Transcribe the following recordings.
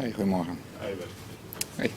Hey, goedemorgen. Hey.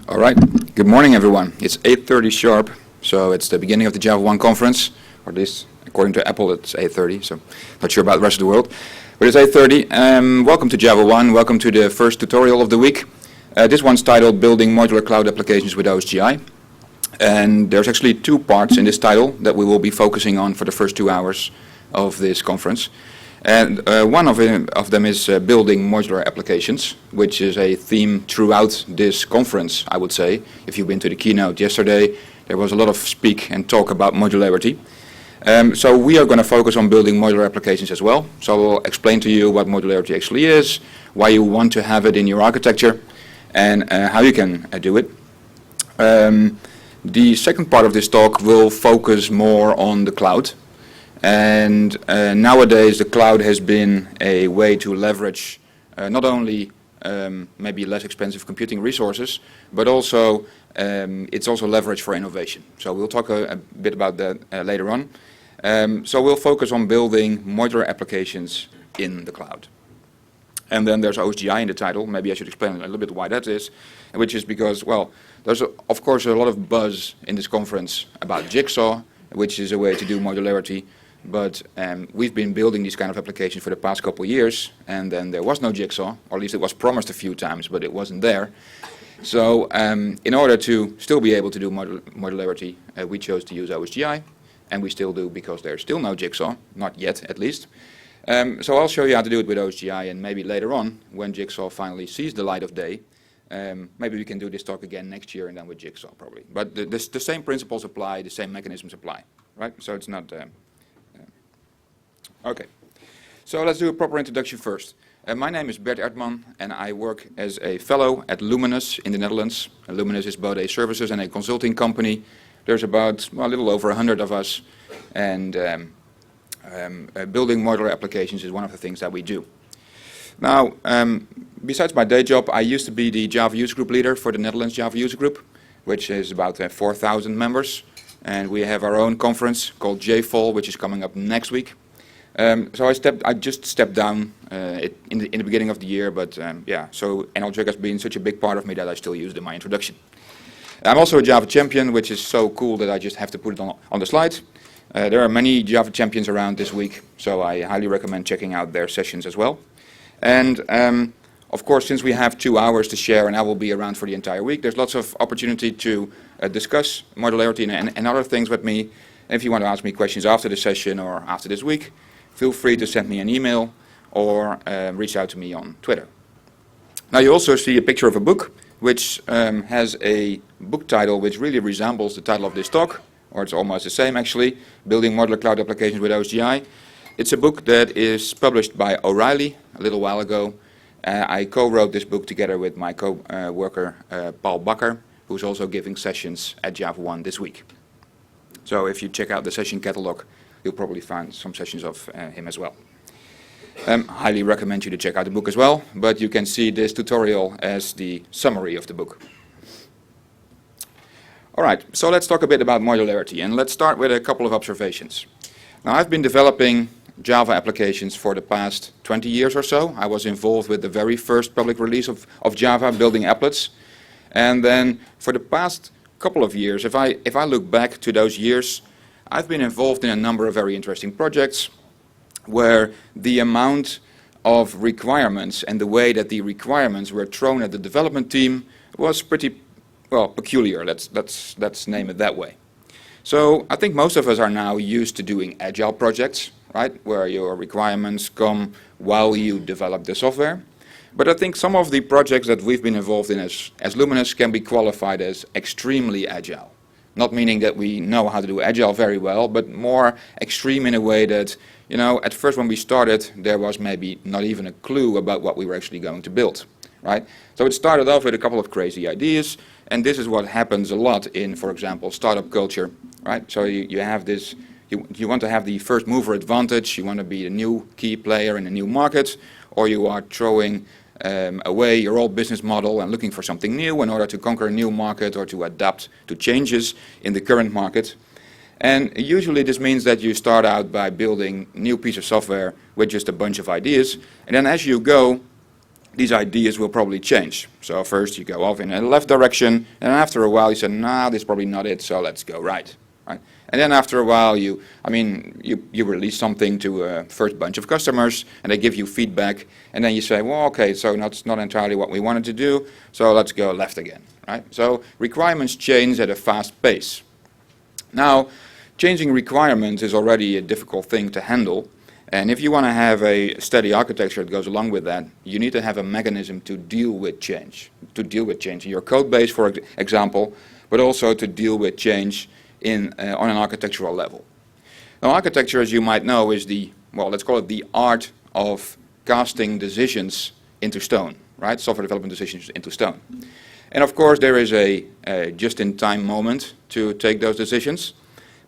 All right. Good morning, everyone. It's 8:30 sharp, so it's the beginning of the JavaOne conference, or at least according to Apple, it's 8:30. So not sure about the rest of the world, but it's 8:30. Welcome to JavaOne. Welcome to the first tutorial of the week. This one's titled "Building Modular Cloud Applications with OSGI," and there's actually two parts in this title that we will be focusing on for the first 2 hours of this conference. And one of them is building modular applications, which is a theme throughout this conference, I would say. If you've been to the keynote yesterday, there was a lot of speak and talk about modularity. So we are going to focus on building modular applications as well. So we'll explain to you what modularity actually is, why you want to have it in your architecture, and how you can do it. The second part of this talk will focus more on the cloud. And nowadays the cloud has been a way to leverage not only maybe less expensive computing resources, but also it's also leverage for innovation. So we'll talk a bit about that later on. So we'll focus on building modular applications in the cloud. And then there's OSGI in the title. Maybe I should explain a little bit why that is, which is because, well, there's of course a lot of buzz in this conference about Jigsaw, which is a way to do modularity. But we've been building these kind of applications for the past couple of years, and then there was no Jigsaw, or at least it was promised a few times, but it wasn't there. So in order to still be able to do modularity, we chose to use OSGI, and we still do because there's still no Jigsaw, not yet at least. So I'll show you how to do it with OSGI, and maybe later on, when Jigsaw finally sees the light of day, maybe we can do this talk again next year and then with Jigsaw probably. But the same principles apply, the same mechanisms apply, right? So it's not... Okay, so let's do a proper introduction first. My name is Bert Ertman, and I work as a fellow at Luminous in the Netherlands. Luminous is both a services and a consulting company. There's about a little over 100 of us, and building modular applications is one of the things that we do. Now, besides my day job, I used to be the Java user group leader for the Netherlands Java user group, which is about 4,000 members. And we have our own conference called JFall, which is coming up next week. So I just stepped down in the beginning of the year, but yeah, so NLJIC has been such a big part of me that I still use it in my introduction. I'm also a Java champion, which is so cool that I just have to put it on the slide. There are many Java champions around this week, so I highly recommend checking out their sessions as well. And of course, since we have 2 hours to share and I will be around for the entire week, there's lots of opportunity to discuss modularity and other things with me. And if you want to ask me questions after the session or after this week, feel free to send me an email or reach out to me on Twitter. Now you also see a picture of a book, which has a book title which really resembles the title of this talk, or it's almost the same actually, Building Modular Cloud Applications with OSGI. It's a book that is published by O'Reilly a little while ago. I co-wrote this book together with my co-worker Paul Bakker, who's also giving sessions at JavaOne this week. So if you check out the session catalog, you'll probably find some sessions of him as well. Highly recommend you to check out the book as well, but you can see this tutorial as the summary of the book. Alright, so let's talk a bit about modularity, and let's start with a couple of observations. Now, I've been developing Java applications for the past 20 years or so. I was involved with the very first public release of Java, building applets. And then for the past couple of years, if I look back to those years, I've been involved in a number of very interesting projects where the amount of requirements and the way that the requirements were thrown at the development team was pretty, well, peculiar. Let's name it that way. So I think most of us are now used to doing agile projects, right, where your requirements come while you develop the software. But I think some of the projects that we've been involved in as Luminous can be qualified as extremely agile. Not meaning that we know how to do agile very well, but more extreme in a way that, you know, at first when we started, there was maybe not even a clue about what we were actually going to build, right? So it started off with a couple of crazy ideas, and this is what happens a lot in, for example, startup culture, right? So you have this, you want to have the first mover advantage, you want to be a new key player in a new market, or you are throwing away your old business model and looking for something new in order to conquer a new market or to adapt to changes in the current market. And usually this means that you start out by building a new piece of software with just a bunch of ideas, and then as you go, these ideas will probably change. So first you go off in a left direction, and after a while you say, nah, this is probably not it, so let's go right. And then after a while you release something to a first bunch of customers, and they give you feedback, and then you say, well, okay, so that's not entirely what we wanted to do, so let's go left again, right? So requirements change at a fast pace. Now, changing requirements is already a difficult thing to handle, and if you want to have a steady architecture that goes along with that, you need to have a mechanism to deal with change in your code base, for example, but also to deal with change on an architectural level. Now, architecture, as you might know, is the, well, let's call it the art of casting decisions into stone, right? Software development decisions into stone. And of course, there is a just-in-time moment to take those decisions.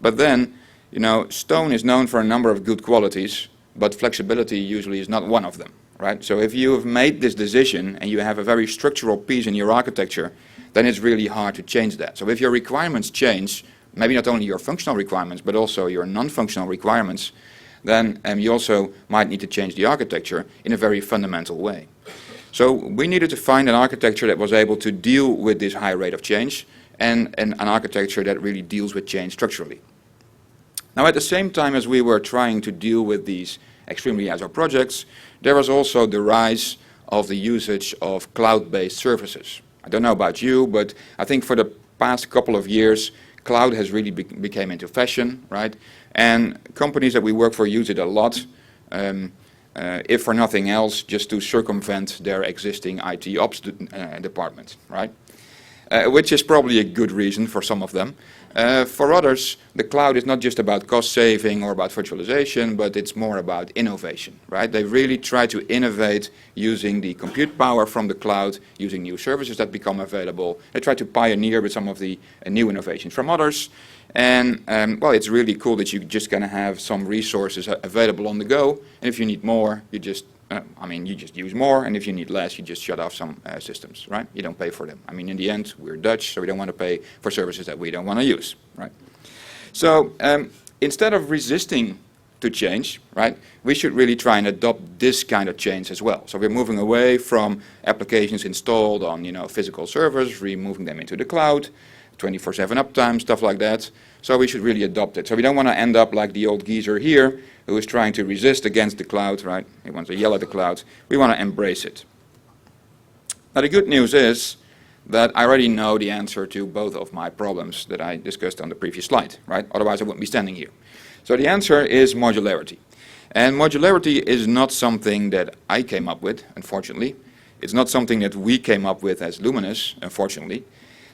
But then, you know, stone is known for a number of good qualities, but flexibility usually is not one of them, right? So if you have made this decision and you have a very structural piece in your architecture, then it's really hard to change that. So if your requirements change, maybe not only your functional requirements, but also your non-functional requirements, then you also might need to change the architecture in a very fundamental way. So we needed to find an architecture that was able to deal with this high rate of change, and an architecture that really deals with change structurally. Now, at the same time as we were trying to deal with these extremely agile projects, there was also the rise of the usage of cloud-based services. I don't know about you, but I think for the past couple of years, cloud has really became into fashion, right? And companies that we work for use it a lot, if for nothing else, just to circumvent their existing IT ops department, right? which is probably a good reason for some of them. For others, the cloud is not just about cost saving or about virtualization, but it's more about innovation, right? They really try to innovate using the compute power from the cloud, using new services that become available. They try to pioneer with some of the new innovations from others. And well, it's really cool that you're just going to have some resources available on the go. And if you need more, you just you just use more, and if you need less, you just shut off some systems, right? You don't pay for them. I mean, in the end, we're Dutch, so we don't want to pay for services that we don't want to use, right? So instead of resisting to change, right, we should really try and adopt this kind of change as well. So we're moving away from applications installed on, physical servers, moving them into the cloud, 24/7 uptime, stuff like that. So we should really adopt it. So we don't want to end up like the old geezer here who is trying to resist against the cloud, right? He wants to yell at the cloud. We want to embrace it. Now the good news is that I already know the answer to both of my problems that I discussed on the previous slide, right? Otherwise I wouldn't be standing here. So the answer is modularity. And modularity is not something that I came up with, unfortunately. It's not something that we came up with as Luminous, unfortunately.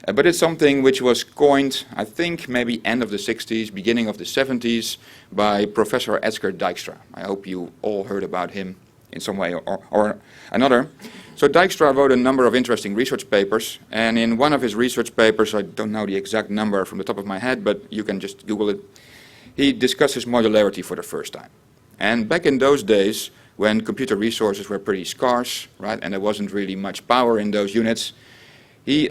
But it's something which was coined, I think, maybe end of the 60s, beginning of the 70s, by Professor Edgar Dijkstra. I hope you all heard about him in some way or another. So Dijkstra wrote a number of interesting research papers, and in one of his research papers, I don't know the exact number from the top of my head, but you can just Google it, he discusses modularity for the first time. And back in those days, when computer resources were pretty scarce, right, and there wasn't really much power in those units, he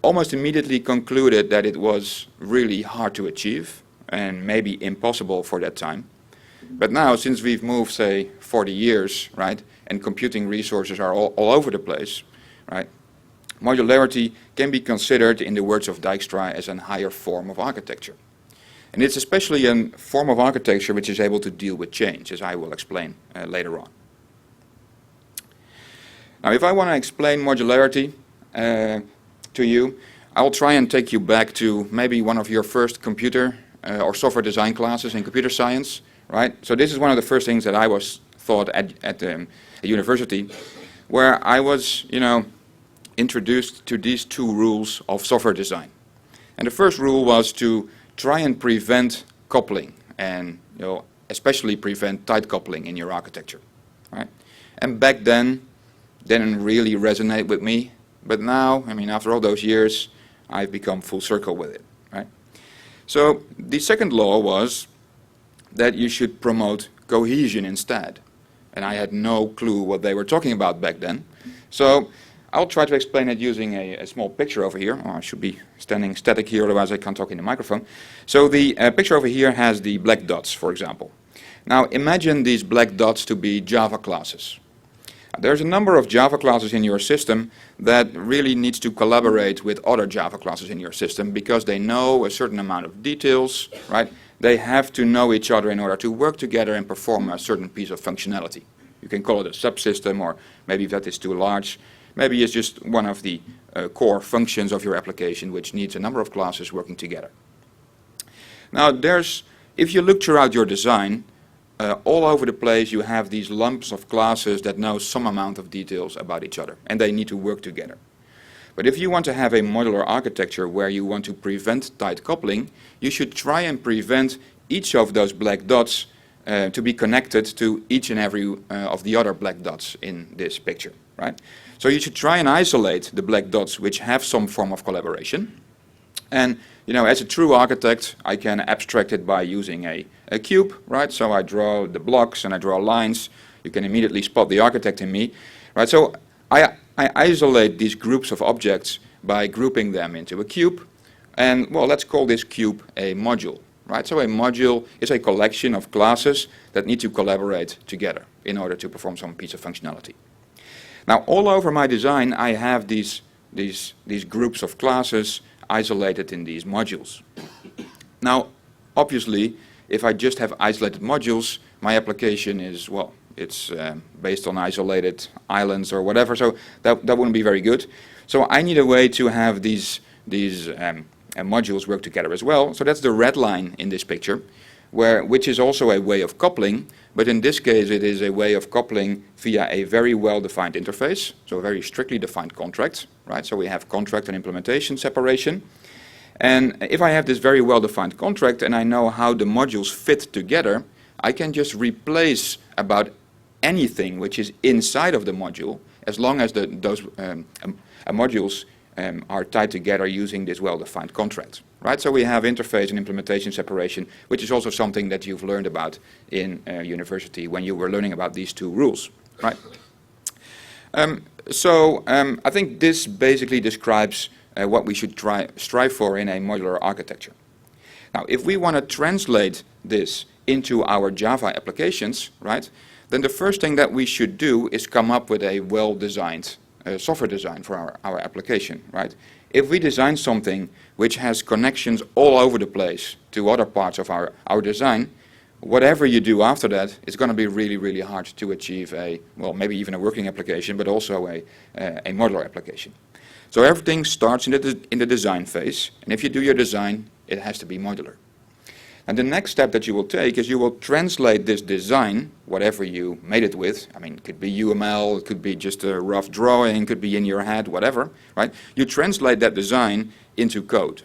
almost immediately concluded that it was really hard to achieve and maybe impossible for that time. But now, since we've moved, say, 40 years, right, and computing resources are all over the place, right, modularity can be considered, in the words of Dijkstra, as a higher form of architecture. And it's especially a form of architecture which is able to deal with change, as I will explain later on. Now, if I want to explain modularity to you, I will try and take you back to maybe one of your first computer or software design classes in computer science, right? So this is one of the first things that I was taught at university, where I was, introduced to these two rules of software design. And the first rule was to try and prevent coupling, and especially prevent tight coupling in your architecture, right? And back then, didn't really resonate with me. But now, after all those years, I've become full circle with it, right? So the second law was that you should promote cohesion instead. And I had no clue what they were talking about back then. So I'll try to explain it using a small picture over here. Oh, I should be standing static here, otherwise I can't talk in the microphone. So the picture over here has the black dots, for example. Now imagine these black dots to be Java classes. There's a number of Java classes in your system that really needs to collaborate with other Java classes in your system because they know a certain amount of details, right? They have to know each other in order to work together and perform a certain piece of functionality. You can call it a subsystem, or maybe if that is too large, maybe it's just one of the core functions of your application which needs a number of classes working together. Now if you look throughout your design, all over the place you have these lumps of classes that know some amount of details about each other, and they need to work together. But if you want to have a modular architecture where you want to prevent tight coupling, you should try and prevent each of those black dots to be connected to each and every of the other black dots in this picture, right? So you should try and isolate the black dots which have some form of collaboration. And as a true architect, I can abstract it by using a cube, right? So I draw the blocks and I draw lines. You can immediately spot the architect in me, right? So I isolate these groups of objects by grouping them into a cube. And, well, let's call this cube a module, right? So a module is a collection of classes that need to collaborate together in order to perform some piece of functionality. Now, all over my design, I have these groups of classes isolated in these modules. Now, obviously, if I just have isolated modules, my application is, well, it's based on isolated islands or whatever, so that wouldn't be very good. So I need a way to have these modules work together as well. So that's the red line in this picture, which is also a way of coupling, but in this case it is a way of coupling via a very well-defined interface, so a very strictly defined contract, right? So we have contract and implementation separation. And if I have this very well-defined contract and I know how the modules fit together, I can just replace about anything which is inside of the module, as long as those modules are tied together using this well-defined contract. Right? So we have interface and implementation separation, which is also something that you've learned about in university when you were learning about these two rules. Right? I think this basically describes what we should strive for in a modular architecture. Now, if we want to translate this into our Java applications, right, then the first thing that we should do is come up with a well-designed software design for our application, right? If we design something which has connections all over the place to other parts of our design, whatever you do after that is going to be really, really hard to achieve maybe even a working application, but also a modular application. So everything starts in the design phase, and if you do your design, it has to be modular. And the next step that you will take is you will translate this design, whatever you made it with. I mean, it could be UML, it could be just a rough drawing, it could be in your head, whatever, right? You translate that design into code.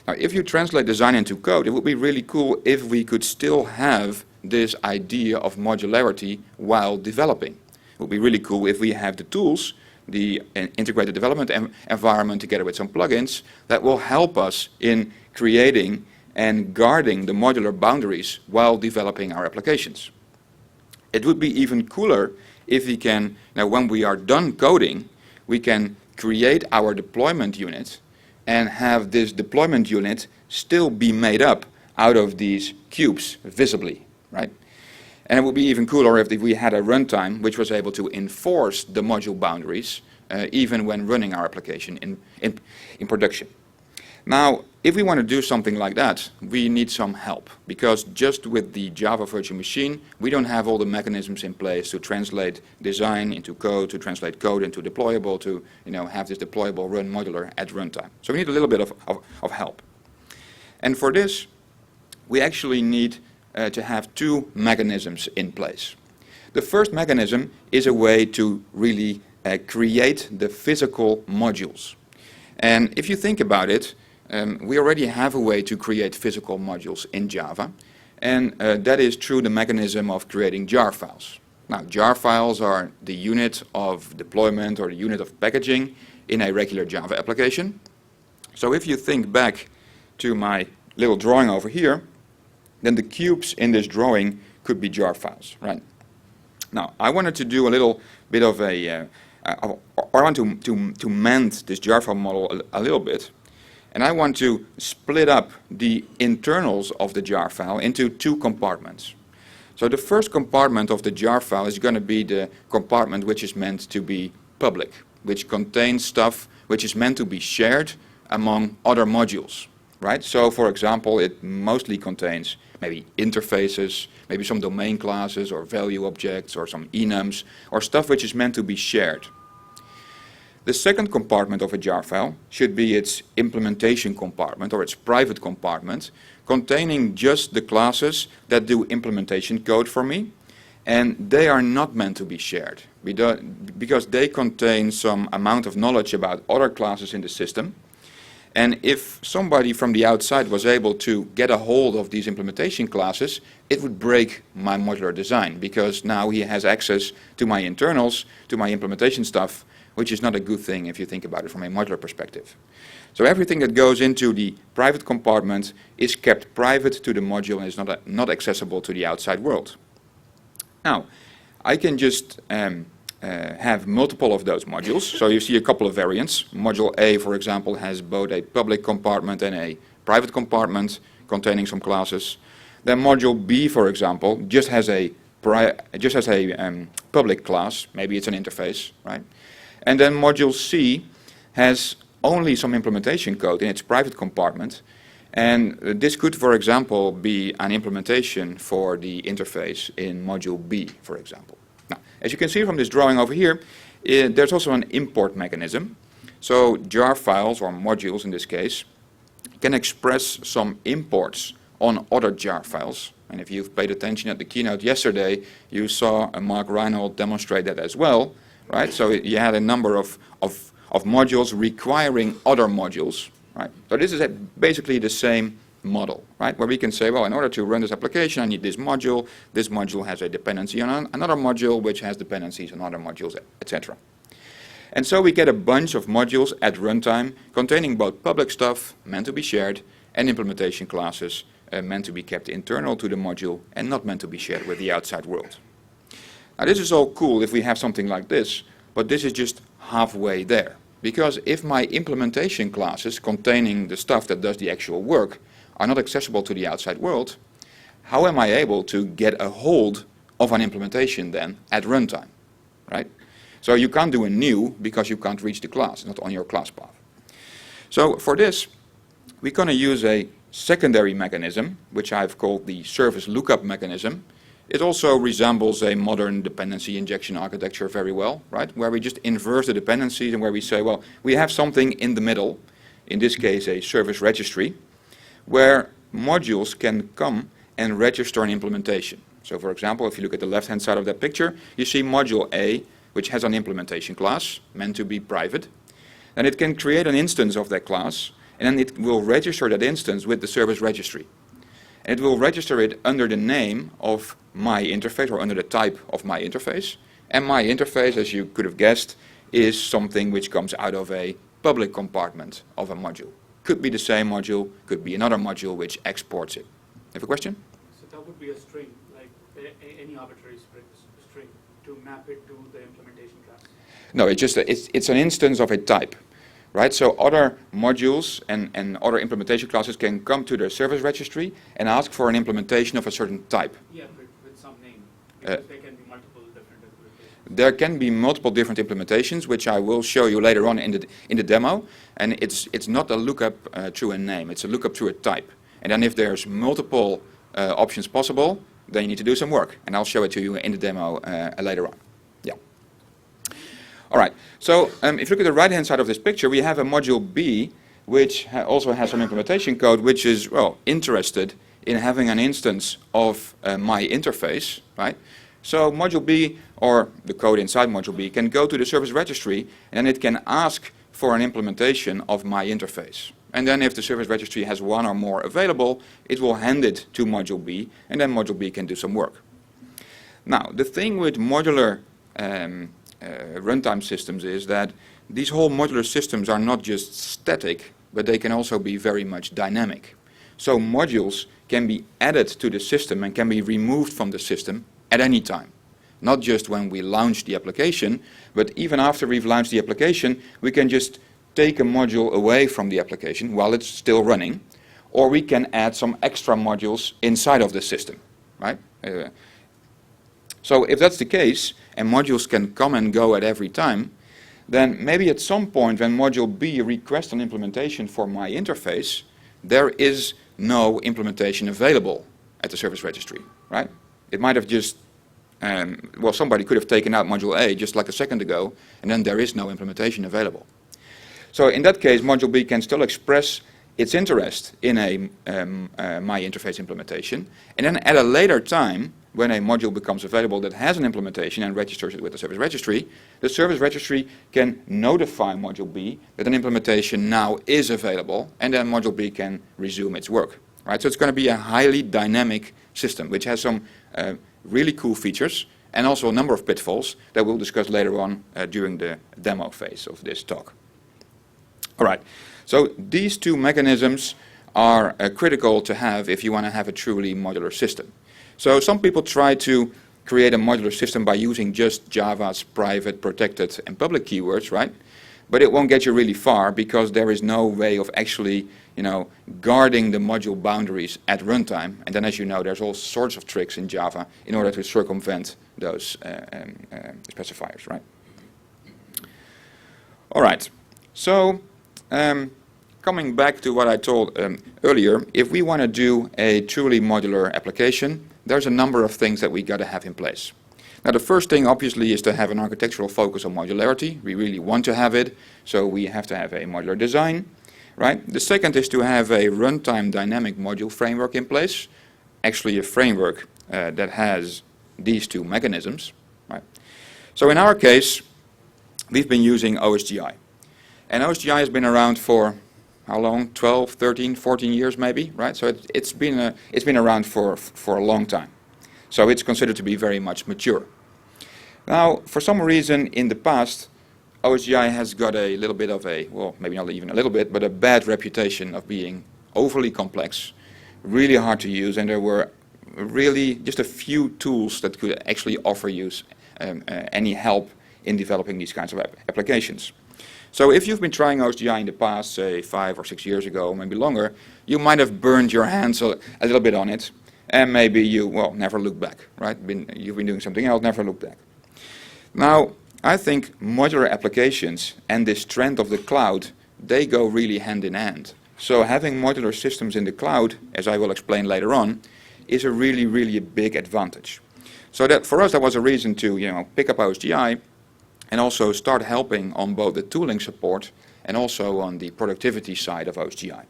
Now, if you translate design into code, it would be really cool if we could still have this idea of modularity while developing. It would be really cool if we have the tools, the integrated development environment together with some plugins that will help us in creating and guarding the modular boundaries while developing our applications. It would be even cooler if we can, now when we are done coding, we can create our deployment unit and have this deployment unit still be made up out of these cubes visibly, right? And it would be even cooler if we had a runtime which was able to enforce the module boundaries even when running our application in production. Now, if we want to do something like that, we need some help, because just with the Java virtual machine, we don't have all the mechanisms in place to translate design into code, to translate code into deployable, to have this deployable run modular at runtime. So we need a little bit of help. And for this, we actually need to have two mechanisms in place. The first mechanism is a way to really create the physical modules. And if you think about it, we already have a way to create physical modules in Java, and that is through the mechanism of creating jar files. Now, jar files are the unit of deployment or the unit of packaging in a regular Java application. So if you think back to my little drawing over here, then the cubes in this drawing could be jar files, right? Now, I wanted to do a little bit of I want to mend this jar file model a little bit. And I want to split up the internals of the jar file into two compartments. So the first compartment of the jar file is going to be the compartment which is meant to be public, which contains stuff which is meant to be shared among other modules, right? So for example, it mostly contains maybe interfaces, maybe some domain classes or value objects or some enums or stuff which is meant to be shared. The second compartment of a jar file should be its implementation compartment or its private compartment, containing just the classes that do implementation code for me, and they are not meant to be shared because they contain some amount of knowledge about other classes in the system. And if somebody from the outside was able to get a hold of these implementation classes, it would break my modular design, because now he has access to my internals, to my implementation stuff, which is not a good thing if you think about it from a modular perspective. So everything that goes into the private compartment is kept private to the module and is not accessible to the outside world. Now, I can just have multiple of those modules. So you see a couple of variants. Module A, for example, has both a public compartment and a private compartment containing some classes. Then module B, for example, just has a public class. Maybe it's an interface, right? And then module C has only some implementation code in its private compartment. And this could, for example, be an implementation for the interface in module B, for example. Now, as you can see from this drawing over here, there's also an import mechanism. So jar files, or modules in this case, can express some imports on other jar files. And if you've paid attention at the keynote yesterday, you saw Mark Reinhold demonstrate that as well, right? So you had a number of modules requiring other modules, right? So this is basically the same model, right? Where we can say, well, in order to run this application, I need this module. This module has a dependency on another module, which has dependencies on other modules, etc. And so we get a bunch of modules at runtime containing both public stuff meant to be shared and implementation classes meant to be kept internal to the module and not meant to be shared with the outside world. Now this is all cool if we have something like this, but this is just halfway there. Because if my implementation classes containing the stuff that does the actual work are not accessible to the outside world, how am I able to get a hold of an implementation then at runtime, right? So you can't do a new because you can't reach the class, not on your class path. So for this, we're going to use a secondary mechanism, which I've called the service lookup mechanism. It also resembles a modern dependency injection architecture very well, right? Where we just inverse the dependencies and where we say, well, we have something in the middle, in this case a service registry, where modules can come and register an implementation. So for example, if you look at the left-hand side of that picture, you see module A, which has an implementation class meant to be private. And it can create an instance of that class, and then it will register that instance with the service registry. And it will register it under the name of my interface, or under the type of my interface. And my interface, as you could have guessed, is something which comes out of a public compartment of a module. Could be the same module, could be another module which exports it. Have a question? So that would be a string, like any arbitrary string, to map it to the implementation class? No, it's an instance of a type. Right, so other modules and other implementation classes can come to the service registry and ask for an implementation of a certain type. Yeah, but with some name, because there can be multiple different implementations. There can be multiple different implementations, which I will show you later on in the demo. And it's not a lookup through a name; it's a lookup through a type. And then if there's multiple options possible, then you need to do some work, and I'll show it to you in the demo later on. Yeah. All right, so if you look at the right-hand side of this picture, we have a module B, which also has some implementation code, which is, well, interested in having an instance of my interface, right? So module B, or the code inside module B, can go to the service registry, and then it can ask for an implementation of my interface. And then if the service registry has one or more available, it will hand it to module B, and then module B can do some work. Now, the thing with modular runtime systems is that these whole modular systems are not just static, but they can also be very much dynamic. So modules can be added to the system and can be removed from the system at any time. Not just when we launch the application, but even after we've launched the application, we can just take a module away from the application while it's still running, or we can add some extra modules inside of the system, right? So if that's the case, and modules can come and go at every time, then maybe at some point when module B requests an implementation for my interface, there is no implementation available at the service registry, right? It might have just, well, somebody could have taken out module A just like a second ago, and then there is no implementation available. So in that case, module B can still express its interest in a my interface implementation, and then at a later time, when a module becomes available that has an implementation and registers it with the service registry can notify module B that an implementation now is available, and then module B can resume its work. Right? So it's going to be a highly dynamic system, which has some really cool features and also a number of pitfalls that we'll discuss later on during the demo phase of this talk. All right, so these two mechanisms are critical to have if you want to have a truly modular system. So some people try to create a modular system by using just Java's private, protected, and public keywords, right? But it won't get you really far because there is no way of actually, guarding the module boundaries at runtime. And then, as you know, there's all sorts of tricks in Java in order to circumvent those specifiers, right? All right. So coming back to what I told earlier, if we want to do a truly modular application, there's a number of things that we got to have in place. Now the first thing obviously is to have an architectural focus on modularity. We really want to have it, so we have to have a modular design, right? The second is to have a runtime dynamic module framework in place. actually a framework that has these two mechanisms, right? So in our case, we've been using OSGI. And OSGI has been around for how long? 12, 13, 14 years maybe, right? So it's been around for a long time. So it's considered to be very much mature. Now, for some reason in the past, OSGI has got a little bit of a, well, maybe not even a little bit, but a bad reputation of being overly complex, really hard to use, and there were really just a few tools that could actually offer you any help in developing these kinds of applications. So if you've been trying OSGI in the past, say 5 or 6 years ago, maybe longer, you might have burned your hands a little bit on it, and maybe you, well, never look back, right? You've been doing something else, never look back. Now, I think modular applications and this trend of the cloud, they go really hand in hand. So having modular systems in the cloud, as I will explain later on, is a really, really big advantage. So that for us, that was a reason to, pick up OSGI and also start helping on both the tooling support and also on the productivity side of OSGI.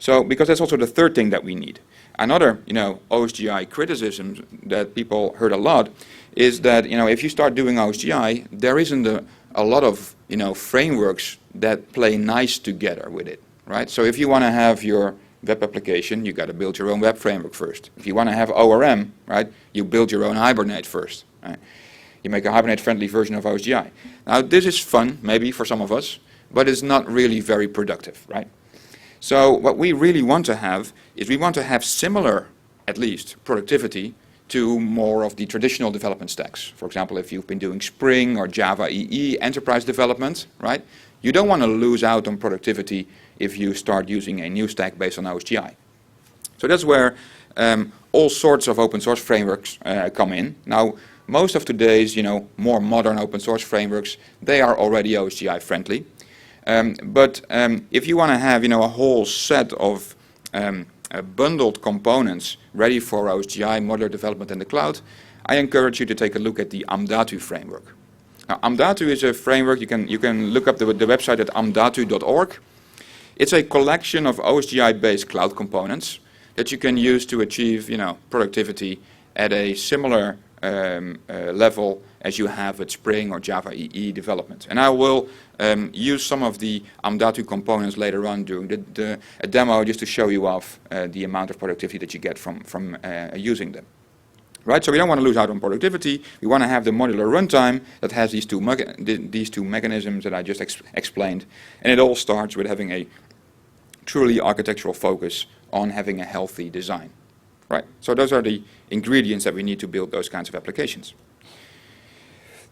So, because that's also the third thing that we need. Another, OSGI criticism that people heard a lot is that, if you start doing OSGI, there isn't a lot of, frameworks that play nice together with it, right? So if you want to have your web application, you got to build your own web framework first. If you want to have ORM, right, you build your own Hibernate first, right? You make a Hibernate-friendly version of OSGI. Now, this is fun, maybe, for some of us, but it's not really very productive, right? So what we really want to have is we want to have similar, at least, productivity to more of the traditional development stacks. For example, if you've been doing Spring or Java EE enterprise development, right? You don't want to lose out on productivity if you start using a new stack based on OSGI. So that's where all sorts of open source frameworks come in. Now, most of today's, more modern open source frameworks, they are already OSGI friendly. But if you want to have, a whole set of bundled components ready for OSGI modular development in the cloud, I encourage you to take a look at the Amdatu framework. Now, Amdatu is a framework. You can look up the website at amdatu.org. It's a collection of OSGI-based cloud components that you can use to achieve, productivity at a similar level as you have with Spring or Java EE development. And I will use some of the Amdatu components later on during a demo just to show you off the amount of productivity that you get from using them. Right, so we don't want to lose out on productivity. We want to have the modular runtime that has these two mechanisms that I just explained. And it all starts with having a truly architectural focus on having a healthy design. Right, so those are the ingredients that we need to build those kinds of applications.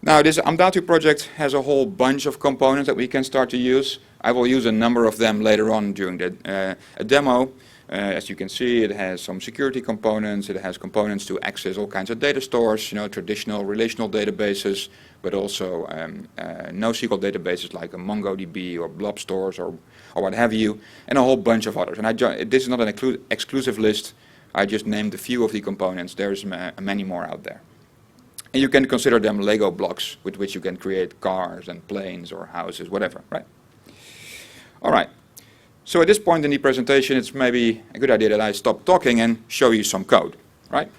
Now, this Amdatu project has a whole bunch of components that we can start to use. I will use a number of them later on during a demo. As you can see, it has some security components. It has components to access all kinds of data stores, traditional relational databases, but also NoSQL databases like a MongoDB or blob stores or what have you, and a whole bunch of others. And this is not an exclusive list. I just named a few of the components. There's many more out there. And you can consider them Lego blocks with which you can create cars and planes or houses, whatever, right? All right. So at this point in the presentation, it's maybe a good idea that I stop talking and show you some code, right?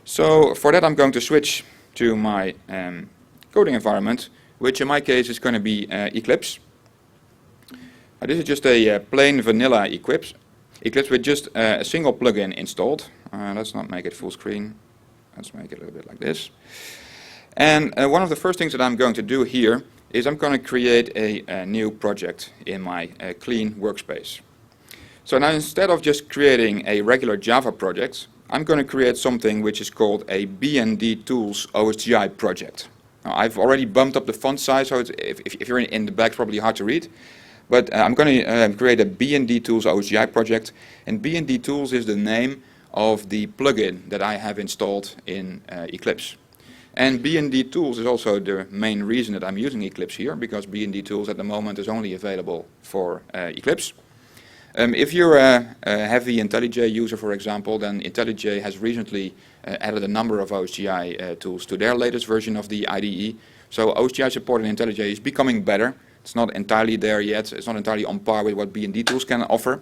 So for that, I'm going to switch to my coding environment, which in my case is going to be Eclipse. This is just a plain vanilla Eclipse with just a single plugin installed. Let's not make it full screen. Let's make it a little bit like this. And one of the first things that I'm going to do here is I'm going to create a new project in my clean workspace. So now instead of just creating a regular Java project, I'm going to create something which is called a BND Tools OSGI project. Now, I've already bumped up the font size, so if you're in the back, it's probably hard to read. But I'm going to create a BND Tools OSGI project, and BND Tools is the name of the plugin that I have installed in Eclipse. And BND Tools is also the main reason that I'm using Eclipse here, because BND Tools at the moment is only available for Eclipse. If you're a heavy IntelliJ user, for example, then IntelliJ has recently added a number of OSGI tools to their latest version of the IDE. So OSGI support in IntelliJ is becoming better. It's not entirely there yet. It's not entirely on par with what BND Tools can offer.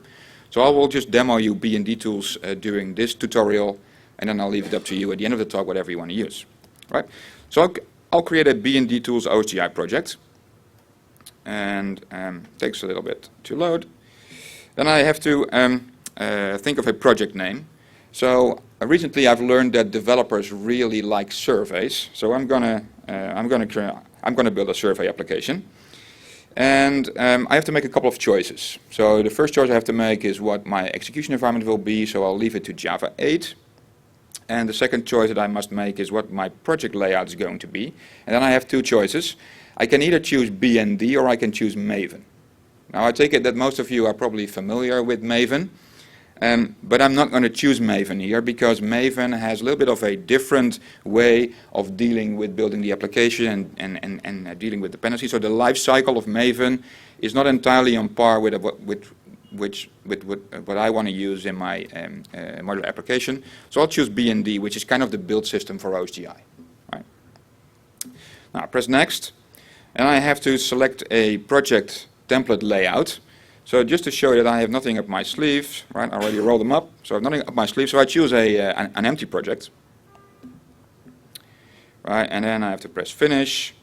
So I will just demo you B&D tools during this tutorial, and then I'll leave it up to you at the end of the talk, whatever you want to use. Right? So I'll create a B&D tools OSGI project, and takes a little bit to load. Then I have to think of a project name. So recently I've learned that developers really like surveys. So I'm gonna build a survey application, and I have to make a couple of choices. So the first choice I have to make is what my execution environment will be. So I'll leave it to Java 8. And the second choice that I must make is what my project layout is going to be. And then I have two choices. I can either choose BND or I can choose Maven. Now I take it that most of you are probably familiar with Maven, but I'm not going to choose Maven here because Maven has a little bit of a different way of dealing with building the application and dealing with dependencies. So the life cycle of Maven is not entirely on par with what I want to use in my modular application. So I'll choose BND, which is kind of the build system for OSGI. Right. Now I press next, and I have to select a project template layout. So just to show you that I have nothing up my sleeves, right? I already rolled them up, so I have nothing up my sleeve. So I choose an empty project, right? And then I have to press finish,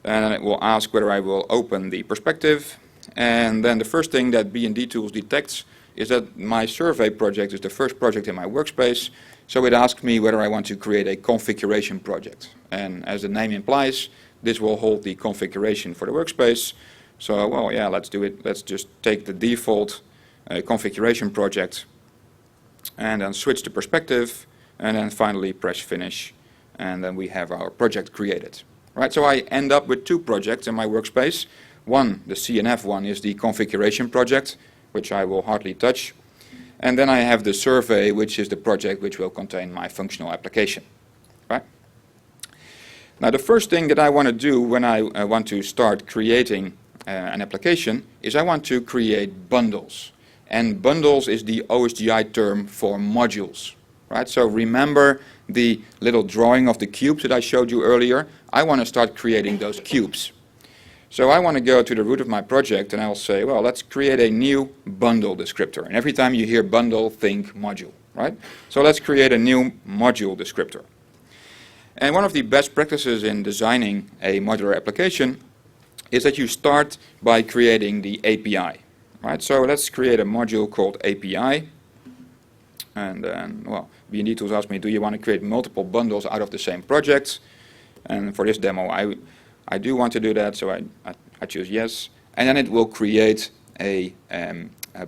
and then it will ask whether I will open the perspective. And then the first thing that B&D tools detects is that my survey project is the first project in my workspace. So it asks me whether I want to create a configuration project. And as the name implies, this will hold the configuration for the workspace. So, well, yeah, let's do it. Let's just take the default configuration project and then switch to perspective, and then finally press finish, and then we have our project created. Right? So I end up with two projects in my workspace. One, the CNF one, is the configuration project, which I will hardly touch. And then I have the survey, which is the project which will contain my functional application. Right? Now, the first thing that I want to do when I want to start creating an application is I want to create bundles. And bundles is the OSGI term for modules. Right? So remember the little drawing of the cubes that I showed you earlier? I want to start creating those cubes. So I want to go to the root of my project and I'll say, well, let's create a new bundle descriptor. And every time you hear bundle, think module. Right? So let's create a new module descriptor. And one of the best practices in designing a modular application is that you start by creating the API. Right? So let's create a module called API. And then, well, B&D tools asked me, do you want to create multiple bundles out of the same project? And for this demo, I do want to do that, so I choose yes. And then it will create a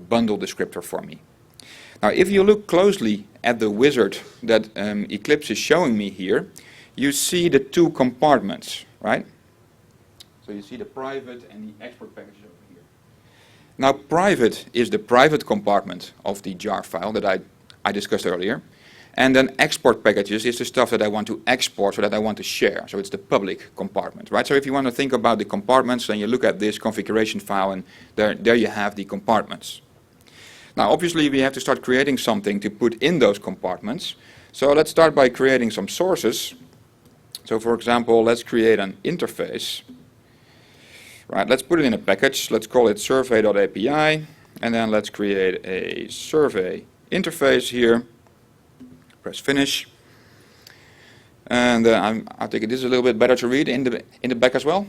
bundle descriptor for me. Now, if you look closely at the wizard that Eclipse is showing me here, you see the two compartments, right? So you see the private and the export package over here. Now, private is the private compartment of the jar file that I discussed earlier. And then export packages is the stuff that I want to export, so that I want to share. So it's the public compartment, right? So if you want to think about the compartments, then you look at this configuration file, and there you have the compartments. Now, obviously, we have to start creating something to put in those compartments. So let's start by creating some sources. So for example, let's create an interface. Right, let's put it in a package. Let's call it survey.api, and then let's create a survey interface here. Press finish, and I think this is a little bit better to read in the back as well.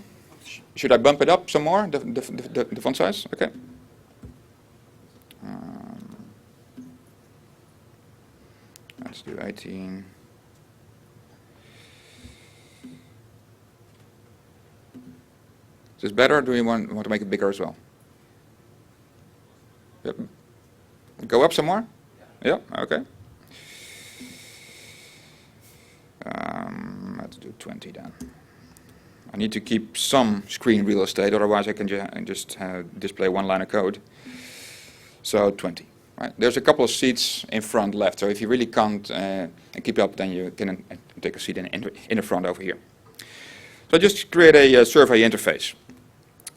Should I bump it up some more, the font size? Okay. Let's do 18. Is this better, or do you want to make it bigger as well? Yep. Go up some more? Yeah, okay. Let's do 20 then. I need to keep some screen real estate, otherwise I can just display one line of code. So 20. Right? There's a couple of seats in front left, so if you really can't keep up, then you can take a seat in the front over here. So just create a survey interface.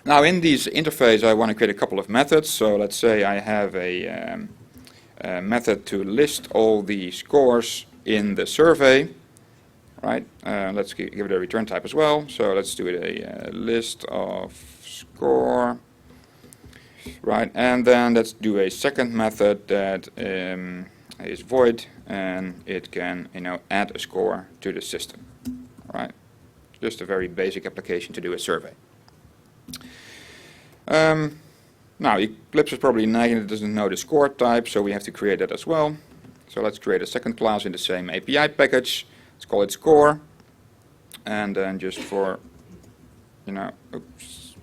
Now in this interface I want to create a couple of methods. So let's say I have a method to list all the scores in the survey. Right, let's give it a return type as well. So let's do it a list of score Right, and then let's do a second method that is void, and it can, add a score to the system. Right, just a very basic application to do a survey. Now Eclipse is probably nagging it doesn't know the score type, so we have to create that as well. So let's create a second class in the same API package. Let's call it score, and then just for, oops,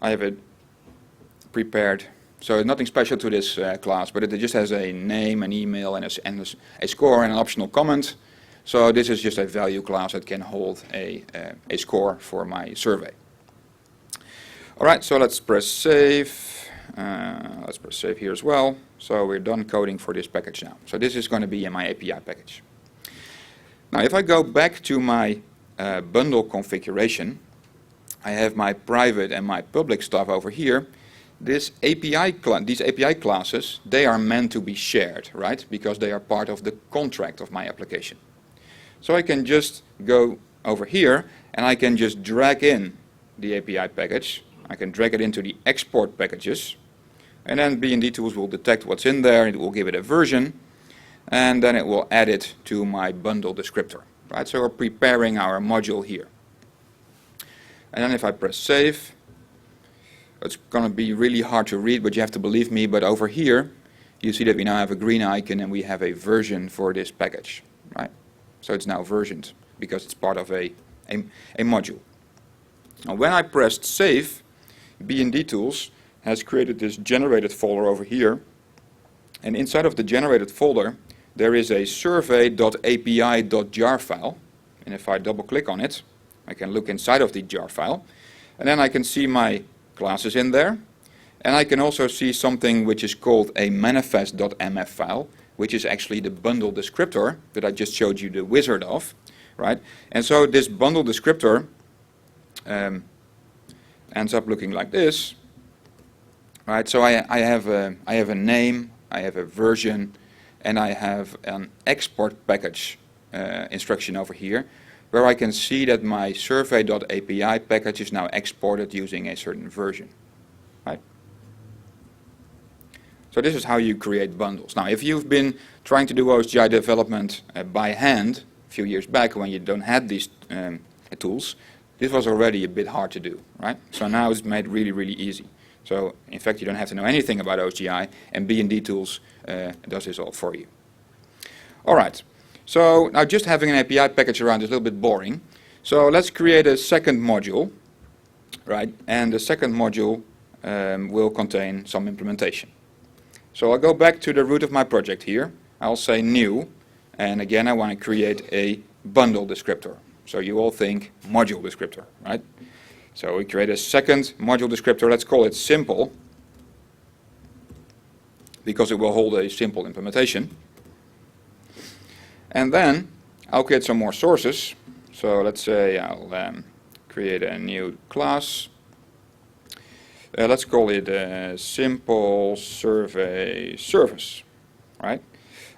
I have it prepared. So nothing special to this class, but it just has a name, an email, and a score and an optional comment. So this is just a value class that can hold a score for my survey. All right, so let's press save. Let's press save here as well. So we're done coding for this package now. So this is going to be in my API package. Now if I go back to my bundle configuration, I have my private and my public stuff over here. These API classes, they are meant to be shared, right? Because they are part of the contract of my application. So I can just go over here and I can just drag in the API package. I can drag it into the export packages, and then B&D Tools will detect what's in there, it will give it a version, and then it will add it to my bundle descriptor. Right? So we're preparing our module here. And then if I press save, it's going to be really hard to read, but you have to believe me, but over here you see that we now have a green icon and we have a version for this package. Right? So it's now versioned because it's part of a module. Now when I pressed save, B&D Tools has created this generated folder over here, and inside of the generated folder there is a survey.api.jar file, and if I double click on it I can look inside of the jar file, and then I can see my classes in there, and I can also see something which is called a manifest.mf file, which is actually the bundle descriptor that I just showed you the wizard of, right? And so this bundle descriptor ends up looking like this, right? So I have a name, I have a version, and I have an export package instruction over here, where I can see that my survey.api package is now exported using a certain version, right? So this is how you create bundles. Now, if you've been trying to do OSGI development by hand a few years back when you don't have these tools, this was already a bit hard to do, right? So now it's made really, really easy. So in fact, you don't have to know anything about OSGI, and B&D Tools does this all for you. All right. So now just having an API package around is a little bit boring. So let's create a second module, right? And the second module will contain some implementation. So I'll go back to the root of my project here. I'll say new, and again I want to create a bundle descriptor. So you all think module descriptor, right? So we create a second module descriptor. Let's call it simple, because it will hold a simple implementation. And then I'll create some more sources. So let's say I'll create a new class. Let's call it a simple survey service, right?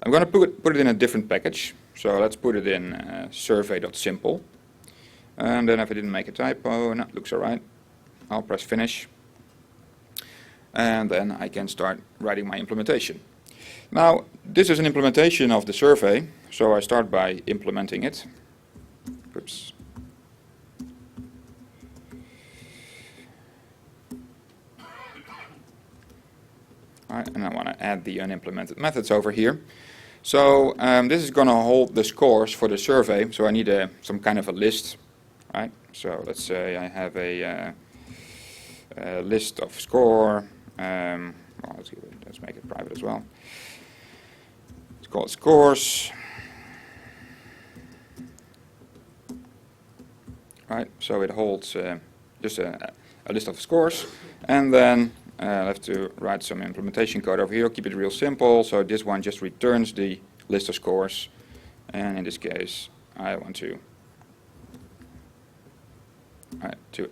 I'm going to put it in a different package. So let's put it in survey.simple. And then if I didn't make a typo, no, it looks alright. I'll press finish. And then I can start writing my implementation. Now, this is an implementation of the survey, so I start by implementing it. Oops. Alright, and I want to add the unimplemented methods over here. So this is going to hold the scores for the survey, so I need some kind of a list, right? So let's say I have a list of score. Well, let's make it private as well. It's called scores. Right, so it holds just a list of scores, and then I have to write some implementation code over here. Keep it real simple. So this one just returns the list of scores, and in this case, I want to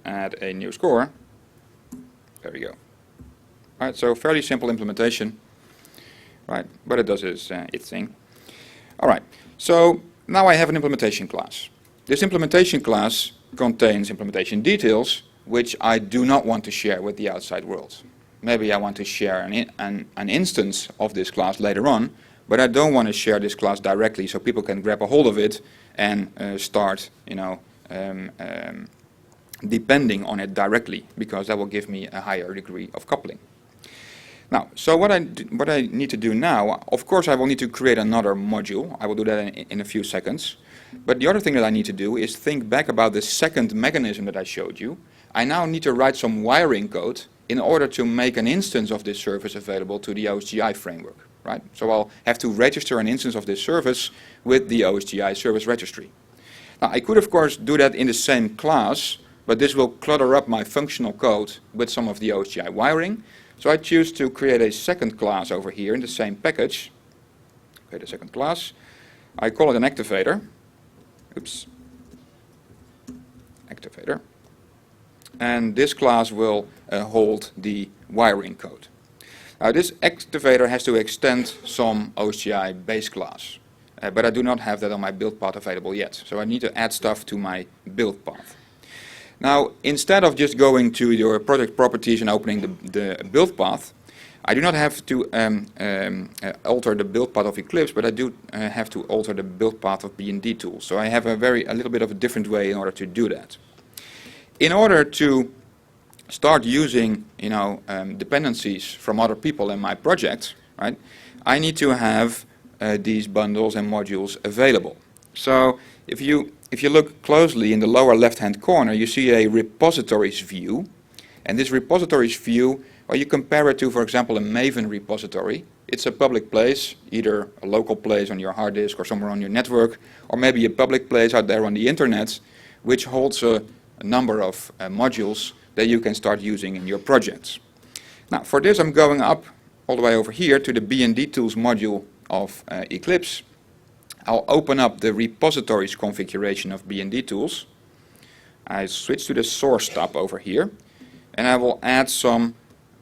add a new score. There we go. Right, so fairly simple implementation, right? But it does its thing. All right. So now I have an implementation class. This implementation class contains implementation details, which I do not want to share with the outside world. Maybe I want to share an instance of this class later on, but I don't want to share this class directly so people can grab a hold of it and start, depending on it directly, because that will give me a higher degree of coupling. Now, so what I need to do now, of course I will need to create another module. I will do that in a few seconds. But the other thing that I need to do is think back about the second mechanism that I showed you. I now need to write some wiring code in order to make an instance of this service available to the OSGI framework, right? So I'll have to register an instance of this service with the OSGI service registry. Now, I could of course do that in the same class, but this will clutter up my functional code with some of the OSGI wiring. So I choose to create a second class over here in the same package. Create a second class. I call it an activator. Oops. Activator. And this class will hold the wiring code. Now this activator has to extend some OSGI base class, but I do not have that on my build path available yet. So I need to add stuff to my build path. Now, instead of just going to your project properties and opening the build path, I do not have to alter the build path of Eclipse, but I do have to alter the build path of BND tools. So I have a little bit of a different way in order to do that. In order to start using, dependencies from other people in my project, right? I need to have these bundles and modules available. So if you look closely in the lower left-hand corner, you see a repositories view, and this repositories view, well, you compare it to, for example, a Maven repository. It's a public place, either a local place on your hard disk or somewhere on your network, or maybe a public place out there on the internet, which holds a number of modules that you can start using in your projects. Now, for this, I'm going up all the way over here to the BND tools module of Eclipse. I'll open up the repositories configuration of BND tools. I switch to the source tab over here, and I will add some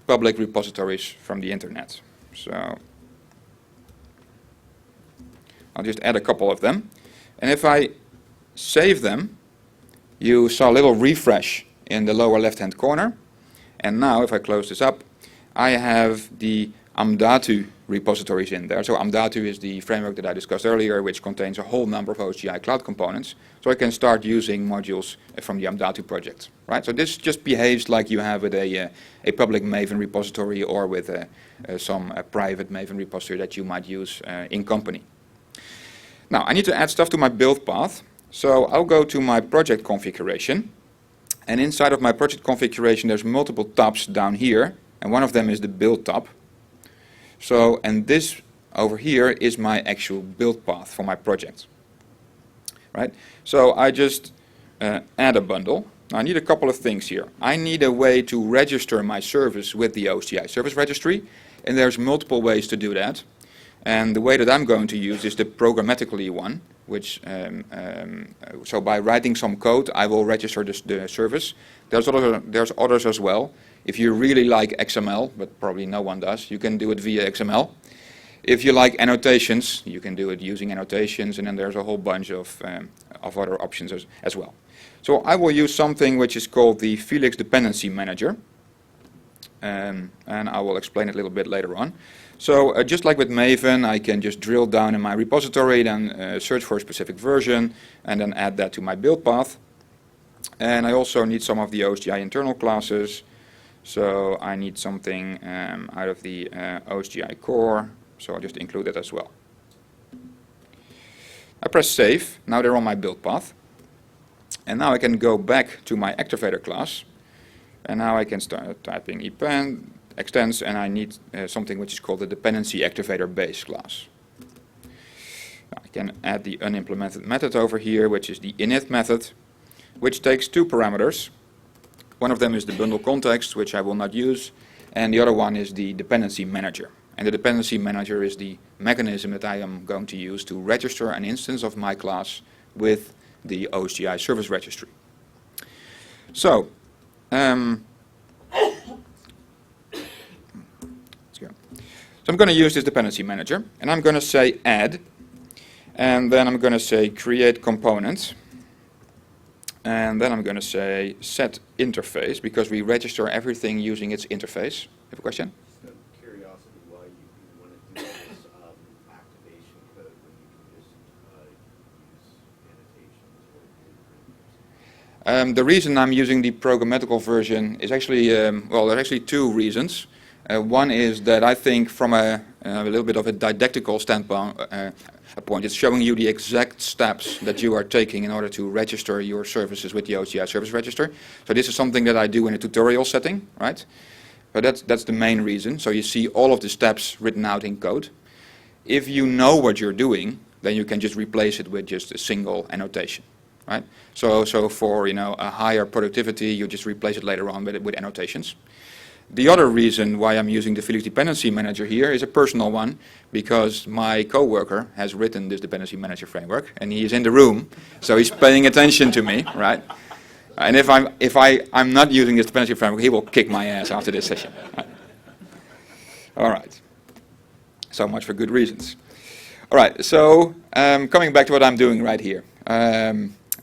public repositories from the internet. So I'll just add a couple of them. And if I save them, you saw a little refresh in the lower left-hand corner. And now, if I close this up, I have the Amdatu repositories in there. So Amdatu is the framework that I discussed earlier, which contains a whole number of OSGI cloud components. So I can start using modules from the Amdatu project, right? So this just behaves like you have with a public Maven repository or with some private Maven repository that you might use in company. Now, I need to add stuff to my build path. So I'll go to my project configuration. And inside of my project configuration, there's multiple tabs down here. And one of them is the build tab. So, and this over here is my actual build path for my project, right? So I just add a bundle. Now I need a couple of things here. I need a way to register my service with the OSGI service registry, and there's multiple ways to do that. And the way that I'm going to use is the programmatically one, which so by writing some code, I will register the service. There's others as well. If you really like XML, but probably no one does, you can do it via XML. If you like annotations, you can do it using annotations, and then there's a whole bunch of other options as well. So I will use something which is called the Felix Dependency Manager, and I will explain it a little bit later on. So just like with Maven, I can just drill down in my repository, then search for a specific version, and then add that to my build path. And I also need some of the OSGI internal classes. So I need something out of the OSGI core, so I'll just include that as well. I press save. Now they're on my build path. And now I can go back to my activator class. And now I can start typing epen extends, and I need something which is called the dependency activator base class. I can add the unimplemented method over here, which is the init method, which takes two parameters. One of them is the bundle context, which I will not use, and the other one is the dependency manager. And the dependency manager is the mechanism that I am going to use to register an instance of my class with the OSGI service registry. So, let's go. So I'm going to use this dependency manager, and I'm going to say add, and then I'm going to say create component. And then I'm going to say set interface, because we register everything using its interface. You have a question? Just out of curiosity, why you want to do this activation code when you can just use annotations or blueprints? The reason I'm using the programmatical version is actually, well, there are actually two reasons. One is that I think from a little bit of a didactical standpoint, it's showing you the exact steps that you are taking in order to register your services with the OCI service register. So this is something that I do in a tutorial setting, right? But that's the main reason. So you see all of the steps written out in code. If you know what you're doing, then you can just replace it with just a single annotation, right? So for a higher productivity, you just replace it later on with annotations. The other reason why I'm using the Felix Dependency Manager here is a personal one, because my coworker has written this dependency manager framework, and he is in the room, so he's paying attention to me, right? And if I'm not using this dependency framework, he will kick my ass after this session. Right? All right. So much for good reasons. All right. So coming back to what I'm doing right here.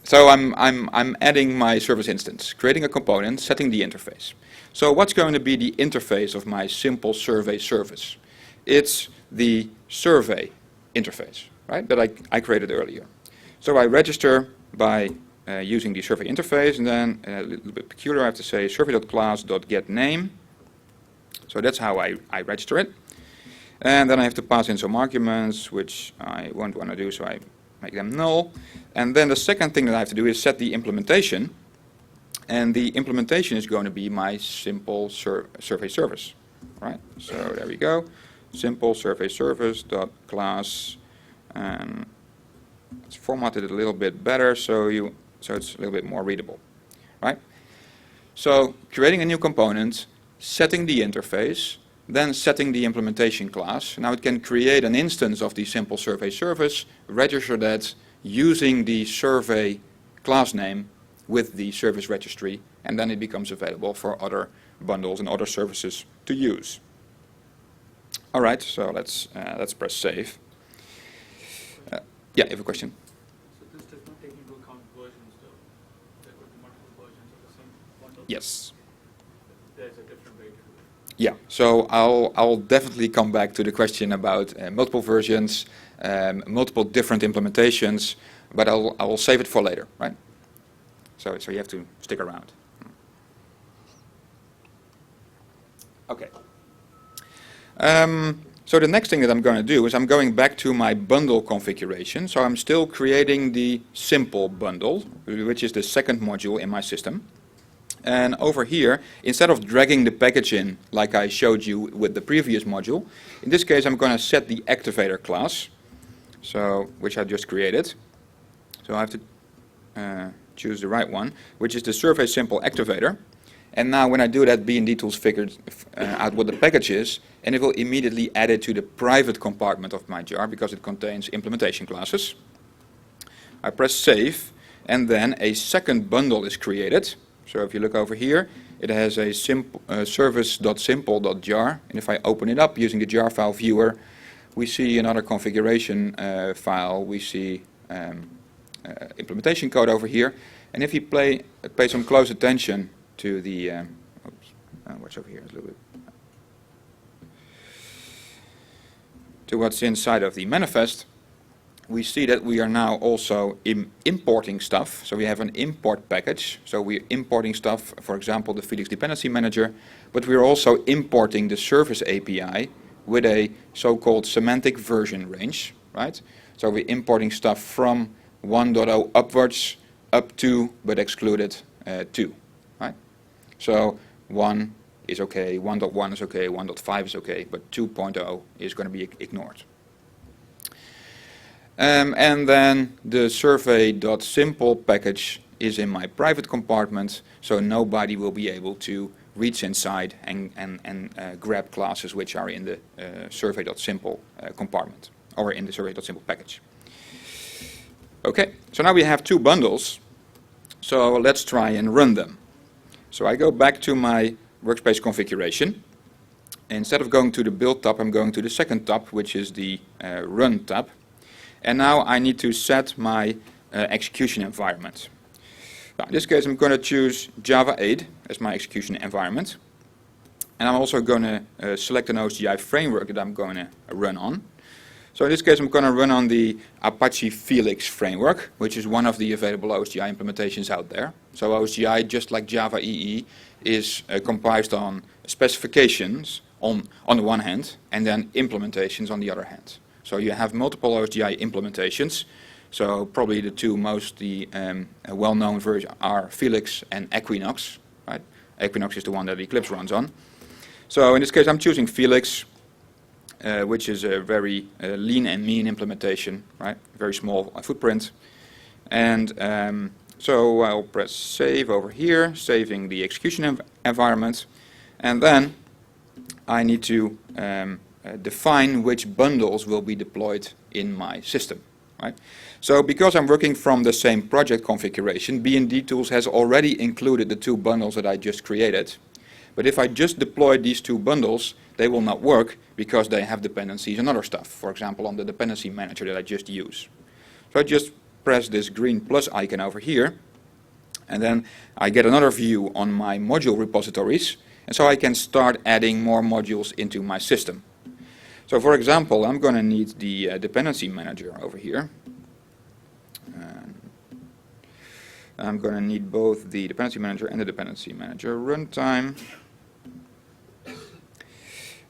So I'm adding my service instance, creating a component, setting the interface. So what's going to be the interface of my simple survey service? It's the survey interface, right, that I created earlier. So I register by using the survey interface, and then a little bit peculiar, I have to say survey.class.getName. So that's how I register it. And then I have to pass in some arguments, which I won't want to do, so I make them null. And then the second thing that I have to do is set the implementation. And the implementation is going to be my simple survey service, right? So there we go, simple survey service dot class, and let's format it a little bit better so it's a little bit more readable, right? So creating a new component, setting the interface, then setting the implementation class. Now it can create an instance of the simple survey service, register that using the survey class name with the service registry, and then it becomes available for other bundles and other services to use. All right, so let's press save. Yeah, you have a question? So this does not take into account versions, though. There could be multiple versions of the same bundle. Yes. There's a different way to do it. Yeah, so I'll definitely come back to the question about multiple versions, multiple different implementations, but I will save it for later, right? So you have to stick around. Okay. So the next thing that I'm going to do is I'm going back to my bundle configuration. So I'm still creating the simple bundle, which is the second module in my system. And over here, instead of dragging the package in like I showed you with the previous module, in this case I'm going to set the activator class, so which I just created. So I have to choose the right one, which is the survey simple activator. And now when I do that, B&D Tools figured out what the package is, and it will immediately add it to the private compartment of my jar because it contains implementation classes. I press save, and then a second bundle is created. So if you look over here, it has a service.simple.jar, and if I open it up using the jar file viewer, we see another configuration file. We see implementation code over here, and if you pay some close attention to the what's over here a little bit, to what's inside of the manifest, we see that we are now also importing stuff. So we have an import package, so we're importing stuff, for example the Felix Dependency Manager, but we're also importing the service API with a so-called semantic version range, right? So we're importing stuff from 1.0 upwards up to, but excluded 2, right? So 1 is okay, 1.1 is okay, 1.5 is okay, but 2.0 is going to be ignored. And then the survey.simple package is in my private compartment, so nobody will be able to reach inside and grab classes which are in the survey.simple compartment, or in the survey.simple package. Okay, so now we have two bundles, so let's try and run them. So I go back to my workspace configuration. Instead of going to the build tab, I'm going to the second tab, which is the run tab. And now I need to set my execution environment. Now, in this case, I'm going to choose Java 8 as my execution environment. And I'm also going to select an OSGI framework that I'm going to run on. So in this case, I'm going to run on the Apache Felix framework, which is one of the available OSGI implementations out there. So OSGI, just like Java EE, is comprised on specifications on the one hand, and then implementations on the other hand. So you have multiple OSGI implementations. So probably the two most well-known versions are Felix and Equinox. Right? Equinox is the one that Eclipse runs on. So in this case, I'm choosing Felix, which is a very lean and mean implementation, right? Very small footprint. And so I'll press save over here, saving the execution environment. And then I need to define which bundles will be deployed in my system, right? So because I'm working from the same project configuration, B&D Tools has already included the two bundles that I just created. But if I just deploy these two bundles, they will not work because they have dependencies on other stuff. For example, on the dependency manager that I just use. So I just press this green plus icon over here, and then I get another view on my module repositories, and so I can start adding more modules into my system. So for example, I'm going to need the dependency manager over here. I'm going to need both the dependency manager and the dependency manager runtime.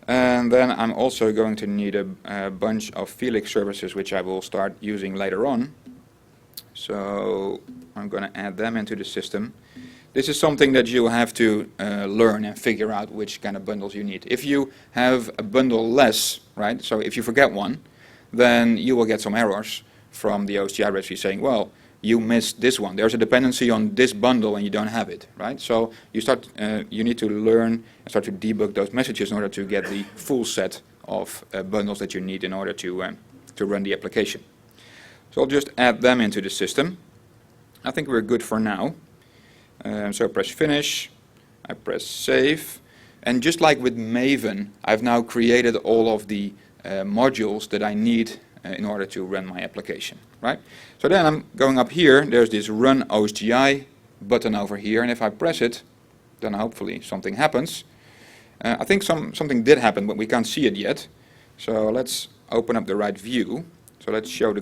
And then I'm also going to need a bunch of Felix services, which I will start using later on. So I'm going to add them into the system. This is something that you have to learn and figure out which kind of bundles you need. If you have a bundle less, right, so if you forget one, then you will get some errors from the OSGI registry saying, well, you missed this one. There's a dependency on this bundle and you don't have it, right? So you need to learn and start to debug those messages in order to get the full set of bundles that you need in order to run the application. So I'll just add them into the system. I think we're good for now. So I press finish, I press save, and just like with Maven, I've now created all of the modules that I need in order to run my application, right? So then I'm going up here, there's this Run OSGI button over here, and if I press it, then hopefully something happens. I think something did happen, but we can't see it yet. So let's open up the right view. So let's show the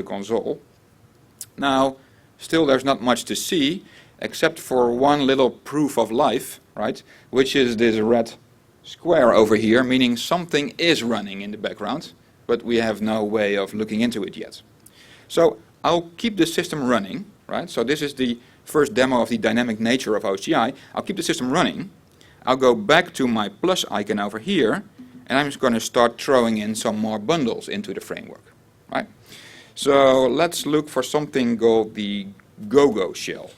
console. Now, still there's not much to see, except for one little proof of life, right? Which is this red square over here, meaning something is running in the background, but we have no way of looking into it yet. So I'll keep the system running, right? So this is the first demo of the dynamic nature of OSGI. I'll keep the system running. I'll go back to my plus icon over here, and I'm just going to start throwing in some more bundles into the framework, right? So let's look for something called the GoGo shell.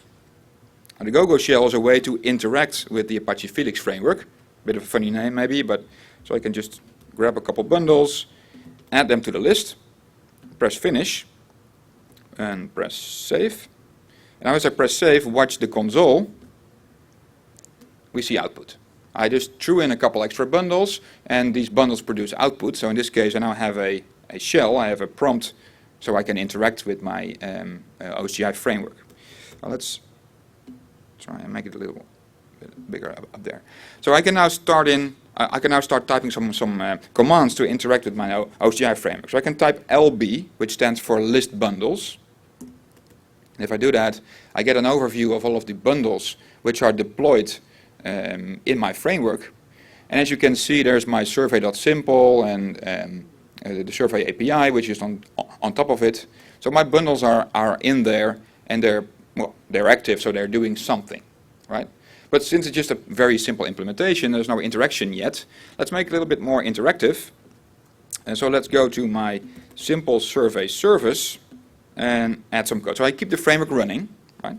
Now, the GoGo shell is a way to interact with the Apache Felix framework. Bit of a funny name maybe, but so I can just grab a couple bundles, add them to the list, press finish, and press save. And now as I press save, watch the console, we see output. I just threw in a couple extra bundles, and these bundles produce output. So in this case, I now have a shell, I have a prompt, so I can interact with my OSGI framework. Now let's try and make it a little bit bigger up there. So I can now start typing some commands to interact with my OSGI framework. So I can type LB, which stands for list bundles. And if I do that, I get an overview of all of the bundles which are deployed in my framework. And as you can see, there's my survey.simple and the survey API, which is on top of it. So my bundles are in there, and they're active, so they're doing something, right? But since it's just a very simple implementation, there's no interaction yet. Let's make it a little bit more interactive. And so let's go to my simple survey service and add some code. So I keep the framework running, right?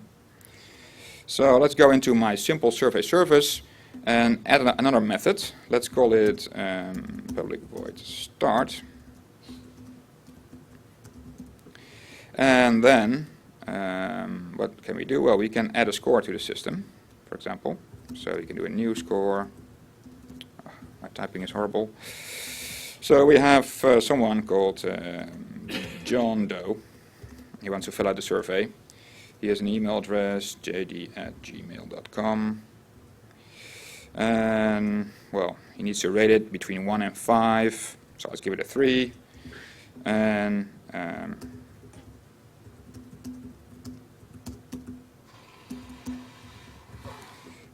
So let's go into my simple survey service and add another method. Let's call it public void start. And then what can we do? Well, we can add a score to the system, for example. So you can do a new score. Oh, my typing is horrible. So we have someone called John Doe. He wants to fill out the survey. Here's an email address, jd@gmail.com. And, well, he needs to rate it between 1 and 5, so let's give it a 3. And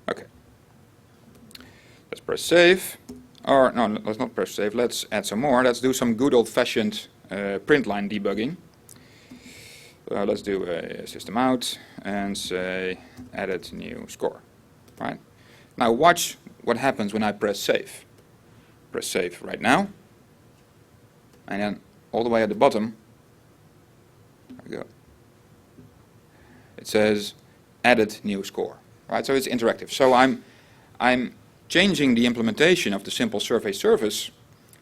okay. Let's press save. Or, no, let's not press save. Let's add some more. Let's do some good old-fashioned print line debugging. Let's do a system out and say edit new score. Right. Now watch what happens when I press save. Press save right now. And then all the way at the bottom, there we go. It says edit new score. Right. So it's interactive. So I'm changing the implementation of the simple survey service.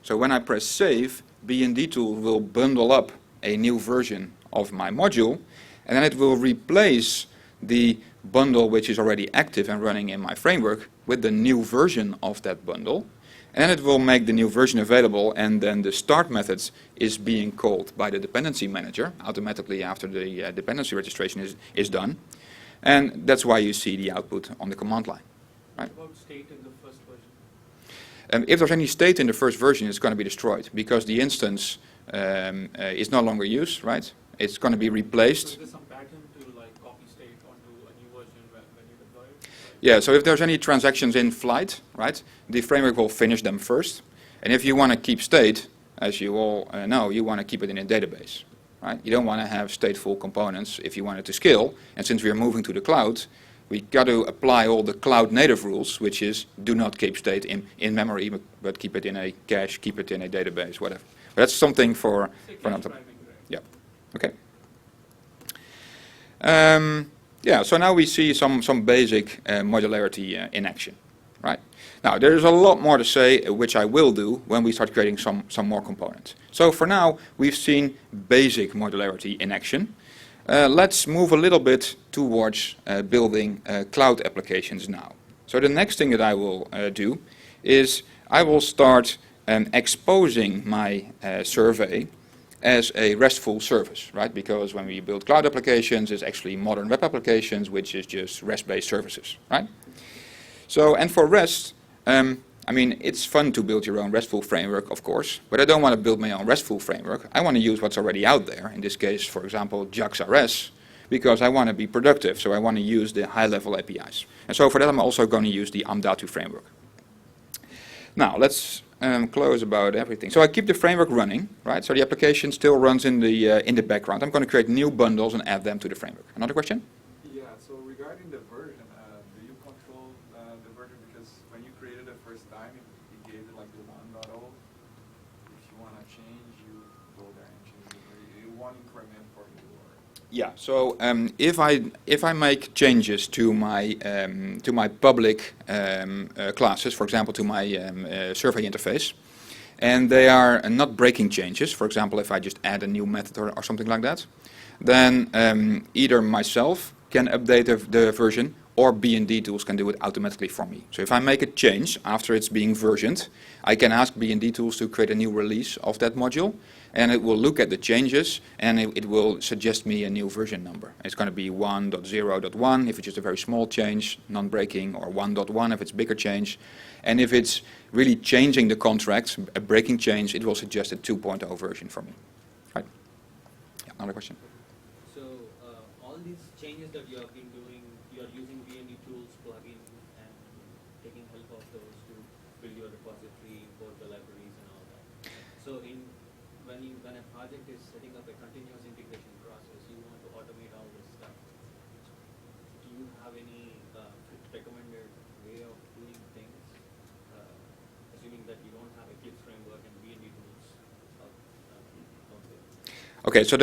So when I press save, BND tool will bundle up a new version of my module, and then it will replace the bundle which is already active and running in my framework with the new version of that bundle, and then it will make the new version available, and then the start methods is being called by the dependency manager automatically after the dependency registration is done, and that's why you see the output on the command line. Right? What about state in the first version? If there's any state in the first version, it's going to be destroyed because the instance is no longer used, right? It's going to be replaced. So is there some pattern to like copy state onto a new version when you deploy it? Yeah, so if there's any transactions in flight, right, the framework will finish them first. And if you want to keep state, as you all know, you want to keep it in a database, right? You don't want to have stateful components if you want it to scale. And since we are moving to the cloud, we got to apply all the cloud native rules, which is do not keep state in memory, but keep it in a cache, keep it in a database, whatever. But that's something for another time. Yeah. Okay. Yeah. So now we see some basic modularity in action, right? Now there is a lot more to say, which I will do when we start creating some more components. So for now we've seen basic modularity in action. Let's move a little bit towards building cloud applications now. So the next thing that I will do is I will start exposing my survey as a RESTful service, right? Because when we build cloud applications, it's actually modern web applications, which is just REST-based services, right? So, and for REST, I mean, it's fun to build your own RESTful framework, of course, but I don't want to build my own RESTful framework. I want to use what's already out there. In this case, for example, JAX-RS, because I want to be productive, so I want to use the high-level APIs. And so for that, I'm also going to use the Amdatu framework. Now, let's close about everything. So I keep the framework running, right? So the application still runs in the background. I'm going to create new bundles and add them to the framework. Another question? Yeah, so regarding the version, do you control the version? Because when you created it first time, it gave it like the 1.0. If you want to change, you go there and change the version. One increment for you. Yeah. So if I make changes to my public classes, for example, to my survey interface, and they are not breaking changes, for example, if I just add a new method or something like that, then either myself can update the version, or BND tools can do it automatically for me. So if I make a change after it's being versioned, I can ask BND tools to create a new release of that module, and it will look at the changes, and it will suggest me a new version number. It's going to be 1.0.1 if it's just a very small change, non-breaking, or 1.1 if it's bigger change. And if it's really changing the contract, a breaking change, it will suggest a 2.0 version for me. Right? Yeah, another question? So all these changes that you have been doing, you are using BND tools plugin and taking help of those to build your repository, import the libraries and all that. So when a project is setting up a continuous integration process, you want to automate all this stuff. Do you have any recommended way of doing things, assuming that you don't have Eclipse framework and BND tools out there? Okay, so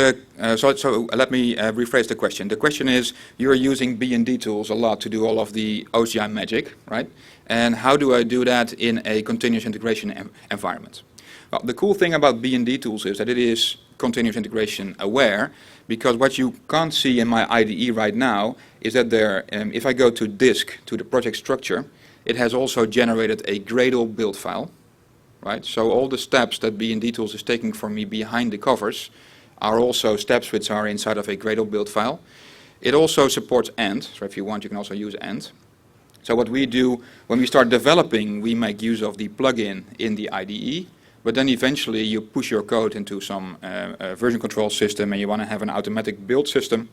let me rephrase the question. The question is, you're using BND tools a lot to do all of the OCI magic, right? And how do I do that in a continuous integration environment? Well, the cool thing about BND tools is that it is continuous integration aware, because what you can't see in my IDE right now is that there, if I go to disk, to the project structure, it has also generated a Gradle build file, right? So all the steps that BND tools is taking for me behind the covers are also steps which are inside of a Gradle build file. It also supports AND, so if you want you can also use AND. So what we do when we start developing, we make use of the plugin in the IDE, but then eventually you push your code into some version control system and you want to have an automatic build system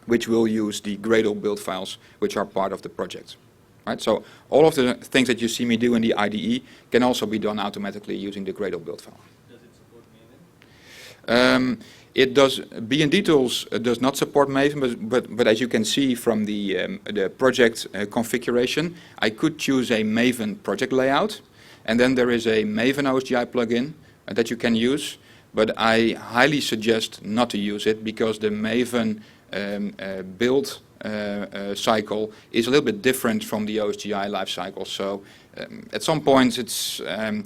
which will use the Gradle build files which are part of the project. Right? So all of the things that you see me do in the IDE can also be done automatically using the Gradle build file. Does it support Maven? It does. B&D tools does not support Maven, but as you can see from the project configuration, I could choose a Maven project layout, and then there is a Maven OSGI plugin that you can use. But I highly suggest not to use it because the Maven build cycle is a little bit different from the OSGI life cycle. So at some point it's going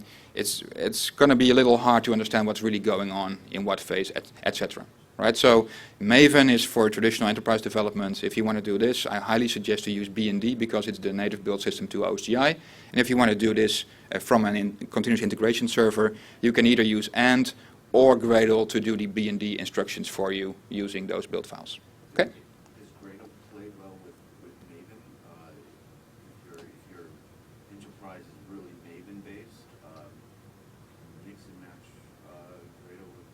to be a little hard to understand what's really going on in what phase, etc. Right? So Maven is for traditional enterprise development. If you want to do this, I highly suggest to use B&D because it's the native build system to OSGI. And if you want to do this from a continuous integration server, you can either use AND or Gradle to do the B&D instructions for you using those build files. Okay? Does Gradle play well with Maven? If your enterprise is really Maven-based, mix and match Gradle with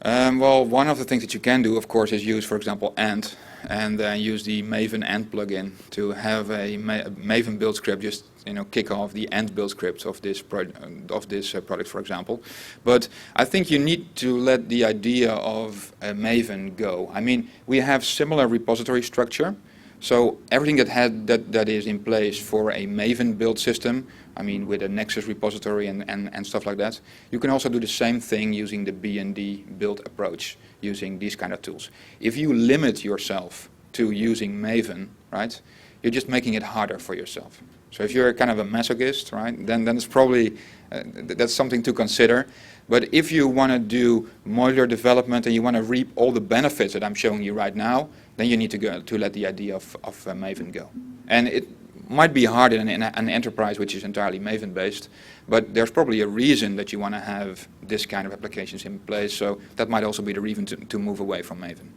Maven? Well, one of the things that you can do, of course, is use, for example, AND, and then use the Maven AND plugin to have a Maven build script just kick off the AND build script of this product, for example. But I think you need to let the idea of Maven go. I mean, we have similar repository structure, so everything that is in place for a Maven build system, I mean, with a Nexus repository and stuff like that, you can also do the same thing using the B&D build approach, using these kind of tools. If you limit yourself to using Maven, right, you're just making it harder for yourself. So if you're kind of a masochist, right, then it's probably, that's something to consider. But if you want to do modular development and you want to reap all the benefits that I'm showing you right now, then you need to let the idea of Maven go. And it might be hard in an enterprise which is entirely Maven-based, but there's probably a reason that you want to have this kind of applications in place. So that might also be the reason to move away from Maven.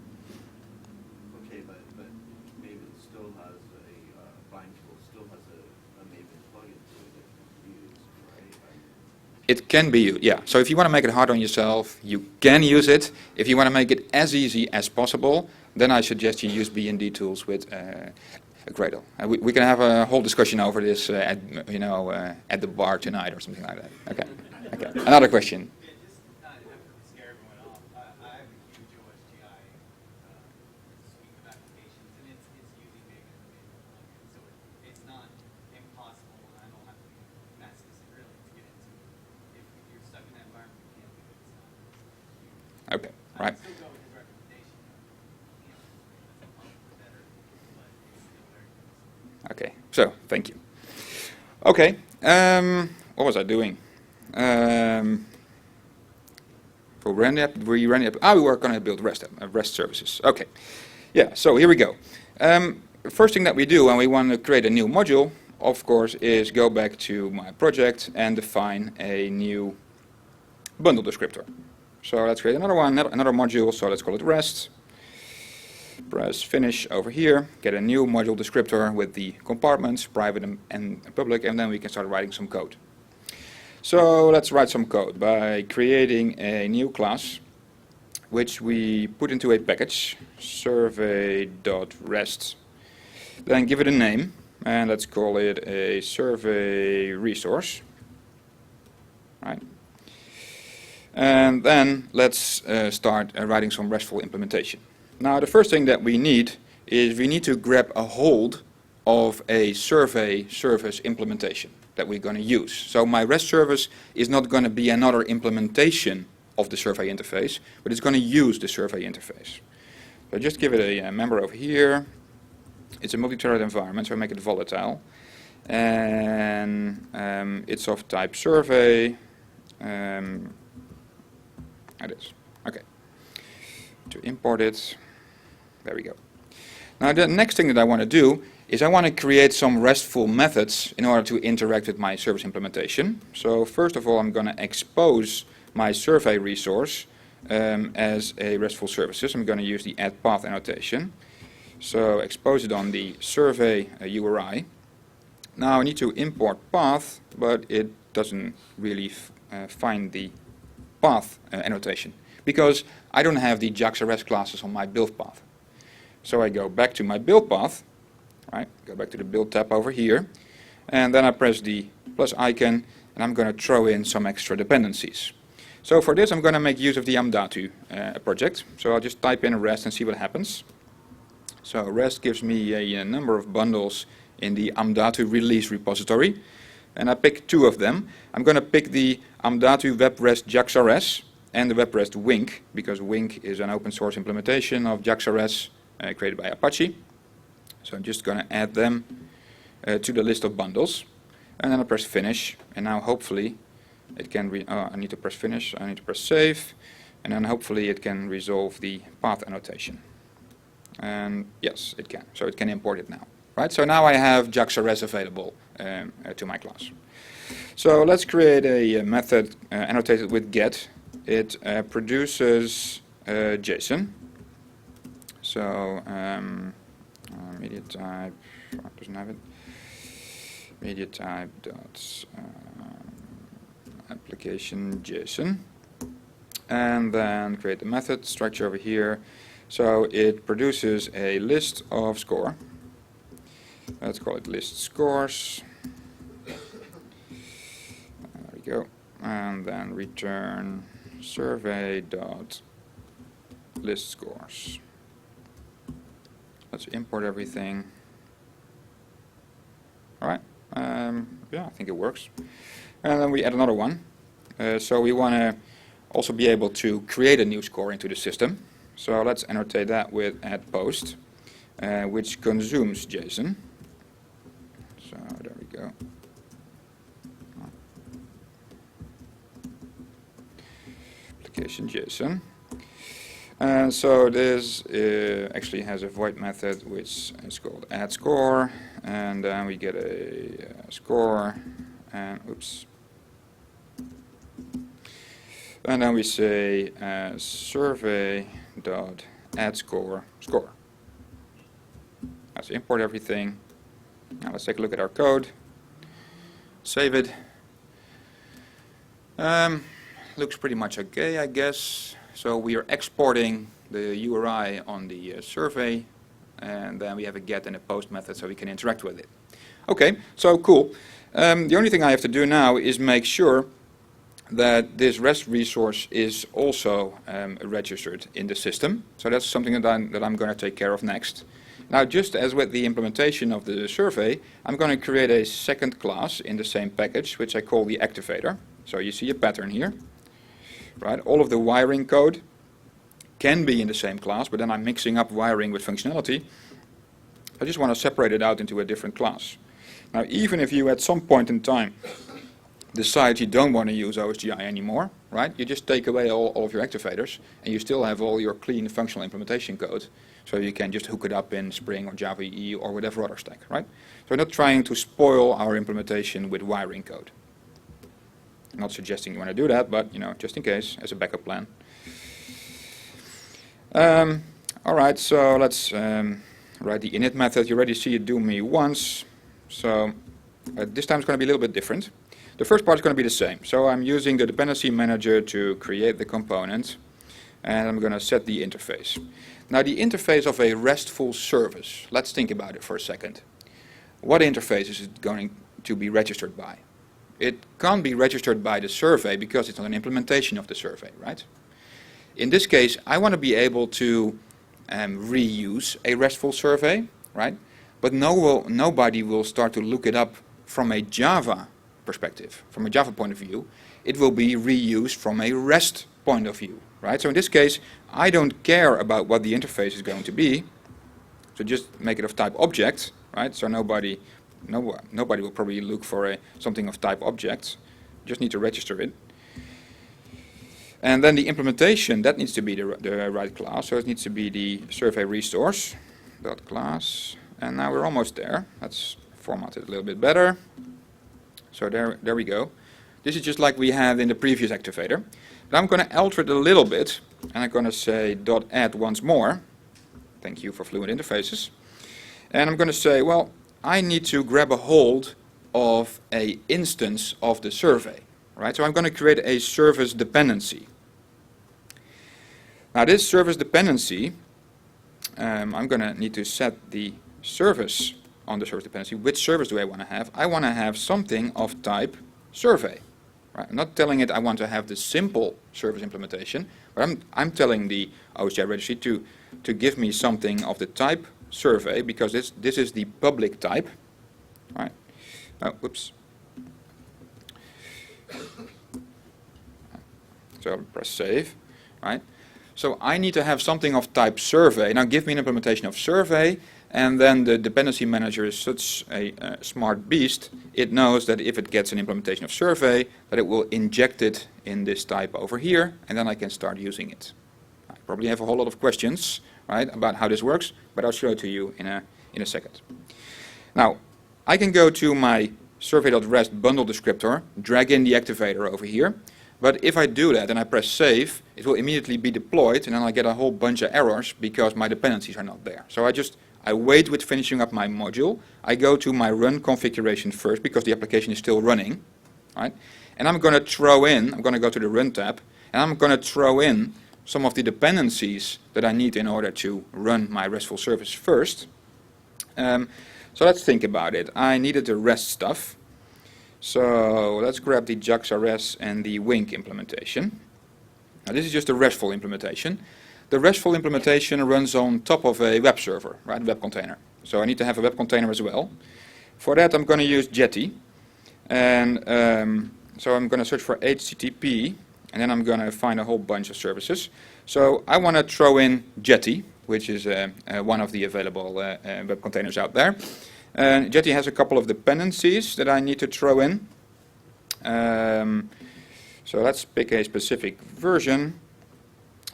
Okay, but Maven still has Bind tool still has a Maven plugin to it that you can use, right? It can be used, yeah. So if you want to make it hard on yourself, you can use it. If you want to make it as easy as possible, then I suggest you use B&D tools with Gradle. We can have a whole discussion over this at the bar tonight or something like that. Okay. Okay. Another question. Yeah, just not to scare everyone off. I have a huge OSGI suite of applications, and it's using Maven and Maven plugin, so it's not impossible, and I don't have to be masochist really to get into it. If you're stuck in that environment, you can't do it. It's not. Okay. Right. I'd still go with his recommendation. You know, better, but it's still very good. Okay. So thank you. Okay. What was I doing? For Randy app, we were going to build REST services. Okay. Yeah. So here we go. First thing that we do when we want to create a new module, of course, is go back to my project and define a new bundle descriptor. So let's create another one, another module. So let's call it REST. Press finish over here, get a new module descriptor with the compartments, private and public, and then we can start writing some code. So let's write some code by creating a new class, which we put into a package, survey.rest. Then give it a name, and let's call it a survey resource. Right. And then let's start writing some RESTful implementation. Now the first thing that we need is we need to grab a hold of a survey service implementation that we're going to use. So my REST service is not going to be another implementation of the survey interface, but it's going to use the survey interface. So just give it a member over here. It's a multi-threaded environment, so I make it volatile. And it's of type survey. It is. Okay. To import it. There we go. Now the next thing that I want to do is I want to create some RESTful methods in order to interact with my service implementation. So first of all, I'm going to expose my survey resource as a RESTful services. I'm going to use the add path annotation. So expose it on the survey URI. Now I need to import path, but it doesn't really find the path annotation because I don't have the JAX-RS classes on my build path. So I go back to my build path, right? Go back to the build tab over here, and then I press the plus icon, and I'm going to throw in some extra dependencies. So for this, I'm going to make use of the Amdatu project. So I'll just type in REST and see what happens. So REST gives me a number of bundles in the Amdatu release repository, and I pick two of them. I'm going to pick the Amdatu WebREST JAX-RS and the WebREST Wink, because Wink is an open source implementation of JAX-RS created by Apache. So I'm just going to add them to the list of bundles, and then I press finish, and now hopefully it can I need to press finish, I need to press save, and then hopefully it can resolve the path annotation. And yes, it can. So it can import it now. Right? So now I have JAX-RS available to my class. So let's create a method annotated with get. It produces JSON. So media type doesn't have it. Media type dot application JSON, and then create the method structure over here. So it produces a list of score. Let's call it list scores. There we go. And then return survey dot list scores. Let's import everything. All right. Yeah, I think it works. And then we add another one. So we want to also be able to create a new score into the system. So let's annotate that with add post, which consumes JSON. So there we go. Application JSON. And so this actually has a void method which is called add score, and then we get a score, and oops. And then we say survey dot add score score. Let's import everything. Now let's take a look at our code. Save it. Looks pretty much okay, I guess. So we are exporting the URI on the survey, and then we have a get and a post method so we can interact with it. Okay, so cool. The only thing I have to do now is make sure that this REST resource is also registered in the system. So that's something that I'm going to take care of next. Now, just as with the implementation of the survey, I'm going to create a second class in the same package, which I call the activator. So you see a pattern here. Right? All of the wiring code can be in the same class, but then I'm mixing up wiring with functionality. I just want to separate it out into a different class. Now, even if you at some point in time decide you don't want to use OSGI anymore, right? You just take away all of your activators, and you still have all your clean functional implementation code. So you can just hook it up in Spring or Java EE or whatever other stack, right? So we're not trying to spoil our implementation with wiring code. I'm not suggesting you want to do that, but just in case, as a backup plan. All right, so let's write the init method. You already see it do me once, so this time it's going to be a little bit different. The first part is going to be the same. So I'm using the dependency manager to create the component, and I'm going to set the interface. Now, the interface of a RESTful service. Let's think about it for a second. What interface is it going to be registered by? It can't be registered by the survey because it's not an implementation of the survey, right? In this case, I want to be able to reuse a RESTful survey, right? But nobody will start to look it up from a Java perspective, from a Java point of view. It will be reused from a REST point of view, right? So in this case, I don't care about what the interface is going to be. So just make it of type object, right? So nobody will probably look for something of type object. Just need to register it. And then the implementation, that needs to be the right class. So it needs to be the survey resource dot class. And now we're almost there. Let's format it a little bit better. So there we go. This is just like we had in the previous activator. But I'm going to alter it a little bit and I'm going to say .add once more. Thank you for fluent interfaces. And I'm going to say, well, I need to grab a hold of a instance of the survey, right? So I'm going to create a service dependency. Now this service dependency, I'm going to need to set the service on the service dependency. Which service do I want to have? I want to have something of type survey. Right? I'm not telling it I want to have the simple service implementation, but I'm telling the OSGI registry to give me something of the type survey, because this is the public type. Right? Oh, whoops. So I'll press save. Right? So I need to have something of type survey. Now give me an implementation of survey, and then the dependency manager is such a smart beast, it knows that if it gets an implementation of survey, that it will inject it in this type over here, and then I can start using it. I probably have a whole lot of questions, right, about how this works, but I'll show it to you in a second. Now, I can go to my survey.rest bundle descriptor, drag in the activator over here, but if I do that and I press save, it will immediately be deployed, and then I get a whole bunch of errors because my dependencies are not there. So I wait with finishing up my module. I go to my run configuration first because the application is still running, right? And I'm going to go to the run tab, and I'm going to throw in some of the dependencies that I need in order to run my RESTful service first. So let's think about it. I needed the REST stuff. So let's grab the JAX-RS and the Wink implementation. Now this is just a RESTful implementation. The RESTful implementation runs on top of a web server, right, web container. So I need to have a web container as well. For that I'm going to use Jetty. And so I'm going to search for HTTP, and then I'm going to find a whole bunch of services. So I want to throw in Jetty, which is one of the available web containers out there. And Jetty has a couple of dependencies that I need to throw in. So let's pick a specific version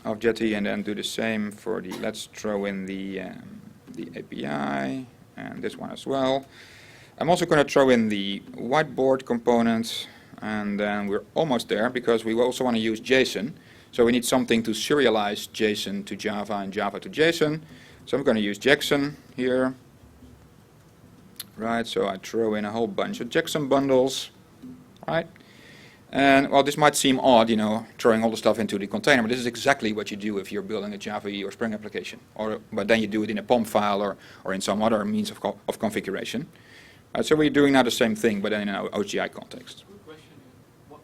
of Jetty and then do the same for the, let's throw in the API and this one as well. I'm also going to throw in the whiteboard component, and then we're almost there because we also want to use JSON. So we need something to serialize JSON to Java and Java to JSON. So I'm going to use JSON here. Right, so I throw in a whole bunch of JSON bundles. Right. And well, this might seem odd, you know, throwing all the stuff into the container, but this is exactly what you do if you're building a Java EE or Spring application. But then you do it in a POM file or in some other means of configuration. So we're doing now the same thing, but then in an OGI context. Good question.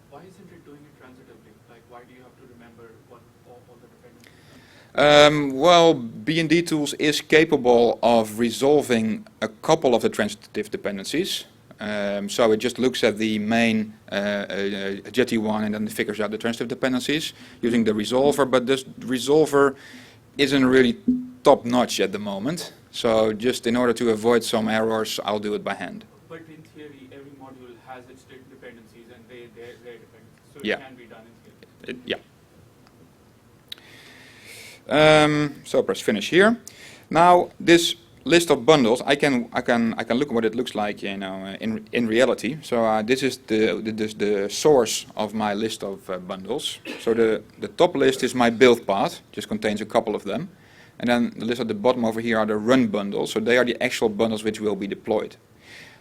Why isn't it doing it transitively? Like, why do you have to remember what all the dependencies are? Well, B&D tools is capable of resolving a couple of the transitive dependencies. So it just looks at the main Jetty one and then figures out the transitive dependencies using the resolver, but this resolver isn't really top-notch at the moment. So just in order to avoid some errors, I'll do it by hand. But in theory, every module has its dependencies and their dependencies, so Yeah. it can be done in theory. Yeah. So press finish here. Now this list of bundles, I can look at what it looks like, you know, in reality. So this is the source of my list of bundles. So the top list is my build path, just contains a couple of them, and then the list at the bottom over here are the run bundles. So they are the actual bundles which will be deployed.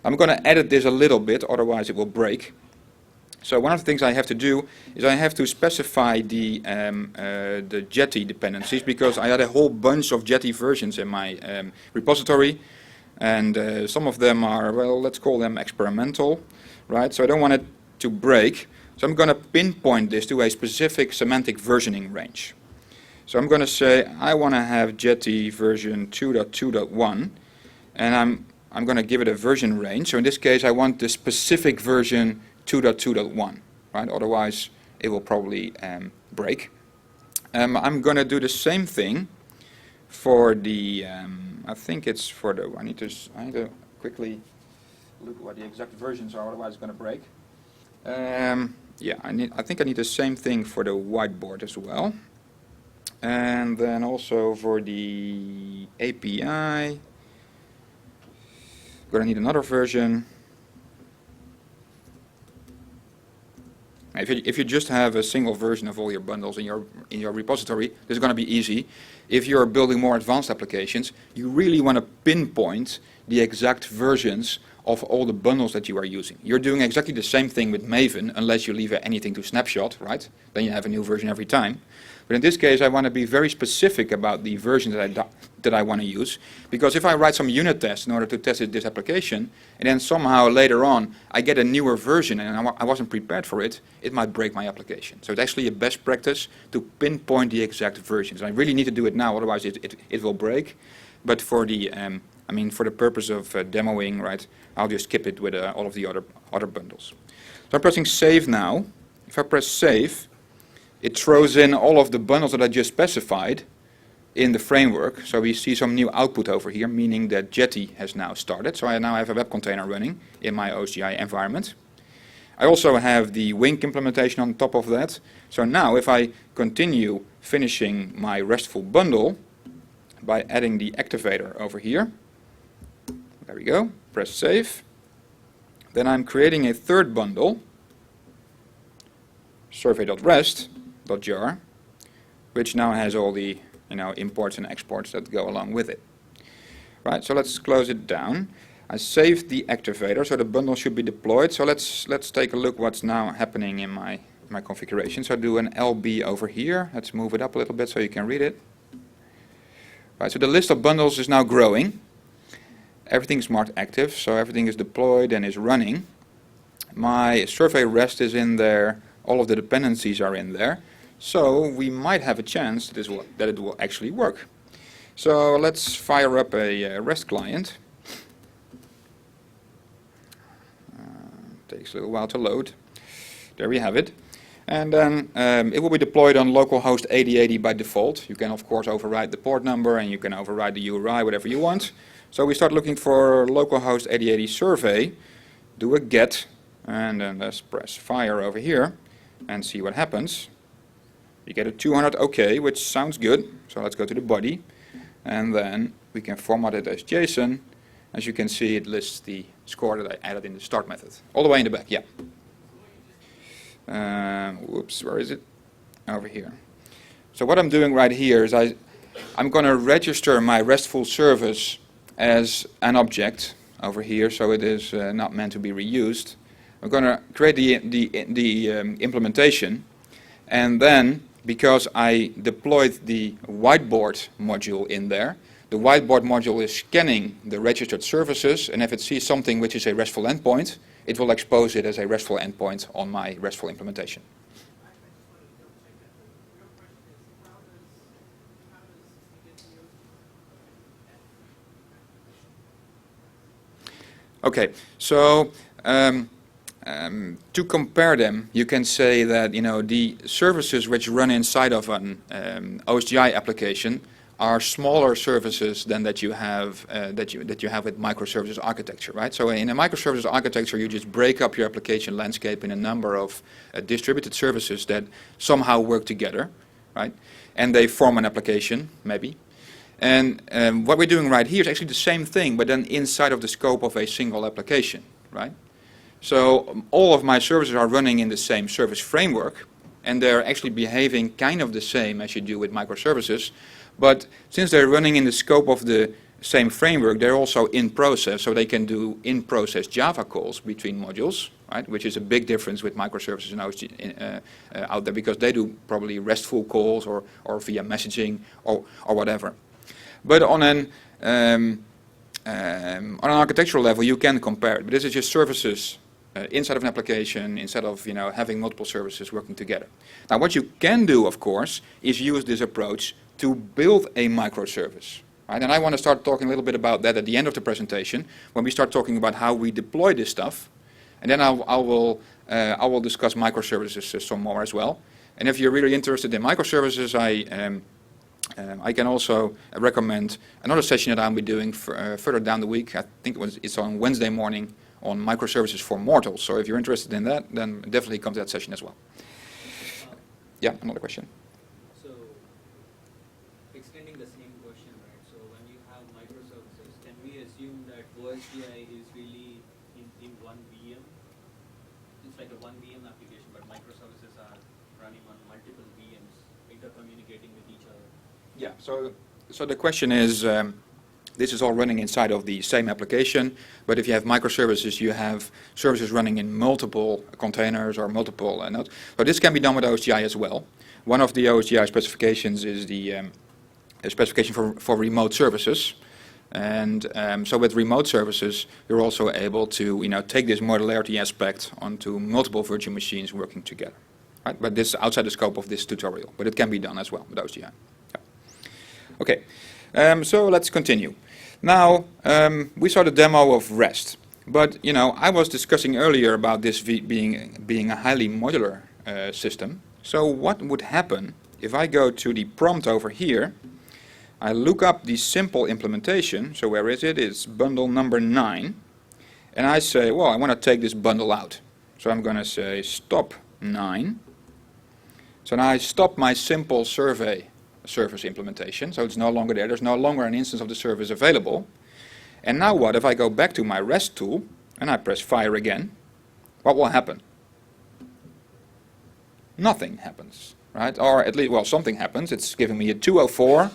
I'm going to edit this a little bit, otherwise it will break. So one of the things I have to do is I have to specify the Jetty dependencies, because I had a whole bunch of Jetty versions in my repository, and some of them are, well, let's call them experimental, right? So I don't want it to break. So I'm going to pinpoint this to a specific semantic versioning range. So I'm going to say I want to have Jetty version 2.2.1, and I'm going to give it a version range. So in this case, I want the specific version 2.2.1, right? Otherwise, it will probably break. I'm going to do the same thing for the, I think it's for the, I need to quickly look what the exact versions are, otherwise it's going to break. Yeah, I think I need the same thing for the whiteboard as well. And then also for the API, I'm going to need another version. If you just have a single version of all your bundles in your repository, this is going to be easy. If you're building more advanced applications, you really want to pinpoint the exact versions of all the bundles that you are using. You're doing exactly the same thing with Maven, unless you leave anything to snapshot, right? Then you have a new version every time. But in this case, I want to be very specific about the versions that I want to use, because if I write some unit tests in order to test this application, and then somehow later on I get a newer version and I wasn't prepared for it, it might break my application. So it's actually a best practice to pinpoint the exact versions. I really need to do it now, otherwise it will break. But for the for the purpose of demoing, right, I'll just skip it with all of the other bundles. So I'm pressing save now. If I press save, it throws in all of the bundles that I just specified in the framework. So we see some new output over here, meaning that Jetty has now started. So I now have a web container running in my OSGI environment. I also have the Wink implementation on top of that. So now if I continue finishing my RESTful bundle by adding the activator over here, there we go, press save. Then I'm creating a third bundle, survey.rest.jar, which now has all the imports and exports that go along with it. Right, so let's close it down. I saved the activator, so the bundle should be deployed. So let's take a look what's now happening in my configuration. So I do an LB over here. Let's move it up a little bit so you can read it. Right, so the list of bundles is now growing. Everything's marked active, so everything is deployed and is running. My survey REST is in there. All of the dependencies are in there. So we might have a chance that it will actually work. So let's fire up a REST client. Takes a little while to load. There we have it. And then it will be deployed on localhost 8080 by default. You can of course override the port number and you can override the URI, whatever you want. So we start looking for localhost 8080 survey, do a get, and then let's press fire over here and see what happens. You get a 200 OK, which sounds good. So let's go to the body, and then we can format it as JSON. As you can see, it lists the score that I added in the start method. All the way in the back, yeah. Whoops, where is it? Over here. So what I'm doing right here is I'm going to register my RESTful service as an object over here, so it is not meant to be reused. I'm going to create the implementation, and then because I deployed the whiteboard module in there, the whiteboard module is scanning the registered services, and if it sees something which is a RESTful endpoint, it will expose it as a RESTful endpoint on my RESTful implementation. Okay, so to compare them, you can say that the services which run inside of an OSGI application are smaller services than that you have that you have with microservices architecture, right? So in a microservices architecture, you just break up your application landscape in a number of distributed services that somehow work together, right? And they form an application, maybe. And what we're doing right here is actually the same thing, but then inside of the scope of a single application, right? So all of my services are running in the same service framework, and they're actually behaving kind of the same as you do with microservices. But since they're running in the scope of the same framework, they're also in process, so they can do in-process Java calls between modules, right? Which is a big difference with microservices and OSG, out there, because they do probably RESTful calls or via messaging or whatever. But on an architectural level, you can compare it. But this is just services inside of an application, instead of having multiple services working together. Now, what you can do, of course, is use this approach to build a microservice. Right? And I want to start talking a little bit about that at the end of the presentation, when we start talking about how we deploy this stuff. And then I will discuss microservices some more as well. And if you're really interested in microservices, I can also recommend another session that I'll be doing further down the week. I think it's on Wednesday morning on microservices for mortals. So if you're interested in that, then definitely come to that session as well. Yeah, another question. So, extending the same question, right? So when you have microservices, can we assume that OSGI is really in one VM? it's like a one VM application, but microservices are running on multiple VMs, intercommunicating with each other. Yeah, so the question is, this is all running inside of the same application, but if you have microservices, you have services running in multiple containers or multiple nodes. So this can be done with OSGI as well. One of the OSGI specifications is the specification for remote services. And so with remote services, you're also able to take this modularity aspect onto multiple virtual machines working together. Right? But this is outside the scope of this tutorial, but it can be done as well with OSGI. Yeah. Okay, so let's continue. Now, we saw the demo of REST, but I was discussing earlier about this being a highly modular system. So what would happen if I go to the prompt over here, I look up the simple implementation, so where is it? It's bundle number 9, and I say, well, I want to take this bundle out. So I'm going to say stop 9. So now I stop my simple survey service implementation, so it's no longer there. There's no longer an instance of the service available. And now what if I go back to my REST tool and I press fire again? What will happen? Nothing happens, right? Or at least, well, something happens. It's giving me a 204.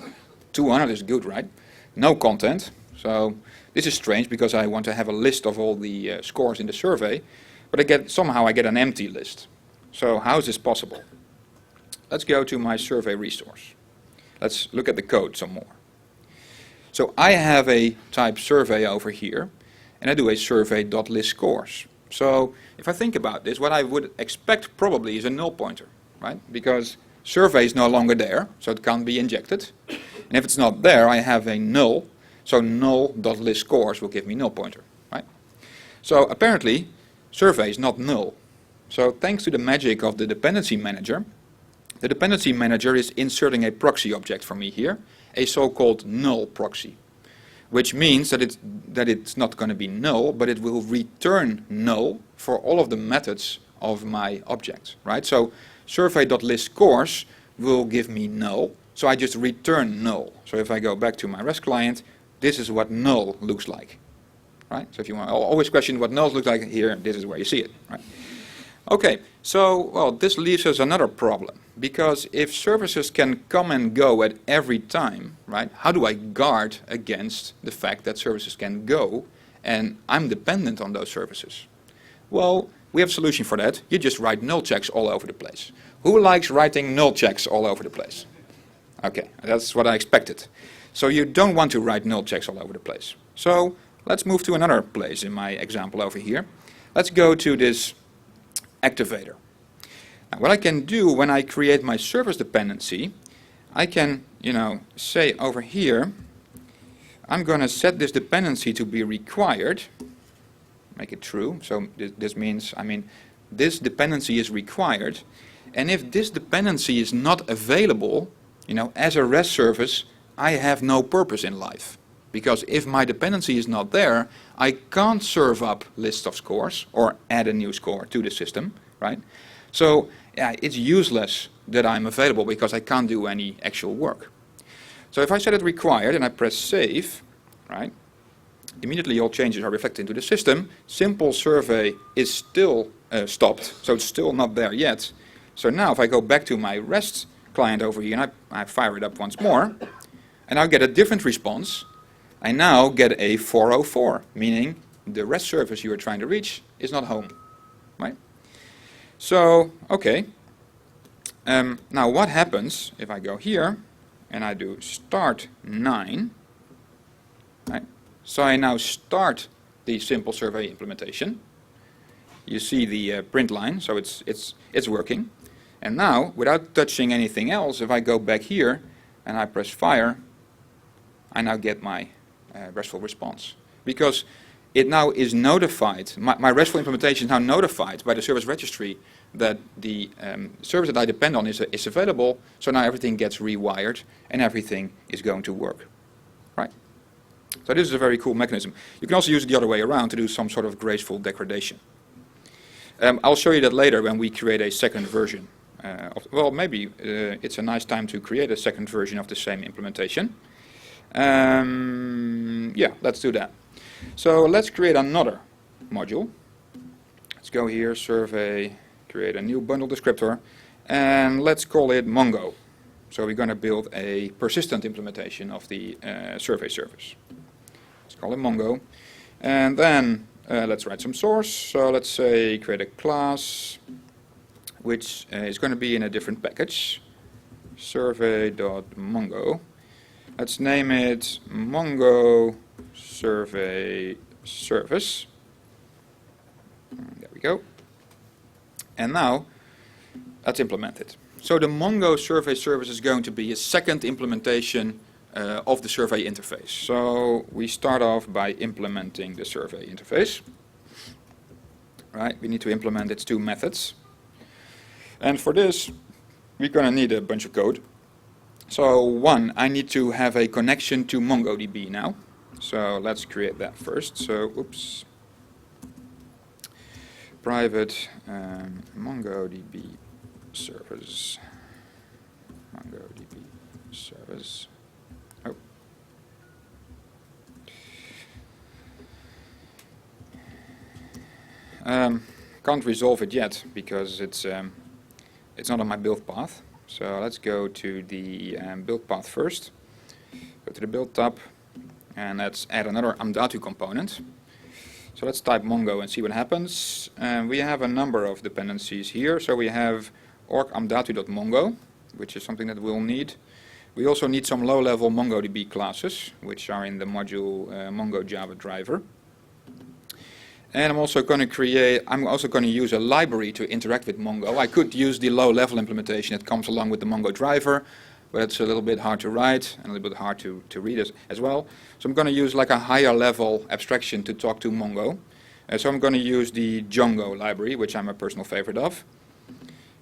200 is good, right? No content. So this is strange because I want to have a list of all the scores in the survey, but somehow I get an empty list. So how is this possible? Let's go to my survey resource. Let's look at the code some more. So I have a type survey over here, and I do a survey.listScores. So if I think about this, what I would expect probably is a null pointer, right? Because survey is no longer there, so it can't be injected. And if it's not there, I have a null, so null.listScores will give me null pointer, right? So apparently, survey is not null. So thanks to the magic of the dependency manager, the dependency manager is inserting a proxy object for me here, a so-called null proxy, which means that it's not going to be null, but it will return null for all of the methods of my object, right? So survey.listScores will give me null, so I just return null. So if I go back to my REST client, this is what null looks like, right? So if you want to always question what null looks like here, this is where you see it, right? Okay, so, well, this leaves us another problem, because if services can come and go at every time, right, how do I guard against the fact that services can go and I'm dependent on those services? Well, we have a solution for that. You just write null checks all over the place. Who likes writing null checks all over the place? Okay, that's what I expected. So you don't want to write null checks all over the place. So let's move to another place in my example over here. Let's go to this activator. Now, what I can do when I create my service dependency, I can, say over here, I'm going to set this dependency to be required, make it true. So this means, this dependency is required, and if this dependency is not available, as a REST service, I have no purpose in life. Because if my dependency is not there, I can't serve up lists of scores or add a new score to the system, right? So yeah, it's useless that I'm available because I can't do any actual work. So if I set it required and I press save, right, immediately all changes are reflected into the system. Simple survey is still stopped, so it's still not there yet. So now if I go back to my REST client over here and I fire it up once more, and I get a different response, I now get a 404, meaning the REST service you are trying to reach is not home, right? So, okay. Now what happens if I go here and I do start 9, right? So I now start the simple survey implementation. You see the print line, so it's working. And now, without touching anything else, if I go back here and I press fire, I now get my RESTful response. Because it now is notified, my RESTful implementation is now notified by the service registry that the service that I depend on is available, so now everything gets rewired and everything is going to work. Right? So this is a very cool mechanism. You can also use it the other way around to do some sort of graceful degradation. I'll show you that later when we create a second version. Maybe it's a nice time to create a second version of the same implementation. Yeah, let's do that. So let's create another module. let's go here, survey, create a new bundle descriptor, and let's call it Mongo. So we're going to build a persistent implementation of the survey service. Let's call it Mongo. And then let's write some source. So let's say create a class which is going to be in a different package, survey.mongo. Let's name it Mongo Survey Service. There we go. And now let's implement it. So the Mongo Survey Service is going to be a second implementation of the survey interface. So we start off by implementing the survey interface. Right, we need to implement its two methods. And for this, we're going to need a bunch of code. So one, I need to have a connection to MongoDB now. So let's create that first. So, oops. Private MongoDB service. MongoDB service. Oh. Can't resolve it yet because it's not on my build path. So let's go to the build path first. Go to the build tab, and let's add another Amdatu component. So let's type Mongo and see what happens. We have a number of dependencies here. So we have org amdatu.mongo, which is something that we'll need. We also need some low-level MongoDB classes, which are in the module Mongo Java driver. And I'm also going to use a library to interact with Mongo. I could use the low-level implementation that comes along with the Mongo driver, but it's a little bit hard to write and a little bit hard to read as well. So I'm going to use like a higher level abstraction to talk to Mongo. So I'm going to use the Django library, which I'm a personal favorite of.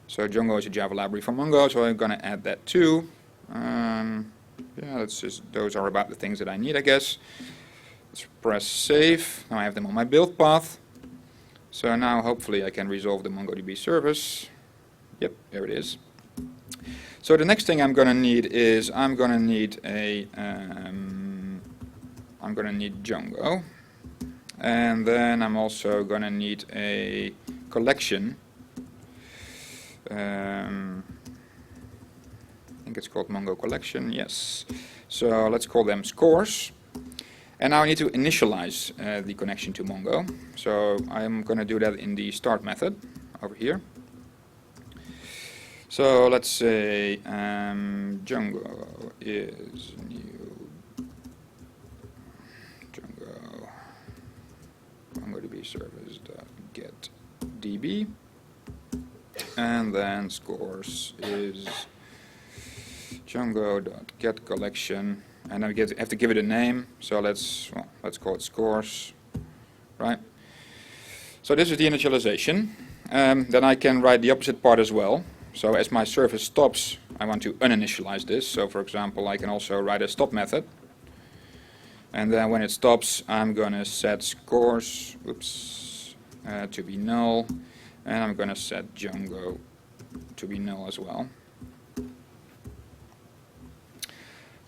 So Django is a Java library for Mongo, so I'm going to add that too. Yeah, those are about the things that I need, I guess. Let's press save. Now I have them on my build path. So now hopefully I can resolve the MongoDB service. Yep, there it is. So the next thing I'm going to need is I'm going to need Django, and then I'm also going to need a collection. I think it's called Mongo collection. Yes. So let's call them scores. And now I need to initialize the connection to Mongo. So I'm going to do that in the start method over here. So let's say Django is new Django MongoDB service.get DB, and then scores is Django.get collection, and then we have to give it a name. So let's call it scores, right? So this is the initialization. Then I can write the opposite part as well. So as my service stops, I want to uninitialize this. So for example, I can also write a stop method. And then when it stops, I'm going to set scores to be null. And I'm going to set Django to be null as well.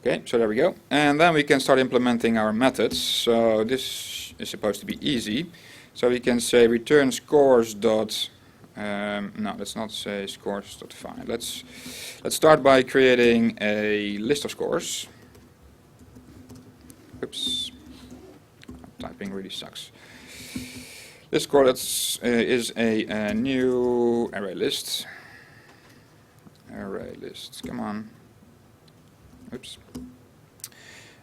Okay, so there we go. And then we can start implementing our methods. So this is supposed to be easy. So we can say return scores dot. No, let's not say scores.find. Let's start by creating a list of scores. Oops, typing really sucks. This score is a new array list. Array list, come on. Oops.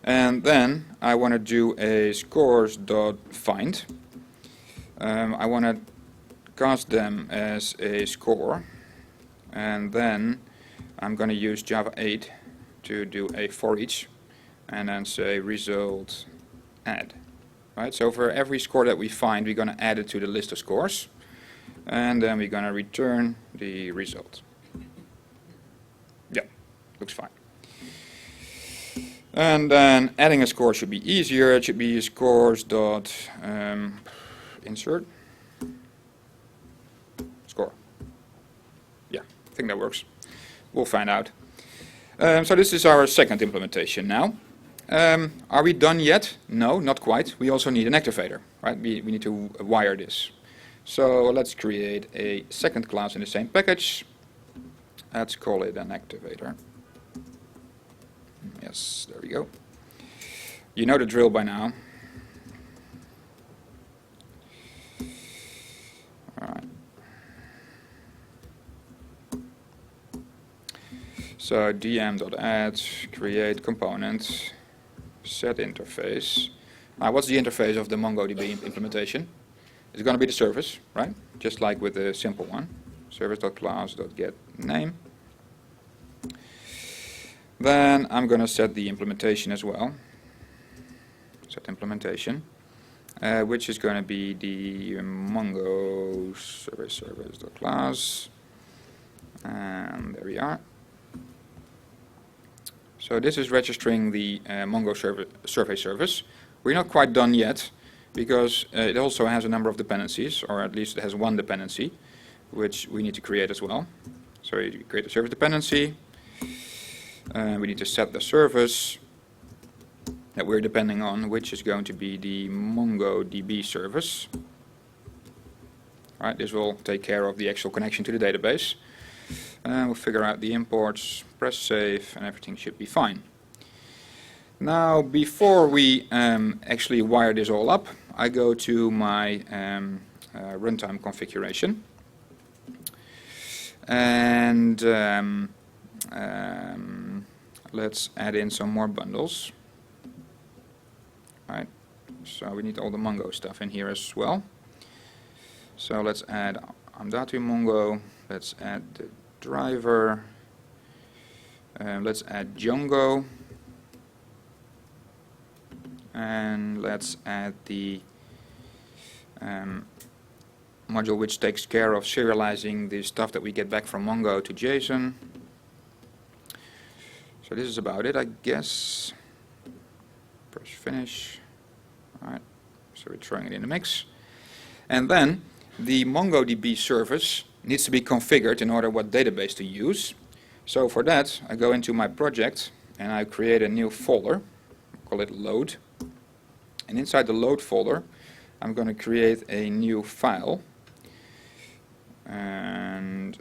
And then I want to do a scores.find. I want to cast them as a score, and then I'm going to use Java 8 to do a for each, and then say result add. Right. So for every score that we find, we're going to add it to the list of scores, and then we're going to return the result. Yeah, looks fine. And then adding a score should be easier. It should be scores dot insert score. Yeah, I think that works. We'll find out. So this is our second implementation now. Are we done yet? No, not quite. We also need an activator, right? We need to wire this. So let's create a second class in the same package. Let's call it an activator. Yes, there we go. You know the drill by now. Alright. So dm.add, create component, set interface. Now what's the interface of the MongoDB implementation? It's going to be the service, right? Just like with the simple one. Service.class.getName. Then I'm going to set the implementation as well. Set implementation, which is going to be the Mongo service.class. And there we are. So this is registering the Mongo survey service. We're not quite done yet, because it also has a number of dependencies, or at least it has one dependency, which we need to create as well. So you create a service dependency. We need to set the service that we're depending on, which is going to be the MongoDB service. Alright, this will take care of the actual connection to the database. We'll figure out the imports, press save, and everything should be fine. Now, before we actually wire this all up, I go to my runtime configuration. And let's add in some more bundles. Right, so we need all the Mongo stuff in here as well. So let's add Amdatu Mongo, let's add the driver, let's add Django, and let's add the module which takes care of serializing the stuff that we get back from Mongo to JSON. So this is about it, I guess. Press finish. Alright, so we're throwing it in the mix. And then the MongoDB service needs to be configured in order what database to use. So for that, I go into my project and I create a new folder, call it load. And inside the load folder, I'm going to create a new file. And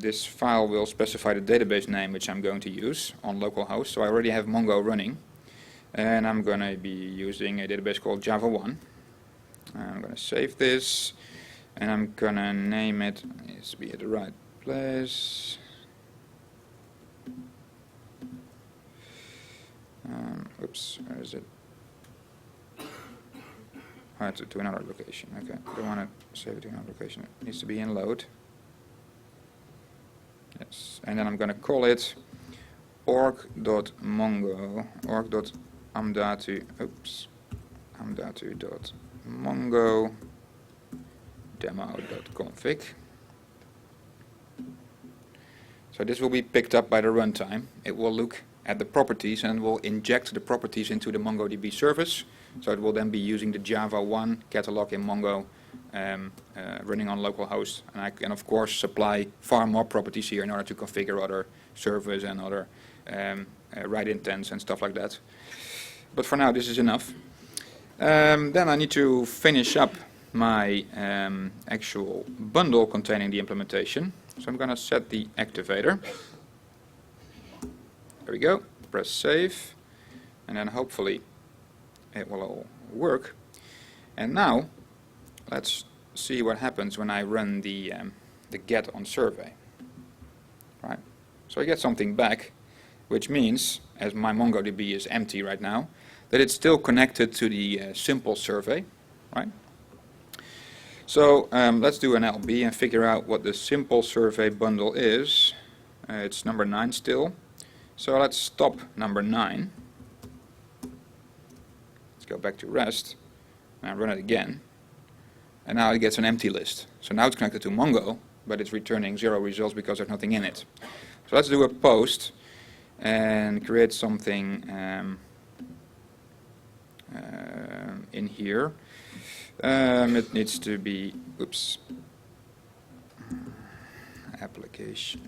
this file will specify the database name which I'm going to use on localhost. So I already have Mongo running. And I'm going to be using a database called JavaOne. I'm going to save this. And I'm going to name it, it needs to be at the right place. Oops, where is it? Oh, to another location. Okay, I don't want to save it to another location. It needs to be in load. Yes, and then I'm going to call it org.mongo, org.amdatu, oops, amdatu.mongo demo.config. So this will be picked up by the runtime. It will look at the properties and will inject the properties into the MongoDB service. So it will then be using the JavaOne catalog in Mongo running on localhost. And I can of course supply far more properties here in order to configure other servers and other write intents and stuff like that. But for now this is enough. Then I need to finish up my actual bundle containing the implementation. So I'm going to set the activator. There we go. Press save. And then hopefully it will all work. And now let's see what happens when I run the get on survey. Right. So I get something back, which means, as my MongoDB is empty right now, that it's still connected to the simple survey. Right. So let's do an LB and figure out what the simple survey bundle is. It's number 9 still. So let's stop number 9. Let's go back to rest and run it again. And now it gets an empty list. So now it's connected to Mongo, but it's returning 0 results because there's nothing in it. So let's do a post and create something in here. It needs to be, oops, application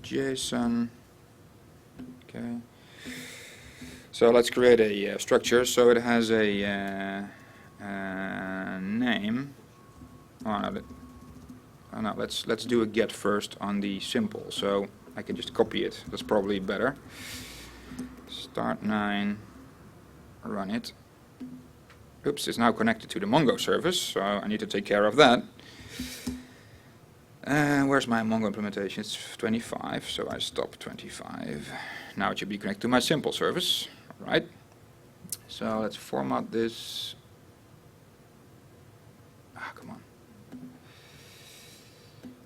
JSON. Okay. So let's create a structure. So it has a name. no, let's do a get first on the simple. So I can just copy it. That's probably better. Start 9, run it. Oops, it's now connected to the Mongo service, so I need to take care of that. Where's my Mongo implementation? It's 25, so I stop 25. Now it should be connected to my simple service. All right. So let's format this. Come on.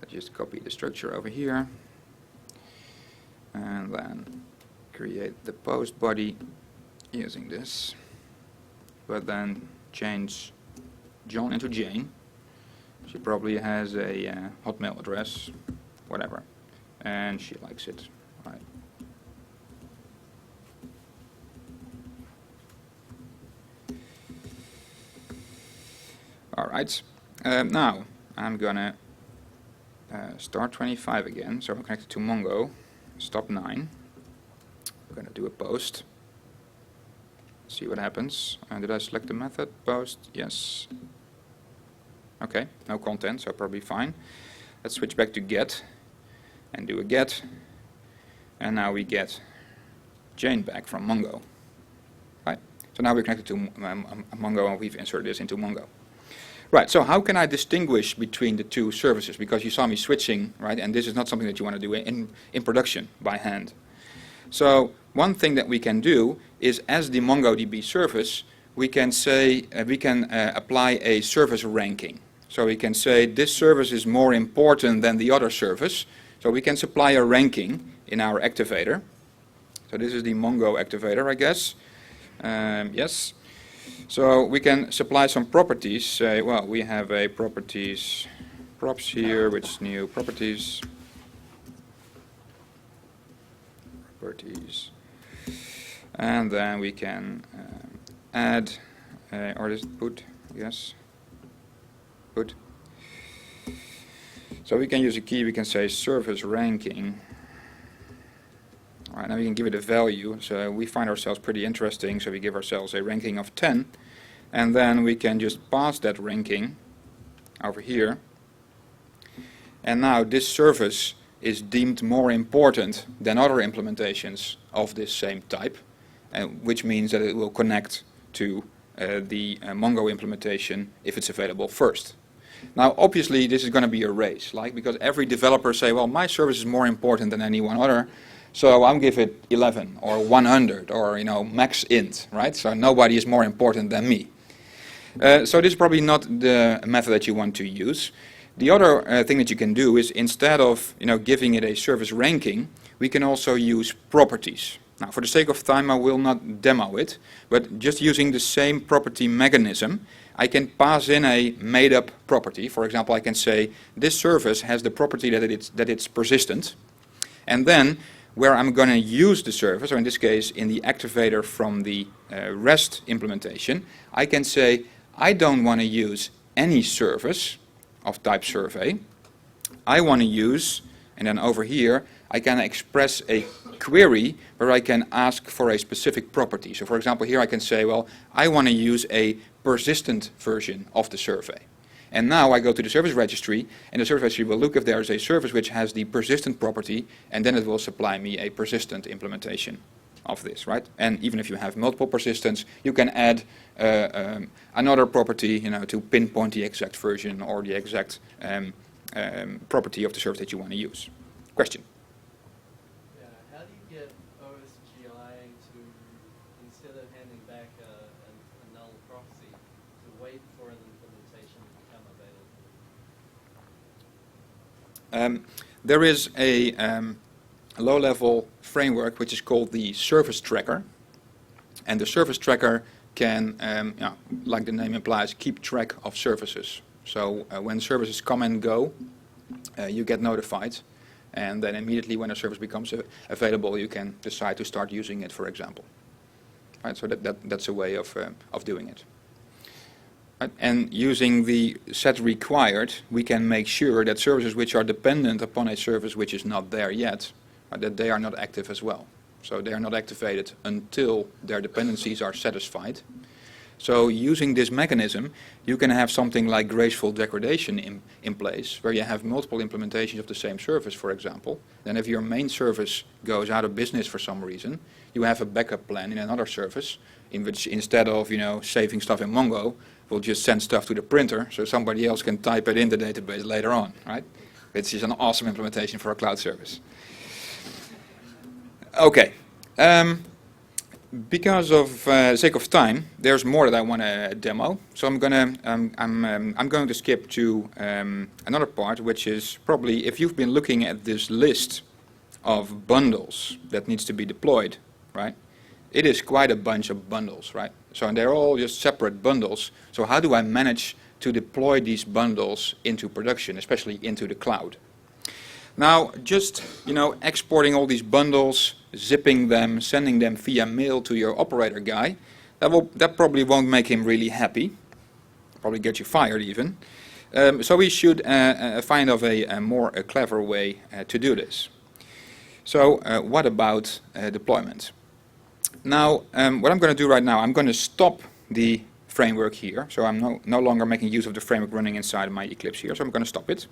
Let's just copy the structure over here. And then create the post body using this. But then change John into Jane. She probably has a Hotmail address, whatever, and she likes it. Right. All right. Now I'm gonna start 25 again. So I'm connected to Mongo. Stop 9. I'm gonna do a post. See what happens. Did I select the method? Post? Yes. Okay, no content, so probably fine. Let's switch back to get and do a get. And now we get Jane back from Mongo. Right. So now we're connected to Mongo and we've inserted this into Mongo. Right, so how can I distinguish between the two services? Because you saw me switching, right? And this is not something that you want to do in production by hand. So one thing that we can do is, as the MongoDB service, we can say apply a service ranking. So we can say this service is more important than the other service. So we can supply a ranking in our activator. So this is the Mongo activator, I guess. Yes. So we can supply some properties. Say, well, we have a properties props here, which is new properties. And then we can add, or is it put? Yes, put. So we can use a key. We can say service ranking. All right, now we can give it a value. So we find ourselves pretty interesting. So we give ourselves a ranking of 10, and then we can just pass that ranking over here. And now this service is deemed more important than other implementations of this same type, which means that it will connect to the Mongo implementation if it's available first. Now obviously this is going to be a race, because every developer say, well, my service is more important than any one other, so I'll give it 11 or 100 or max int, right? So nobody is more important than me. So this is probably not the method that you want to use. The other thing that you can do is, instead of giving it a service ranking, we can also use properties. Now, for the sake of time, I will not demo it, but just using the same property mechanism, I can pass in a made-up property. For example, I can say this service has the property that it's persistent, and then where I'm going to use the service, or in this case, in the activator from the REST implementation, I can say I don't want to use any service of type survey. I want to use, and then over here I can express a query where I can ask for a specific property. So for example, here I can say, well, I want to use a persistent version of the survey. And now I go to the service registry, and the service registry will look if there is a service which has the persistent property, and then it will supply me a persistent implementation of this, right? And even if you have multiple persistents, you can add another property, to pinpoint the exact version or the exact property of the service that you want to use. Question? Yeah, how do you get OSGI to, instead of handing back a null proxy, to wait for an implementation to become available? There is a low-level framework which is called the service tracker, and the service tracker can, like the name implies, keep track of services. So when services come and go, you get notified, and then immediately when a service becomes available, you can decide to start using it, for example. Right, so that's a way of doing it. Right, and using the set required, we can make sure that services which are dependent upon a service which is not there yet, that they are not active as well. So they are not activated until their dependencies are satisfied. So using this mechanism, you can have something like graceful degradation in place, where you have multiple implementations of the same service, for example. Then if your main service goes out of business for some reason, you have a backup plan in another service, in which instead of saving stuff in Mongo, we'll just send stuff to the printer, so somebody else can type it in the database later on, right? Which is an awesome implementation for a cloud service. Okay. Because of sake of time, there's more that I want to demo. So I'm going to skip to another part, which is probably if you've been looking at this list of bundles that needs to be deployed, right? It is quite a bunch of bundles, right? So and they're all just separate bundles. So how do I manage to deploy these bundles into production, especially into the cloud? Now, just exporting all these bundles, zipping them, sending them via mail to your operator guy, that probably won't make him really happy. Probably get you fired even. So we should find a more clever way to do this. So what about deployment? Now, what I'm going to do right now, I'm going to stop the framework here. So I'm no longer making use of the framework running inside my Eclipse here. So I'm going to stop it.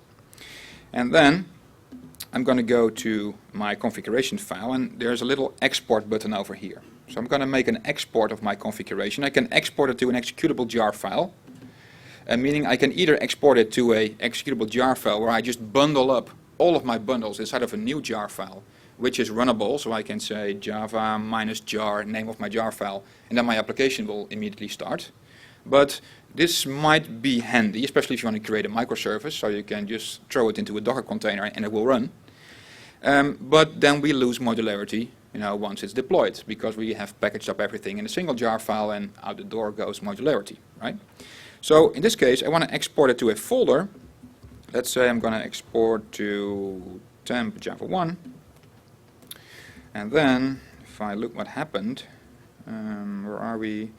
And then I'm going to go to my configuration file, and there's a little export button over here. So I'm going to make an export of my configuration. I can export it to an executable jar file, meaning I can either export it to a executable jar file where I just bundle up all of my bundles inside of a new jar file, which is runnable, so I can say java -jar, name of my jar file, and then my application will immediately start. But this might be handy, especially if you want to create a microservice, so you can just throw it into a Docker container and it will run. But then we lose modularity, once it's deployed, because we have packaged up everything in a single jar file, and out the door goes modularity, right? So in this case, I want to export it to a folder. Let's say I'm going to export to temp JavaOne, and then if I look what happened, where are we?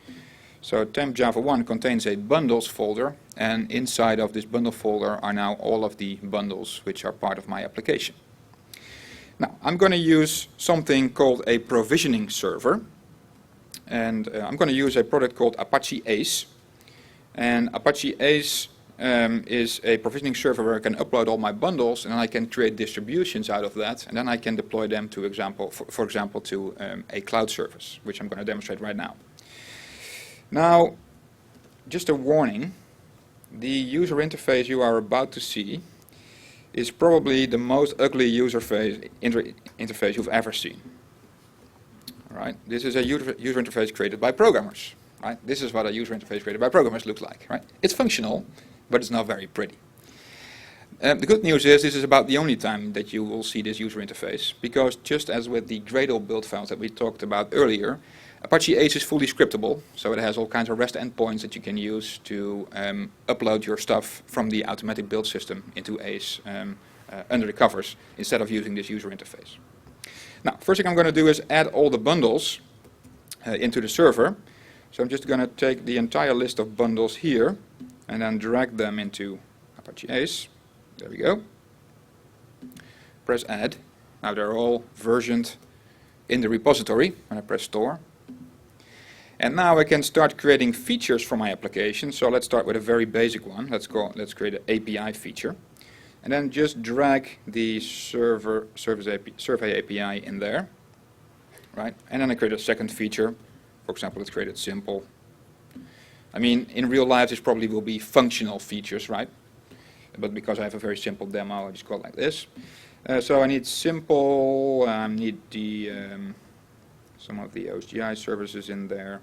So temp JavaOne contains a bundles folder, and inside of this bundle folder are now all of the bundles which are part of my application. Now I'm going to use something called a provisioning server, and I'm going to use a product called Apache Ace. And Apache Ace is a provisioning server where I can upload all my bundles, and then I can create distributions out of that, and then I can deploy them to for example to a cloud service, which I'm going to demonstrate right now. Now, just a warning, the user interface you are about to see is probably the most ugly user interface you've ever seen. All right? This is a user interface created by programmers. Right? This is what a user interface created by programmers looks like. Right? It's functional, but it's not very pretty. The good news is this is about the only time that you will see this user interface, because just as with the Gradle build files that we talked about earlier, Apache Ace is fully scriptable, so it has all kinds of REST endpoints that you can use to upload your stuff from the automatic build system into Ace under the covers, instead of using this user interface. Now, first thing I'm going to do is add all the bundles into the server. So I'm just going to take the entire list of bundles here and then drag them into Apache Ace. There we go. Press add. Now they're all versioned in the repository when I press store. And now I can start creating features for my application. So let's start with a very basic one. Let's create an API feature. And then just drag the survey API in there. Right? And then I create a second feature. For example, let's create it simple. I mean, in real life this probably will be functional features, right? But because I have a very simple demo, I just call it like this. So I need simple, I need the some of the OSGI services in there.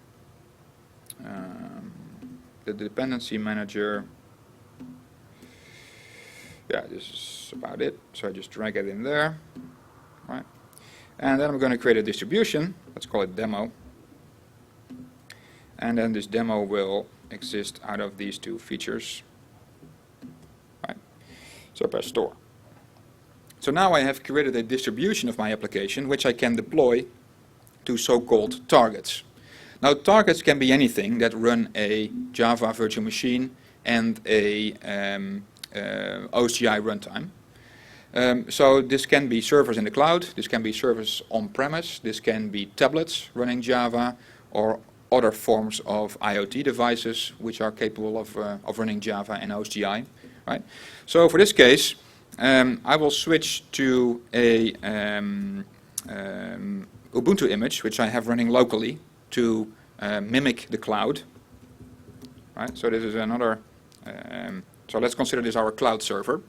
The dependency manager. Yeah, this is about it. So I just drag it in there, right? And then I'm going to create a distribution. Let's call it demo. And then this demo will exist out of these two features. Right. So press store. So now I have created a distribution of my application which I can deploy to so-called targets. Now targets can be anything that run a Java virtual machine and a OSGI runtime. So this can be servers in the cloud, this can be servers on-premise, this can be tablets running Java, or other forms of IoT devices which are capable of running Java and OSGI, right? So for this case, I will switch to a Ubuntu image, which I have running locally, to mimic the cloud. Right? So this is another. So let's consider this our cloud server.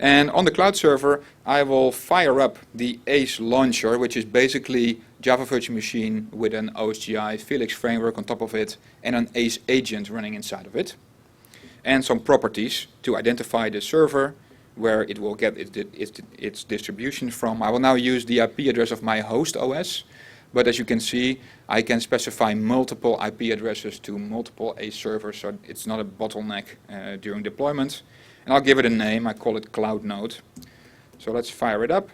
And on the cloud server, I will fire up the ACE launcher, which is basically Java Virtual Machine with an OSGI Felix framework on top of it, and an ACE agent running inside of it, and some properties to identify the server, where it will get its distribution from. I will now use the IP address of my host OS, but as you can see, I can specify multiple IP addresses to multiple ACE servers, so it's not a bottleneck during deployment. And I'll give it a name. I call it Cloud Node. So let's fire it up.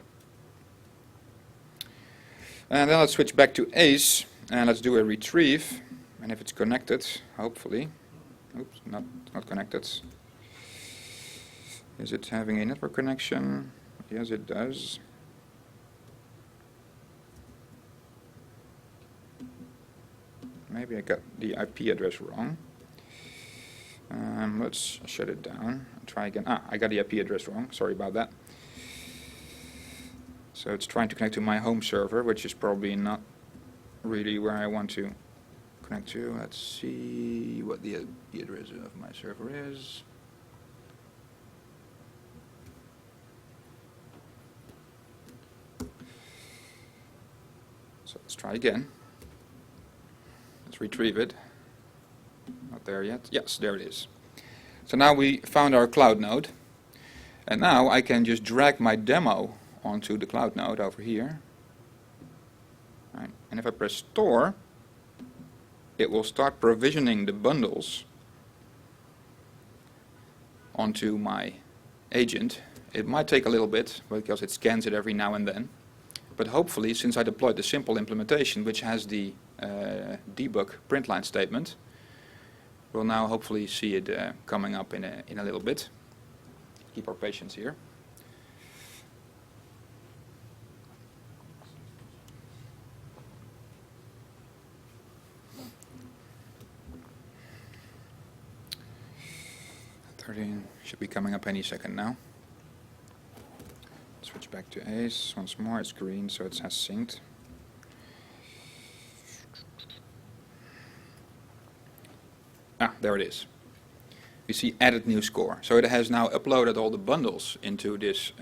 And then let's switch back to ACE, and let's do a retrieve. And if it's connected, hopefully. Oops, not connected. Is it having a network connection? Yes, it does. Maybe I got the IP address wrong. Let's shut it down. Try again. I got the IP address wrong. Sorry about that. So it's trying to connect to my home server, which is probably not really where I want to connect to. Let's see what the IP address of my server is. So let's try again. Let's retrieve it. Not there yet. Yes, there it is. So now we found our cloud node. And now I can just drag my demo onto the cloud node over here. Right. And if I press store, it will start provisioning the bundles onto my agent. It might take a little bit because it scans it every now and then. But hopefully, since I deployed the simple implementation, which has the debug print line statement, we'll now hopefully see it coming up in a little bit. Keep our patience here. Should be coming up any second now. Switch back to ACE once more. It's green, so it has synced. There it is. We see added new score. So it has now uploaded all the bundles into this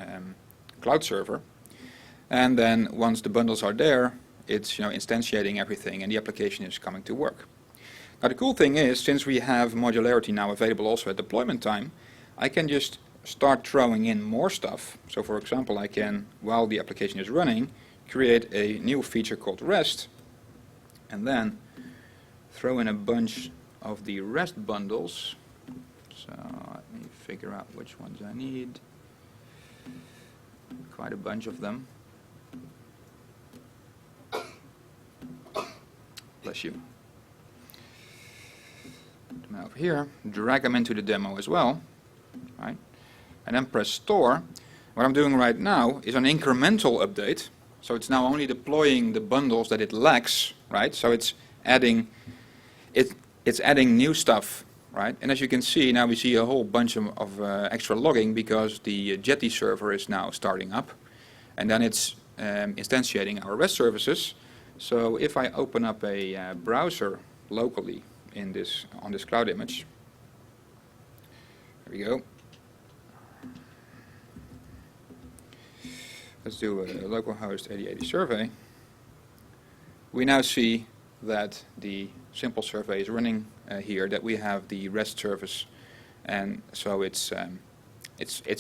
cloud server. And then once the bundles are there, it's instantiating everything and the application is coming to work. Now the cool thing is, since we have modularity now available also at deployment time, I can just start throwing in more stuff. So for example, I can, while the application is running, create a new feature called REST, and then throw in a bunch of the REST bundles. So let me figure out which ones I need. Quite a bunch of them. Bless you. Put them over here, drag them into the demo as well, right? And then press store. What I'm doing right now is an incremental update. So it's now only deploying the bundles that it lacks, right? So it's adding new stuff, right? And as you can see, now we see a whole bunch of extra logging because the Jetty server is now starting up. And then it's instantiating our REST services. So if I open up a browser locally on this cloud image, there we go. Let's do a localhost 8080 survey. We now see that the simple survey is running here, that we have the REST service, and so it's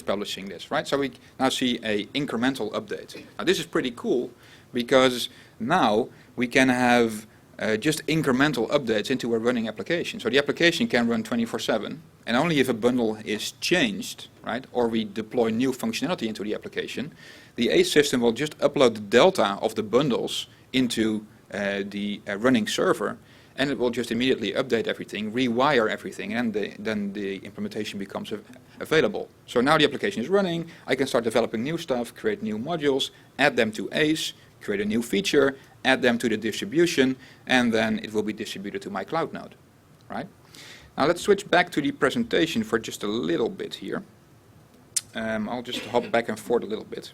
publishing this, right? So we now see a incremental update. Now this is pretty cool because now we can have just incremental updates into a running application. So the application can run 24/7, and only if a bundle is changed, right, or we deploy new functionality into the application, the ACE system will just upload the delta of the bundles into the running server, and it will just immediately update everything, rewire everything, and then the implementation becomes available. So now the application is running, I can start developing new stuff, create new modules, add them to ACE, create a new feature, add them to the distribution, and then it will be distributed to my cloud node, right? Now let's switch back to the presentation for just a little bit here. I'll just hop back and forth a little bit.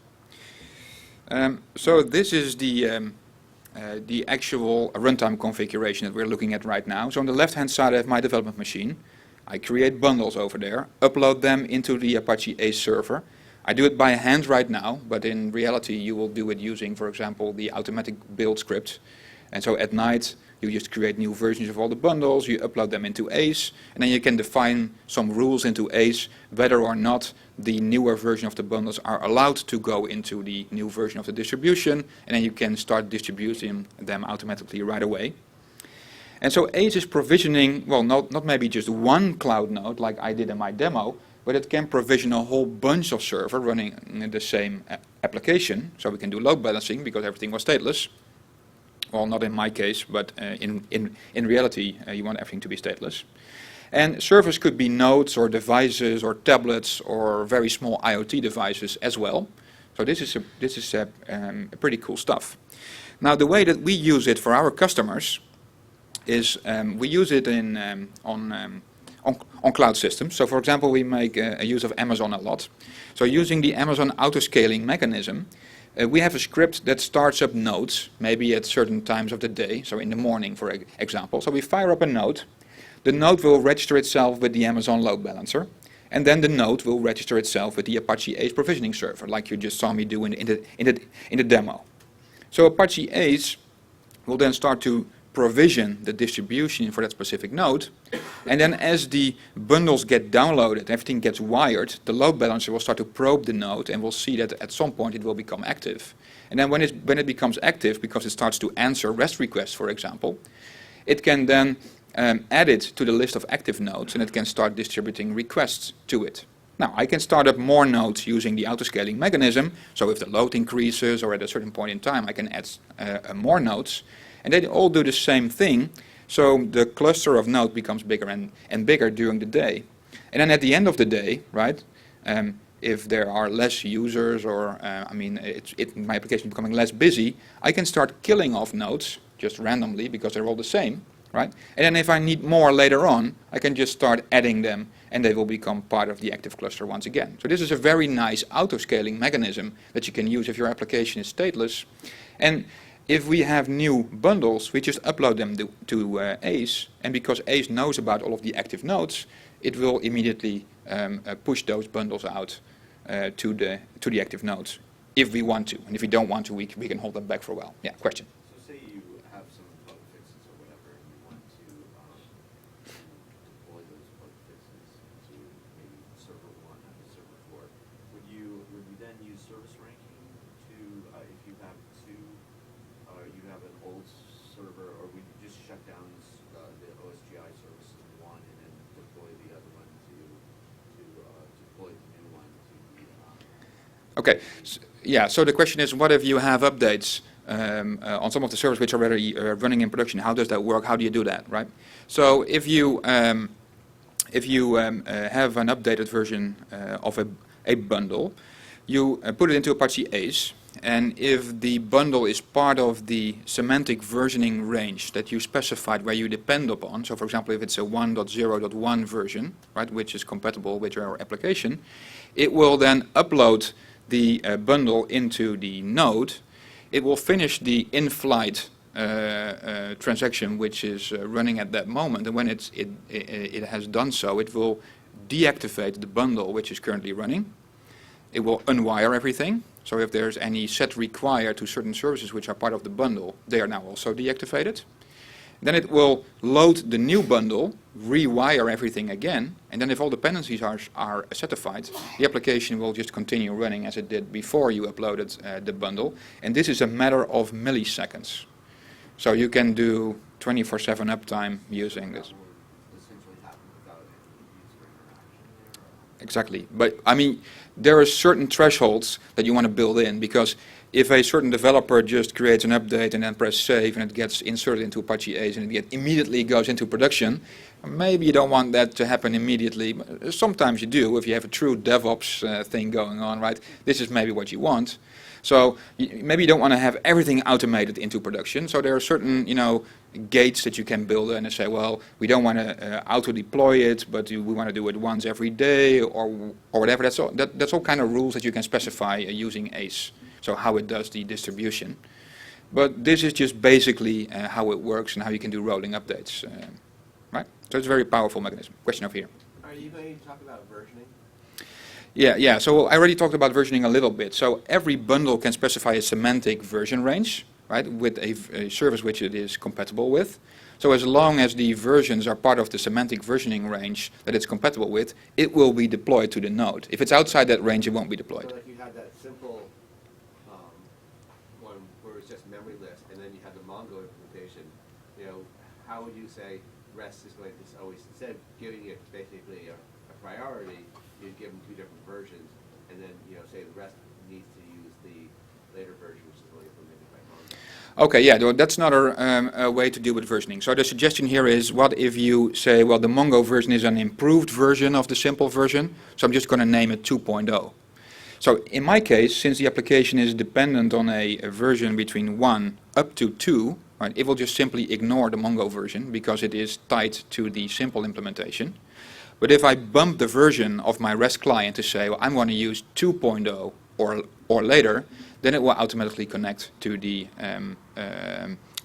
So this is the actual runtime configuration that we're looking at right now. So on the left-hand side, I have my development machine. I create bundles over there, upload them into the Apache Ace server. I do it by hand right now, but in reality, you will do it using, for example, the automatic build script. And so at night, you just create new versions of all the bundles, you upload them into Ace, and then you can define some rules into Ace, whether or not the newer version of the bundles are allowed to go into the new version of the distribution, and then you can start distributing them automatically right away. And so Ace is provisioning, well, not maybe just one cloud node like I did in my demo, but it can provision a whole bunch of servers running the same application. So we can do load balancing because everything was stateless. Well, not in my case, but in reality, you want everything to be stateless. And servers could be nodes or devices or tablets or very small IoT devices as well. So this is pretty cool stuff. Now the way that we use it for our customers is we use it on cloud systems. So for example, we make a use of Amazon a lot. So using the Amazon auto-scaling mechanism, we have a script that starts up nodes, maybe at certain times of the day, so in the morning, for example. So we fire up a node. The node will register itself with the Amazon load balancer, and then the node will register itself with the Apache Ace provisioning server, like you just saw me do in the demo. So Apache Ace will then start to provision the distribution for that specific node, and then as the bundles get downloaded, everything gets wired, the load balancer will start to probe the node and will see that at some point it will become active. And then when it becomes active, because it starts to answer REST requests, for example, it can then add it to the list of active nodes, and it can start distributing requests to it. Now, I can start up more nodes using the autoscaling mechanism, so if the load increases or at a certain point in time, I can add more nodes. And they all do the same thing, so the cluster of nodes becomes bigger and bigger during the day. And then at the end of the day, right, if there are less users or, my application is becoming less busy, I can start killing off nodes just randomly because they're all the same, right? And then if I need more later on, I can just start adding them and they will become part of the active cluster once again. So this is a very nice auto-scaling mechanism that you can use if your application is stateless. And if we have new bundles, we just upload them to Ace, and because Ace knows about all of the active nodes, it will immediately push those bundles out to the active nodes, if we want to. And if we don't want to, we can hold them back for a while. Yeah, question? So say you have some bug fixes or whatever, and you want to deploy those bug fixes to maybe server 1 and server 4. Would you then use service ranking to, if you have two, you have an old server, or would you just shut down the OSGI service in one and then deploy the other one to deploy the new one to the Okay, so the question is, what if you have updates on some of the servers which are already running in production? How does that work? How do you do that, right? So if you have an updated version of a bundle, you put it into Apache Ace, and if the bundle is part of the semantic versioning range that you specified where you depend upon, so for example if it's a 1.0.1 version, right, which is compatible with your application, it will then upload the bundle into the node. It will finish the in-flight transaction which is running at that moment, and when it has done so, it will deactivate the bundle which is currently running. It will unwire everything. So if there's any set required to certain services which are part of the bundle, they are now also deactivated. Then it will load the new bundle, rewire everything again, and then if all dependencies are certified, the application will just continue running as it did before you uploaded the bundle. And this is a matter of milliseconds. So you can do 24/7 uptime using this. essentially happen without any user interaction there? Exactly. But I mean, there are certain thresholds that you want to build in, because if a certain developer just creates an update and then press save and it gets inserted into Apache Ace and it immediately goes into production, maybe you don't want that to happen immediately. Sometimes you do if you have a true DevOps thing going on, right? This is maybe what you want. So maybe you don't want to have everything automated into production. So there are certain, gates that you can build and say, well, we don't want to auto-deploy it, but we want to do it once every day or whatever. That's all kind of rules that you can specify using Ace. So how it does the distribution. But this is just basically how it works and how you can do rolling updates. Right? So it's a very powerful mechanism. Question over here. Are you going to talk about versioning? Yeah. So I already talked about versioning a little bit. So every bundle can specify a semantic version range, right, with a service which it is compatible with. So as long as the versions are part of the semantic versioning range that it's compatible with, it will be deployed to the node. If it's outside that range, it won't be deployed. So if you had that simple one where it's just memory list, and then you had the Mongo implementation, how would you say REST is going to always, instead of giving it basically a priority, you'd give them two different versions, and then say the REST needs to use the later version, which is only implemented by Mongo. Okay, yeah, that's another way to deal with versioning. So the suggestion here is, what if you say, well, the Mongo version is an improved version of the simple version, so I'm just going to name it 2.0. So in my case, since the application is dependent on a version between 1 up to 2, right, it will just simply ignore the Mongo version because it is tied to the simple implementation. But if I bump the version of my REST client to say, well, I'm going to use 2.0 or later, then it will automatically connect to the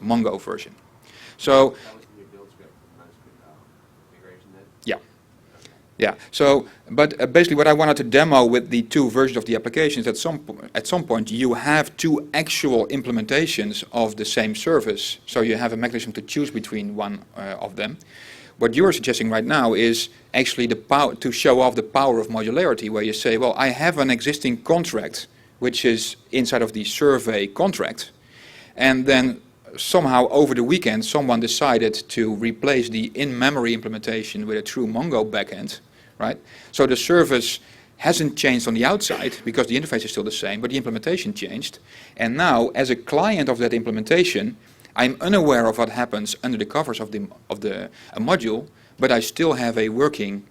Mongo version. So That was in your build script, configuration then? yeah. Yeah. So, but basically what I wanted to demo with the two versions of the application is that at some point you have two actual implementations of the same service. So you have a mechanism to choose between one of them. What you're suggesting right now is actually the power to show off the power of modularity, where you say, well, I have an existing contract which is inside of the survey contract, and then somehow over the weekend someone decided to replace the in-memory implementation with a true Mongo backend, right? So the service hasn't changed on the outside because the interface is still the same, but the implementation changed. And now, as a client of that implementation, I'm unaware of what happens under the covers of a module, but I still have a working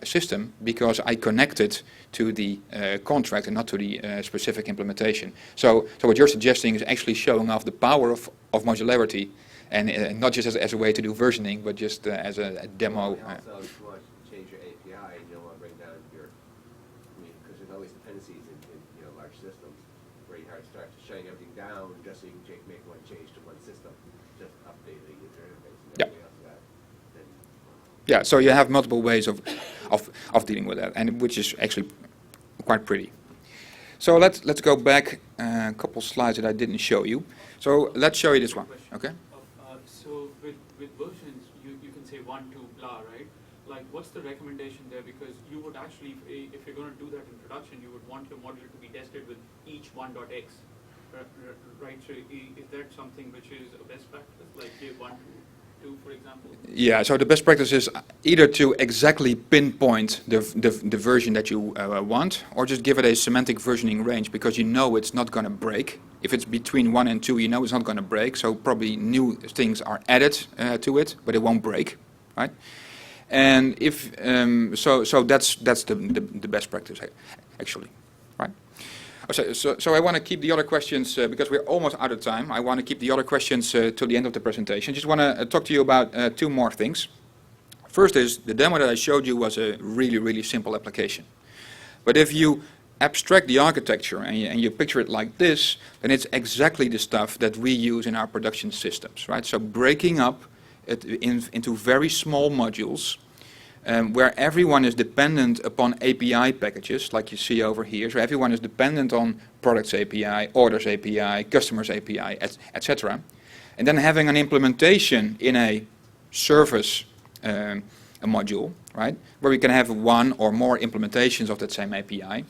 system because I connected to the contract and not to the specific implementation. So what you're suggesting is actually showing off the power of modularity, and not just as a way to do versioning, but just as a demo. And also, if you want to change your API and you don't want to bring down because there's always dependencies in large systems where you have to start shutting everything down just so you can make one change to one system, just update the user interface and everything else of that. Then, Yeah, so you have multiple ways of dealing with that, and which is actually quite pretty. So let's go back a couple slides that I didn't show you. So let's show you this one. Okay. So with versions, you can say 1, 2, blah, right? Like, what's the recommendation there? Because you would actually, if you're going to do that in production, you would want your module to be tested with each 1.x, right? So is that something which is a best practice, like give 1, 2, for example? Yeah, so the best practice is either to exactly pinpoint the version that you want, or just give it a semantic versioning range, because you know it's not going to break. If it's between 1 and 2, you know it's not going to break, so probably new things are added to it, but it won't break, right? And if so that's the best practice actually, right? So I want to keep the other questions because we're almost out of time. I want to keep the other questions to the end of the presentation. Just want to talk to you about two more things. First is the demo that I showed you was a really simple application, but if you abstract the architecture and you picture it like this, then it's exactly the stuff that we use in our production systems, right? So breaking up it into very small modules where everyone is dependent upon API packages, like you see over here. So everyone is dependent on products API, orders API, customers API, etc. And then having an implementation in a service a module, right, where we can have one or more implementations of that same API,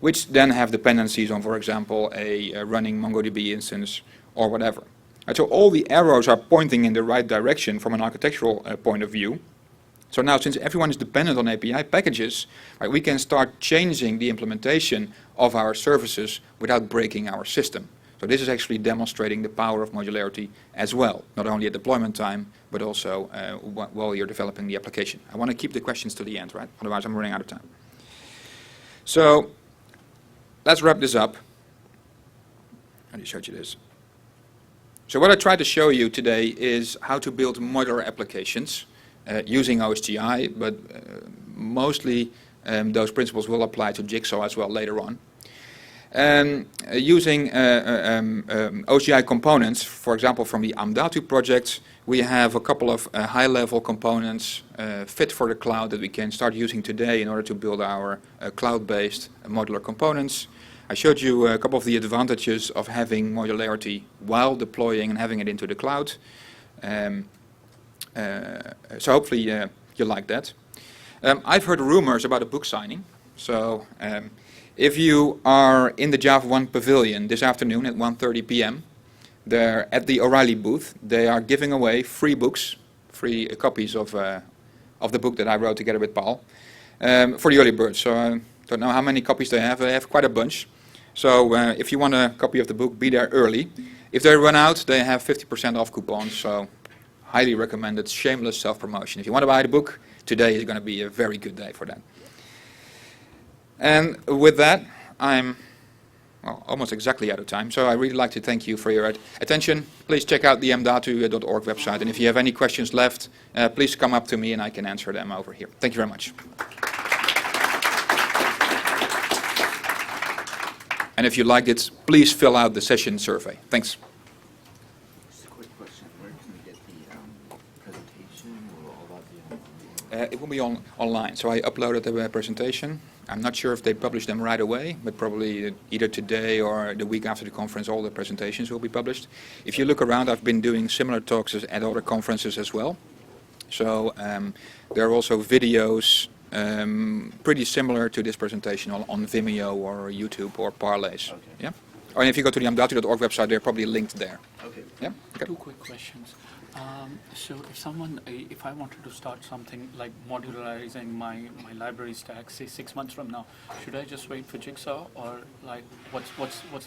which then have dependencies on, for example, a running MongoDB instance or whatever. And so all the arrows are pointing in the right direction from an architectural point of view. So now, since everyone is dependent on API packages, right, we can start changing the implementation of our services without breaking our system. So this is actually demonstrating the power of modularity as well, not only at deployment time, but also while you're developing the application. I want to keep the questions to the end, right? Otherwise I'm running out of time. So let's wrap this up. I already showed you this. So what I tried to show you today is how to build modular applications using OSGI, but mostly those principles will apply to Jigsaw as well later on. Using OSGI components, for example from the Amdatu project, we have a couple of high-level components fit for the cloud that we can start using today in order to build our cloud-based modular components. I showed you a couple of the advantages of having modularity while deploying and having it into the cloud. So hopefully you like that. I've heard rumors about a book signing. So if you are in the JavaOne pavilion this afternoon at 1:30 p.m., they're at the O'Reilly booth. They are giving away free books, free copies of the book that I wrote together with Paul for the early birds. So I don't know how many copies they have. They have quite a bunch. So if you want a copy of the book, be there early. If they run out, they have 50% off coupons. So highly recommended, shameless self-promotion. If you want to buy the book, today is going to be a very good day for that. And with that, I'm almost exactly out of time. So I really like to thank you for your attention. Please check out the mdatu.org website. And if you have any questions left, please come up to me and I can answer them over here. Thank you very much. And if you liked it, please fill out the session survey. Thanks. Just a quick question. Where can we get the presentation? Will all that be It will be online. So I uploaded the presentation. I'm not sure if they publish them right away, but probably either today or the week after the conference, all the presentations will be published. If you look around, I've been doing similar talks at other conferences as well. So there are also videos pretty similar to this presentation on Vimeo or YouTube or Parlays. Okay. Yeah. Or if you go to the amdatu.org website, they're probably linked there. Okay. Yeah. Okay. Two quick questions. So if I wanted to start something like modularizing my library stack, say 6 months from now, should I just wait for Jigsaw, or like what's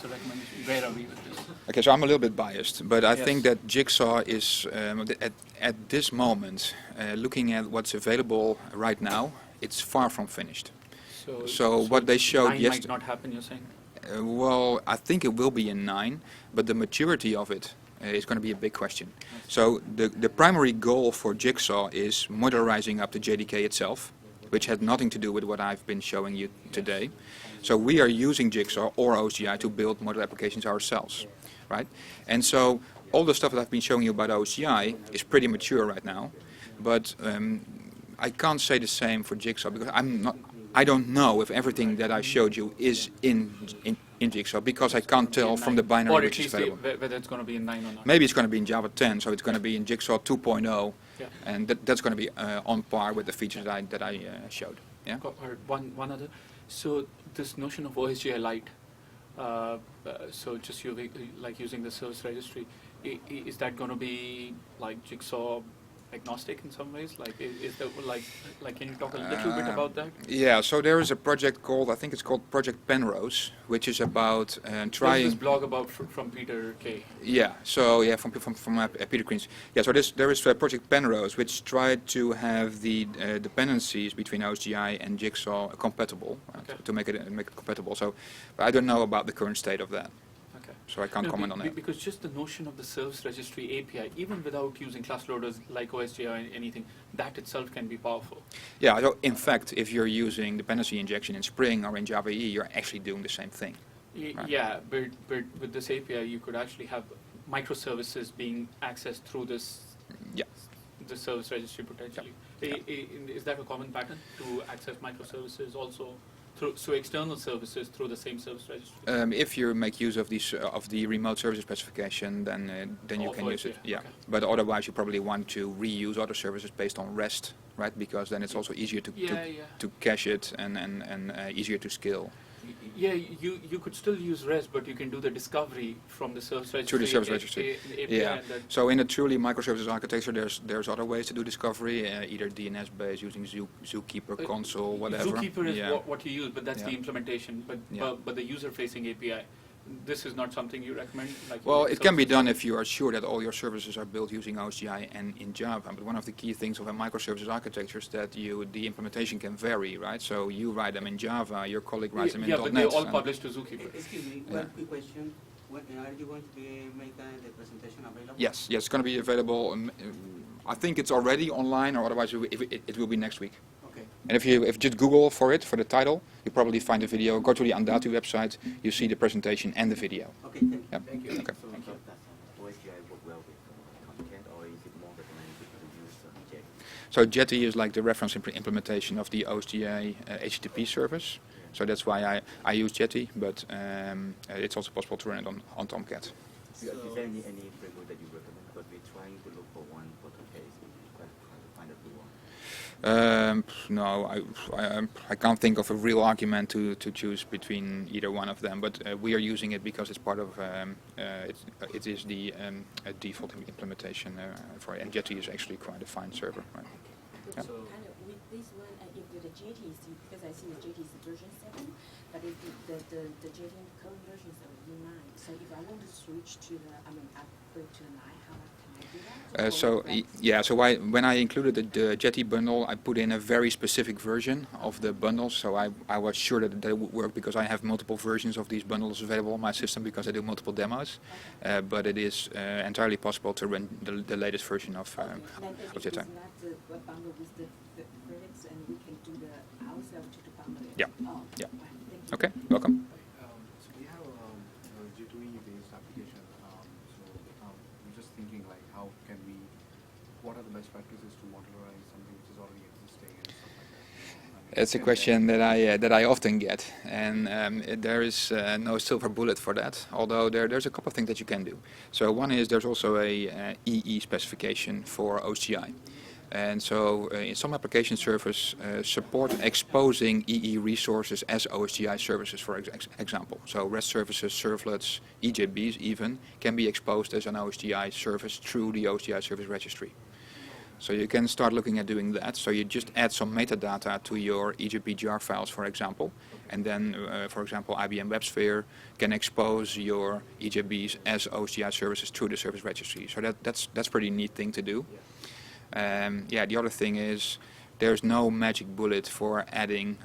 the recommendation? Where are we with this? Okay, so I'm a little bit biased, but I Yes. think that Jigsaw is, at this moment, looking at what's available right now, it's far from finished. So what they showed 9 yesterday. might not happen, you're saying? Well, I think it will be in 9, but the maturity of it is going to be a big question. So the primary goal for Jigsaw is modularizing up the JDK itself, which had nothing to do with what I've been showing you today. So we are using Jigsaw or OSGI to build model applications ourselves, right? And so all the stuff that I've been showing you about OSGI is pretty mature right now, but I can't say the same for Jigsaw because I don't know if everything that I showed you is in Jigsaw because I can't tell from the binary or which at is least available. whether it's going to be in 9 or not. Maybe it's going to be in Java 10, so it's going to be in Jigsaw 2.0, Yeah. and that's going to be on par with the features that I showed. Yeah. Or one other. So this notion of OSGI Lite, so just using the service registry, is that going to be like Jigsaw agnostic in some ways? Like, is there like can you talk a little bit about that? Yeah, so there is a project called, I think it's called Project Penrose, which is about There's trying. this blog about from Peter K. Yeah, so yeah, from Peter Green's. Yeah, so there is Project Penrose, which tried to have the dependencies between OSGI and Jigsaw compatible, Okay. to make it compatible. So, but I don't know about the current state of that, Okay. so I can't comment on that. Because just the notion of the service registry API, even without using class loaders like OSGI or anything, that itself can be powerful. Yeah, so in fact, if you're using dependency injection in Spring or in Java EE, you're actually doing the same thing. Right. Yeah, but with this API, you could actually have microservices being accessed through this. Yeah. The service registry potentially. Is that a common pattern to access microservices also through external services through the same service registry? If you make use of these of the remote services specification, then you can use it. Yeah, okay. but otherwise you probably want to reuse other services based on REST, right? Because then it's also easier to cache it and easier to scale. Yeah, you could still use REST, but you can do the discovery from the service registry. Through the service registry. API Yeah. and that. So in a truly microservices architecture, there's other ways to do discovery, either DNS based using Zookeeper console, whatever. Zookeeper is Yeah. what you use, but that's the Yeah. implementation. Yeah. But the user-facing API, this is not something you recommend? Like Well, you it can be self-serve? done if you are sure that all your services are built using OSGI and in Java. But one of the key things of a microservices architecture is that the implementation can vary, right? So you write them in Java, your colleague writes them in Yeah, .NET. but they're all and- published to Zookeeper. Excuse me, Yeah. one quick question. When, are you going to be make the presentation available? Yes, yes, it's going to be available. I think it's already online, or otherwise it will be next week. Okay. And if you just Google for it, for the title, you probably find the video. Go to the Andatu website, you see the presentation and the video. Okay, thank you. Yep. Thank you. Okay. So does OSGI work well with Tomcat, or is it more recommended to use Jetty? So Jetty is like the reference implementation of the OSGI HTTP service. So that's why I use Jetty, but it's also possible to run it on Tomcat. Is there any framework that you recommend? Because we're trying to look for one for Tomcat. It's quite hard to find a good one. No, I can't think of a real argument to choose between either one of them, but we are using it because it's part of, it is the default implementation for it, and Jetty is actually quite a fine server. Right? Yeah. So Kind of with this one, if the JT is, because I see the JT is version 7, but if the JT current version is V9, so if I want to switch to upgrade to the 9, how can I do that? So when I included the Jetty bundle, I put in a very specific version of the bundle, so I was sure that that would work because I have multiple versions of these bundles available on my system because I do multiple demos. But it is entirely possible to run the latest version of Then if Jetty. it's not the bundle with the credits, and we can do the ourselves to bundle it. Yeah. Oh, Yeah. right, thank you. Okay, welcome. So we have a J2E-based application. We're just thinking like what are the best practices to modularize something which is already existing and stuff like that? It's a question that I often get, and there is no silver bullet for that. Although there's a couple of things that you can do. So one is there's also a EE specification for OSGI, and so in some application servers support exposing EE resources as OSGI services, for example. So REST services, servlets, EJBs even can be exposed as an OSGI service through the OSGI service registry. So you can start looking at doing that. So you just add some metadata to your EJB jar files, for example, and then, for example, IBM WebSphere can expose your EJBs as OSGI services through the service registry. So that's pretty neat thing to do. The other thing is there's no magic bullet for adding,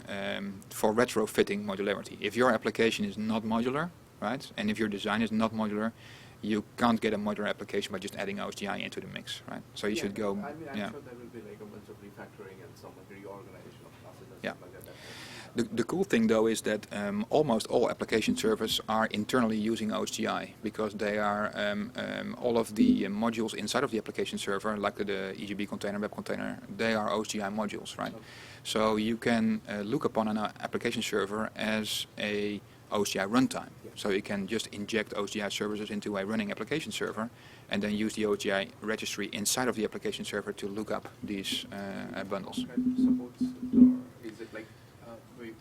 for retrofitting modularity. If your application is not modular, right, and if your design is not modular, you can't get a modular application by just adding OSGI into the mix, right? So you should go, I mean, I'm yeah. sure there will be like a bunch of refactoring and some like reorganization of classes and Yeah. stuff like that. The cool thing though is that almost all application servers are internally using OSGI because they are all of the modules inside of the application server, like the EJB container, web container, they are OSGI modules, right? So you can look upon an application server as a OSGI runtime. So you can just inject OSGI services into a running application server and then use the OSGI registry inside of the application server to look up these bundles. Supports, or is it like,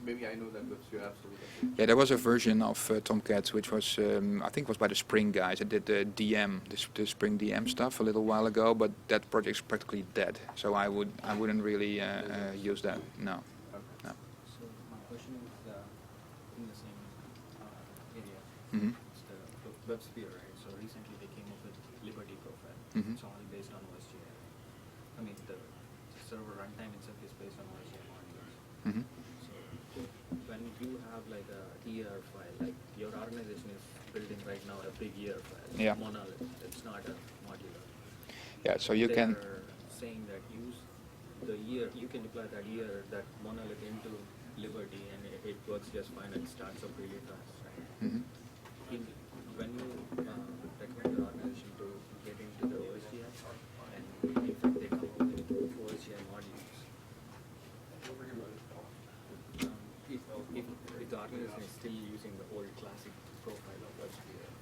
maybe I know that, but you absolutely. Yeah, there was a version of Tomcat which was, I think was by the Spring guys. It did the DM, the Spring DM stuff a little while ago, but that project's practically dead. So I wouldn't really use that, no. No. So my question is in the same area. Mhm. It's the WebSphere, right? So recently they came up with Liberty Profile. Mhm. It's all based on OSGI. I mean the server runtime itself is based on OSGI modules. Mhm. So when you have like a ER file, like your organization is building right now a big ER file, Yeah. monolith. It's not a modular. Yeah, so you can. They're saying that use the year, you can deploy that year, that monolith into Liberty, and it works just fine and starts up really fast, right? Mhm. When you recommend your organization to get into the OSGI, and if they come up with OSGI modules, if the organization is still using the old classic profile of WebSphere,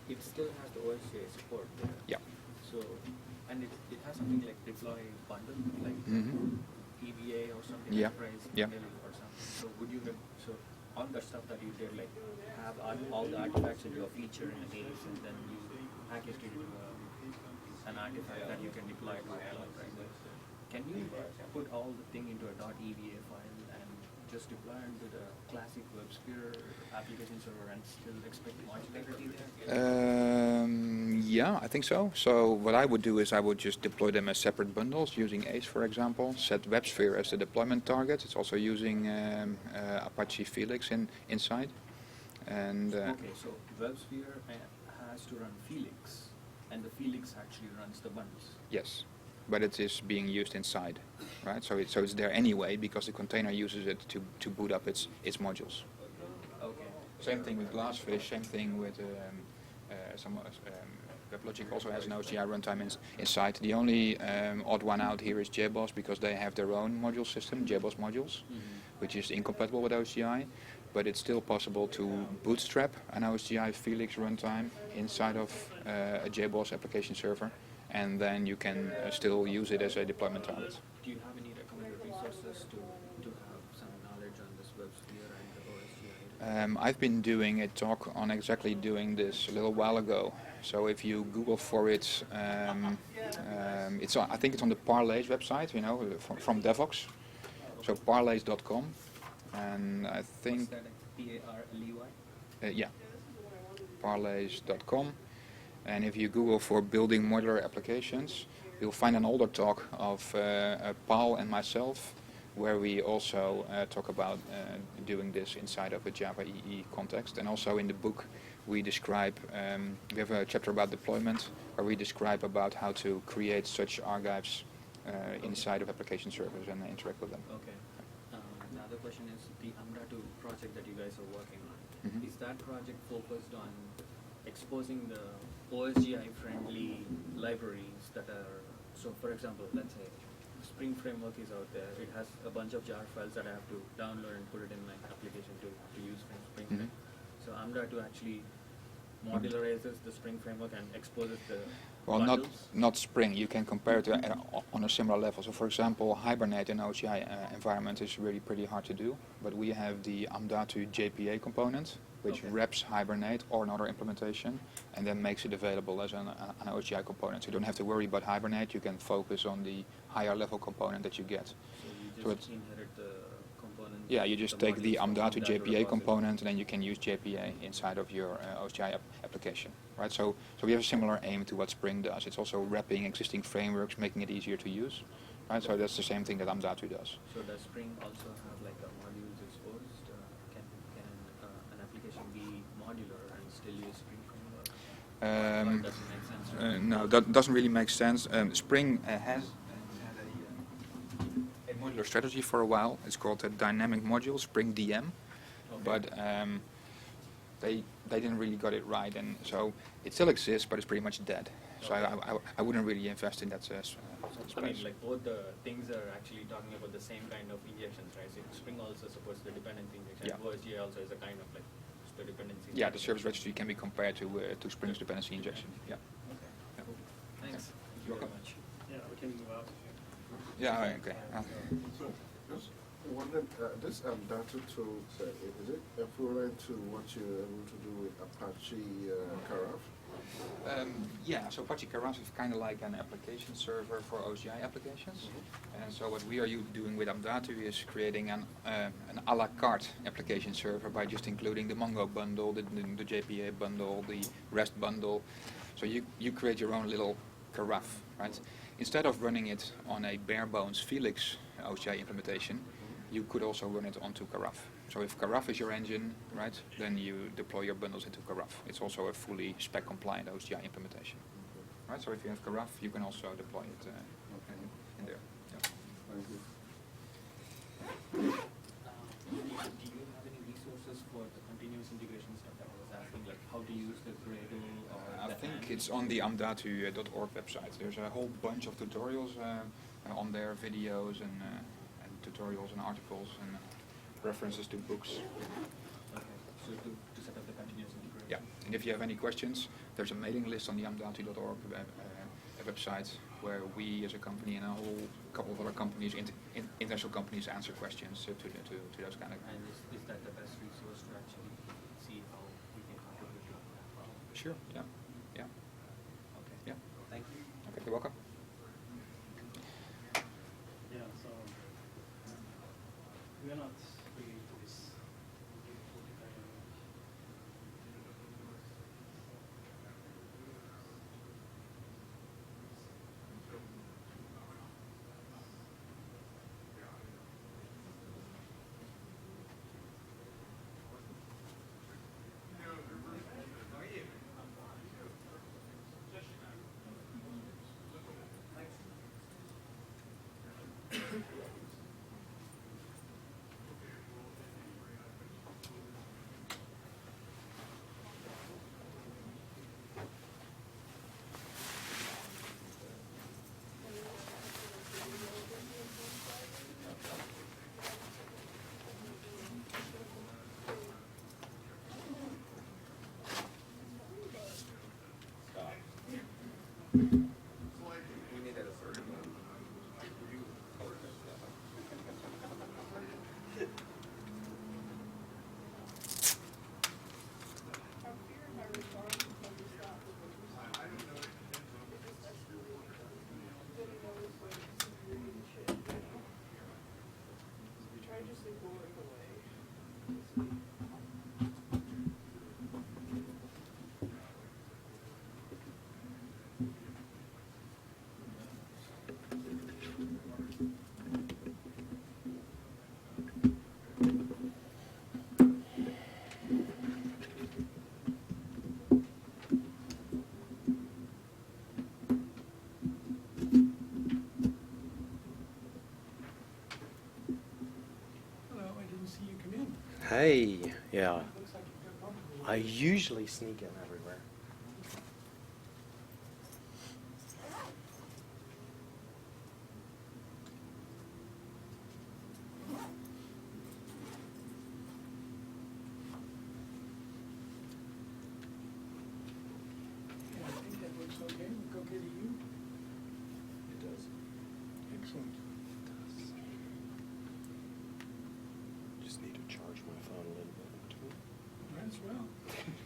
it still has the OSGI support there. Yeah. So, and it has something like deploy bundle, like Mhm. EBA or something, Yeah. enterprise Yeah. or something. So would you, so on the stuff that you did, like have all the artifacts into a feature in a case, and then you package it into an artifact that you can deploy to a cloud, right? Can you put all the thing into a .eva file and just deploy into the classic WebSphere application server and still expect modularity there? Yeah, I think so. So what I would do is I would just deploy them as separate bundles using ACE, for example. Set WebSphere as the deployment target. It's also using Apache Felix inside. And Okay, so WebSphere has to run Felix, and the Felix actually runs the bundles. yes, but it is being used inside, right? So it's there anyway because the container uses it to boot up its modules. Okay. Same thing with Glassfish. Same thing with WebLogic also has an OCI runtime inside. The only odd one out here is JBoss because they have their own module system, JBoss modules, which is incompatible with OCI. But it's still possible to bootstrap an OCI Felix runtime inside of a JBoss application server, and then you can still use it as a deployment target. Do you have any recommended resources to have some knowledge on this WebSphere and the OSGI? I've been doing a talk on exactly doing this a little while ago. So if you Google for it, I think it's on the Parlays website, from Devox. So parlays.com. And I think... What's that, P-A-R-L-E-Y? Yeah, parlays.com. And if you Google for building modular applications, you'll find an older talk of Paul and myself, where we also talk about doing this inside of a Java EE context. And also in the book, we describe, we have a chapter about deployment, where we describe about how to create such archives inside of application servers and interact with them. Okay. Another question is the Amda2 project that you guys are working on. Mm-hmm. Is that project focused on exposing the OSGI-friendly libraries that are, so for example, let's say Spring Framework is out there. It has a bunch of jar files that I have to download and put it in my application to use Spring Mm-hmm. So Amda2 actually modularizes the Spring Framework and exposes the Well, bundles? not Spring. You can compare it to on a similar level. So, for example, Hibernate in OCI environment is really pretty hard to do. But we have the Amda2 JPA component, which wraps Hibernate or another implementation, and then makes it available as an OCI component. So you don't have to worry about Hibernate. You can focus on the higher level component that you get. So you just inherit the component? Yeah, you just take the Amda2 JPA component, and then you can use JPA inside of your OCI application, right? So we have a similar aim to what Spring does. It's also wrapping existing frameworks, making it easier to use, right? So that's the same thing that Amda2 does. So does Spring also have like a modules exposed? Can an application be modular and still use Spring Framework? Or does it make sense? No, that doesn't really make sense. Spring has had a modular strategy for a while. It's called a dynamic module, Spring DM, but they didn't really got it right, and so it still exists, but it's pretty much dead. So I wouldn't really invest in that space. I mean, like both the things are actually talking about the same kind of injections, right? So Spring also supports the dependency injection. Yeah. OSGI also is a kind of like the dependency. Yeah, the injection. service registry can be compared to Spring's dependency injection. Yeah. Okay. Yeah. Cool. Thanks. Thank You're you very welcome. much. Yeah, we can move out. Yeah. Okay. So, just wondering, this data tool, is it equivalent to what you're able to do with Apache Carafe? Yeah, so Apache Carafe is kind of like an application server for OCI applications. And so what we are doing with Amda2 is creating an a la carte application server by just including the Mongo bundle, the JPA bundle, the REST bundle. So you create your own little Carafe, right? Instead of running it on a bare bones Felix OCI implementation, you could also run it onto Carafe. So if Carafe is your engine, right, then you deploy your bundles into Carafe. It's also a fully spec compliant OCI implementation, right? So if you have Carafe, you can also deploy it in there. Yeah. Thank you. Do you have any resources for the continuous integration stuff that I was asking, like how to use the Gradle or I think it's on the amdatu.org website. There's a whole bunch of tutorials on there, videos and tutorials and articles and references to books. Okay, so to set up the continuous integration? Yeah, and if you have any questions, there's a mailing list on the amdatu.org website where we as a company and a whole couple of other companies, international companies, answer questions to those kind of... And is that the best resource to actually see how we can contribute to that? Sure, yeah. Okay. Yeah. Thank you. Okay, you're welcome. Yeah, so we're not Yeah. I usually sneak in everywhere. I think that looks okay. Look okay to you? It does. Excellent. Just need to charge my phone a little bit in between. Might as well.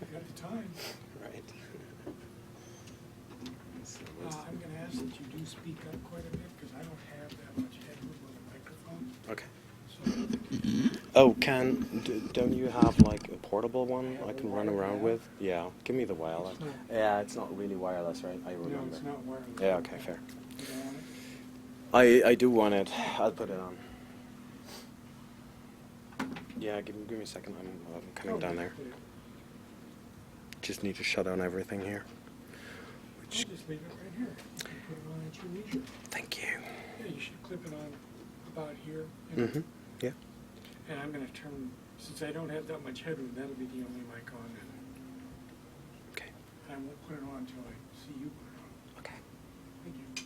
You got the time. Right. I'm going to ask that you do speak up quite a bit because I don't have that much headroom with a microphone. Okay. So, Oh, don't you have like a portable one I can run around with? Yeah, give me the wireless. It's not. Yeah, it's not really wireless, right? I remember. no, it's not wireless. Yeah, okay, fair. You don't want it? I do want it. I'll put it on. Yeah, give me a second. I'm coming Oh, down there. put it- Just need to shut down everything here. I'll just leave it right here. You can put it on at your leisure. Thank you. Yeah, you should clip it on about here. You know. Mm-hmm. Yeah. And I'm going to turn, since I don't have that much headroom, that'll be the only mic on. And Okay. I won't put it on until I see you put it on. Okay. Thank you.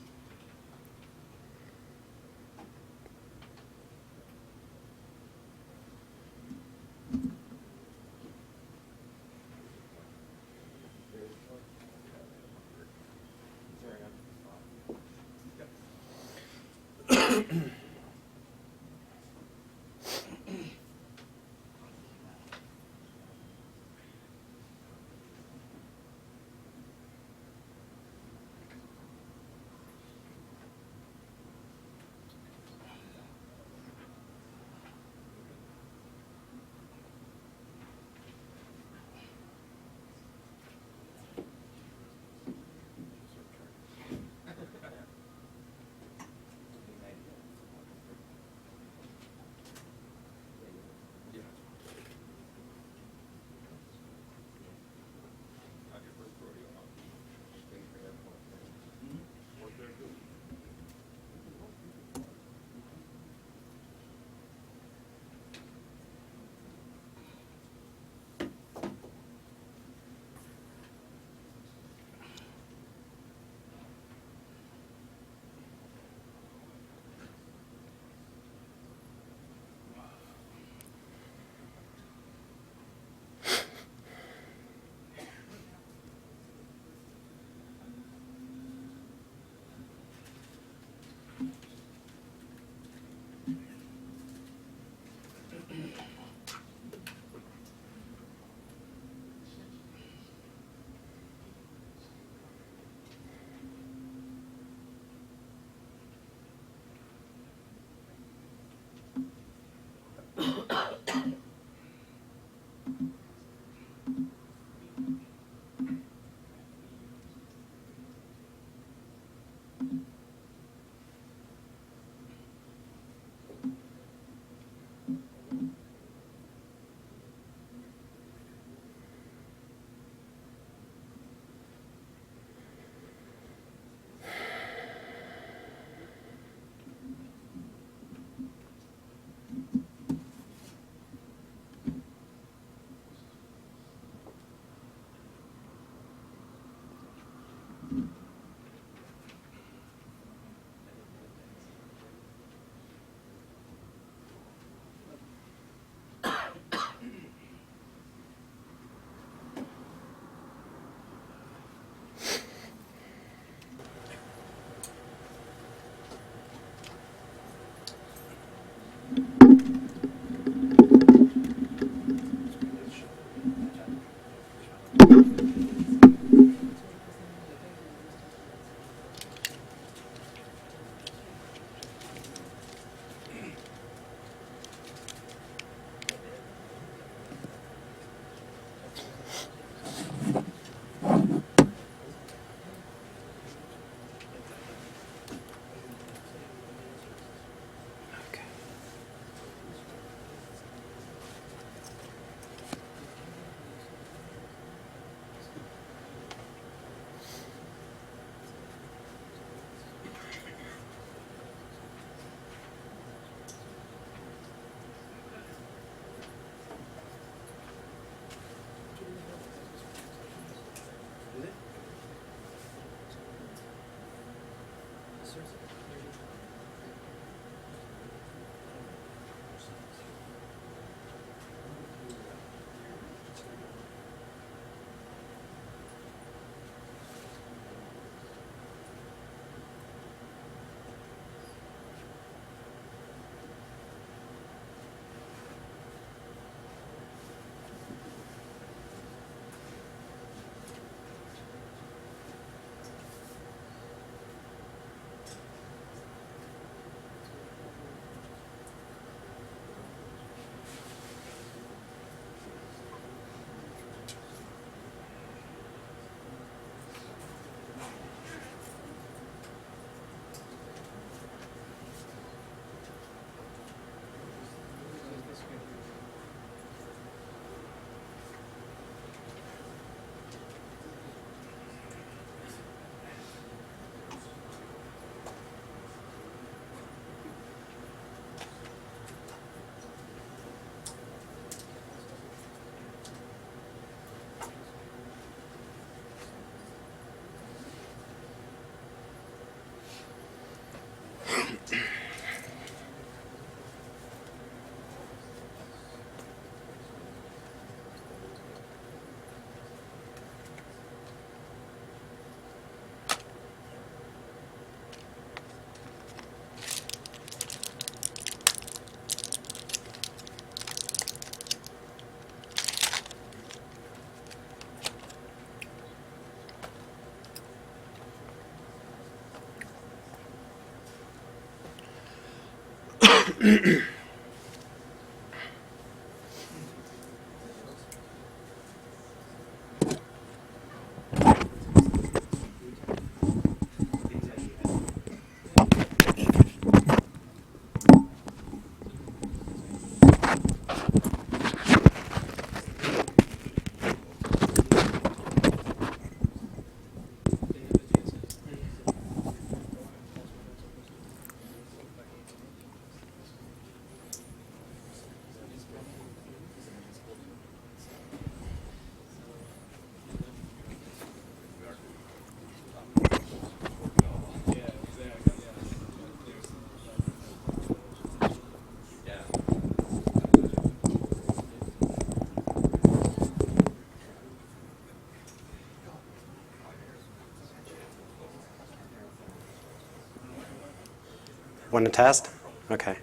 Want to test? Okay.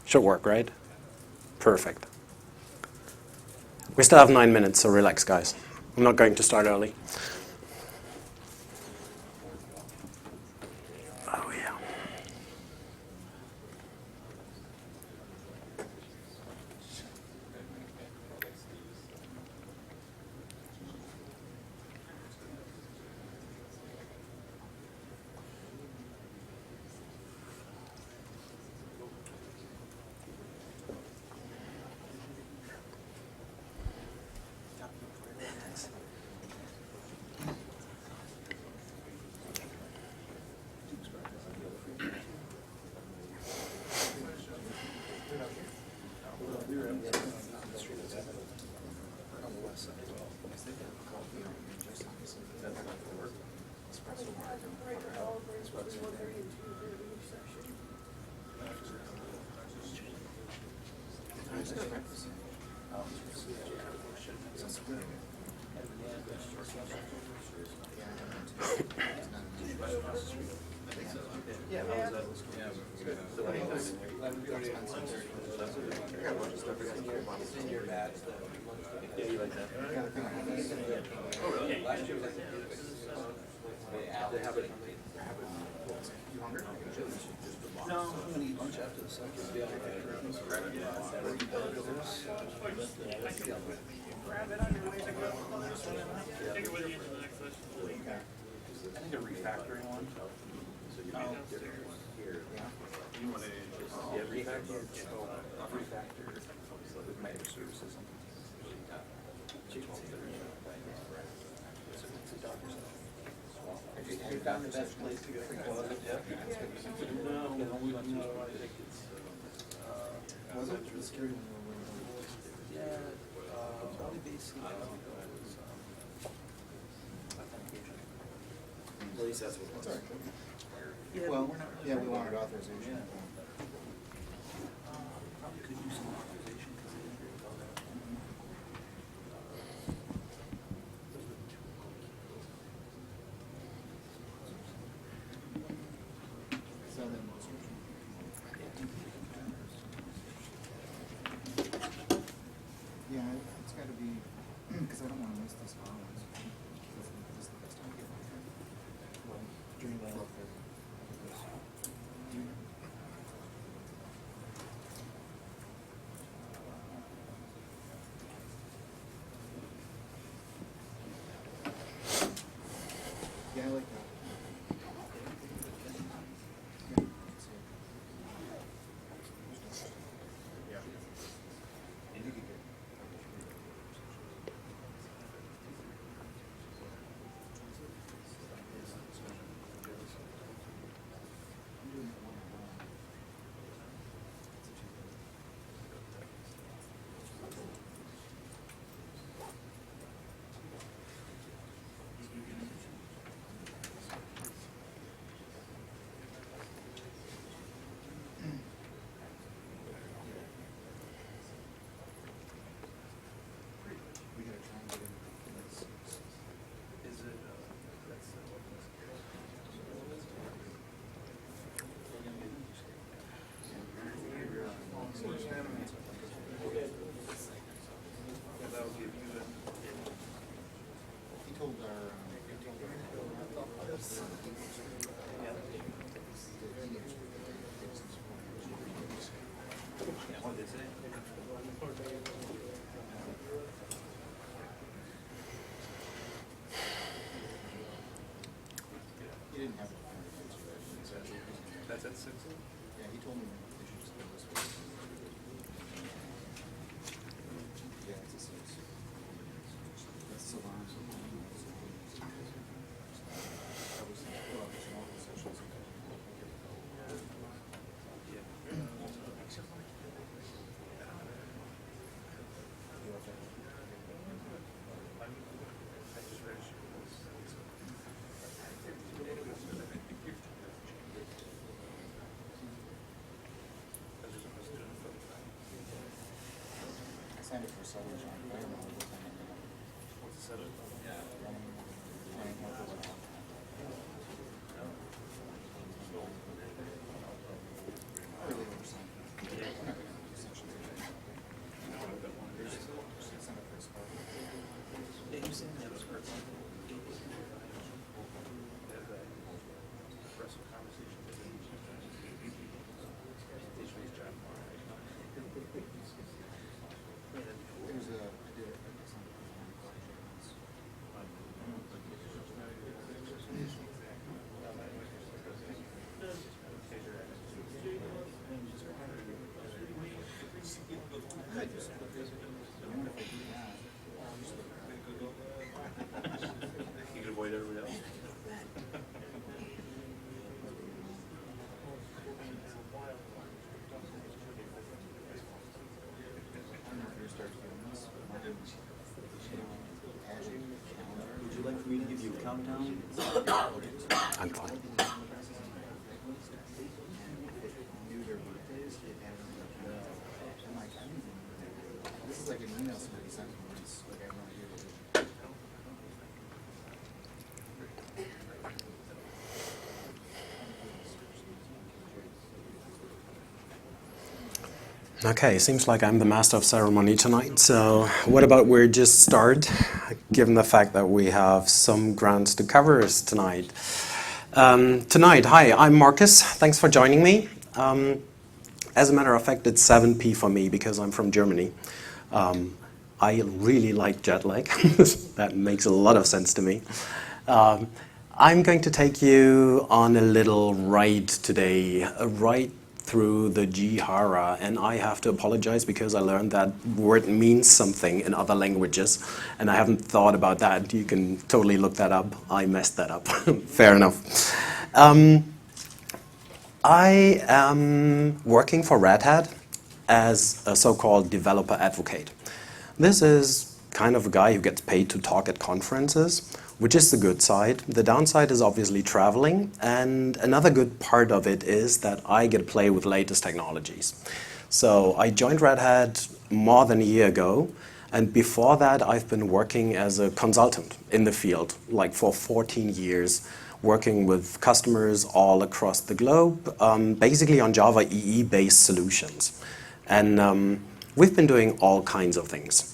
Should work, right? Perfect. We still have 9 minutes, so relax, guys. I'm not going to start early. Oh, yeah. At least that's what it was. Well, yeah, we wanted authorization. Yeah, it's got to be, because I don't want to miss this balance. This is the best time to get my phone. Well, during the yeah, I like that. Is that Simpson? Yeah, he told me they should just go this way. Yeah, it's a six. That's Savant. That was small sessions. I signed it for Southern John. I don't know what time I'm gonna. What's the Southern? Yeah. Early oversight. We're not gonna do sections of it. There's send it for a spark. Yeah, you said that was perfect. There's a, I did it, I signed it for one project You can avoid everybody else. Would you like for me to give you a countdown? I'm fine. This is like an email somebody sent me once, like I have no idea what it is. Okay, seems like I'm the master of ceremony tonight, so what about we just start, given the fact that we have some grounds to cover tonight. Hi, I'm Marcus. Thanks for joining me. As a matter of fact, it's 7 p for me because I'm from Germany. I really like jet lag. That makes a lot of sense to me. I'm going to take you on a little ride today, a ride through the Jihara, and I have to apologize because I learned that word means something in other languages, and I haven't thought about that. You can totally look that up. I messed that up. Fair enough. I am working for Red Hat as a so-called developer advocate. This is kind of a guy who gets paid to talk at conferences, which is the good side. The downside is obviously traveling, and another good part of it is that I get to play with latest technologies. So I joined Red Hat more than a year ago, and before that I've been working as a consultant in the field, like for 14 years, working with customers all across the globe, basically on Java EE-based solutions. And we've been doing all kinds of things.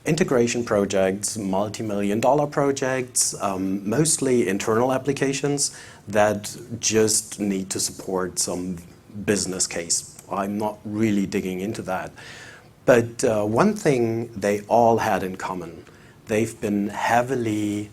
Integration projects, multi-million-dollar projects, mostly internal applications that just need to support some business case. I'm not really digging into that. But one thing they all had in common, they've been heavily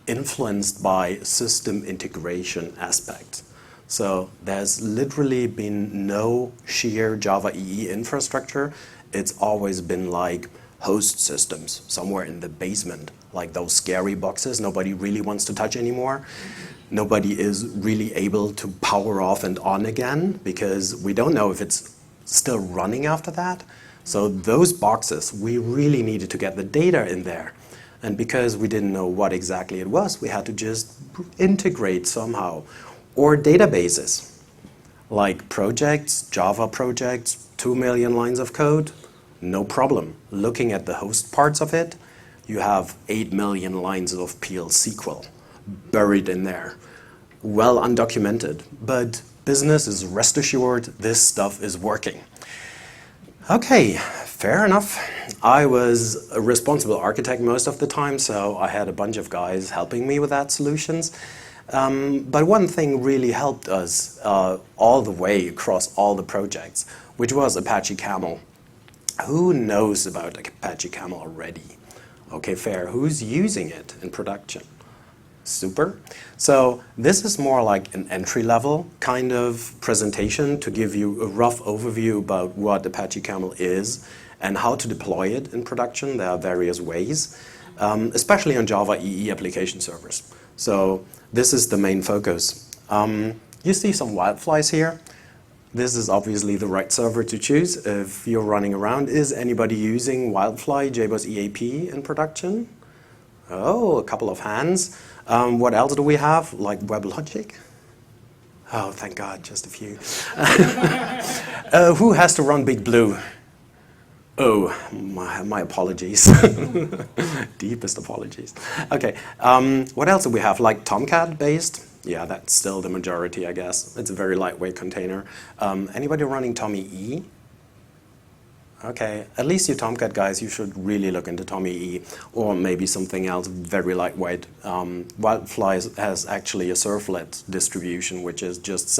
influenced by system integration aspects. So there's literally been no sheer Java EE infrastructure. It's always been like host systems somewhere in the basement, like those scary boxes nobody really wants to touch anymore. Nobody is really able to power off and on again because we don't know if it's still running after that. So those boxes, we really needed to get the data in there. And because we didn't know what exactly it was, we had to just integrate somehow. Or databases, like projects, Java projects, 2 million lines of code, no problem. Looking at the host parts of it, you have 8 million lines of PL SQL buried in there. Well undocumented, but business is rest assured this stuff is working. Okay, fair enough. I was a responsible architect most of the time, so I had a bunch of guys helping me with that solutions. But one thing really helped us all the way across all the projects, which was Apache Camel. Who knows about Apache Camel already? Okay, fair. Who's using it in production? Super. So this is more like an entry-level kind of presentation to give you a rough overview about what Apache Camel is and how to deploy it in production. There are various ways, especially on Java EE application servers. So this is the main focus. You see some wildflies here. This is obviously the right server to choose if you're running around. Is anybody using Wildfly JBoss EAP in production? Oh, a couple of hands. What else do we have? Like WebLogic? Oh, thank God, just a few. Who has to run Big Blue? Oh, my apologies. Deepest apologies. Okay, what else do we have? Like Tomcat based? Yeah, that's still the majority, I guess. It's a very lightweight container. Anybody running Tommy E? Okay, at least you Tomcat guys, you should really look into Tommy E, or maybe something else very lightweight. Wildfly has actually a servlet distribution, which is just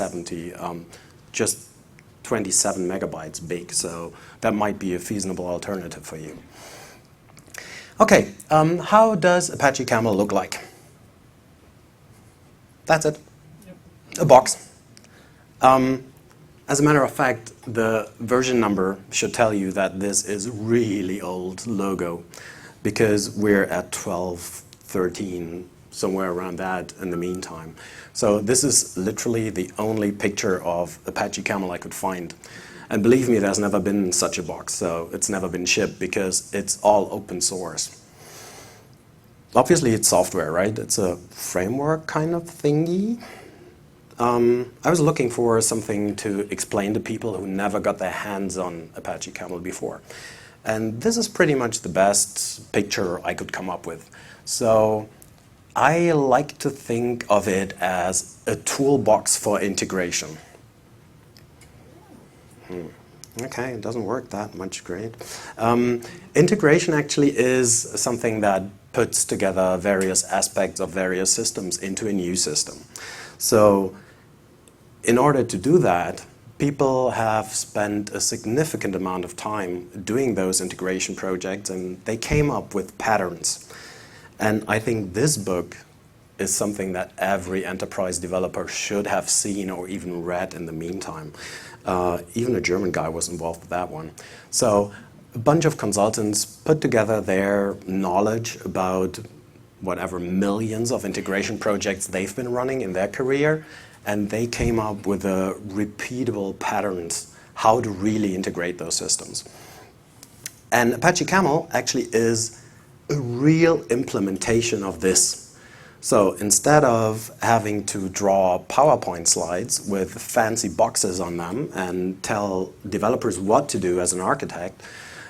27 megabytes big, so that might be a feasible alternative for you. Okay, how does Apache Camel look like? That's it. Yep. A box. As a matter of fact, the version number should tell you that this is really old logo because we're at 12, 13, somewhere around that in the meantime. So this is literally the only picture of Apache Camel I could find. And believe me, there's never been such a box, so it's never been shipped because it's all open source. Obviously, it's software, right? It's a framework kind of thingy. I was looking for something to explain to people who never got their hands on Apache Camel before. And this is pretty much the best picture I could come up with. So I like to think of it as a toolbox for integration. Okay, it doesn't work that much, great. Integration actually is something that puts together various aspects of various systems into a new system. So in order to do that, people have spent a significant amount of time doing those integration projects, and they came up with patterns. And I think this book is something that every enterprise developer should have seen or even read in the meantime. Even a German guy was involved with that one. So a bunch of consultants put together their knowledge about whatever millions of integration projects they've been running in their career, and they came up with repeatable patterns how to really integrate those systems. And Apache Camel actually is a real implementation of this. So instead of having to draw PowerPoint slides with fancy boxes on them and tell developers what to do as an architect,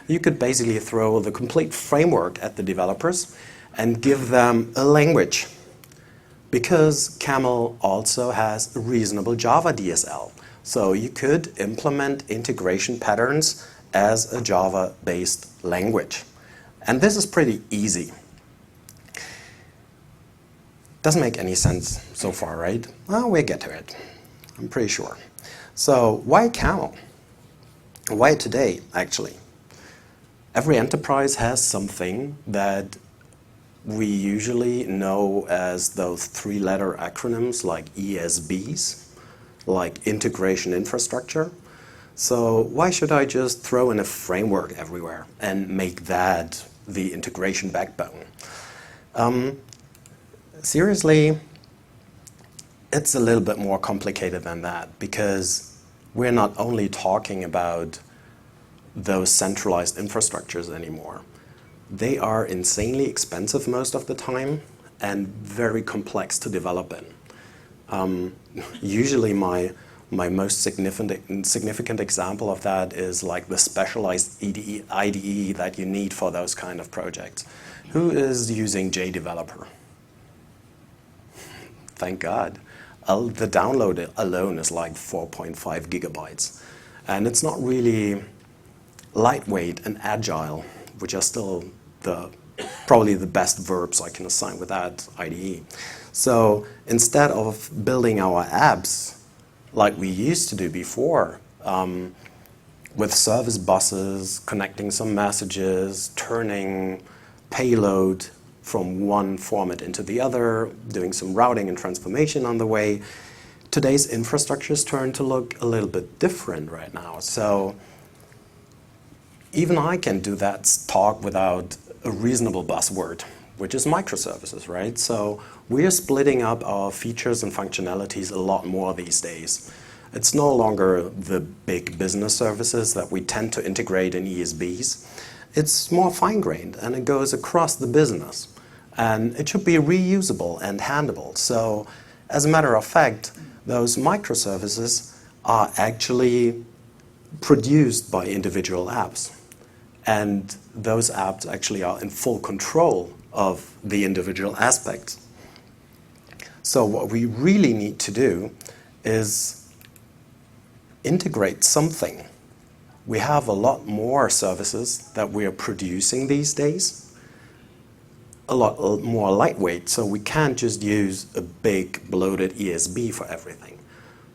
you could basically throw the complete framework at the developers and give them a language. Because Camel also has a reasonable Java DSL. So you could implement integration patterns as a Java-based language. And this is pretty easy. Doesn't make any sense so far, right? Well, we'll get to it, I'm pretty sure. So why Camel? Why today, actually? Every enterprise has something that we usually know as those three-letter acronyms like ESBs, like integration infrastructure. So why should I just throw in a framework everywhere and make that the integration backbone? Seriously, it's a little bit more complicated than that, because we're not only talking about those centralized infrastructures anymore. They are insanely expensive most of the time and very complex to develop in. Usually my most significant example of that is like the specialized IDE that you need for those kind of projects. Who is using JDeveloper? Thank God. The download alone is like 4.5 gigabytes. And it's not really lightweight and agile, which are still probably the best verbs I can assign with that IDE. So instead of building our apps like we used to do before, with service buses, connecting some messages, turning payload from one format into the other, doing some routing and transformation on the way. Today's infrastructures turn to look a little bit different right now. So even I can do that talk without a reasonable buzzword, which is microservices, right? So we're splitting up our features and functionalities a lot more these days. It's no longer the big business services that we tend to integrate in ESBs. It's more fine-grained, and it goes across the business. And it should be reusable and handleable. So as a matter of fact, those microservices are actually produced by individual apps. And those apps actually are in full control of the individual aspects. So what we really need to do is integrate something. We have a lot more services that we are producing these days, a lot more lightweight, so we can't just use a big bloated ESB for everything.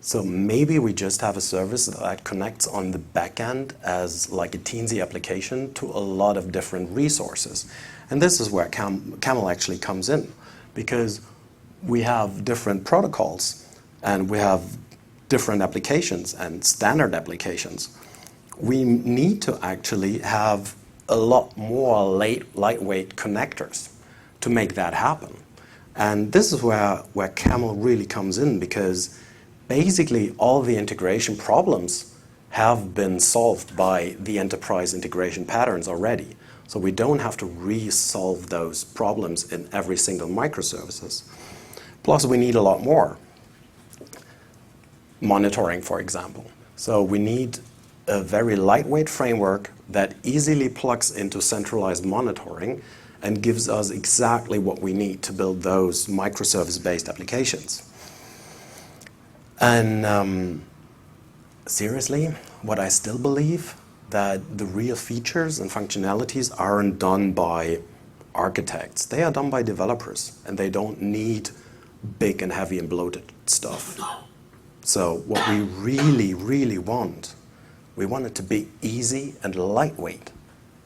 So maybe we just have a service that connects on the back end as like a teensy application to a lot of different resources. And this is where Camel actually comes in, because we have different protocols and we have different applications and standard applications. We need to actually have a lot more lightweight connectors to make that happen. And this is where Camel really comes in, because basically all the integration problems have been solved by the enterprise integration patterns already. So we don't have to re-solve those problems in every single microservices. Plus we need a lot more. Monitoring, for example. So we need a very lightweight framework that easily plugs into centralized monitoring and gives us exactly what we need to build those microservice-based applications. And seriously, what I still believe, that the real features and functionalities aren't done by architects. They are done by developers, and they don't need big and heavy and bloated stuff. So what we really, really want, we want it to be easy and lightweight,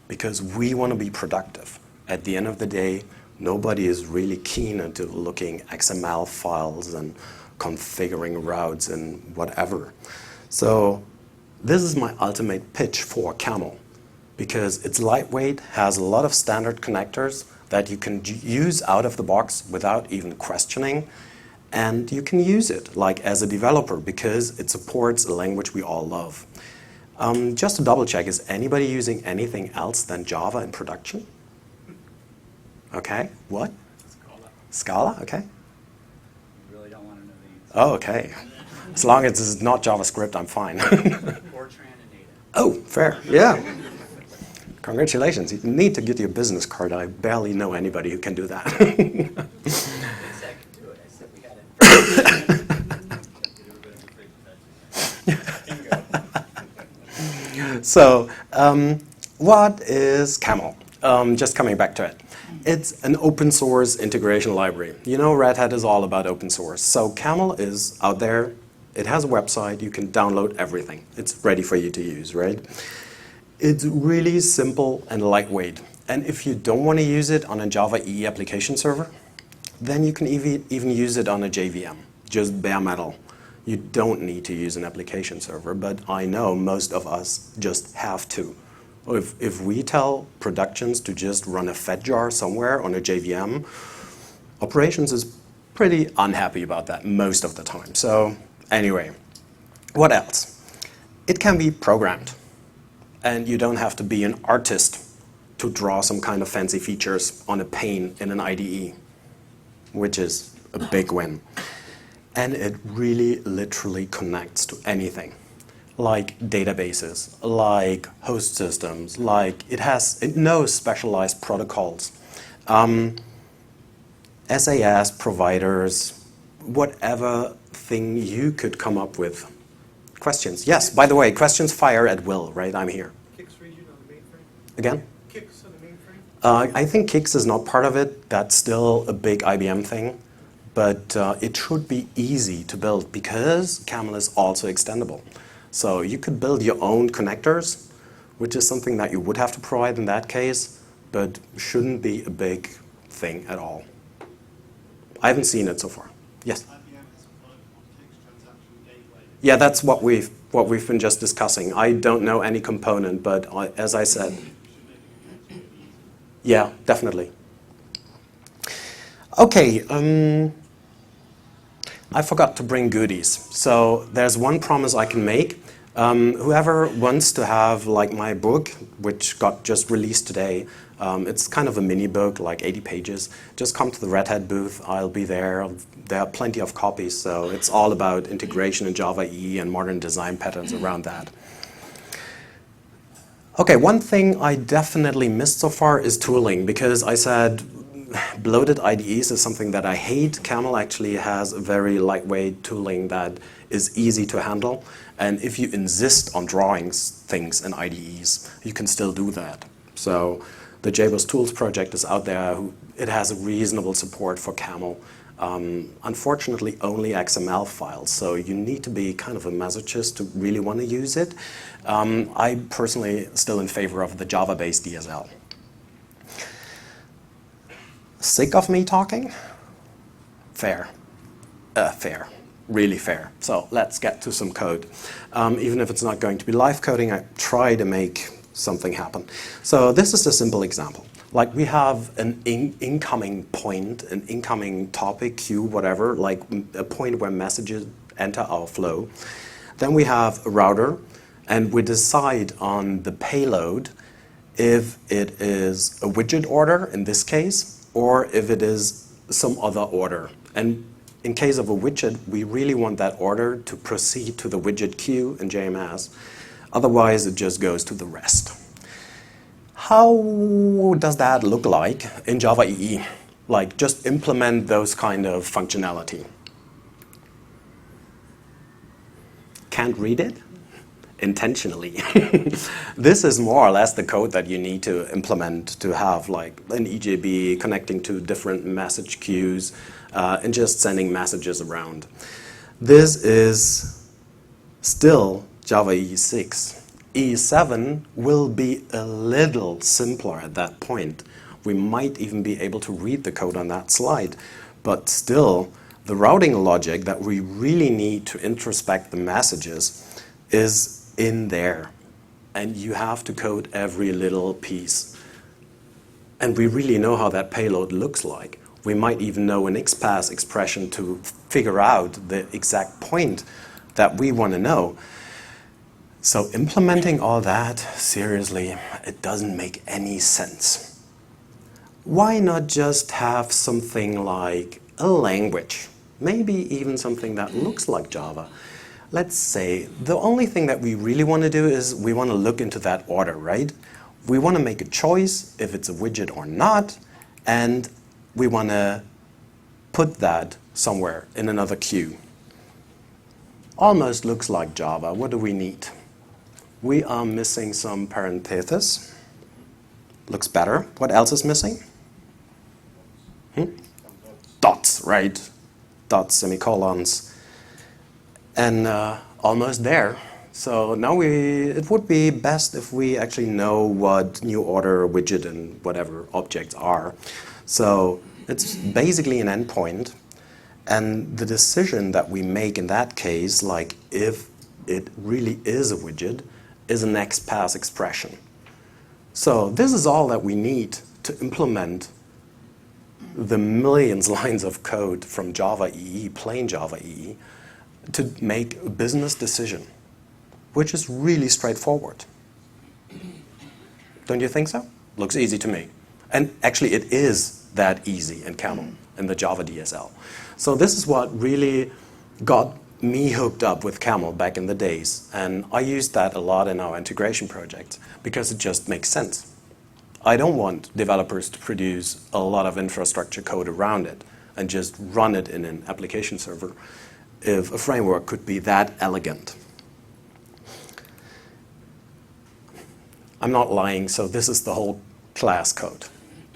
because we want to be productive. At the end of the day, nobody is really keen into looking XML files and configuring routes and whatever. So this is my ultimate pitch for Camel, because it's lightweight, has a lot of standard connectors that you can use out of the box without even questioning. And you can use it like as a developer, because it supports a language we all love. Just to double check, is anybody using anything else than Java in production? Okay, what? Scala, okay. You really don't want to know the answer. Oh, okay. As long as it's not JavaScript, I'm fine. Fortran and Ada. Oh, fair, yeah. Congratulations, you need to get your business card. I barely know anybody who can do that. So, what is Camel? Just coming back to it. It's an open source integration library. You know, Red Hat is all about open source. So Camel is out there. It has a website. You can download everything. It's ready for you to use, right? It's really simple and lightweight. And if you don't want to use it on a Java EE application server, then you can even use it on a JVM, just bare metal. You don't need to use an application server, but I know most of us just have to. If we tell productions to just run a fed jar somewhere on a JVM, operations is pretty unhappy about that most of the time. So anyway, what else? It can be programmed, and you don't have to be an artist to draw some kind of fancy features on a pane in an IDE, which is a big win. And it really literally connects to anything, like databases, like host systems, like it knows specialized protocols, SAS providers, whatever thing you could come up with. Questions? Yes, by the way, questions fire at will, right? I'm here. Kix region on the mainframe? Again? Kix on the mainframe? I think Kix is not part of it. That's still a big IBM thing. But it should be easy to build, because Camel is also extendable. So you could build your own connectors, which is something that you would have to provide in that case, but shouldn't be a big thing at all. I haven't seen it so far. Yes? Yeah, that's what we've been just discussing. I don't know any component, but as I said, yeah, definitely. Okay, I forgot to bring goodies. So there's one promise I can make. Whoever wants to have like my book, which got just released today, it's kind of a mini book, like 80 pages. Just come to the Red Hat booth. I'll be there. There are plenty of copies. So it's all about integration in Java EE and modern design patterns around that. Okay, one thing I definitely missed so far is tooling, because I said bloated IDEs is something that I hate. Camel actually has a very lightweight tooling that is easy to handle. And if you insist on drawing things in IDEs, you can still do that. So the JBoss Tools project is out there. It has a reasonable support for Camel. Unfortunately, only XML files. So you need to be kind of a masochist to really want to use it. I'm personally still in favor of the Java-based DSL. Sick of me talking? Fair. Fair. Really fair. So let's get to some code. Even if it's not going to be live coding, I try to make something happen. So this is a simple example. Like we have an incoming point, an incoming topic, queue, whatever, like a point where messages enter our flow. Then we have a router, and we decide on the payload if it is a widget order, in this case, or if it is some other order. And in case of a widget, we really want that order to proceed to the widget queue in JMS. Otherwise, it just goes to the rest. How does that look like in Java EE? Like, just implement those kind of functionality. Can't read it? Intentionally. This is more or less the code that you need to implement to have like an EJB connecting to different message queues and just sending messages around. This is still Java EE 6. E7 will be a little simpler at that point. We might even be able to read the code on that slide, but still the routing logic that we really need to introspect the messages is in there, and you have to code every little piece. And we really know how that payload looks like. We might even know an XPath expression to figure out the exact point that we want to know. So implementing all that, seriously, it doesn't make any sense. Why not just have something like a language? Maybe even something that looks like Java. Let's say the only thing that we really want to do is we want to look into that order, right? We want to make a choice if it's a widget or not, and we want to put that somewhere in another queue. Almost looks like Java. What do we need? We are missing some parentheses. Looks better. What else is missing? Dots, right? Dots, semicolons. And almost there. So now it would be best if we actually know what new order, widget, and whatever objects are. So it's basically an endpoint. And the decision that we make in that case, like if it really is a widget, is an XPath expression. So this is all that we need to implement the millions lines of code from Java EE, plain Java EE, to make a business decision, which is really straightforward. Don't you think so? Looks easy to me. And actually it is that easy in Camel, in the Java DSL. So this is what really got me hooked up with Camel back in the days. And I used that a lot in our integration projects because it just makes sense. I don't want developers to produce a lot of infrastructure code around it and just run it in an application server if a framework could be that elegant. I'm not lying, so this is the whole class code.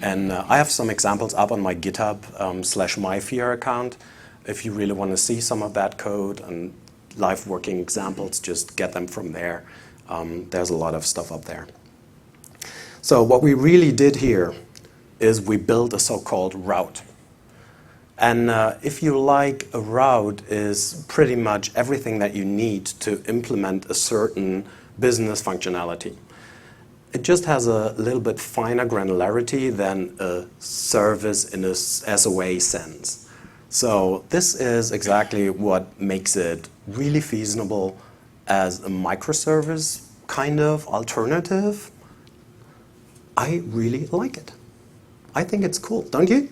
And I have some examples up on my GitHub /myfear account. If you really want to see some of that code and live working examples, just get them from there. There's a lot of stuff up there. So what we really did here is we build a so-called route. And if you like, a route is pretty much everything that you need to implement a certain business functionality. It just has a little bit finer granularity than a service in a SOA sense. So this is exactly what makes it really feasible as a microservice kind of alternative. I really like it. I think it's cool, don't you?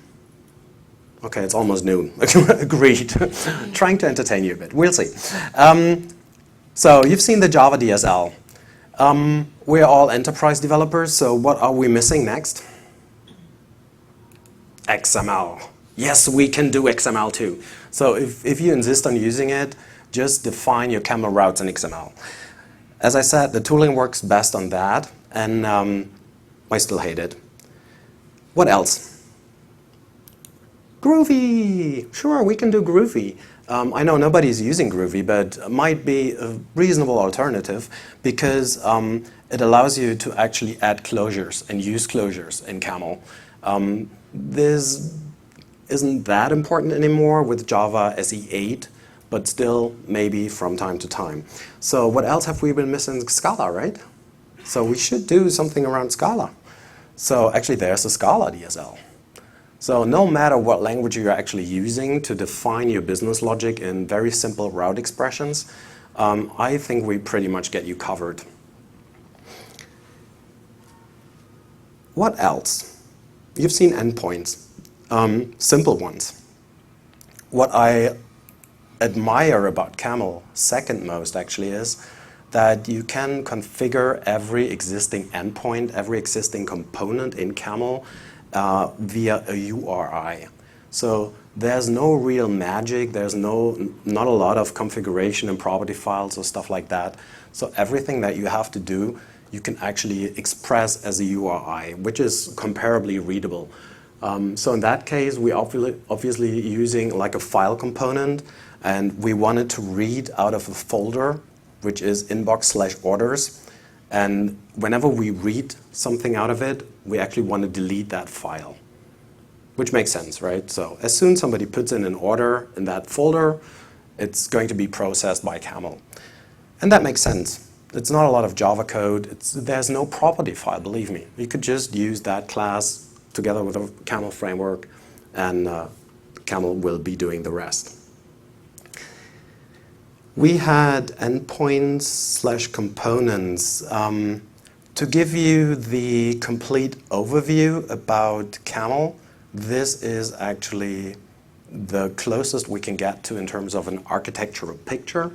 Okay, it's almost noon. Agreed. Trying to entertain you a bit. We'll see. So you've seen the Java DSL. We're all enterprise developers, so what are we missing next? XML. Yes, we can do XML too. So if you insist on using it, just define your camel routes in XML. As I said, the tooling works best on that, and I still hate it. What else? Groovy! Sure, we can do Groovy. I know nobody's using Groovy, but it might be a reasonable alternative because it allows you to actually add closures and use closures in Camel. This isn't that important anymore with Java SE 8, but still maybe from time to time. So what else have we been missing? Scala, right? So we should do something around Scala. So actually there's a Scala DSL. So no matter what language you're actually using to define your business logic in very simple route expressions, I think we pretty much get you covered. What else? You've seen endpoints, simple ones. What I admire about Camel, second most actually, is that you can configure every existing endpoint, every existing component in Camel via a URI. So there's no real magic, there's not a lot of configuration and property files or stuff like that. So everything that you have to do, you can actually express as a URI, which is comparably readable. So in that case, we obviously using like a file component, and we wanted to read out of a folder, which is inbox/orders. And whenever we read something out of it, we actually want to delete that file, which makes sense, right? So as soon as somebody puts in an order in that folder, it's going to be processed by Camel. And that makes sense. It's not a lot of Java code. There's no property file, believe me. You could just use that class together with a Camel framework, and Camel will be doing the rest. We had endpoints/components. To give you the complete overview about Camel, this is actually the closest we can get to in terms of an architectural picture.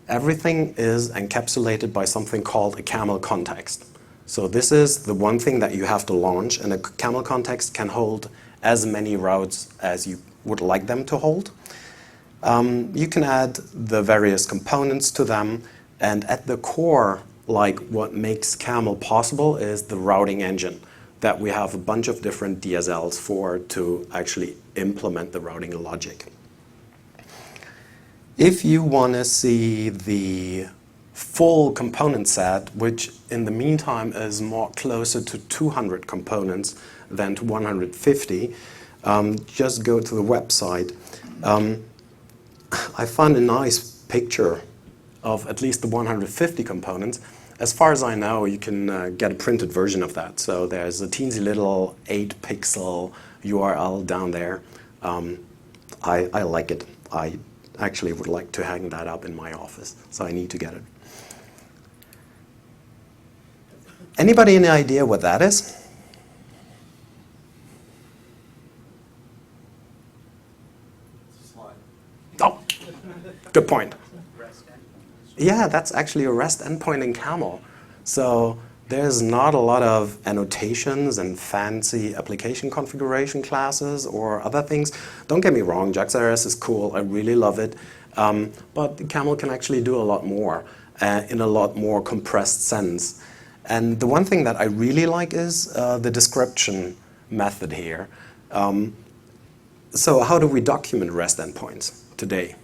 Everything is encapsulated by something called a Camel context. So this is the one thing that you have to launch, and a Camel context can hold as many routes as you would like them to hold. You can add the various components to them, and at the core, like what makes Camel possible is the routing engine that we have a bunch of different DSLs for to actually implement the routing logic. If you want to see the full component set, which in the meantime is more closer to 200 components than to 150, just go to the website. I found a nice picture of at least the 150 components. As far as I know, you can get a printed version of that. So there's a teensy little 8-pixel URL down there. I like it. I actually would like to hang that up in my office, so I need to get it. Anybody any idea what that is? Oh, good point. Yeah, that's actually a REST endpoint in Camel. So there's not a lot of annotations and fancy application configuration classes or other things. Don't get me wrong, JAX-RS is cool. I really love it. But Camel can actually do a lot more in a lot more compressed sense. And the one thing that I really like is the description method here. So how do we document REST endpoints today?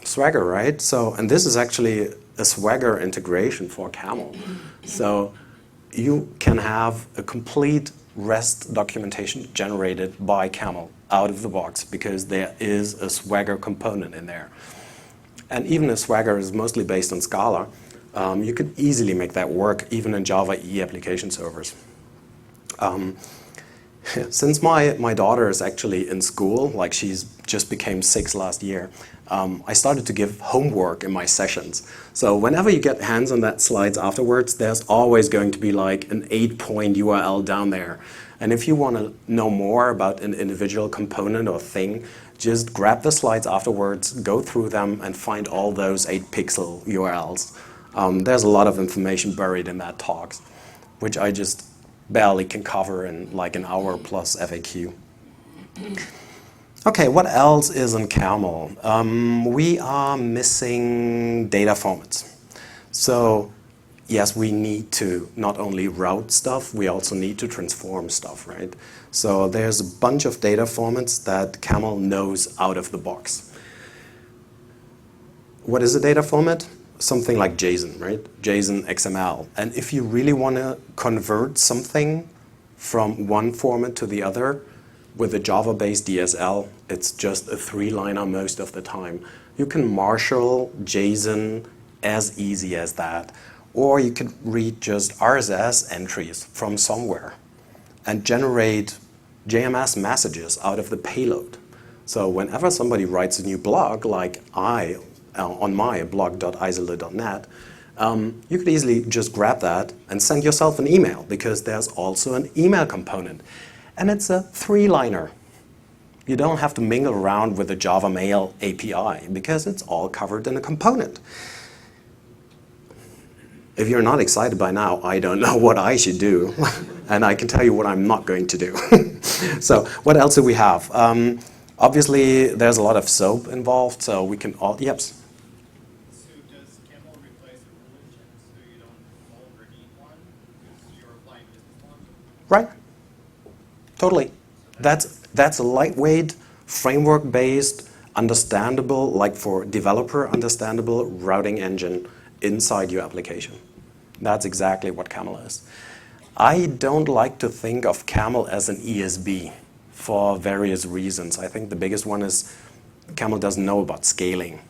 Swagger, right? So, and this is actually a Swagger integration for Camel. So you can have a complete REST documentation generated by Camel out of the box because there is a Swagger component in there. And even if Swagger is mostly based on Scala, you could easily make that work even in Java EE application servers. Since my daughter is actually in school, like she's just became 6 last year, I started to give homework in my sessions. So whenever you get hands on that slides afterwards, there's always going to be like an 8-point URL down there. And if you want to know more about an individual component or thing, just grab the slides afterwards, go through them, and find all those 8-pixel URLs. There's a lot of information buried in that talk, which I just barely can cover in like an hour plus FAQ. Okay, what else is in Camel? We are missing data formats. So yes, we need to not only route stuff, we also need to transform stuff, right? So there's a bunch of data formats that Camel knows out of the box. What is a data format? Something like JSON, right? JSON XML. And if you really want to convert something from one format to the other, with a Java-based DSL, it's just a 3-liner most of the time. You can marshal JSON as easy as that. Or you could read just RSS entries from somewhere and generate JMS messages out of the payload. So whenever somebody writes a new blog, like on my blog.isola.net, you could easily just grab that and send yourself an email, because there's also an email component. And it's a 3-liner. You don't have to mingle around with the Java Mail API, because it's all covered in a component. If you're not excited by now, I don't know what I should do. And I can tell you what I'm not going to do. So what else do we have? Obviously, there's a lot of SOAP involved, so we can all, yep. So does Camel replace a rule engine so you don't no longer need one because you're applying business logic? Right. Totally. That's a lightweight, framework-based, understandable, like for developer understandable routing engine inside your application. That's exactly what Camel is. I don't like to think of Camel as an ESB for various reasons. I think the biggest one is Camel doesn't know about scaling.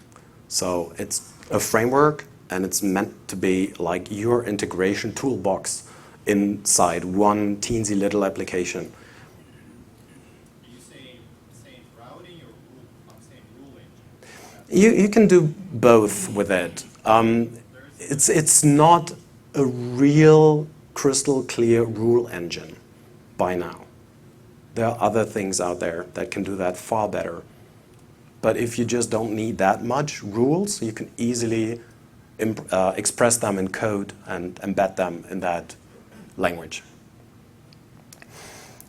So it's a framework, and it's meant to be like your integration toolbox inside one teensy little application. Are you saying routing or saying rule engine? You can do both with it. It's not a real crystal clear rule engine by now. There are other things out there that can do that far better. But if you just don't need that much rules, you can easily express them in code and embed them in that language.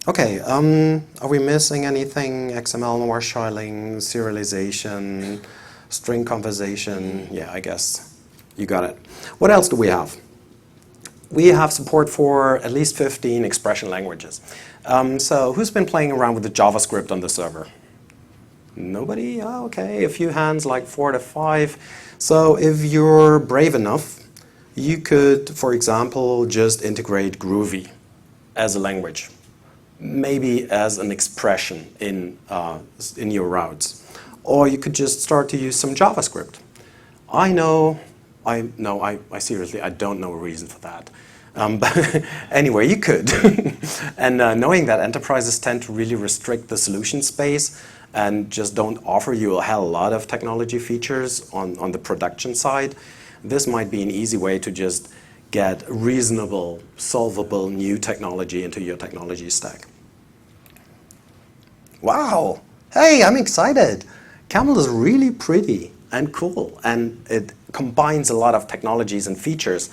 Okay, are we missing anything? XML marshalling, serialization, string conversation? Yeah, I guess you got it. What else do we have? We have support for at least 15 expression languages. So who's been playing around with the JavaScript on the server? Nobody? Oh, okay, a few hands, like 4 to 5. So if you're brave enough, you could, for example, just integrate Groovy as a language, maybe as an expression in your routes. Or you could just start to use some JavaScript. I seriously, I don't know a reason for that. But anyway, you could. And knowing that enterprises tend to really restrict the solution space and just don't offer you a hell of a lot of technology features on the production side, this might be an easy way to just get reasonable, solvable new technology into your technology stack. Wow! Hey, I'm excited! Camel is really pretty and cool, and it combines a lot of technologies and features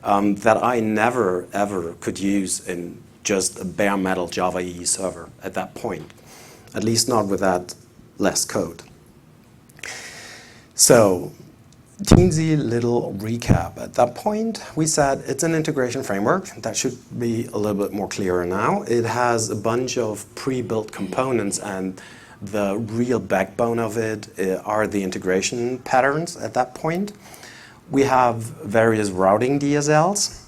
that I never, ever could use in just a bare metal Java EE server at that point, at least not with that less code. So, teensy little recap. At that point, we said it's an integration framework. That should be a little bit more clearer now. It has a bunch of pre-built components, and the real backbone of it are the integration patterns at that point. We have various routing DSLs.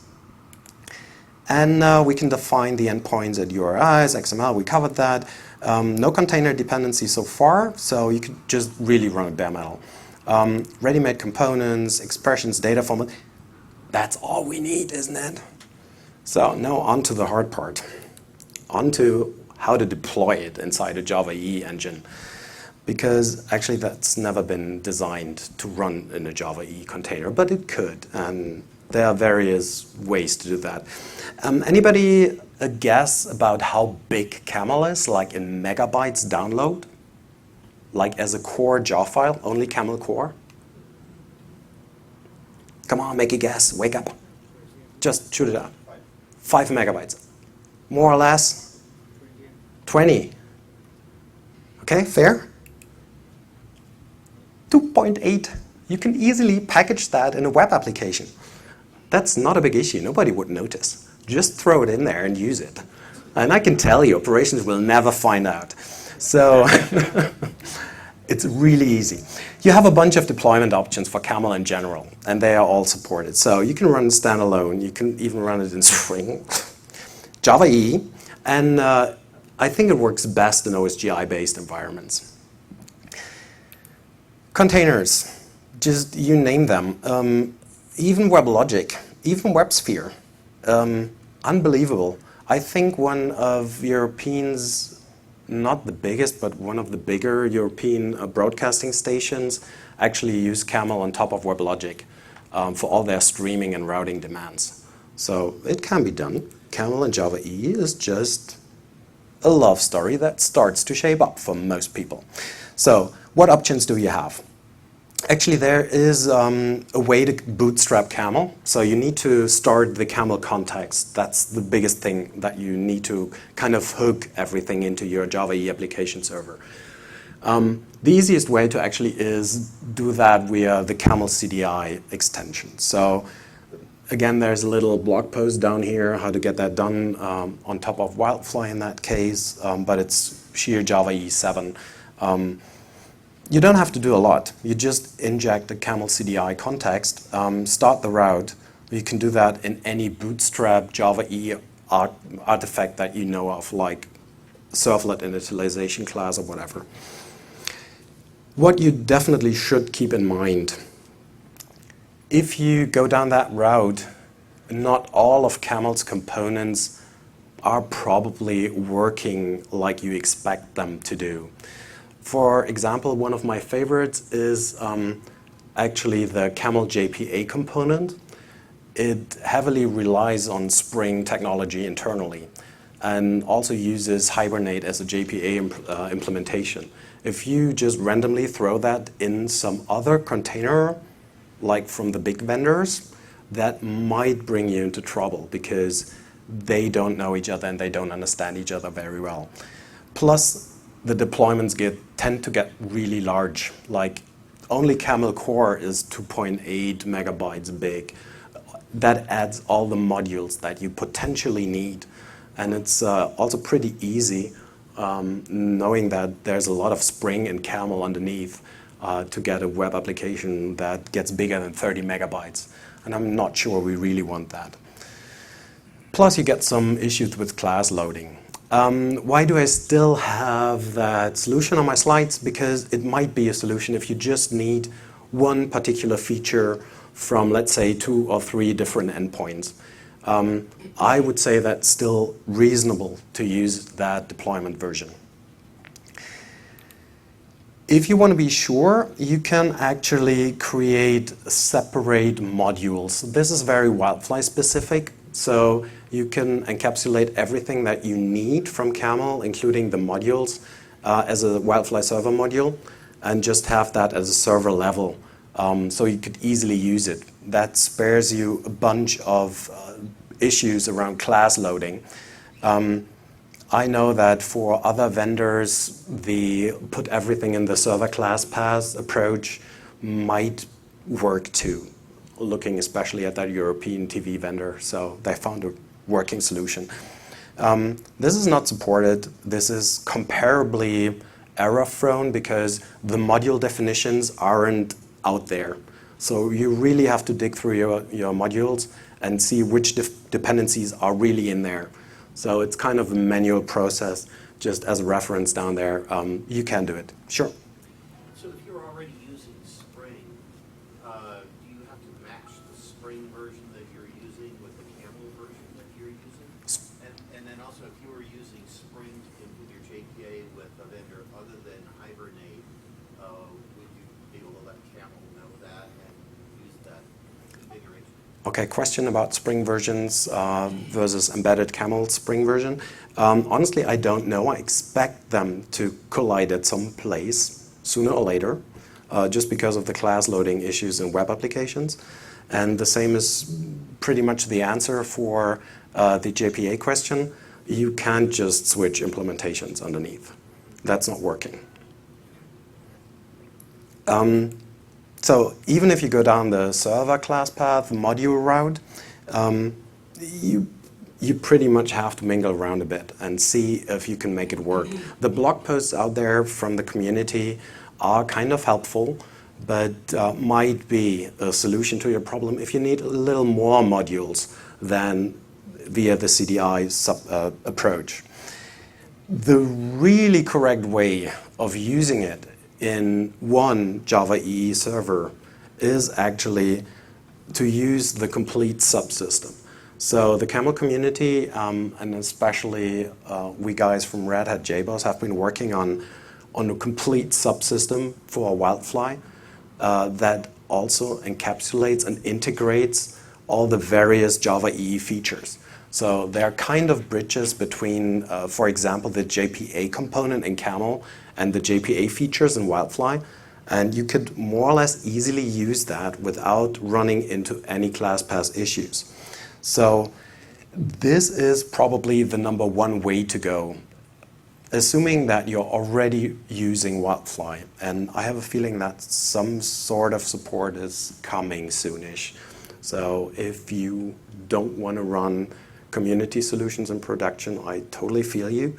And we can define the endpoints at URIs, XML, we covered that. No container dependency so far, so you could just really run it bare metal. Ready-made components, expressions, data format. That's all we need, isn't it? So now on to the hard part. On to how to deploy it inside a Java EE engine. Because actually that's never been designed to run in a Java EE container, but it could. And there are various ways to do that. Anybody a guess about how big Camel is, like in megabytes download? Like as a core jar file, only Camel core? Come on, make a guess, wake up. Just shoot it out. 5 megabytes. More or less? 20. Okay, fair? 2.8. You can easily package that in a web application. That's not a big issue. Nobody would notice. Just throw it in there and use it. And I can tell you, operations will never find out. So it's really easy. You have a bunch of deployment options for Camel in general, and they are all supported. So you can run it standalone. You can even run it in Spring, Java EE, and I think it works best in OSGI-based environments. Containers, just you name them. Even WebLogic, even WebSphere, unbelievable. I think one of Europeans, not the biggest, but one of the bigger European broadcasting stations actually use Camel on top of WebLogic for all their streaming and routing demands. So it can be done. Camel in Java EE is just a love story that starts to shape up for most people. So what options do you have? Actually, there is a way to bootstrap Camel. So you need to start the Camel context. That's the biggest thing that you need to kind of hook everything into your Java EE application server. The easiest way to actually is do that via the Camel CDI extension. So again, there's a little blog post down here how to get that done on top of Wildfly in that case, but it's sheer Java EE 7. You don't have to do a lot. You just inject the Camel CDI context, start the route. You can do that in any bootstrap Java EE artifact that you know of, like servlet initialization class or whatever. What you definitely should keep in mind, if you go down that route, not all of Camel's components are probably working like you expect them to do. For example, one of my favorites is actually the Camel JPA component. It heavily relies on Spring technology internally and also uses Hibernate as a JPA implementation. If you just randomly throw that in some other container, like from the big vendors, that might bring you into trouble because they don't know each other and they don't understand each other very well. Plus, the deployments tend to get really large. Like only Camel Core is 2.8 megabytes big. That adds all the modules that you potentially need. And it's also pretty easy knowing that there's a lot of Spring and Camel underneath to get a web application that gets bigger than 30 megabytes. And I'm not sure we really want that. Plus you get some issues with class loading. Why do I still have that solution on my slides? Because it might be a solution if you just need one particular feature from, let's say, 2 or 3 different endpoints. I would say that's still reasonable to use that deployment version. If you want to be sure, you can actually create separate modules. This is very Wildfly specific. So you can encapsulate everything that you need from Camel, including the modules, as a Wildfly server module, and just have that as a server level. So you could easily use it. That spares you a bunch of issues around class loading. I know that for other vendors, the put everything in the server class path approach might work too, looking especially at that European TV vendor. So they found a working solution. This is not supported. This is comparably error-prone because the module definitions aren't out there. So you really have to dig through your modules and see which dependencies are really in there. So it's kind of a manual process, just as a reference down there. You can do it. Sure. So if you're already using Spring, do you have to match the Spring version that you're using with the Camel version that you're using? And then also, if you were using Spring to input your JPA with a vendor other than Hibernate, would you be able to let Camel know that and use that configuration? Okay, question about Spring versions versus embedded Camel Spring version. Honestly, I don't know. I expect them to collide at some place sooner or later, just because of the class loading issues in web applications. And the same is pretty much the answer for the JPA question. You can't just switch implementations underneath. That's not working. So even if you go down the server class path module route, you pretty much have to mingle around a bit and see if you can make it work. The blog posts out there from the community are kind of helpful, but might be a solution to your problem if you need a little more modules than via the CDI approach. The really correct way of using it in one Java EE server is actually to use the complete subsystem. So the Camel community, and especially we guys from Red Hat JBoss have been working on a complete subsystem for Wildfly that also encapsulates and integrates all the various Java EE features. So there are kind of bridges between, for example, the JPA component in Camel and the JPA features in Wildfly. And you could more or less easily use that without running into any class pass issues. So this is probably the #1 way to go, assuming that you're already using Wildfly. And I have a feeling that some sort of support is coming soonish. So if you don't want to run community solutions in production, I totally feel you.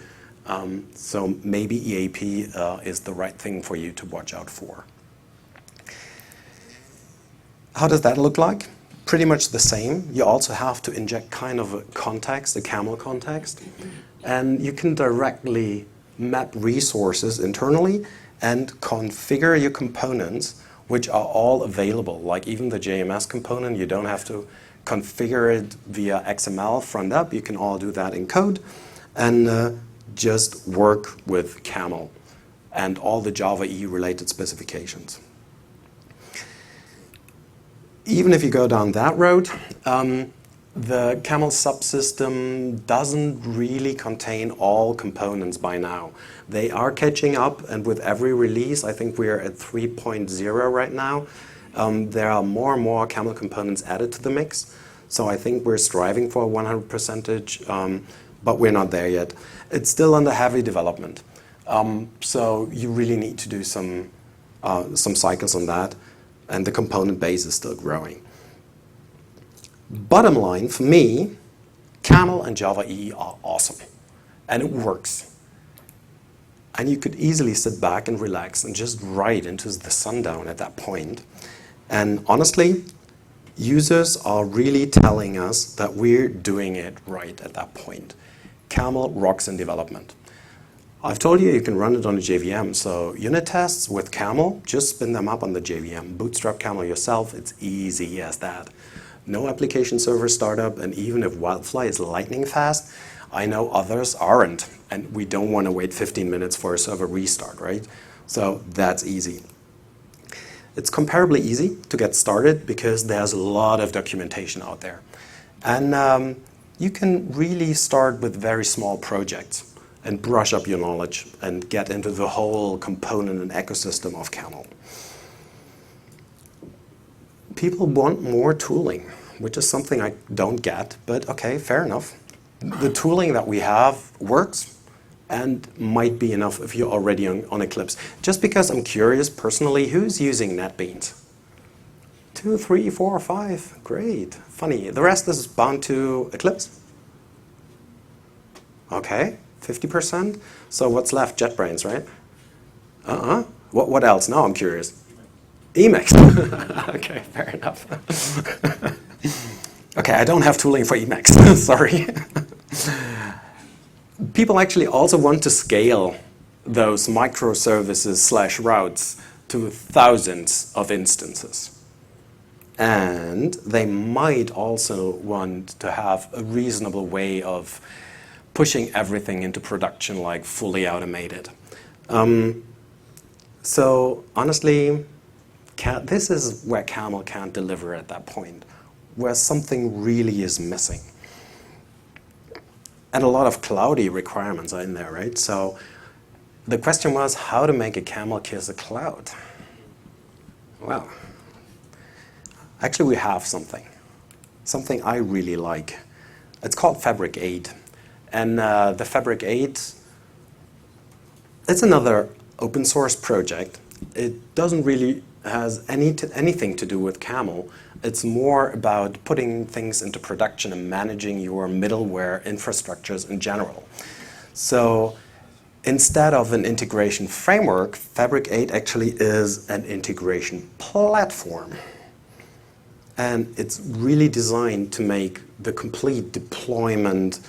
So maybe EAP is the right thing for you to watch out for. How does that look like? Pretty much the same. You also have to inject kind of a context, a Camel context. And you can directly map resources internally and configure your components, which are all available. Like even the JMS component, you don't have to configure it via XML front up. You can all do that in code and just work with Camel and all the Java EE related specifications. Even if you go down that road, the Camel subsystem doesn't really contain all components by now. They are catching up, and with every release, I think we are at 3.0 right now, there are more and more Camel components added to the mix. So I think we're striving for 100%, but we're not there yet. It's still under heavy development. So you really need to do some cycles on that, and the component base is still growing. Bottom line, for me, Camel and Java EE are awesome, and it works. And you could easily sit back and relax and just write into the sundown at that point. And honestly, users are really telling us that we're doing it right at that point. Camel rocks in development. I've told you can run it on a JVM, so unit tests with Camel, just spin them up on the JVM. Bootstrap Camel yourself, it's easy as that. No application server startup, and even if Wildfly is lightning fast, I know others aren't, and we don't want to wait 15 minutes for a server restart, right? So that's easy. It's comparably easy to get started because there's a lot of documentation out there. And you can really start with very small projects and brush up your knowledge and get into the whole component and ecosystem of Camel. People want more tooling, which is something I don't get, but okay, fair enough. The tooling that we have works and might be enough if you're already on Eclipse. Just because I'm curious personally, who's using NetBeans? 2, 3, 4, 5, great, funny. The rest is bound to Eclipse? Okay, 50%. So what's left? JetBrains, right? What else? Now I'm curious. Emacs. Okay, fair enough. Okay, I don't have tooling for Emacs, sorry. People actually also want to scale those microservices / routes to thousands of instances. And they might also want to have a reasonable way of pushing everything into production, like fully automated. So honestly, this is where Camel can't deliver at that point, where something really is missing. And a lot of cloudy requirements are in there, right? So the question was how to make a Camel kiss a cloud. Well, actually we have something I really like. It's called Fabric 8. And the Fabric 8, it's another open source project. It doesn't really has anything to do with Camel. It's more about putting things into production and managing your middleware infrastructures in general. So instead of an integration framework, Fabric 8 actually is an integration platform. And it's really designed to make the complete deployment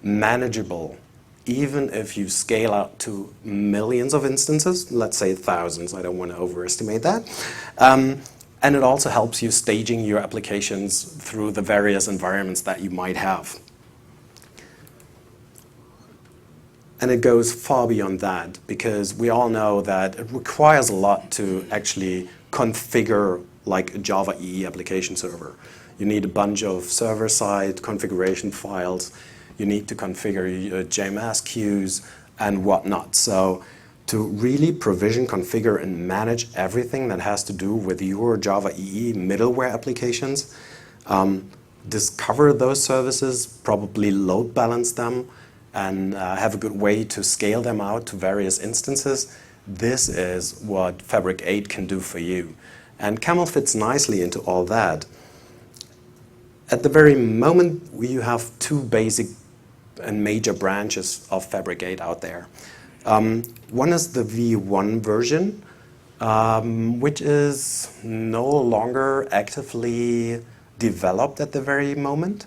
manageable, even if you scale out to millions of instances, let's say thousands, I don't want to overestimate that. And it also helps you staging your applications through the various environments that you might have. And it goes far beyond that, because we all know that it requires a lot to actually configure like a Java EE application server. You need a bunch of server-side configuration files. You need to configure JMS queues and whatnot. So to really provision, configure, and manage everything that has to do with your Java EE middleware applications, discover those services, probably load balance them, and have a good way to scale them out to various instances. This is what Fabric 8 can do for you. And Camel fits nicely into all that. At the very moment, you have two basic and major branches of Fabric 8 out there. One is the V1 version, which is no longer actively developed at the very moment.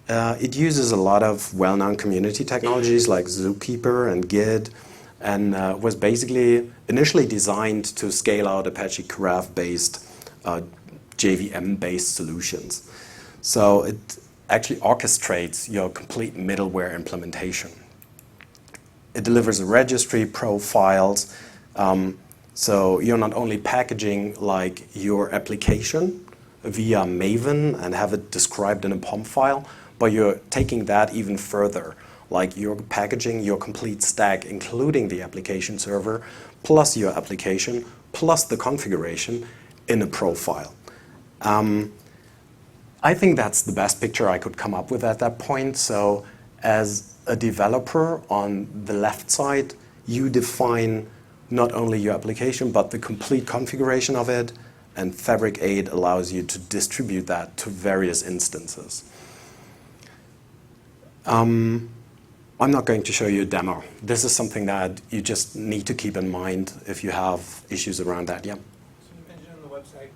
It uses a lot of well-known community technologies like Zookeeper and Git, and was basically initially designed to scale out Apache Graph-based, JVM-based solutions. So it actually orchestrates your complete middleware implementation. It delivers a registry, profiles, so you're not only packaging like your application via Maven and have it described in a POM file, but you're taking that even further. Like you're packaging your complete stack, including the application server, plus your application, plus the configuration in a profile. I think that's the best picture I could come up with at that point. So as a developer on the left side, you define not only your application, but the complete configuration of it, and Fabric 8 allows you to distribute that to various instances. I'm not going to show you a demo. This is something that you just need to keep in mind if you have issues around that. Yeah. So you mentioned on the website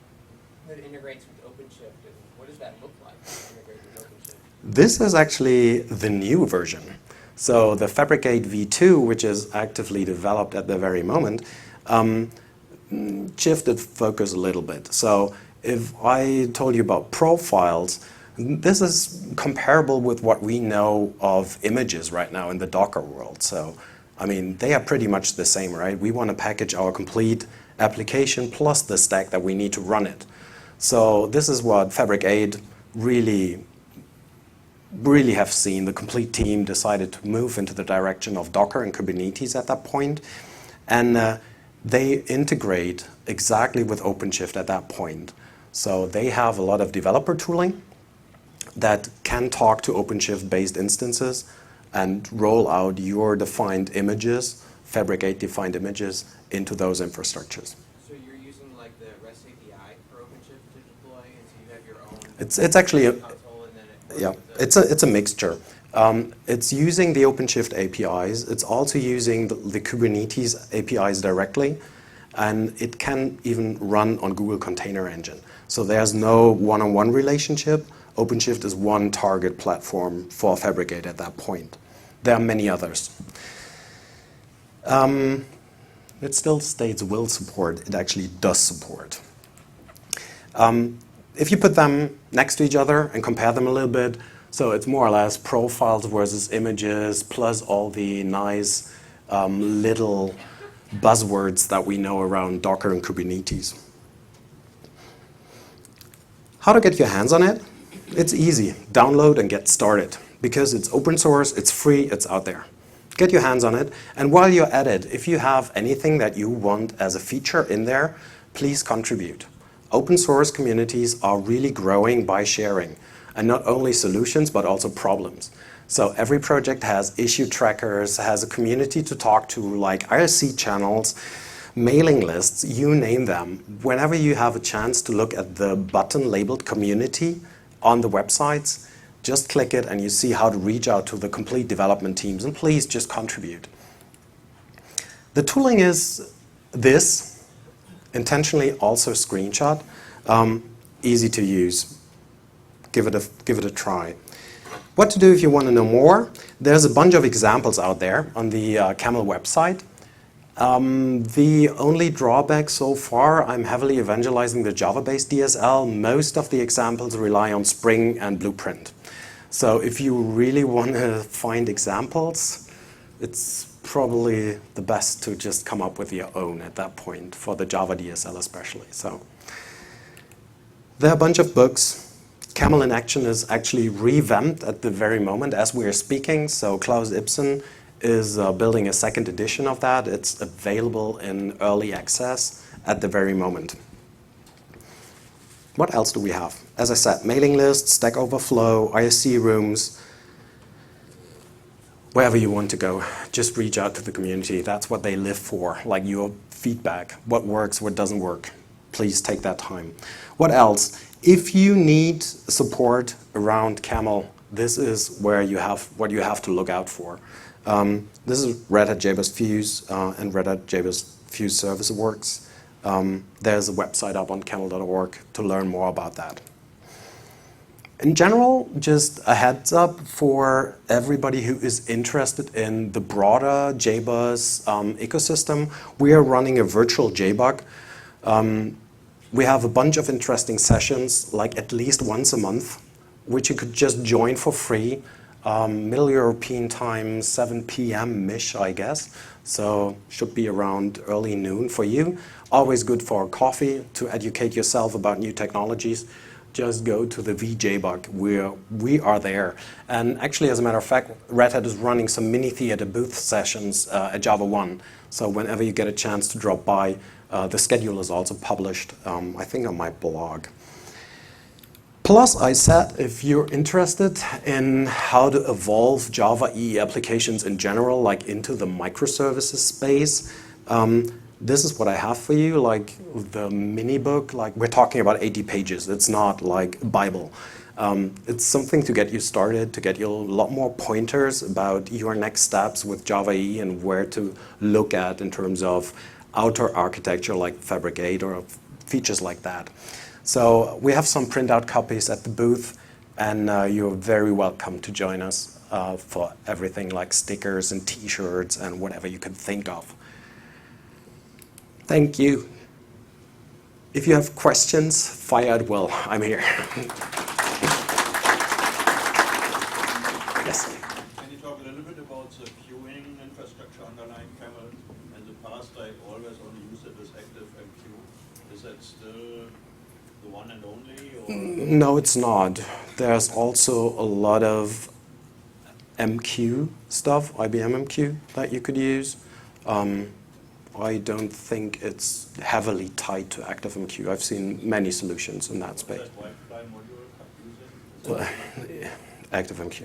that it integrates with OpenShift. And what does that look like to integrate with OpenShift? This is actually the new version. So the Fabric 8 V2, which is actively developed at the very moment, shifted focus a little bit. So if I told you about profiles, this is comparable with what we know of images right now in the Docker world. So, I mean, they are pretty much the same, right? We want to package our complete application plus the stack that we need to run it. So this is what Fabric 8 really have seen. The complete team decided to move into the direction of Docker and Kubernetes at that point. And they integrate exactly with OpenShift at that point. So they have a lot of developer tooling that can talk to OpenShift-based instances and roll out your defined images, Fabric 8 defined images, into those infrastructures. So you're using like the REST API for OpenShift to deploy, and so you have your own. It's actually a, console, and then yeah, it's a mixture. It's using the OpenShift APIs. It's also using the Kubernetes APIs directly, and it can even run on Google Container Engine. So there's no one-on-one relationship, OpenShift is one target platform for Fabricate at that point. There are many others. It still states will support. It actually does support. If you put them next to each other and compare them a little bit, so it's more or less profiles versus images plus all the nice little buzzwords that we know around Docker and Kubernetes. How to get your hands on it? It's easy. Download and get started. Because it's open source, it's free, it's out there. Get your hands on it. And while you're at it, if you have anything that you want as a feature in there, please contribute. Open source communities are really growing by sharing. And not only solutions, but also problems. So every project has issue trackers, has a community to talk to, like IRC channels, mailing lists, you name them. Whenever you have a chance to look at the button labeled community on the websites, just click it and you see how to reach out to the complete development teams. And please just contribute. The tooling is this, intentionally also screenshot, easy to use. Give it a try. What to do if you want to know more? There's a bunch of examples out there on the Camel website. The only drawback so far, I'm heavily evangelizing the Java-based DSL. Most of the examples rely on Spring and Blueprint. So if you really want to find examples, it's probably the best to just come up with your own at that point, for the Java DSL especially. So there are a bunch of books. Camel in Action is actually revamped at the very moment as we are speaking. So Klaus Ibsen is building a second edition of that. It's available in early access at the very moment. What else do we have? As I said, mailing lists, Stack Overflow, IRC rooms, wherever you want to go, just reach out to the community. That's what they live for, like your feedback. What works, what doesn't work. Please take that time. What else? If you need support around Camel, this is where you have what you have to look out for. This is Red Hat JBoss Fuse and Red Hat JBoss Fuse Service Works. There's a website up on camel.org to learn more about that. In general, just a heads up for everybody who is interested in the broader JBoss ecosystem. We are running a virtual JBug. We have a bunch of interesting sessions, like at least once a month, which you could just join for free. Middle European time, 7 p.m.-ish, I guess. So should be around early noon for you. Always good for coffee to educate yourself about new technologies. Just go to the VJBug. We are there. And actually, as a matter of fact, Red Hat is running some mini theater booth sessions at JavaOne. So whenever you get a chance to drop by, the schedule is also published, I think, on my blog. Plus, I said, if you're interested in how to evolve Java EE applications in general, like into the microservices space, this is what I have for you, like the mini book. Like, we're talking about 80 pages. It's not like a Bible. It's something to get you started, to get you a lot more pointers about your next steps with Java EE and where to look at in terms of outer architecture like Fabricate or features like that. So we have some printout copies at the booth, and you're very welcome to join us for everything like stickers and t-shirts and whatever you can think of. Thank you. If you have questions, fire at will. I'm here. Yes? Can you talk a little bit about the queuing infrastructure underlying Camel? In the past, I always only used it as ActiveMQ. Is that still the one and only? Or? No, it's not. There's also a lot of MQ stuff, IBM MQ, that you could use. I don't think it's heavily tied to ActiveMQ. I've seen many solutions in that space. ActiveMQ.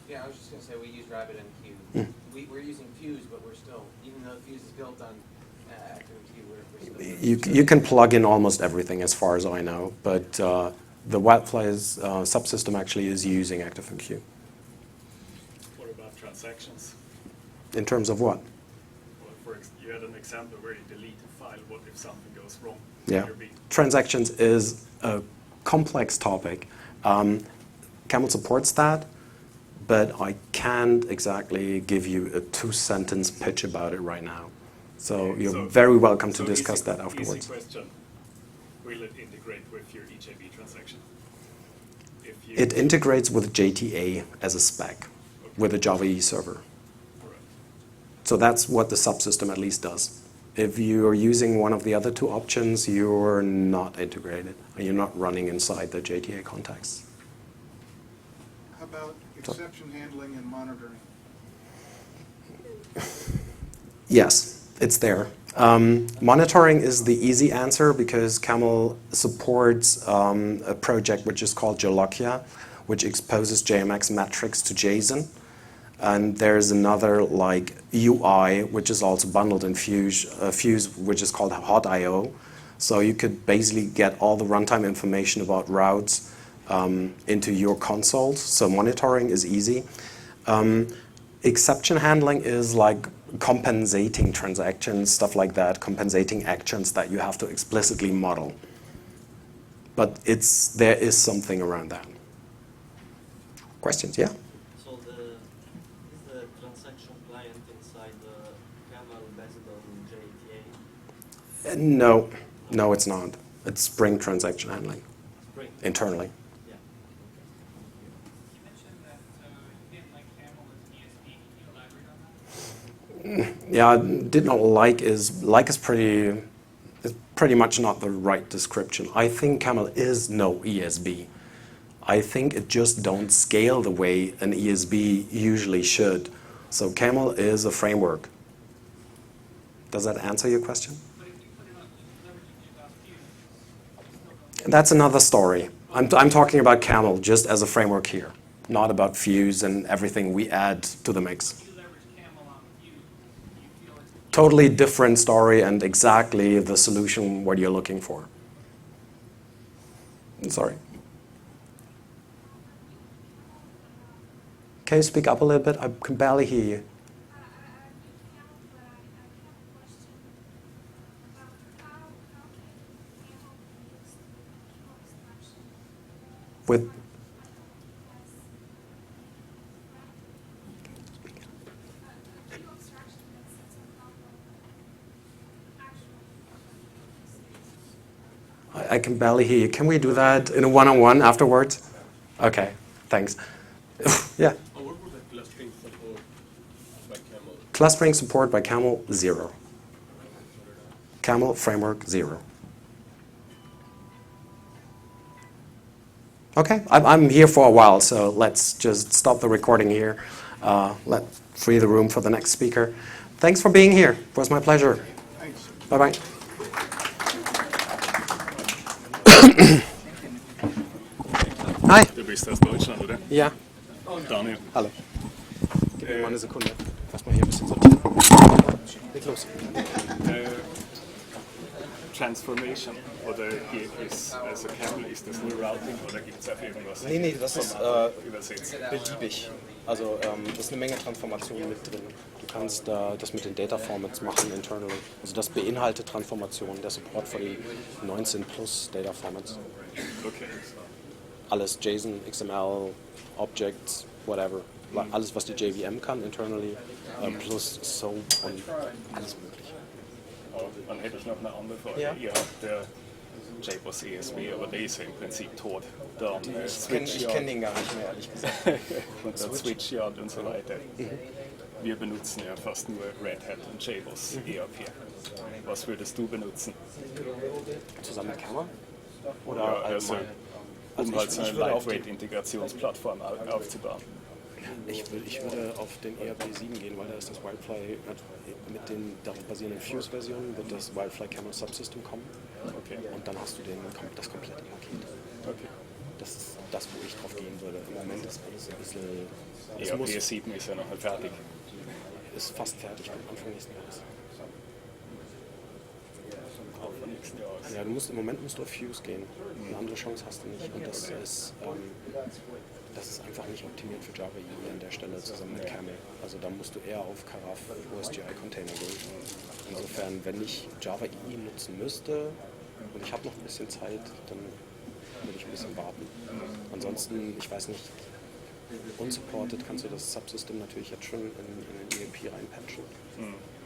Yeah, I was just going to say we use RabbitMQ. We're using Fuse, but we're still, even though Fuse is built on ActiveMQ, we're still... You can plug in almost everything as far as I know, but the Wildfly's subsystem actually is using ActiveMQ. What about transactions? In terms of what? You had an example where you delete a file. What if something goes wrong? Yeah. Transactions is a complex topic. Camel supports that, but I can't exactly give you a 2-sentence pitch about it right now. So you're very welcome to discuss that afterwards. Easy question. Will it integrate with your EJB transaction? It integrates with JTA as a spec, with a Java EE server. So that's what the subsystem at least does. If you're using one of the other two options, you're not integrated, and you're not running inside the JTA context. How about exception handling and monitoring? Yes, it's there. Monitoring is the easy answer because Camel supports a project which is called Jolokia, which exposes JMX metrics to JSON. And there's another like UI, which is also bundled in Fuse, which is called Hot.io. So you could basically get all the runtime information about routes into your consoles. So monitoring is easy. Exception handling is like compensating transactions, stuff like that, compensating actions that you have to explicitly model. But there is something around that. Questions, yeah? So is the transaction client inside the Camel based on JTA? No, it's not. It's Spring transaction handling Spring. Internally. Yeah, did not like is pretty much not the right description. I think Camel is no ESB. I think it just don't scale the way an ESB usually should. So Camel is a framework. Does that answer your question? That's another story. I'm talking about Camel just as a framework here, not about Fuse and everything we add to the mix. Totally different story and exactly the solution what you're looking for. Sorry. Can you speak up a little bit? I can barely hear you. With I can barely hear you. Can we do that in a one-on-one afterwards? Okay, thanks. Yeah. What would the clustering support by Camel? Clustering support by Camel, 0. Camel framework, 0. Okay, I'm here for a while, so let's just stop the recording here. Free the room for the next speaker. Thanks for being here. It was my pleasure. Thanks. Bye-bye. Hi. Du bist aus Deutschland, oder? Ja. Daniel. Hallo. Gib mir mal eine Sekunde. Erstmal hier ein bisschen sortieren. Leg los. Transformation oder ist also Camel, ist das nur Routing oder gibt es auch irgendwas? Nee, das ist übersetzt? beliebig. Also ist eine Menge Transformationen mit drin. Du kannst das mit den Data Formats machen internally. Also das beinhaltet Transformationen, der Support für die 19 plus Data Formats. Okay. Alles JSON, XML, Objects, whatever. Alles, was die JVM kann internally, plus SOAP und alles mögliche. Dann hätte ich noch eine andere Frage. Ja. Ihr habt der JBoss ESB, aber der ist ja im Prinzip tot. Dann Ich kenn den gar nicht mehr, ehrlich gesagt. und dann Switchyard und so weiter. Wir benutzen ja fast nur Red Hat und JBoss ERP. Was würdest du benutzen? Zusammen mit Camel? Oder ja, also, allgemein? um halt so eine Lightweight-Integrationsplattform aufzubauen. Ich würde auf den ERP 7 gehen, weil da ist das Wildfly mit den darauf basierenden Fuse-Versionen wird das Wildfly Camel Subsystem kommen. Okay. Und dann hast du das komplette Paket. Okay. Das ist das, wo ich drauf gehen würde. Im Moment ist alles ein bisschen... ERP 7 ist ja noch nicht fertig. Ist fast fertig, Anfang nächsten Jahres. Anfang nächsten Jahres. Ja, im Moment musst du auf Fuse gehen. Eine andere Chance hast du nicht. Und das ist einfach nicht optimiert für Java EE an der Stelle zusammen mit Camel. Also da musst du eher auf Karaf OSGI-Container gehen. Insofern, wenn ich Java EE nutzen müsste und ich habe noch ein bisschen Zeit, dann würde ich ein bisschen warten. Ansonsten, ich weiß nicht, unsupported kannst du das Subsystem natürlich jetzt schon in den EMP reinpatchen.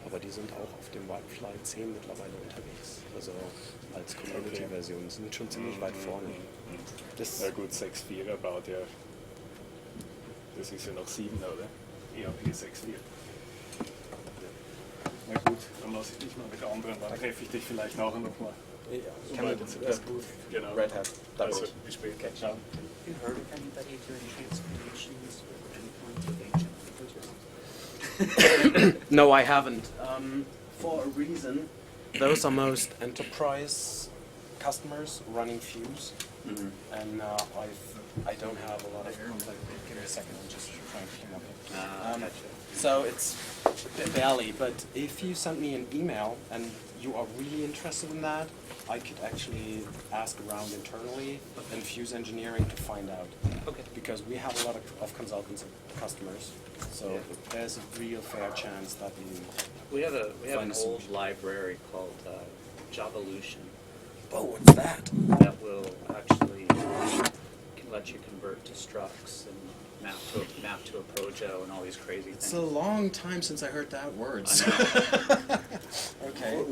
Aber die sind auch auf dem Wildfly 10 mittlerweile unterwegs. Also als Community-Version sind schon ziemlich weit vorne. Das ja gut, 6.4 baut ja, das ist ja noch 7, oder? ERP 6.4. Na gut, dann lasse ich dich mal mit anderen, dann treffe ich dich vielleicht nachher nochmal. Ja, Booth, genau. Red Hat. Also, bis später. Ciao. Have you heard of anybody doing transformations or any point of ancient? No, I haven't. For a reason, those are most enterprise customers running Fuse, and I don't have a lot of contact. Give me a second, I'm just trying to clean up it. So it's barely, but if you send me an email and you are really interested in that, I could actually ask around internally in Fuse engineering to find out. Okay. Because we have a lot of consultants and customers, so there's a real fair chance that We have an find a old solution. library called JavaOne Oh, what's that? that will actually can let you convert to structs and map to a projo and all these crazy It's things. a long time since I heard that word. Okay.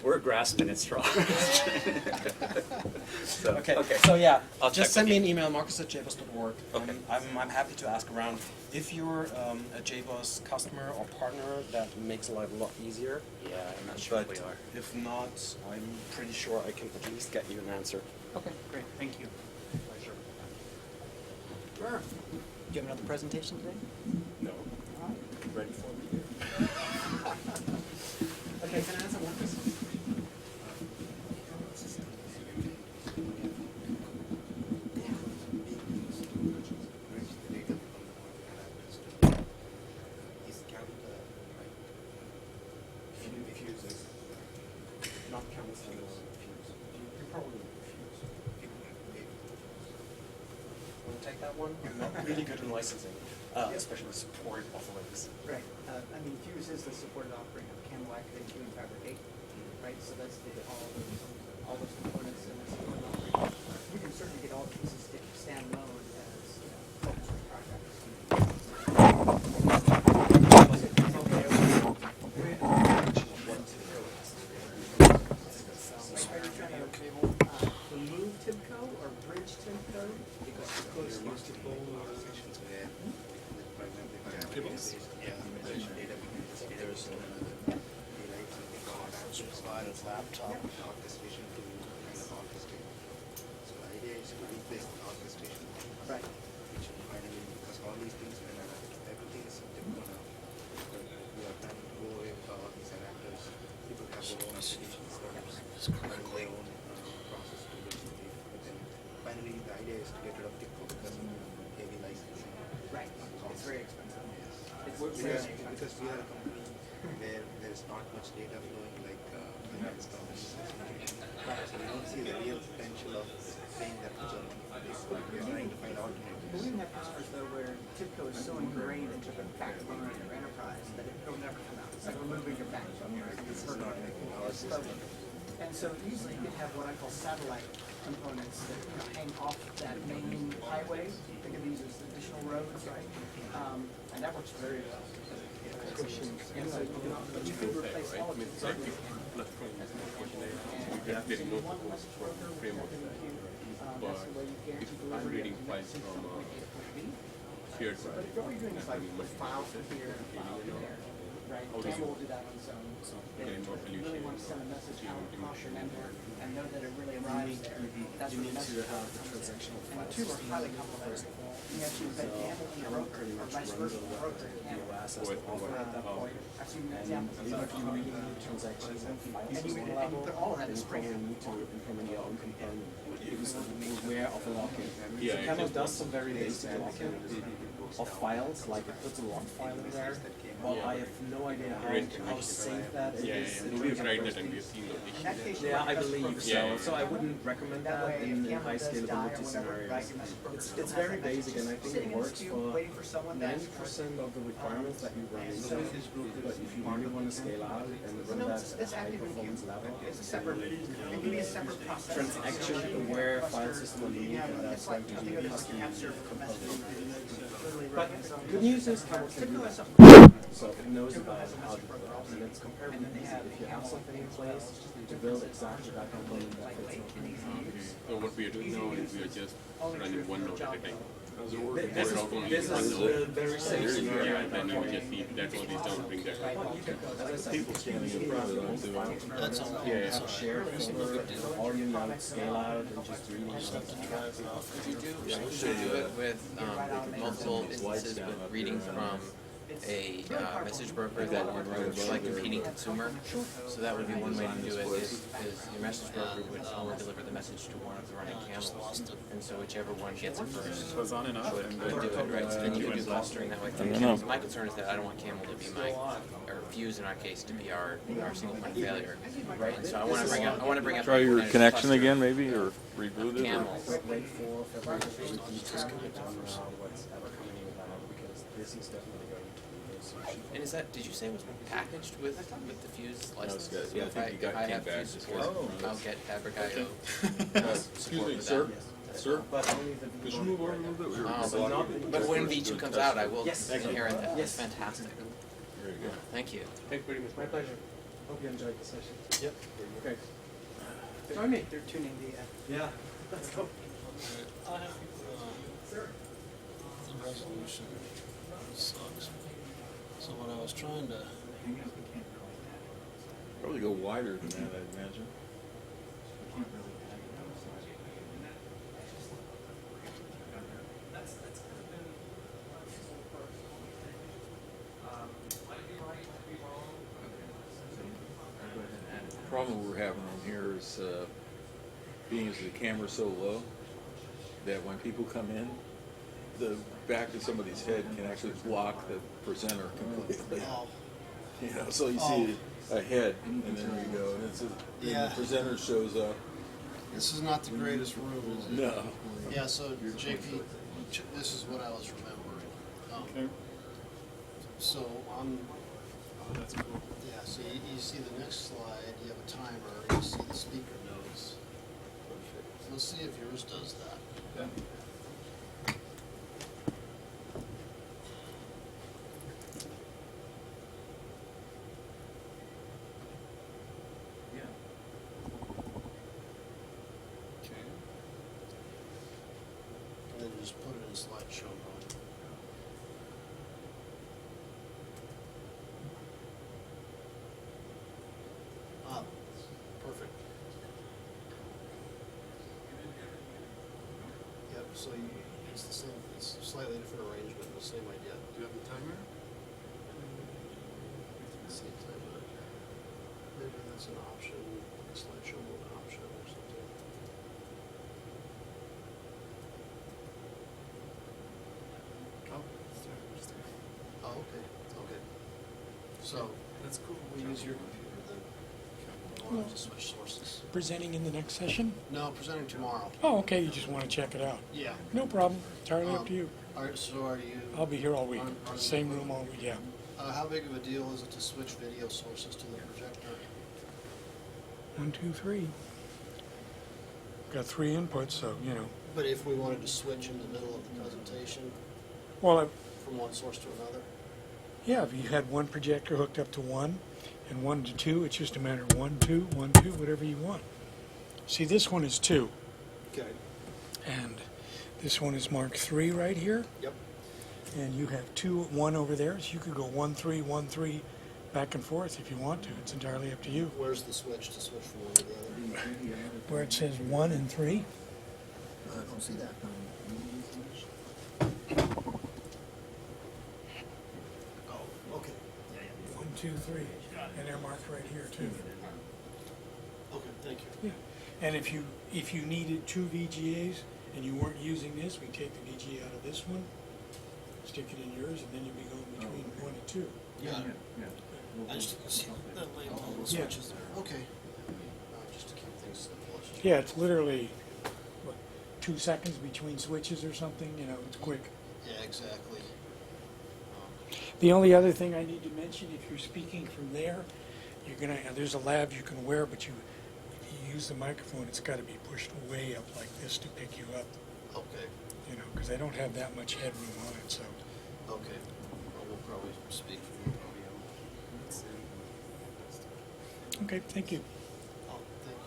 We're grasping at straws. So, Okay. So yeah, I'll just check send with me you. an email, marcus@jboss.org. Okay. I'm happy to ask around. If you're a JBoss customer or partner, that makes life a lot easier. Yeah, I'm not sure if But we are. if not, I'm pretty sure I can at least get you an answer. Okay, great, thank you. Pleasure. Sure. Do you have another presentation today? No. Ready for me? Okay, can I answer one question? Not count as Fuse. You probably will Fuse. Want to take that one? I'm not really good in licensing, especially support offerings. Right, I mean, Fuse is the supported offering of Camel Activate, Q, and Fabricate, right? So that's all those components in the supported offering. You can certainly get all the pieces standalone as, focus group projects. Are you trying to remove TIBCO or bridge TIBCO? Because TIBCO is used to laptop orchestration to kind of orchestrate. So the idea is to replace the orchestration, right? Which finally, because all these things, when everything is typical now, we are planning to go away with all these adapters. People have their own applications, running their own process to build something. But then finally, the idea is to get rid of TIBCO because of heavy licensing. Right. It's very expensive. Yes. It's very expensive. Because we are a company where there is not much data flowing like finance companies. So we don't see the real potential of paying that much of money for this. We are trying to find alternatives. But we have customers though where TIBCO is so ingrained into the backbone of your enterprise that it'll never come out. It's like removing your backbone. This is not making our system. And so usually you can have what I call satellite components that hang off that main highway. Think of these as additional roads, right? And that works very well. And so you could replace all of it. And so you want a message broker with something in queue. That's the way you guarantee delivery. Shared But if all you're doing is like file from here and file from there, right? Camel will do that on its own. They really want to send a message out across your network and know that it really arrives there. That's You what need the to message have the comes in. transactional And the file two are system highly first. complementary. You have to embed So Camel in your Camel broker pretty or much vice runs versa, a the lot broker of in Camel. POS as the offer at that point. I've seen And examples. even if you really need transactions and file And you system would- and you level, put all of that in then you Spring. probably need to implement your own component because we're aware of the locking. Yeah, So Camel exactly. does some very basic locking of files, like it puts a log file in there, Well, I have no idea how safe that is. We've tried that and we've seen no issues. Yeah, I believe so. Yeah. So I wouldn't recommend that in high scalability scenarios. It's very basic, and I think it works for 90% of the requirements that you run into. But if you really want to scale out and run that at a high performance level, It's a separate, it can be a separate process. transaction aware file system underneath, and that's going to be custom component. But good news is Camel can do that. So it knows about how to build it, and it's comparatively easy. If you have something in place to build exactly that component that fits. So what we are doing now is we are just running one node at a time. This is a very safe scenario. And then you just see that's what is done, bring that up. People standing in front of them. That's all. Yeah. Share folder, all your nodes, scale out, and just really Should you do it with multiple instances with reading from a message broker that would like competing consumer? So that would be one way to do it is your message broker would only deliver the message to one of the running camels. And so whichever one gets it first Was on and off. would do it, right? So then you could do clustering that way. My concern is that I don't want camel to be my, or fuse in our case to be our single point of failure. Right? And so I want to bring up Try your Kubernetes connection cluster. again, maybe, or reboot it. Camel. Wait for February 15th on what's ever coming with that, because this is definitely going to be a solution. And is that, did you say it was packaged with the Fuse license? good. Yeah, I think you got if I came have back Fuse just support, because- I'll get Fabric.io. Excuse me, sir. Sir, could you move over a little bit? We were But when V2 comes out, I will Yes. inherit that. Yes. That's fantastic. Very good. Thank you. Thank you very much. My pleasure. Hope you enjoyed the session. Yep. Okay. Join me. They're tuning the, Yeah. Let's go. The resolution sucks. So what I was trying to. Probably go wider than that, I'd imagine. The problem we're having on here is being as the camera's so low that when people come in, the back of somebody's head can actually block the presenter completely. You know, so you see a head, and there you go, and it's and Yeah. the presenter shows up. This is not the greatest room, is it? No. Yeah, so JP, this is what I was remembering. Okay. So on. Oh, that's cool. Yeah, so you see the next slide, you have a timer, you see the speaker notes. Perfect. Let's see if yours does that. Yeah. Okay. And then you just put it in slideshow mode. Ah, perfect. Yep, so it's the same, it's slightly different arrangement, the same idea. Do you have the timer? Same timer. Maybe that's an option, slideshow mode option or something. Oh, okay, okay. So. That's cool. We use your computer then. We'll have to switch sources. Presenting in the next session? No, presenting tomorrow. Oh, okay, you just want to check it out? Yeah. No problem, entirely up to you. So are you? I'll be here all week, on- same room all week, yeah. How big of a deal is it to switch video sources to the projector? 1, 2, 3. Got 3 inputs, so, you know. But if we wanted to switch in the middle of the presentation Well, from one source to another? yeah, if you had one projector hooked up to 1 and 1 to 2, it's just a matter of 1, 2, 1, 2, whatever you want. See, this one is 2. Okay. And this one is Mark 3 right here. Yep. And you have 2, 1 over there, so you could go 1, 3, 1, 3, back and forth if you want to. It's entirely up to you. Where's the switch to switch from one to the other? Where it says 1 and 3. I don't see that. Oh, okay. 1, 2, 3, and they're marked right here too. Okay, thank you. Yeah, and if you needed 2 VGAs and you weren't using this, we take the VGA out of this one, stick it in yours, and then you'd be going between 1 and 2. Got it. I just didn't see that label on the Yeah. switches there. Okay. Just to keep things simple. Yeah, it's literally, what, 2 seconds between switches or something, you know, it's quick. Yeah, exactly. The only other thing I need to mention, if you're speaking from there, you're gonna, there's a lav you can wear, but you use the microphone, it's gotta be pushed way up like this to pick you up. Okay. You know, because I don't have that much headroom on it, so. Okay. Well, we'll probably speak from the podium. Okay, thank you. Oh, thank you.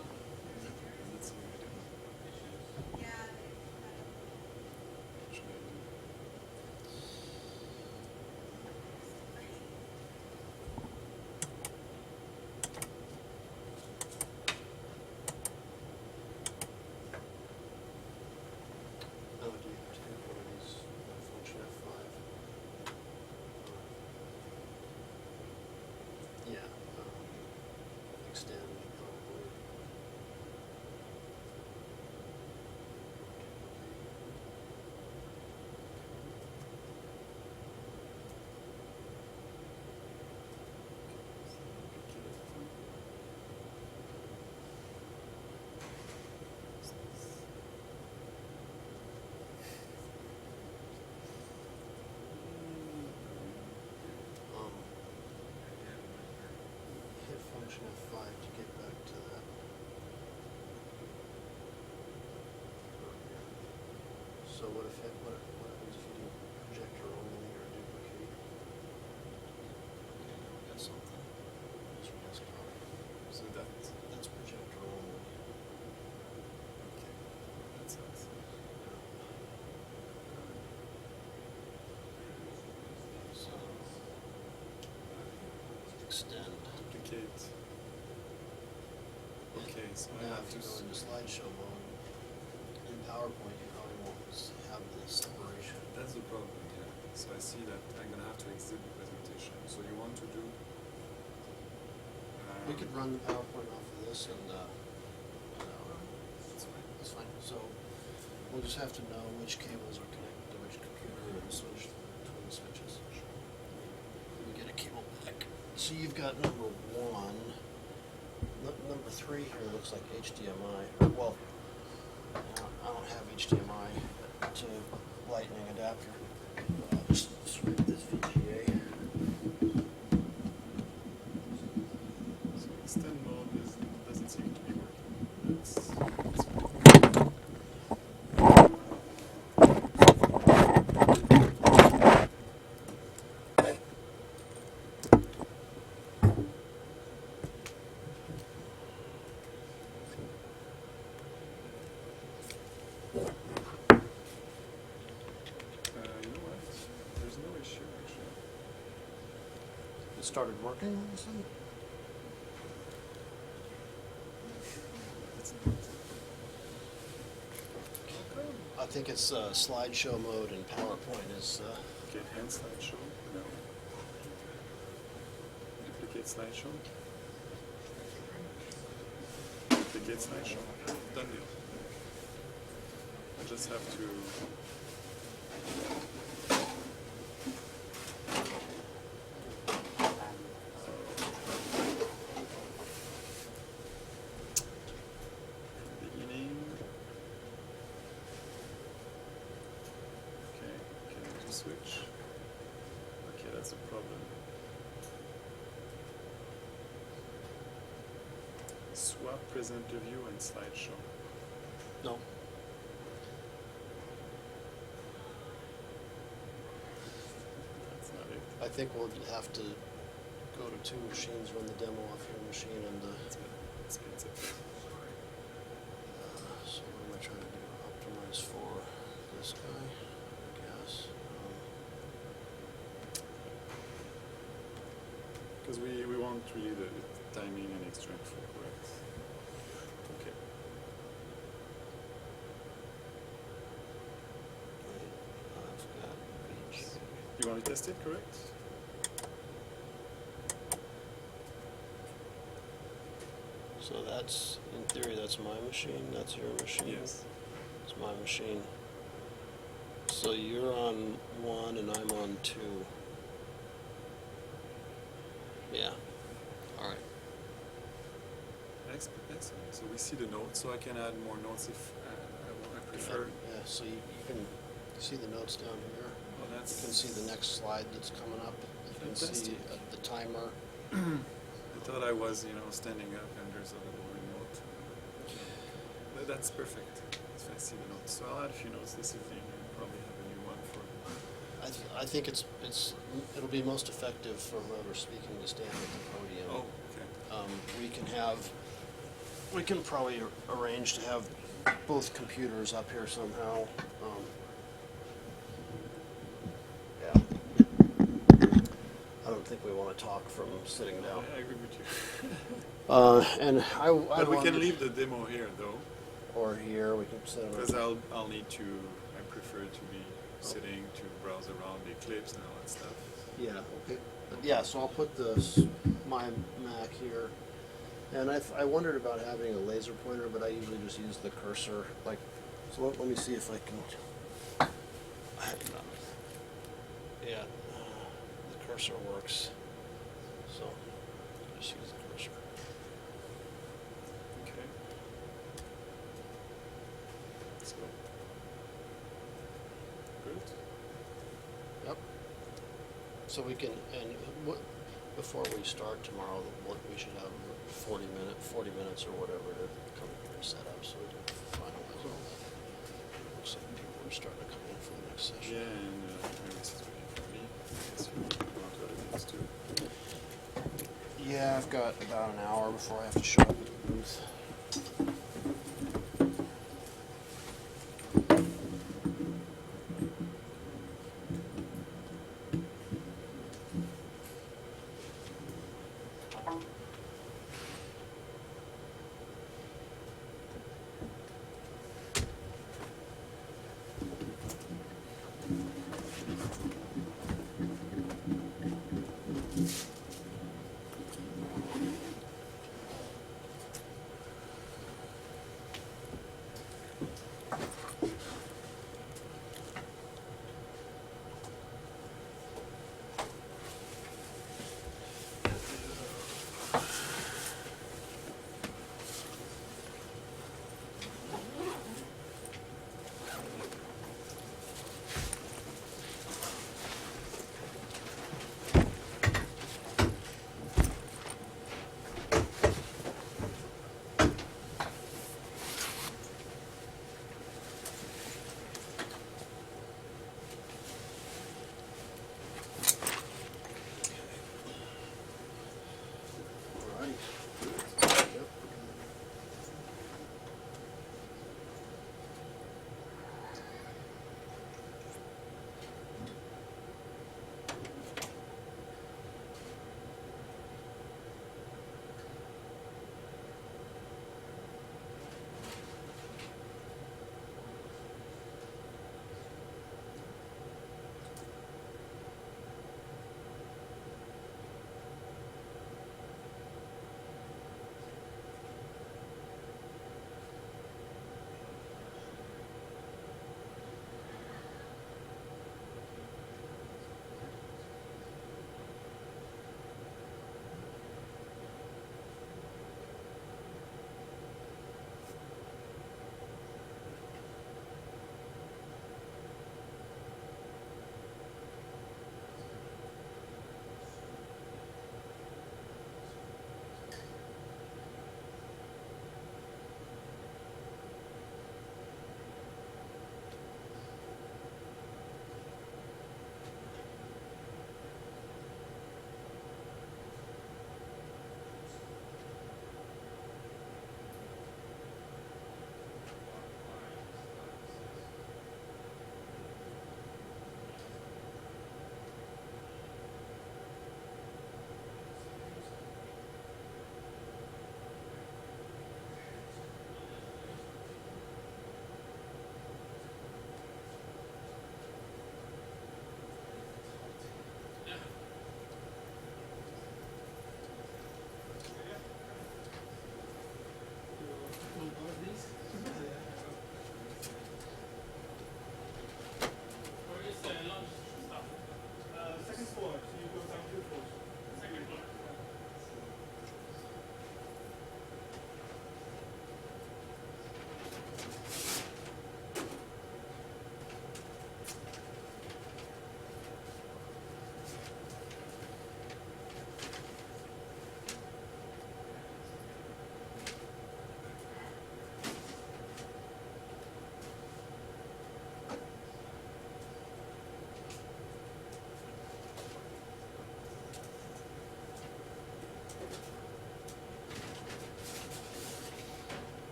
Oh, do you have to have one of these function F5? Yeah, extend probably. Hit function F5 to get back to that. So what happens if you do projector only or duplicate? Okay, now we got something. User desktop. So that's projector only. Okay, that's us. So extend. Duplicate. Okay, so I Now have if you to go into slideshow mode, in PowerPoint you probably won't have the separation. That's the problem, yeah. So I see that I'm gonna have to exit the presentation. So you want to do? We could run the PowerPoint off of this and, that's fine. That's fine. So we'll just have to know which cables are connected to which computer and switch between the switches. Let me get a cable back. So you've got number 1. Number 3 here looks like HDMI. Well, I don't have HDMI to lightning adapter. I'll just switch this VGA. So extend mode doesn't seem to be working. That's you know what? There's no issue actually. It started working all of a sudden? I think it's slideshow mode and PowerPoint is. Okay, hand slideshow. No. Duplicate slideshow. Duplicate slideshow. Done deal. I just have to. Beginning. Okay, can I just switch? Okay, that's a problem. Swap presenter view and slideshow. No. That's not it. I think we'll have to go to 2 machines, run the demo off your machine, and It's expensive. so what am I trying to do? Optimize for this guy, I guess. Because we want really the timing and extract for correct. Okay. I've got each. You want to test it, correct? So that's, in theory, that's my machine, that's your machine? Yes. It's my machine. So you're on 1 and I'm on 2. Yeah. All right. Excellent. So we see the notes, so I can add more notes if I prefer. Yeah, so you can see the notes down here. Oh, that's you can see the next slide that's coming up. You can see fantastic. the timer. I thought I was, standing up and there's a little remote. But that's perfect. If I see the notes. So I'll add a few notes this evening and probably have a new one for. I think it'll be most effective for whoever's speaking to stand at the podium. Oh, okay. We can probably arrange to have both computers up here somehow. Yeah. I don't think we want to talk from sitting down. I agree with you. And I but we wanted can leave the demo here though. Or here, we can sit on. Because I'll need to. I prefer to be sitting to browse around the clips and all that stuff. Yeah. Okay. Yeah. So I'll put my Mac here, and I wondered about having a laser pointer, but I usually just use the cursor. So let me see if I can. Yeah. The cursor works. So just use the cursor. Okay. Let's go. Good. Yep. So we can, and before we start tomorrow, we should have 40 minutes or whatever to come here and set up so we can finalize all that. Looks like people are starting to come in for the next session. Yeah, and maybe this is waiting for me. I guess you want to other things too. Yeah, I've got about an hour before I have to show up at the booth.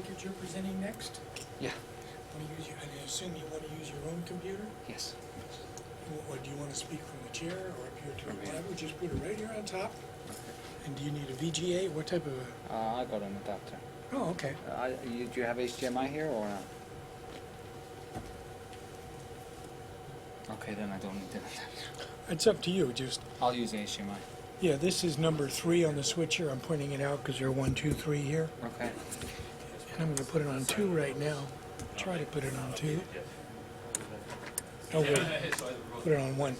take it you're presenting next? Yeah. I assume you want to use your own computer? Yes. Or do you want to speak from the chair or up here to From the here. lab? We just put it right here on top. And do you need a VGA? What type of a... I got an adapter. Oh, okay. Do you have HDMI here or not? Okay, then I don't need an adapter. It's up to you. Just I'll use HDMI. Yeah, this is number 3 on the switcher. I'm pointing it out because there are 1, 2, 3 here. Okay. And I'm going to put it on 2 right now. Try to put it on 2. Oh, wait. Put it on 1.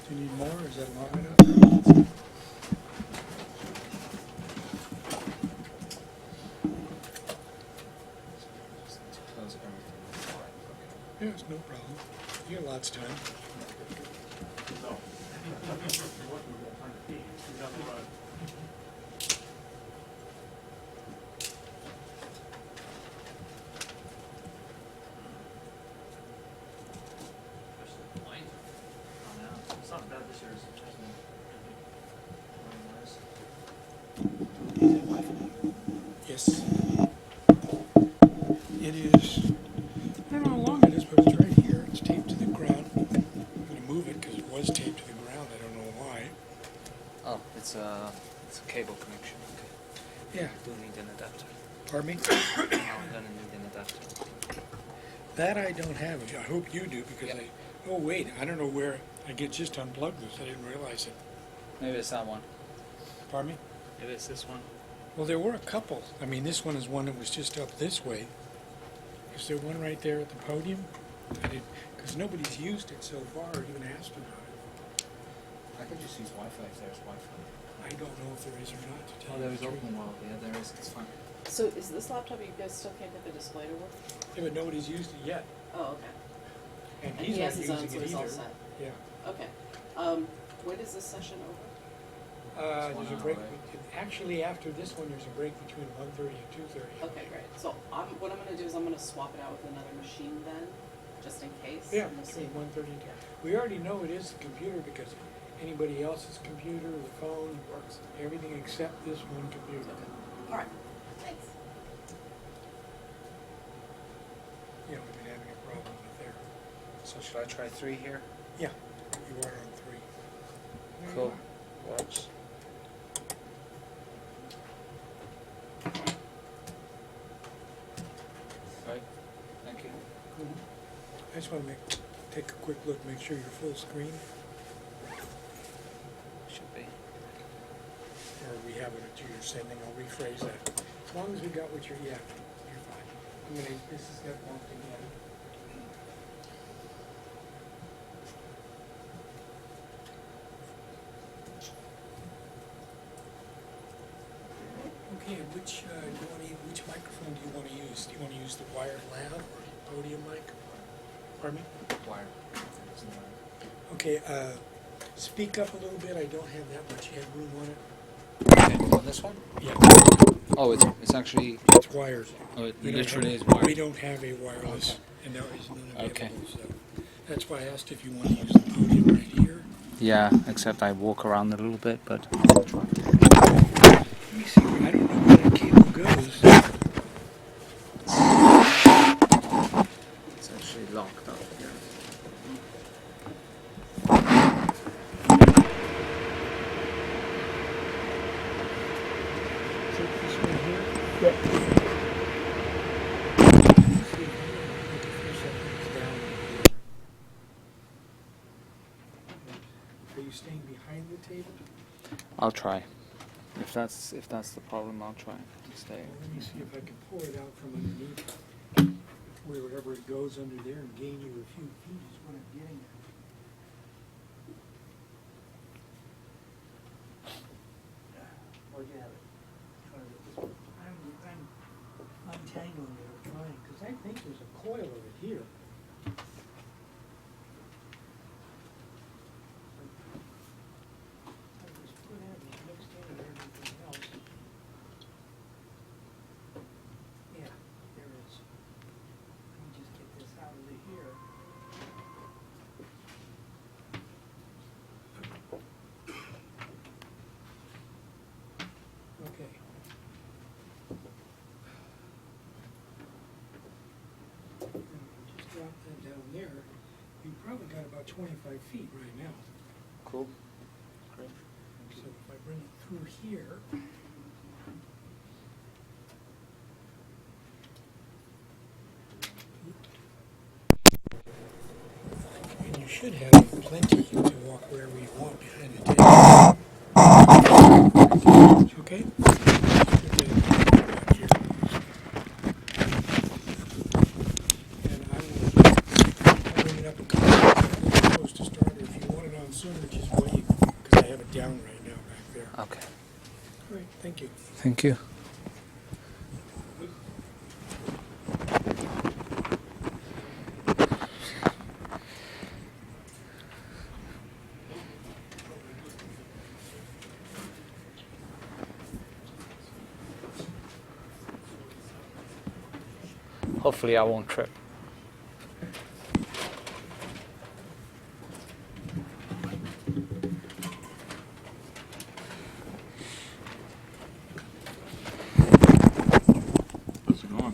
Do you need more, or is that long enough? Yeah, it's no problem. You got lots of time. It's not bad this year, it's Yes. It is, I don't know how long it is, but it's right here. It's taped to the ground. I'm going to move it because it was taped to the ground. I don't know why. Oh, it's a cable connection. Okay. Yeah. I do need an adapter. Pardon me? I'm gonna need an adapter. That I don't have. I hope you do because oh wait, I don't know where I get just unplugged this. I didn't realize it. Maybe it's that one. Pardon me? Maybe it's this one. Well, there were a couple. I mean, this one is one that was just up this way. Is there one right there at the podium? Because nobody's used it so far or even asked about it. I could just use Wi-Fi if there's Wi-Fi. I don't know if there is or not. To tell Oh, you there the is truth. open wall. Yeah, there is. It's fine. So is this laptop, you guys still can't get the display to work? Yeah, but nobody's used it yet. Oh, okay. And And he's he not has his using own, so it he's all either. set. Yeah. Okay. When is this session over? There's a break. Actually, after this one, there's a break between 1:30 and 2:30. Okay, great. So what I'm going to do is I'm going to swap it out with another machine then, just in case. Yeah, and we'll see. between 1:30 and 2. We already know it is the computer because anybody else's computer, the phone, works. Everything except this one computer. All right. Thanks. Yeah, we've been having a problem with there. So should I try 3 here? Yeah, you are on 3. Cool. Works. Right. Thank you. I just want to take a quick look, make sure you're full screen. Should be. Or we have it that you're sending. I'll rephrase that. As long as we got what you're fine. This has got bumped again. Okay, which which microphone do you want to use? Do you want to use the wired lav or podium mic? Pardon me? Wired. Okay, speak up a little bit. I don't have that much headroom on it. Okay, on this one? Yeah. Oh, it's actually... It's wired. Oh, it We don't literally have- is wired. We don't have a wireless, and there is none available, Okay. so that's why I asked if you want to use the podium right here. Yeah, except I walk around a little bit, but... Let me see, I don't know where that cable goes. It's actually locked up here. So this one here? Yeah. Are you staying behind the table? I'll try. If that's the problem, I'll try to stay. Let me see if I can pull it out from underneath. Wherever it goes under there and gain you a few feet is what I'm getting at. Where'd you have it? I'm You've probably got about 25 feet right now. Cool. Great. So if I bring it through here, and you should have plenty to walk wherever you want behind the table. Okay? And I will bring it up a couple of minutes close to start, or if you want it on sooner, just wait, because I have it down right now back there. Okay. All right, thank you. Thank you. Hopefully I won't trip. How's it going?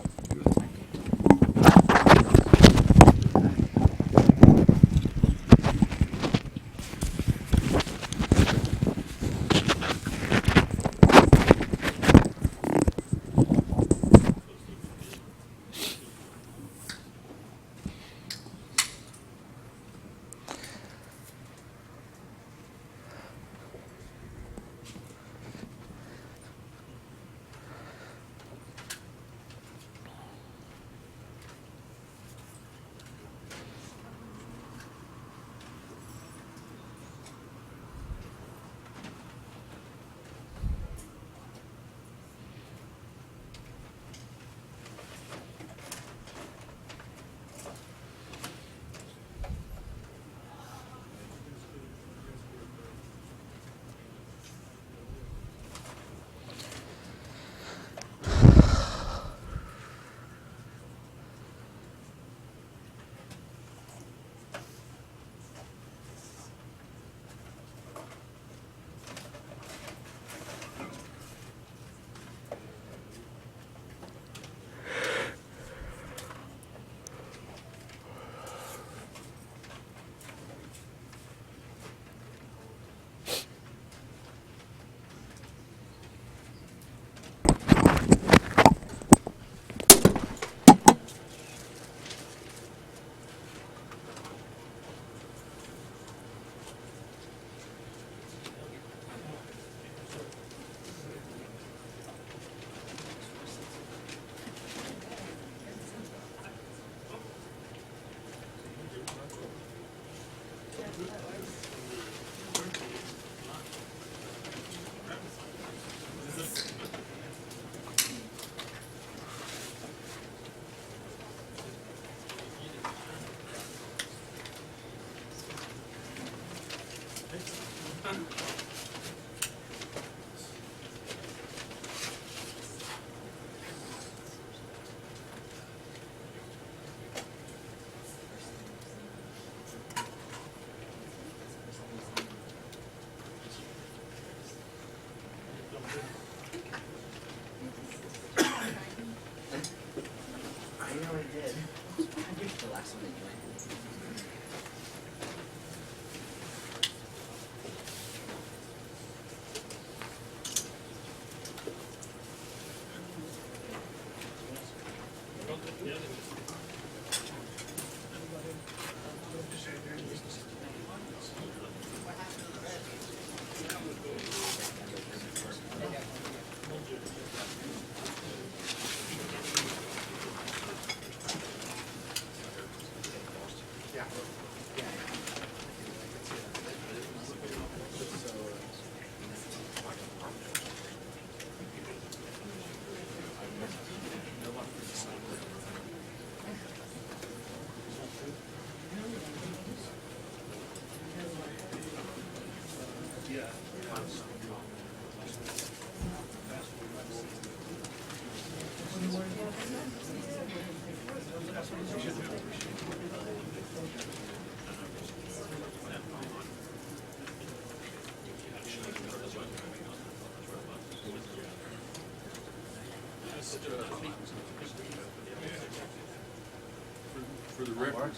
For the record,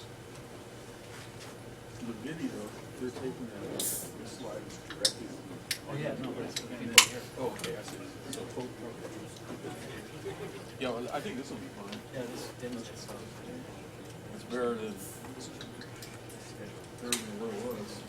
the video, they're taking the slides directly. Oh yeah, no, but it's going to be here. Oh, okay, I see. So full yeah, well, I think this will be fine. Yeah, this dims it, so. It's better than what it was.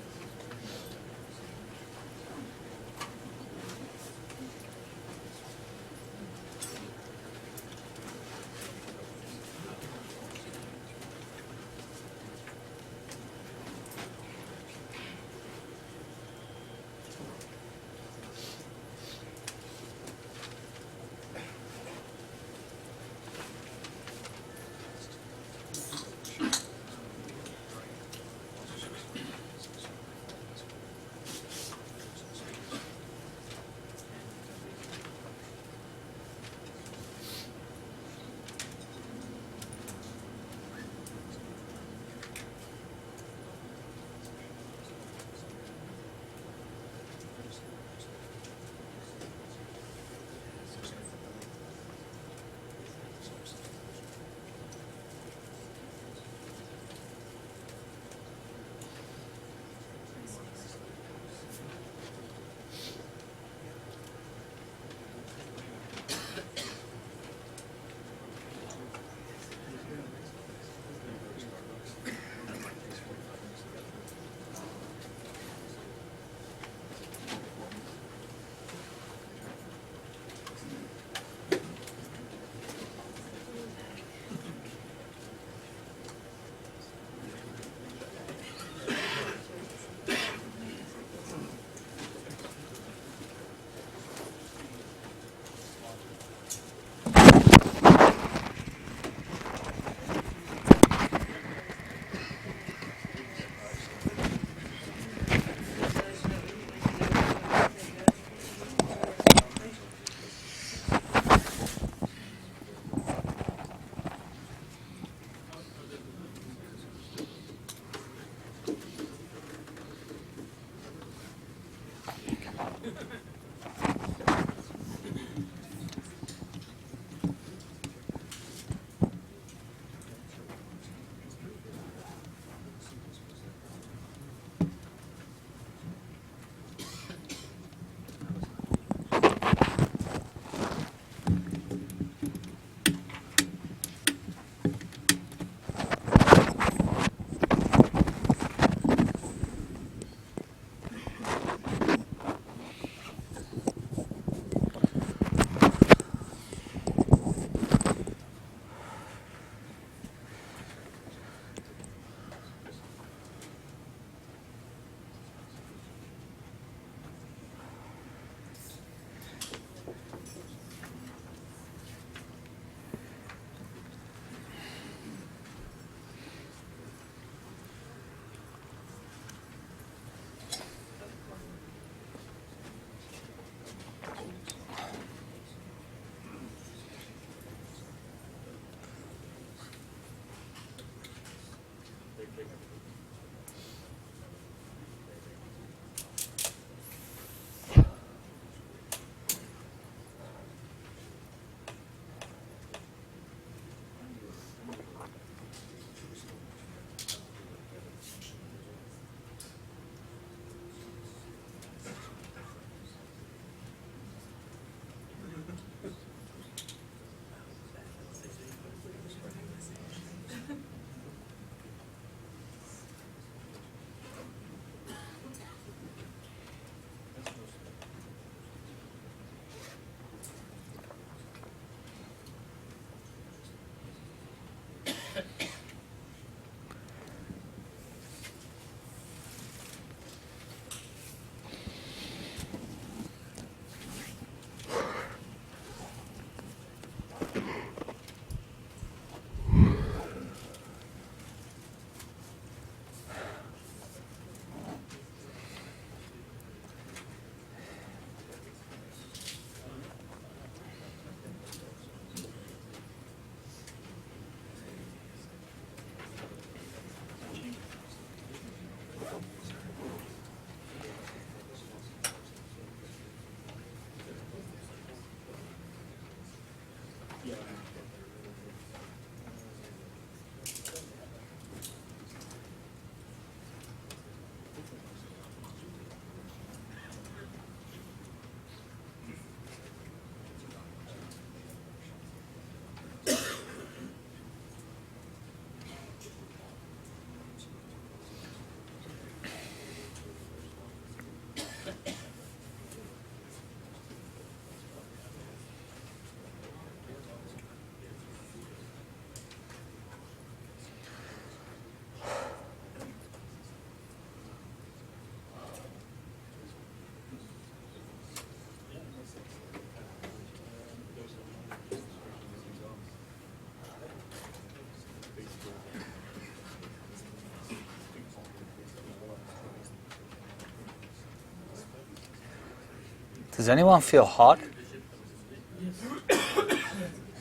Does anyone feel hot?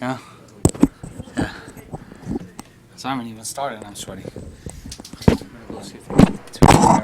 Yeah? Yeah. So I haven't even started and I'm sweating. We'll see if it's too far.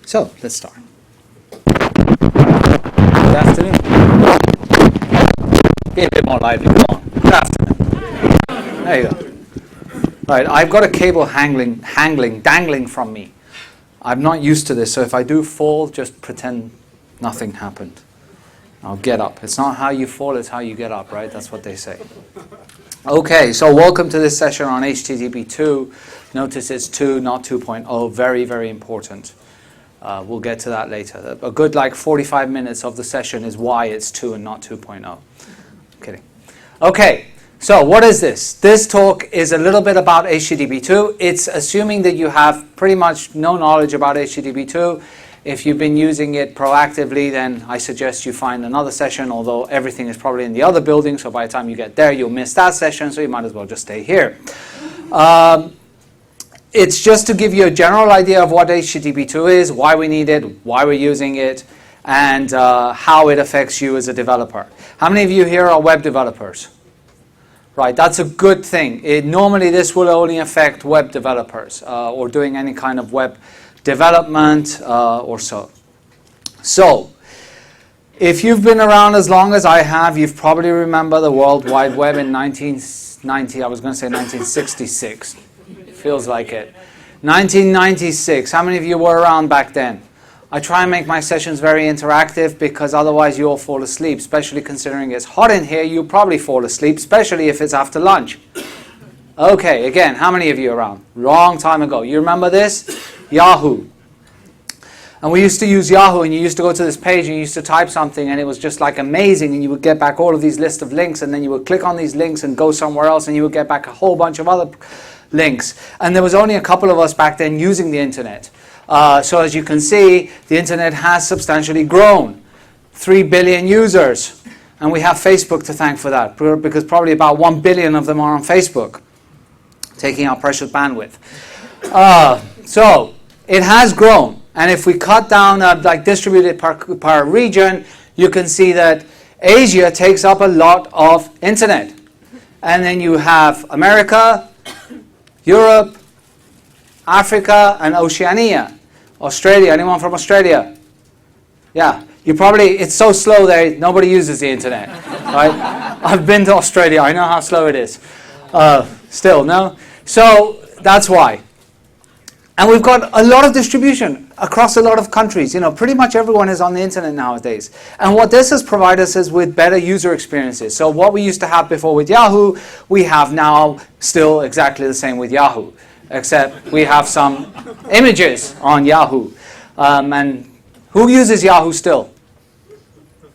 So, let's start. Good afternoon. Be a bit more lively, come on. Good afternoon. There you go. Right, I've got a cable dangling from me. I'm not used to this, so if I do fall, just pretend nothing happened. I'll get up. It's not how you fall, it's how you get up, right? That's what they say. Okay, so welcome to this session on HTTP 2. Notice it's 2, not 2.0. Very, very important. We'll get to that later. A good 45 minutes of the session is why it's 2 and not 2.0. Kidding. Okay, so what is this? This talk is a little bit about HTTP 2. It's assuming that you have pretty much no knowledge about HTTP 2. If you've been using it proactively, then I suggest you find another session, although everything is probably in the other building, so by the time you get there, you'll miss that session, so you might as well just stay here. It's just to give you a general idea of what HTTP2 is, why we need it, why we're using it, and how it affects you as a developer. How many of you here are web developers? Right, that's a good thing. Normally this will only affect web developers or doing any kind of web development or so. So, if you've been around as long as I have, you've probably remember the World Wide Web in 1990, I was going to say 1966. Feels like it. 1996. How many of you were around back then? I try and make my sessions very interactive because otherwise you all fall asleep, especially considering it's hot in here. You'll probably fall asleep, especially if it's after lunch. Okay, again, how many of you around? Long time ago. You remember this? Yahoo. And we used to use Yahoo, and you used to go to this page and you used to type something, and it was just amazing, and you would get back all of these lists of links, and then you would click on these links and go somewhere else, and you would get back a whole bunch of other links. And there was only a couple of us back then using the internet. So as you can see, the internet has substantially grown. 3 billion users. And we have Facebook to thank for that, because probably about 1 billion of them are on Facebook, taking our precious bandwidth. So it has grown. And if we cut down, distributed per region, you can see that Asia takes up a lot of internet. And then you have America, Europe, Africa, and Oceania. Australia, anyone from Australia? Yeah, it's so slow there, nobody uses the internet. Right? I've been to Australia, I know how slow it is. Still, no? So, that's why. And we've got a lot of distribution across a lot of countries. Pretty much everyone is on the internet nowadays. And what this has provided us is with better user experiences. So what we used to have before with Yahoo, we have now still exactly the same with Yahoo. Except we have some images on Yahoo. And who uses Yahoo still?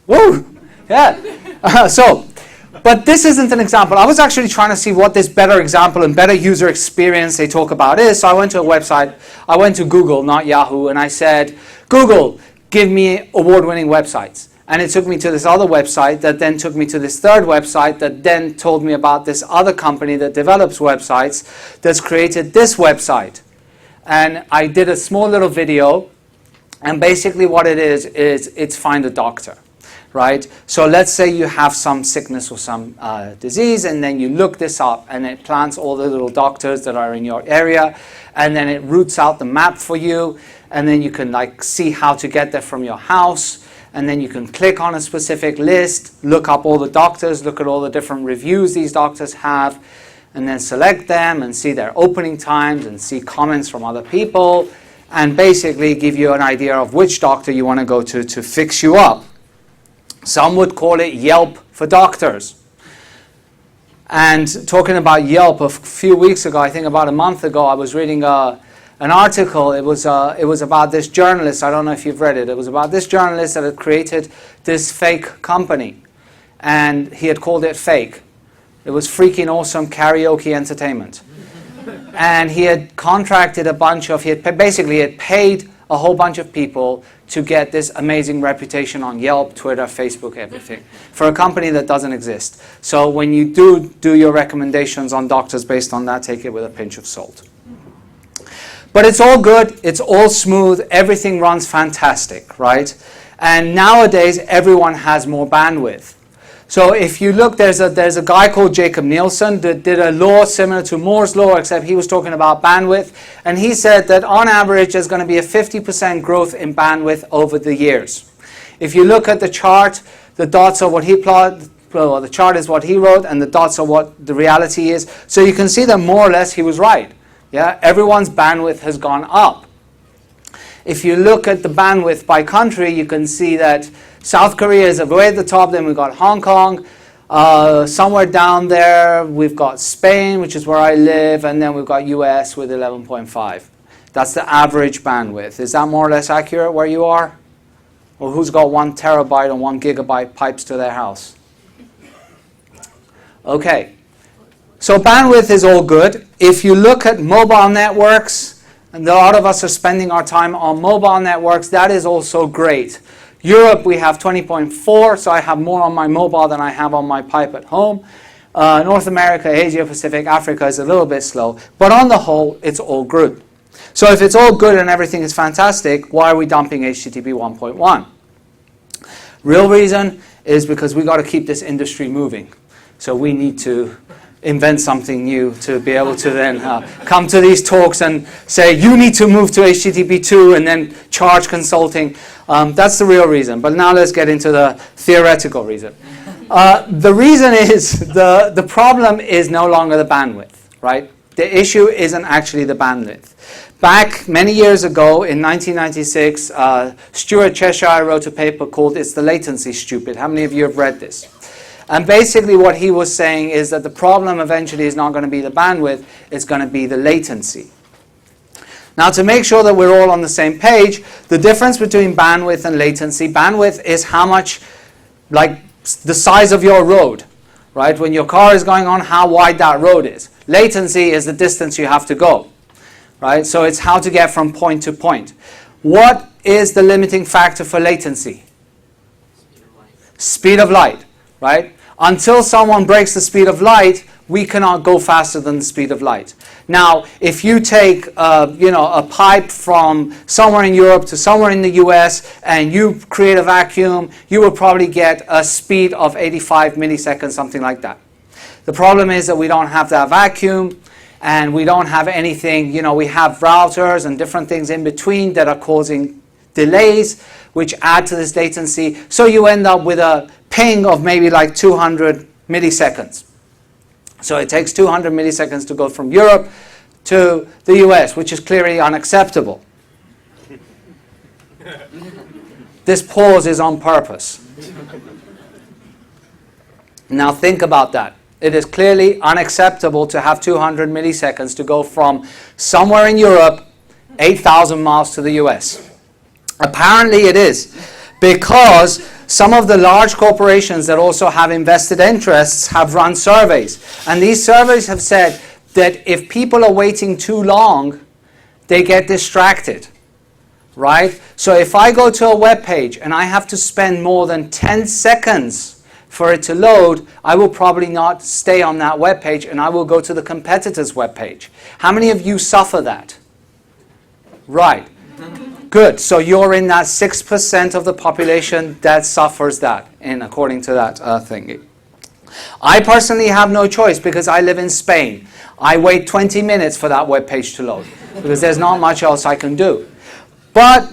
Woo! Yeah. But But this isn't an example. I was actually trying to see what this better example and better user experience they talk about is. So I went to a website. I went to Google, not Yahoo, and I said, Google, give me award-winning websites. And it took me to this other website that then took me to this third website that then told me about this other company that develops websites that's created this website. And I did a small little video. And basically what it is it's find a doctor. Right? So let's say you have some sickness or some disease, and then you look this up, and it plants all the little doctors that are in your area, and then it routes out the map for you, and then you can like see how to get there from your house, and then you can click on a specific list, look up all the doctors, look at all the different reviews these doctors have, and then select them and see their opening times and see comments from other people, and basically give you an idea of which doctor you want to go to fix you up. Some would call it Yelp for doctors. And talking about Yelp, a few weeks ago, I think about a month ago, I was reading an article. It was about this journalist. I don't know if you've read it. It was about this journalist that had created this fake company. And he had called it Fake. It was freaking awesome karaoke entertainment. And he had contracted he had paid a whole bunch of people to get this amazing reputation on Yelp, Twitter, Facebook, everything, for a company that doesn't exist. So when you do your recommendations on doctors based on that, take it with a pinch of salt. But it's all good, it's all smooth, everything runs fantastic, right? And nowadays, everyone has more bandwidth. So if you look, there's a guy called Jacob Nielsen that did a law similar to Moore's law, except he was talking about bandwidth. And he said that on average, there's going to be a 50% growth in bandwidth over the years. If you look at the chart, the dots are what he plotted, well, the chart is what he wrote, and the dots are what the reality is. So you can see that more or less he was right. Yeah, everyone's bandwidth has gone up. If you look at the bandwidth by country, you can see that South Korea is way at the top, then we've got Hong Kong. Somewhere down there, we've got Spain, which is where I live, and then we've got US with 11.5. That's the average bandwidth. Is that more or less accurate where you are? Or who's got 1 terabyte and 1 gigabyte pipes to their house? Okay. So bandwidth is all good. If you look at mobile networks, and a lot of us are spending our time on mobile networks, that is also great. Europe, we have 20.4, so I have more on my mobile than I have on my pipe at home. North America, Asia, Pacific, Africa is a little bit slow. But on the whole, it's all good. So if it's all good and everything is fantastic, why are we dumping HTTP 1.1? Real reason is because we got to keep this industry moving. So we need to invent something new to be able to then come to these talks and say, you need to move to HTTP 2 and then charge consulting. That's the real reason. But now let's get into the theoretical reason. The reason is the problem is no longer the bandwidth, right? The issue isn't actually the bandwidth. Back many years ago in 1996, Stuart Cheshire wrote a paper called It's the Latency, Stupid. How many of you have read this? And basically what he was saying is that the problem eventually is not going to be the bandwidth, it's going to be the latency. Now to make sure that we're all on the same page, the difference between bandwidth and latency, bandwidth is how much, like the size of your road, right? When your car is going on, how wide that road is. Latency is the distance you have to go, right? So it's how to get from point to point. What is the limiting factor for latency? Speed of light, right? Until someone breaks the speed of light, we cannot go faster than the speed of light. Now, if you take a pipe from somewhere in Europe to somewhere in the US and you create a vacuum, you will probably get a speed of 85 milliseconds, something like that. The problem is that we don't have that vacuum and we don't have anything, we have routers and different things in between that are causing delays which add to this latency. So you end up with a ping of maybe like 200 milliseconds. So it takes 200 milliseconds to go from Europe to the US, which is clearly unacceptable. This pause is on purpose. Now think about that. It is clearly unacceptable to have 200 milliseconds to go from somewhere in Europe 8,000 miles to the US. Apparently it is, because some of the large corporations that also have invested interests have run surveys. And these surveys have said that if people are waiting too long, they get distracted, right? So if I go to a web page and I have to spend more than 10 seconds for it to load, I will probably not stay on that web page and I will go to the competitor's web page. How many of you suffer that? Right. Good. So you're in that 6% of the population that suffers that, according to that thing. I personally have no choice because I live in Spain. I wait 20 minutes for that web page to load because there's not much else I can do. But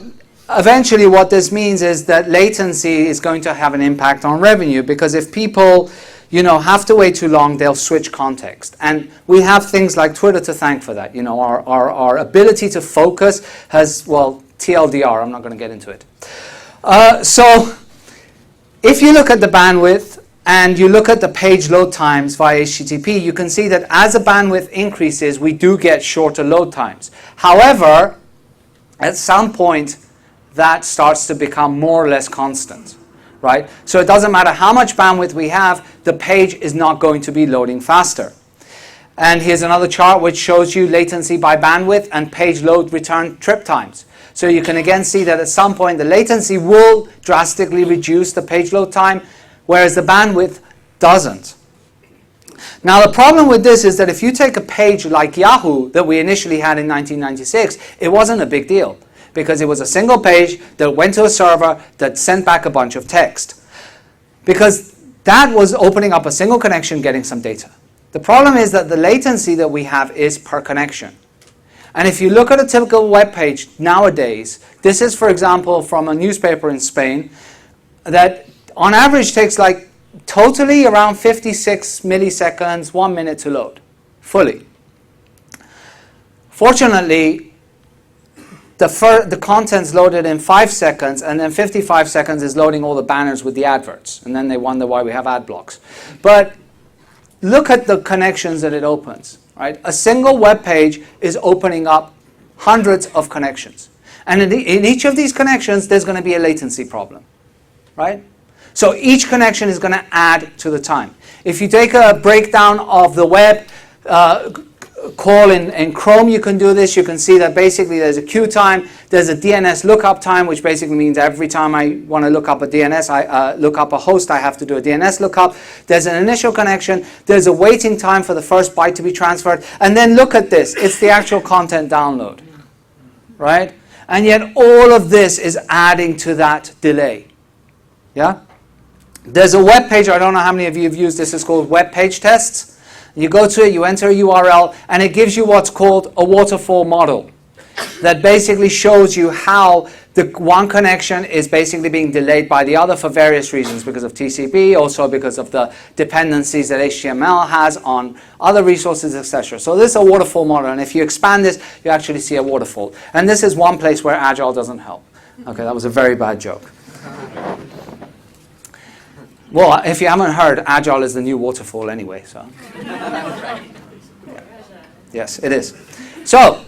eventually what this means is that latency is going to have an impact on revenue, because if people have to wait too long, they'll switch context. And we have things like Twitter to thank for that. Our ability to focus has, well, TLDR, I'm not going to get into it. So if you look at the bandwidth and you look at the page load times via HTTP, you can see that as the bandwidth increases, we do get shorter load times. However, at some point, that starts to become more or less constant, right? So it doesn't matter how much bandwidth we have, the page is not going to be loading faster. And here's another chart which shows you latency by bandwidth and page load return trip times. So you can again see that at some point the latency will drastically reduce the page load time, whereas the bandwidth doesn't. Now the problem with this is that if you take a page like Yahoo that we initially had in 1996, it wasn't a big deal because it was a single page that went to a server that sent back a bunch of text. Because that was opening up a single connection, getting some data. The problem is that the latency that we have is per connection. And if you look at a typical web page nowadays, this is, for example, from a newspaper in Spain that on average takes like totally around 56 milliseconds, 1 minute to load, fully. Fortunately, the content's loaded in 5 seconds, and then 55 seconds is loading all the banners with the adverts. And then they wonder why we have ad blocks. But look at the connections that it opens. Right? A single web page is opening up hundreds of connections. And in each of these connections, there's going to be a latency problem. Right? So each connection is going to add to the time. If you take a breakdown of the web call in Chrome, you can do this. You can see that basically there's a queue time, there's a DNS lookup time, which basically means every time I want to look up a DNS, look up a host, I have to do a DNS lookup. There's an initial connection, there's a waiting time for the first byte to be transferred, and then look at this, it's the actual content download, right? And yet all of this is adding to that delay, yeah? There's a web page, I don't know how many of you have used this, it's called Web Page Tests. You go to it, you enter a URL, and it gives you what's called a waterfall model that basically shows you how the one connection is basically being delayed by the other for various reasons, because of TCP, also because of the dependencies that HTML has on other resources, etc. So this is a waterfall model, and if you expand this, you actually see a waterfall. And this is one place where Agile doesn't help. Okay, that was a very bad joke. Well, if you haven't heard, Agile is the new waterfall anyway. So, yeah. Yes, it is. So,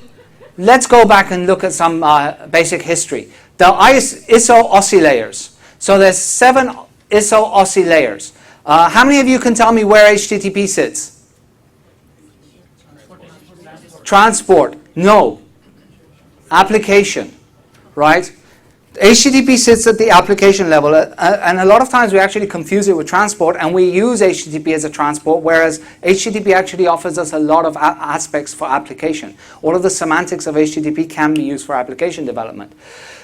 let's go back and look at some basic history. The ISO OSI layers. So there's 7 ISO OSI layers. How many of you can tell me where HTTP sits? Transport. No. Application. Right? HTTP sits at the application level, and a lot of times we actually confuse it with transport, and we use HTTP as a transport, whereas HTTP actually offers us a lot of aspects for application. All of the semantics of HTTP can be used for application development.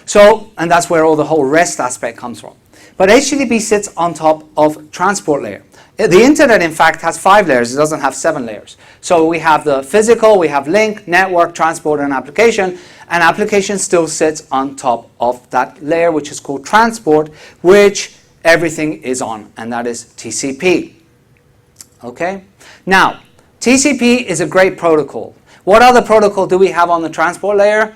So, and that's where all the whole REST aspect comes from. But HTTP sits on top of transport layer. The internet, in fact, has 5 layers. It doesn't have 7 layers. So we have the physical, we have link, network, transport, and application. And application still sits on top of that layer, which is called transport, which everything is on, and that is TCP. Okay? Now, TCP is a great protocol. What other protocol do we have on the transport layer?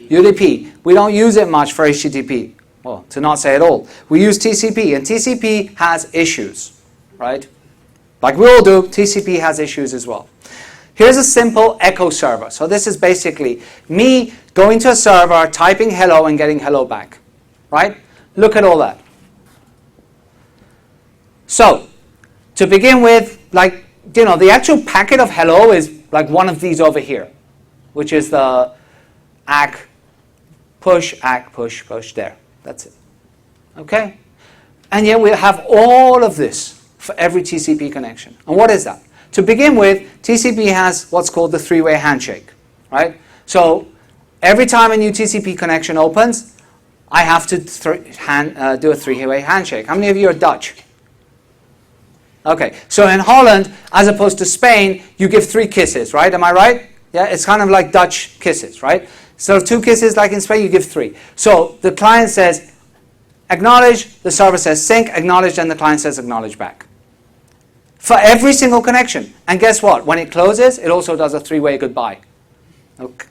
UDP. We don't use it much for HTTP. Well, to not say at all. We use TCP, and TCP has issues. Right? Like we all do, TCP has issues as well. Here's a simple echo server. So this is basically me going to a server, typing hello, and getting hello back. Right? Look at all that. So, to begin with, like, you know, the actual packet of hello is like one of these over here, which is the ACK push, there. That's it. Okay? And yet we have all of this for every TCP connection. And what is that? To begin with, TCP has what's called the three-way handshake, right? So every time a new TCP connection opens, I have to do a three-way handshake. How many of you are Dutch? Okay, so in Holland, as opposed to Spain, you give 3 kisses, right? Am I right? Yeah, it's kind of like Dutch kisses, right? So 2 kisses, like in Spain, you give 3. So the client says acknowledge, the server says sync, acknowledge, and the client says acknowledge back. For every single connection. And guess what? When it closes, it also does a 3-way goodbye. Okay.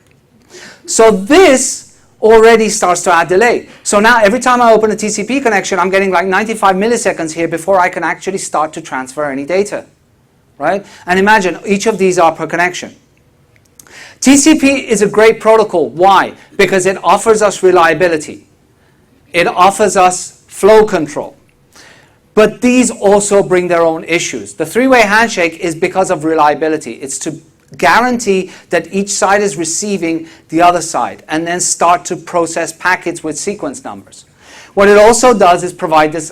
So this already starts to add delay. So now every time I open a TCP connection, I'm getting like 95 milliseconds here before I can actually start to transfer any data. Right? And imagine, each of these are per connection. TCP is a great protocol. Why? Because it offers us reliability. It offers us flow control. But these also bring their own issues. The three-way handshake is because of reliability. It's to guarantee that each side is receiving the other side and then start to process packets with sequence numbers. What it also does is provide this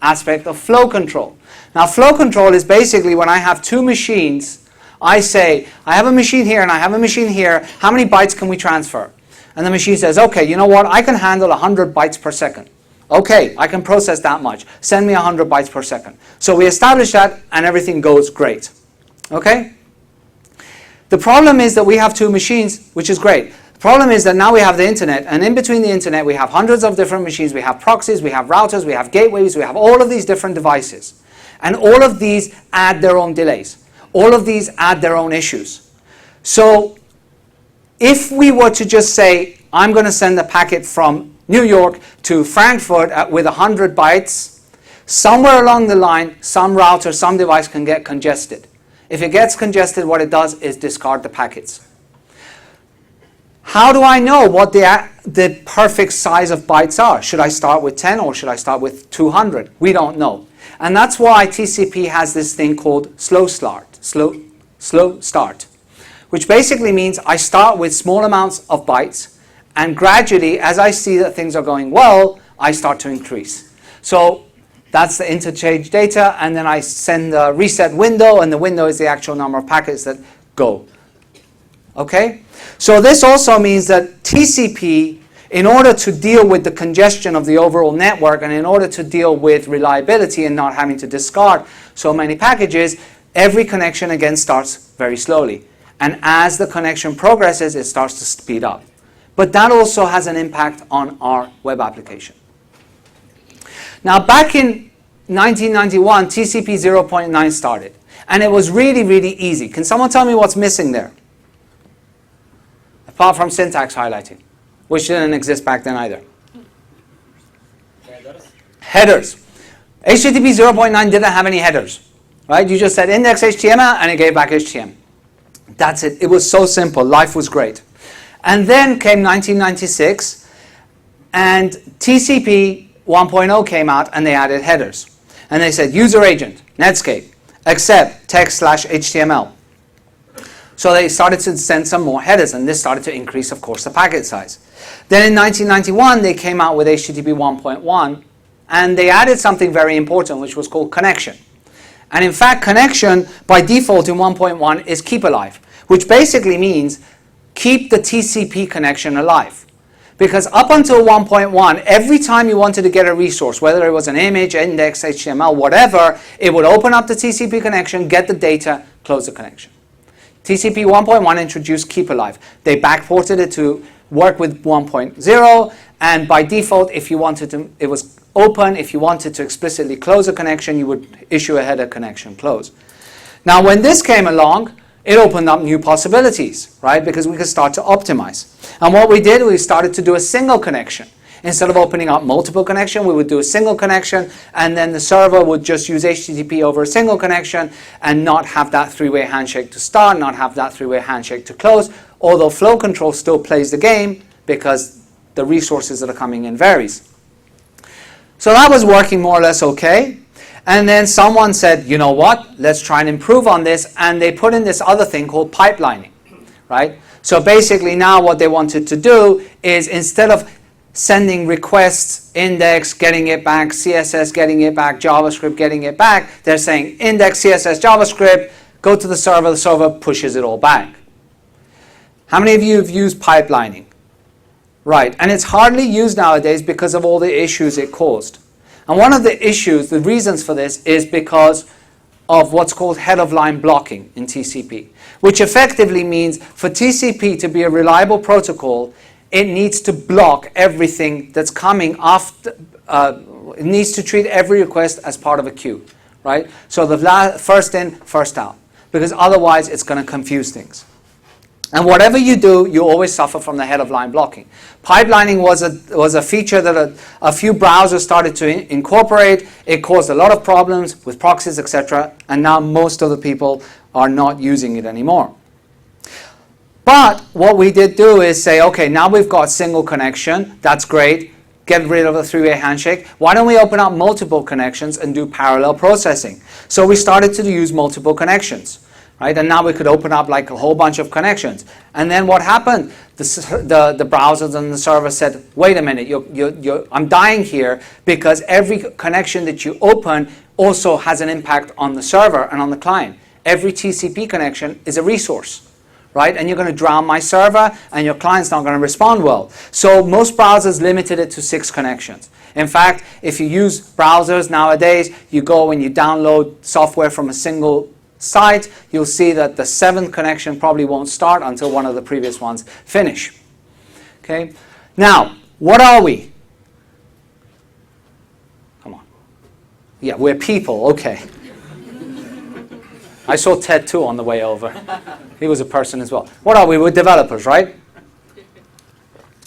aspect of flow control. Now, flow control is basically when I have 2 machines, I say, I have a machine here and I have a machine here. How many bytes can we transfer? And the machine says, okay, you know what? I can handle 100 bytes per second. Okay, I can process that much. Send me 100 bytes per second. So we establish that and everything goes great. Okay? The problem is that we have 2 machines, which is great. The problem is that now we have the internet, and in between the internet we have hundreds of different machines. We have proxies, we have routers, we have gateways, we have all of these different devices. And all of these add their own delays. All of these add their own issues. So if we were to just say, I'm going to send a packet from New York to Frankfurt with 100 bytes, somewhere along the line, some router, some device can get congested. If it gets congested, what it does is discard the packets. How do I know what the perfect size of bytes are? Should I start with 10 or should I start with 200? We don't know. And that's why TCP has this thing called slow start, which basically means I start with small amounts of bytes, and gradually, as I see that things are going well, I start to increase. So that's the interchange data, and then I send the reset window, and the window is the actual number of packets that go. Okay? So this also means that TCP, in order to deal with the congestion of the overall network, and in order to deal with reliability and not having to discard so many packages, every connection again starts very slowly. And as the connection progresses, it starts to speed up. But that also has an impact on our web application. Now, back in 1991, TCP 0.9 started. And it was really, really easy. Can someone tell me what's missing there? Apart from syntax highlighting, which didn't exist back then either. Headers. HTTP 0.9 didn't have any headers. Right? You just said index HTML and it gave back HTML. That's it. It was so simple. Life was great. And then came 1996, and TCP 1.0 came out, and they added headers. And they said, user agent, Netscape, accept text/HTML. So they started to send some more headers, and this started to increase, of course, the packet size. Then in 1991, they came out with HTTP 1.1, and they added something very important, which was called connection. And in fact, connection, by default in 1.1, is keep alive, which basically means keep the TCP connection alive. Because up until 1.1, every time you wanted to get a resource, whether it was an image, index, HTML, whatever, it would open up the TCP connection, get the data, close the connection. TCP 1.1 introduced keep alive. They backported it to work with 1.0, and by default, if you wanted to, it was open. If you wanted to explicitly close a connection, you would issue a header connection close. Now, when this came along, it opened up new possibilities, right? Because we could start to optimize. And what we did, we started to do a single connection. Instead of opening up multiple connections, we would do a single connection, and then the server would just use HTTP over a single connection and not have that three-way handshake to start, not have that three-way handshake to close, although flow control still plays the game because the resources that are coming in varies. So that was working more or less okay. And then someone said, you know what, let's try and improve on this, and they put in this other thing called pipelining, right? So basically now what they wanted to do is, instead of sending requests, index, getting it back, CSS, getting it back, JavaScript, getting it back, they're saying index, CSS, JavaScript, go to the server pushes it all back. How many of you have used pipelining? Right, and it's hardly used nowadays because of all the issues it caused. And one of the issues, the reasons for this, is because of what's called head-of-line blocking in TCP, which effectively means for TCP to be a reliable protocol, it needs to block everything that's coming after. It needs to treat every request as part of a queue, right? So the first in, first out, because otherwise it's going to confuse things. And whatever you do, you always suffer from the head-of-line blocking. Pipelining was a feature that a few browsers started to incorporate. It caused a lot of problems with proxies, etc. And now most of the people are not using it anymore. But what we did do is say, okay, now we've got single connection. That's great. Get rid of the three-way handshake. Why don't we open up multiple connections and do parallel processing? So we started to use multiple connections. Right? And now we could open up like a whole bunch of connections. And then what happened? The browsers and the server said, wait a minute, I'm dying here because every connection that you open also has an impact on the server and on the client. Every TCP connection is a resource, right? And you're going to drown my server and your client's not going to respond well. So most browsers limited it to 6 connections. In fact, if you use browsers nowadays, you go and you download software from a single site, you'll see that the 7th connection probably won't start until one of the previous ones finish. Okay. Now, what are we? Come on. Yeah, we're people. Okay. I saw Ted too on the way over. He was a person as well. What are we? We're developers, right?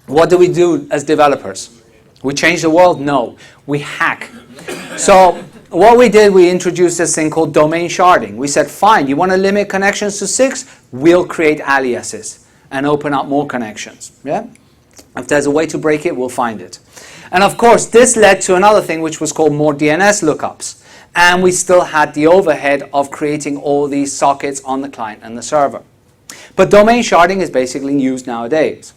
What do we do as developers? We change the world? No. We hack. So what we did, we introduced this thing called domain sharding. We said, fine, you want to limit connections to 6? We'll create aliases and open up more connections. Yeah? If there's a way to break it, we'll find it. And of course, this led to another thing which was called more DNS lookups. And we still had the overhead of creating all these sockets on the client and the server. But domain sharding is basically used nowadays.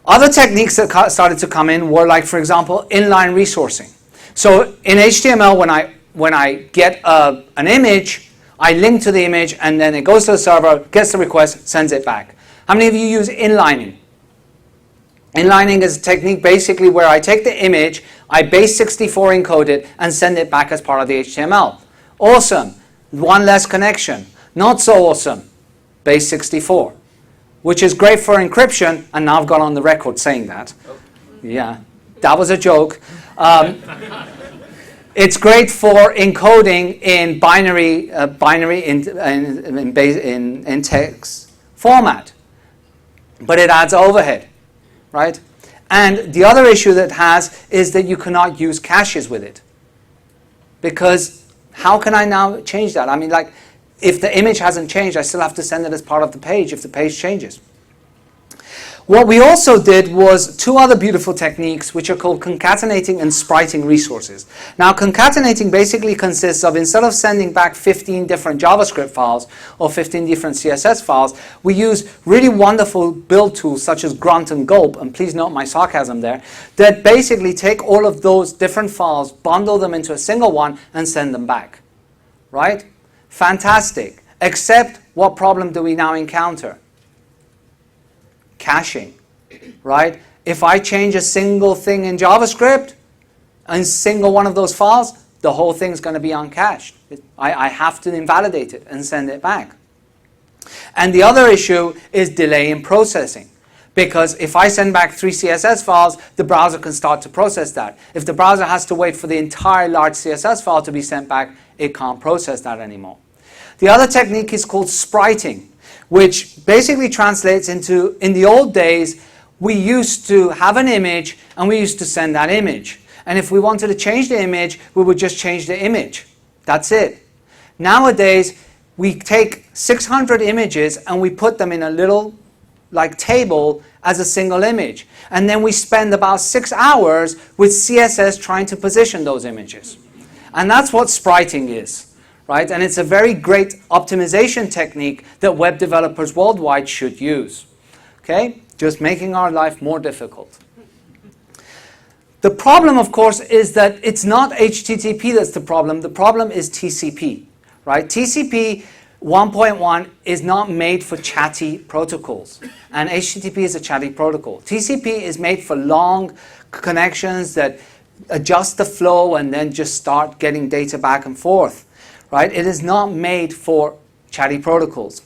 Other techniques that started to come in were like, for example, inline resourcing. So in HTML, when I get an image, I link to the image, and then it goes to the server, gets the request, sends it back. How many of you use inlining? Inlining is a technique basically where I take the image, I base64 encode it, and send it back as part of the HTML. Awesome. One less connection. Not so awesome. Base64. Which is great for encryption, and now I've got on the record saying that. Yeah, that was a joke. It's great for encoding in binary in text format, but it adds overhead, right? And the other issue that it has is that you cannot use caches with it, because how can I now change that? I mean, like, if the image hasn't changed, I still have to send it as part of the page if the page changes. What we also did was 2 other beautiful techniques which are called concatenating and spriting resources. Now, concatenating basically consists of, instead of sending back 15 different JavaScript files or 15 different CSS files, we use really wonderful build tools such as Grunt and Gulp, and please note my sarcasm there, that basically take all of those different files, bundle them into a single one, and send them back. Right? Fantastic. Except, what problem do we now encounter? Caching, right? If I change a single thing in JavaScript, and single one of those files, the whole thing's going to be uncached. I have to invalidate it and send it back. And the other issue is delay in processing. Because if I send back 3 CSS files, the browser can start to process that. If the browser has to wait for the entire large CSS file to be sent back, it can't process that anymore. The other technique is called spriting, which basically translates into, in the old days, we used to have an image and we used to send that image. And if we wanted to change the image, we would just change the image. That's it. Nowadays, we take 600 images and we put them in a little table as a single image. And then we spend about 6 hours with CSS trying to position those images. And that's what spriting is, right? And it's a very great optimization technique that web developers worldwide should use. Okay? Just making our life more difficult. The problem, of course, is that it's not HTTP that's the problem. The problem is TCP, right? TCP 1.1 is not made for chatty protocols, and HTTP is a chatty protocol. TCP is made for long connections that adjust the flow and then just start getting data back and forth, right? It is not made for chatty protocols.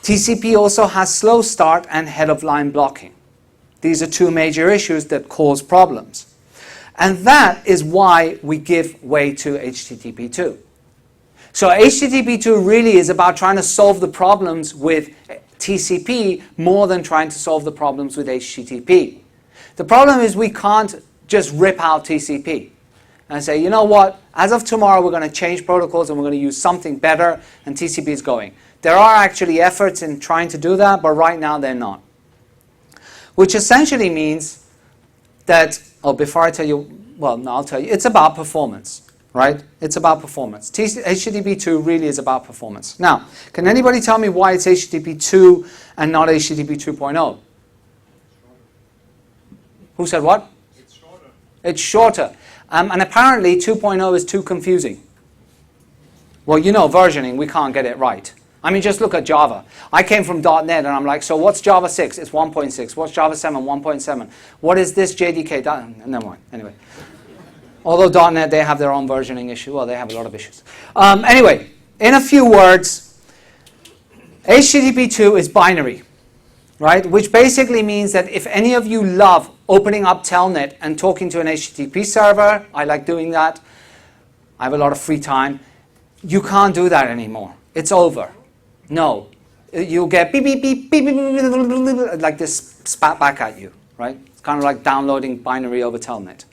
TCP also has slow start and head-of-line blocking. These are two major issues that cause problems. And that is why we give way to HTTP2. So HTTP2 really is about trying to solve the problems with TCP more than trying to solve the problems with HTTP. The problem is we can't just rip out TCP and say, you know what, as of tomorrow we're going to change protocols and we're going to use something better, and TCP is going. There are actually efforts in trying to do that, but right now they're not. Which essentially means that, oh, before I tell you, well, no, I'll tell you, it's about performance, right? It's about performance. HTTP2 really is about performance. Now, can anybody tell me why it's HTTP2 and not HTTP 2.0? Who said what? It's shorter. It's shorter. And apparently 2.0 is too confusing. Well, you know, versioning, we can't get it right. I mean, just look at Java. I came from .NET and I'm like, so what's Java 6? It's 1.6. What's Java 7? 1.7. What is this JDK? Never mind. Anyway. Although .NET, they have their own versioning issue. Well, they have a lot of issues. Anyway, in a few words, HTTP2 is binary, right? Which basically means that if any of you love opening up Telnet and talking to an HTTP server, I like doing that. I have a lot of free time. You can't do that anymore. It's over. No. You'll get beep, beep, beep, beep, beep, beep, beep, beep, like this spat back at you, right? It's kind of like downloading binary over Telnet.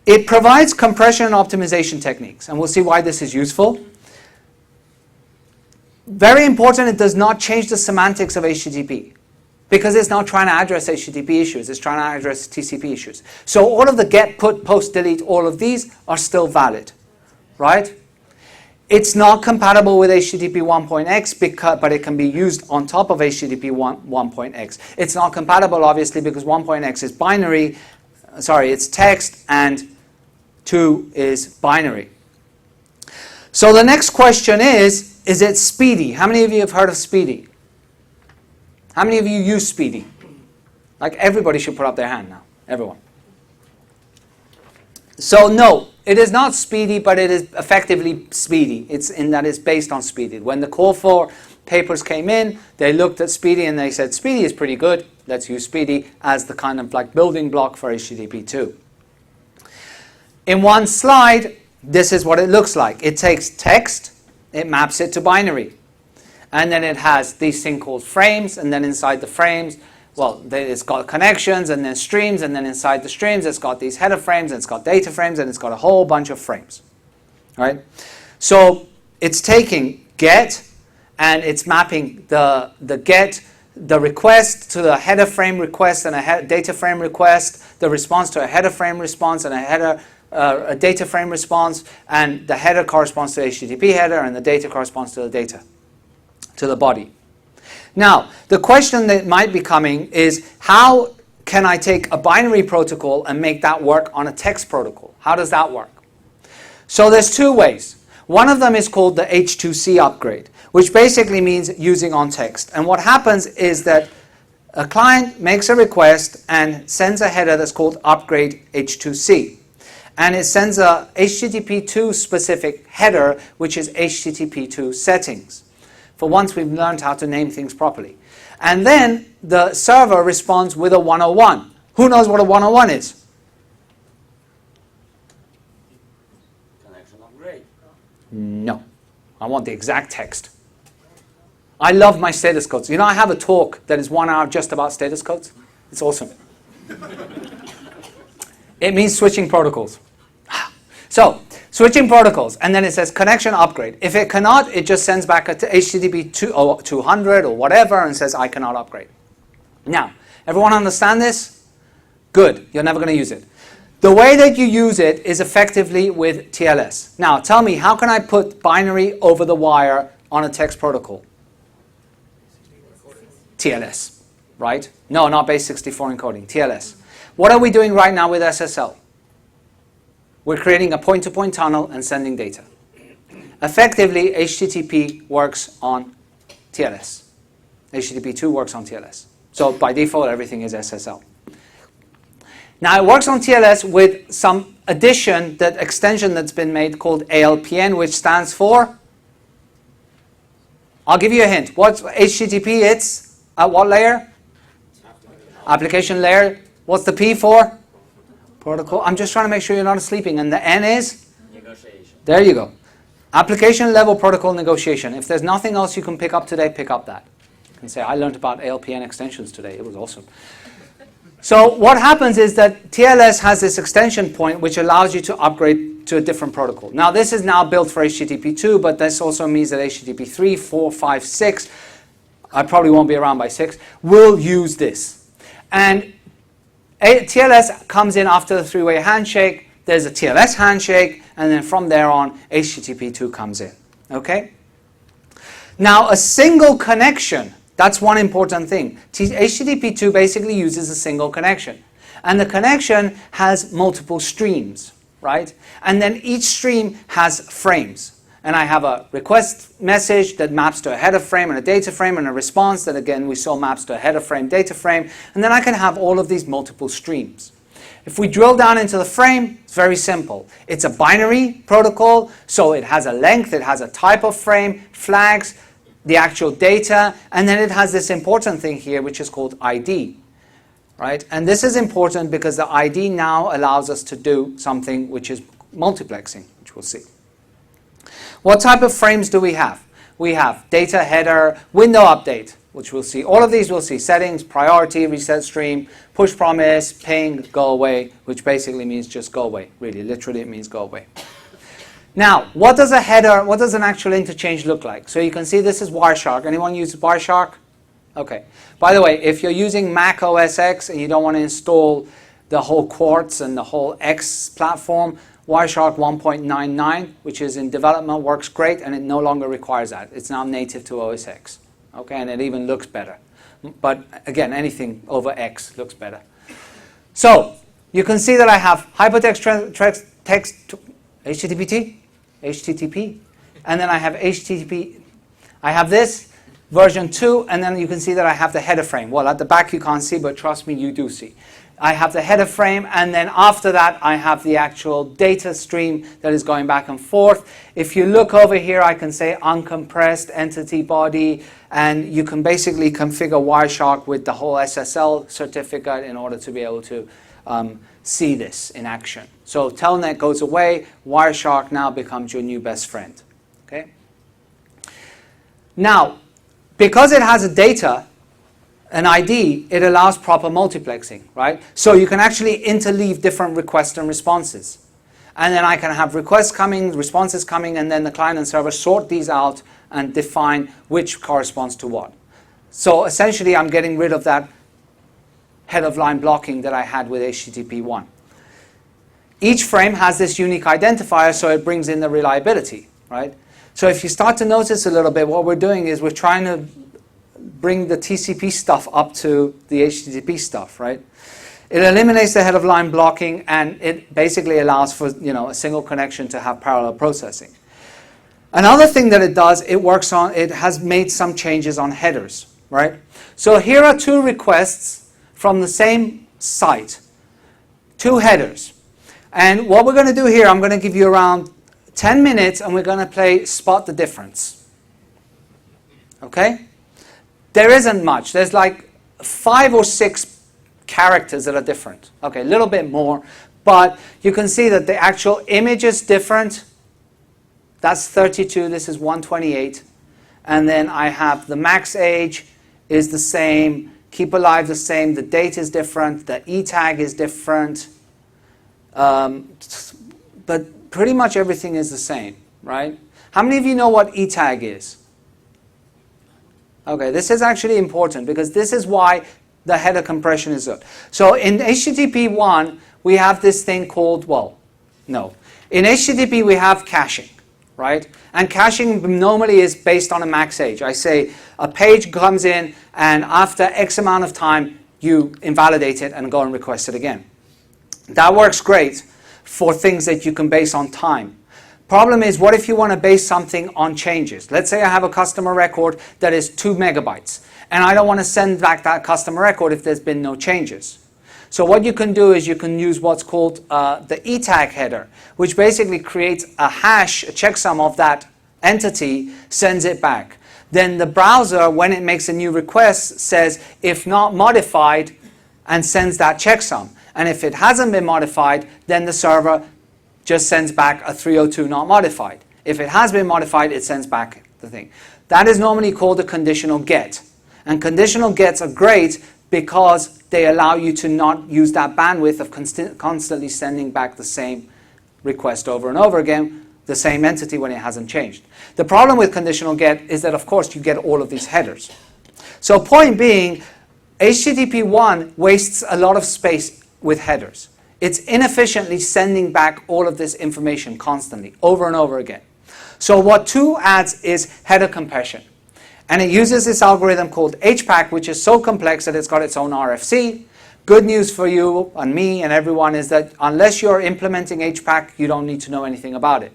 It provides compression and optimization techniques, and we'll see why this is useful. Very important, it does not change the semantics of HTTP, because it's not trying to address HTTP issues, it's trying to address TCP issues. So all of the get, put, post, delete, all of these are still valid, right? It's not compatible with HTTP 1.x, but it can be used on top of HTTP 1.x. It's not compatible, obviously, because 1.x is binary, it's text, and 2 is binary. So the next question is it speedy? How many of you have heard of speedy? How many of you use speedy? Like, everybody should put up their hand now. Everyone. So no, it is not speedy, but it is effectively speedy. It's in that it's based on speedy. When the call for papers came in, they looked at speedy and they said, speedy is pretty good. Let's use speedy as the kind of like building block for HTTP2. In one slide, this is what it looks like. It takes text, it maps it to binary. And then it has these thing called frames, and then inside the frames, well, it's got connections and then streams, and then inside the streams it's got these header frames, and it's got data frames, and it's got a whole bunch of frames. Right? So it's taking get, and it's mapping the get, the request to the header frame request and a data frame request, the response to a header frame response and a data frame response, and the header corresponds to the HTTP header, and the data corresponds to the data, to the body. Now, the question that might be coming is, how can I take a binary protocol and make that work on a text protocol? How does that work? So there's two ways. One of them is called the H2C upgrade, which basically means using on text. And what happens is that a client makes a request and sends a header that's called upgrade H2C. And it sends a HTTP2 specific header, which is HTTP2 settings, for once we've learned how to name things properly. And then the server responds with a 101. Who knows what a 101 is? Connection upgrade. No. I want the exact text. I love my status codes. You know, I have a talk that is 1 hour just about status codes. It's awesome. It means switching protocols. So, switching protocols, and then it says connection upgrade. If it cannot, it just sends back a HTTP 200 or whatever and says, I cannot upgrade. Now, everyone understand this? Good. You're never going to use it. The way that you use it is effectively with TLS. Now, tell me, how can I put binary over the wire on a text protocol? TLS, right? No, not base64 encoding, TLS. What are we doing right now with SSL? We're creating a point-to-point tunnel and sending data. Effectively, HTTP works on TLS. HTTP 2 works on TLS. So by default, everything is SSL. Now, it works on TLS with some addition, that extension that's been made called ALPN, which stands for, I'll give you a hint. What's HTTP? It's at what layer? Application layer. What's the P for? Protocol. I'm just trying to make sure you're not sleeping. And the N is? Negotiation. There you go. Application level protocol negotiation. If there's nothing else you can pick up today, pick up that. You can say, I learned about ALPN extensions today. It was awesome. So what happens is that TLS has this extension point which allows you to upgrade to a different protocol. Now this is now built for HTTP 2, but this also means that HTTP 3, 4, 5, 6, I probably won't be around by 6, will use this. And TLS comes in after the three-way handshake. There's a TLS handshake, and then from there on, HTTP 2 comes in. Okay? Now a single connection, that's one important thing. HTTP 2 basically uses a single connection. And the connection has multiple streams, right? And then each stream has frames. And I have a request message that maps to a header frame and a data frame, and a response that, again, we saw maps to a header frame, data frame. And then I can have all of these multiple streams. If we drill down into the frame, it's very simple. It's a binary protocol, so it has a length, it has a type of frame, flags, the actual data, and then it has this important thing here which is called ID. Right? And this is important because the ID now allows us to do something which is multiplexing, which we'll see. What type of frames do we have? We have data header, window update, which we'll see. All of these we'll see. Settings, priority, reset stream, push promise, ping, go away, which basically means just go away. Really, literally it means go away. Now, what does a header, what does an actual interchange look like? So you can see this is Wireshark. Anyone use Wireshark? Okay. By the way, if you're using Mac OS X and you don't want to install the whole Quartz and the whole X platform, Wireshark 1.99, which is in development, works great, and it no longer requires that. It's now native to OS X. Okay, and it even looks better. But again, anything over X looks better. So you can see that I have hypertext text HTTP, and then I have HTTP. I have this version 2, and then you can see that I have the header frame. Well, at the back you can't see, but trust me, you do see. I have the header frame, and then after that I have the actual data stream that is going back and forth. If you look over here, I can say uncompressed entity body, and you can basically configure Wireshark with the whole SSL certificate in order to be able to see this in action. So Telnet goes away, Wireshark now becomes your new best friend. Okay? Now, because it has a data, an ID, it allows proper multiplexing, right? So you can actually interleave different requests and responses. And then I can have requests coming, responses coming, and then the client and server sort these out and define which corresponds to what. So essentially, I'm getting rid of that head of line blocking that I had with HTTP 1. Each frame has this unique identifier, so it brings in the reliability, right? So if you start to notice a little bit, what we're doing is we're trying to bring the TCP stuff up to the HTTP stuff, right? It eliminates the head of line blocking, and it basically allows for, you know, a single connection to have parallel processing. Another thing that it does, it has made some changes on headers, right? So here are two requests from the same site, two headers. And what we're going to do here, I'm going to give you around 10 minutes, and we're going to play Spot the Difference. Okay? There isn't much. There's like 5 or 6 characters that are different. Okay, a little bit more. But you can see that the actual image is different. That's 32. This is 128. And then I have the max age is the same. Keep alive the same. The date is different. The E tag is different. But pretty much everything is the same, right? How many of you know what E tag is? Okay, this is actually important because this is why the header compression is good. So in HTTP 1, we have this thing called, well, no. In HTTP, we have caching, right? And caching normally is based on a max age. I say a page comes in, and after X amount of time, you invalidate it and go and request it again. That works great for things that you can base on time. Problem is, what if you want to base something on changes? Let's say I have a customer record that is 2 megabytes, and I don't want to send back that customer record if there's been no changes. So what you can do is you can use what's called the ETAG header, which basically creates a hash, a checksum of that entity, sends it back. Then the browser, when it makes a new request, says, if not modified, and sends that checksum. And if it hasn't been modified, then the server just sends back a 302 not modified. If it has been modified, it sends back the thing. That is normally called a conditional get. And conditional gets are great because they allow you to not use that bandwidth of constantly sending back the same request over and over again, the same entity when it hasn't changed. The problem with conditional get is that, of course, you get all of these headers. So point being, HTTP 1 wastes a lot of space with headers. It's inefficiently sending back all of this information constantly, over and over again. So what 2 adds is header compression. And it uses this algorithm called HPAC, which is so complex that it's got its own RFC. Good news for you and me and everyone is that unless you're implementing HPAC, you don't need to know anything about it.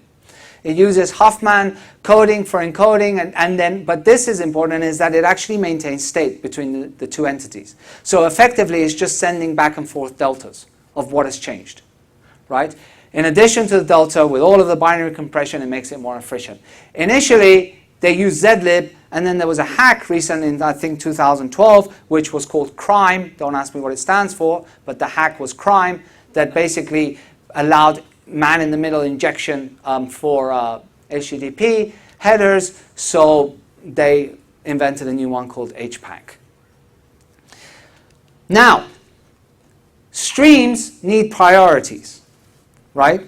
It uses Huffman coding for encoding, but this is important, is that it actually maintains state between the two entities. So effectively, it's just sending back and forth deltas of what has changed, right? In addition to the delta, with all of the binary compression, it makes it more efficient. Initially, they used zlib, and then there was a hack recent in, I think, 2012, which was called crime. Don't ask me what it stands for, but the hack was crime, that basically allowed man-in-the-middle injection for HTTP headers, so they invented a new one called HPAC. Now, streams need priorities, right?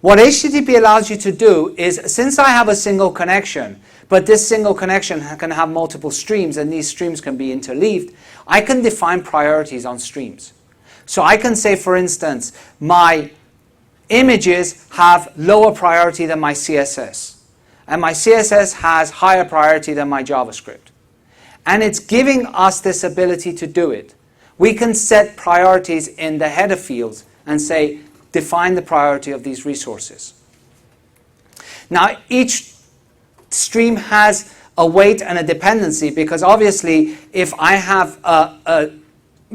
What HTTP allows you to do is, since I have a single connection, but this single connection can have multiple streams, and these streams can be interleaved, I can define priorities on streams. So I can say, for instance, my images have lower priority than my CSS. And my CSS has higher priority than my JavaScript. And it's giving us this ability to do it. We can set priorities in the header fields and say, define the priority of these resources. Now, each stream has a weight and a dependency, because obviously, if I have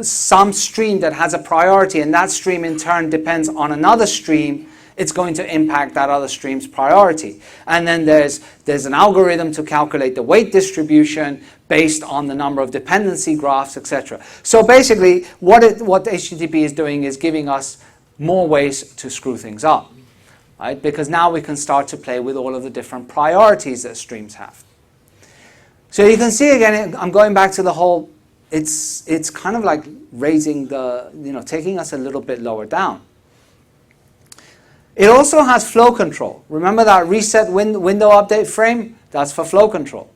some stream that has a priority, and that stream in turn depends on another stream, it's going to impact that other stream's priority. And then there's an algorithm to calculate the weight distribution based on the number of dependency graphs, etc. So basically, what HTTP is doing is giving us more ways to screw things up, right? Because now we can start to play with all of the different priorities that streams have. So you can see again, I'm going back to the whole, it's kind of like raising the, taking us a little bit lower down. It also has flow control. Remember that reset window update frame? That's for flow control.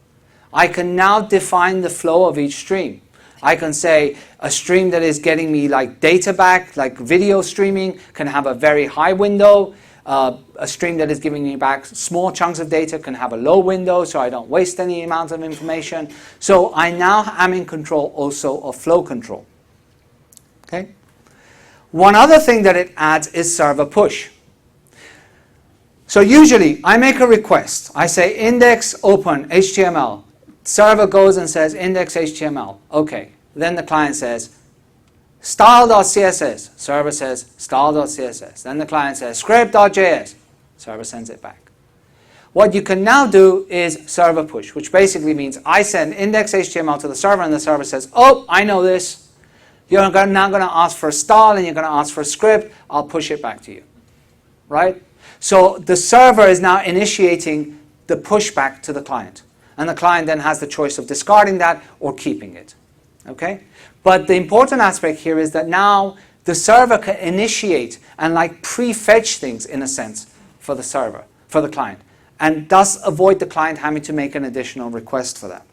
I can now define the flow of each stream. I can say a stream that is getting me like data back, like video streaming, can have a very high window. A stream that is giving me back small chunks of data can have a low window, so I don't waste any amount of information. So I now am in control also of flow control. Okay? One other thing that it adds is server push. So usually I make a request. I say index open HTML. Server goes and says index HTML. Okay. Then the client says style.css. Server says style.css. Then the client says script.js. Server sends it back. What you can now do is server push, which basically means I send index HTML to the server, and the server says, oh, I know this. You're now going to ask for a style, and you're going to ask for a script. I'll push it back to you. Right? So the server is now initiating the pushback to the client. And the client then has the choice of discarding that or keeping it. Okay? But the important aspect here is that now the server can initiate and like pre-fetch things, in a sense, for the server, for the client, and thus avoid the client having to make an additional request for that.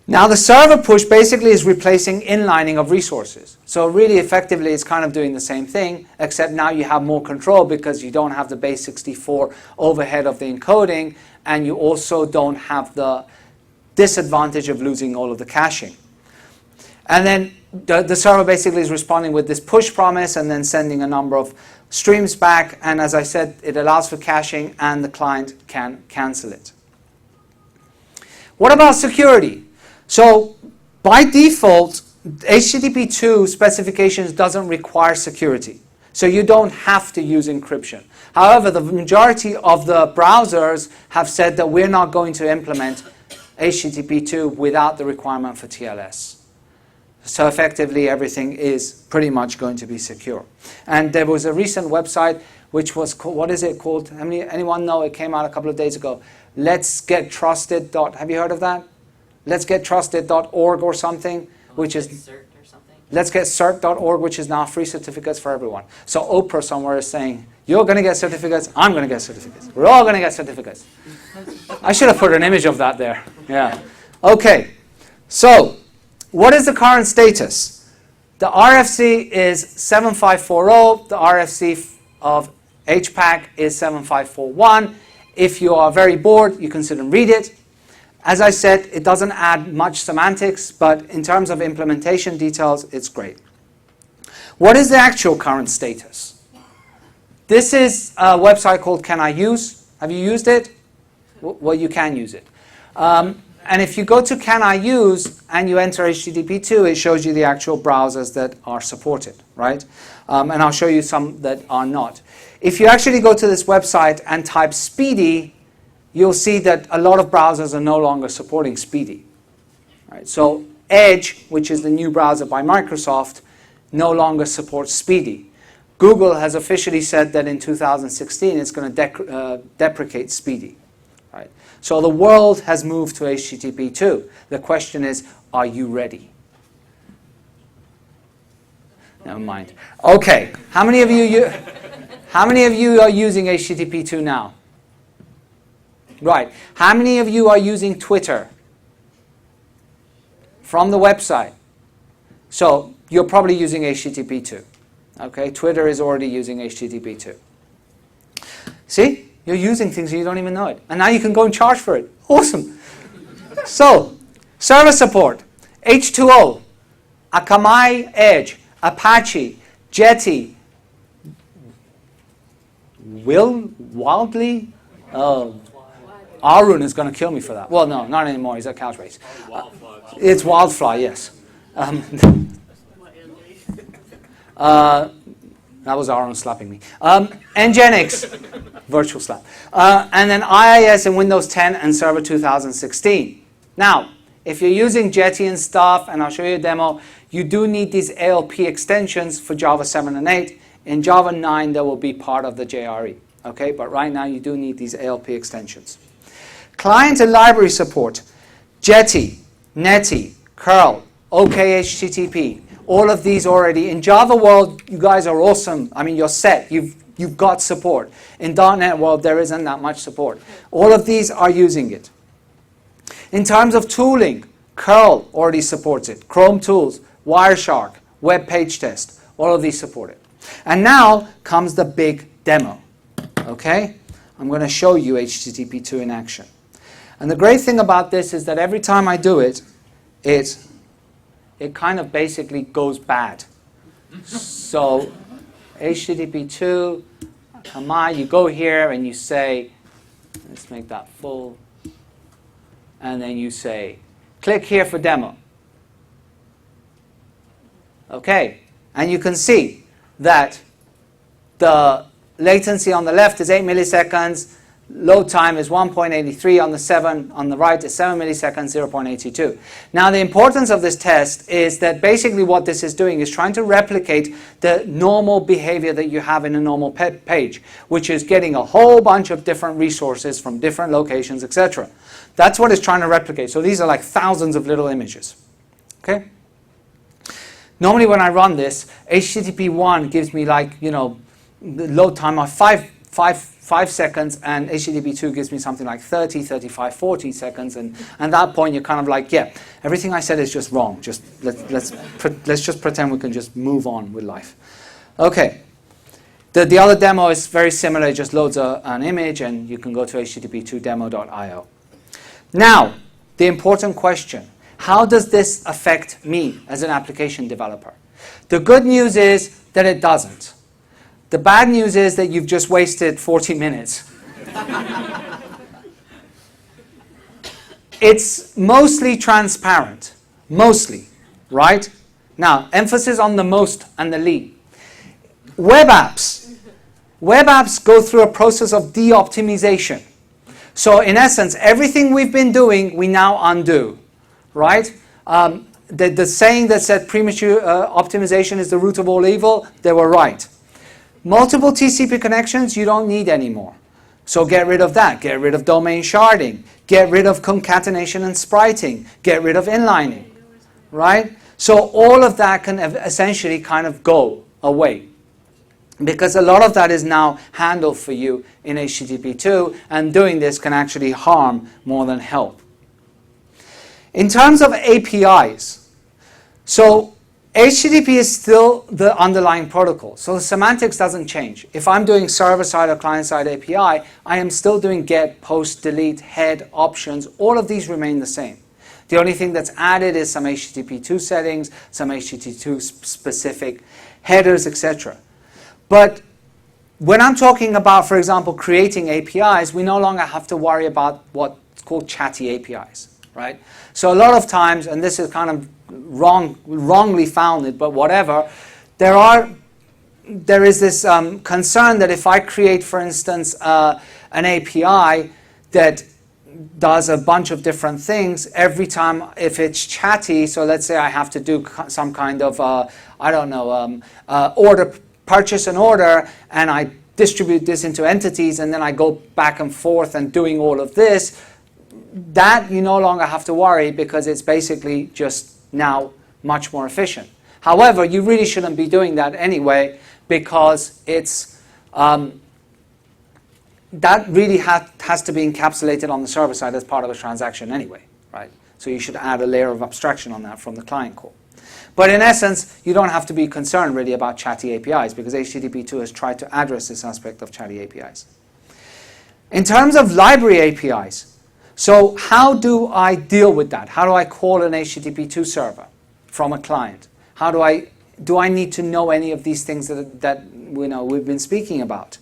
Now the server push basically is replacing inlining of resources. So really effectively it's kind of doing the same thing, except now you have more control because you don't have the base 64 overhead of the encoding, and you also don't have the disadvantage of losing all of the caching. And then the server basically is responding with this push promise and then sending a number of streams back, and as I said, it allows for caching and the client can cancel it. What about security? So by default, HTTP 2 specifications doesn't require security. So you don't have to use encryption. However, the majority of the browsers have said that we're not going to implement HTTP 2 without the requirement for TLS. So effectively, everything is pretty much going to be secure. And there was a recent website which was called, what is it called? Anyone know? It came out a couple of days ago. Let's Get Trusted. Have you heard of that? Let's Get Trusted.org or something, which is Let's Get Cert.org, which is now free certificates for everyone. So Oprah somewhere is saying, you're going to get certificates, I'm going to get certificates. We're all going to get certificates. I should have put an image of that there. Yeah. Okay. So what is the current status? The RFC is 7540. The RFC of HPAC is 7541. If you are very bored, you can sit and read it. As I said, it doesn't add much semantics, but in terms of implementation details, it's great. What is the actual current status? This is a website called Can I Use? Have you used it? Well, you can use it. And if you go to Can I Use and you enter HTTP 2, it shows you the actual browsers that are supported, right? And I'll show you some that are not. If you actually go to this website and type Speedy, you'll see that a lot of browsers are no longer supporting Speedy. Right? So Edge, which is the new browser by Microsoft, no longer supports Speedy. Google has officially said that in 2016 it's going to deprecate Speedy. Right? So the world has moved to HTTP 2. The question is, are you ready? Never mind. Okay, how many of you are using HTTP 2 now? Right. How many of you are using Twitter from the website? So you're probably using HTTP 2. Okay, Twitter is already using HTTP 2. See? You're using things and you don't even know it. And now you can go and charge for it. Awesome. So, server support. H2O, Akamai Edge, Apache, Jetty, Wildly? Oh, Arun is going to kill me for that. Well, no, not anymore. He's at Couchbase. It's Wildfly, yes. That was Arun slapping me. Nginx, virtual slap. And then IIS in Windows 10 and Server 2016. Now, if you're using Jetty and stuff, and I'll show you a demo, you do need these ALP extensions for Java 7 and 8. In Java 9, they will be part of the JRE. Okay, but right now you do need these ALP extensions. Client and library support. Jetty, Netty, curl, OKHTTP. All of these already. In Java world, you guys are awesome. I mean, you're set. You've got support. In .NET world, there isn't that much support. All of these are using it. In terms of tooling, curl already supports it. Chrome Tools, Wireshark, Web Page Test, all of these support it. And now comes the big demo. Okay? I'm going to show you HTTP 2 in action. And the great thing about this is that every time I do it, it kind of basically goes bad. So HTTP 2, Akamai, you go here and you say, let's make that full, and then you say, click here for demo. Okay, and you can see that the latency on the left is 8 milliseconds, load time is 1.83 on the right is 7 milliseconds, 0.82. Now the importance of this test is that basically what this is doing is trying to replicate the normal behavior that you have in a normal page, which is getting a whole bunch of different resources from different locations, etc. That's what it's trying to replicate. So these are like thousands of little images. Okay? Normally when I run this, HTTP 1 gives me like, the load time of 5 5 seconds, and HTTP2 gives me something like 30, 35, 40 seconds, and at that point you're kind of like, yeah, everything I said is just wrong. Just let's just pretend we can just move on with life. Okay. The other demo is very similar. It just loads an image, and you can go to http2demo.io. Now, the important question: how does this affect me as an application developer? The good news is that it doesn't. The bad news is that you've just wasted 40 minutes. It's mostly transparent. Mostly, right? Now, emphasis on the most and the lead. Web apps go through a process of de-optimization. So in essence, everything we've been doing, we now undo, right? The saying that said premature optimization is the root of all evil, they were right. Multiple TCP connections you don't need anymore. So get rid of that. Get rid of domain sharding. Get rid of concatenation and spriting. Get rid of inlining, right? So all of that can essentially kind of go away, because a lot of that is now handled for you in HTTP2, and doing this can actually harm more than help. In terms of APIs, so HTTP is still the underlying protocol, so the semantics doesn't change. If I'm doing server-side or client-side API, I am still doing get, post, delete, head, options. All of these remain the same. The only thing that's added is some HTTP2 settings, some HTTP2 specific headers, etc. But when I'm talking about, for example, creating APIs, we no longer have to worry about what's called chatty APIs, right? So a lot of times, and this is kind of wrongly founded, but whatever, there is this concern that if I create, for instance, an API that does a bunch of different things, every time if it's chatty, so let's say I have to do some kind of, purchase an order, and I distribute this into entities, and then I go back and forth and doing all of this, that you no longer have to worry, because it's basically just now much more efficient. However, you really shouldn't be doing that anyway, because it's that really has to be encapsulated on the server side as part of a transaction anyway, right? So you should add a layer of abstraction on that from the client core. But in essence, you don't have to be concerned really about chatty APIs, because HTTP2 has tried to address this aspect of chatty APIs. In terms of library APIs, so how do I deal with that? How do I call an HTTP2 server from a client? Do I need to know any of these things that we've been speaking about?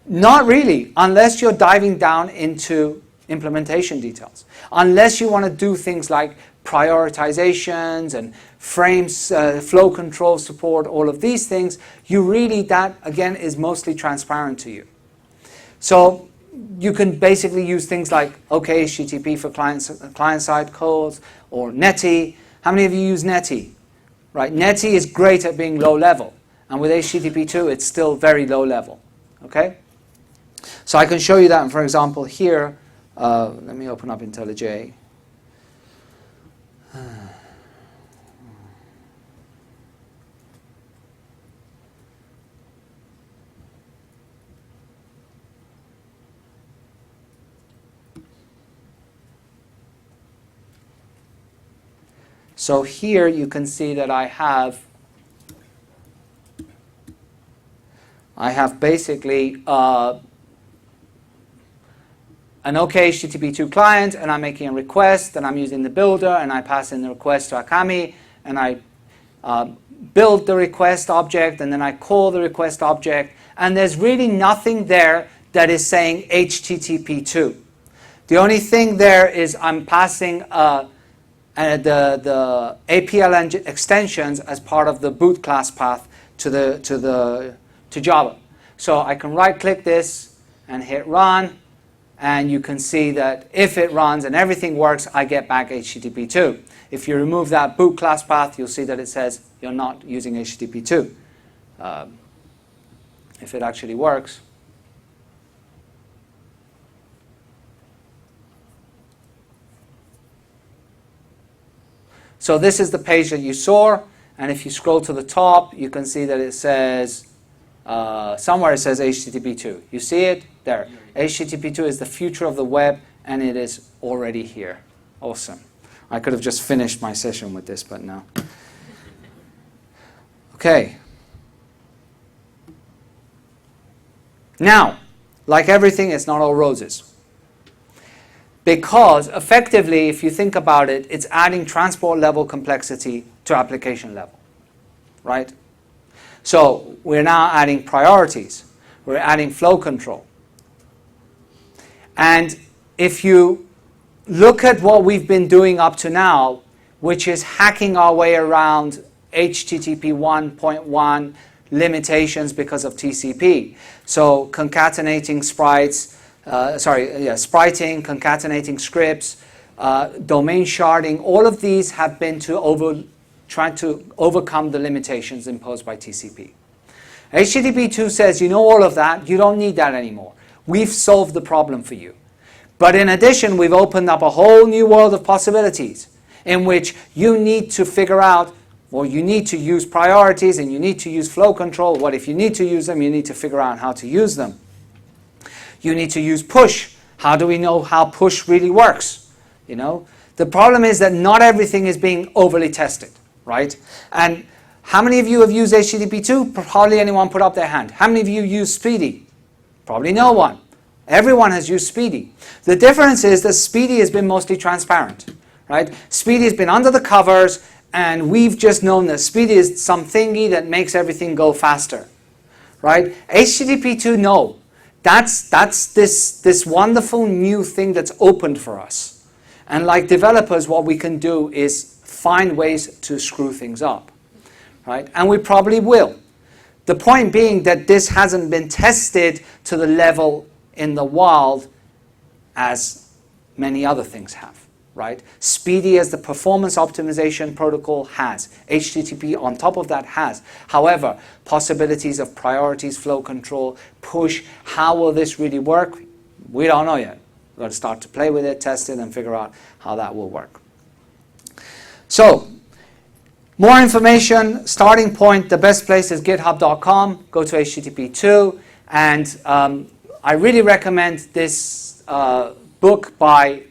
Not really, unless you're diving down into implementation details. Unless you want to do things like prioritizations and frames, flow control support, all of these things, that again is mostly transparent to you. So you can basically use things like OKHTTP for client-side calls, or Netty. How many of you use Netty? Right, Netty is great at being low level, and with HTTP2 it's still very low level. Okay, so I can show you that. For example, here, let me open up IntelliJ. So here you can see that I have basically an OKHTTP2 client, and I'm making a request, and I'm using the builder, and I pass in the request to Akami, and I build the request object, and then I call the request object, and there's really nothing there that is saying HTTP2. The only thing there is I'm passing the APL extensions as part of the boot class path to Java. So I can right-click this and hit run, and you can see that if it runs and everything works, I get back HTTP2. If you remove that boot class path, you'll see that it says you're not using HTTP2. If it actually works. So this is the page that you saw, and if you scroll to the top, you can see that it says somewhere it says HTTP2. You see it? There. HTTP2 is the future of the web, and it is already here. Awesome. I could have just finished my session with this, but no. Okay. Now, like everything, it's not all roses. Because effectively, if you think about it, it's adding transport level complexity to application level. Right? So we're now adding priorities. We're adding flow control. And if you look at what we've been doing up to now, which is hacking our way around HTTP 1.1 limitations because of TCP. So concatenating sprites, spriting, concatenating scripts, domain sharding, all of these have been trying to overcome the limitations imposed by TCP. HTTP 2 says, you know all of that, you don't need that anymore. We've solved the problem for you. But in addition, we've opened up a whole new world of possibilities in which you need to figure out, or you need to use priorities and you need to use flow control. What if you need to use them? You need to figure out how to use them. You need to use push. How do we know how push really works? You know, the problem is that not everything is being overly tested, right? And how many of you have used HTTP 2? Hardly anyone put up their hand. How many of you use Speedy? Probably no one. Everyone has used Speedy. The difference is that Speedy has been mostly transparent, right? Speedy has been under the covers, and we've just known that Speedy is some thingy that makes everything go faster, right? HTTP 2, no. That's this wonderful new thing that's opened for us. And like developers, what we can do is find ways to screw things up, right? And we probably will. The point being that this hasn't been tested to the level in the wild as many other things have, right? Speedy as the performance optimization protocol has. HTTP on top of that has. However, possibilities of priorities, flow control, push, how will this really work? We don't know yet. We've got to start to play with it, test it, and figure out how that will work. So, more information, starting point, the best place is github.com. Go to HTTP 2. And I really recommend this book by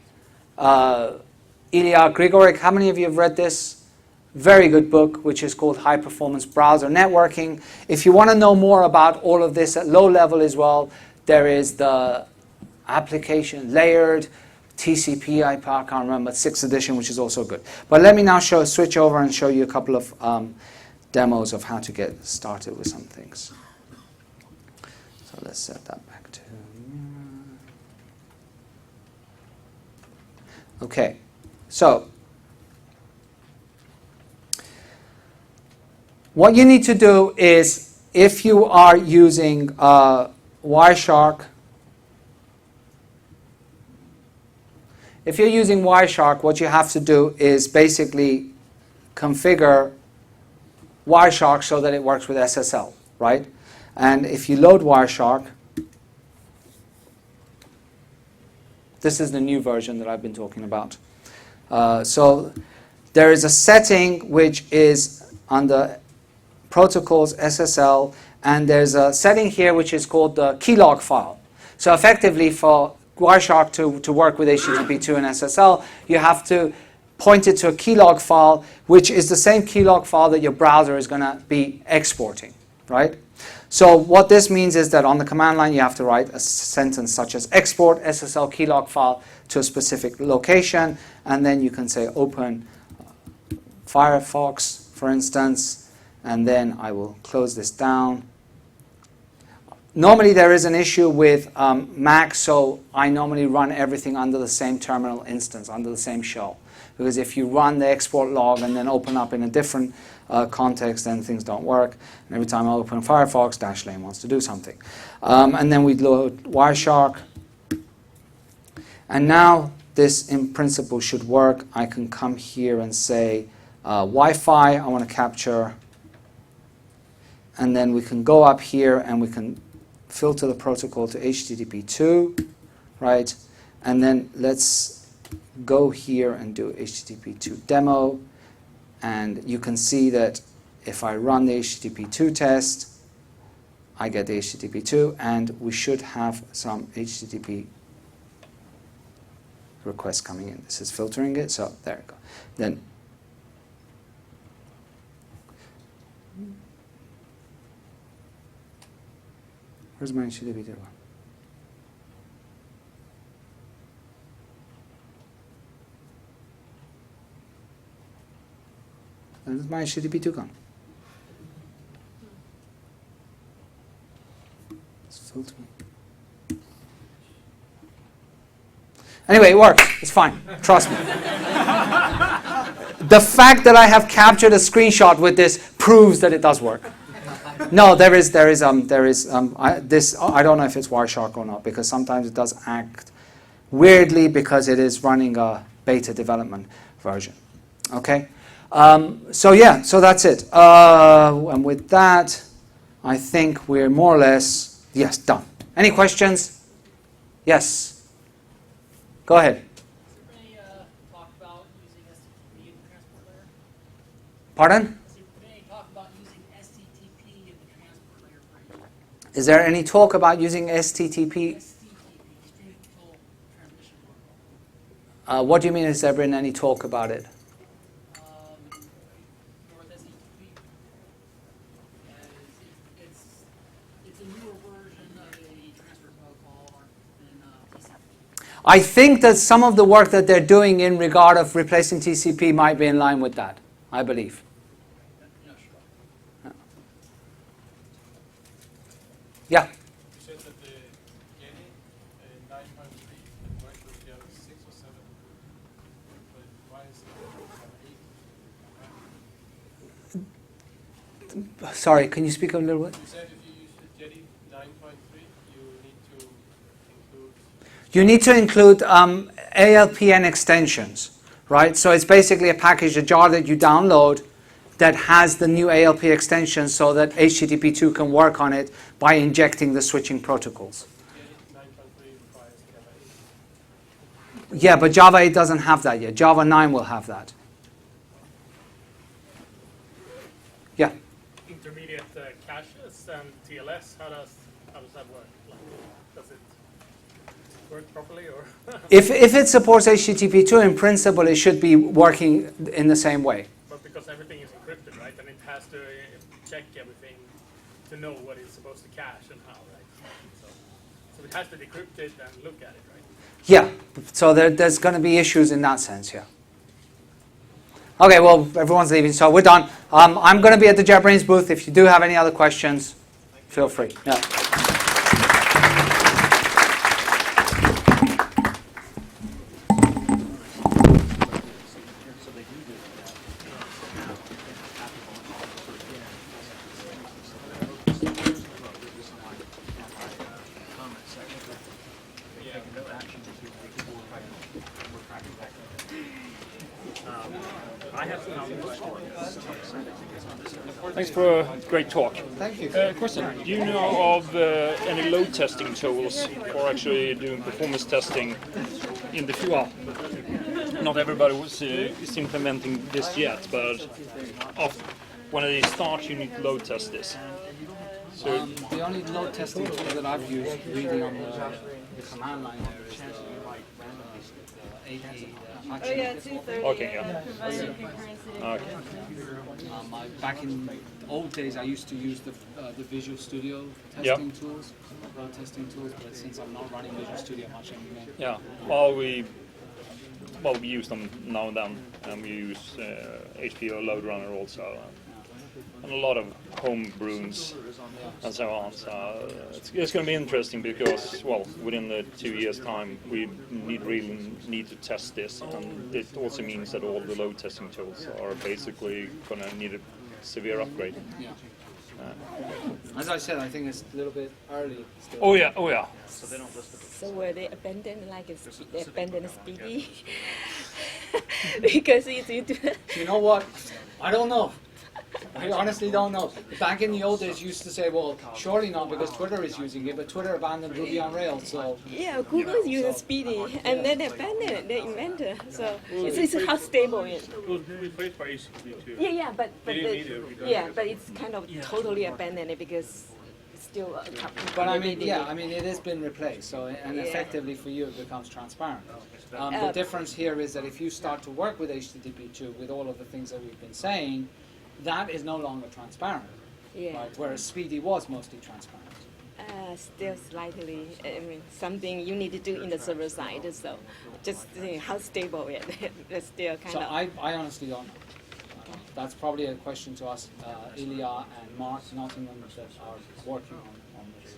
Ilya Grigorik. How many of you have read this? Very good book, which is called High Performance Browser Networking. If you want to know more about all of this at low level as well, there is the application layered TCP, I can't remember, 6th edition, which is also good. But let me now switch over and show you a couple of demos of how to get started with some things. So let's set that back to... Okay, so what you need to do is, if you are using Wireshark, what you have to do is basically configure Wireshark so that it works with SSL, right? And if you load Wireshark, this is the new version that I've been talking about. So there is a setting which is under protocols SSL, and there's a setting here which is called the keylog file. So effectively, for Wireshark to work with HTTP 2 and SSL, you have to point it to a keylog file, which is the same keylog file that your browser is going to be exporting, right? So what this means is that on the command line, you have to write a sentence such as export SSL keylog file to a specific location, and then you can say open Firefox, for instance, and then I will close this down. Normally there is an issue with Mac, so I normally run everything under the same terminal instance, under the same shell. Because if you run the export log and then open up in a different context, then things don't work. And every time I open Firefox, Dashlane wants to do something. And then we load Wireshark. And now this, in principle, should work. I can come here and say Wi-Fi, I want to capture. And then we can go up here and we can filter the protocol to HTTP 2, right? And then let's go here and do HTTP 2 demo. And you can see that if I run the HTTP 2 test, I get the HTTP2, and we should have some HTTP requests coming in. This is filtering it, so there you go. Then where's my HTTP2? And my HTTP2 gone. It's filtering. Anyway, it works. It's fine. Trust me. The fact that I have captured a screenshot with this proves that it does work. No, there is this. I don't know if it's Wireshark or not, because sometimes it does act weirdly because it is running a beta development version. Okay. So yeah, so that's it. And with that, I think we're more or less, yes, done. Any questions? Yes. Go ahead. Pardon? Is there any talk about using STTP? What do you mean, has there been any talk about it? I think that some of the work that they're doing in regard of replacing TCP might be in line with that, I believe. Yeah? You said that the Jenny 9.3 can work with the other 6 or 7, but why is it 8? Sorry, can you speak a little bit? You said if you use the Jetty 9.3, You need to include ALPN extensions, right? So it's basically a package, a jar that you download that has the new ALP extensions so that HTTP2 can work on it by injecting the switching protocols. Yeah, but Java 8 doesn't have that yet. Java 9 will have that. Yeah? intermediate caches and TLS, how does that work? Like, does it work properly, or? If it supports HTTP2, in principle, it should be working in the same way. But because everything is encrypted, right, and it has to check everything to know what it's supposed to cache and how, right? So it has to decrypt it and look at it, right? Yeah, so there's going to be issues in that sense, yeah. Okay, well, everyone's leaving, so we're done. I'm going to be at the JetBrains booth. If you do have any other questions, feel free. Yeah. Thanks for a great talk. Thank you. Question, do you know of any load testing tools for actually doing performance testing in the future? Not everybody is implementing this yet, but when they start, you need to load test this. So the only load testing tool that I've used really on the command line there is the AD Okay, yeah. Okay. Back in old days, I used to use the Visual Studio testing tools, testing tools, but since I'm not running Visual Studio much anymore. Yeah, well, we use them now and then, and we use HPO Load Runner also, and a lot of home brews and so on. So it's going to be interesting because, well, within the 2 years' time, we really need to test this, and it also means that all the load testing tools are basically going to need a severe upgrade. Yeah. As I said, I think it's a little bit early still. Oh yeah, oh yeah. So were they abandoned they abandoned Speedy? Because You know what? I don't know. I honestly don't know. Back in the old days, you used to say, well, surely not, because Twitter is using it, but Twitter abandoned Ruby on Rails, so... Yeah, Google is using Speedy, and then they abandoned it, they invented. So it's how stable it is. It was replaced by HTTP too. Yeah, but it's kind of totally abandoned it because it's still But I mean, yeah, I mean, it has been replaced, so, and Yeah. effectively for you it becomes transparent. The difference here is that if you start to work with HTTP2 with all of the things that we've been saying, that is no longer transparent. Yeah. Right? Whereas Speedy was mostly transparent. Still slightly, I mean, something you need to do in the server side, so just how stable it is still kind So of. I honestly don't know. That's probably a question to ask Ilya and Mark Nottingham that are working on this.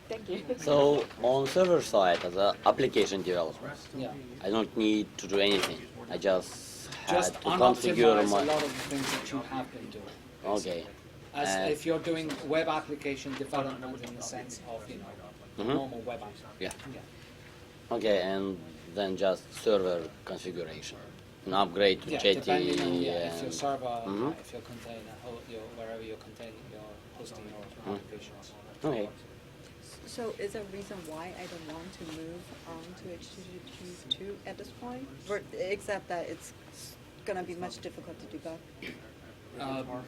Thank you. So on server side, as an application developer, Yeah. I don't need to do anything. I just had Just to configure unoptimize my. a lot of the things that you have been doing. Okay. As if you're doing web application development in the sense of, you know, normal web app. Yeah. Okay, and then just server configuration, an upgrade to Yeah, JT. depending on if your and- server, Mhm. if your container, wherever you're containing, you're hosting your applications. Okay. So is there a reason why I don't want to move on to HTTP2 at this point? Except that it's going to be much difficult to debug?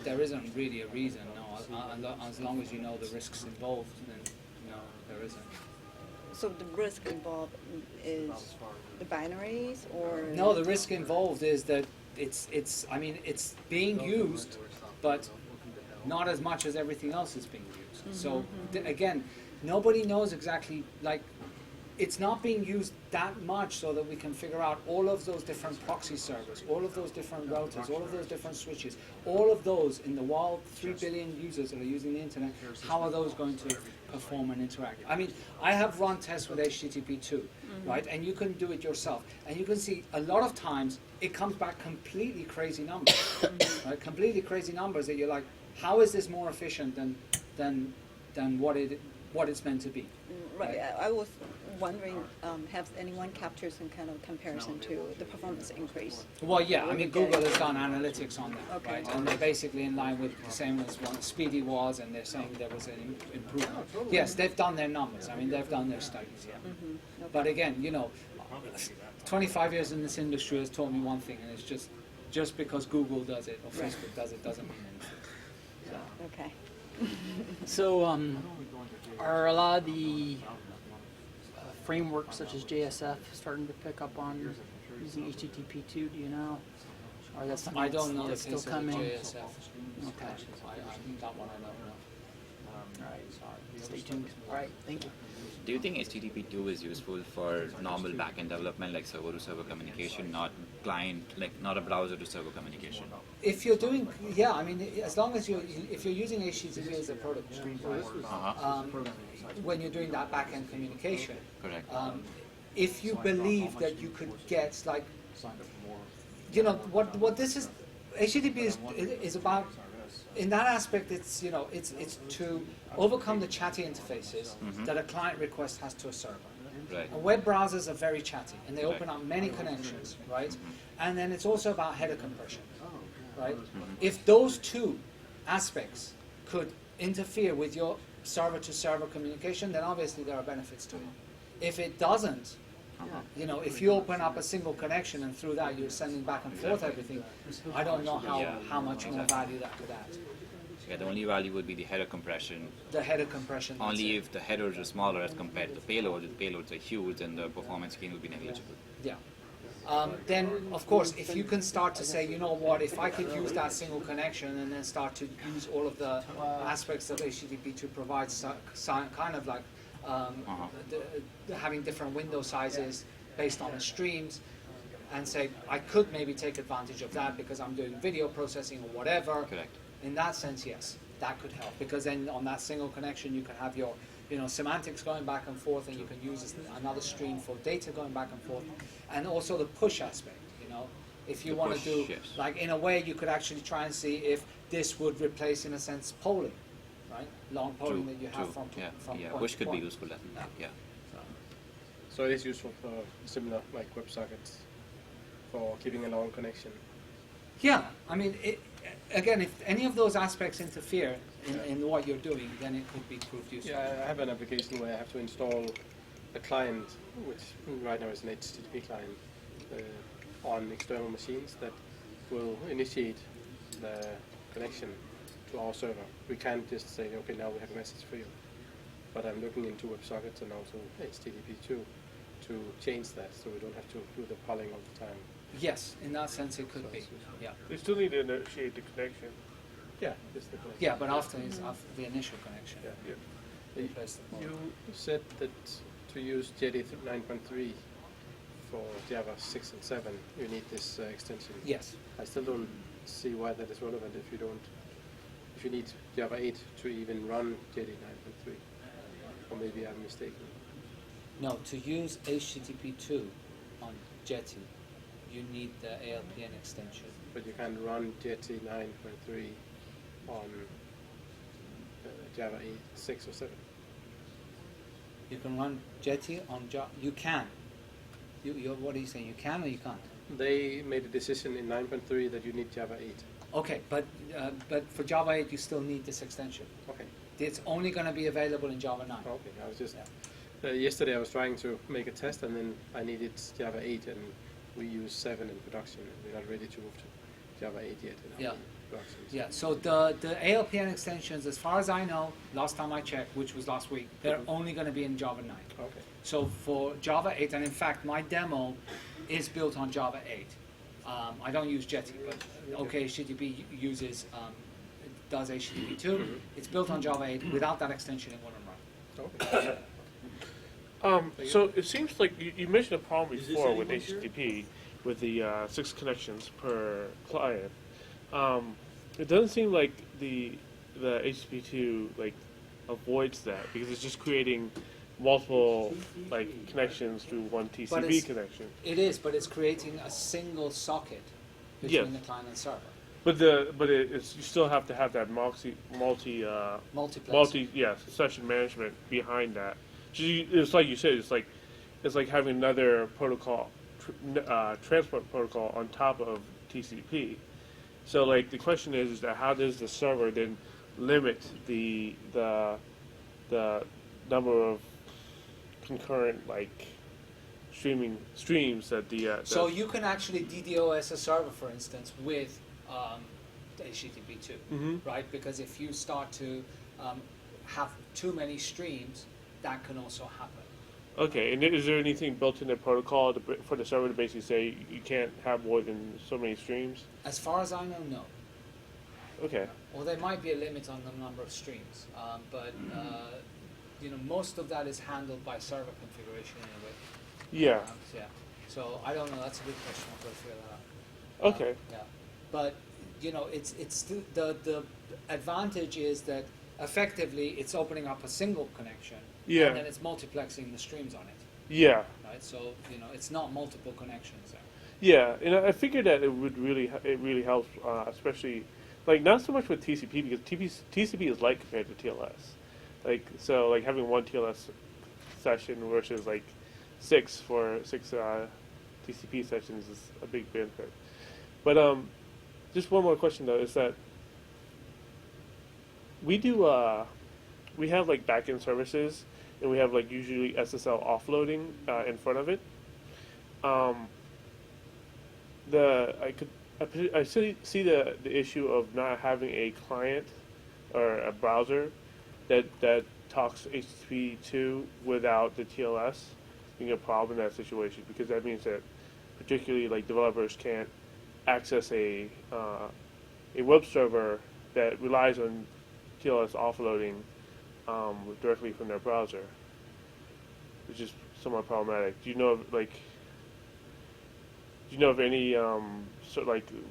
There isn't really a reason, no. As long as you know the risks involved, then no, there isn't. So the risk involved is the binaries or? No, the risk involved is that it's being used, but not as much as everything else is being used. So again, nobody knows exactly, like, it's not being used that much so that we can figure out all of those different proxy servers, all of those different routers, all of those different switches, all of those in the wild 3 billion users that are using the internet, how are those going to perform and interact? I mean, I have run tests with HTTP2, right? And you can do it yourself. And you can see a lot of times it comes back completely crazy numbers, right? Completely crazy numbers that you're like, how is this more efficient than what it's meant to be? Right. I was wondering, has anyone captured some kind of comparison to the performance increase? Well, yeah, I mean, Google has done analytics on that, Okay. right? And they're basically in line with the same as what Speedy was, and they're saying there was an improvement. Yes, they've done their numbers. I mean, they've done their studies, yeah. Okay. But again, you know, 25 years in this industry has taught me one thing, and it's just because Google does it or Facebook does it doesn't mean anything. Okay. So, are a lot of the frameworks such as JSF starting to pick up on using HTTP2? Do you know? Or that's something I don't know the that's still case of coming? JSF. Okay. That one I don't know. All right. Stay tuned. All right. Thank you. Do you think HTTP2 is useful for normal backend development, like server-to-server communication, not client, like not a browser-to-server communication? If you're doing, yeah, I mean, as long as if you're using HTTP as a protocol, when you're doing that back-end communication, Correct. If you believe that you could get, like, you know, what this is, HTTP is about. In that aspect, it's, you know, it's to overcome the chatty interfaces that a client request has to a server. Right. And web browsers are very chatty, and they open up many connections, right? And then it's also about header compression, right? If those two aspects could interfere with your server-to-server communication, then obviously there are benefits to it. If it doesn't, you know, if you open up a single connection and through that you're sending back and forth everything, I don't know how much more value that could add. Yeah, the only value would be the header compression. The header compression. that's Only it. if the headers are smaller as compared to the payload. If the payloads are huge, then the performance gain will be negligible. Yeah. Then, of course, if you can start to say, you know what, if I could use that single connection and then start to use all of the aspects that HTTP2 provides, kind of like having different window sizes based on the streams, and say, I could maybe take advantage of that because I'm doing video processing or whatever. Correct. In that sense, yes, that could help, because then on that single connection you can have your, you know, semantics going back and forth, and you can use another stream for data going back and forth, and also the push aspect. You know, if you want to do, like, in a way, you could actually try and see if this would replace, in a sense, polling, right? Long polling that you have from yeah, point push to could be point. useful. Yeah. So it is useful for similar like WebSockets for keeping a long connection. Yeah, I mean, again, if any of those aspects interfere in what you're doing, then it could be proved useful. Yeah, I have an application where I have to install a client, which right now is an HTTP client, on external machines that will initiate the connection to our server. We can't just say, okay, now we have a message for you. But I'm looking into WebSockets and also HTTP2 to change that, so we don't have to do the polling all the time. Yes, in that sense it could be. Yeah. They still need to initiate the connection. Yeah, just the connection. Yeah, but often it's after the initial connection. Yeah. They place the poll. You said that to use Jetty 9.3 for Java 6 and 7, you need this extension. Yes. I still don't see why that is relevant if you need Java 8 to even run Jetty 9.3. Or maybe I'm mistaken. No, to use HTTP2 on Jetty, you need the ALPN extension. But you can run Jetty 9.3 on Java 8, 6 or 7. You can run Jetty on Java. You can. What are you saying? You can or you can't? They made a decision in 9.3 that you need Java 8. Okay, but for Java 8 you still need this extension. Okay. It's only going to be available in Java 9. Okay, I was just yesterday I was trying to make a test and then I needed Java 8 and we use 7 in production and we're not ready to move to Java 8 yet in our production. Yeah, so the ALPN extensions, as far as I know, last time I checked, which was last week, they're only going to be in Java 9. Okay. So for Java 8, and in fact my demo is built on Java 8. I don't use Jetty, but HTTP uses does HTTP2. It's built on Java 8. Without that extension, it wouldn't run. Okay. So it seems like you mentioned a problem before with HTTP, with the 6 connections per client. It doesn't seem like the HTTP2 like avoids that because it's just creating multiple like connections through one TCP connection. It is, but it's creating a single socket between the client and server. But it's you still have to have that session management behind that. It's like you said, it's like having another protocol, transport protocol on top of TCP. So like the question is that how does the server then limit the number of concurrent like streams that the so you can actually DDoS a server, for instance, with the HTTP2, right? Because if you start to have too many streams, that can also happen. Okay, and is there anything built in the protocol for the server to basically say you can't have more than so many streams? As far as I know, no. Okay. Well, there might be a limit on the number of streams, but most of that is handled by server configuration anyway. Yeah. Yeah. So I don't know. That's a good question. I'll go figure that out. Okay. Yeah. But it's still the advantage is that effectively it's opening up a single connection. Yeah. And then it's multiplexing the streams on it. Yeah. Right. So it's not multiple connections there. Yeah, and I figured that it really helps, especially like not so much with TCP because TCP is light compared to TLS. Like having one TLS session versus like six TCP sessions is a big benefit. But just one more question though is that we have like backend services and we have like usually SSL offloading in front of it. I see the issue of not having a client or a browser that talks HTTP2 without the TLS being a problem in that situation because that means that particularly like developers can't access a web server that relies on TLS offloading directly from their browser, which is somewhat problematic. Do you know of any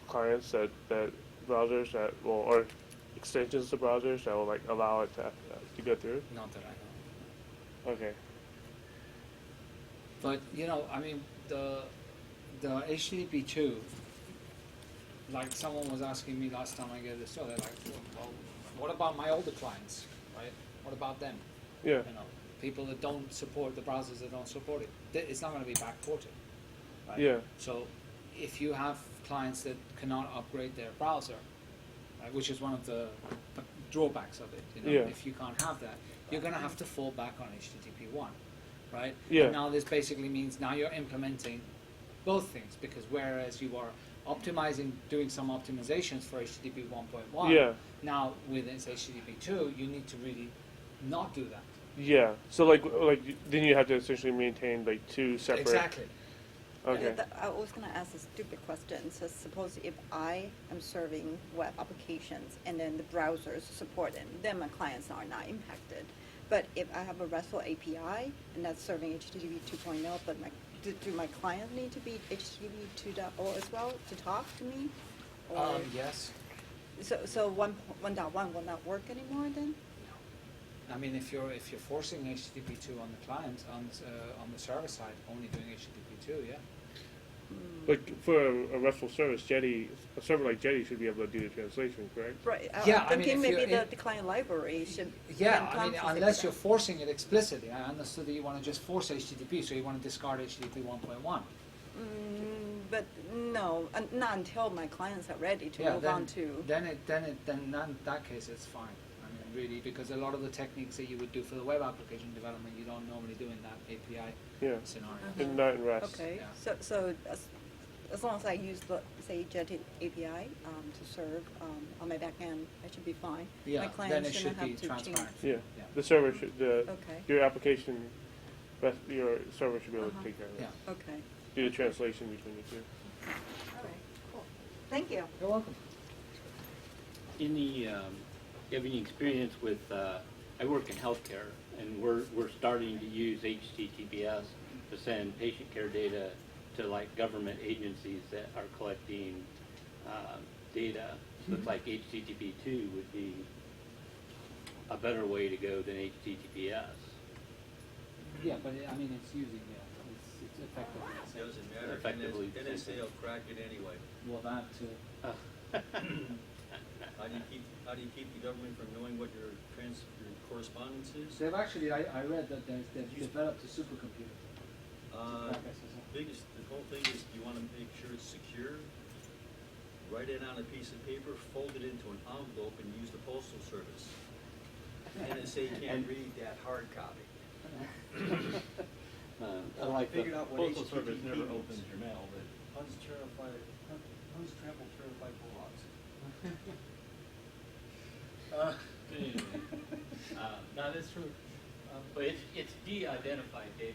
clients that browsers that will or extensions to browsers that will like allow it to go through? Not that I know. Okay. But I mean the HTTP2. Like someone was asking me last time I gave this show, they're like, well, what about my older clients, right? What about them? Yeah. People that don't support the browsers that don't support it. It's not going to be backported, right? Yeah. So if you have clients that cannot upgrade their browser, right, which is one of the drawbacks of it, Yeah. if you can't have that, you're going to have to fall back on HTTP1, right? Yeah. And now this basically means now you're implementing both things because whereas you are optimizing, doing some optimizations for HTTP 1.1. Yeah. Now with this HTTP 2, you need to really not do that. Yeah. So like then you have to essentially maintain like two separate. Exactly. Okay. I was going to ask a stupid question. So suppose if I am serving web applications and then the browsers support it, then my clients are not impacted. But if I have a RESTful API and that's serving HTTP 2.0, but do my clients need to be HTTP 2.0 as well to talk to me? Or Yes. So 1.1 will not work anymore then? I mean, if you're forcing HTTP 2 on the client on the server side, only doing HTTP 2, yeah. Like for a RESTful service, a server like Jetty should be able to do the translation, correct? Right. Yeah, I'm thinking I mean, maybe the client library should. Yeah, can I mean, come to unless say you're that. forcing it explicitly. I understood that you want to just force HTTP, so you want to discard HTTP 1.1. But no, not until my clients are ready to Yeah, move then, on to. then in that case it's fine. I mean, really, because a lot of the techniques that you would do for the web application development, you don't normally do in that API scenario. And not in REST. Okay, Yeah. so as long as I use the, say, Jetty API to serve on my back end, I should be fine. Yeah, My then client it shouldn't should be have to transparent. change. Yeah. The server should Okay. your application, your server should be able to take care of it. Yeah. Okay. Do the translation between the two. All right. Cool. Thank you. You're welcome. In the, you have any experience with, I work in healthcare, and we're starting to use HTTPS to send patient care data to like government agencies that are collecting data. So it's like HTTP2 would be a better way to go than HTTPS. Yeah, but I mean, it's using it's effectively the same. Doesn't matter. Effectively. NSA will crack it anyway. Well, that too. How do you keep the government from knowing what your correspondence is? They've actually, I read that they've developed a supercomputer. The whole thing is you want to make sure it's secure. Write it on a piece of paper, fold it into an envelope, and use the postal service. NSA can't read that hard copy. I like figured out what Postal Service HTTP never means. opens your mail, but Untrampled blogs. No, that's true. But it's de-identified data.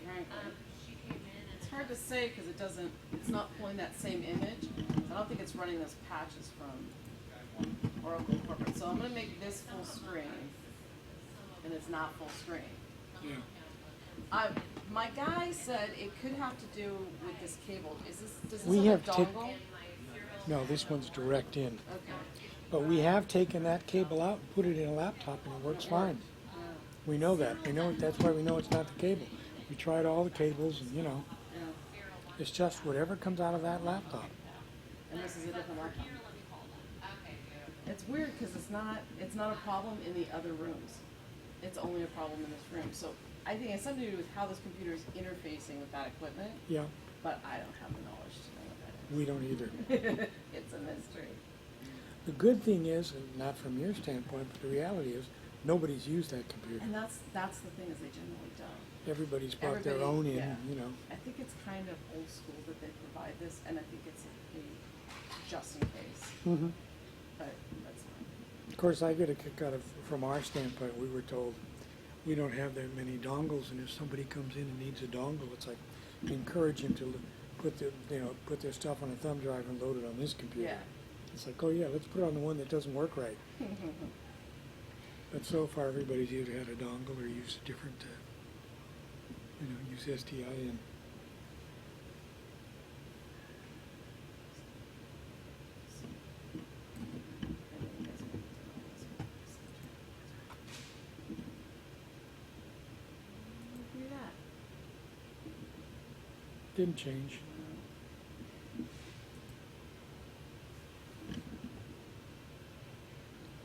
frankly. It's hard to say because it's not pulling that same image. I don't think it's running those patches from Oracle Corporate. So I'm going to make this full screen, and it's not full screen. Yeah. My guy said it could have to do with this cable. Does this We have have a dongle? No, this one's direct in. Okay. But we have taken that cable out and put it in a laptop, and it works fine. We know that. We know that's why we know it's not the cable. We tried all the cables, and it's just whatever comes out of that laptop. And this is a different laptop. It's weird because it's not a problem in the other rooms. It's only a problem in this room. So I think it's something to do with how this computer is interfacing with that equipment. Yeah. But I don't have the knowledge to know what that is. We don't either. It's a mystery. The good thing is, and not from your standpoint, but the reality is, nobody's used that computer. And that's the thing is they generally don't. Everybody's brought their own in, yeah. I think it's kind of old school that they provide this, and I think it's a just in case. Mm-hmm. But that's fine. Of course, I get a kick out of, from our standpoint, we were told we don't have that many dongles, and if somebody comes in and needs a dongle, it's like encourage him to put their stuff on a thumb drive and load it on this computer. Yeah. It's like, oh yeah, let's put it on the one that doesn't work right. But so far, everybody's either had a dongle or used a different, use SDI in. Didn't change.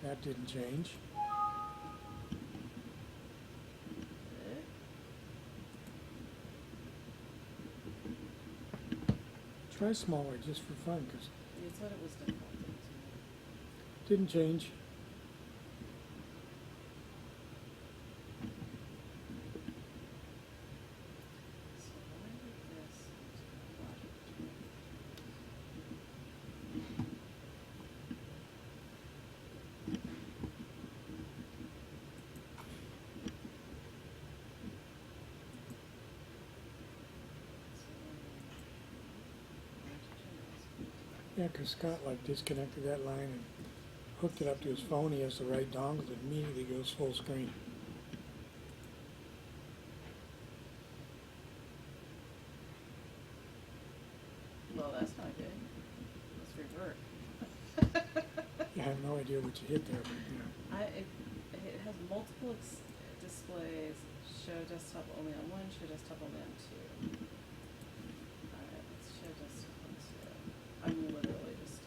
That didn't change. Try smaller just for fun, because You said it was difficult. didn't change. Yeah, because Scott disconnected that line and hooked it up to his phone. He has the right dongle. It immediately goes full screen. Well, that's not good. Let's revert. I have no idea what you hit there, but It has multiple displays. Show desktop only on one. Show desktop only on two. All right, let's show desktop on two. I'm literally just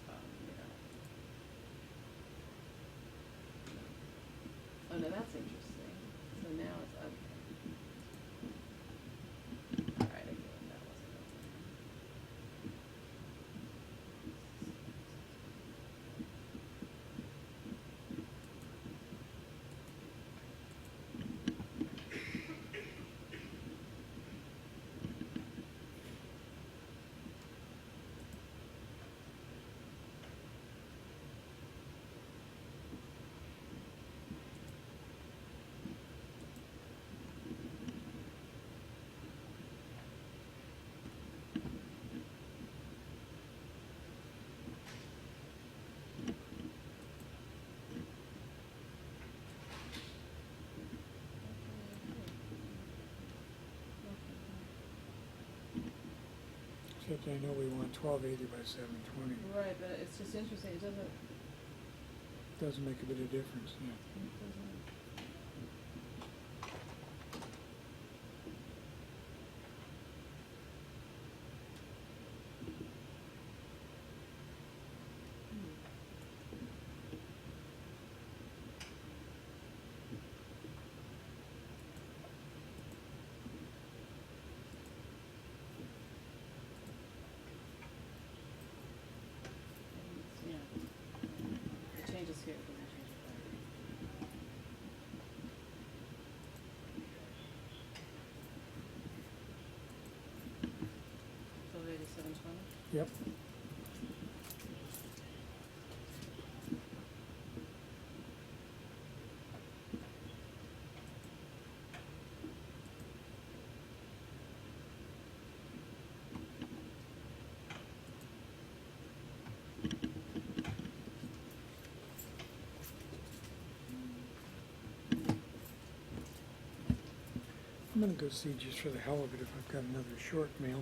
Oh no, that's interesting. So now it's okay. All right, again, that wasn't okay. except I know we want 1280 by 720. Right, but it's just interesting. It doesn't. Doesn't make a bit of difference. Yeah. It doesn't. Yeah. It changes here. It doesn't change it there. So 8720? Yep. I'm gonna go see just for the hell of it if I've got another short mail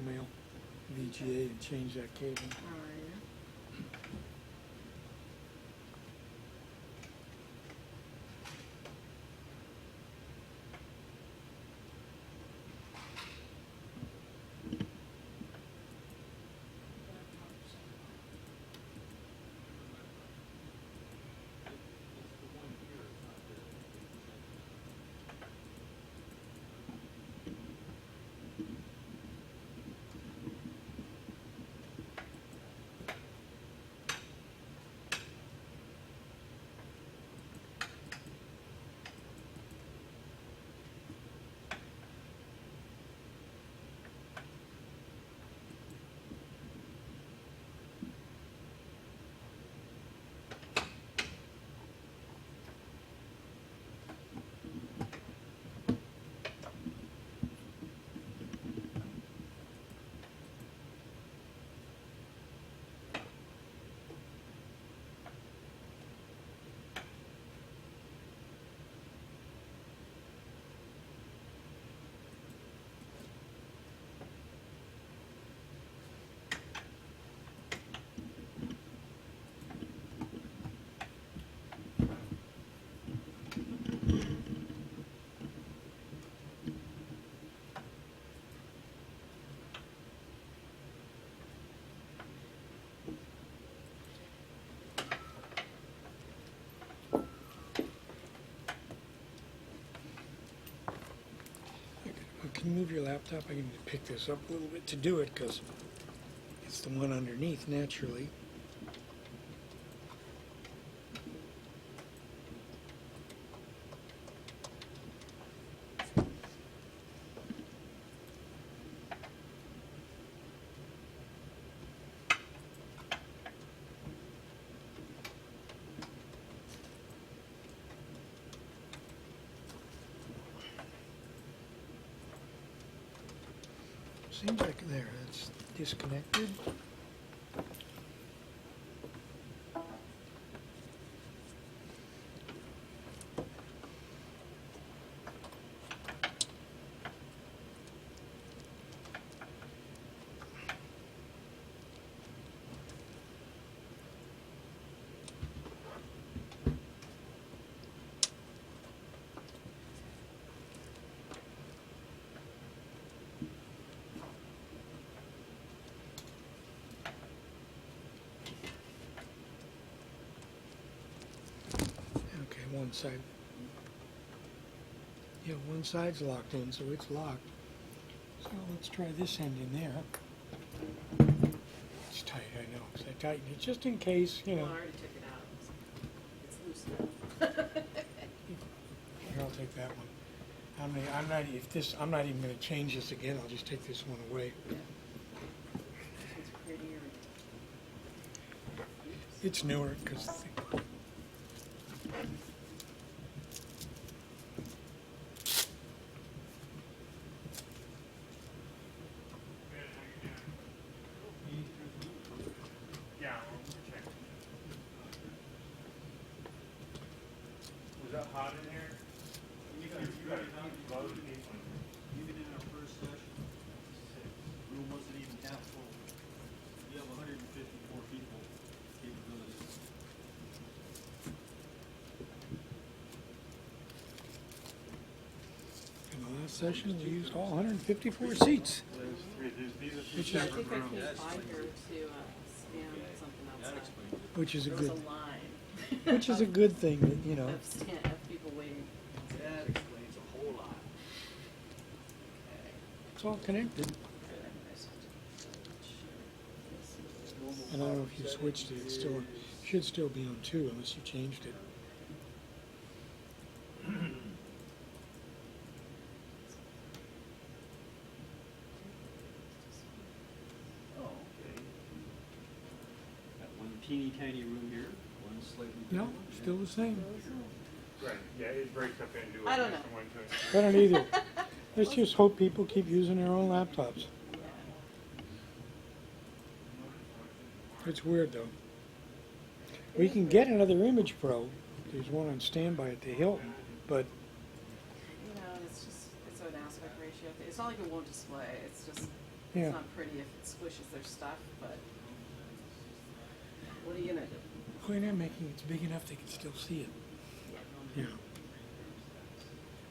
VGA and change that cable. Can you move your laptop? I need to pick this up a little bit to do it because it's the one underneath naturally. Seems like there, it's disconnected. One side. Yeah, one side's locked in, so it's locked. So let's try this end in there. It's tight, I know, because I tightened it just in case, you know. Well, I already took it out. It's loose now. Here, I'll take that one. I'm not even going to change this again. I'll just take this one away. Yeah. This one's prettier. It's newer because. Even in our first session, room wasn't even half full. We have 154 people capabilities. In the last session, we used all 154 seats. Which is, I think I came by here to scan something outside. which is a There good, was a line. which is a good thing that, you know. Of people waiting. That explains a whole lot. It's all connected. And I don't know if you switched it. It still should still be on 2 unless you changed it. Oh, okay. Got one teeny tiny room here, one slightly bigger No, one. still the same. Right, yeah, it breaks up into I don't know. from one to a- I don't either. Let's just hope people keep using their own laptops. It's weird though. We can get another Image Pro. There's one on standby at the Hilton, but You know, it's just, it's an aspect ratio issue. It's not like it won't display. It's just Yeah. it's not pretty if it squishes their stuff. But what are you gonna do? Why not making it big enough they can still see it? Yeah.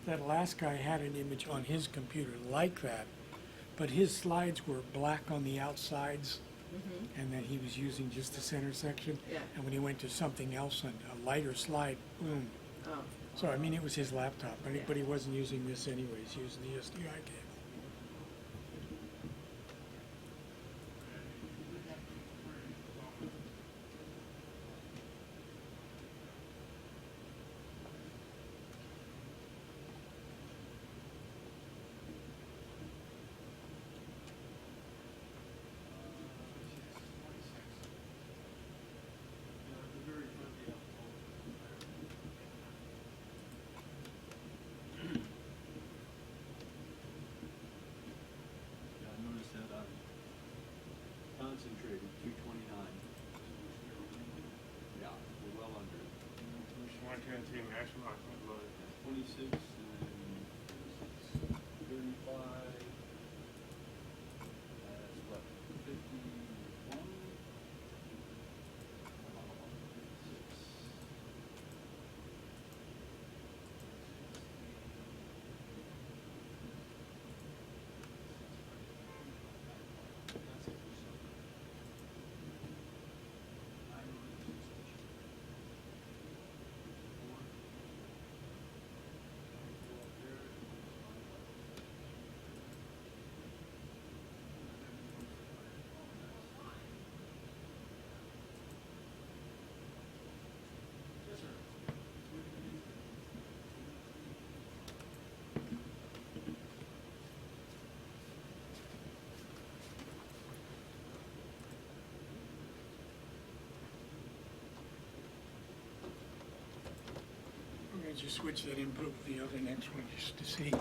That last guy had an image on his computer like that, but his slides were black on the outsides, and then he was using just the center section. Yeah. And when he went to something else, on a lighter slide, boom. Oh. So I mean, it was his laptop, but he wasn't using this anyways. He was using the SDI cable. Yeah, I noticed that on concentrated, 229. Yeah, we're well under it. 26 and 35. That's what, 51? I'm going to just switch that input with the other next one just to see.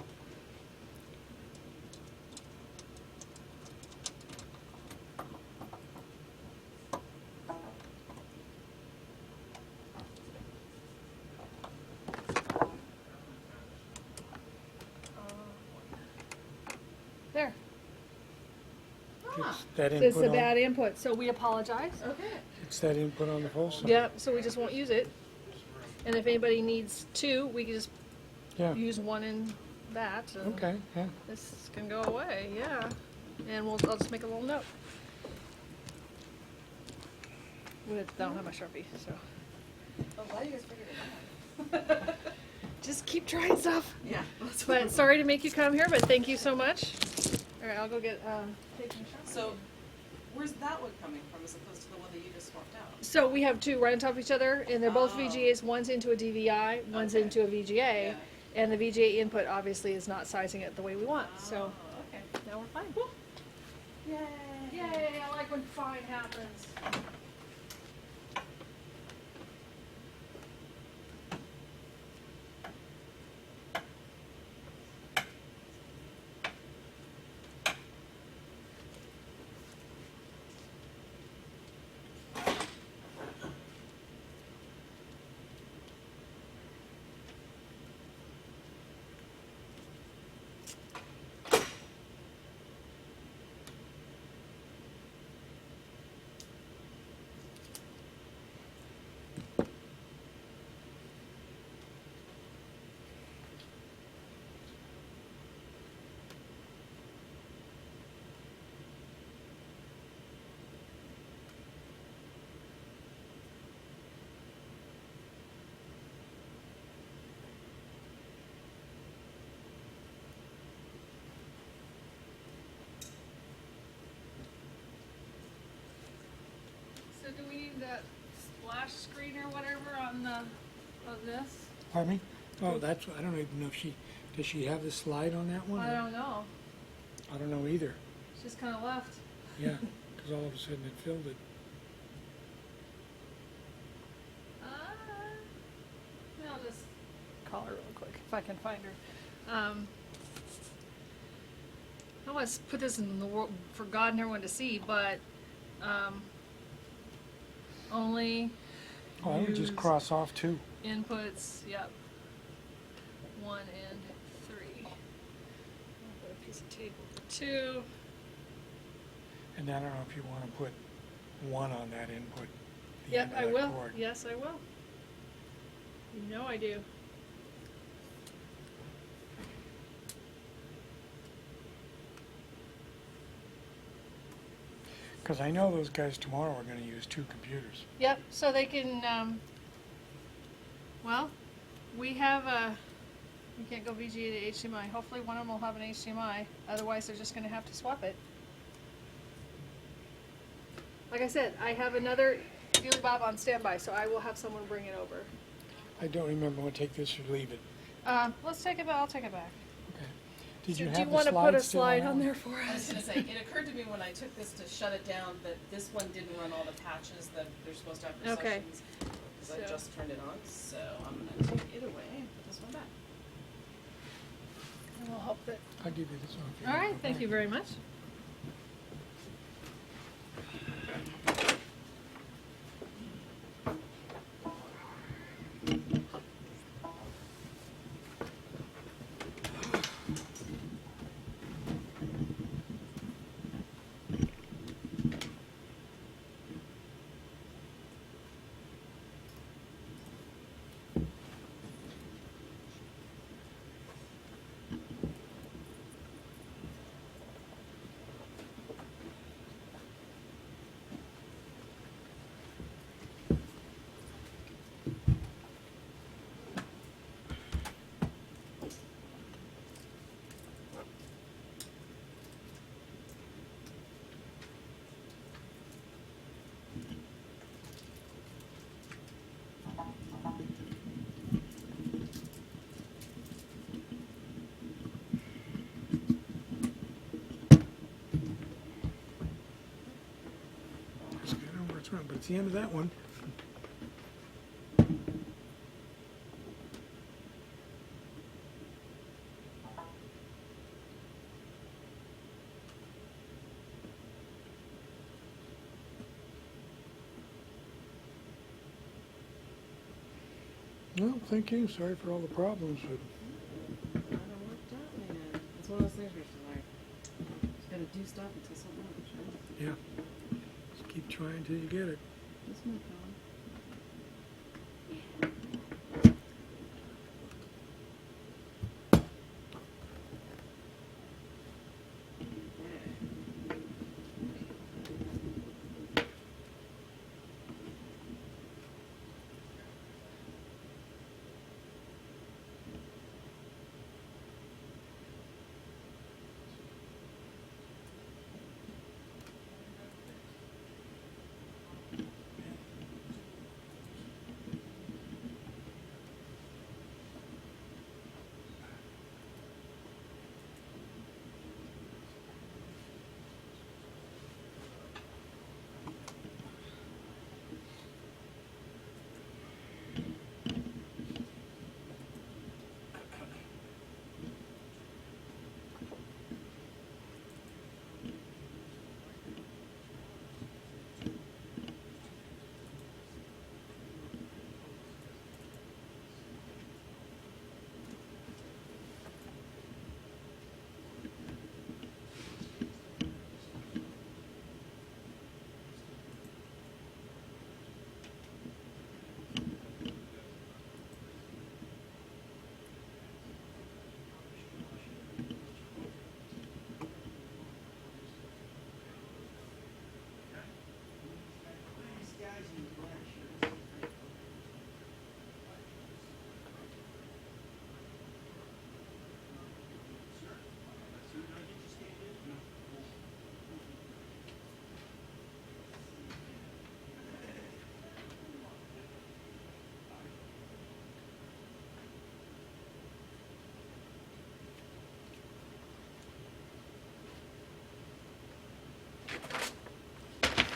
There. It's that It's input a on, bad input, so we apologize. Okay. it's that input on the whole side. Yep, so we just won't use it. And if anybody needs two, we can just Yeah. use one in that. And Okay, yeah. this can go away, yeah. And I'll just make a little note. I don't have my Sharpie, so. I'm glad you guys figured it out. Just keep trying stuff. Yeah. But sorry to make you come here, but thank you so much. All right, I'll go get taking a shot. So, where's that one coming from as opposed to the one that you just swapped out? So we have two right on top of each other, and they're both Oh. VGAs. One's into a DVI, one's Okay. into a VGA, Yeah. and the VGA input obviously is not sizing it the way we want. So Oh, okay. now we're fine. Yay! Yay! I like when fine happens. So do we need that splash screen or whatever on the on this? Pardon me? Oh, that's, I don't even know if does she have the slide on that one? I don't know. I don't know either. It's just kind of left. Yeah, because all of a sudden it filled it. I'll just call her real quick if I can find her. I want to put this in the world for God and everyone to see, but only Oh, I would just use cross off two. inputs. Yep. 1 and 3. I'll put a It's a table for two. And I don't know if you want to put 1 on that input. the Yep, end of I that will. cord. Yes, I will. You know I do. Because I know those guys tomorrow are going to use 2 computers. Yep, so they can, well, we have we can't go VGA to HDMI. Hopefully one of them will have an HDMI. Otherwise, they're just going to have to swap it. Like I said, I have another Dealy Bob on standby, so I will have someone bring it over. I don't remember when to take this or leave it. Let's take it back. I'll take it back. Did So you do have you the want to put a slides still slide on on that there one? for I was us? gonna say, it occurred to me when I took this to shut it down that this one didn't run all the patches that they're supposed to have for Okay. sessions. Because I So- just turned it on, so I'm gonna take it away and put this one back. And we'll hope that. I'll give you this one. All right, thank you very much. Just get over its run, but it's the end of that one. Well, thank you. Sorry for all the problems, but Got it worked out, man. It's one of those things where it's like, just gotta do stuff until something happens, right? yeah. Just keep trying till you get it. This one, Colin.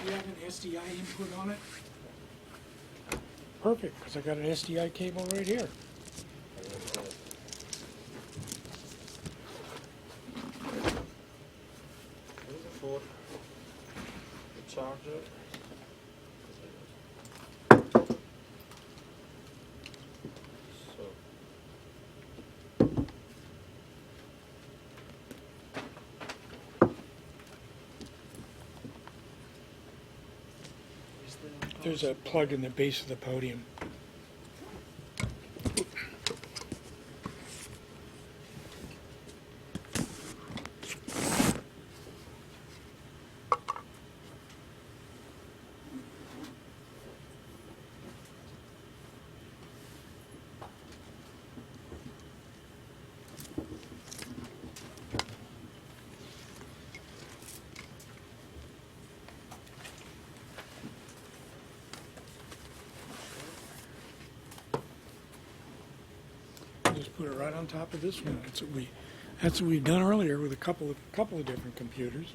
You have an SDI input on it? Perfect, because I got an SDI cable right here. For the charger. So There's a plug in the base of the podium. Just put it right on top of this one. That's what we've done earlier with a couple of different computers.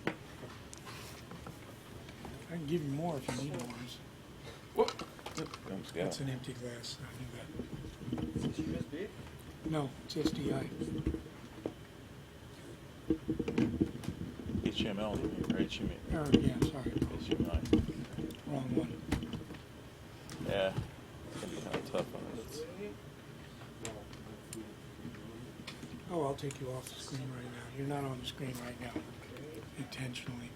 I can give you more if you need more. That's an empty glass. I knew that. Is it USB? No, it's SDI. HTML, you mean, or HTML? Oh, yeah, sorry. HTML. Wrong one. Yeah, it's gonna be kind of tough on it. Oh, I'll take you off the screen right now. You're not on the screen right now, intentionally.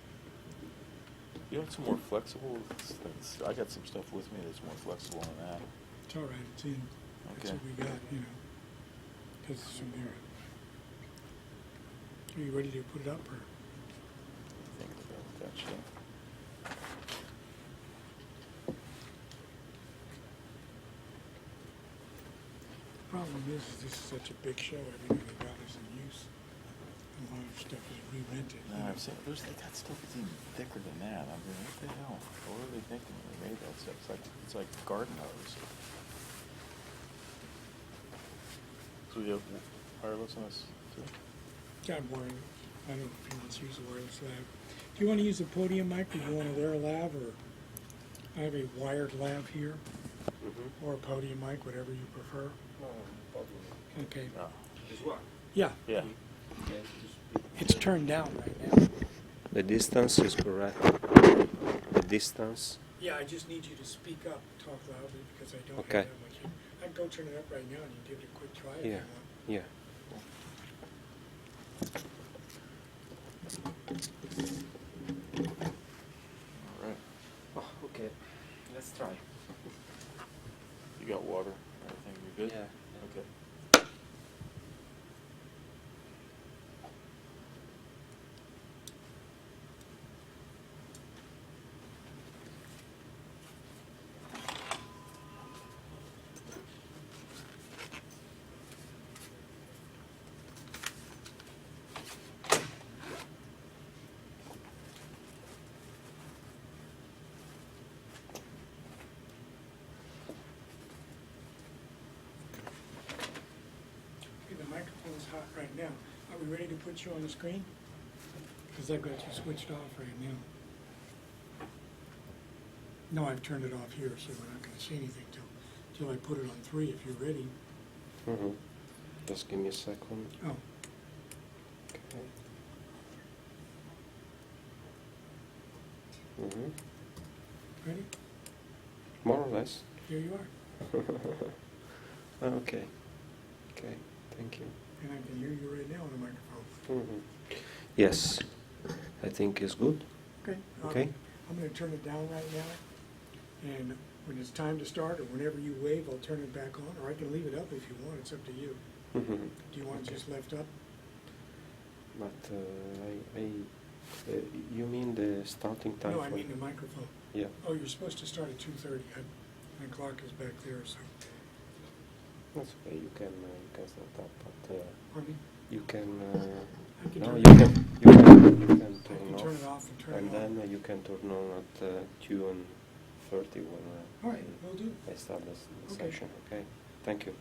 You know what's more flexible? I got some stuff with me that's more flexible than that. It's all right. It's in. That's Okay. what we got, you know. Because it's from here. Are you ready to put it up, or? I think about that stuff. Problem is this is such a big show. Everything they got is in use. A lot of stuff is re-rented. No, I've seen they got stuff that's even thicker than that. I mean, what the hell? What were they thinking when they made that stuff? It's like garden hose. So we have wireless on this too? Got wiring. I don't know if he wants to use a wireless lav. Do you want to use a podium mic, or do you want a their lav, or I have a wired lav here, or a podium mic, whatever you prefer. Okay. As well. Yeah. Yeah. It's turned down right now. The distance is correct. The distance. Yeah, I just need you to speak up, talk loudly, because I don't Okay. have that much. I can go turn it up right now, and you can give it a quick try if you Yeah. want. Yeah. All right. Oh, okay. Let's try. You got water? Everything you good? Yeah. Okay. Okay, the microphone's hot right now. Are we ready to put you on the screen? Because I've got you switched off right now. No, I've turned it off here, so we're not going to see anything till I put it on 3 if you're ready. Mm-hmm. Just give me a second. Oh. Okay. Mm-hmm. Ready? More or less. Here you are. Okay. Okay. Thank you. And I can hear you right now on the microphone. Mm-hmm. Yes. I think it's good. Okay. Okay. I'm going to turn it down right now. And when it's time to start, or whenever you wave, I'll turn it back on. Or I can leave it up if you want. It's up to you. Mm-hmm. Do you want it just left up? But you mean the starting time? No, I for- mean the microphone. Yeah. Oh, you're supposed to start at 2:30. My clock is back there, so. That's okay. You can start up, but Pardon me? you can. I can No, turn you it can. off. You can I turn can off. turn it off and turn and it on. then you can turn on at tune 30 when All right, will do. I start the Okay. session. Okay. Thank you.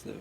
So.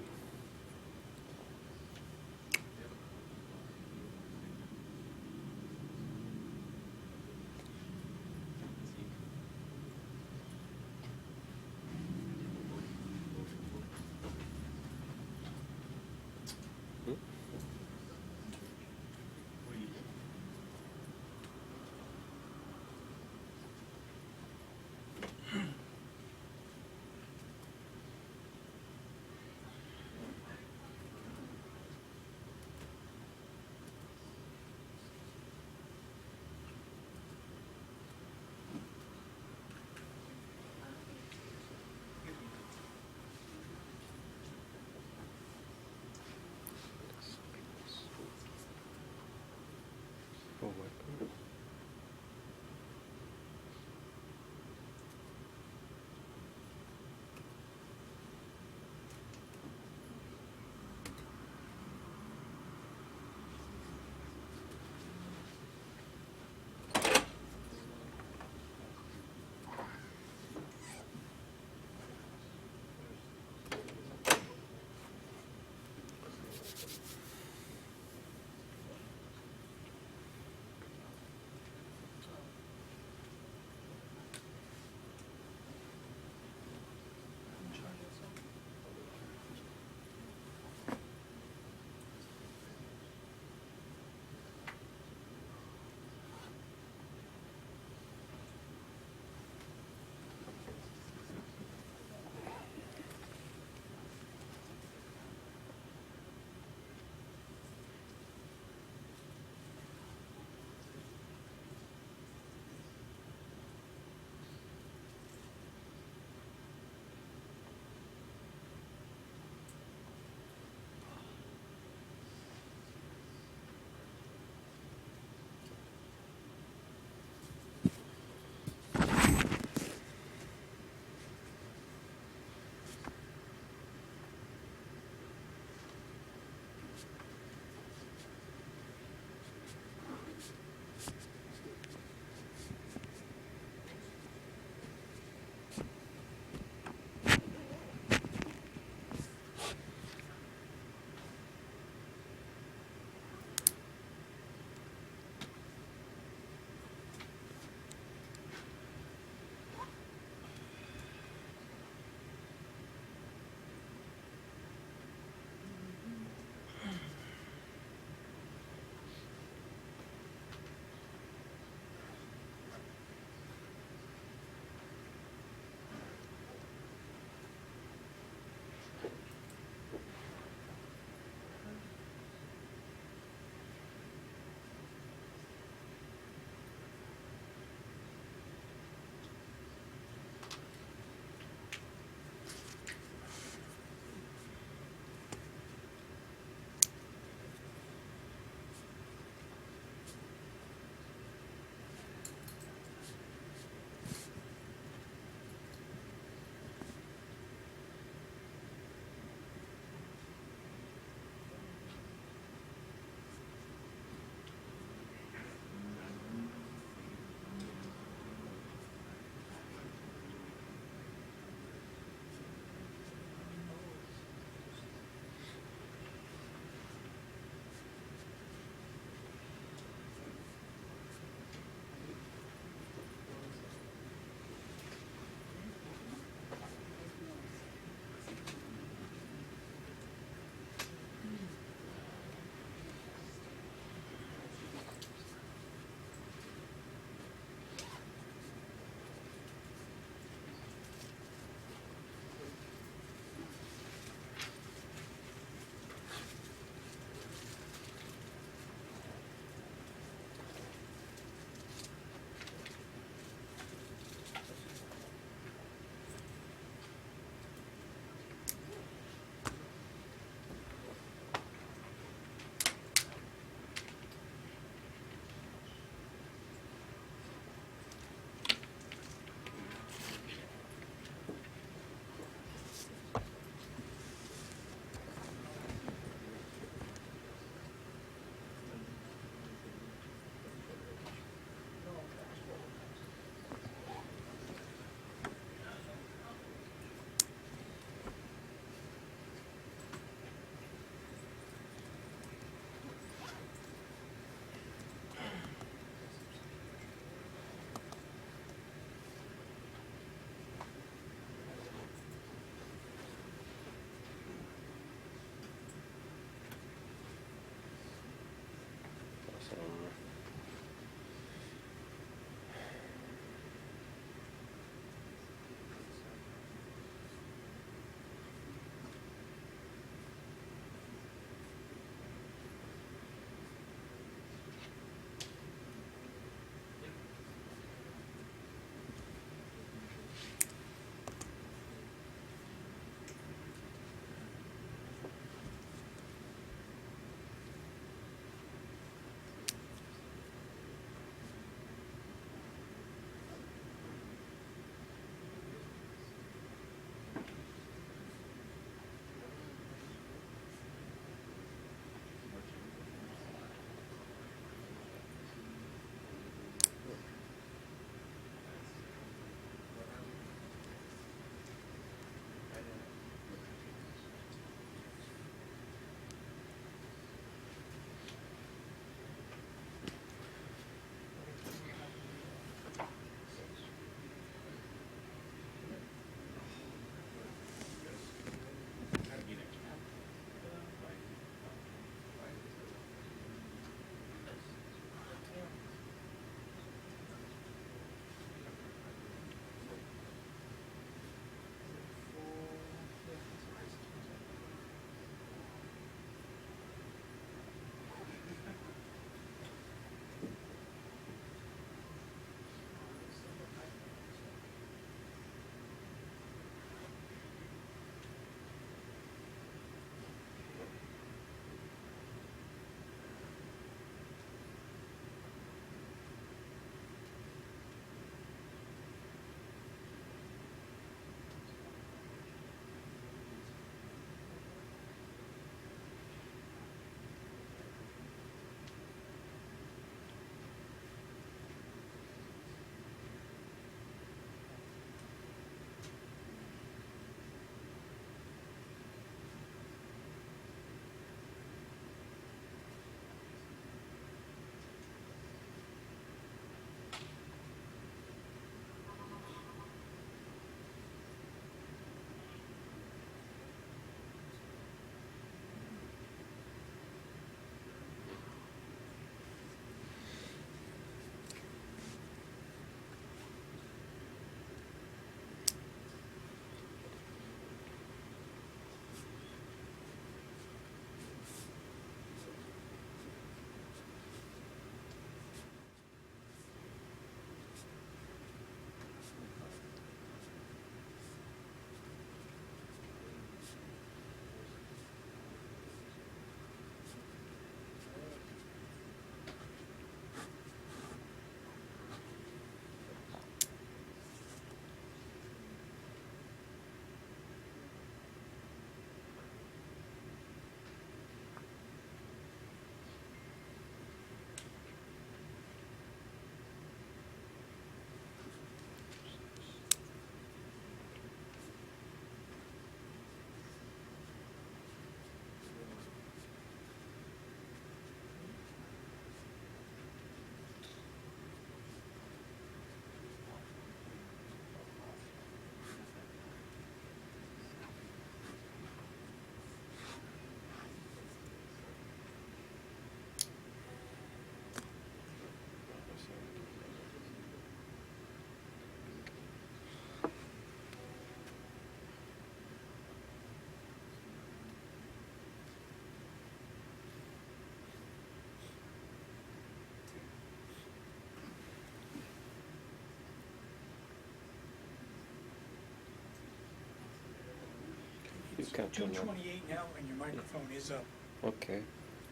It's capture now. 228 now, and your microphone is up. Okay.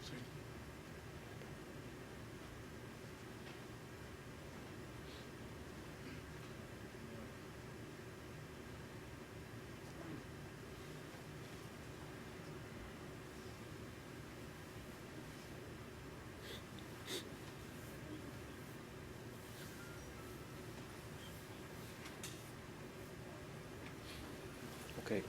So Okay.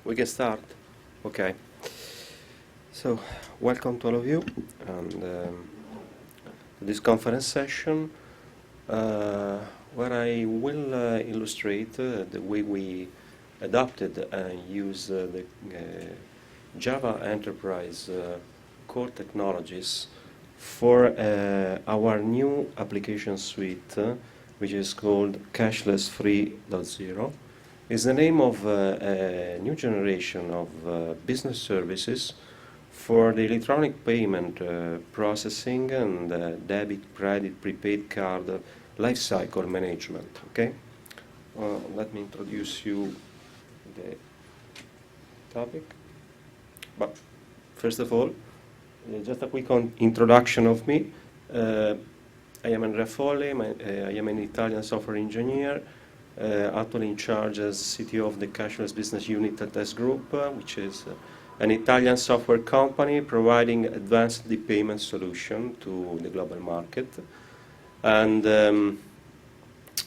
We can start. Okay. So, welcome to all of you, and this conference session, where I will illustrate the way we adopted and use the Java Enterprise core technologies for our new application suite, which is called Cashless 3.0. Is the name of a new generation of business services for the electronic payment processing and debit, credit, prepaid card life cycle management. Okay, let me introduce you the topic. But first of all, just a quick introduction of me. I am Andrea Folli. I am an Italian software engineer. Actually in charge as CTO of the Cashless Business Unit at S Group, which is an Italian software company providing advanced payment solution to the global market. And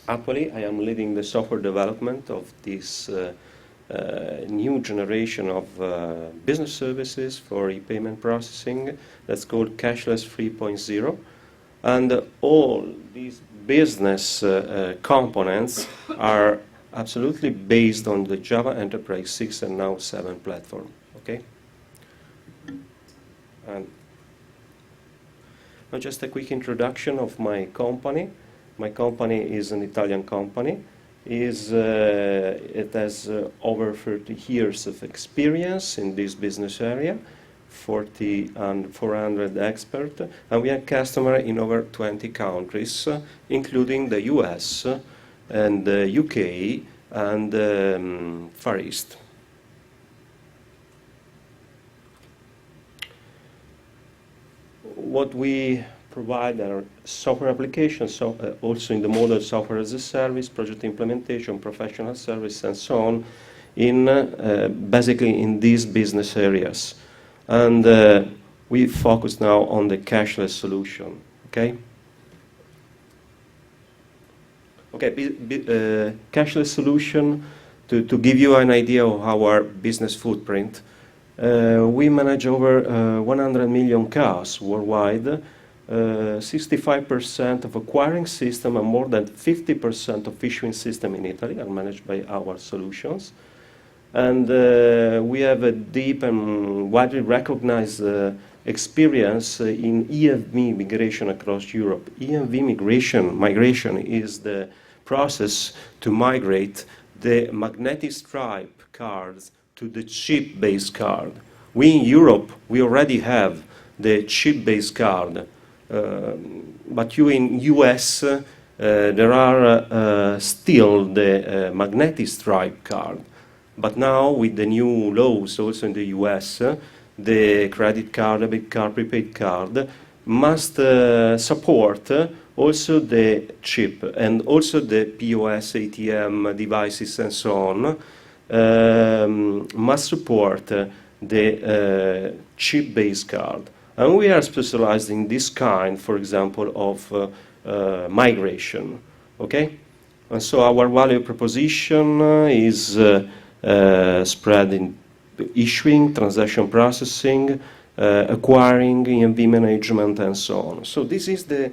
actually, I am leading the software development of this new generation of business services for e-payment processing that's called Cashless 3.0. And all these business components are absolutely based on the Java Enterprise 6 and now 7 platform. Okay? And now just a quick introduction of my company. My company is an Italian company. It has over 30 years of experience in this business area. 40 and 400 experts, and we have customers in over 20 countries, including the US and the UK and Far East. What we provide are software applications, so also in the model software as a service, project implementation, professional service, and so on, in basically in these business areas. And we focus now on the cashless solution. Okay. Okay. Cashless solution. To give you an idea of our business footprint, we manage over 100 million cars worldwide. 65% of acquiring system and more than 50% of issuing system in Italy are managed by our solutions. And we have a deep and widely recognized experience in EMV migration across Europe. EMV migration is the process to migrate the magnetic stripe cards to the chip-based card. We in Europe, we already have the chip-based card, but you in US, there are still the magnetic stripe card. But now, with the new laws also in the US, the credit card, debit card, prepaid card must support also the chip and also the POS, ATM devices and so on must support the chip-based card. And we are specialized in this kind, for example, of migration. Okay? And so our value proposition is spread in issuing, transaction processing, acquiring, EMV management, and so on. So this is the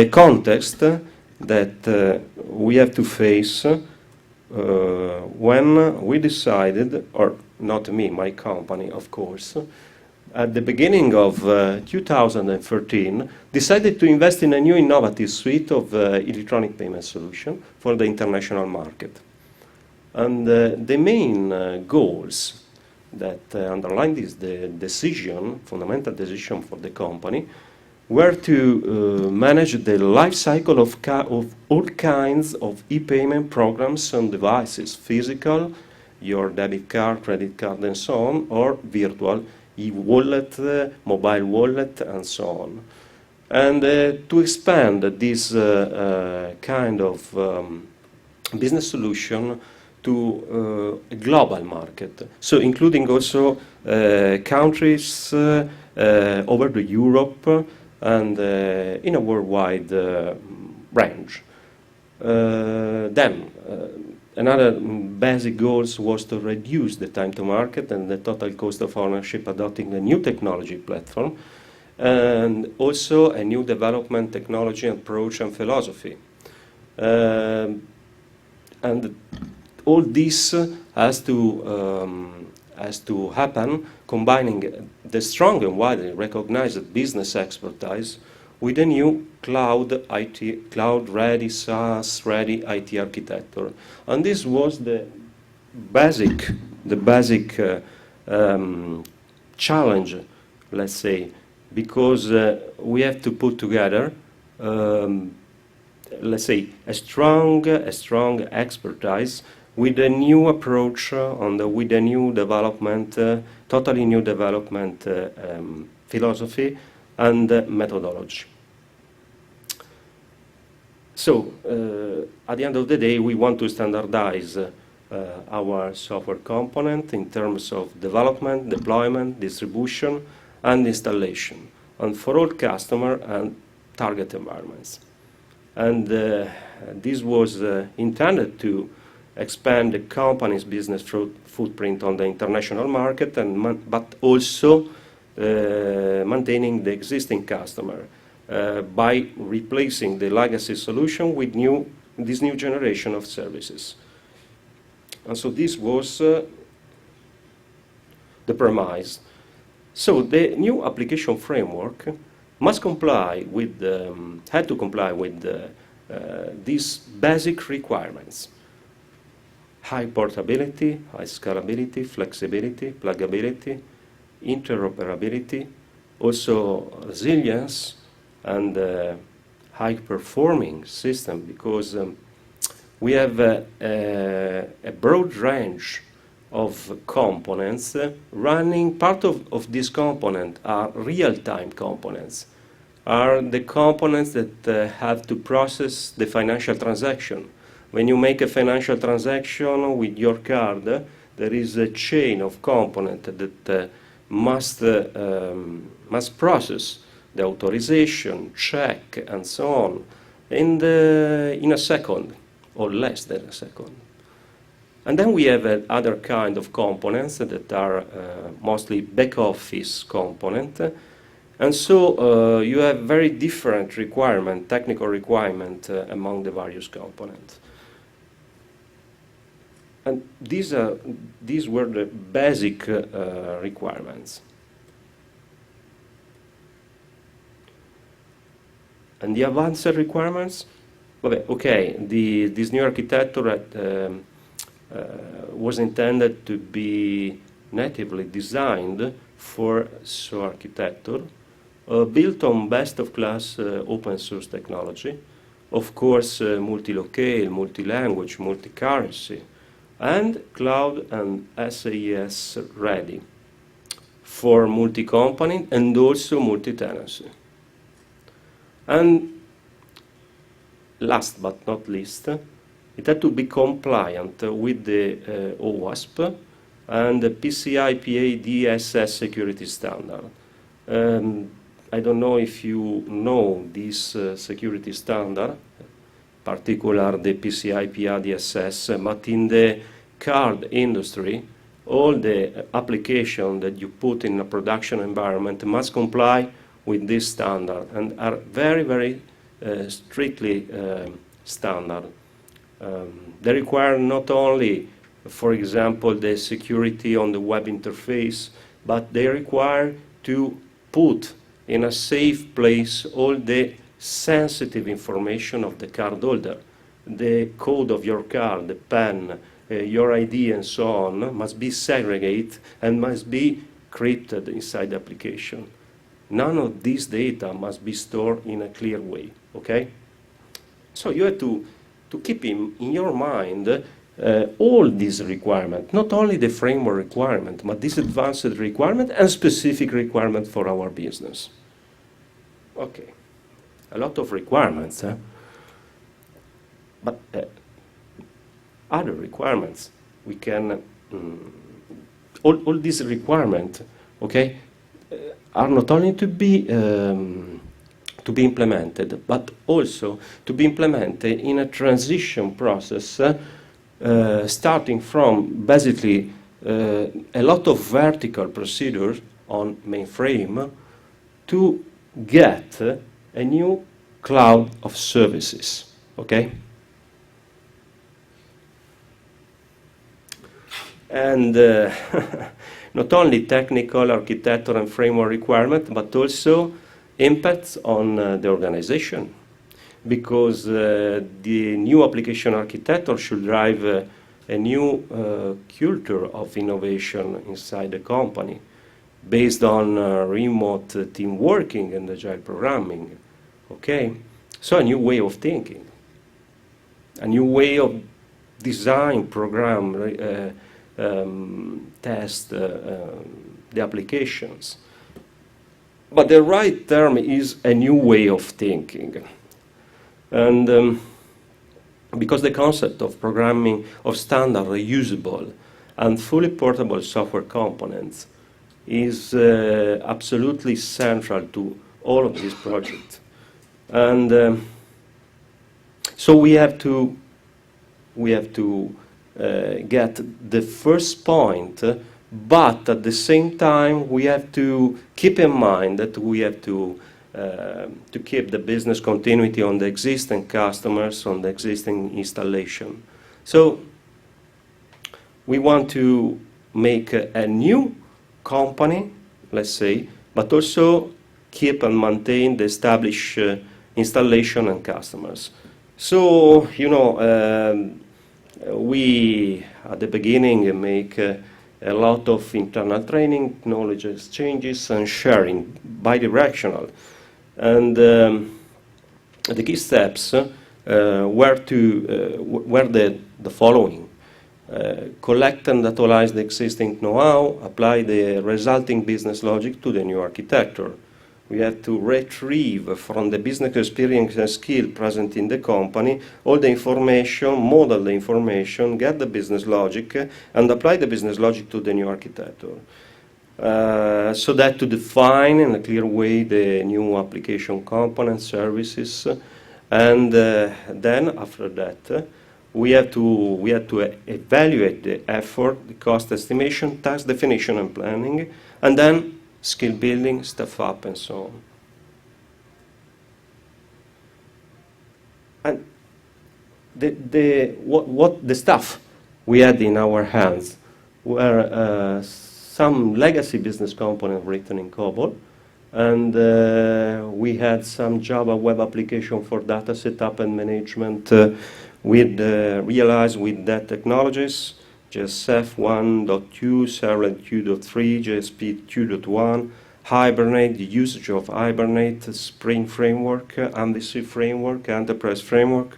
context that we have to face when we decided, or not me, my company, of course, at the beginning of 2013, decided to invest in a new innovative suite of electronic payment solution for the international market. And the main goals that underline this, the decision, fundamental decision for the company, were to manage the life cycle of all kinds of e-payment programs and devices, physical, your debit card, credit card, and so on, or virtual, e-wallet, mobile wallet, and so on. And to expand this kind of business solution to a global market, so including also countries over the Europe and in a worldwide range. Then another basic goal was to reduce the time to market and the total cost of ownership adopting a new technology platform, and also a new development technology approach and philosophy. And all this has to happen combining the strong and widely recognized business expertise with a new cloud-ready, SaaS-ready IT architecture. And this was the basic challenge, let's say, because we have to put together, let's say, a strong expertise with a new approach with a new development, totally new development philosophy and methodology. So, at the end of the day, we want to standardize our software component in terms of development, deployment, distribution, and installation, and for all customer and target environments. And this was intended to expand the company's business footprint on the international market, but also maintaining the existing customer by replacing the legacy solution with this new generation of services. And so this was the premise. So the new application framework must comply with had to comply with these basic requirements: high portability, high scalability, flexibility, pluggability, interoperability, also resilience, and high performing system, because we have a broad range of components running. Part of this component are real-time components, are the components that have to process the financial transaction. When you make a financial transaction with your card, there is a chain of components that must process the authorization, check, and so on, in a second, or less than a second. And then we have other kind of components that are mostly back-office component. And so you have very different requirement, technical requirement among the various components. And these were the basic requirements. And the advanced requirements, okay, this new architecture was intended to be natively designed for SO architecture, built on best-of-class open source technology, of course multi-locale, multi-language, multi-currency, and cloud and SaaS ready for multi-company and also multi-tenancy. And last but not least, it had to be compliant with the OWASP and the PCI DSS security standard. I don't know if you know this security standard. particular the PCI PA DSS, but in the card industry, all the application that you put in a production environment must comply with this standard and are very, very strictly standard. They require not only, for example, the security on the web interface, but they require to put in a safe place all the sensitive information of the card holder. The code of your card, the pen, your ID and so on must be segregated and must be crypted inside the application. None of these data must be stored in a clear way, okay? So you have to keep in your mind all these requirements, not only the framework requirement, but this advanced requirement and specific requirement for our business. Okay, a lot of requirements, huh? But other requirements, we can, all these requirements, okay, are not only to be implemented, but also to be implemented in a transition process starting from basically a lot of vertical procedures on mainframe to get a new cloud of services, okay? And not only technical, architectural, and framework requirement, but also impacts on the organization. Because the new application architecture should drive a new culture of innovation inside the company based on remote team working and agile programming, okay? So a new way of thinking, a new way of design, program, test the applications. But the right term is a new way of thinking. And because the concept of programming of standard, reusable, and fully portable software components is absolutely central to all of these projects. And so we have to get the first point, but at the same time we have to keep in mind that we have to keep the business continuity on the existing customers, on the existing installation. So we want to make a new company, let's say, but also keep and maintain the established installation and customers. So, you know, we at the beginning make a lot of internal training, knowledge exchanges, and sharing bi-directional. And the key steps were the following. Collect and actualize the existing know-how, apply the resulting business logic to the new architecture. We have to retrieve from the business experience and skill present in the company all the information, model the information, get the business logic, and apply the business logic to the new architecture. So that to define in a clear way the new application components, services, and then after that we have to evaluate the effort, the cost estimation, task definition and planning, and then skill building, staff up, and so on. And the stuff we had in our hands were some legacy business component written in COBOL, and we had some Java web application for data setup and management realized with that technologies, JSF 1.2, Servlet 2.3, JSP 2.1, Hibernate, the usage of Hibernate, Spring Framework, Embassy Framework, Enterprise Framework,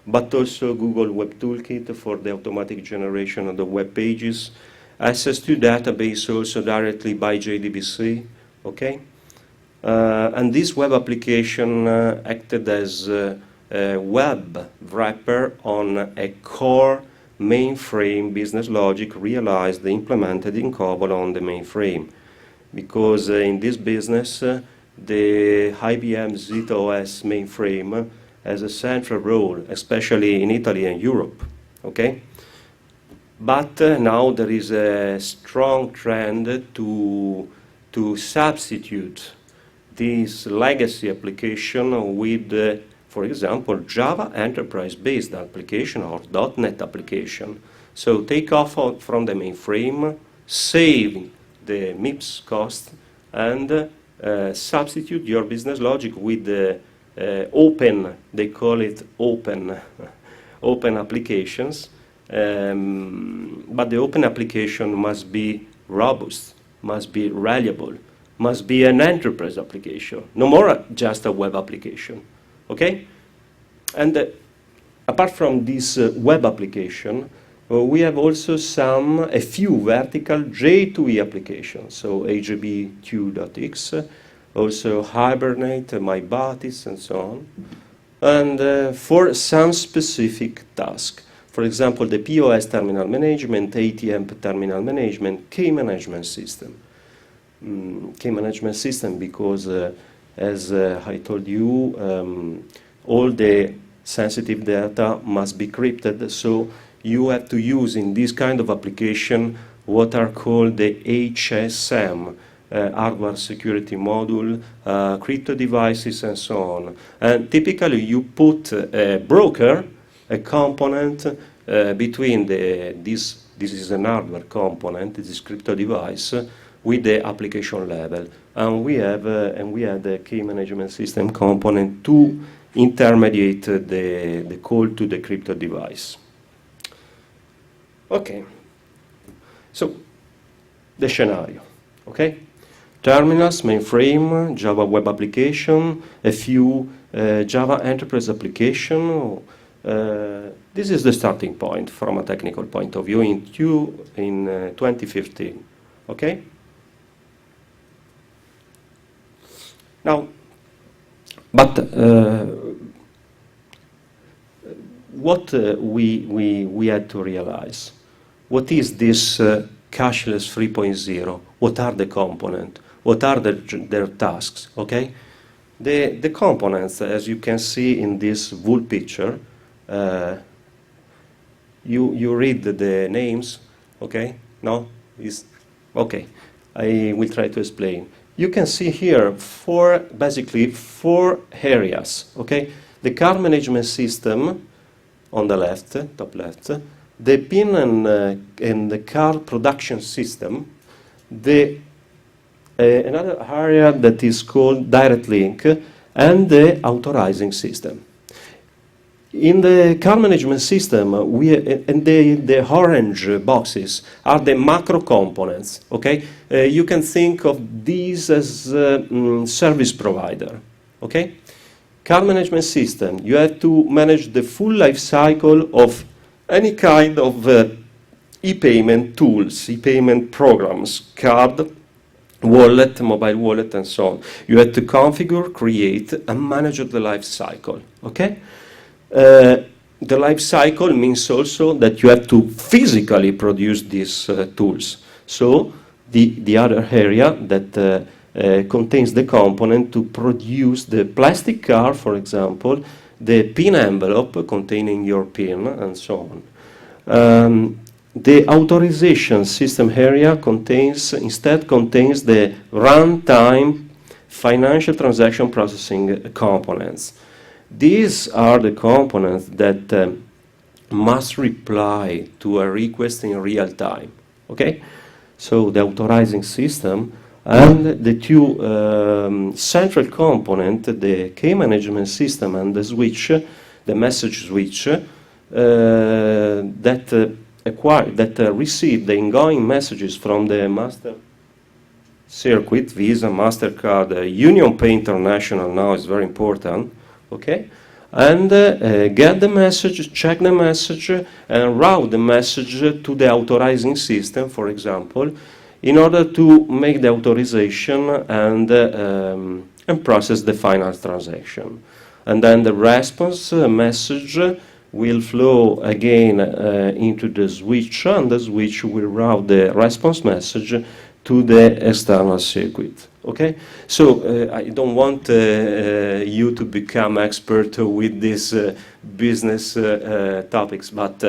but also Google Web Toolkit for the automatic generation of the web pages, access to database also directly by JDBC, okay? And this web application acted as a web wrapper on a core mainframe business logic realized, implemented in COBOL on the mainframe. Because in this business, the IBM ZOS mainframe as a central role, especially in Italy and Europe. Okay? But now there is a strong trend to substitute this legacy application with, for example, Java enterprise-based application or .NET application. So take off from the mainframe, save the MIPS cost, and substitute your business logic with the open, they call it open, open applications. But the open application must be robust, must be reliable, must be an enterprise application, no more just a web application. Okay? And apart from this web application, we have also a few vertical J2E applications, so HB2.x, also Hibernate, MyBatis, and so on, and for some specific task. For example, the POS terminal management, ATM terminal management, key management system. Key management system because, as I told you, all the sensitive data must be crypted, so you have to use in this kind of application what are called the HSM, hardware security module, crypto devices, and so on. And typically you put a broker, a component between this is an hardware component, this crypto device, with the application level. And we have the key management system component to intermediate the call to the crypto device. Okay, so the scenario, okay? Terminals, mainframe, Java web application, a few Java enterprise application. This is the starting point from a technical point of view in 2015, okay? Now, but what we had to realize, what is this cashless 3.0? What are the components? What are their tasks? Okay, the components, as you can see in this whole picture, you read the names. Okay, no, is okay. I will try to explain. You can see here basically four areas. Okay, the card management system on the left, top left, the PIN and the card production system, another area that is called direct link, and the authorizing system. In the card management system, the orange boxes are the macro components. Okay, you can think of these as service provider. Okay, card management system. You have to manage the full life cycle of any kind of e-payment tools, e-payment programs, card, wallet, mobile wallet, and so on. You have to configure, create, and manage the life cycle. Okay. The life cycle means also that you have to physically produce these tools. So the other area that contains the component to produce the plastic card, for example, the PIN envelope containing your PIN, and so on. The authorization system area instead contains the runtime financial transaction processing components. These are the components that must reply to a request in real time. Okay, so the authorizing system and the two central component, the key management system and the switch, the message switch, that receive the ingoing messages from the master circuit, Visa, MasterCard, UnionPay International now is very important. Okay, and get the message, check the message, and route the message to the authorizing system, for example, in order to make the authorization and process the final transaction. And then the response message will flow again into the switch, and the switch will route the response message to the external circuit. Okay, so I don't want you to become expert with these business topics, but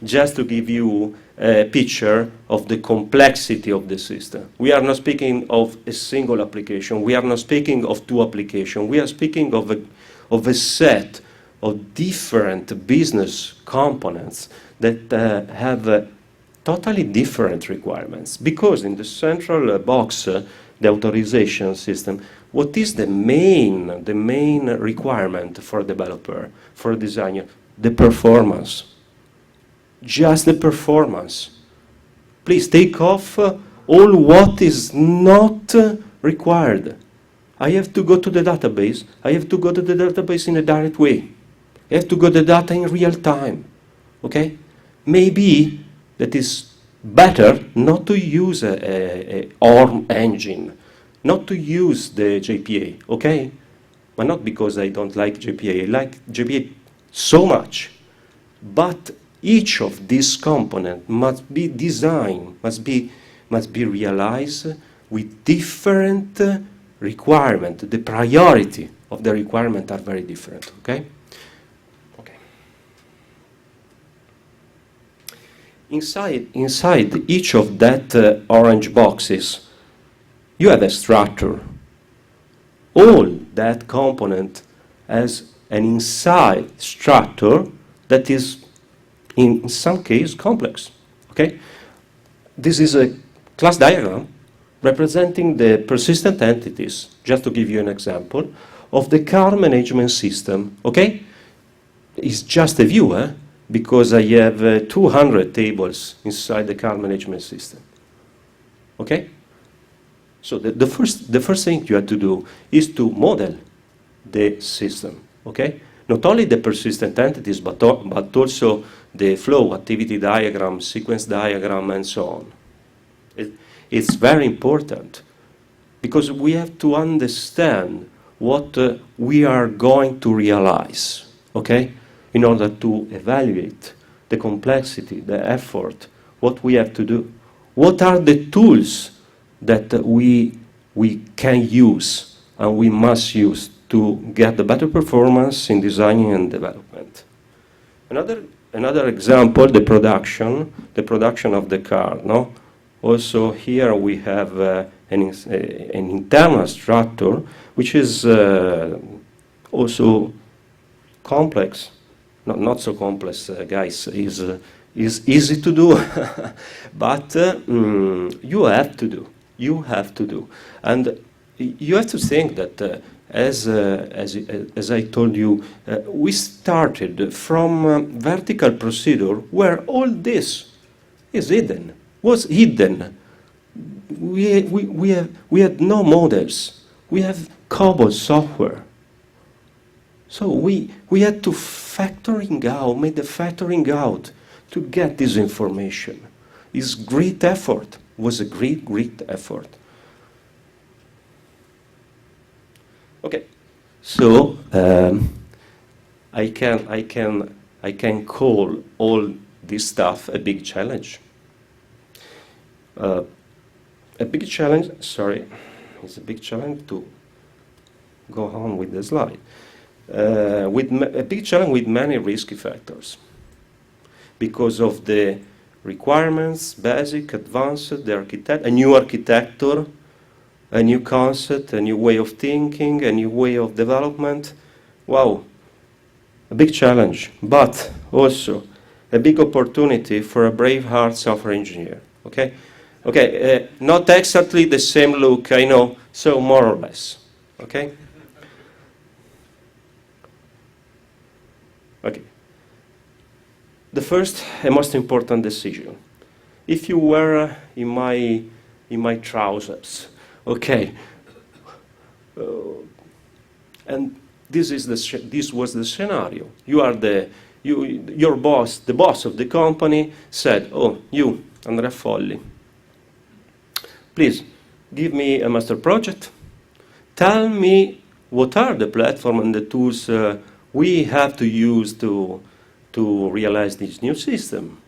just to give you a picture of the complexity of the system. We are not speaking of a single application. We are not speaking of two applications. We are speaking of a set of different business components that have totally different requirements. Because in the central box, the authorization system, what is the main requirement for a developer, for a designer? The performance. Just the performance. Please take off all what is not required. I have to go to the database. I have to go to the database in a direct way. I have to go to the data in real time. Okay? Maybe that is better not to use a ARM engine, not to use the JPA, okay? But not because I don't like JPA. I like JPA so much. But each of these components must be designed, must be realized with different requirements. The priority of the requirement are very different, okay? Inside each of that orange boxes, you have a structure. All that component has an inside structure that is, in some case, complex. Okay? This is a class diagram representing the persistent entities, just to give you an example, of the car management system. Okay? It's just a view, because I have 200 tables inside the car management system. Okay? So the first thing you have to do is to model the system. Okay? Not only the persistent entities, but also the flow, activity diagram, sequence diagram, and so on. It's very important because we have to understand what we are going to realize. Okay? In order to evaluate the complexity, the effort, what we have to do. What are the tools that we can use and we must use to get the better performance in designing and development? Another example, the production of the car. No? Also here we have an internal structure which is also complex. Not so complex, guys, is easy to do, but you have to do. You have to do. And you have to think that, as I told you, we started from vertical procedure where all this is hidden, was hidden. We had no models. We have COBOL software. So we had to make the factoring out to get this information. It's great effort. Was a great effort. Okay, so I can call all this stuff a big challenge. It's a big challenge to go on with the slide. A big challenge with many risky factors because of the requirements, basic, advanced, a new architecture, a new concept, a new way of thinking, a new way of development. Wow, a big challenge, but also a big opportunity for a brave heart software engineer. Okay, not exactly the same look, I know, so more or less. Okay. Okay. The first and most important decision. If you were in my trousers, okay, and this was the scenario. Your boss, the boss of the company, said, "Oh, you, Andrea Folli, please give me a master project. Tell me what are the platform and the tools we have to use to realize this new system.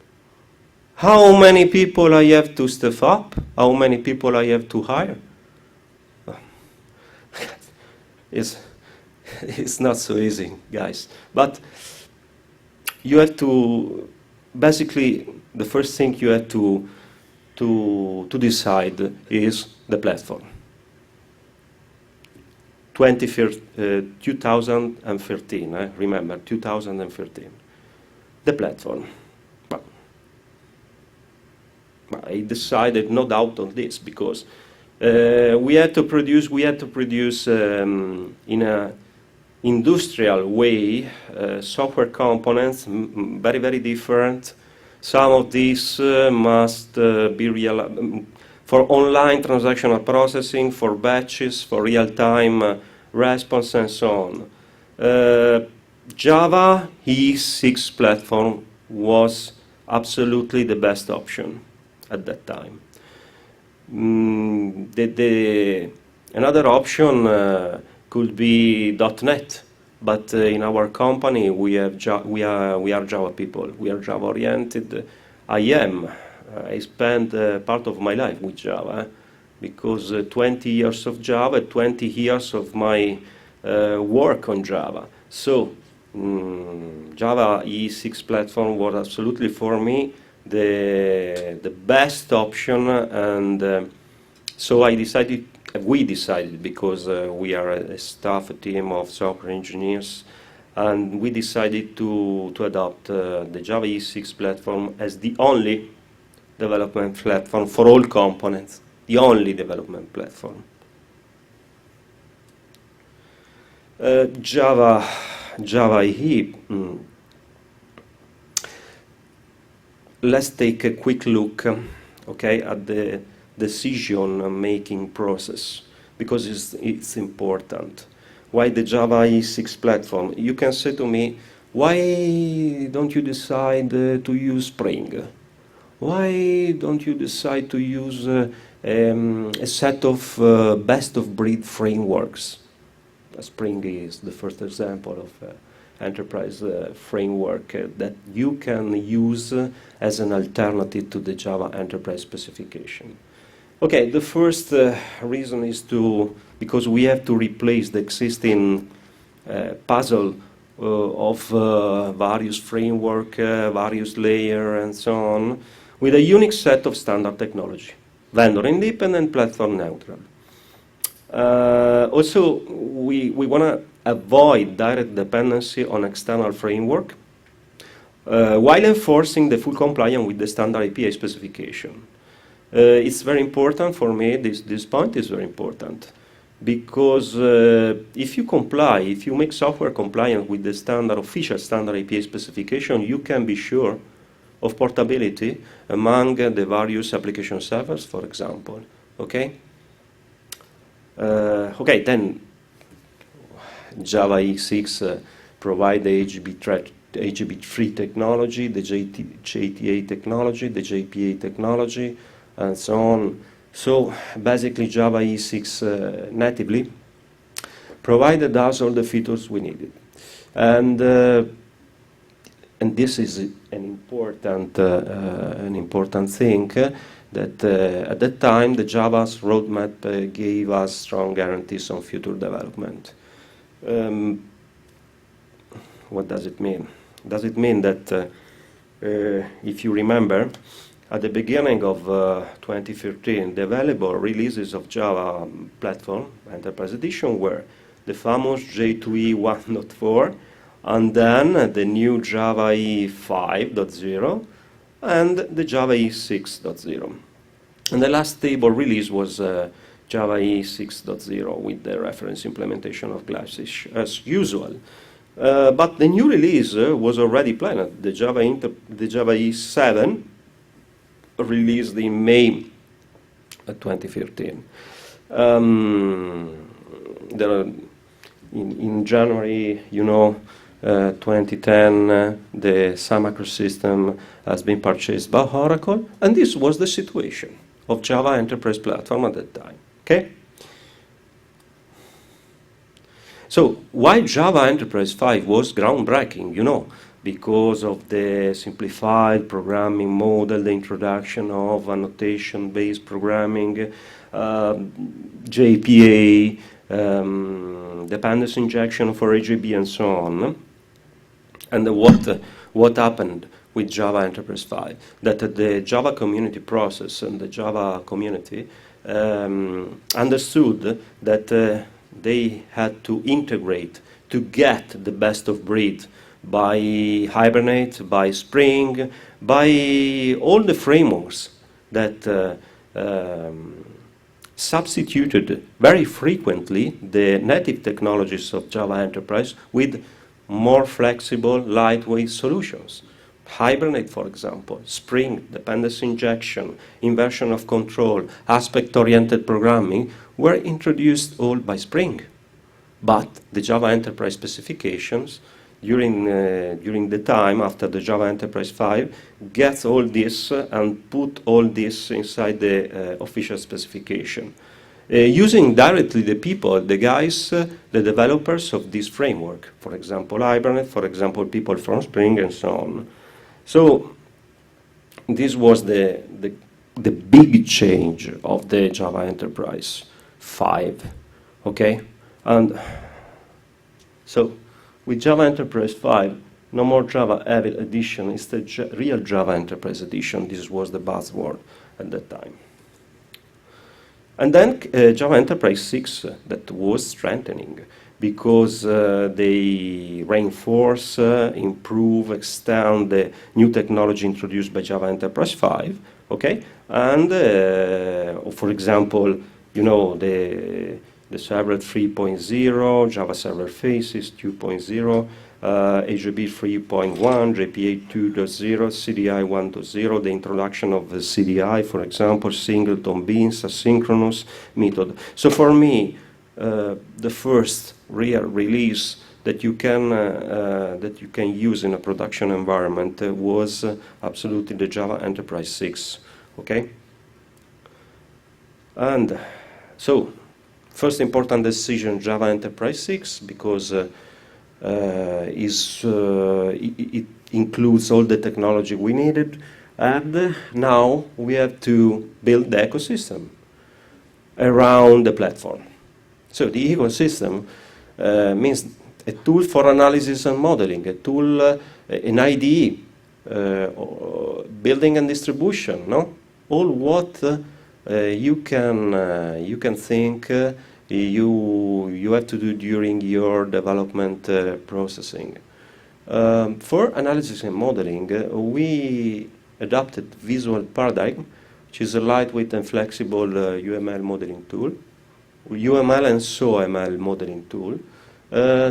How many people I have to staff up? How many people I have to hire? It's not so easy, guys. But you have to, basically, the first thing you have to decide is the platform. 2013, remember, 2013. The platform. I decided, no doubt on this, because we had to produce in a industrial way software components, very, very different. Some of these must be real for online transactional processing, for batches, for real-time response, and so on. Java E6 platform was absolutely the best option at that time. Another option could be .NET, but in our company we are Java people. We are Java oriented. I spent part of my life with Java because 20 years of Java, 20 years of my work on Java. So Java E6 platform was absolutely for me the best option, and so we decided, because we are a staff, a team of software engineers, and we decided to adopt the Java E6 platform as the only development platform for all components, the only development platform. Java EE. Let's take a quick look, okay, at the decision-making process, because it's important. Why the Java E6 platform? You can say to me, why don't you decide to use Spring? Why don't you decide to use a set of best-of-breed frameworks? Spring is the first example of enterprise framework that you can use as an alternative to the Java enterprise specification. Okay, the first reason is because we have to replace the existing puzzle of various framework, various layers, and so on, with a unique set of standard technology, vendor independent, platform neutral. Also, we want to avoid direct dependency on external framework while enforcing the full compliance with the standard API specification. It's very important for me, this point is very important, because if you comply, if you make software compliant with the official standard API specification, you can be sure of portability among the various application servers, for example. Okay? Okay, then Java E6 provide the HB3 technology, the JTA technology, the JPA technology, and so on. So basically Java E6 natively provided us all the features we needed. And this is an important thing, that at that time the Java's roadmap gave us strong guarantees on future development. What does it mean? Does it mean that if you remember, at the beginning of 2013, the available releases of Java platform, Enterprise Edition, were the famous J2E 1.4, and then the new Java E 5.0, and the Java E 6.0. And the last stable release was Java E 6.0 with the reference implementation of Glassish, as usual. But the new release was already planned. The Java E 7 released in May 2013. In January, 2010, the SAM ecosystem has been purchased by Oracle, and this was the situation of Java Enterprise Platform at that time. Okay? So why Java Enterprise 5 was groundbreaking? because of the simplified programming model, the introduction of annotation-based programming, JPA, dependency injection for AJB, and so on. And what happened with Java Enterprise 5? That the Java community process and the Java community understood that they had to integrate to get the best of breed by Hibernate, by Spring, by all the frameworks that substituted very frequently the native technologies of Java Enterprise with more flexible, lightweight solutions. Hibernate, for example, Spring, dependency injection, inversion of control, aspect-oriented programming were introduced all by Spring. But the Java Enterprise specifications during the time after the Java Enterprise 5 gets all this and put all this inside the official specification. Using directly the people, the guys, the developers of this framework, for example, Hibernate, for example, people from Spring, and so on. So this was the big change of the Java Enterprise 5, okay? And so with Java Enterprise 5, no more Java Heavy Edition, it's the real Java Enterprise Edition. This was the buzzword at that time. And then Java Enterprise 6 that was strengthening because they reinforce, improve, extend the new technology introduced by Java Enterprise 5, okay? And for example, you know, the Servlet 3.0, Java Server Faces 2.0, AJB 3.1, JPA 2.0, CDI 1.0, the introduction of the CDI, for example, singleton beans, asynchronous method. So for me, the first real release that you can use in a production environment was absolutely the Java Enterprise 6. Okay, and so first important decision Java Enterprise 6 because it includes all the technology we needed, and now we have to build the ecosystem around the platform. So the ecosystem means a tool for analysis and modeling, a tool, an IDE, building and distribution, no? All what you can think you have to do during your development processing. For analysis and modeling, we adopted Visual Paradigm, which is a lightweight and flexible UML modeling tool, UML and SOML modeling tool,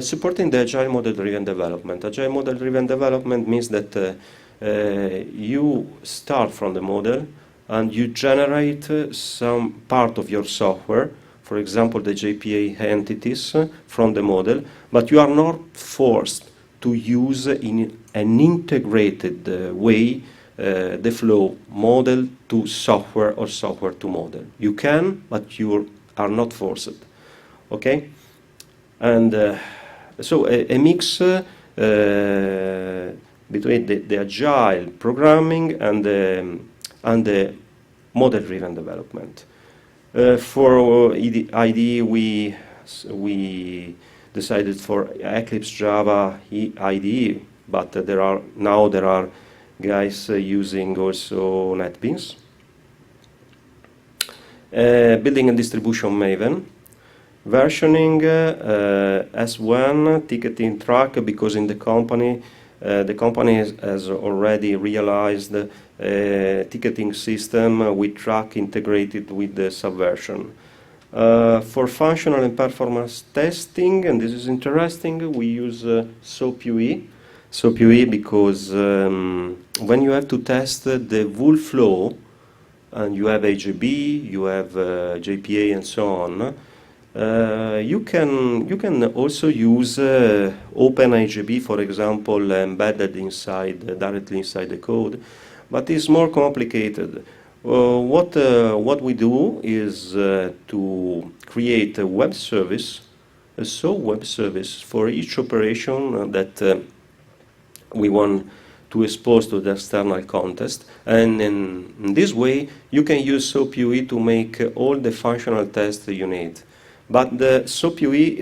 supporting the Agile Model-Driven Development. Agile Model-Driven Development means that you start from the model and you generate some part of your software, for example, the JPA entities from the model, but you are not forced to use in an integrated way the flow model to software or software to model. You can, but you are not forced. Okay? And so a mix between the agile programming and the model-driven development. For IDE, we decided for Eclipse Java IDE, but there are guys using also NetBeans. Building and distribution Maven. Versioning S1 ticketing track, because in the company has already realized ticketing system with track integrated with the Subversion. For functional and performance testing, and this is interesting, we use SOAP-UE. SOAP-UE because when you have to test the whole flow, and you have AJB, you have JPA, and so on, you can also use OpenAJB, for example, embedded directly inside the code, but it's more complicated. What we do is to create a web service, a web service for each operation that we want to expose to the external context. And in this way, you can use SOAP UE to make all the functional tests you need. But the SOAP UE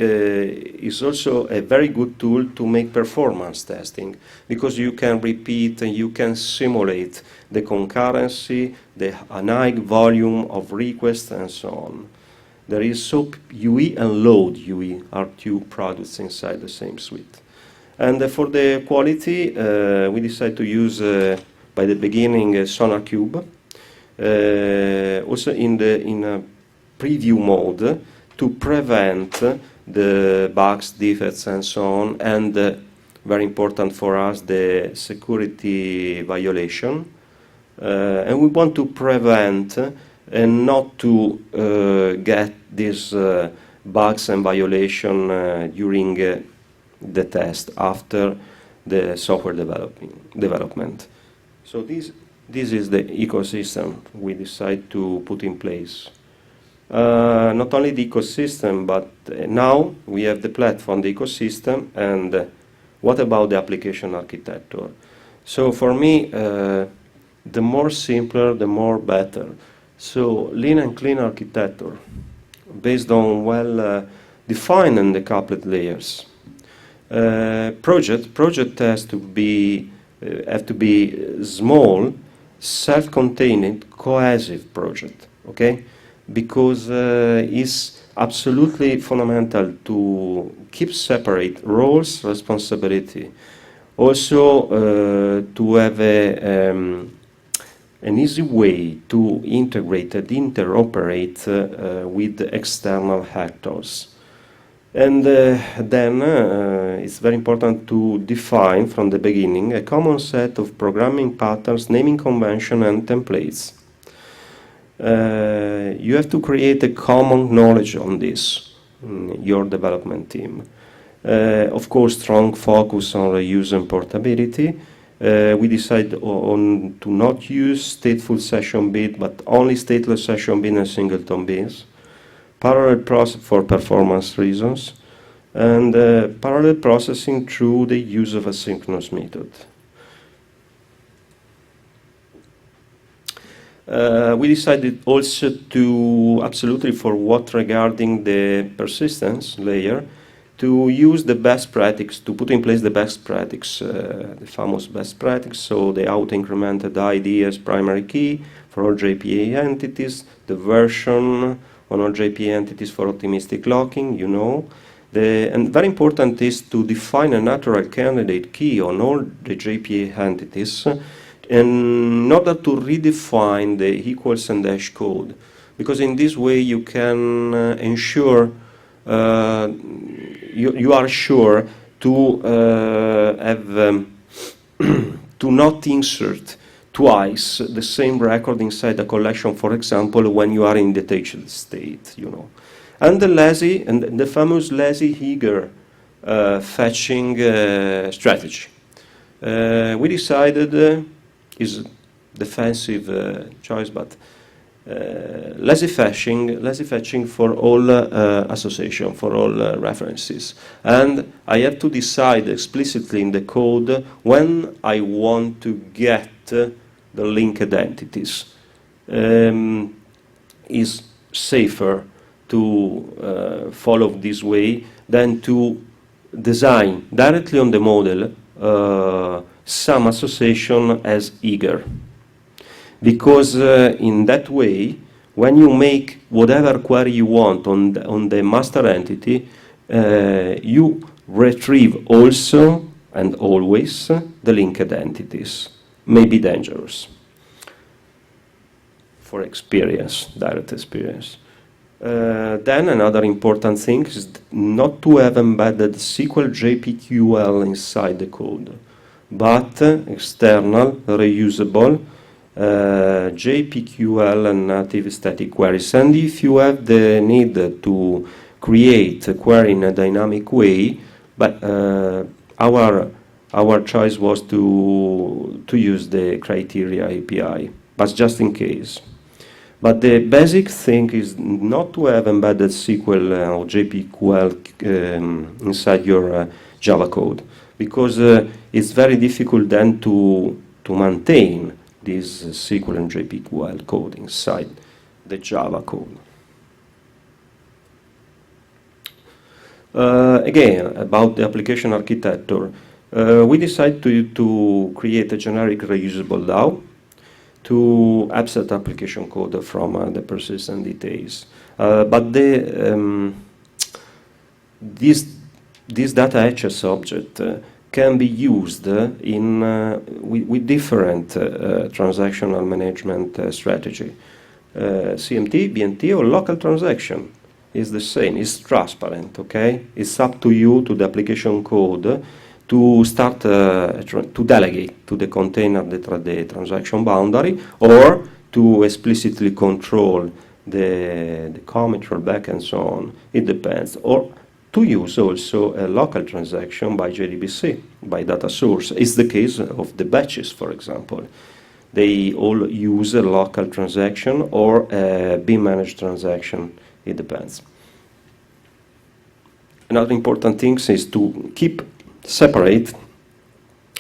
is also a very good tool to make performance testing, because you can repeat and you can simulate the concurrency, the high volume of requests, and so on. There is SOAP UE and Load UE are two products inside the same suite. And for the quality, we decided to use, by the beginning, SonarQube, also in a preview mode, to prevent the bugs, defects, and so on, and very important for us, the security violation. And we want to prevent and not to get these bugs and violation during the test after the software development. So this is the ecosystem we decide to put in place. Not only the ecosystem, but now we have the platform, the ecosystem, and what about the application architecture? So for me, the more simpler, the more better. So lean and clean architecture, based on well-defined and decoupled layers. Project has to be have to be small, self-contained, cohesive project. Okay. Because it's absolutely fundamental to keep separate roles, responsibility. Also, to have an easy way to integrate and interoperate with external actors. And then it's very important to define from the beginning a common set of programming patterns, naming convention, and templates. You have to create a common knowledge on this in your development team. Of course, strong focus on reuse and portability. We decide on to not use stateful session bit, but only stateless session bit and singleton bits. Parallel process for performance reasons, and parallel processing through the use of asynchronous method. We decided also to, absolutely for what regarding the persistence layer, to use the best practice, to put in place the best practice, the famous best practice, so the auto-incremented ID as primary key for all JPA entities, the version on all JPA entities for optimistic locking, you know. And very important is to define a natural candidate key on all the JPA entities, in order to redefine the equals and dash code, because in this way you can ensure you are sure to have to not insert twice the same record inside a collection, for example, when you are in detached state, you know. And the famous lazy eager fetching strategy. We decided is defensive choice, but lazy fetching for all association, for all references. And I have to decide explicitly in the code when I want to get the linked entities. Is safer to follow this way than to design directly on the model some association as eager. Because in that way, when you make whatever query you want on the master entity, you retrieve also and always the linked entities. May be dangerous for experience, direct experience. Then another important thing is not to have embedded SQL JPQL inside the code, but external, reusable JPQL and native static queries. And if you have the need to create a query in a dynamic way, but our choice was to use the criteria API, but just in case. But the basic thing is not to have embedded SQL or JPQL inside your Java code, because it's very difficult then to maintain this SQL and JPQL code inside the Java code. Again, about the application architecture, we decided to create a generic reusable DAO to abstract application code from the persistent details. But this data HS object can be used with different transactional management strategy. CMT, BNT, or local transaction is the same. It's transparent, okay? It's up to you, to the application code, to start to delegate to the container the transaction boundary, or to explicitly control the commit, rollback, and so on. It depends. Or to use also a local transaction by JDBC, by data source. It's the case of the batches, for example. They all use a local transaction or a beam managed transaction. It depends. Another important thing is to keep separate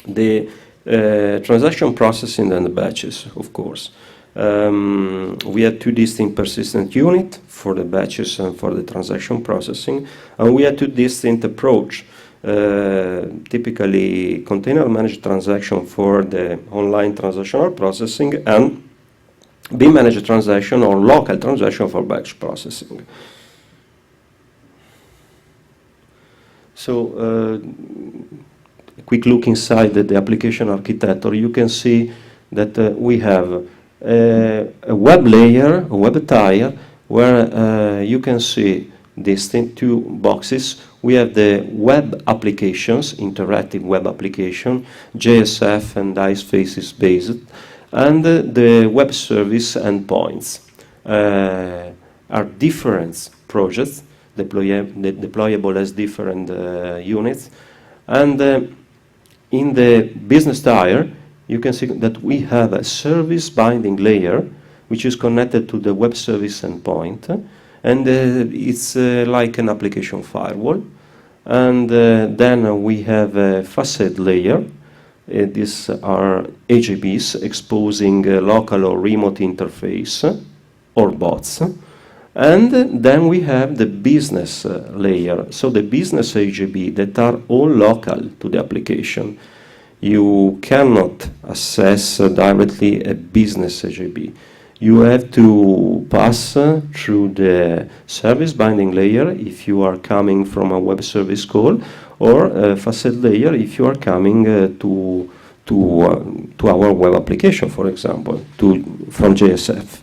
the transaction processing and the batches, of course. We had two distinct persistent units for the batches and for the transaction processing, and we had two distinct approach. Typically, container managed transaction for the online transactional processing, and beam managed transaction or local transaction for batch processing. So, a quick look inside the application architecture. You can see that we have a web layer, a web tier, where you can see these two boxes. We have the web applications, interactive web application, JSF and ICE faces based, and the web service endpoints are different projects, deployable as different units. And in the business tier, you can see that we have a service binding layer, which is connected to the web service endpoint, and it's like an application firewall. And then we have a facade layer. These are AJBs exposing local or remote interface or bots. And then we have the business layer, so the business AJB that are all local to the application. You cannot access directly a business AJB. You have to pass through the service binding layer if you are coming from a web service call, or a facade layer if you are coming to our web application, for example, from JSF.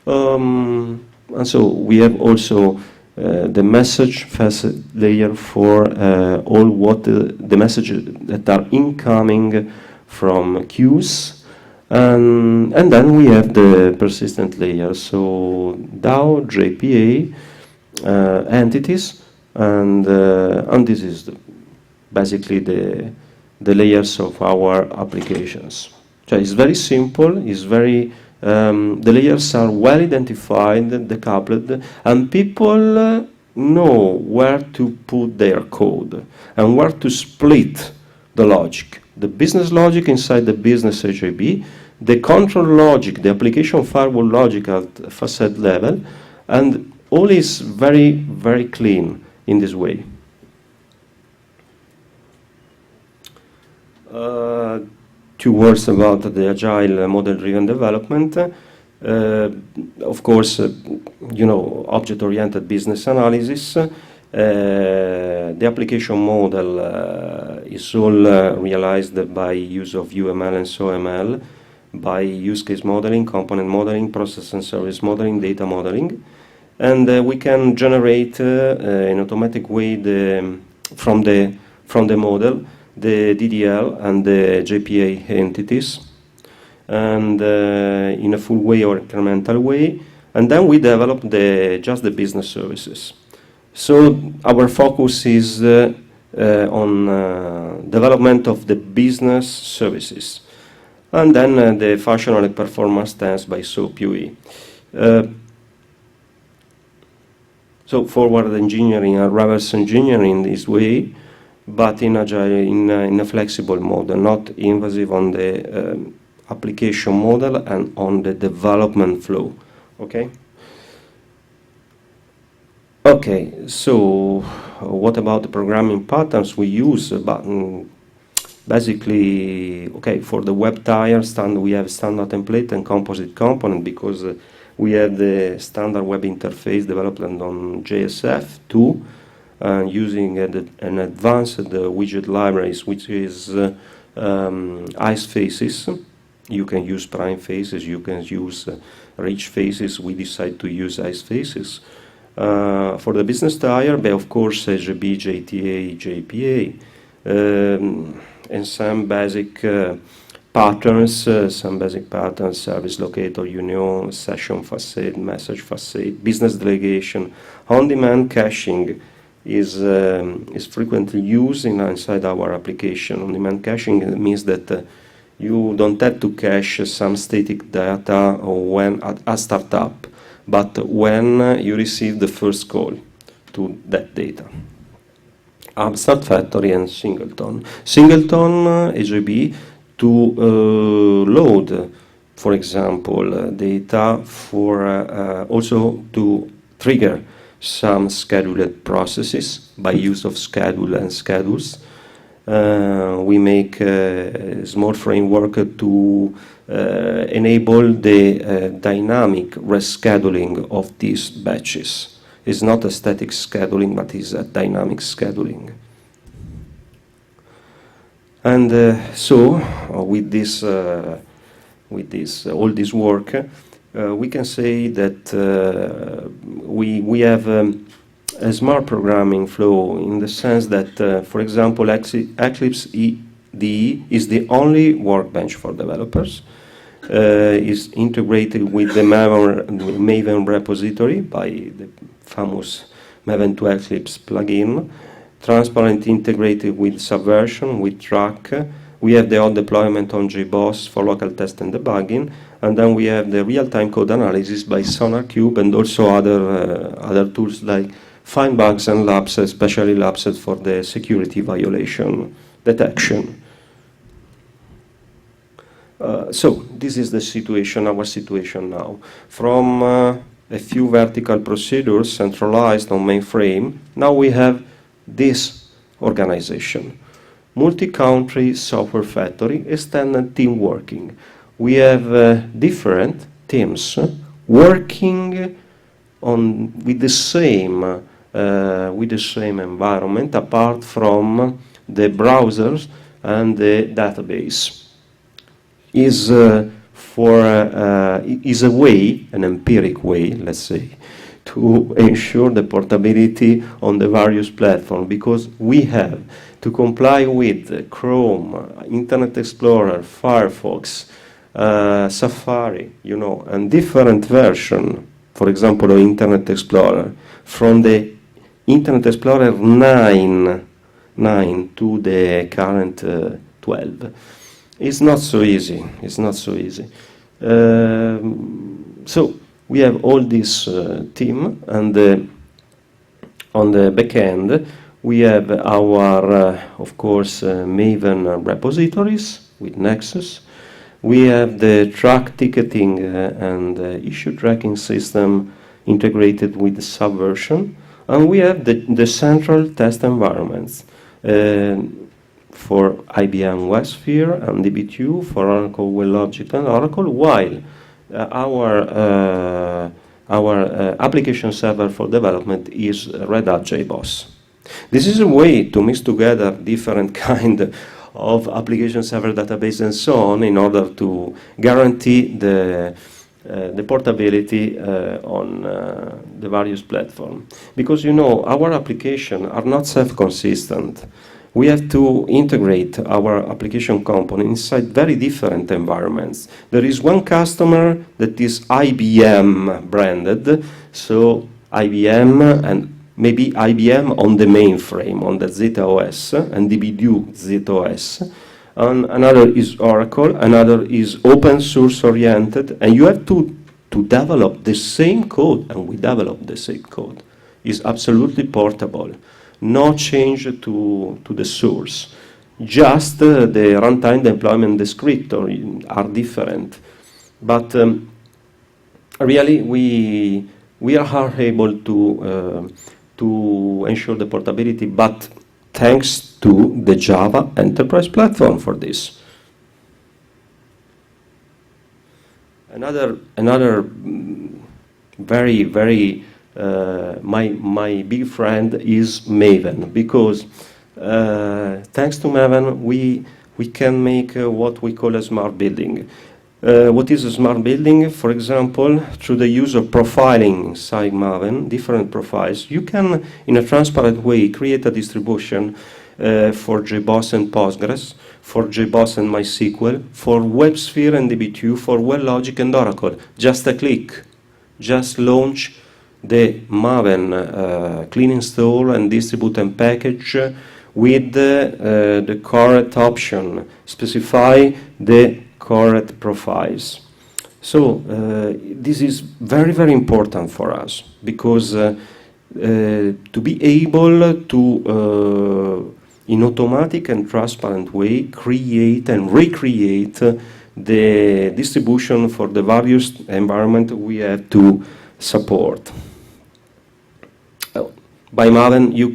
And so we have also the message facade layer for all the messages that are incoming from queues. And then we have the persistent layer, so DAO, JPA, entities, and this is basically the layers of our applications. So it's very simple, it's very, the layers are well identified, decoupled, and people know where to put their code and where to split the logic. The business logic inside the business AJB, the control logic, the application firewall logic at facade level, and all is very, very clean in this way. Two words about the agile model-driven development. Of course, object-oriented business analysis. The application model is all realized by use of UML and SOML, by use case modeling, component modeling, process and service modeling, data modeling. And we can generate in automatic way from the model the DDL and the JPA entities, and in a full way or incremental way. And then we develop just the business services. So our focus is on development of the business services, and then the functional and performance tests by SOAP UE. So forward engineering and reverse engineering this way, but in agile, in a flexible model, not invasive on the application model and on the development flow. Okay. Okay. So, what about the programming patterns we use? Basically, okay, for the web tier standard, we have standard template and composite component because we have the standard web interface development on JSF2 using an advanced widget libraries, which is ice faces. You can use prime faces, you can use rich faces. We decide to use ice faces. For the business tier, but of course, JB, JTA, JPA. And some basic patterns, service locator, union, session facade, message facade, business delegation. On-demand caching is frequently used inside our application. On-demand caching means that you don't have to cache some static data when at a startup, but when you receive the first call to that data. Abstract Factory and Singleton. Singleton AJB to load, for example, data for also to trigger some scheduled processes by use of schedule and schedules. We make a small framework to enable the dynamic rescheduling of these batches. It's not a static scheduling, but is a dynamic scheduling. And so, with this, all this work, we can say that we have a smart programming flow in the sense that, for example, Eclipse IDE is the only workbench for developers. Is integrated with the Maven repository by the famous Maven to Eclipse plugin. Transparent integrated with Subversion, with Track. We have the hot deployment on JBoss for local test and debugging. And then we have the real-time code analysis by SonarCube and also other tools like Find Bugs and Labs, especially Labs for the security violation detection. So this is the situation, our situation now. From a few vertical procedures centralized on mainframe, now we have this organization. Multi-country software factory, extended team working. We have different teams working with the same environment apart from the browsers and the database. Is a way, an empiric way, let's say, to ensure the portability on the various platforms, because we have to comply with Chrome, Internet Explorer, Firefox, Safari, and different version, for example, of Internet Explorer, from the Internet Explorer 9 to the current 12. It's not so easy. It's not so easy. So we have all this team, and on the back end we have our, of course, Maven repositories with Nexus. We have the track ticketing and issue tracking system integrated with the Subversion, and we have the central test environments. For IBM WebSphere and DB2, for Oracle WebLogic and Oracle, while our application server for development is Red Hat JBoss. This is a way to mix together different kind of application server database and so on in order to guarantee the portability on the various platforms. Because our applications are not self-consistent. We have to integrate our application component inside very different environments. There is one customer that is IBM branded, so IBM and maybe IBM on the mainframe, on the ZOS, and DB2 ZOS. And another is Oracle, another is open source oriented, and you have to develop the same code, and we develop the same code. It's absolutely portable. no change to the source. Just the runtime deployment descriptor are different. But really, we are able to ensure the portability, but thanks to the Java Enterprise Platform for this. Another very my big friend is Maven, because thanks to Maven we can make what we call a smart building. What is a smart building? For example, through the use of profiling inside Maven, different profiles, you can, in a transparent way, create a distribution for JBoss and Postgres, for JBoss and MySQL, for WebSphere and DB2, for WebLogic and Oracle. Just a click. Just launch the Maven clean install and distribute and package with the correct option. Specify the correct profiles. So this is very important for us, because to be able to in automatic and transparent way create and recreate the distribution for the various environment we have to support. By Maven you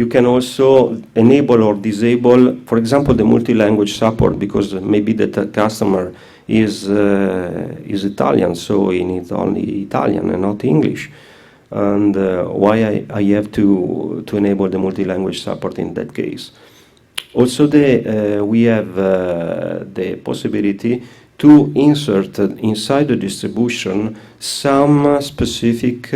can also enable or disable, for example, the multi-language support, because maybe the customer is Italian, so he needs only Italian and not English. And why I have to enable the multi-language support in that case. Also, we have the possibility to insert inside the distribution some specific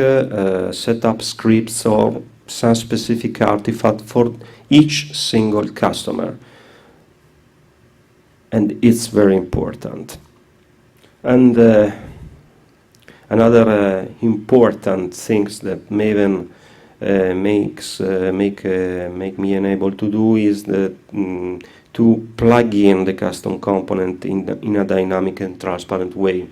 setup scripts or some specific artifact for each single customer. And it's very important. And another important things that Maven make me enable to do is to plug in the custom component in a dynamic and transparent way.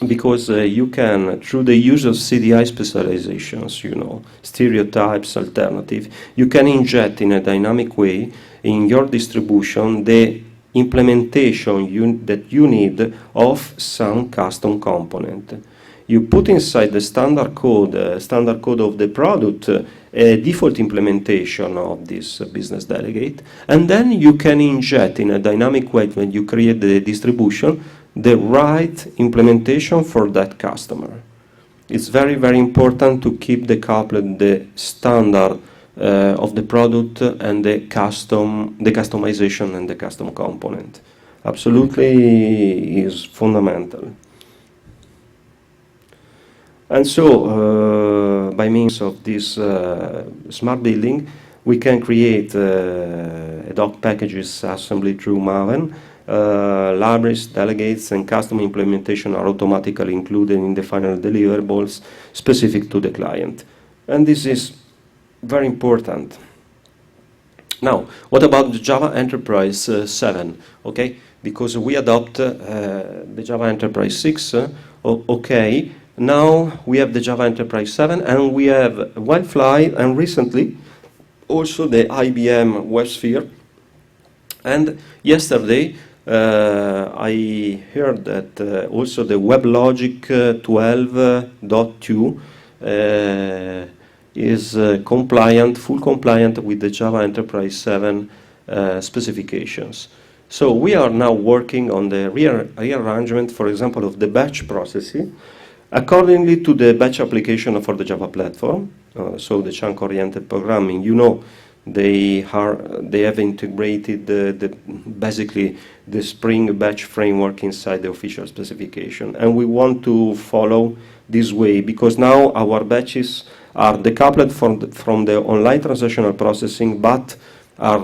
Because you can, through the use of CDI specializations, stereotypes, alternative, you can inject in a dynamic way in your distribution the implementation that you need of some custom component. You put inside the standard code of the product, a default implementation of this business delegate, and then you can inject in a dynamic way when you create the distribution the right implementation for that customer. It's very important to keep decoupled the standard of the product and the customization and the custom component. Absolutely is fundamental. And so, by means of this smart building, we can create ad hoc packages assembly through Maven. Libraries, delegates, and custom implementation are automatically included in the final deliverables specific to the client. And this is very important. Now, what about the Java Enterprise 7? Okay, because we adopt the Java Enterprise 6. Okay, now we have the Java Enterprise 7, and we have Wildfly, and recently also the IBM WebSphere. And yesterday I heard that also the WebLogic 12.2 is full compliant with the Java Enterprise 7 specifications. So we are now working on the rearrangement, for example, of the batch processing, accordingly to the batch application for the Java platform. So the chunk-oriented programming, they have integrated basically the Spring Batch framework inside the official specification, and we want to follow this way because now our batches are decoupled from the online transactional processing, but are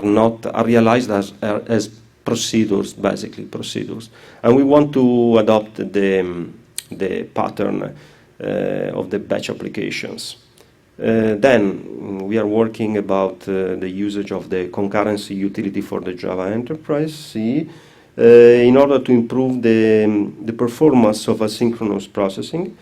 realized as procedures, basically procedures, and we want to adopt the pattern of the batch applications. Then we are working about the usage of the concurrency utility for the Java Enterprise C in order to improve the performance of asynchronous processing.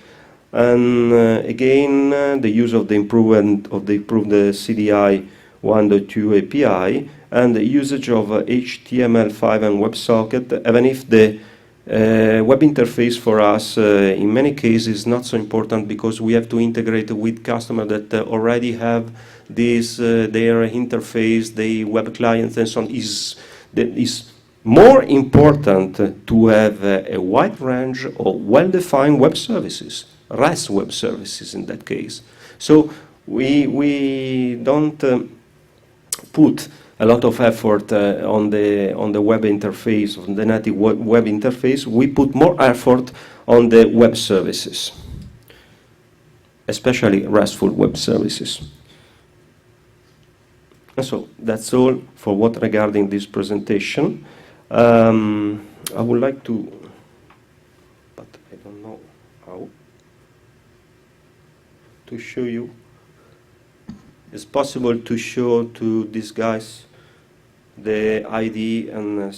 And again, the use of the improved CDI 1.2 API and the usage of HTML5 and WebSocket, even if the web interface for us in many cases is not so important because we have to integrate with customers that already have this their interface, the web clients and so on. Is more important to have a wide range of well-defined web services, REST web services in that case. So we don't put a lot of effort on the web interface, on the native web interface. We put more effort on the web services, especially RESTful web services. And so that's all for what regarding this presentation. I would like to, but I don't know how, to show you. It's possible to show to these guys the ID and I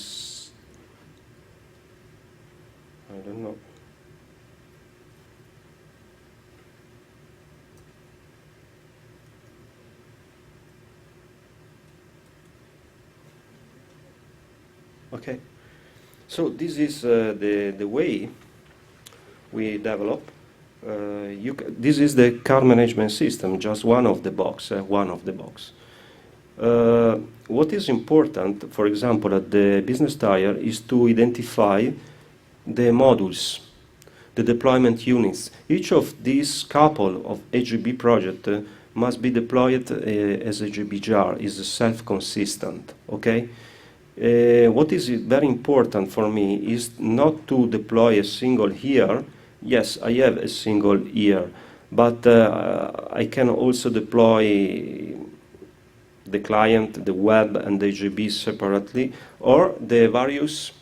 don't know. Okay, so this is the way we develop. This is the car management system, just one of the box. What is important, for example, at the business tire, is to identify the modules, the deployment units. Each of these couple of HGB projects must be deployed as a GB jar, is self-consistent, okay? What is very important for me is not to deploy a single here. Yes, I have a single here, but I can also deploy the client, the web, and the HGB separately, or the various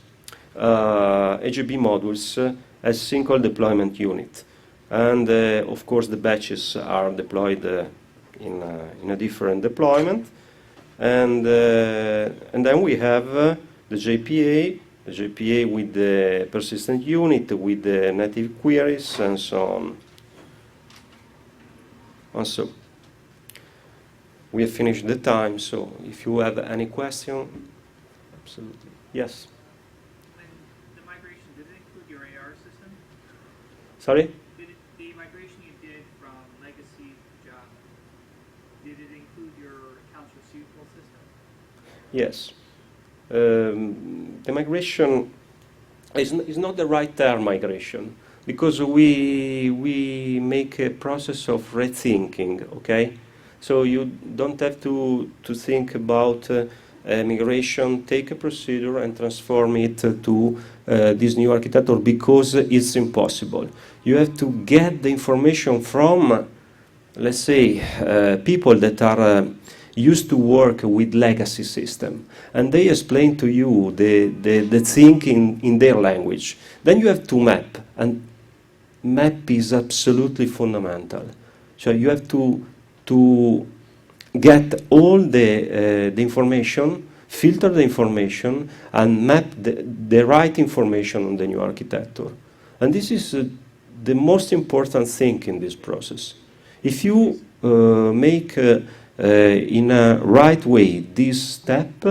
HGB modules as single deployment unit. And of course, the batches are deployed in a different deployment. And then we have the JPA with the persistent unit, with the native queries, and so on. And so we have finished the time, so if you have any question, absolutely. Yes? The migration, did it include your AR system? Sorry? The migration you did from legacy to Java, did it include your accounts receivable system? Yes. The migration is not the right term, migration, because we make a process of rethinking, okay? So you don't have to think about migration, take a procedure and transform it to this new architecture, because it's impossible. You have to get the information from, let's say, people that are used to work with legacy system, and they explain to you the thing in their language. Then you have to map, and map is absolutely fundamental. So you have to get all the information, filter the information, and map the right information on the new architecture. And this is the most important thing in this process. If you make in a right way this step,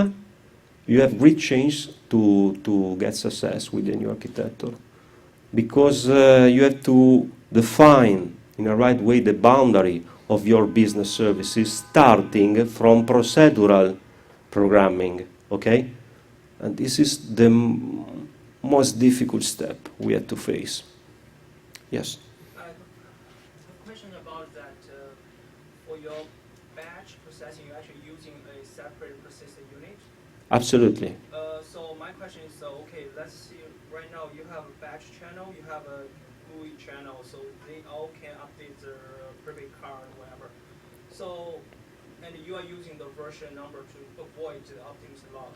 you have great chance to get success with the new architecture, because you have to define in a right way the boundary of your business services, starting from procedural programming, okay? And this is the most difficult step we have to face. Yes? A question about that. For your batch processing, you're actually using a separate persistent unit? Absolutely. So my question is, okay, let's see, right now you have a batch channel, you have a GUI channel, so they all can update their private card, whatever. So, and you are using the version number to avoid the updates log.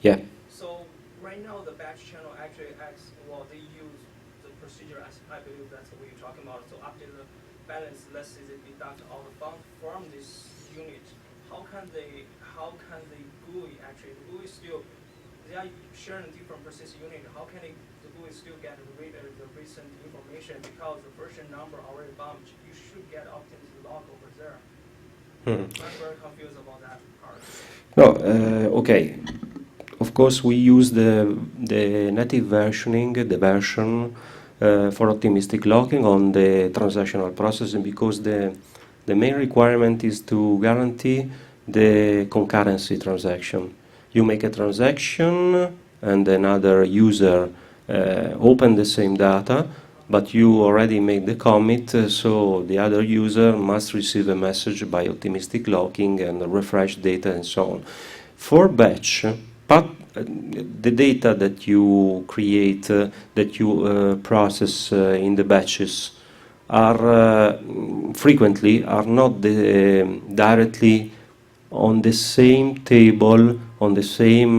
Yeah. So right now the batch channel actually acts, well, they use the procedure as, I believe that's what you're talking about. So update the balance, let's say they deduct all the funds from this unit. How can the GUI actually, the GUI still, they are sharing different persistent unit, how can the GUI still get the recent information because the version number already bumped. You should get Optimus log over there. I'm very confused about that part. No, okay. Of course, we use the native versioning, the version for optimistic locking on the transactional processing because the main requirement is to guarantee the concurrency transaction. You make a transaction and another user open the same data, but you already made the commit, so the other user must receive a message by optimistic locking and refresh data and so on. For batch, the data that you create, that you process in the batches, are frequently are not directly on the same table, on the same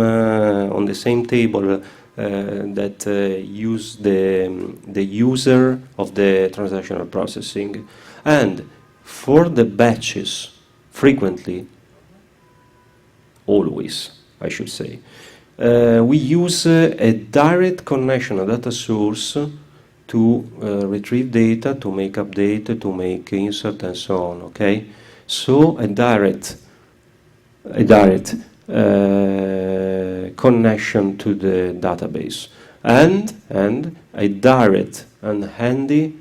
table that use the user of the transactional processing. And for the batches, frequently, always, I should say, we use a direct connection, a data source, to retrieve data, to make update, to make insert, and so on. Okay, so a direct connection to the database, and a direct and handy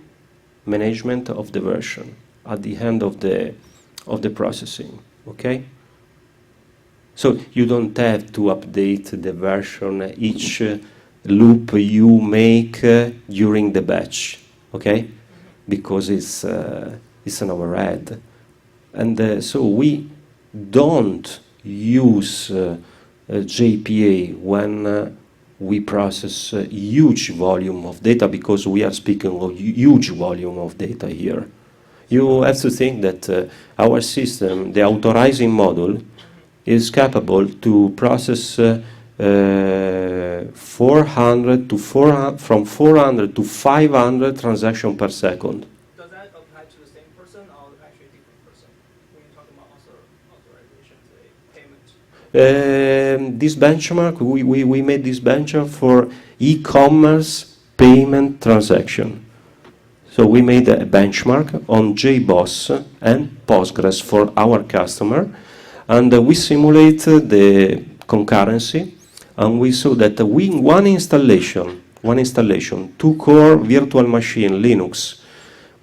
management of the version at the end of the processing. Okay. So you don't have to update the version each loop you make during the batch, okay? Because it's an overhead, and so we don't use JPA when we process a huge volume of data, because we are speaking of huge volume of data here. You have to think that our system, the authorizing model, is capable to process 400 to 500 transactions per second. Does that apply to the same person or actually a different person when you talk about authorization, payment? This benchmark, we made this benchmark for e-commerce payment transaction. So we made a benchmark on JBoss and Postgres for our customer, and we simulate the concurrency, and we saw that one installation, 2 core virtual machine Linux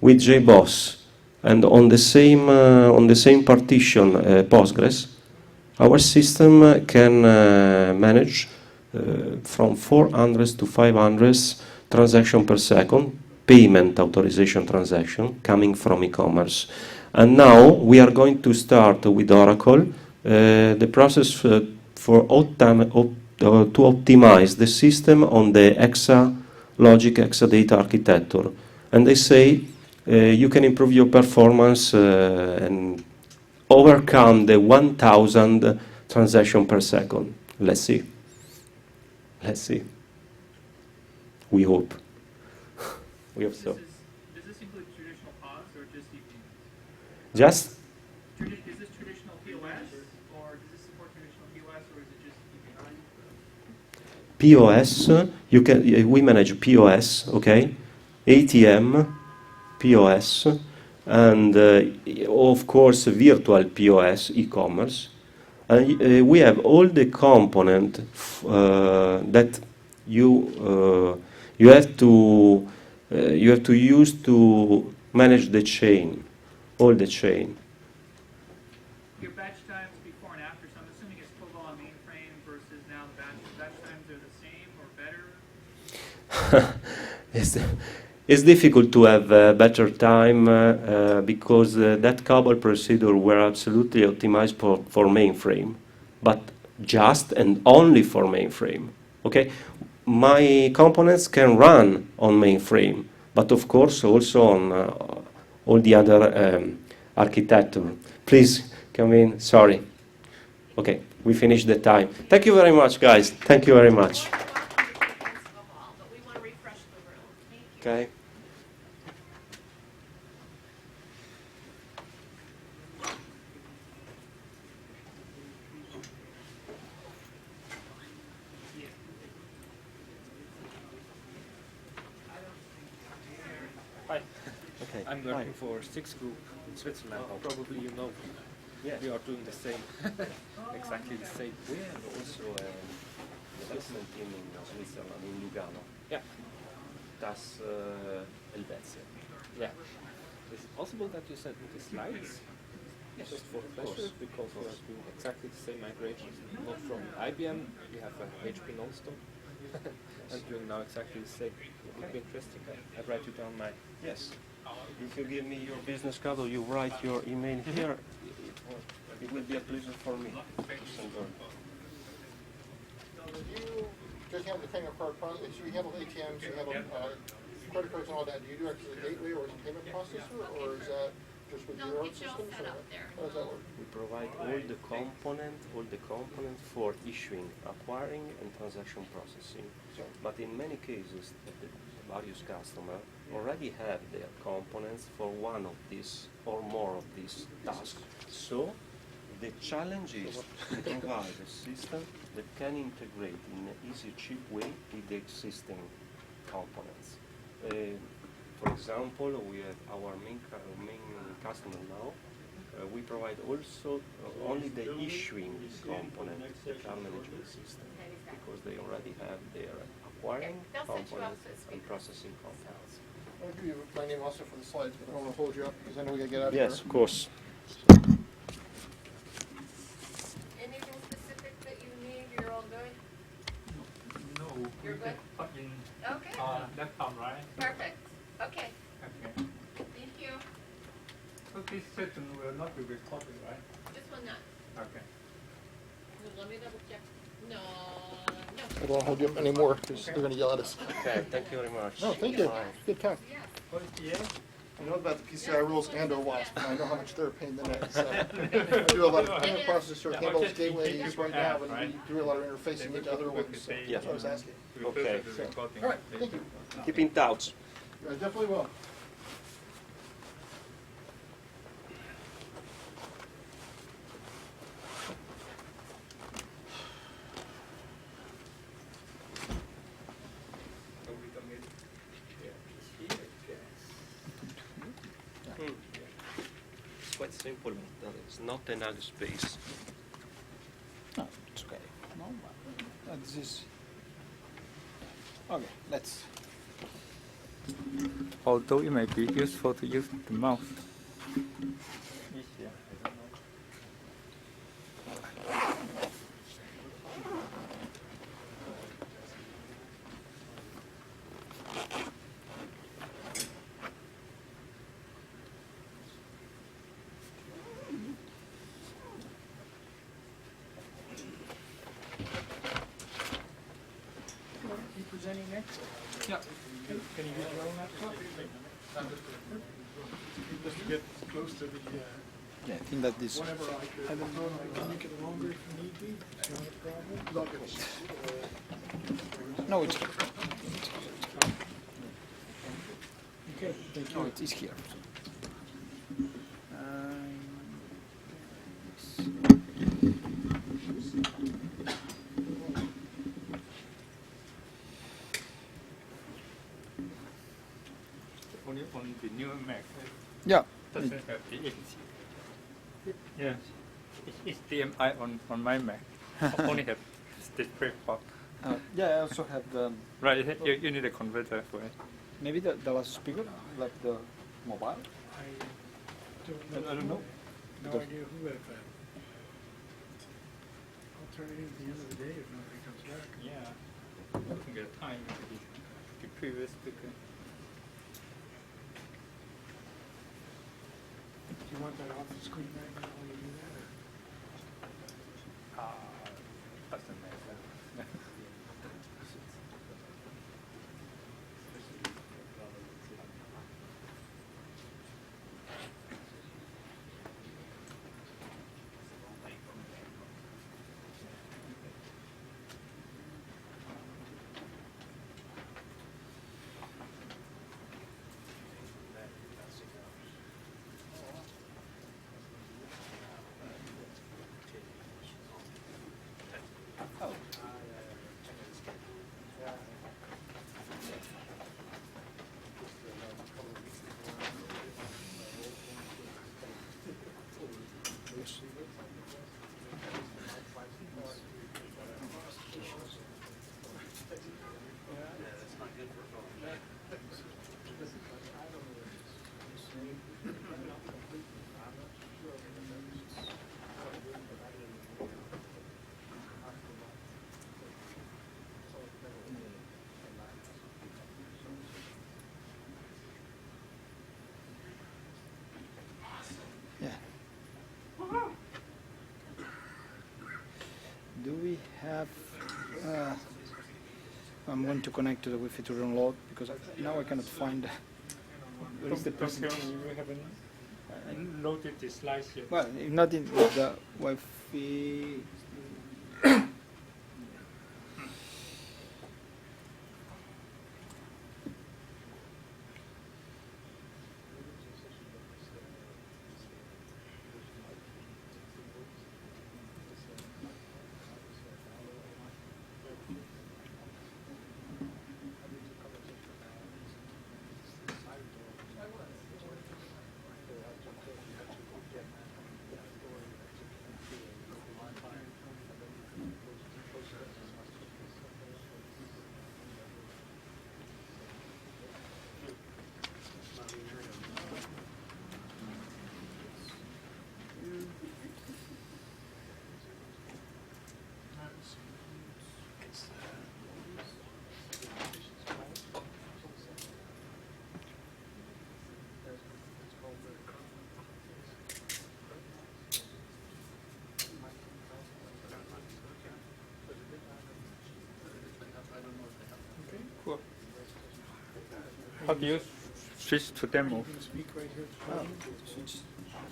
with JBoss, and on the same partition Postgres, our system can manage from 400 to 500 transactions per second, payment authorization transaction coming from e-commerce. And now we are going to start with Oracle the process to optimize the system on the logic Exadata architecture. And they say you can improve your performance and overcome the 1,000 transactions per second. Let's see. Let's see. We hope. We hope so. Does this include traditional POS or just CPU? Just? Is this traditional POS, or does this support traditional POS, or is it just CPU? POS, we manage POS, okay? ATM, POS, and of course virtual POS, e-commerce. And we have all the component that you have to use to manage the chain, all the chain. Your batch times before and after, so I'm assuming it's COBOL on mainframe versus now the batch times are the same or better? It's difficult to have better time because that COBOL procedure were absolutely optimized for mainframe, but just and only for mainframe. Okay, my components can run on mainframe, but of course also on all the other architecture. Please come in. Sorry. Okay, we finished the time. Thank you very much, guys. Thank you very much. Okay. Hi. Okay. I'm working for Six Group in Switzerland. Probably you know. Yes. We are doing the same. Exactly the same. We have also a development team in Switzerland, in Lugano. Yeah. Das Helvetia. Yeah. Is it possible that you send me the slides? Just for pleasure, because we are doing exactly the same migration. Not from IBM, we have a HP non-stop. And doing now exactly the same. It would be interesting. I write you down my... Yes. If you give me your business card or you write your email here, it will be a pleasure for me to send on. You just handle the payment card process, so you handle ATMs, you handle credit cards and all that. Do you do actually the gateway or is it payment processor, or is that just with your own systems? Or how does that work? We provide all the components for issuing, acquiring, and transaction processing. But in many cases, the various customers already have their components for one of these or more of these tasks. So the challenge is to provide a system that can integrate in an easy, cheap way with the existing components. For example, we have our main customer now. We provide also only the issuing component, the car management system, because they already have their acquiring components and processing components. I'll give you my name also for the slides, but I don't want to hold you up because I know we got to get out of here. Yes, of course. Anything specific that you need? You're all good? No, You're we good? can plug in Okay. laptop, right? Perfect. Okay. Okay. Thank you. So this session will not be recorded, right? This one not. Okay. Let me double check. No. I don't want to hold you up anymore because they're going to yell at us. Okay, thank you very much. No, thank you. Bye. Good talk. What is the I know about the PCI rules and or WASP, and I know how much they're a pain in the neck. So I do a lot of payment processor handles gateways right now, and we do a lot of interfacing into other ones. So that's what I was asking. Okay. All right, thank you. Keep in touch. I definitely will. It's quite simple. It's not an ag space. No, it's okay. No, this is okay. Let's. Although it may be useful to use the mouse. You presenting next? Yeah. Can you use your own laptop? Just to get close to the. Yeah, I think that this. Whatever I could. I can make it longer if need be. It's not a problem. No, it's. Okay, thank you. No, it is here. Only on the new Mac. Yeah. Doesn't have the Yes. It's HDMI on my Mac. Only have display port. Yeah, I also have the. Right, you need a converter for it. Maybe the last speaker, like the mobile. I don't know. No Because- idea who had that. I'll turn it in at the end of the day if nobody comes back. Yeah. Looking at the time, the previous speaker. Do you want that off the screen right now when you do that? Or? Doesn't matter. have. I'm going to connect to the Wi-Fi to download because now I cannot find where is the presentation. You haven't loaded the slides yet. Well, if not in the Wi-Fi. Cool. How do you switch to demo? You can speak right here. Switch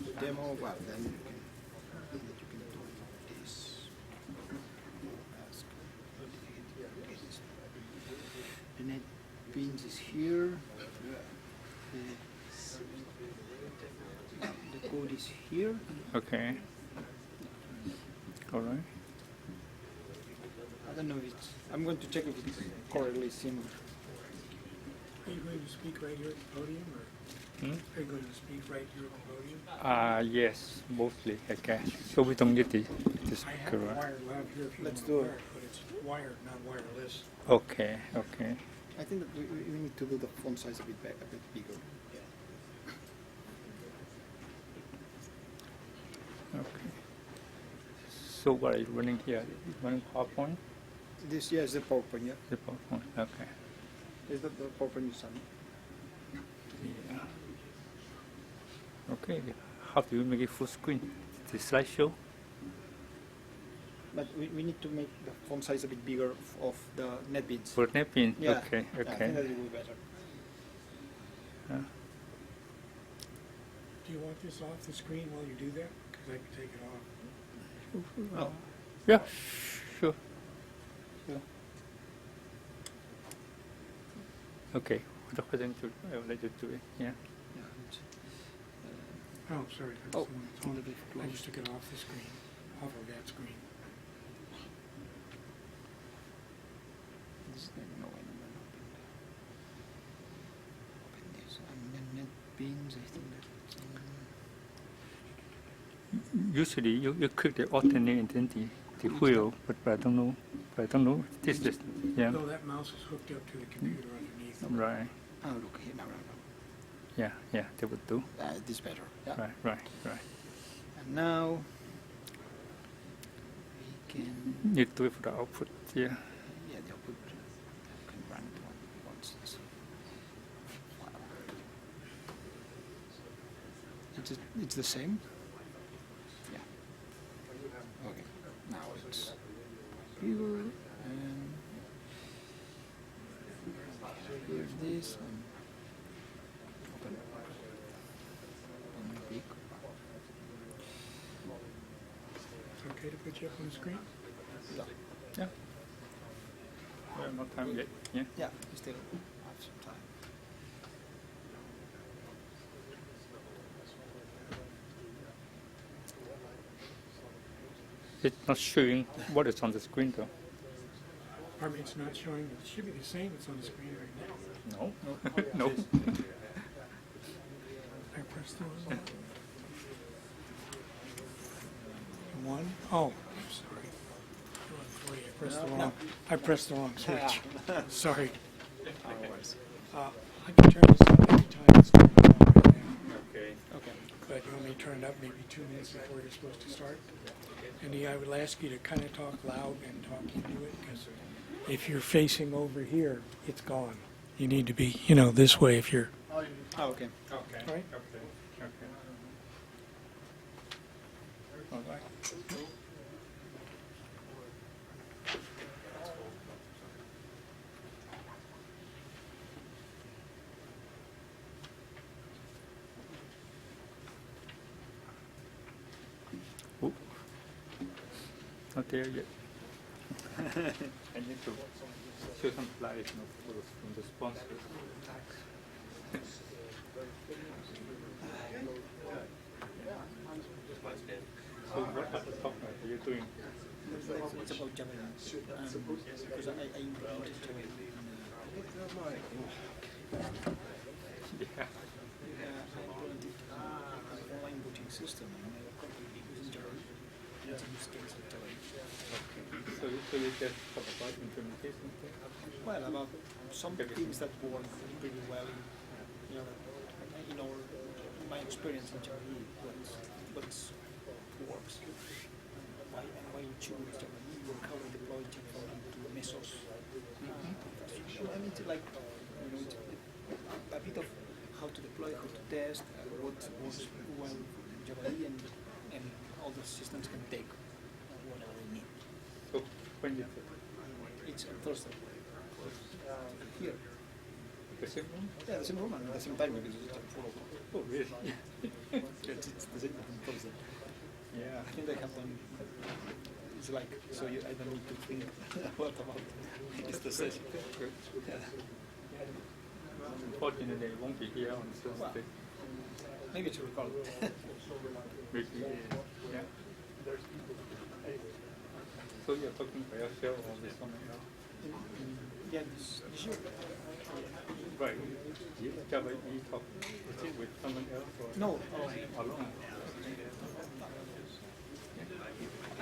the demo. Well, then you can do this. The net pins is here. The code is here. Okay. All right. I don't know if it's. I'm going to check if it's correctly similar. Are you going to speak right here at the podium, or are you going to speak right here at the podium? Yes, mostly, I guess. So we don't need the I speaker, have a right? wired lab here if you Let's want do to it. wear it, but it's wired, not wireless. Okay, okay. I think that we need to do the font size a bit bigger. Okay. So what are you running here? Running PowerPoint? This, yeah, is the PowerPoint, yeah. The PowerPoint, okay. Is that the PowerPoint you sent? Yeah. Okay. How do you make it full screen? The slideshow? But we need to make the font size a bit bigger of the NetBeans. For NetBeans? Yeah. Okay, Yeah, I okay. think that will be better. Do you want this off the screen while you do that? Because I can take it off. Oh. Yeah, sure. Okay. What I will let you do it. Yeah. Oh, sorry. That's Oh, the one that's on. I just took it off the screen, off of that screen. This thing, no, I don't open this. And then NetBeans, I think that. Usually you click the alternate and then the wheel, but I don't know. This is yeah. No, that mouse is hooked up to the computer underneath. Right. Oh, look here, no. Yeah, that would do. This is better. Yeah. Right. And now we can. You do it for the output. Yeah. Yeah, the output can run it once. It's the same. Yeah. Okay. Now it's bigger and here's this and open. And big. Okay to put you up on the screen? Yeah. We have no time yet. Yeah. Yeah, we still have some time. It's not showing what is on the screen though. Pardon me, it's not showing. It should be the same. It's on the screen right now. No. No. I pressed the wrong one. Oh, I'm sorry. I pressed the wrong. I pressed the wrong switch. Sorry. I can turn this up every time it's turned on right now. Okay. But you want me to turn it up maybe 2 minutes before you're supposed to start? And I would ask you to kind of talk loud and talk into it, because if you're facing over here, it's gone. You need to be, this way if you're. Oh, okay. Okay. Right? Okay. All right. Oop. Not there yet. I need to show some slides from the sponsors. So what type of software are you doing? It's about JavaOne. Because I implemented JavaOne. Yeah. I implemented an online voting system and my company using JavaOne. It's a use case of JavaOne. Okay. So you just talk about implementation? Well, about some things that work pretty well in my experience in JavaOne, but works. Why you choose JavaOne, how we deploy it to Mesos. I mean, it's like, it's a bit of how to deploy, how to test, what works well in JavaOne, and all the systems can take whatever they need. So when is it? It's on Thursday. Here. The same room? Yeah, the same room and at the same time because it's at 4 o'clock. Oh, really? It's the same on Thursday. Yeah. I think they have them. It's like, so I don't need to think a lot about it. It's the session. Good. Yeah. Unfortunately, I won't be here on Thursday. Well, maybe to record. Maybe, yeah. So you're talking by yourself or with someone else? Yeah, this year. Right. You talk is it with someone else or No. Alone?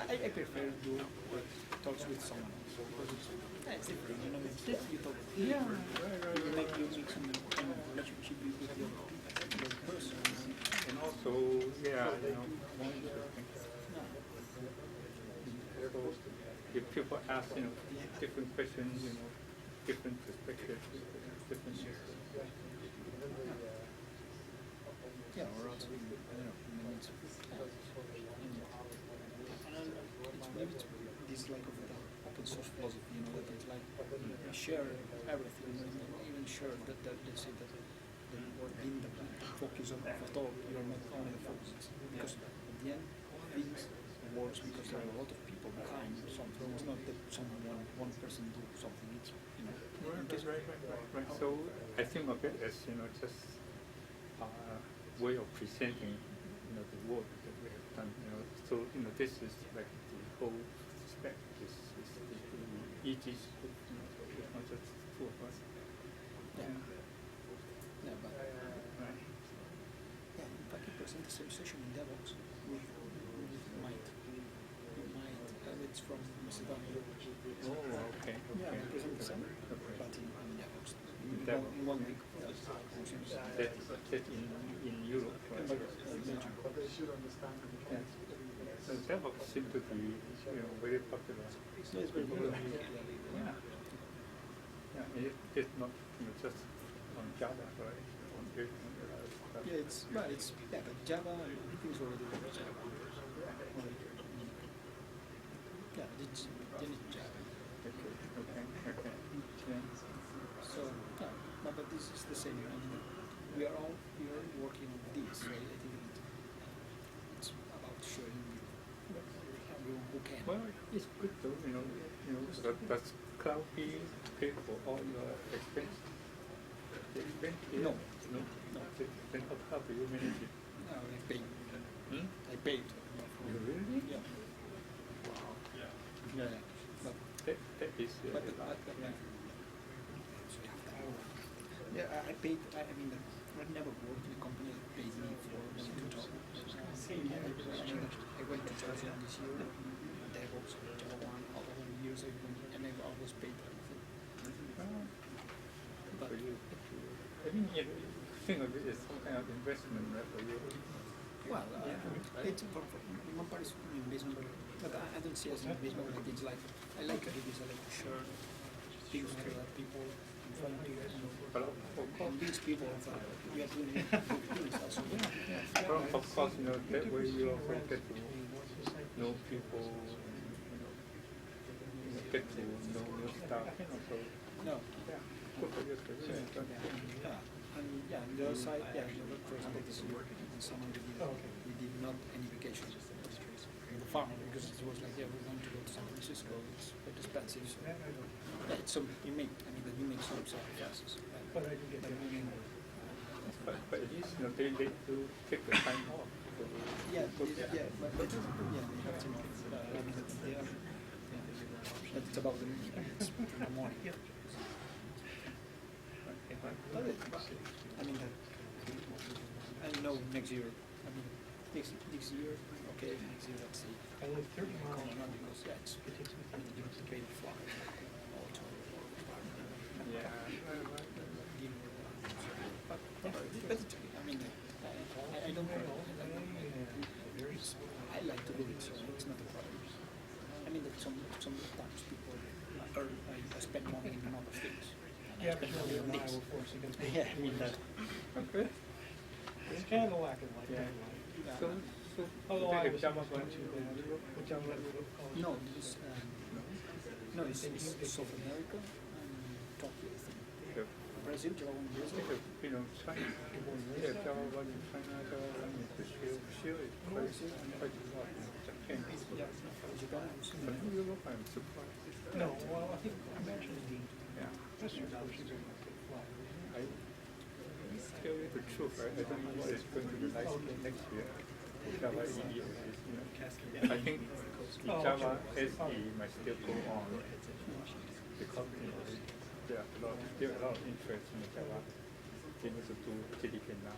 I prefer to talk with someone. It's different, you talk. Yeah, right. You make some kind of relationship with the person. And also, more interesting. So if people ask, different questions, different perspectives, different Yeah, or else, I don't know, it's maybe this like of the open source philosophy, that it's like share everything, even share that they say that being the focus of a talk, you're not only the focus, because at the end, things works because there are a lot of people behind something. It's not that one person do something. It's Right. So I think of it as just a way of presenting the work that we have done. So this is like the whole spec. This is the EG scope. It's not just two of us. Yeah. Yeah, but right. Yeah, if I could present the same session in DevOps with Might. It's from Macedonia. Oh, okay. Yeah, we present the same, but in DevOps. In 1 week. That's in Europe. Right? Yeah. So DevOps seems to be very popular. Yeah, it's very popular. Yeah. Yeah, it's not just on Java, right? Yeah, but Java and everything's already on Java. Yeah, it's Java. Okay. Yeah. So but this is the same. We are working on this. So I think it's about sharing with everyone who can. Well, it's good though. Does cloud pay for all your expense? The expense? No. Then how do you manage it? No, I paid. I paid. You really? Yeah. Wow. Yeah. But that is I paid. I mean, I never worked in a company that paid me for two jobs. I went to JavaOne this year, DevOps, JavaOne, all over the years and I've always paid everything. But I mean, you think of it as some kind of investment, right, for you? Well, it's one part is investment, but I don't see it as an investment. Like it's like I like to do this. I like to share things with other people. Convince people that we are doing good things. Also. Well, of course, that way you also get to know people, get to know new stuff. So no. Yeah, good for your career. And on the other side, for example, this year in summer we did not any vacations. the farm because it was like, yeah, we're going to go to San Francisco. It's quite expensive. So yeah, it's some you make. I mean, that you make some sacrifices. But I do get that. But at least they do take the time off. Yeah, but you have to. I mean, but it's about it's in the morning. But I mean, I know next year. I mean, next year, okay, next year let's see. I live 30 miles from because yeah, it takes me 30 minutes to pay the fly. Yeah. But it's okay. I mean, I don't know. I like to do it, so it's not a problem. I mean, that sometimes people I spend money in other things. Yeah, but you're in Iowa force against me. Yeah, I mean that. Okay. It's kind of lacking like Yeah. that. So Although I was Java not too bad. Which I'm No, this, no, it's South America and Tokyo, I think. Brazil, JavaOne Brazil. China. Yeah, JavaOne in China, JavaOne in Brazil. Brazil is quite a lot in Japan. Yeah, Japan. But in Europe, I'm surprised. No, well, I think I'm actually Yeah. Western countries are going to fly. I tell you the truth, I don't know what it's going to be like next year. Java EE is, I think Java SE might still go on because there are still a lot of interest in Java. They need to do JDK now.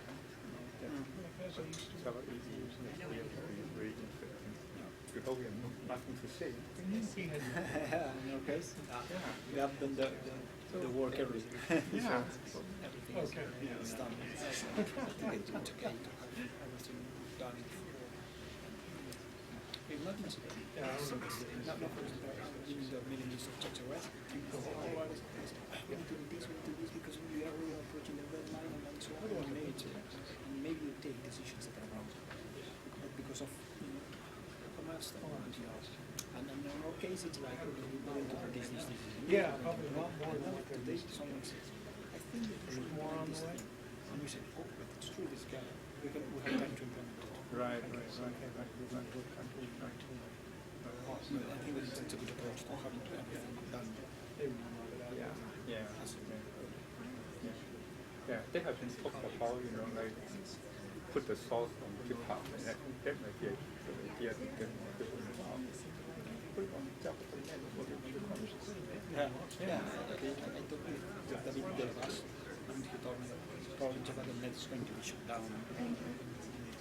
Java EE is very interesting because we have nothing to say. In your case, we have done the work everything. Yeah. Everything is done. I think it's okay to have everything done. We've not necessarily. Not for example, giving the millimeters of JavaOne. We need to do this because we are approaching the red line and so on. And maybe you take decisions that are wrong. But because of commerce and in our case it's like we're going to do this. Yeah, probably a lot more than what they're today. Someone says, I think there's more on the way. And we say, oh, but it's true, this guy. We have time to implement it. Right. I think that it's a good approach to having everything done. Yeah, they have been talking about, like, put the source on GitHub, and I think that might be a good idea to get more people involved. Put it on Java for the end of the conversation. Yeah. Okay, I told you that David Delvas, and he told me that probably JavaOne is going to be shut down.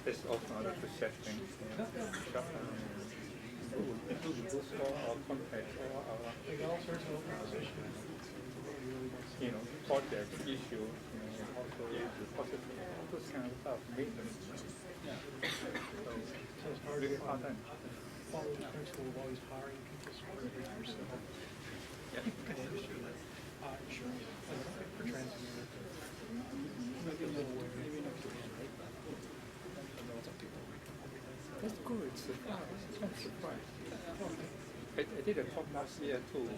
There's also other suggestions. Those all our contacts, all our project issues, also possibly all those kind of stuff, maintenance. Yeah. So it's hard really to hard time. follow the principle of always hiring people smarter than yourself. Yeah. Sure. For translating. Maybe not to the end, right? But a lot of people. That's good. It's not surprised. I did a talk last year too,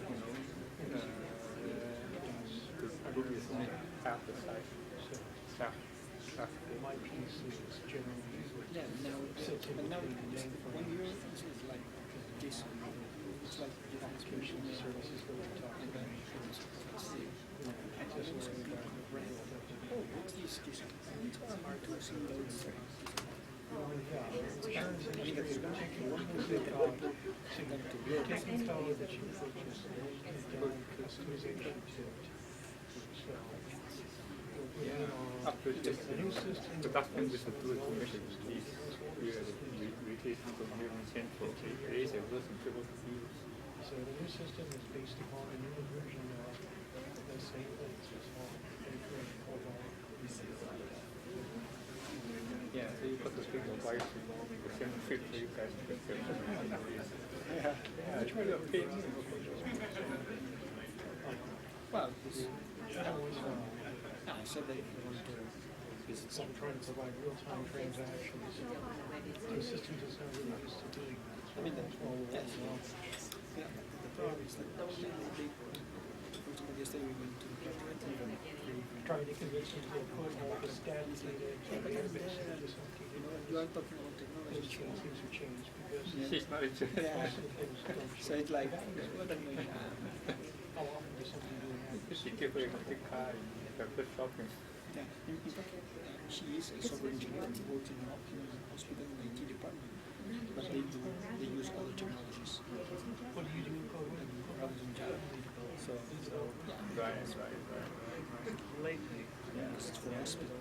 the group is only half the size. Half. My piece is generally yeah, now it's 1 year it's like this. It's like application services that we're talking about. Oh, what's this? It's hard to see those. taking code that you purchase and doing customization to it. After the new system, the best thing we should do is to make it easy. Release to Human Central. It is a version people to use. So the new system is based upon a new version of the same thing. It's just all Yeah, so you put the big device in the same fit for you guys to get the Yeah, I try to pay me. well, I said that if you want to visit So I'm trying to provide real-time transactions. The system is not really used to doing that. I mean, that's all. Yes. Yeah, the problem is that for example, yesterday we went to the restaurant and trying to convince them to put all the stats data into a database and just You are talking about technology change. things have changed because She's not interested. Yeah. most of the things don't So it's like, how often does something do that? She gave her a big car and her shopping. yeah, in fact, she is a software engineer and works in a hospital in the IT department. But they use other technologies. What do you do in code? Rather than Java. So, yeah. Right. Lately. Yeah, it's for hospital.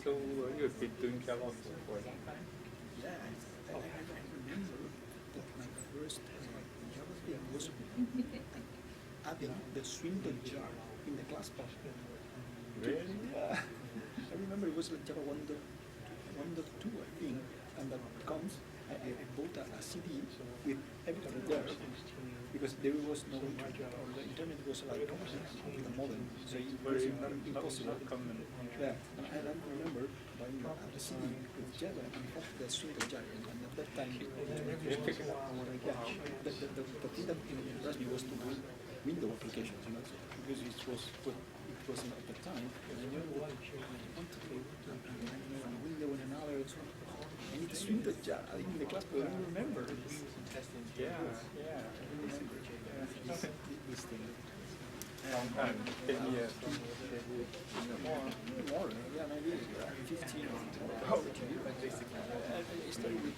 So you've been doing Java for a long time? Yeah, I remember that my first Java thing was adding the swindle jar in the class path. Really? Yeah. I remember it was like Java 1.2, I think, and that comes, I bought a CD with everything there, because there was no internet, or the internet was like with a modem, so it was impossible. Yeah, and I remember buying a CD with Java and had the swindle jar, and at that time, the thing that impressed me was to do window applications, you know, because it was at the time, and I knew what window and another, I need to swing the jar in the class, but I don't remember. Yeah. I don't remember this thing. Long time, 10 years. More, yeah, maybe 15 or more. I started with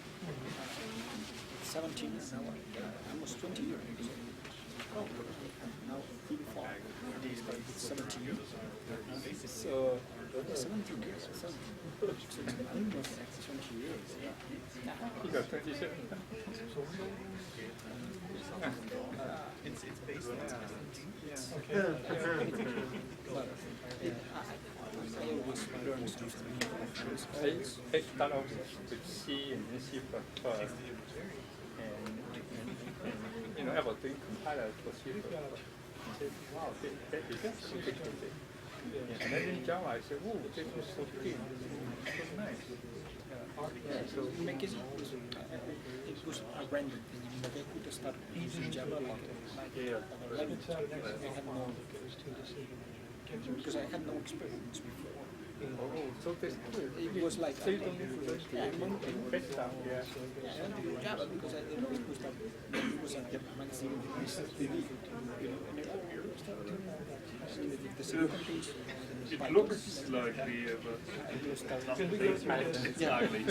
17, now almost 20 years. Now, even 5. I started with 17 years. So, 17 years. So, I don't know if it's 20 years. You got 27. It's based on I always learn something new. I start off with C and then C++. And I was doing compiler for C++. I said, wow, that is so difficult. And then in Java, I said, oh, this is so clean, so nice. So in my case, it was a random thing. I could start using Java like I had no, because I had no experience before. Oh, so that's good. It was like so you don't need to learn Java because I didn't know it was a magazine TV. It looks like the yeah, ugly.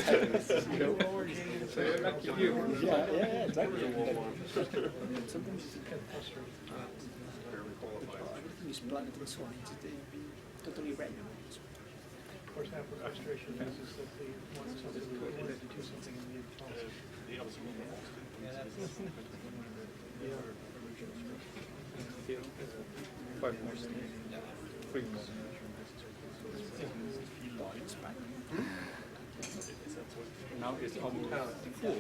So you're lucky you. Yeah, exactly. Sometimes everything is planned and so on. It's totally random. Of course, half the frustration is that they want something to do something and they Five more things. 3 more. Now it's almost full.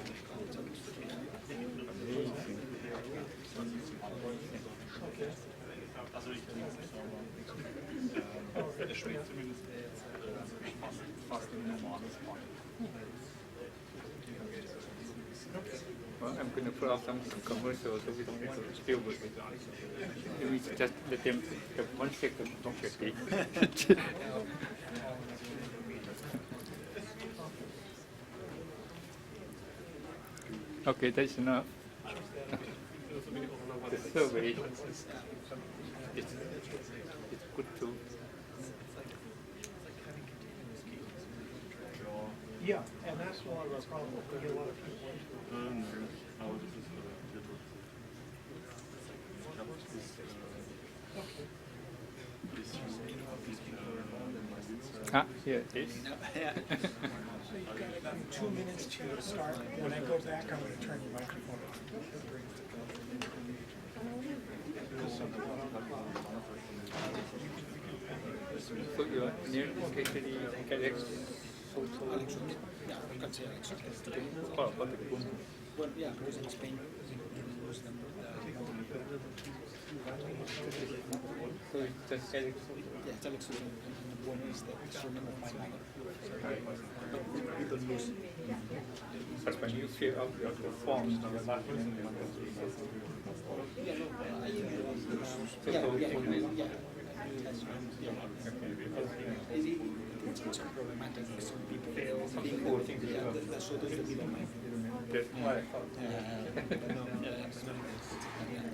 Well, I'm going to put out some commercials so we don't have to deal with it. We just let them have 1 second, don't get it. Okay, that's enough. The survey, it's good too. Yeah, and that's a lot of our problem. We get a lot of people into Ah, here it is. So you've got about 2 minutes to start. When I go back, I'm going to turn your microphone on. So you are near especially Alex. Alex, yeah, I can say Alex. Oh, but the good. Well, yeah, because in Spain, it was them. So it's just Alex. Yeah, it's Alex and one is the surname of my mother. But we don't use. But when you fill out the forms, your last name Yeah, no, yeah. It's also problematic for some people being overthinking. Yeah, that's so those are the middleman. That's what I thought. It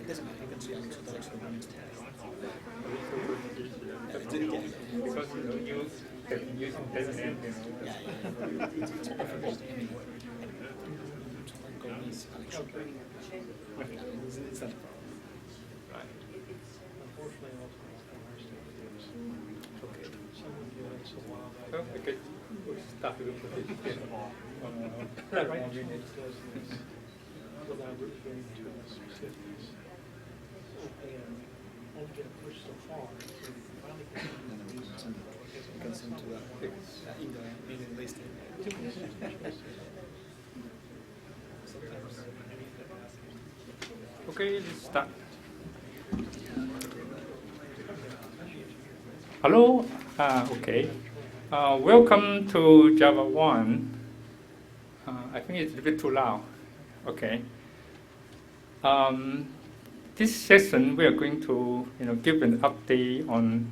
doesn't matter. You can see how it's also running. Because you have been using Debian, It's perfect. It's not a problem. So, okay, we'll start with the without really getting into the specifics. And only get a push so far. So you finally You can send to in the meeting list. Okay, let's start. Hello. Okay. Welcome to JavaOne. I think it's a bit too loud. Okay. This session we are going to give an update on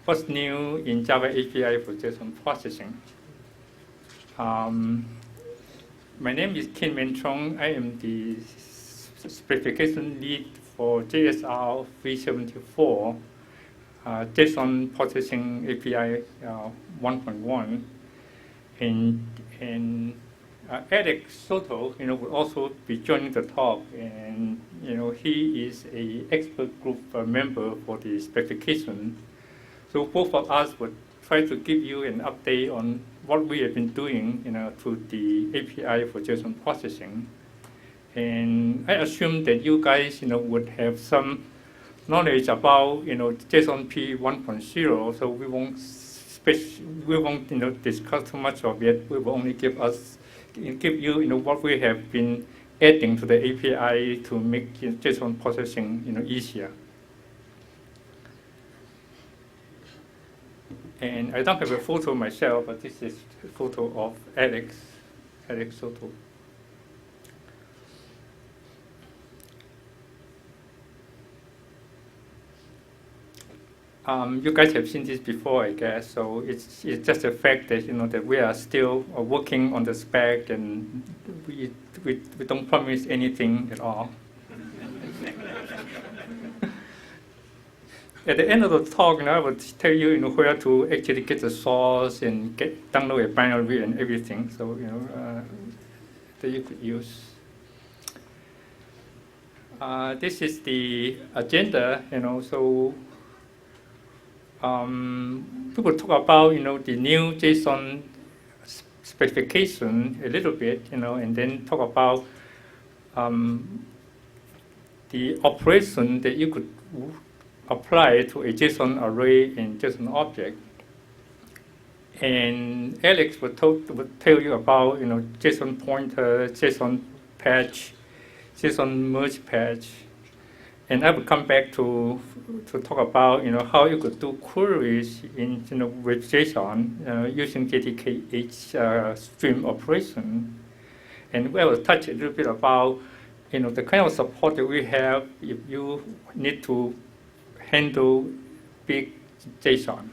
what's new in Java API for JSON processing. My name is Kin Men Chong. I am the specification lead for JSR 374. JSON processing API 1.1, and Alex Soto, will also be joining the talk, and he is a expert group member for the specification. So both of us would try to give you an update on what we have been doing, to the API for JSON processing, and I assume that you guys, would have some knowledge about JSON P 1.0, so we won't discuss too much of it. We will only give you what we have been adding to the API to make JSON processing easier. And I don't have a photo myself, but this is a photo of Alex Soto. You guys have seen this before, I guess. So it's just a fact that that we are still working on the spec, and we don't promise anything at all. At the end of the talk, I will tell you, where to actually get the source and download a binary and everything. So that you could use. This is the agenda, so. People talk about the new JSON specification a little bit, and then talk about the operation that you could apply to a JSON array and JSON object. And Alex would tell you about JSON pointer, JSON patch, JSON merge patch. And I will come back to talk about how you could do queries in with JSON using JDKH stream operation, and we will touch a little bit about the kind of support that we have if you need to handle big JSON.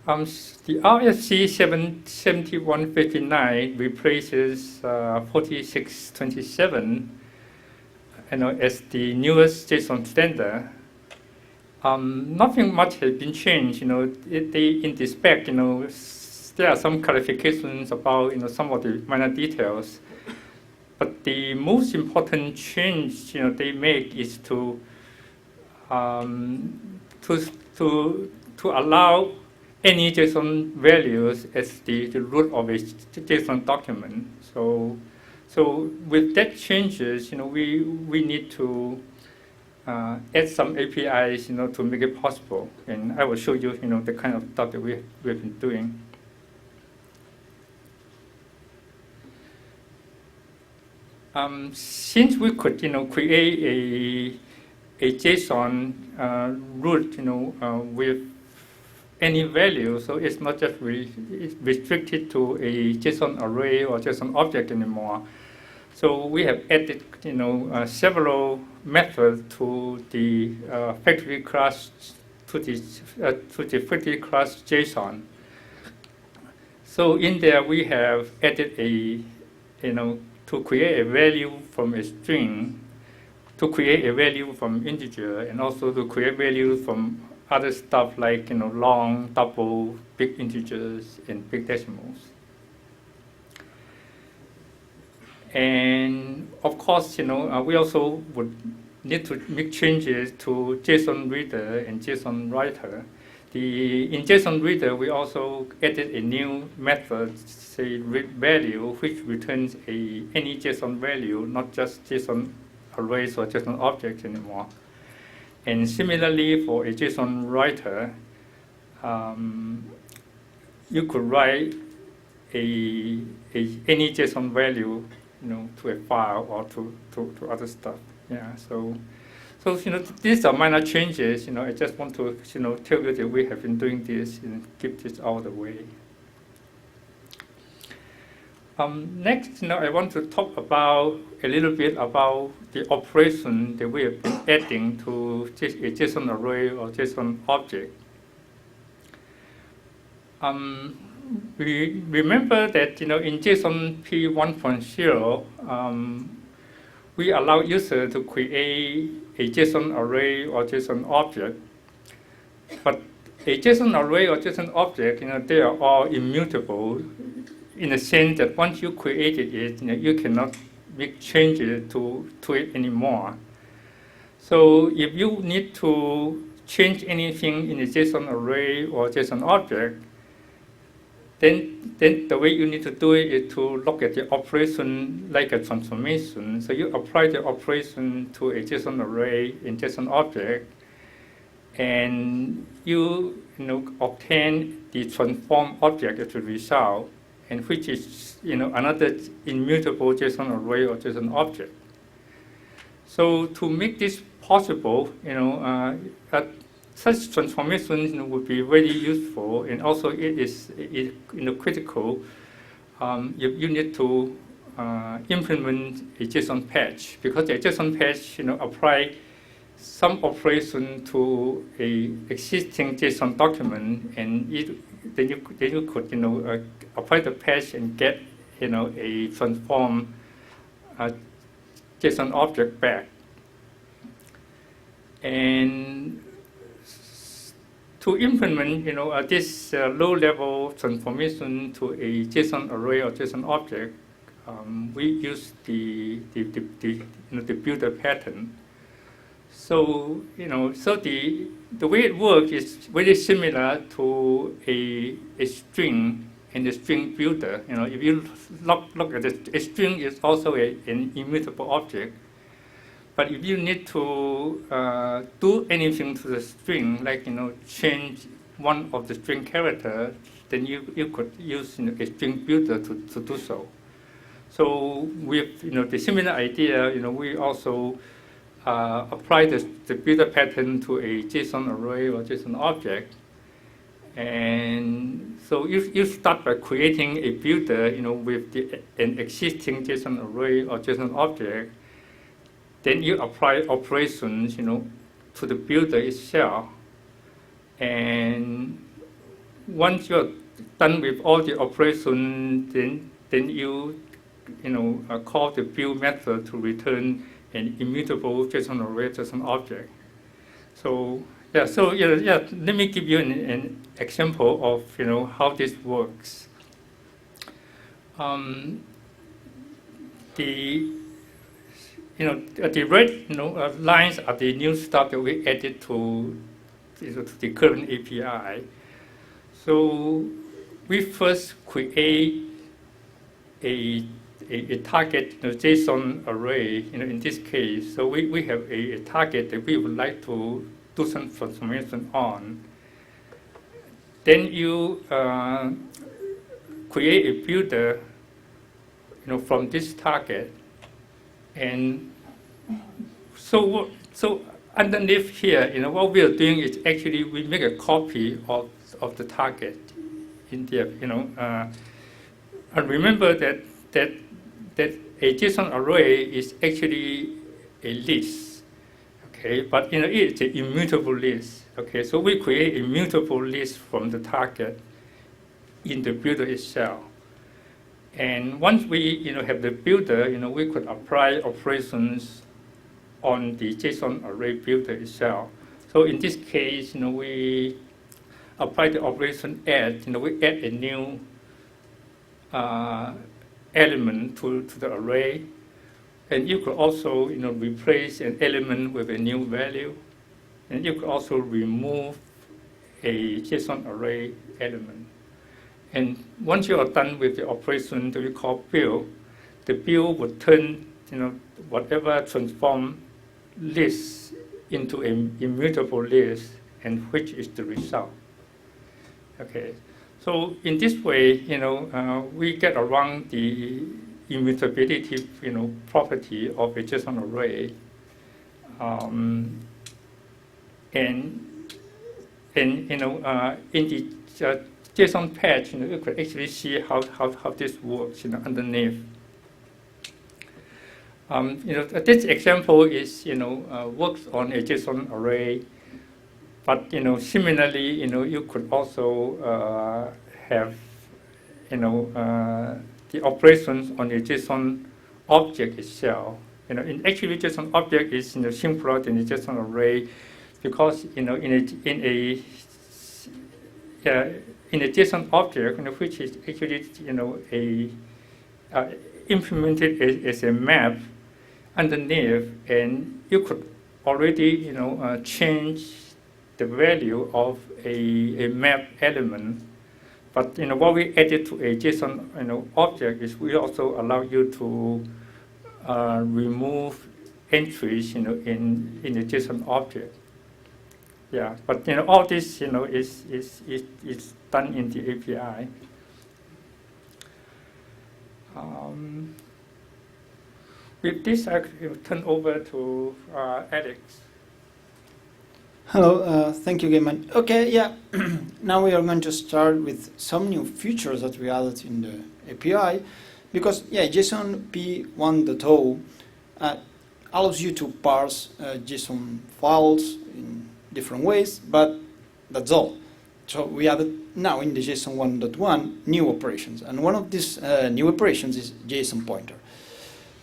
The RFC 7159 replaces 4627 as the newest JSON standard. Nothing much has been changed. In the spec, there are some clarifications about some of the minor details. But the most important change they make is to allow any JSON values as the root of a JSON document. So with that changes, we need to add some APIs, to make it possible. And I will show you, the kind of stuff that we've been doing. Since we could, create a JSON root, with any value, so it's not just it's restricted to a JSON array or JSON object anymore. So we have added, several methods to the factory class to the factory class JSON. So in there we have added to create a value from a string, to create a value from integer, and also to create value from other stuff like long, double, big integers, and big decimals. And of course, we also would need to make changes to JSON reader and JSON writer. In JSON reader, we also added a new method, say read value, which returns any JSON value, not just JSON arrays or JSON objects anymore. And similarly, for a JSON writer, you could write any JSON value, to a file or to other stuff. Yeah. So these are minor changes. I just want to tell you that we have been doing this and keep this out of the way. Next, I want to talk about a little bit about the operation that we have been adding to a JSON array or JSON object. We remember that in JSON P 1.0, we allow user to create a JSON array or JSON object. But a JSON array or JSON object, they are all immutable in the sense that once you created it, you cannot make changes to it anymore. So if you need to change anything in a JSON array or JSON object, then the way you need to do it is to look at the operation like a transformation. So you apply the operation to a JSON array and JSON object, and you obtain the transform object as a result, and which is another immutable JSON array or JSON object. So to make this possible, such transformations would be very useful, and also it is critical. You need to implement a JSON patch, because a JSON patch apply some operation to a existing JSON document, and then you could apply the patch and get a transform JSON object back. And to implement this low-level transformation to a JSON array or JSON object, we use the builder pattern. So the way it works is very similar to a string in the string builder. If you look at it, a string is also an immutable object. But if you need to do anything to the string, like change one of the string characters, then you could use a string builder to do so. So with the similar idea, we also apply the builder pattern to a JSON array or JSON object. And so you start by creating a builder, with an existing JSON array or JSON object. Then you apply operations, to the builder itself. And once you're done with all the operations, then you call the build method to return an immutable JSON array, JSON object. So let me give you an example of how this works. The red lines are the new stuff that we added to the current API. So we first create a target JSON array in this case. So we have a target that we would like to do some transformation on. Then you create a builder from this target. And so underneath here, what we are doing is actually we make a copy of the target in there, and remember that a JSON array is actually a list, okay? But it's an immutable list, okay? So we create a mutable list from the target in the builder itself. And once we have the builder, we could apply operations on the JSON array builder itself. So in this case, we apply the operation add. We add a new element to the array, and you could also replace an element with a new value, and you could also remove a JSON array element. And once you are done with the operation that we call build, the build would turn whatever transform list into an immutable list, and which is the result. Okay, so in this way, we get around the immutability, property of a JSON array, and in the JSON patch, you could actually see how this works, underneath. This example is, works on a JSON array, but similarly, you could also have, the operations on a JSON object itself. Actually, JSON object is simpler than a JSON array, because in a JSON object, which is actually implemented as a map underneath, and you could already change the value of a map element. But what we added to a JSON object is we also allow you to remove entries in a JSON object. Yeah, but all this is done in the API. With this, I turn over to Alex. Hello, thank you, Gaiman. Okay, yeah. Now we are going to start with some new features that we added in the API, because JSON P1.0 allows you to parse JSON files in different ways, but that's all. So we added now in the JSON 1.1 new operations, and one of these new operations is JSON pointer.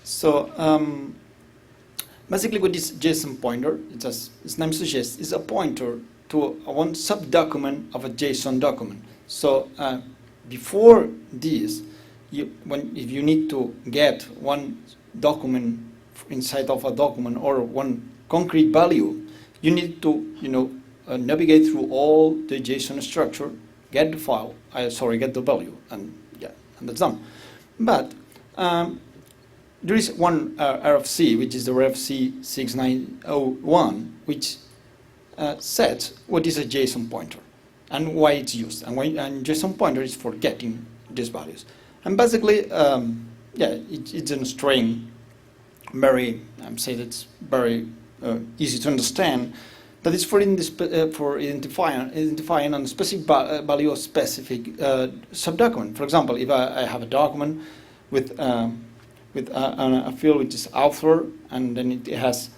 So basically, what this JSON pointer, as its name suggests, is a pointer to one subdocument of a JSON document. So before this, if you need to get one document inside of a document or one concrete value, you need to navigate through all the JSON structure, get the file, get the value, and that's done. But there is one RFC, which is the RFC 6901, which sets what is a JSON pointer and why it's used. And JSON pointer is for getting these values. And basically, it's a string, it's very easy to understand, that is for identifying a specific value of specific subdocument. For example, if I have a document with a field which is author, and then it has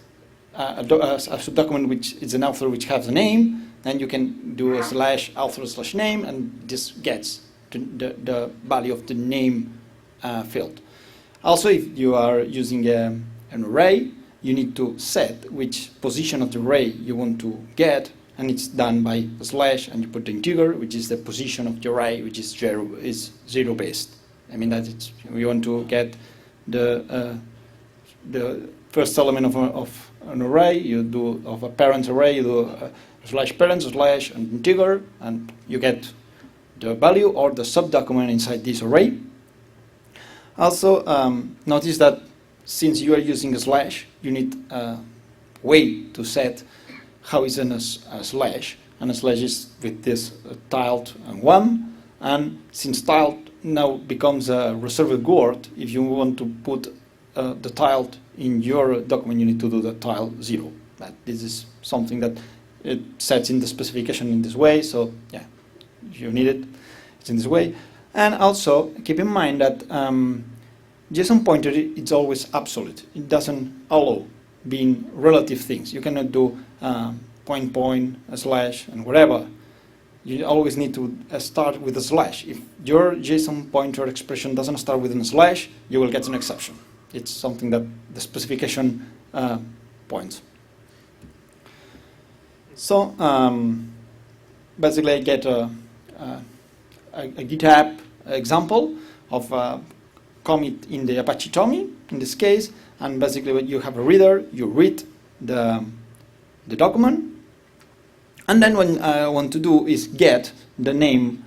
a subdocument which is an author which has a name, then you can do a /author/name, and this gets the value of the name field. Also, if you are using an array, you need to set which position of the array you want to get, and it's done by a slash, and you put the integer, which is the position of the array, which is zero based. I mean that we want to get the first element of an array. You do of a parent array, you do /parent/ and integer, and you get the value or the subdocument inside this array. Also, notice that since you are using a slash, you need a way to set how is a slash, and a slash is with this tiled and 1, and since tiled now becomes a reserved word, if you want to put the tiled in your document, you need to do the tiled 0. that this is something that it sets in the specification in this way. So yeah, if you need it, it's in this way. And also keep in mind that JSON pointer it's always absolute. It doesn't allow being relative things. You cannot do point, a slash, and whatever. You always need to start with a slash. If your JSON pointer expression doesn't start with a slash, you will get an exception. It's something that the specification points. So basically I get a GitHub example of a commit in the Apache Tommy, in this case, and basically when you have a reader, you read the document, and then what I want to do is get the name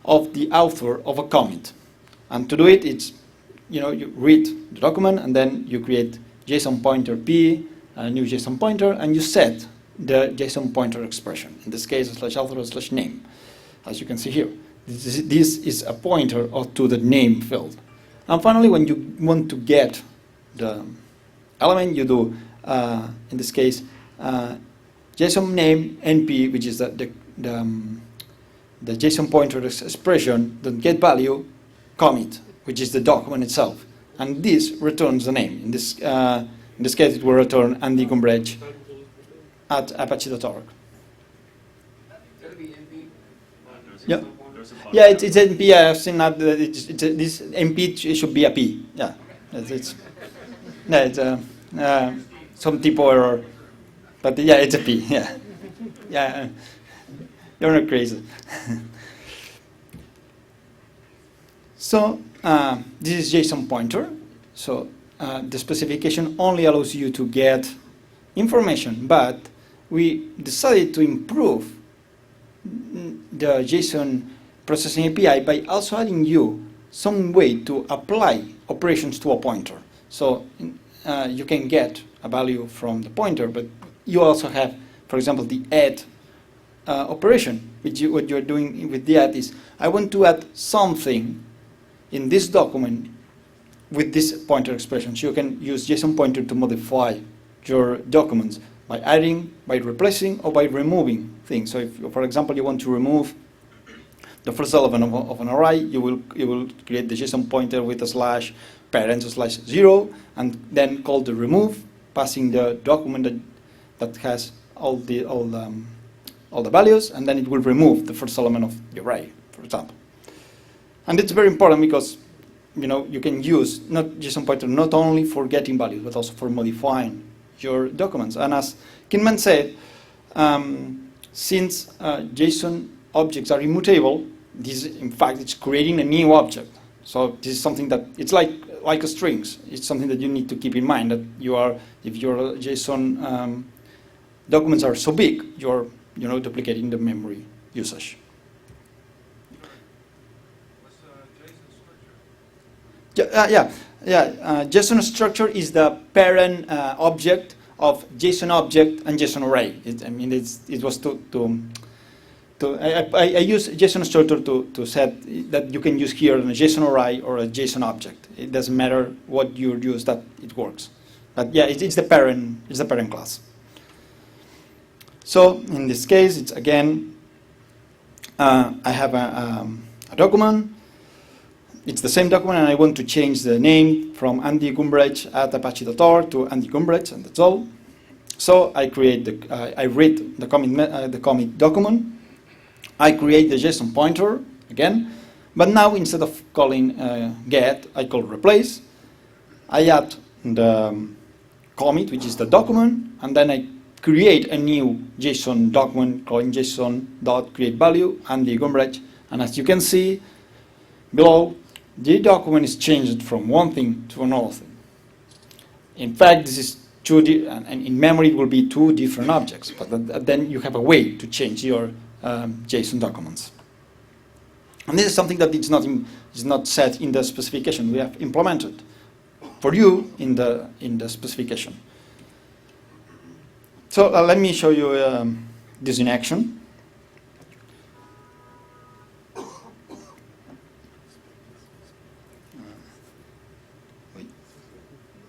of the author of a commit. And to do it, it's, you read the document, and then you create JSON pointer p, a new JSON pointer, and you set the JSON pointer expression. In this case, /author / name, as you can see here. This is a pointer to the name field. And finally, when you want to get the element, you do, in this case, JSON name np, which is the JSON pointer expression, the get value commit, which is the document itself, and this returns the name. In this case, it will return Andy Gumbrich at apache.org. Yeah, yeah, it's np. I've seen that. This np should be a p. Yeah, some typo error. But yeah, it's a P, yeah. Yeah, you're not crazy. So this is JSON pointer. So the specification only allows you to get information, but we decided to improve the JSON processing API by also adding you some way to apply operations to a pointer. So you can get a value from the pointer, but you also have, for example, the add operation, which what you're doing with the add is, I want to add something in this document with this pointer expression. So you can use JSON pointer to modify your documents by adding, by replacing, or by removing things. So if, for example, you want to remove the first element of an array, you will create the JSON pointer with a slash parent /0, and then call the remove, passing the document that has all the values, and then it will remove the first element of the array, for example. And it's very important because you can use not JSON pointer not only for getting values but also for modifying your documents. And as Kinman said, since JSON objects are immutable, this in fact it's creating a new object. So this is something that it's like a strings. It's something that you need to keep in mind, that if your JSON documents are so big, you're duplicating the memory usage. What's JSON structure? JSON structure is the parent object of JSON object and JSON array. It was I use JSON structure to set that you can use here a JSON array or a JSON object. It doesn't matter what you use, that it works. But yeah, it's the parent. It's the parent class. So in this case, it's again, I have a document. It's the same document, and I want to change the name from Andy Gumbrich at apache.org to Andy Gumbrich, and that's all. So I create I read the commit document. I create the JSON pointer again, but now instead of calling get, I call replace. I add the commit, which is the document, and then I create a new JSON document calling JSON.createValue Andy Gumbrich, and as you can see below, the document is changed from one thing to another thing. In fact, this is and in memory it will be two different objects, but then you have a way to change your JSON documents. And this is something that is not set in the specification. We have implemented for you in the specification. So let me show you this in action.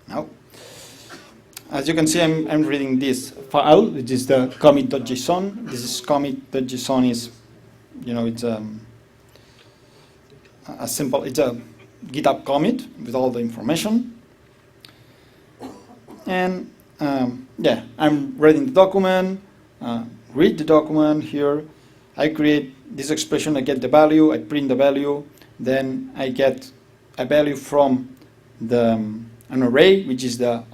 Now, as you can see, I'm reading this file, which is the commit.json. This is commit.json is, it's a simple, it's a GitHub commit with all the information. And yeah, I'm reading the document, read the document here. I create this expression, I get the value, I print the value, then I get a value from an array, which is that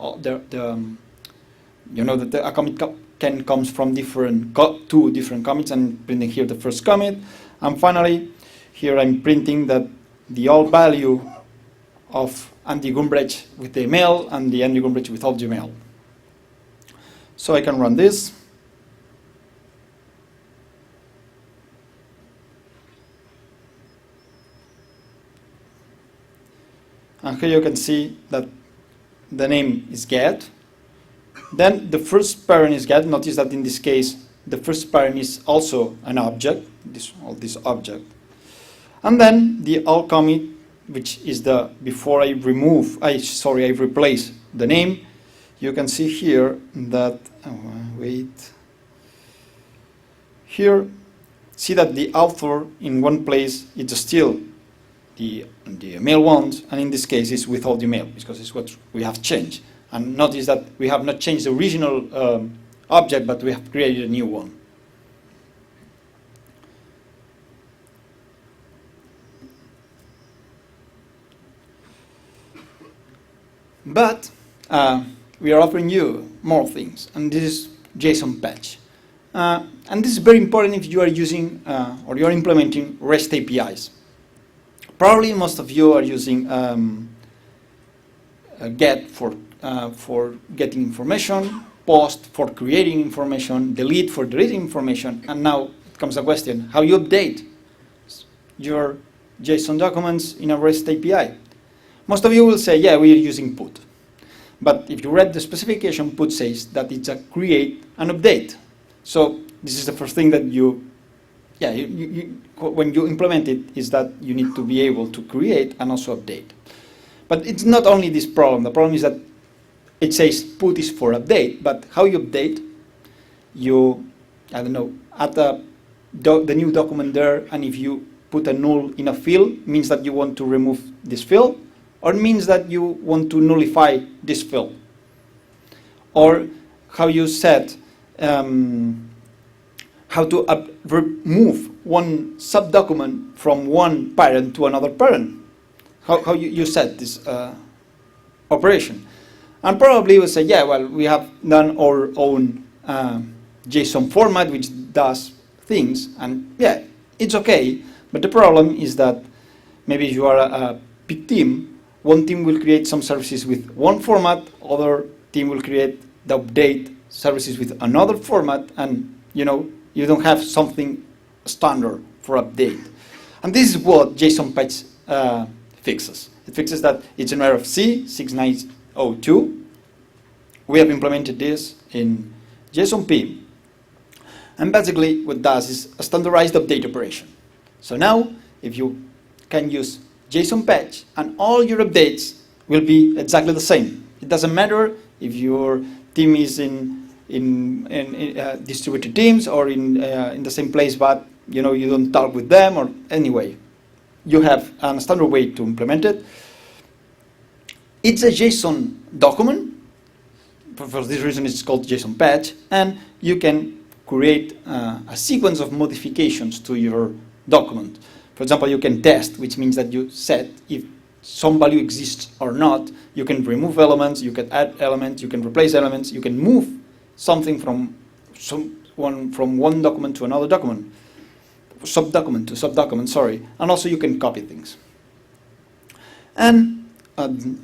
a commit can comes from two different commits. I'm printing here the first commit, and finally here I'm printing that the old value of Andy Gumbrecht with the email and the Andy Gumbrecht without Gmail. So I can run this. And here you can see that the name is get. Then the first parent is get. Notice that in this case, the first parent is also an object, this object. And then the all commit, which is the before I replace the name. You can see here that here, see that the author in one place it's still the email ones, and in this case it's without the email because it's what we have changed. And notice that we have not changed the original object, but we have created a new one. But we are offering you more things, and this is JSON patch. And this is very important if you are using or you are implementing REST APIs. Probably most of you are using get for getting information, post for creating information, delete for deleting information, and now comes the question, how you update your JSON documents in a REST API. Most of you will say, yeah, we are using put. But if you read the specification, put says that it's a create and update. So this is the first thing that when you implement it, is that you need to be able to create and also update. But it's not only this problem. The problem is that it says put is for update, but how you update, add the new document there, and if you put a null in a field, means that you want to remove this field, or means that you want to nullify this field. Or how you set, how to remove one subdocument from one parent to another parent. How you set this operation. And probably you will say, yeah, well, we have done our own JSON format which does things, and yeah, it's okay. But the problem is that maybe if you are a big team, one team will create some services with one format, other team will create the update services with another format, and you don't have something standard for update. And this is what JSON patch fixes. It fixes that it's an RFC 6902. We have implemented this in JSONP. And basically what it does is a standardized update operation. So now, if you can use JSON patch, and all your updates will be exactly the same. It doesn't matter if your team is in distributed teams or in the same place, but you don't talk with them, or anyway. You have a standard way to implement it. It's a JSON document. For this reason, it's called JSON patch, and you can create a sequence of modifications to your document. For example, you can test, which means that you set if some value exists or not. You can remove elements, you can add elements, you can replace elements, you can move something from one document to another document, subdocument to subdocument, sorry. And also you can copy things. And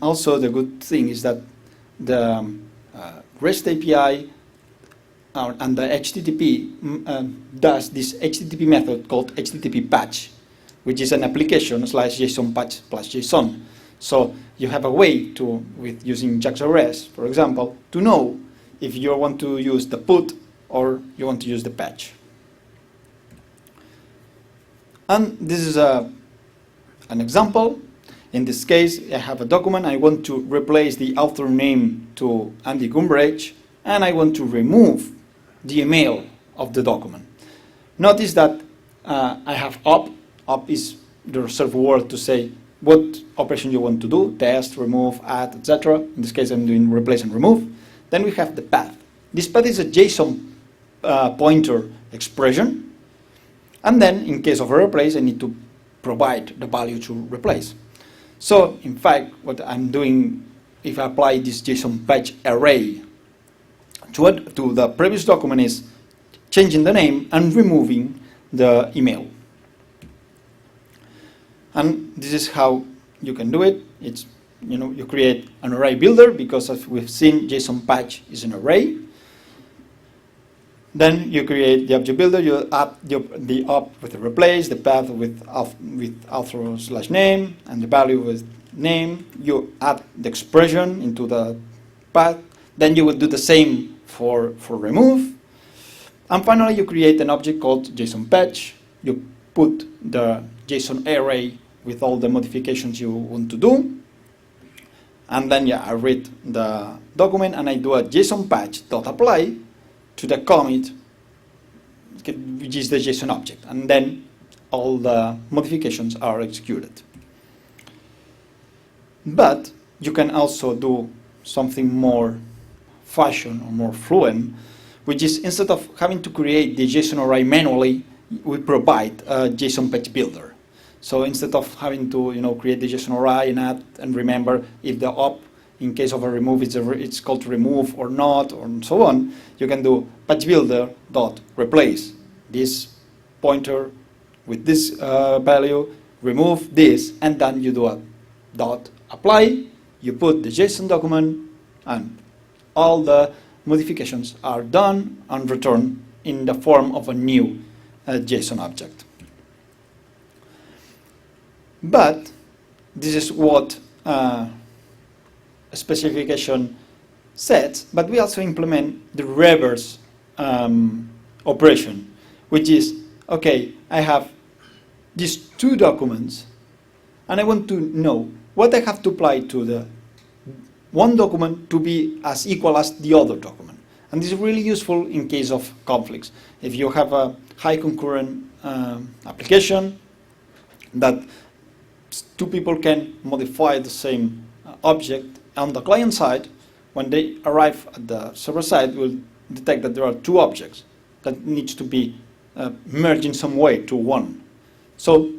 also the good thing is that the REST API and the HTTP does this HTTP method called HTTP patch, which is an application / JSON patch plus JSON. So you have a way to, with using JAX-RS, for example, to know if you want to use the put or you want to use the patch. And this is an example. In this case, I have a document. I want to replace the author name to Andy Gumbridge, and I want to remove the email of the document. Notice that I have op. Op is the reserved word to say what operation you want to do, test, remove, add, etc. In this case, I'm doing replace and remove. Then we have the path. This path is a JSON pointer expression. And then, in case of a replace, I need to provide the value to replace. So, in fact, what I'm doing, if I apply this JSON patch array to the previous document, is changing the name and removing the email. And this is how you can do it. It's, you create an array builder, because as we've seen, JSON patch is an array. Then you create the object builder. You add the op with the replace, the path with author/name, and the value with name. You add the expression into the path. Then you would do the same for remove. And finally, you create an object called JSON patch. You put the JSON array with all the modifications you want to do. And then, I read the document and I do a JSON patch.apply to the commit, which is the JSON object. And then all the modifications are executed. But you can also do something more fashion or more fluent, which is, instead of having to create the JSON array manually, we provide a JSON patch builder. So instead of having to create the JSON array and add and remember if the op, in case of a remove, it's called remove or not, or so on, you can do patch builder dot replace this pointer with this value, remove this, and then you do a dot apply. You put the JSON document, and all the modifications are done and returned in the form of a new JSON object. But this is what a specification sets, but we also implement the reverse operation, which is, okay, I have these two documents, and I want to know what I have to apply to the one document to be as equal as the other document. And this is really useful in case of conflicts. If you have a high concurrent application that two people can modify the same object on the client side, when they arrive at the server side, we'll detect that there are two objects that needs to be merged in some way to one. So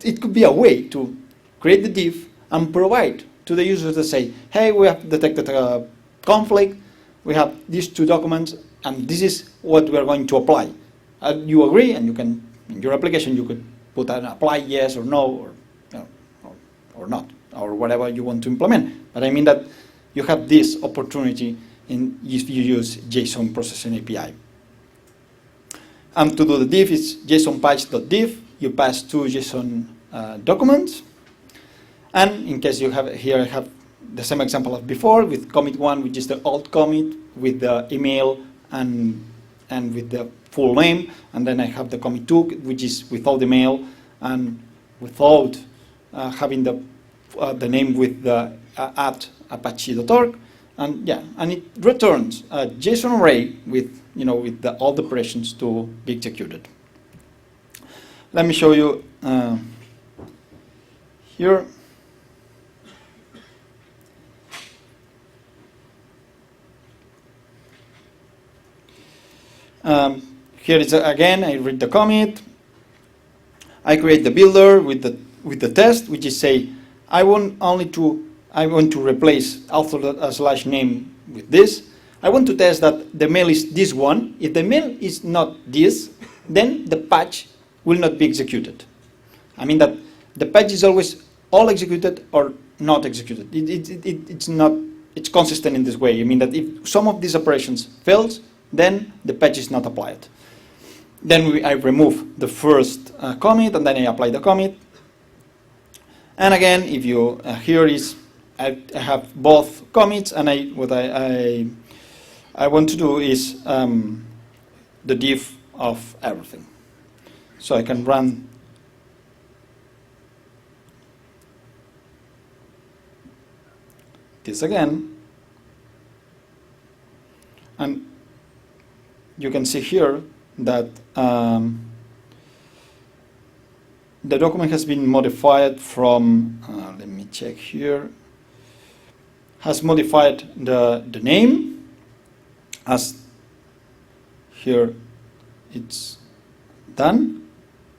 it could be a way to create the diff and provide to the user to say, hey, we have detected a conflict, we have these two documents, and this is what we are going to apply. You agree, and you can, in your application, you could put an apply yes or no, or not, or whatever you want to implement. But I mean that you have this opportunity if you use JSON Processing API. And to do the diff, it's JSON patch.diff. You pass two JSON documents. And in case you have here, I have the same example of before with commit one, which is the old commit with the email and with the full name. And then I have the commit two, which is without the mail and without having the name with the at apache.org, and it returns a JSON array with with all the operations to be executed. Let me show you here. Here is again. I read the commit. I create the builder with the test, which is say I want to replace author/name with this. I want to test that the mail is this one. If the mail is not this, then the patch will not be executed. I mean that the patch is always all executed or not executed. It's consistent in this way. I mean that if some of these operations fails, then the patch is not applied. Then I remove the first commit, and then I apply the commit. And again, if you here is I have both commits, and what I want to do is the diff of everything. So I can run this again, and you can see here that the document has been modified from, let me check here, has modified the name, as here it's done.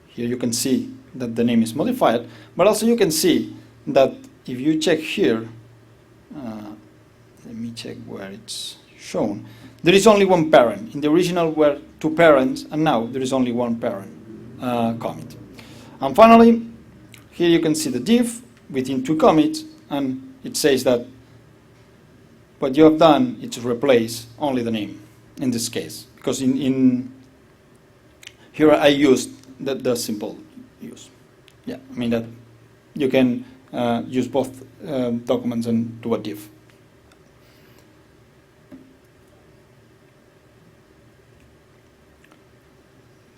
Here you can see that the name is modified, but also you can see that if you check here, let me check where it's shown, there is only one parent. In the original were 2 parents, and now there is only one parent commit. And finally, here you can see the diff within 2 commits, and it says that what you have done is replace only the name in this case, because in here I used the simple use. Yeah, I mean that you can use both documents and do a diff.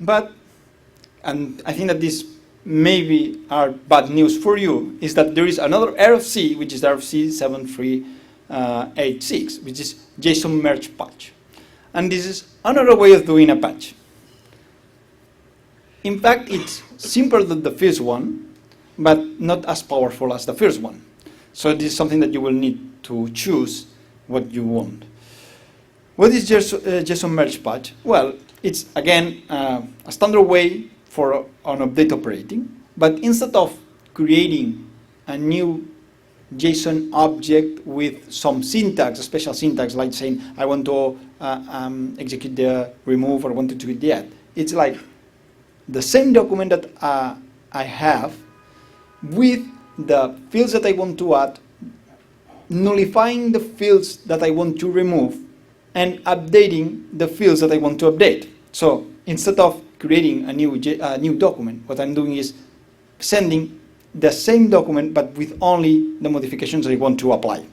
But, and I think that this maybe are bad news for you, is that there is another RFC, which is RFC 7386, which is JSON merge patch. And this is another way of doing a patch. In fact, it's simpler than the first one, but not as powerful as the first one. So this is something that you will need to choose what you want. What is JSON merge patch? Well, it's again a standard way for an update operating, but instead of creating a new JSON object with some syntax, a special syntax, like saying I want to execute the remove or want to execute the add, it's like the same document that I have with the fields that I want to add, nullifying the fields that I want to remove, and updating the fields that I want to update. So instead of creating a new document, what I'm doing is sending the same document but with only the modifications I want to apply.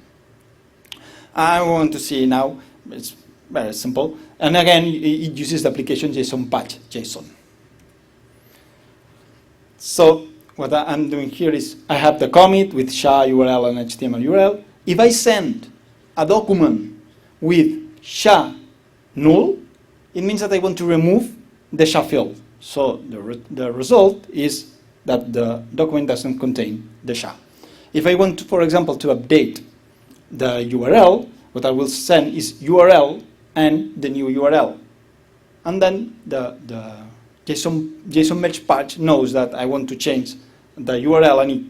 I want to see now, it's very simple, and again it uses the application JSON patch JSON. So what I'm doing here is I have the commit with SHA URL and HTML URL. If I send a document with SHA null, it means that I want to remove the SHA field. So the result is that the document doesn't contain the SHA. If I want to, for example, to update the URL, what I will send is URL and the new URL. And then the JSON merge patch knows that I want to change the URL and it,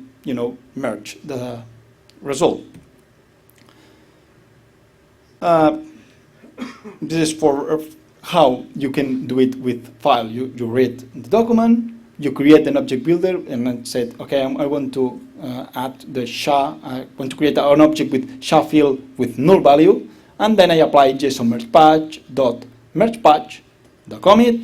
merge the result. This is for how you can do it with file. You read the document, you create an object builder, and then said, okay, I want to add the SHA. I want to create an object with SHA field with null value, and then I apply JSON merge patch dot merge patch the commit,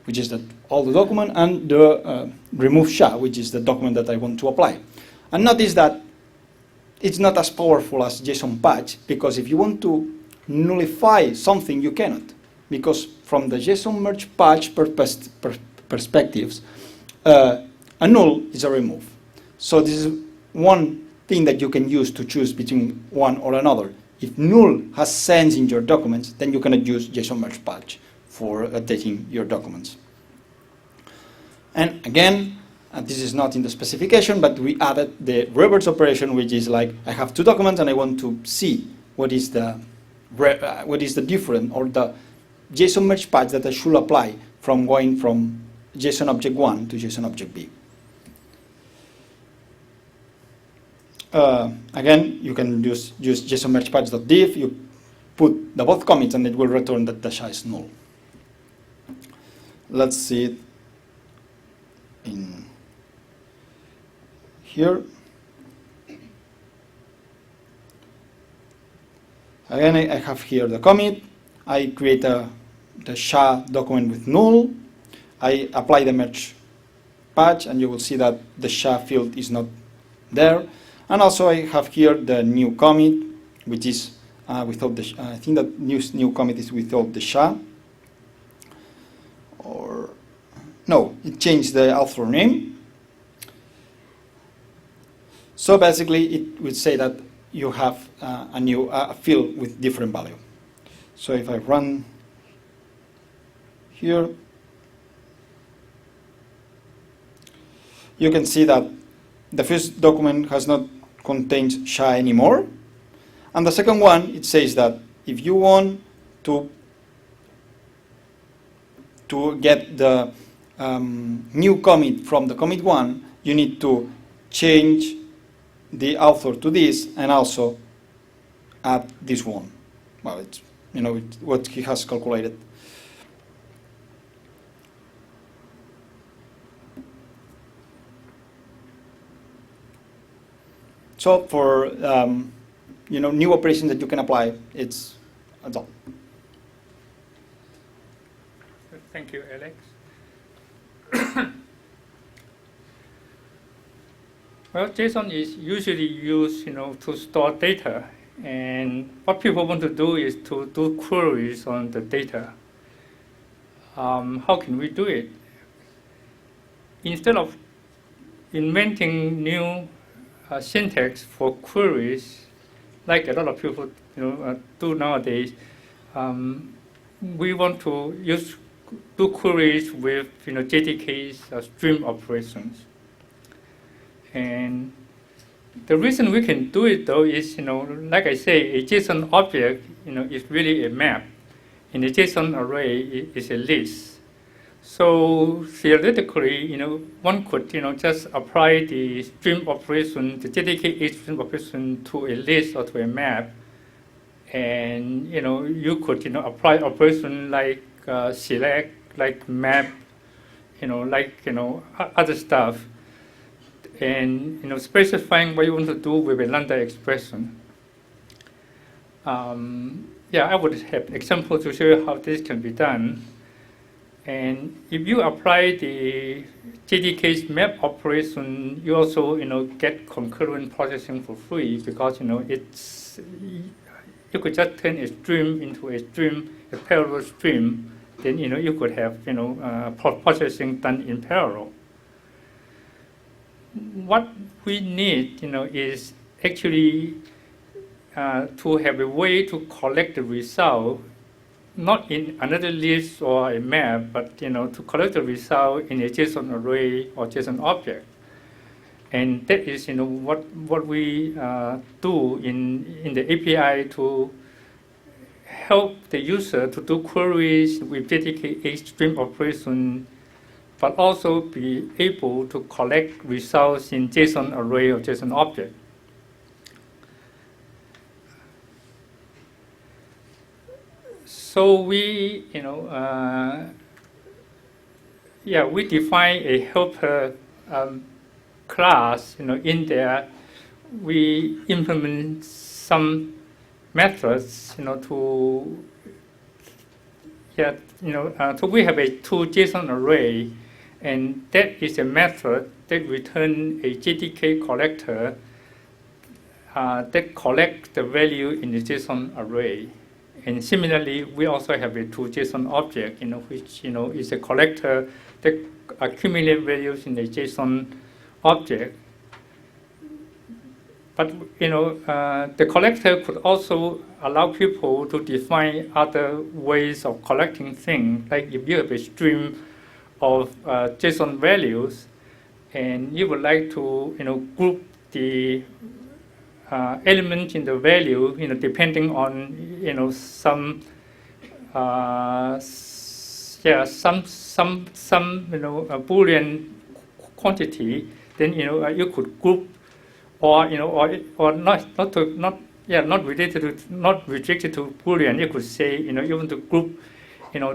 which is all the document, and the remove SHA, which is the document that I want to apply. And notice that it's not as powerful as JSON patch, because if you want to nullify something, you cannot, because from the JSON merge patch perspectives, a null is a remove. So this is one thing that you can use to choose between one or another. If null has sense in your documents, then you cannot use JSON merge patch for updating your documents. And again, this is not in the specification, but we added the reverse operation, which is like I have 2 documents and I want to see what is the different or the JSON merge patch that I should apply from going from JSON object 1 to JSON object B. Again, you can use JSON merge patch.diff. You put the both commits and it will return that the SHA is null. Let's see it in here. Again, I have here the commit. I create the SHA document with null. I apply the merge patch, and you will see that the SHA field is not there. And also I have here the new commit, which is without the SHA. I think that new commit is without the SHA. Or no, it changed the author name. So basically, it would say that you have a new field with different value. So if I run here, you can see that the first document has not contained SHA anymore. And the second one, it says that if you want to get the new commit from the commit one, you need to change the author to this and also add this one. Well, it's it's what he has calculated. So for new operations that you can apply, that's all. Thank you, Alex. Well, JSON is usually used, to store data, and what people want to do is to do queries on the data. How can we do it? Instead of inventing new syntax for queries, like a lot of people, do nowadays, we want to do queries with, JDK's stream operations. And the reason we can do it, though, is, like I say, a JSON object, is really a map, and a JSON array is a list. So theoretically, one could, just apply the stream operation, the JDK stream operation, to a list or to a map, and you could, apply operation like select, like map, other stuff, and specifying what you want to do with a lambda expression. I would have examples to show you how this can be done. And if you apply the JDK's map operation, you also get concurrent processing for free, because you could just turn a stream into a stream, a parallel stream. Then you could have processing done in parallel. What we need is actually to have a way to collect the result, not in another list or a map, but to collect the result in a JSON array or JSON object. And that is what we do in the API to help the user to do queries with JDK stream operation, but also be able to collect results in JSON array or JSON object. So we, we define a helper class. In there, we implement some methods. So we have a two JSON array, and that is a method that returns a JDK collector that collects the value in the JSON array. And similarly, we also have a two JSON object, which is a collector that accumulates values in the JSON object. But the collector could also allow people to define other ways of collecting things. Like if you have a stream of JSON values, and you would like to group the element in the value, depending on some Boolean quantity, then you could group, or not restricted to Boolean. You could say you want to group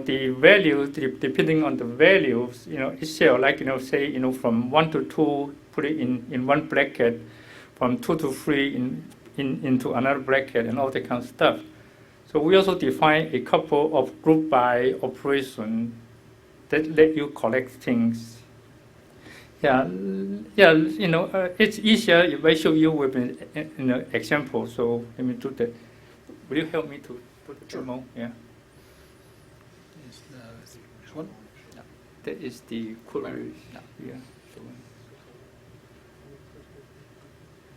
the value depending on the values itself, like say from 1 to 2, put it in one bracket, from 2 to 3 into another bracket, and all that kind of stuff. So we also define a couple of group by operations that let you collect things. It's easier if I show you with an example. So let me do that. Will you help me to put the demo? Yeah. Is this one? Yeah. That is the query. Yeah.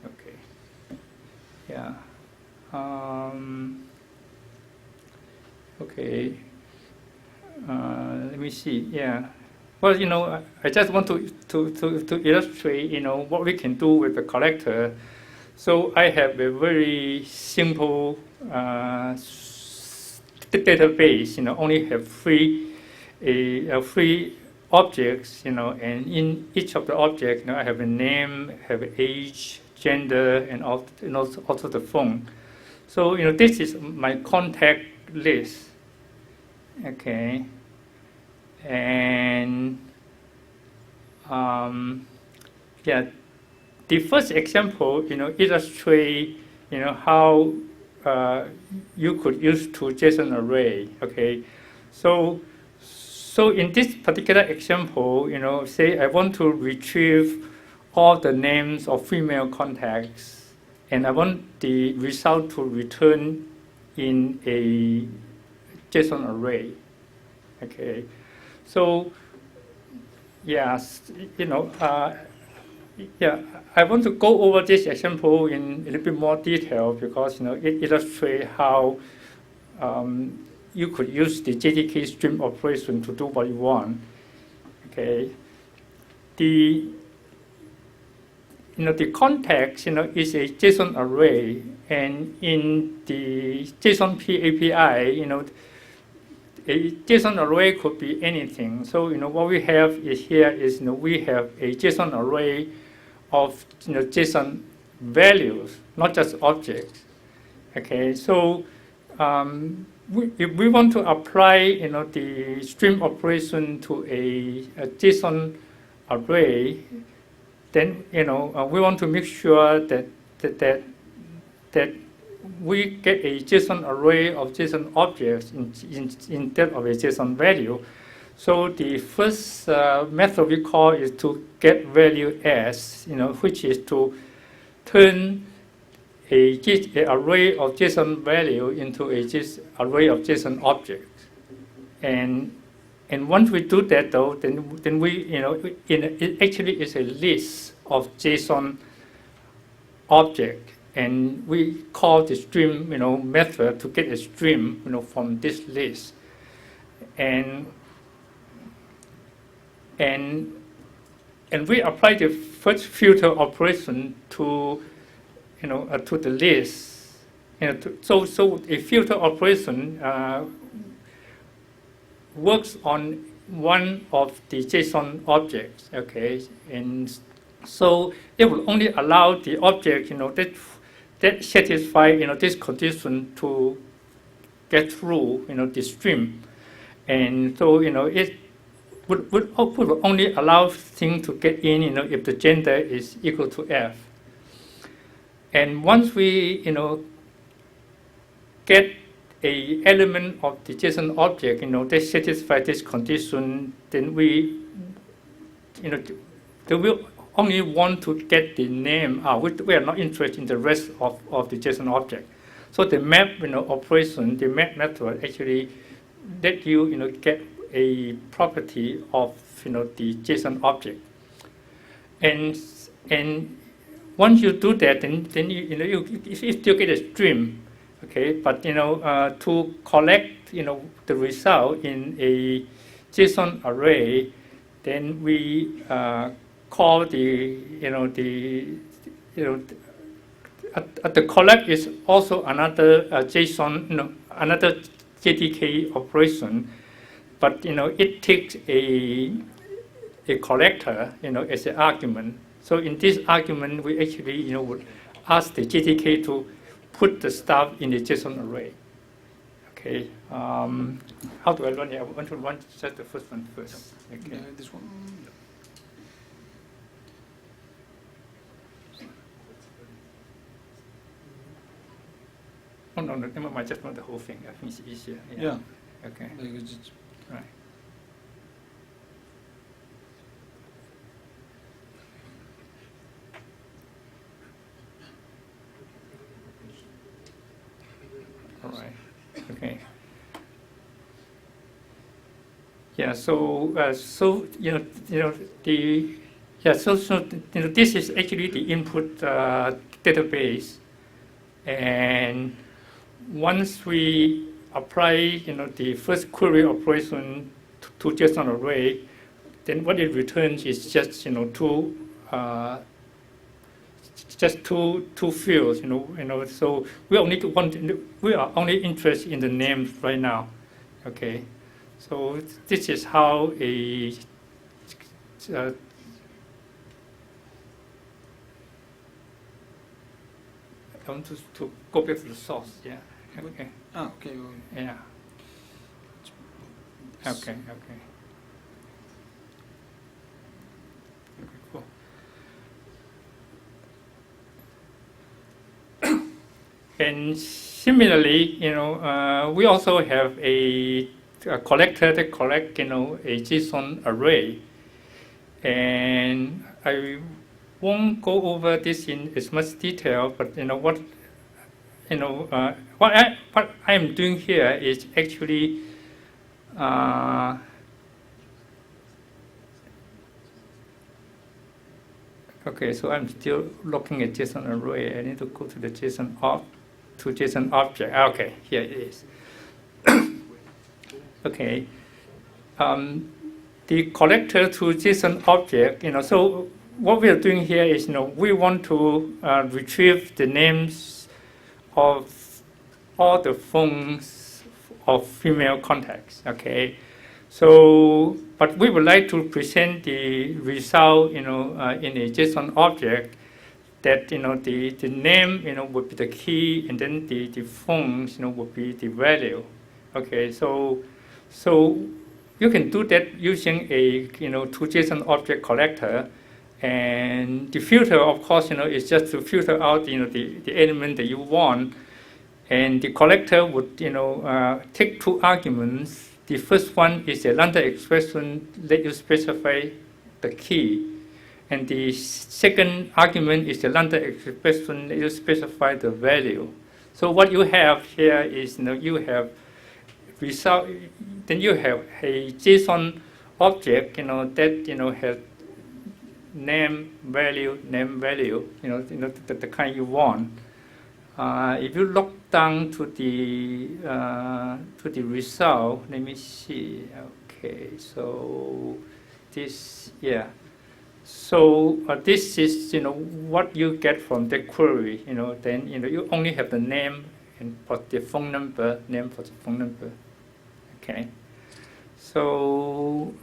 Okay. Yeah. Okay. Let me see. Yeah. Well, I just want to illustrate, what we can do with the collector. So I have a very simple database. Only have three objects. And in each of the objects, I have a name, have age, gender, and also the phone. So this is my contact list. Okay. And yeah, the first example, illustrate, how you could use to JSON array. Okay, so in this particular example, say I want to retrieve all the names of female contacts, and I want the result to return in a JSON array. Okay, so yes, yeah, I want to go over this example in a little bit more detail because it illustrates how you could use the JDK stream operation to do what you want. Okay, the context is a JSON array, and in the JSON P API, a JSON array could be anything. So what we have here is we have a JSON array of JSON values, not just objects. Okay, so if we want to apply the stream operation to a JSON array, then we want to make sure that we get a JSON array of JSON objects instead of a JSON value. So the first method we call is to get value as, which is to turn a array of JSON value into a array of JSON objects. And once we do that, though, then we, it actually is a list of JSON objects. And we call the stream, method to get a stream, from this list. And we apply the first filter operation to, to the list. So a filter operation works on one of the JSON objects. Okay, and so it will only allow the object, that satisfy this condition to get through the stream, and so it would only allow things to get in if the gender is equal to F. And once we get a element of the JSON object that satisfy this condition, then we they will only want to get the name out. We are not interested in the rest of the JSON object. So the map operation, the map method actually let you get a property of the JSON object. And once you do that, then you still get a stream. Okay, but to collect the result in a JSON array, then we call the collect is also another JSON, another JDK operation, but it takes a collector as an argument. So in this argument, we actually would ask the JDK to put the stuff in the JSON array. Okay, how do I run it? I want to run just the first one first. Okay, this one. Oh, no, never mind, just want the whole thing. I think it's easier. Yeah. Okay. Right. All right. Okay. Yeah. So this is actually the input database. And once we apply, the first query operation to JSON array, then what it returns is just, two fields, So we are only interested in the names right now, okay. So this is how a I want to go back to the source, yeah. Okay. Ah, okay. Yeah. Okay, okay. Okay, cool. And similarly, we also have a collector that collect, a JSON array. And I won't go over this in as much detail, but what I am doing here is actually okay. So I'm still looking at JSON array. I need to go to the JSON object. Okay, here it is. Okay. The collector to JSON object. So what we are doing here is, we want to retrieve the names of all the phones of female contacts, okay? So, but we would like to present the result, in a JSON object that, the name, would be the key, and then the phones, would be the value, okay? So you can do that using a, two JSON object collector. And the filter, of course, is just to filter out, the element that you want. And the collector would, take two arguments. The first one is a lambda expression that you specify the key. And the second argument is the lambda expression that you specify the value. So what you have here is, you have result. Then you have a JSON object, that, has name, value, the kind you want. If you look down to the result, let me see. Okay, so this, yeah. So this is, what you get from the query. Then you only have the name and for the phone number, name for the phone number. Okay. So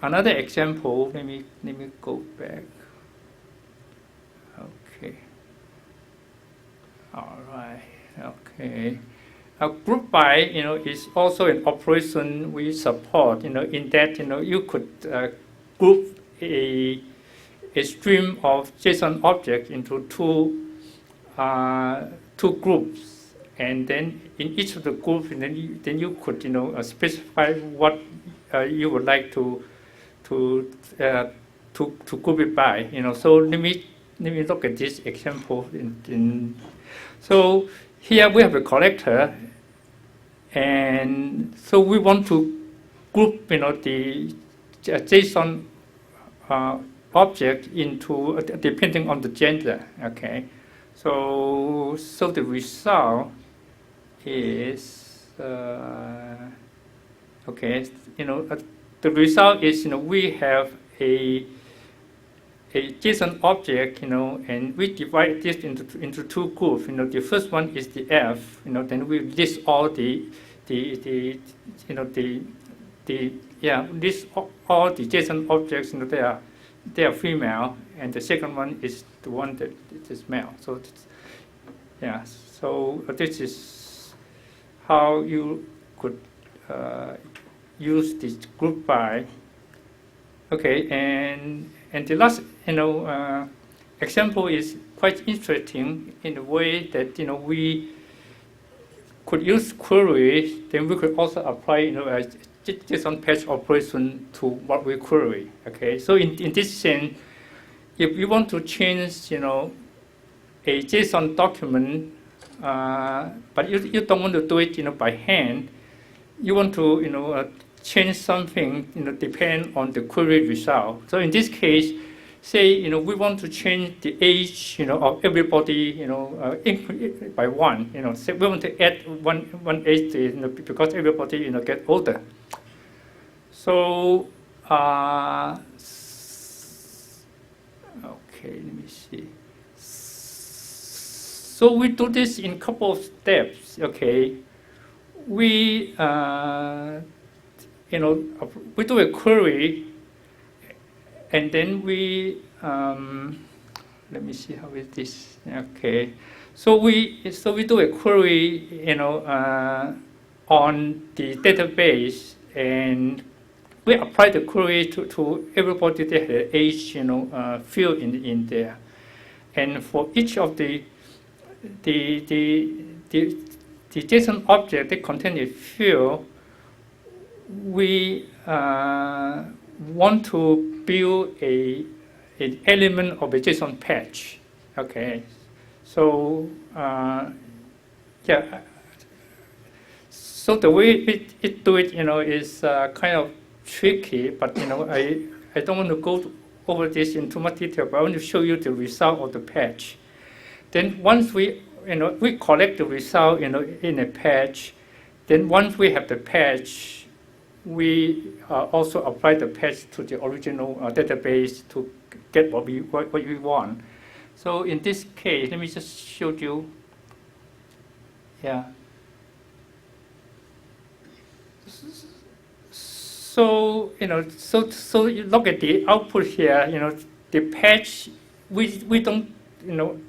another example, let me go back. Okay. All right. Okay. Group by, is also an operation we support. In that, you could group a stream of JSON objects into two groups, and then in each of the groups, and then you could, specify what you would like to group it by. So let me look at this example. So here we have a collector, and so we want to group, the JSON object into depending on the gender. Okay, so the result is okay. The result is, we have a JSON object, and we divide this into two groups. The first one is the F. Then we list all list all the JSON objects. They are female, and the second one is the one that is male. So yeah. So this is how you could use this group by. Okay, and the last example is quite interesting in the way that we could use queries. Then we could also apply a JSON patch operation to what we query. Okay, so in this sense, if you want to change a JSON document, but you don't want to do it by hand, you want to change something depend on the query result. So in this case, say, we want to change the age, of everybody, by one, say we want to add one age, because everybody, get older. So, okay, let me see. So we do this in a couple of steps, okay. We, we do a query, and then we, let me see how is this, okay. So we do a query, on the database, and we apply the query to everybody that had age, field in there. And for each of the JSON object that contain a field, we want to build an element of a JSON patch. Okay, so yeah. So the way it do it, is kind of tricky. But I don't want to go over this in too much detail. But I want to show you the result of the patch. Then once we collect the result, in a patch. Then once we have the patch, we also apply the patch to the original database to get what we want. So in this case, let me just show you. Yeah. So so you look at the output here. The patch, we don't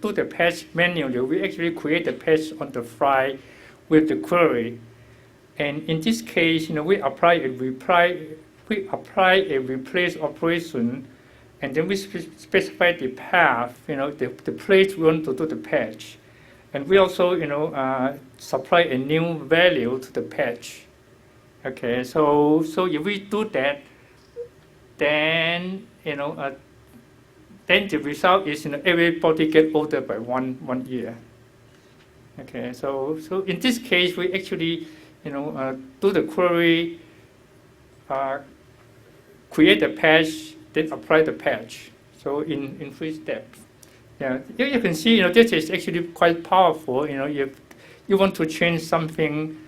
do the patch manually. We actually create the patch on the fly with the query. And in this case, we apply a replace operation, and then we specify the path, the place we want to do the patch. And we also, supply a new value to the patch. Okay, so if we do that, then then the result is everybody get older by one year. Okay, so in this case, we actually do the query, create the patch, then apply the patch. So in 3 steps. Yeah, you can see this is actually quite powerful. If you want to change something,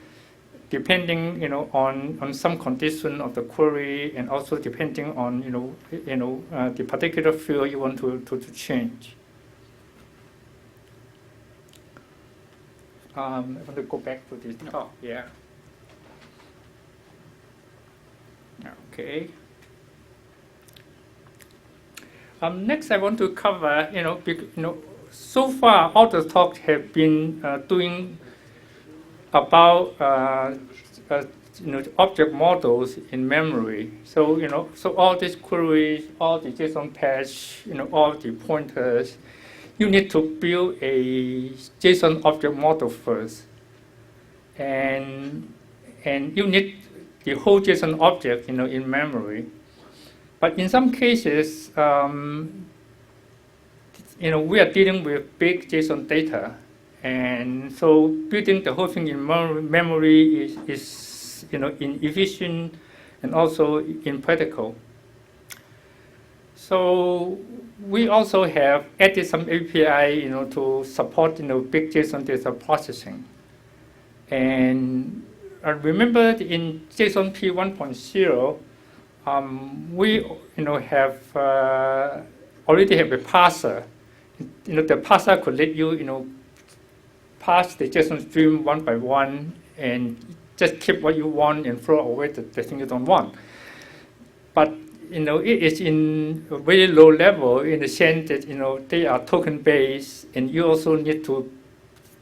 depending on some condition of the query, and also depending on the particular field you want to change. I want to go back to this. Oh, yeah. Okay. Next, I want to cover, so far all the talks have been doing about object models in memory. So so all these queries, all the JSON patch, all the pointers, you need to build a JSON object model first, and you need the whole JSON object, in memory. But in some cases, we are dealing with big JSON data, and so building the whole thing in memory is inefficient and also impractical. So we also have added some API, to support big JSON data processing. And I remember in JSON P 1.0, we have already have a parser. The parser could let you parse the JSON stream one by one and just keep what you want and throw away the thing you don't want. But it is in a very low level in the sense that they are token based, and you also need to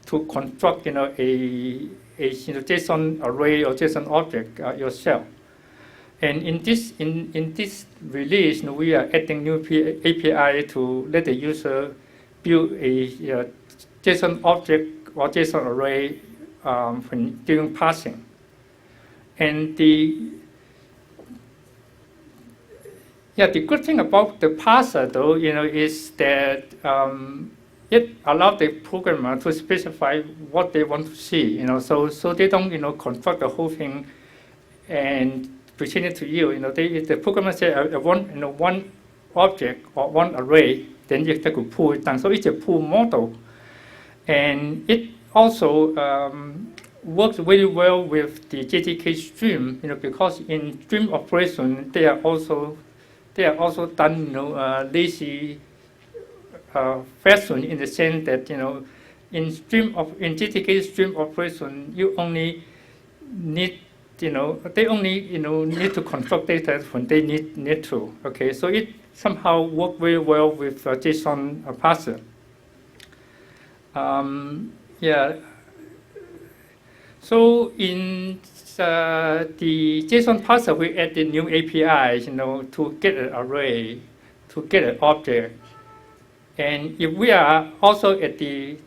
construct a JSON array or JSON object yourself. And in this release, we are adding new API to let the user build a JSON object or JSON array when doing parsing. And the good thing about the parser, though, is that it allows the programmer to specify what they want to see. So they don't construct the whole thing and present it to you. The programmer says, I want object or one array, then you have to pull it down. So it's a pull model. And it also works very well with the JTK stream, because in stream operation they are also done, lazy fashion, in the sense that in JTK stream operation you only need they only need to construct data when they need to. Okay, so it somehow works very well with JSON parser. Yeah. So in the JSON parser, we add the new API, to get an array, to get an object. And if we are also at the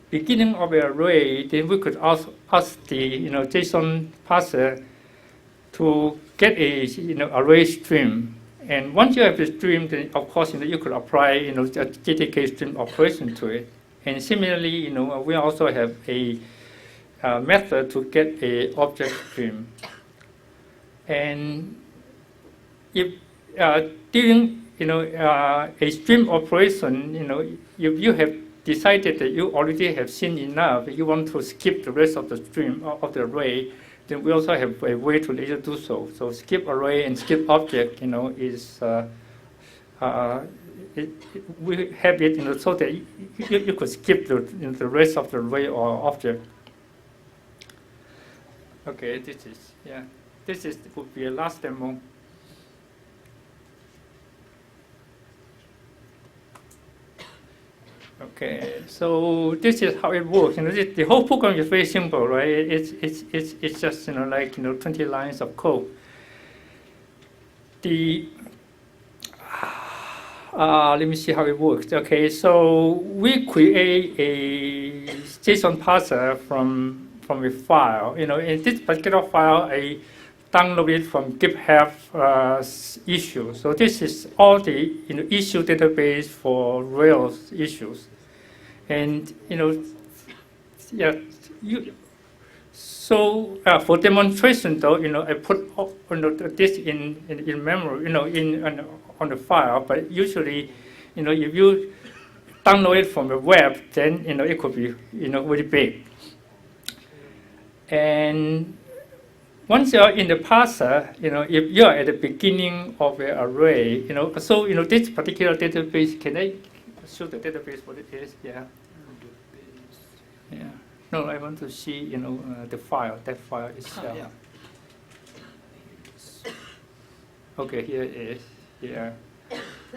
beginning of an array, then we could also ask the JSON parser to get a array stream. And once you have the stream, then of course you could apply a JTK stream operation to it. And similarly, we also have a method to get a object stream. And if during a stream operation, if you have decided that you already have seen enough, you want to skip the rest of the stream of the array, then we also have a way to later do so. So skip array and skip object, is we have it, so that you could skip the rest of the array or object. Okay, this would be a last demo. Okay, so this is how it works. The whole program is very simple, right? It's just like 20 lines of code. Let me see how it works. Okay, so we create a JSON parser from a file. In this particular file, I downloaded from GitHub issue. So this is all the issue database for Rails issues, and yeah, so for demonstration though, I put this in memory, on the file. But usually, if you download it from the web, then it could be very big. And once you're in the parser, if you're at the beginning of an array, so this particular database, can I show the database what it is? Yeah. Yeah. No, I want to see, the file. That file itself. Yeah. Okay, here it is. Yeah.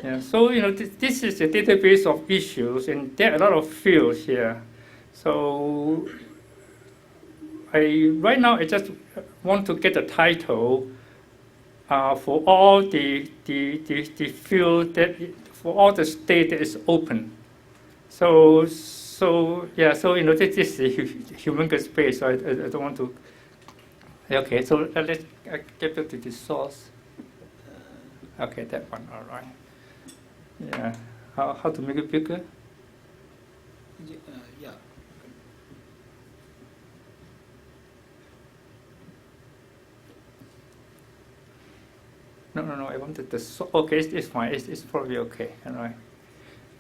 Yeah. So this is the database of issues, and there are a lot of fields here. So right now I just want to get a title for all the field for all the state that is open. So yeah, so this is a humongous space. So I don't want to. Okay, so let's get back to the source. Okay, that one. All right. Yeah. How to make it bigger? Yeah. No. I wanted the okay. It's fine. It's probably okay. All right.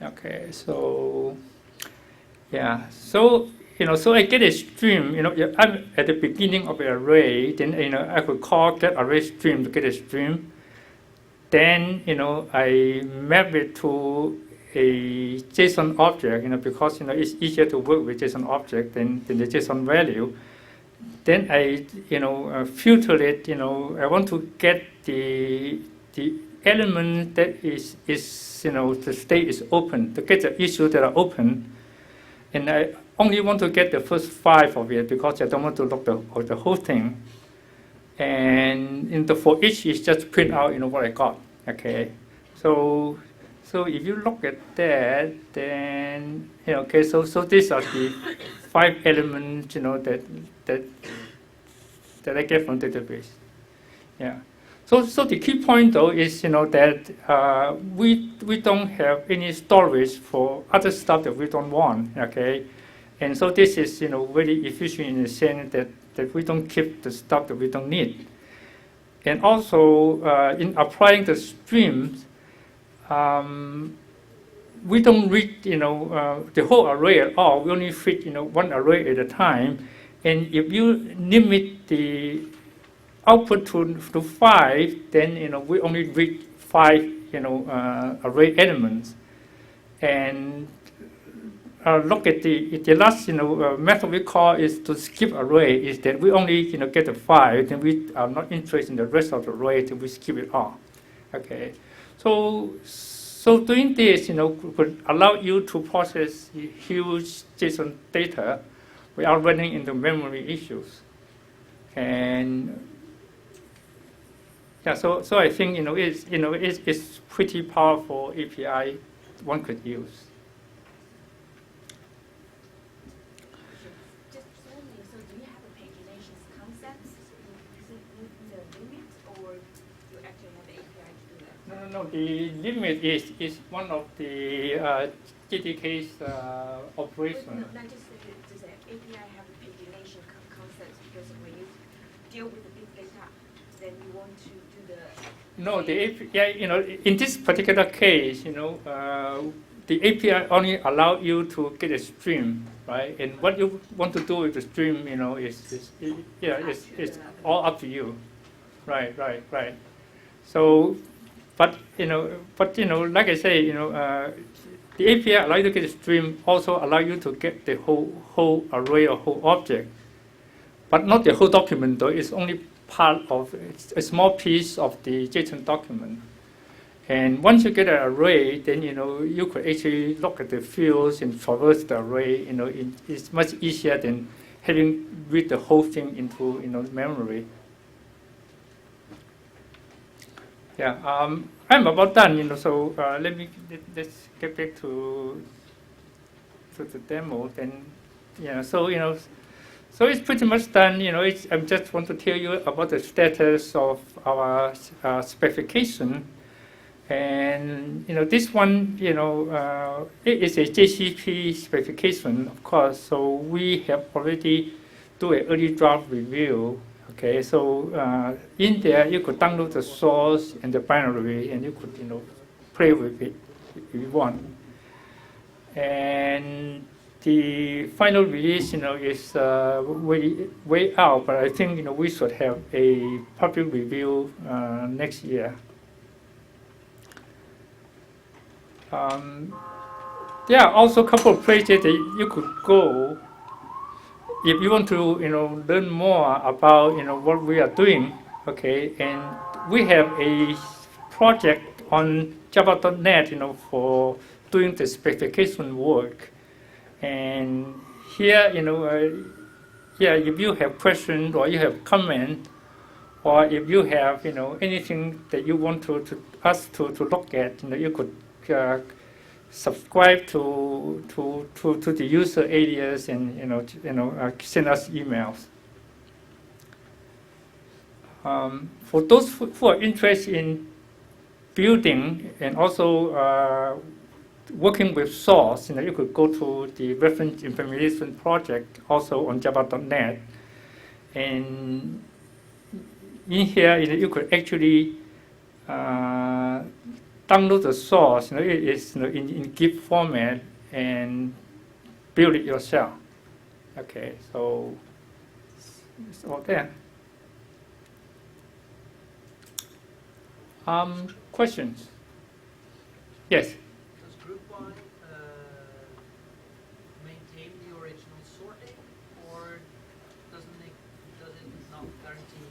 Okay. So yeah. So so I get a stream. I'm at the beginning of an array. Then I could call that array stream to get a stream. Then I map it to a JSON object. Because it's easier to work with JSON object than the JSON value. Then I filter it. I want to get the element that is the state is open, to get the issues that are open, and I only want to get the first 5 of it because I don't want to look the whole thing. And for each, it's just print out what I got. Okay, so if you look at that, then okay, so these are the 5 elements that I get from database. Yeah. So the key point though is that we don't have any storage for other stuff that we don't want. Okay, and so this is very efficient in the sense that we don't keep the stuff that we don't need. And also in applying the streams, we don't read, the whole array at all. We only fit, one array at a time. And if you limit the output to 5, then, we only read 5, array elements. And look at the last, method we call is to skip array. Is that we only, get a 5, then we are not interested in the rest of the array, then we skip it all. Okay, so doing this, could allow you to process huge JSON data without running into memory issues. And yeah, so I think it's pretty powerful API one could use. Just wondering, so do you have a pagination concept? Is it the limit, or you actually have the API to do that? No. The limit is one of the JDK's operation. No, just the API have a pagination concept, because when you deal with the big data, then you want to do the... No, the API, in this particular case, the API only allow you to get a stream, right? And what you want to do with the stream, it's all up to you. Right. So, but like I say, the API allow you to get a stream, also allow you to get the whole array or whole object, but not the whole document though. It's only part of a small piece of the JSON document. And once you get an array, then you could actually look at the fields and traverse the array. It's much easier than having read the whole thing into memory. Yeah, I'm about done. So let's get back to the demo. Then so it's pretty much done. I just want to tell you about the status of our specification. And this one, it is a JCP specification, of course. So we have already do an early draft review. Okay, so in there you could download the source and the binary, and you could play with it if you want. And the final release, is way out, but I think we should have a public review next year. There are also a couple of places that you could go if you want to learn more about what we are doing. Okay, and we have a project on Java.net for doing the specification work. And here, if you have questions or you have comment, or if you have anything that you want us to look at, you could subscribe to the user alias and send us emails. For those who are interested in building and also working with source, you could go to the reference implementation project also on Java.net, and in here you could actually download the source. It is in GIF format and build it yourself. Okay, so it's all there. Questions? Yes. Does GroupY maintain the original sorting, or does it not guarantee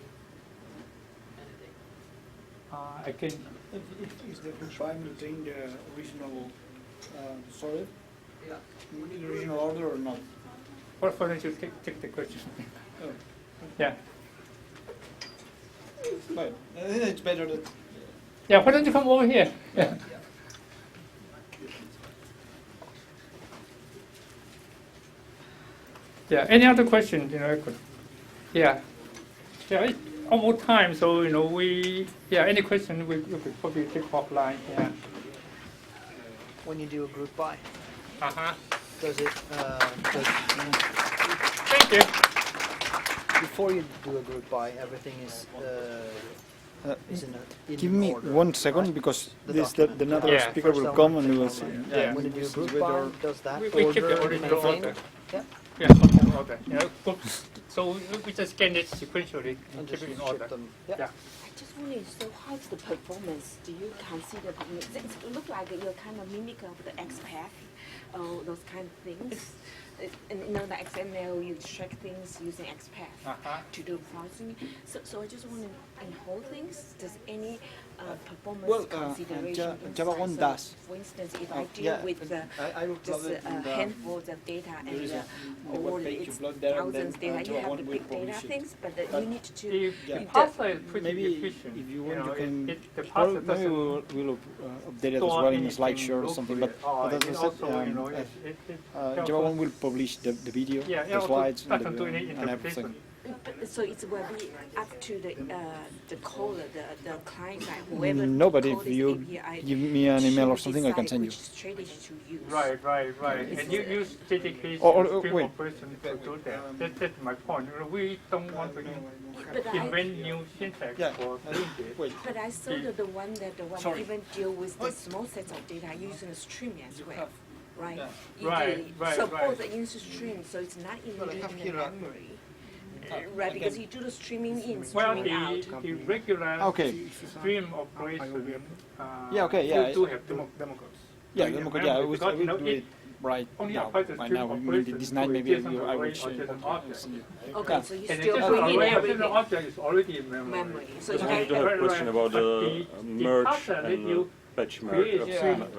anything? I can. Is the GroupY maintain the original sorted? Yeah. In the original order or not? Why don't you take the question? Oh. Yeah. But I think it's better that. Yeah, why don't you come over here? Yeah. Yeah, any other questions, I could, yeah. Yeah, it's almost time, so, any question we could probably take offline, yeah. When you do a GroupY, does it, Thank you. Before you do a GroupY, everything is Isn't it in Give me order, 1 second right? because The this document. another Yeah. speaker will First come one, and we will first see. one. Yeah. When you do This is group whether- by, does that We keep the order original maintained? order. Yeah. Yeah, original order. Yeah, groups. So we just scan it sequentially and And keep just it in ship order. them. Yeah. I just wondering, so how's the performance? Do you consider performance? It looks like you're kind of mimic of the XPath, those kind of things. And you know, the XML, you check things using XPath to do parsing. So I just want to, in whole things, does any performance Well, consideration JavaOne inside? does. So, for instance, if I deal yeah, with I will just plug it in the- handfuls of data there is and a all web page, it's you plug there and thousands then, data, you have JavaOne the will big data publish it. things, but But you need to The Yeah. parser is pretty Maybe efficient. if you want, know, you can. the Maybe parser doesn't we'll update it as store well in a anything slideshow or something. But, locally. as I And said, also, you know, it JavaOne will publish the video, Yeah, the also slides, and, doesn't do any and everything. So it will be up to the caller, the client side, whoever No, but if code this you API give me an email or should something, I can decide send you. which strategy to use. Right. And you use dedicated Or stream wait. operation to do that. That's my point. You know, we don't want to But I- invent new syntax for doing this. But I saw that the one Sorry. even deal with the small sets of data using a stream as well, right? Yeah. Usually Right, suppose right. the user stream, so it's not Well, I even have in the here a- memory. Right, because you do the streaming in, Well, streaming out. the regular Okay. stream operation Yeah, okay, yeah. do have demo codes. Yeah, demo code, yeah, I Because, you know, will do it right only now. applies to Right stream now, maybe operation this night, to maybe JSON I will array or show you. JSON object. Okay, so you And still the bring in JSON everything. object is already in memory. Memory. So Right, you I do have a right, question right. about But the merge parser let and you patch merge. create Patch stream. and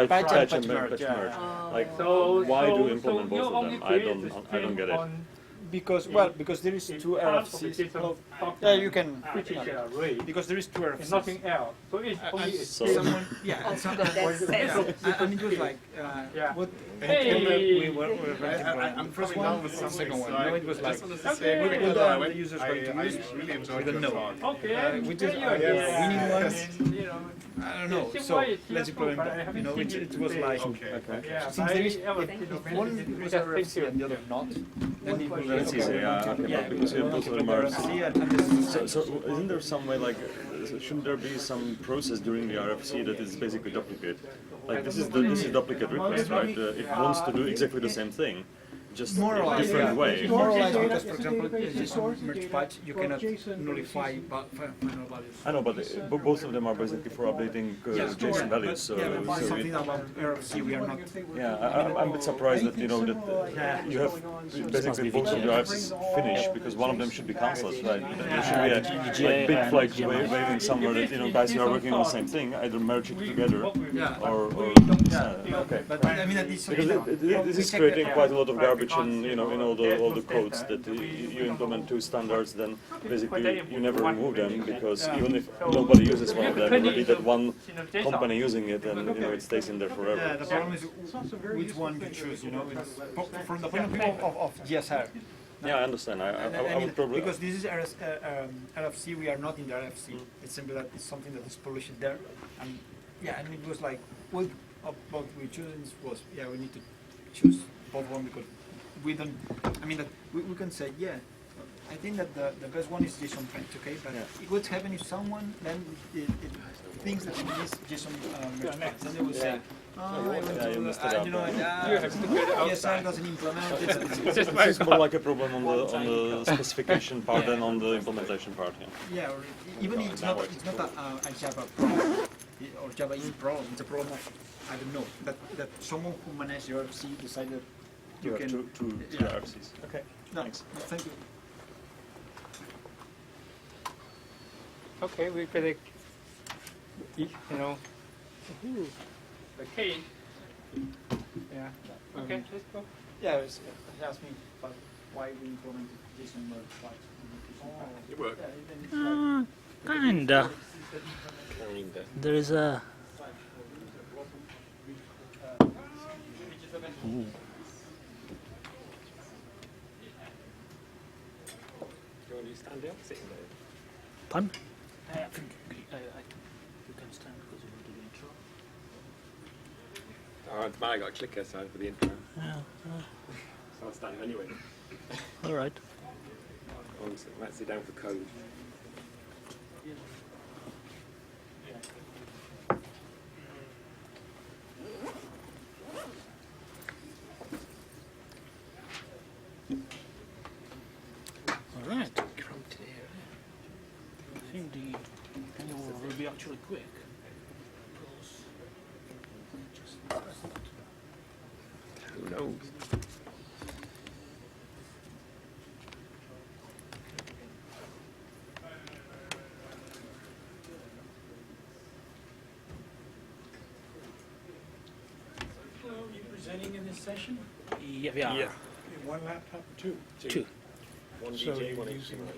patch merge. Like, So- why do so- you implement so you both of only them? I create don't the get it. stream Because because there is two parts of the RFCs. JSON Well, document, yeah, you can. which is yeah. an array. Because there is two RFCs. And nothing else. So it's only a So stream. someone, yeah, and some, and it was like Yeah. what Hey. we were I'm coming one, down with the something, second one. so No, it was I like just wanted to say, we Okay. put Well, the users going to use really enjoyed with a your no. talk. Okay. We just there you are. we need one. And, you know, I don't know. yeah, So why it's let's useful, implement but I that. haven't You know, seen it was today. like Yeah, since there is I ever, if one was just RFC and the other not, then it will That's easy, yeah, okay, because you both of them are. So isn't there some way, like, shouldn't there be some process during the RFC that is basically duplicate? Like this is duplicate request, right? It wants to do exactly the same thing, just more or in a less, different way. More or less, because for example, JSON merge patch, you cannot nullify final values. I know, but both of them are basically for updating JSON values. So, yeah, but so something it, about RFC we are not. yeah, I'm a bit surprised that that you have basically both of the RFCs finished because one of them should be cancelled, right? There should be a like, big flag waving somewhere that guys who are working on the same thing either merge it together or okay. But I mean that is Because this is creating quite a lot of garbage in all the codes that you implement two standards, then basically you never remove them because even if nobody uses one of them, it will be that one company using it and it stays in there forever. Yeah, the problem is which one you choose. From the point of view of GSR. Yeah, I understand. I would probably because this is RFC. We are not in the RFC. It's simply that it's something that is published there, and yeah, and it was like what we choose was we need to choose both one because we don't. I mean that we can say I think that the best one is JSON print, okay? But it would happen if someone then it thinks that it is JSON merge patch, then they will say, you messed it up. GSR doesn't implement it. It's more like a problem on the specification part than on the implementation part. Yeah, or even if it's not a Java problem or Java is a problem. It's a problem of I don't know that someone who manages the RFC decided you have can two RFCs. Okay, no, thanks. No, thank you. Okay, we better, okay. Yeah. Okay, let's go. Yeah, he asked me about why we implemented JSON merge patch. It worked. Kinda. There is a. Ooh. You want to stand up? Sitting there. Pardon? I think you can stand because you want to do the intro. Oh, man, I got a clicker so for the intro. Yeah. So I'll stand anyway. All right. Let's sit down for code. be actually quick. Who knows? Hello, are you presenting in this session? Yeah, we are. Okay, one laptop or two? Two. One So DJ, you're one using- HDMI.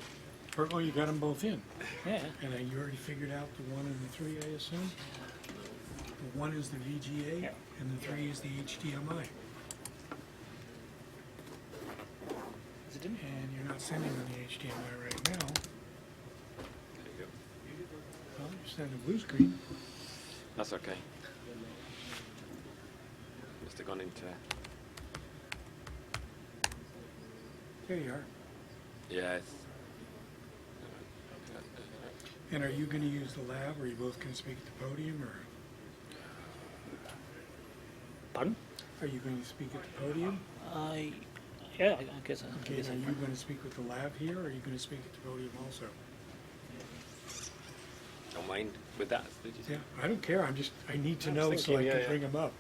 Oh, you got them both in? Yeah. And you already figured out the 1 and the 3, I assume? The 1 is the VGA, and the 3 is the HDMI. And you're not sending on the HDMI right now. Well, you're sending a blue screen. That's okay. Must have gone into. There you are. Yes. And are you going to use the lab, or are you both going to speak at the podium, or? Pardon? Are you going to speak at the podium? Yeah, I guess. Okay, are you going to speak with the lab here, or are you going to speak at the podium also? Don't mind with that. Did you say? Yeah, I don't care. I need to I was know so I thinking, can yeah. bring them up.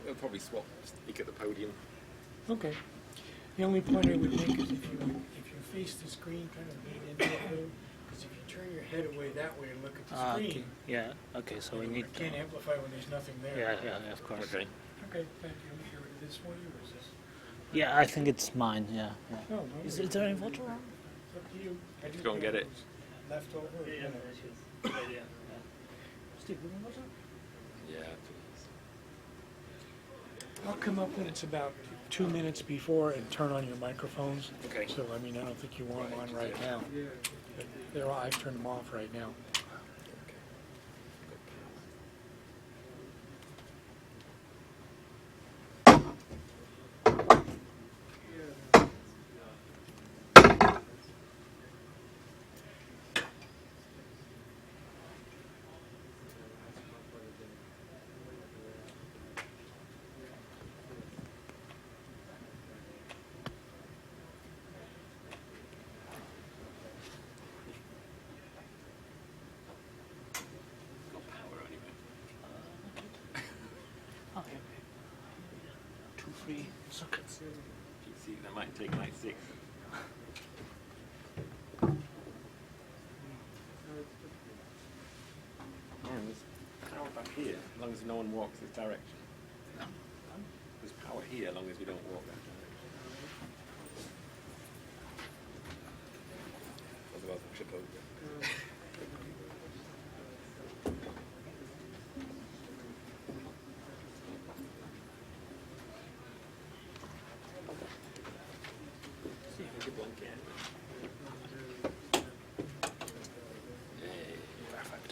We'll probably speak at the podium. Okay. The only point I would make is if you face the screen, kind of lean into it, because if you turn your head away that way and look at the Okay. screen, Yeah. Okay. So we need. I can't amplify when there's nothing there. Yeah, of course. Okay. Okay, thank you. Let me get rid of this for you, or is this? Yeah, I think it's mine. Yeah. No, no. Is there any water around? It's up to you. I just Go and got get it. those Left over. Yeah, Steve, you want water? Yeah. I'll come up when it's about 2 minutes before and turn on your microphones. Okay. So, I mean, I don't think you want them on right now. But they're all, I've turned them off right now. Okay. 2 free sockets. PC, that might take like 6. There's power back here, as long as no one walks this direction. There's power here, as long as we don't walk that direction. Otherwise, we should over. See if we can one can. Perfect.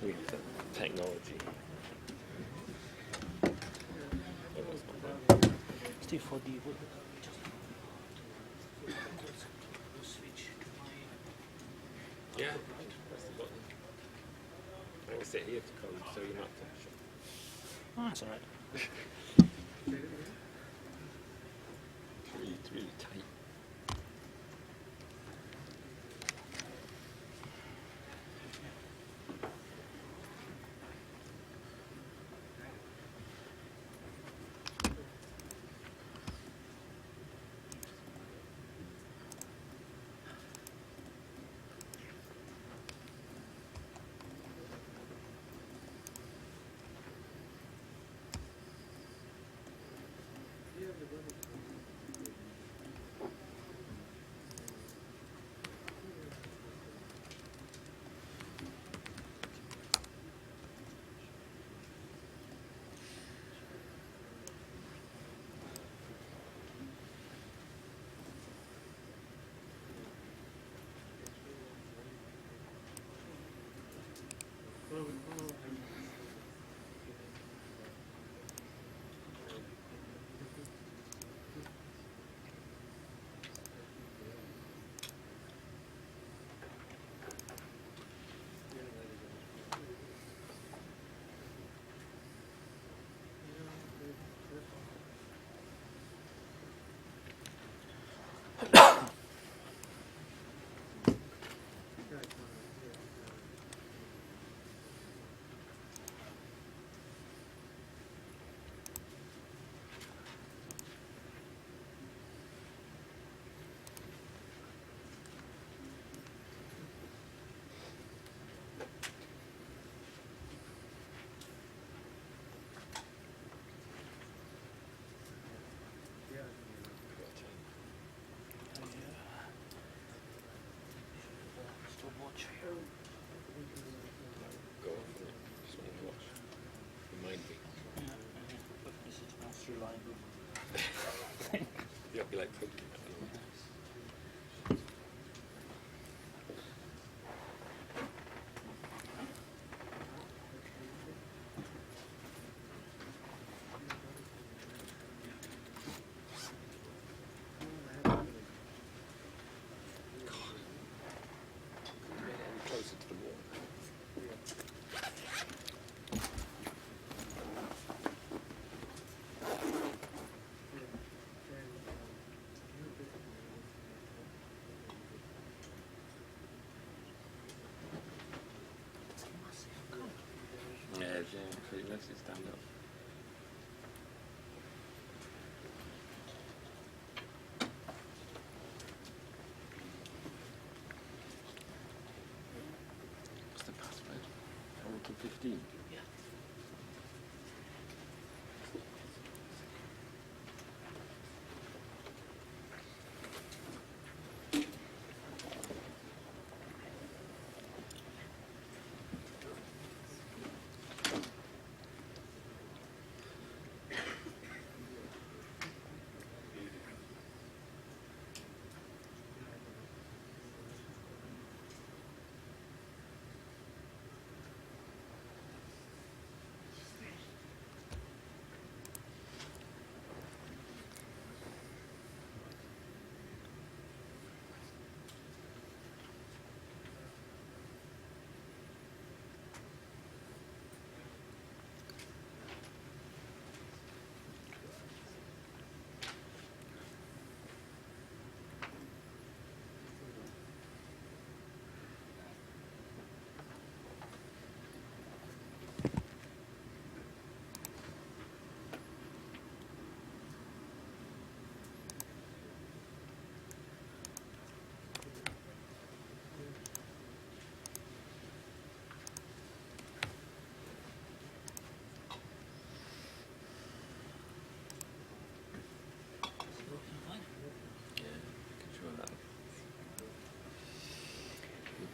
We have the technology. Steve, for the Yeah, press the button. I'm going to sit here to come so you're not touching. Oh, that's alright. It's really tight. like protein. Closer to the wall. Yeah, pretty much stand up. What's the password? 4 to 15. Yeah.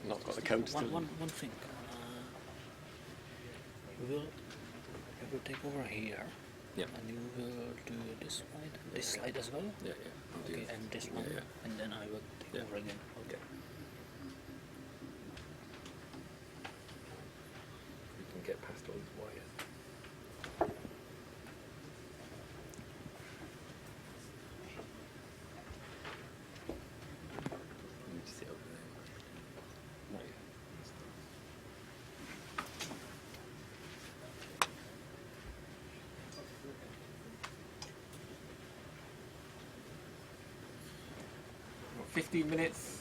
Not got the code still. One thing. We will take over here. Yeah. And you will do this slide as well. Yeah, yeah. I'll do Okay, it. and this one, Yeah. and then I will take over again. Okay. We can get past all these wires. You need to sit over there. Not yet. Well, 15 minutes.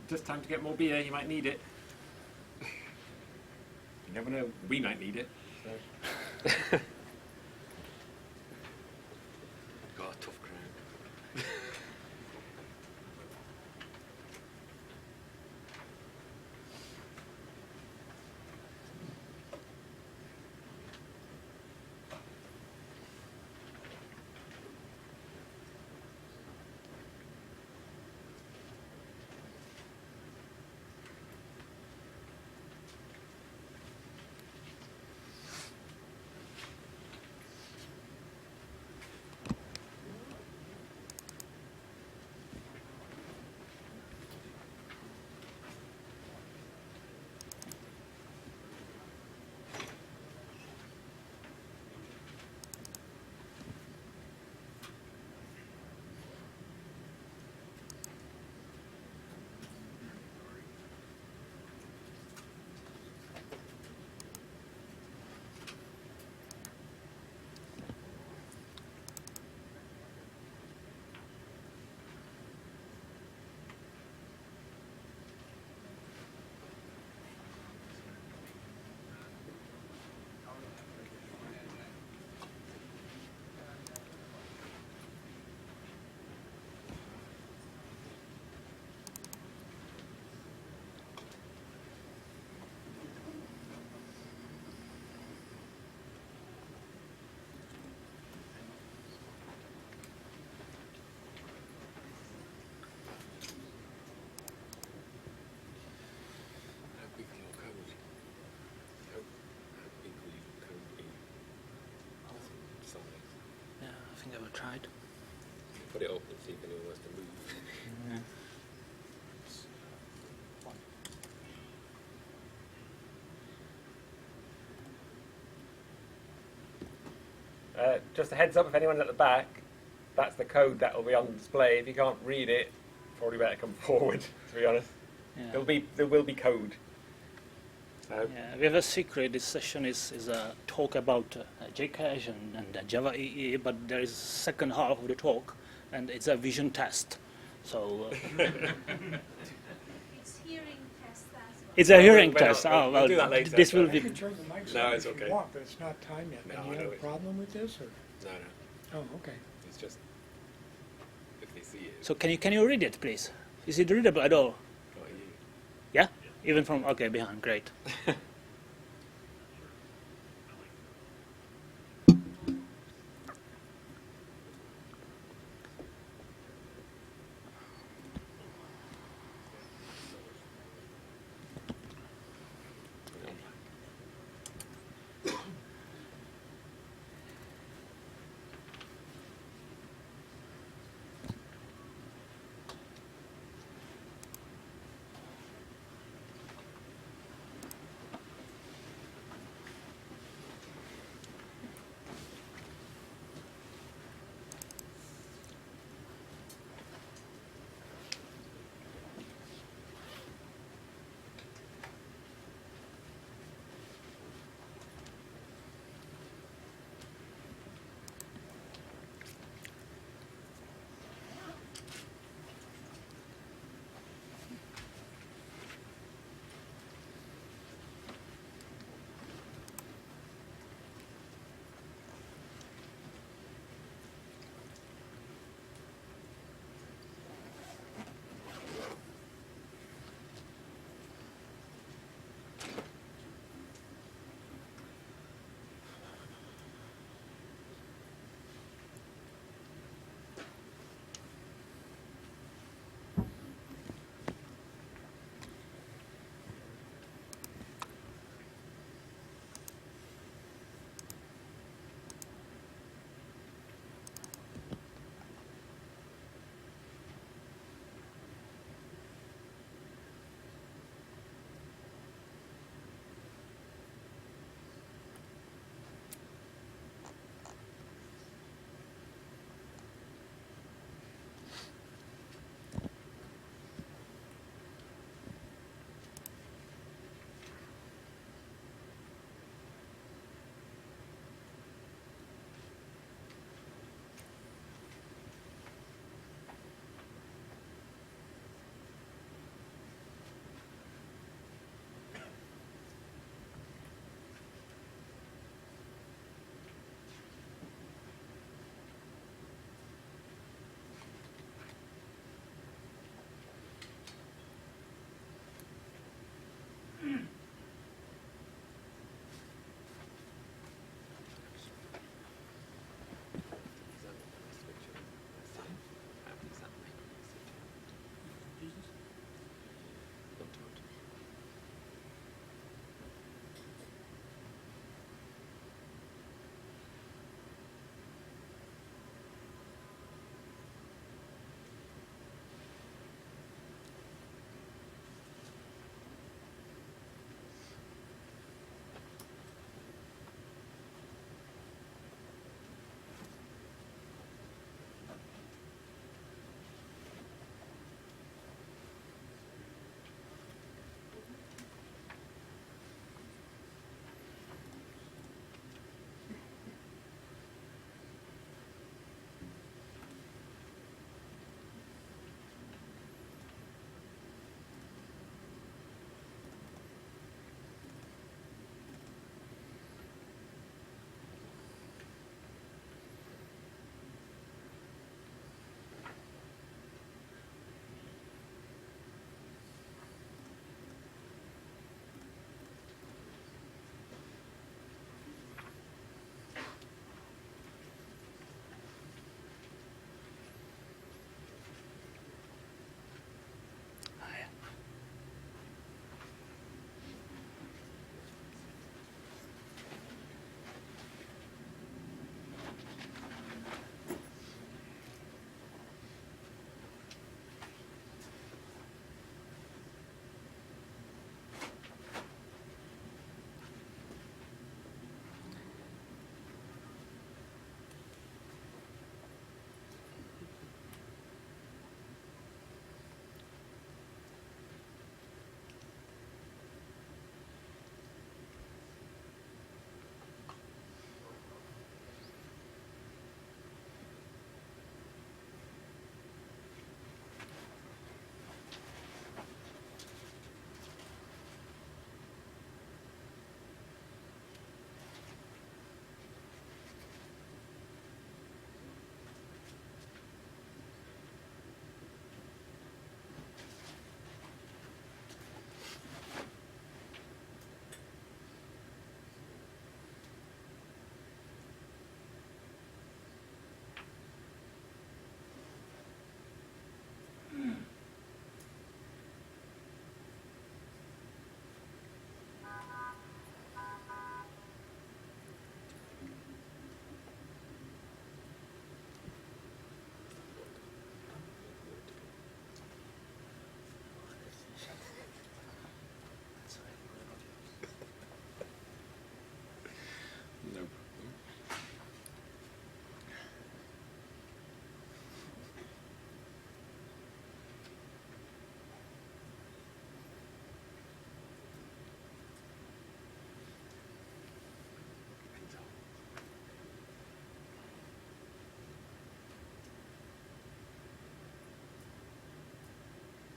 Just time to get more beer. You might need it. You never know. We might need it. So. Got a tough crowd. Yeah, I think I will try it. put it open and see if anyone wants to move. Just a heads up, if anyone's at the back, that's the code that will be on display. If you can't read it, probably better come forward, to be honest. Yeah. There will be code. Yeah, we have a secret. This session is a talk about JCache and Java EE, but there is a second half of the talk, and it's a vision test. So It's hearing test as well. it's a hearing We'll test. we'll well, do that later. this will I be. can turn the mics No, on it's if okay. you want, but it's not time yet. No, And I you know have a it's- problem with this, or? No. Oh, okay. It's just if they see it. So can you read it, please? Is it readable at all? Oh, Yeah, even from behind. Great.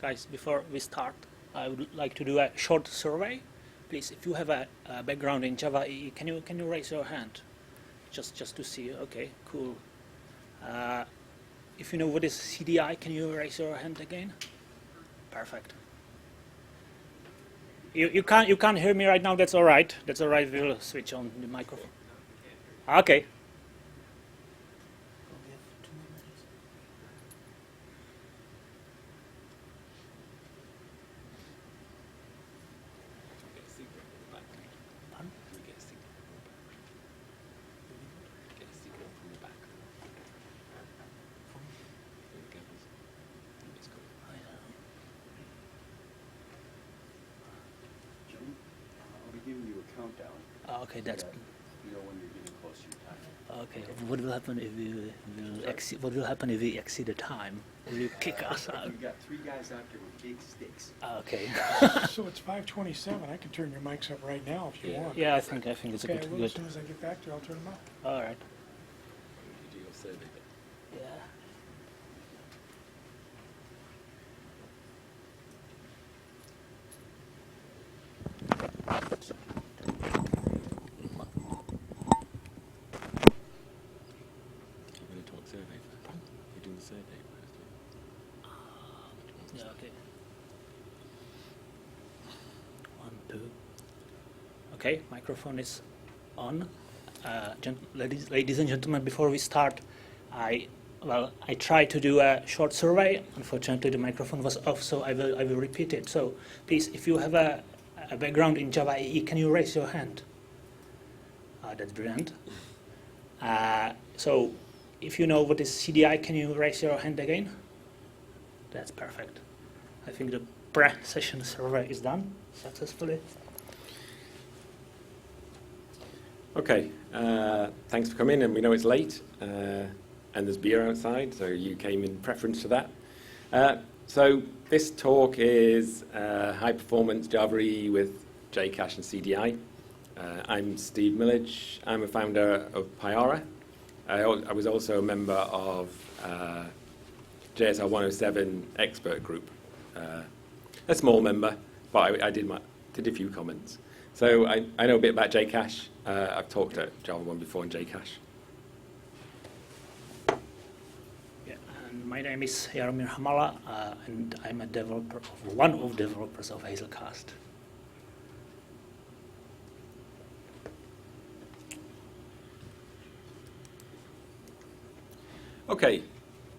guys, before we start, I would like to do a short survey. Please, if you have a background in Java EE, can you raise your hand? Just to see. Okay, cool. If you know what is CDI, can you raise your hand again? Perfect. You can't hear me right now. That's all right. That's all right. We'll switch on the microphone. Okay. Okay, that's. You know when you're getting close to your time. Okay. What will happen if we will exceed? What will happen if we exceed the time? Will you kick us out? We've got 3 guys out there with big sticks. Okay. So it's 5:27. I can turn your mics up right now if you want. Yeah, I think it's okay, a good. Well, as soon as I get back to you, I'll turn them up. All right. Yeah. Yeah, okay. 1, 2. Okay, microphone is on. Ladies and gentlemen, before we start, I tried to do a short survey. Unfortunately, the microphone was off, so I will repeat it. So please, if you have a background in Java EE, can you raise your hand? That's brilliant. So if you know what is CDI, can you raise your hand again? That's perfect. I think the pre-session survey is done successfully. Okay, thanks for coming, and we know it's late, and there's beer outside, so you came in preference to that. So this talk is high-performance Java EE with JCache and CDI. I'm Steve Millage. I'm a founder of Pyara. I was also a member of JSR 107 expert group. A small member, but I did a few comments. So I know a bit about JCache. I've talked at JavaOne before in JCache. Yeah, and my name is Jaromir Hamala, and I'm a developer one of the developers of Hazelcast. Okay,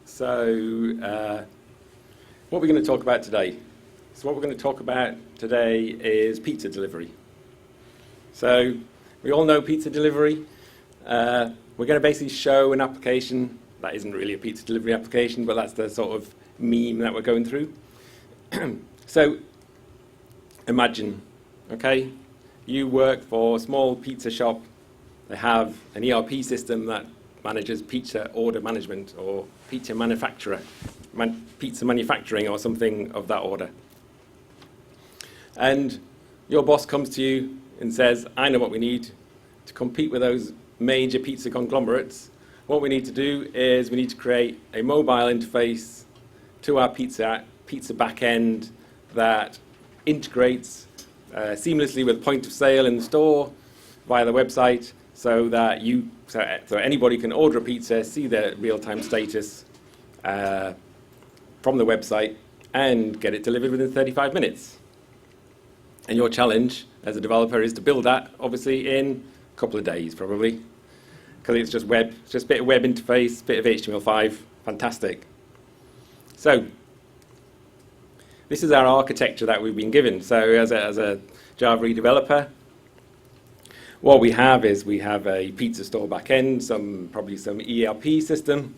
so what we're going to talk about today. So what we're going to talk about today is pizza delivery. So we all know pizza delivery. We're going to basically show an application that isn't really a pizza delivery application, but that's the sort of meme that we're going through. So imagine, okay, you work for a small pizza shop. They have an ERP system that manages pizza order management or pizza manufacturing or something of that order. And your boss comes to you and says, I know what we need to compete with those major pizza conglomerates. What we need to do is we need to create a mobile interface to our pizza backend that integrates seamlessly with point of sale in the store via the website, so that so anybody can order a pizza, see their real-time status from the website, and get it delivered within 35 minutes. And your challenge as a developer is to build that, obviously, in a couple of days, probably, because it's just web, it's just a bit of web interface, bit of HTML5, fantastic. So this is our architecture that we've been given. So as a Java EE developer, what we have is we have a pizza store backend, probably some ERP system,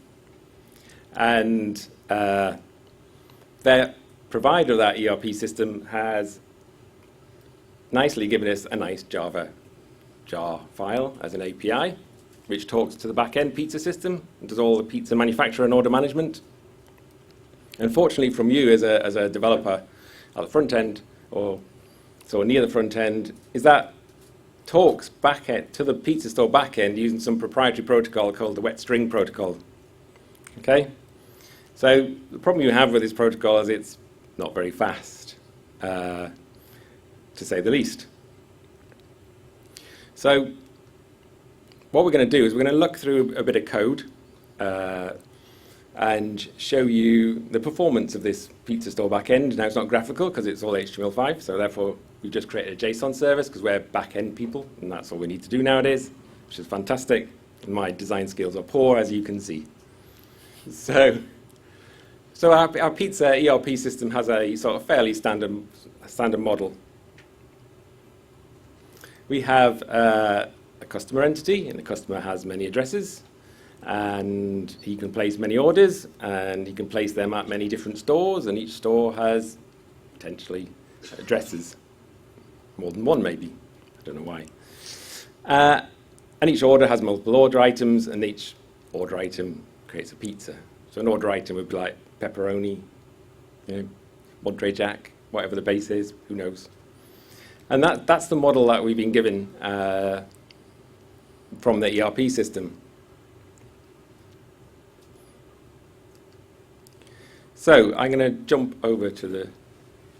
and the provider of that ERP system has nicely given us a nice Java jar file as an API, which talks to the backend pizza system and does all the pizza manufacturer and order management. Unfortunately, from you as a developer at the front end, or so near the front end, is that talks back to the pizza store backend using some proprietary protocol called the wet string protocol. Okay? So the problem you have with this protocol is it's not very fast, to say the least. So what we're going to do is we're going to look through a bit of code and show you the performance of this pizza store backend. Now, it's not graphical because it's all HTML5, so therefore we've just created a JSON service because we're backend people, and that's all we need to do nowadays, which is fantastic. And my design skills are poor, as you can see. So our pizza ERP system has a sort of fairly standard model. We have a customer entity, and the customer has many addresses, and he can place many orders, and he can place them at many different stores, and each store has potentially addresses, more than one maybe, I don't know why. And each order has multiple order items, and each order item creates a pizza. So an order item would be like pepperoni, Monterey Jack, whatever the base is, who knows. And that's the model that we've been given from the ERP system. So I'm going to jump over to the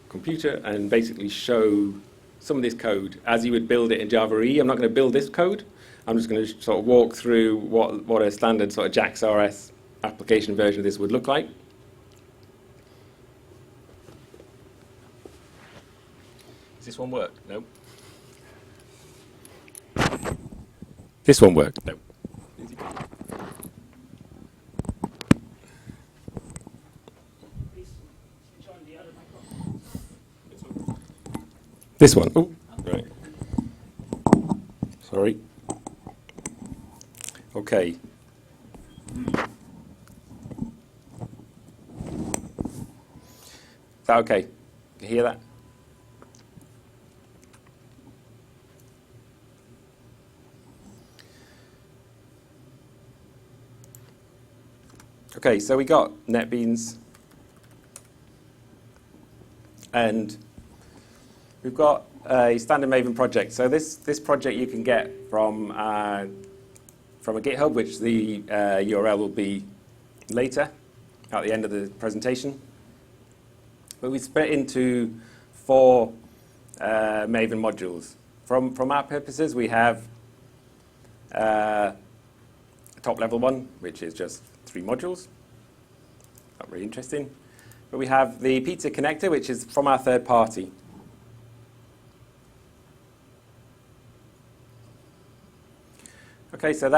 computer and basically show some of this code as you would build it in Java EE. I'm not going to build this code. I'm just going to sort of walk through what a standard sort of JAX-RS application version of this would look like. Does this one work? No. This one work? No. This one. Oh, right. Sorry. Okay. Is that okay? Can you hear that? Okay, so we got NetBeans, and we've got a standard Maven project. So this project you can get from a GitHub, which the URL will be later at the end of the presentation. But we split into 4 Maven modules. From our purposes, we have a top level one, which is just 3 modules. Not really interesting. But we have the pizza connector, which is from our third party. Okay, so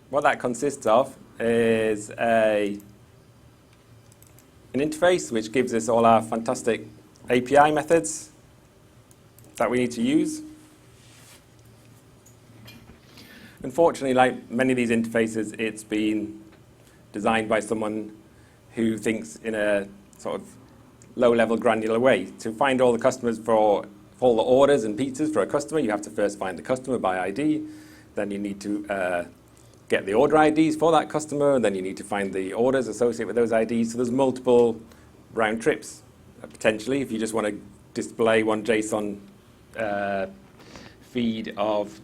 what that consists of is an interface which gives us all our fantastic API methods that we need to use. Unfortunately, like many of these interfaces, it's been designed by someone who thinks in a sort of low-level granular way. To find all the customers for all the orders and pizzas for a customer, you have to first find the customer by ID. Then you need to get the order IDs for that customer, and then you need to find the orders associated with those IDs. So there's multiple round trips, potentially, if you just want to display one JSON feed of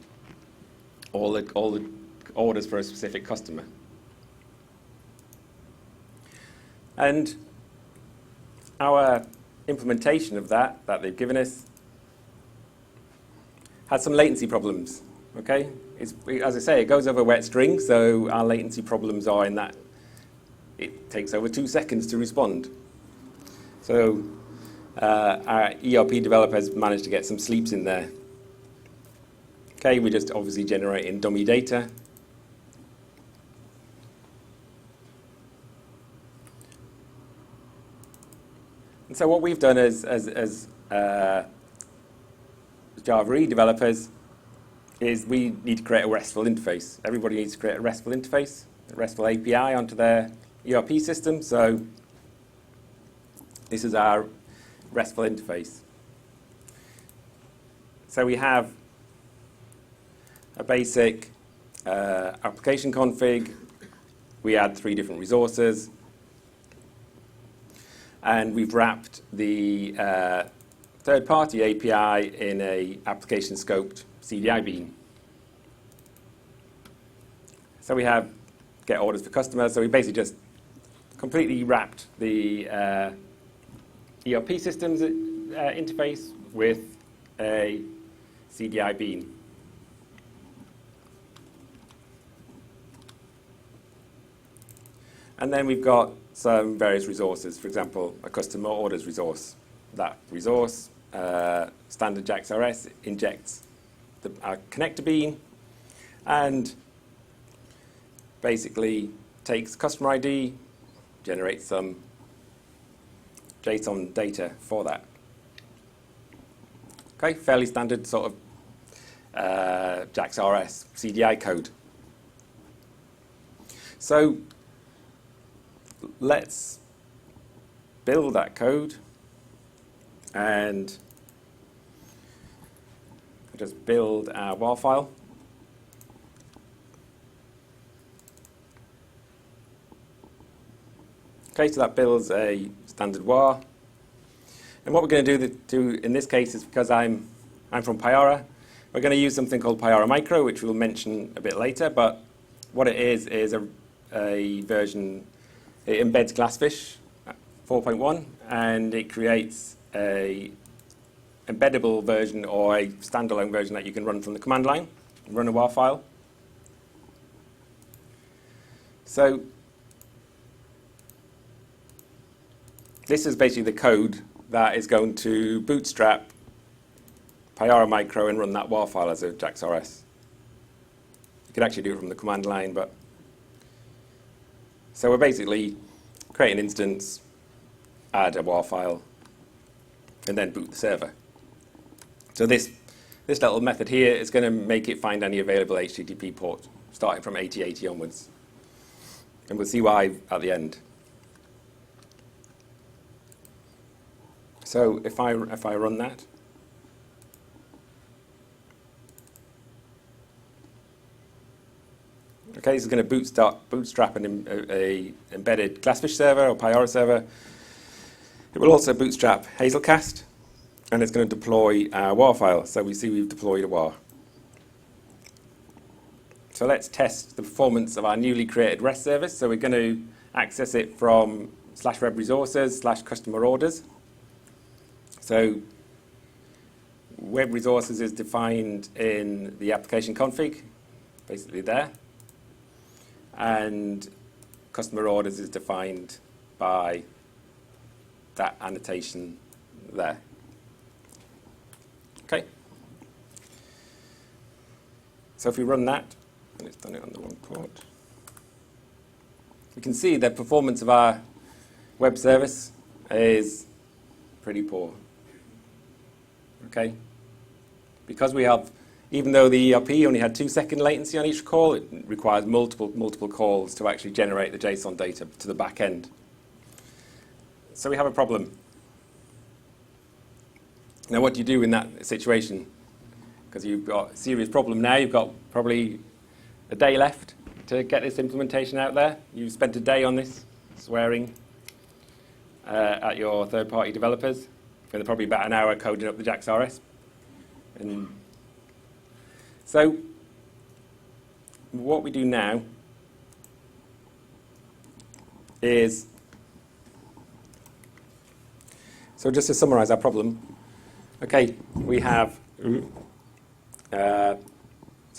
all the orders for a specific customer. And our implementation of that they've given us has some latency problems. Okay, as I say, it goes over wet string, so our latency problems are in that it takes over 2 seconds to respond. So our ERP developers managed to get some sleeps in there. Okay, we're just obviously generating dummy data. And so what we've done as Java EE developers is we need to create a RESTful interface. Everybody needs to create a RESTful interface, a RESTful API onto their ERP system. So this is our RESTful interface. So we have a basic application config. We add 3 different resources. And we've wrapped the third-party API in a application-scoped CDI bean. So we have get orders for customers. So we basically just completely wrapped the ERP systems interface with a CDI bean. And then we've got some various resources, for example, a customer orders resource. That resource, standard JAX-RS, injects our connector bean and basically takes customer ID, generates some JSON data for that. Okay, fairly standard sort of JAX-RS CDI code. So let's build that code and just build our WAR file. Okay, so that builds a standard WAR. And what we're going to do in this case is, because I'm from Pyara, we're going to use something called Pyara Micro, which we'll mention a bit later. But what it is a version. It embeds Glassfish 4.1, and it creates a embeddable version or a standalone version that you can run from the command line and run a WAR file. So this is basically the code that is going to bootstrap Pyara Micro and run that WAR file as a JAX-RS. You could actually do it from the command line, but so we're basically create an instance, add a WAR file, and then boot the server. So this little method here is going to make it find any available HTTP port, starting from 8080 onwards. And we'll see why at the end. So if I run that, okay, this is going to bootstrap an embedded Glassfish server or Pyara server. It will also bootstrap Hazelcast, and it's going to deploy our WAR file. So we see we've deployed a WAR. So let's test the performance of our newly created REST service. So we're going to access it from /web resources /customer orders. So web resources is defined in the application config, basically there. And customer orders is defined by that annotation there. Okay. So if we run that, and it's done it on the wrong port, we can see the performance of our web service is pretty poor. Okay. Because we have, even though the ERP only had 2-second latency on each call, it requires multiple calls to actually generate the JSON data to the back end. So we have a problem. Now what do you do in that situation? Because you've got a serious problem now. You've got probably a day left to get this implementation out there. You've spent a day on this, swearing at your third-party developers. And probably about an hour coding up the JAX-RS. And so what we do now is, so just to summarize our problem, okay, we have so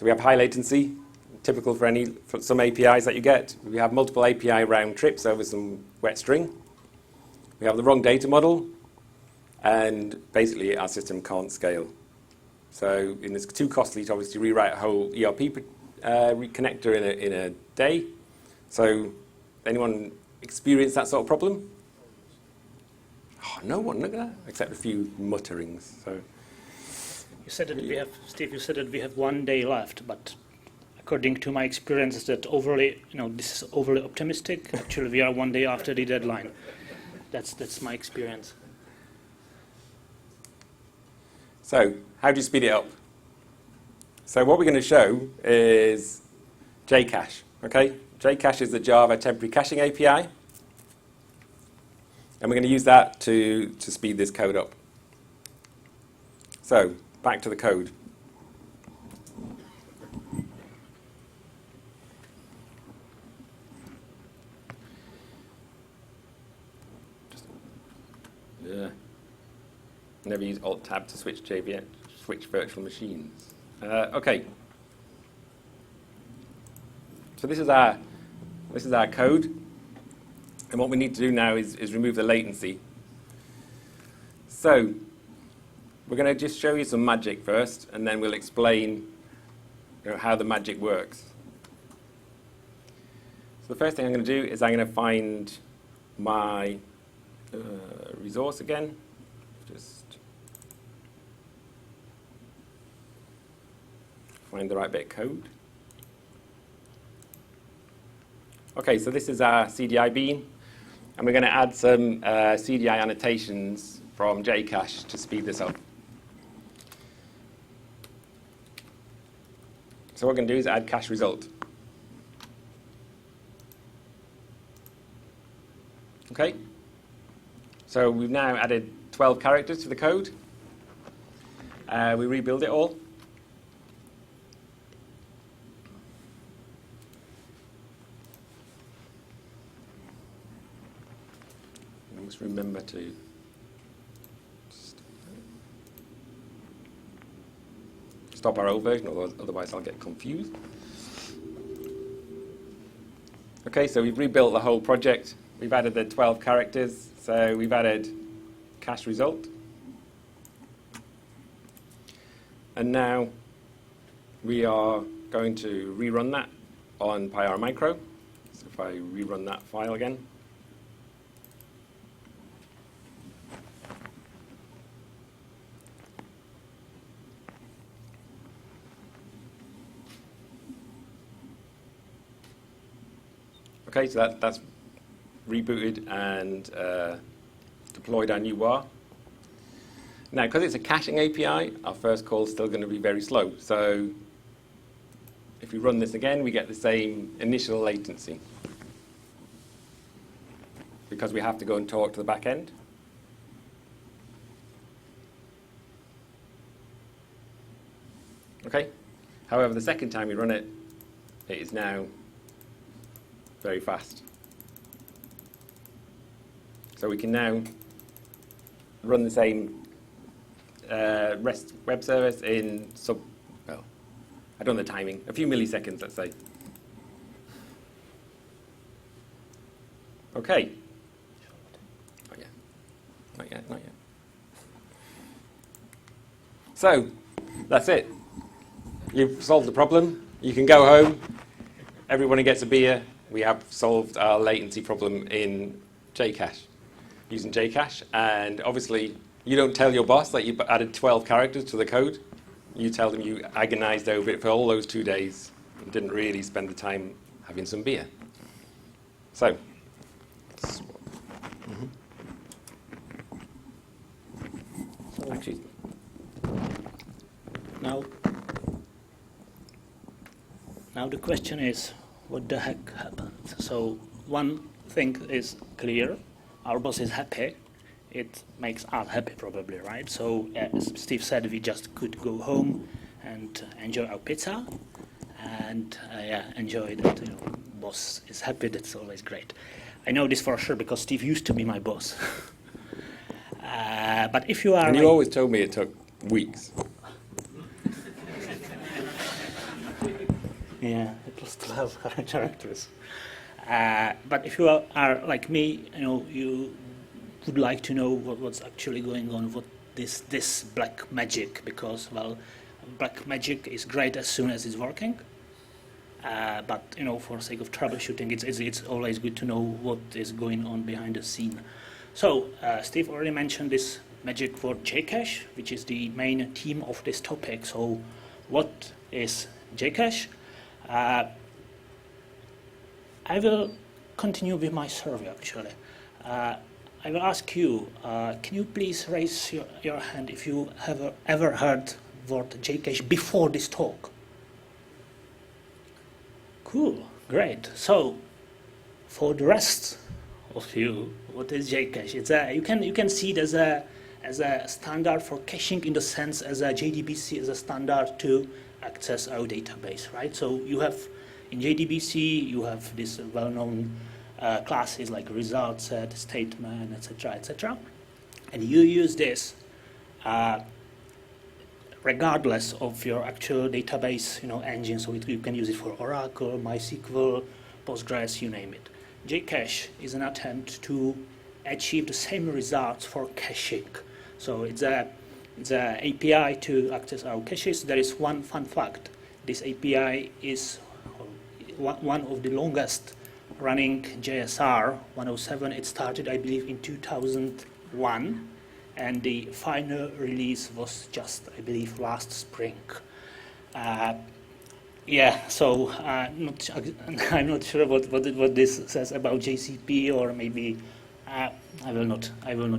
we have high latency, typical for some APIs that you get. We have multiple API round trips over some wet string. We have the wrong data model, and basically our system can't scale. So it's too costly to obviously rewrite a whole ERP connector in a day. So anyone experience that sort of problem? Oh, no one, look at that, except a few mutterings. So You said that we have, Steve, you said that we have 1 day left, but according to my experience, is that overly, this is overly optimistic. Actually, we are 1 day after the deadline. That's my experience. So how do you speed it up? So what we're going to show is JCache. Okay, JCache is the Java temporary caching API, and we're going to use that to speed this code up. So back to the code. Yeah. Never use Alt-Tab to switch virtual machines. Okay. So this is our code, and what we need to do now is remove the latency. So we're going to just show you some magic first, and then we'll explain how the magic works. So the first thing I'm going to do is I'm going to find my resource again. Just find the right bit of code. Okay, so this is our CDI bean, and we're going to add some CDI annotations from Jcache to speed this up. So what we're going to do is add cache result. Okay, so we've now added 12 characters to the code. We rebuild it all. We must remember to stop our old version, otherwise I'll get confused. Okay, so we've rebuilt the whole project. We've added the 12 characters, so we've added cache result. And now we are going to rerun that on PyR Micro. So if I rerun that file again. Okay, so that's rebooted and deployed our new WAR. Now, because it's a caching API, our first call is still going to be very slow. So if we run this again, we get the same initial latency, because we have to go and talk to the back end. Okay. However, the second time we run it, it is now very fast. So we can now run the same REST web service in well, I don't know the timing, a few milliseconds, let's say. Okay. Not yet. Not yet, not yet. So, that's it. You've solved the problem. You can go home. Everybody gets a beer. We have solved our latency problem in Jcache, using Jcache. And obviously, you don't tell your boss that you added 12 characters to the code. You tell them you agonized over it for all those 2 days and didn't really spend the time having some beer. So, actually, now the question is, what the heck happened? So one thing is clear, our boss is happy. It makes us happy probably, right? So as Steve said, we just could go home and enjoy our pizza and enjoy that, boss is happy. That's always great. I know this for sure because Steve used to be my boss. But if you are... And you always told me it took weeks. Yeah, it was 12 characters. But if you are like me, you would like to know what's actually going on, what this black magic, because, well, black magic is great as soon as it's working. But, for sake of troubleshooting, it's always good to know what is going on behind the scene. So, Steve already mentioned this magic for Jcache, which is the main theme of this topic. So, what is Jcache? I will continue with my survey, actually. I will ask you, can you please raise your hand if you have ever heard the word Jcache before this talk? Cool, great. So, for the rest of you, what is Jcache? It's you can see it as a standard for caching, in the sense as a JDBC is a standard to access our database, right? So you have, in JDBC, you have these well-known classes like result set, statement, etc., etc. And you use this regardless of your actual database, engine. So you can use it for Oracle, MySQL, Postgres, you name it. Jcache is an attempt to achieve the same results for caching. So it's a API to access our caches. There is one fun fact. This API is one of the longest running JSR 107. It started, I believe, in 2001, and the final release was just, I believe, last spring. So I'm not sure what this says about JCP, or maybe I will not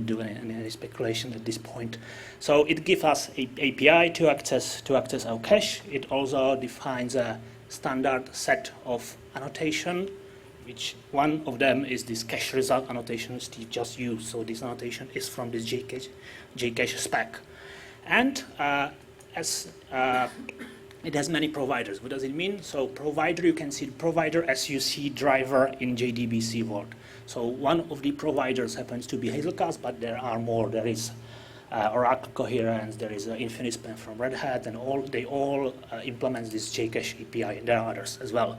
do any speculation at this point. So it gives us an API to access our cache. It also defines a standard set of annotation, which one of them is this cache result annotation Steve just used. So this annotation is from this Jcache spec. And it has many providers. What does it mean? So provider, you can see the provider as you see driver in JDBC world. So one of the providers happens to be Hazelcast, but there are more. There is Oracle Coherence, there is Infinispan from Red Hat, and they all implement this Jcache API, and there are others as well.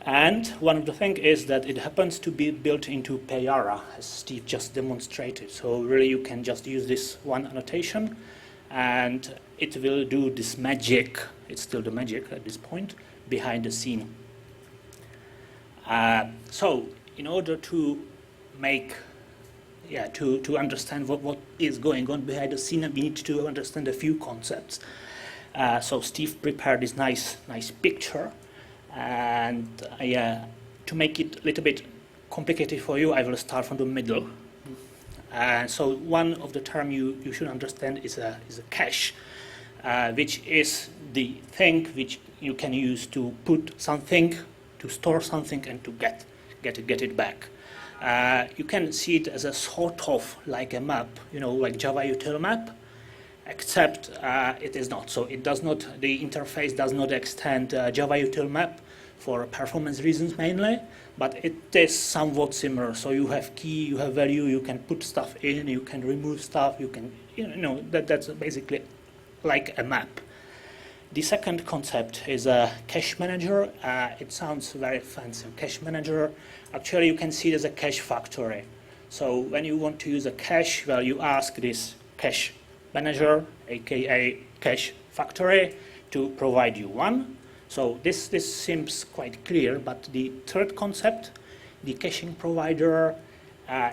And one of the things is that it happens to be built into Payara, as Steve just demonstrated. So really you can just use this one annotation, and it will do this magic. It's still the magic at this point, behind the scene. So in order to to understand what is going on behind the scene, we need to understand a few concepts. So Steve prepared this nice picture, and to make it a little bit complicated for you, I will start from the middle. So one of the terms you should understand is a cache, which is the thing which you can use to put something, to store something, and to get it back. You can see it as a sort of like a map, like Java util map, except it is not. So it does not. The interface does not extend Java util map for performance reasons mainly, but it is somewhat similar. So you have key, you have value, you can put stuff in, you can remove stuff, you can, that's basically like a map. The second concept is a cache manager. It sounds very fancy. Cache manager, actually you can see it as a cache factory. So when you want to use a cache, well, you ask this cache manager, aka cache factory, to provide you one. So this seems quite clear, but the third concept, the caching provider,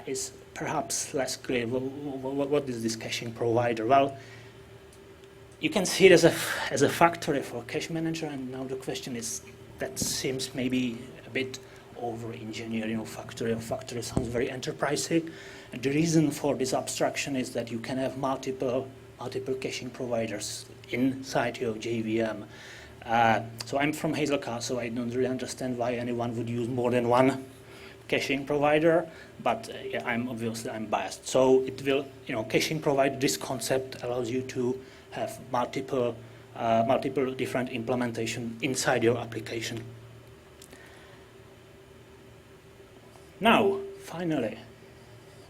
is perhaps less clear. What is this caching provider? Well, you can see it as a factory for cache manager, and now the question is, that seems maybe a bit over-engineered. Factory sounds very enterprising, and the reason for this abstraction is that you can have multiple caching providers inside your JVM. So I'm from Hazelcast, so I don't really understand why anyone would use more than one caching provider, but I'm biased. So it will, caching provider, this concept allows you to have multiple different implementation inside your application. Now, finally,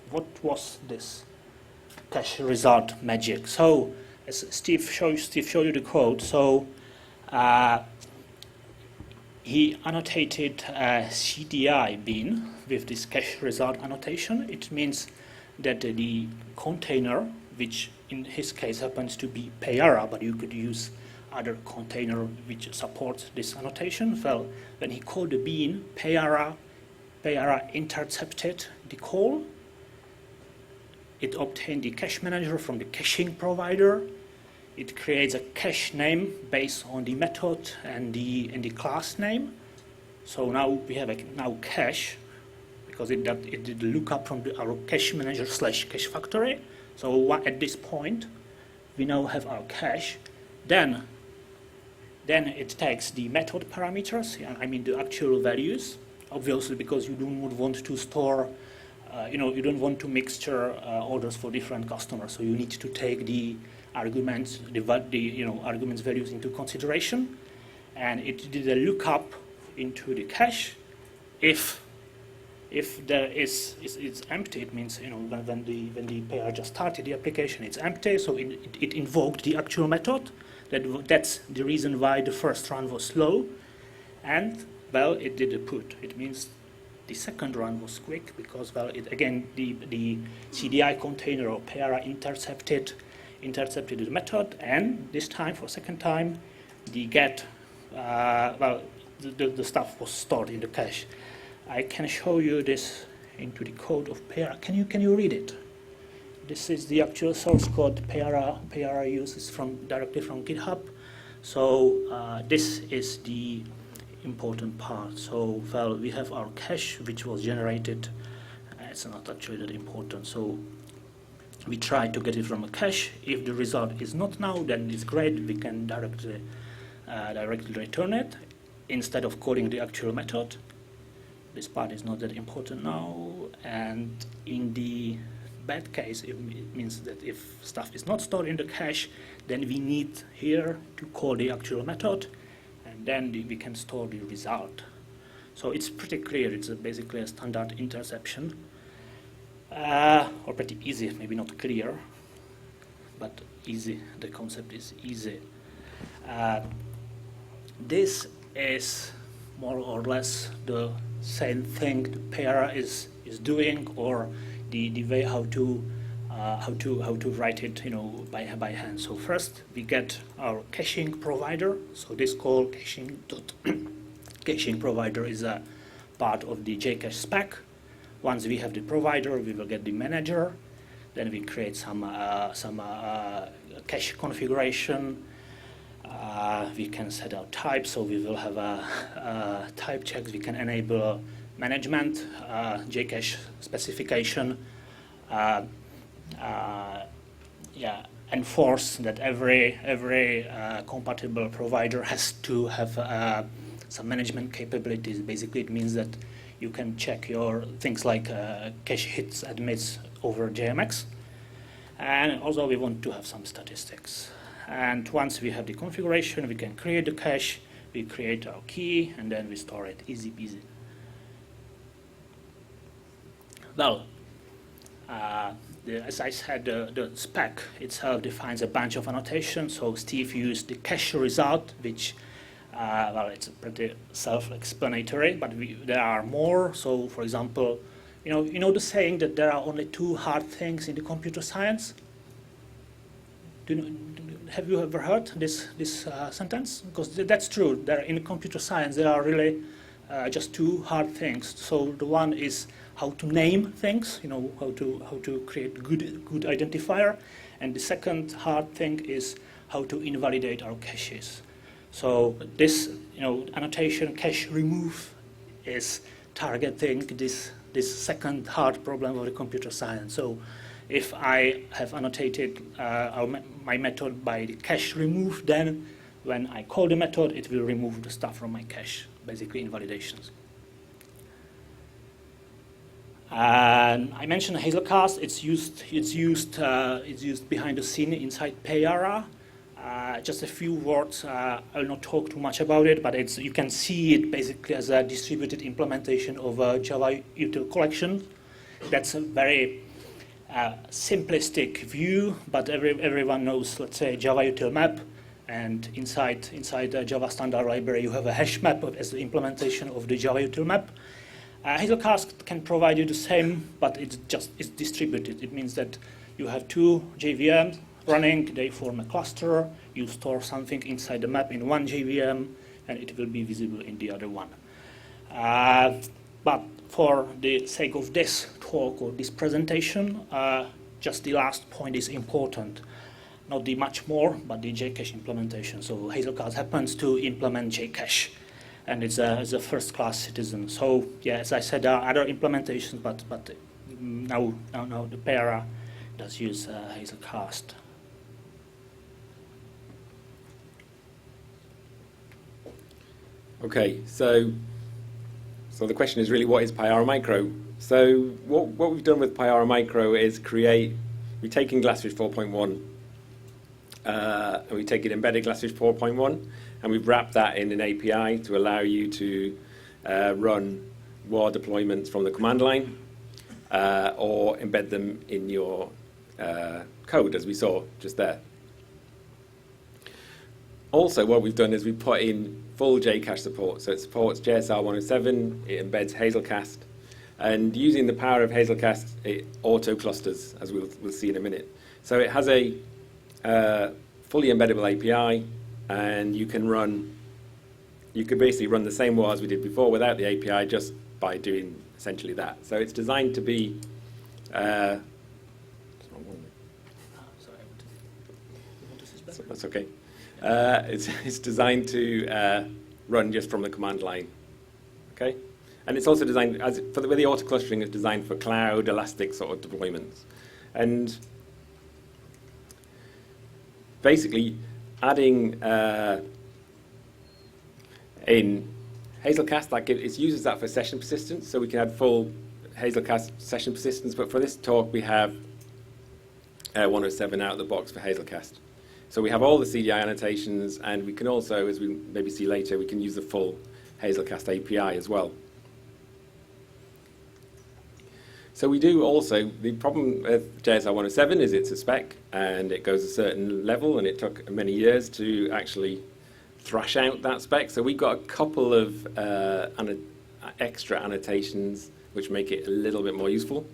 what was this cache result magic? So, as Steve showed you the code. So he annotated a CDI bean with this cache result annotation. It means that the container, which in his case happens to be Payara, but you could use other container which supports this annotation. Well, when he called the bean, Payara intercepted the call. It obtained the cache manager from the caching provider. It creates a cache name based on the method and the class name. So now we have a cache, because it did the lookup from our cache manager / cache factory. So at this point, we now have our cache. Then it takes the method parameters, the actual values, obviously, because you don't want to store, you don't want to mixture orders for different customers. So you need to take the arguments, arguments values into consideration, and it did a lookup into the cache. If If there it's empty, it means when the pair just started the application, it's empty, so it invoked the actual method. That's the reason why the first run was slow, and well, it did a put. It means the second run was quick because well, the CDI container or pair intercepted the method, and this time for second time, the get the stuff was stored in the cache. I can show you this into the code of Payara. Can you read it? This is the actual source code Payara uses directly from GitHub. So this is the important part. So well, we have our cache which was generated. It's not actually that important. So we try to get it from a cache. If the result is not now, then it's great. We can directly return it instead of calling the actual method. This part is not that important now, and in the bad case, it means that if stuff is not stored in the cache, then we need here to call the actual method, and then we can store the result. So it's pretty clear. It's basically a standard interception, or pretty easy, maybe not clear, but easy. The concept is easy. This is more or less the same thing the Payara is doing, or the way how to write it, by hand. So first we get our caching provider. So this call caching provider is a part of the JCache spec. Once we have the provider, we will get the manager. Then we create some cache configuration. We can set out types, so we will have type checks. We can enable management, JCache specification, enforce that every compatible provider has to have some management capabilities. Basically, it means that you can check your things like cache hits, admits over JMX, and also we want to have some statistics. And once we have the configuration, we can create the cache, we create our key, and then we store it. Easy peasy. Well, as I said, the spec itself defines a bunch of annotations. So Steve used the cache result, which, well, it's pretty self-explanatory, but there are more. So, for example, you know the saying that there are only two hard things in the computer science? Have you ever heard this sentence? Because that's true. In computer science, there are really just two hard things. So the one is how to name things, how to create good identifier, and the second hard thing is how to invalidate our caches. So this annotation cache remove is targeting this second hard problem of the computer science. So if I have annotated my method by the cache remove, then when I call the method, it will remove the stuff from my cache, basically invalidations. And I mentioned Hazelcast. It's used behind the scene inside Payara. Just a few words. I will not talk too much about it, but you can see it basically as a distributed implementation of a Java util collection. That's a very simplistic view, but everyone knows, let's say, Java util map, and inside the Java standard library, you have a hash map as the implementation of the Java util map. Hazelcast can provide you the same, but it's distributed. It means that you have two JVMs running, they form a cluster, you store something inside the map in one JVM, and it will be visible in the other one. But for the sake of this talk or this presentation, just the last point is important. Not the much more, but the JCache implementation. So Hazelcast happens to implement JCache, and it's a first-class citizen. So yeah, as I said, there are other implementations, but now the Payara does use Hazelcast. Okay, so the question is really, what is Payara Micro? So what we've done with Payara Micro is we've taken Glassfish 4.1, and we take it embedded Glassfish 4.1, and we've wrapped that in an API to allow you to run WAR deployments from the command line, or embed them in your code, as we saw just there. Also, what we've done is we put in full JCache support. So it supports JSR 107, it embeds Hazelcast, and using the power of Hazelcast, it auto-clusters, as we'll see in a minute. So it has a fully embeddable API, and you could basically run the same WAR as we did before without the API, just by doing essentially that. So it's designed to be that's okay. It's designed to run just from the command line. Okay, and it's also designed with the auto clustering. It's designed for cloud, elastic sort of deployments, and basically adding in Hazelcast, it uses that for session persistence, so we can add full Hazelcast session persistence. But for this talk, we have 107 out of the box for Hazelcast. So we have all the CDI annotations, and we can also, as we maybe see later, we can use the full Hazelcast API as well. So we do also, the problem with JSR 107 is it's a spec, and it goes a certain level, and it took many years to actually thrash out that spec. So we've got a couple of extra annotations which make it a little bit more useful.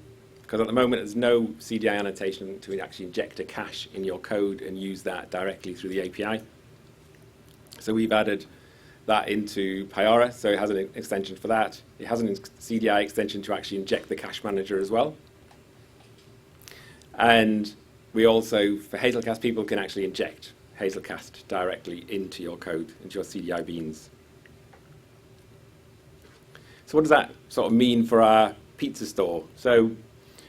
Because at the moment, there's no CDI annotation to actually inject a cache in your code and use that directly through the API. So we've added that into Pyara, so it has an extension for that. It has an CDI extension to actually inject the cache manager as well. And we also, for Hazelcast, people can actually inject Hazelcast directly into your code, into your CDI beans. So what does that sort of mean for our pizza store? So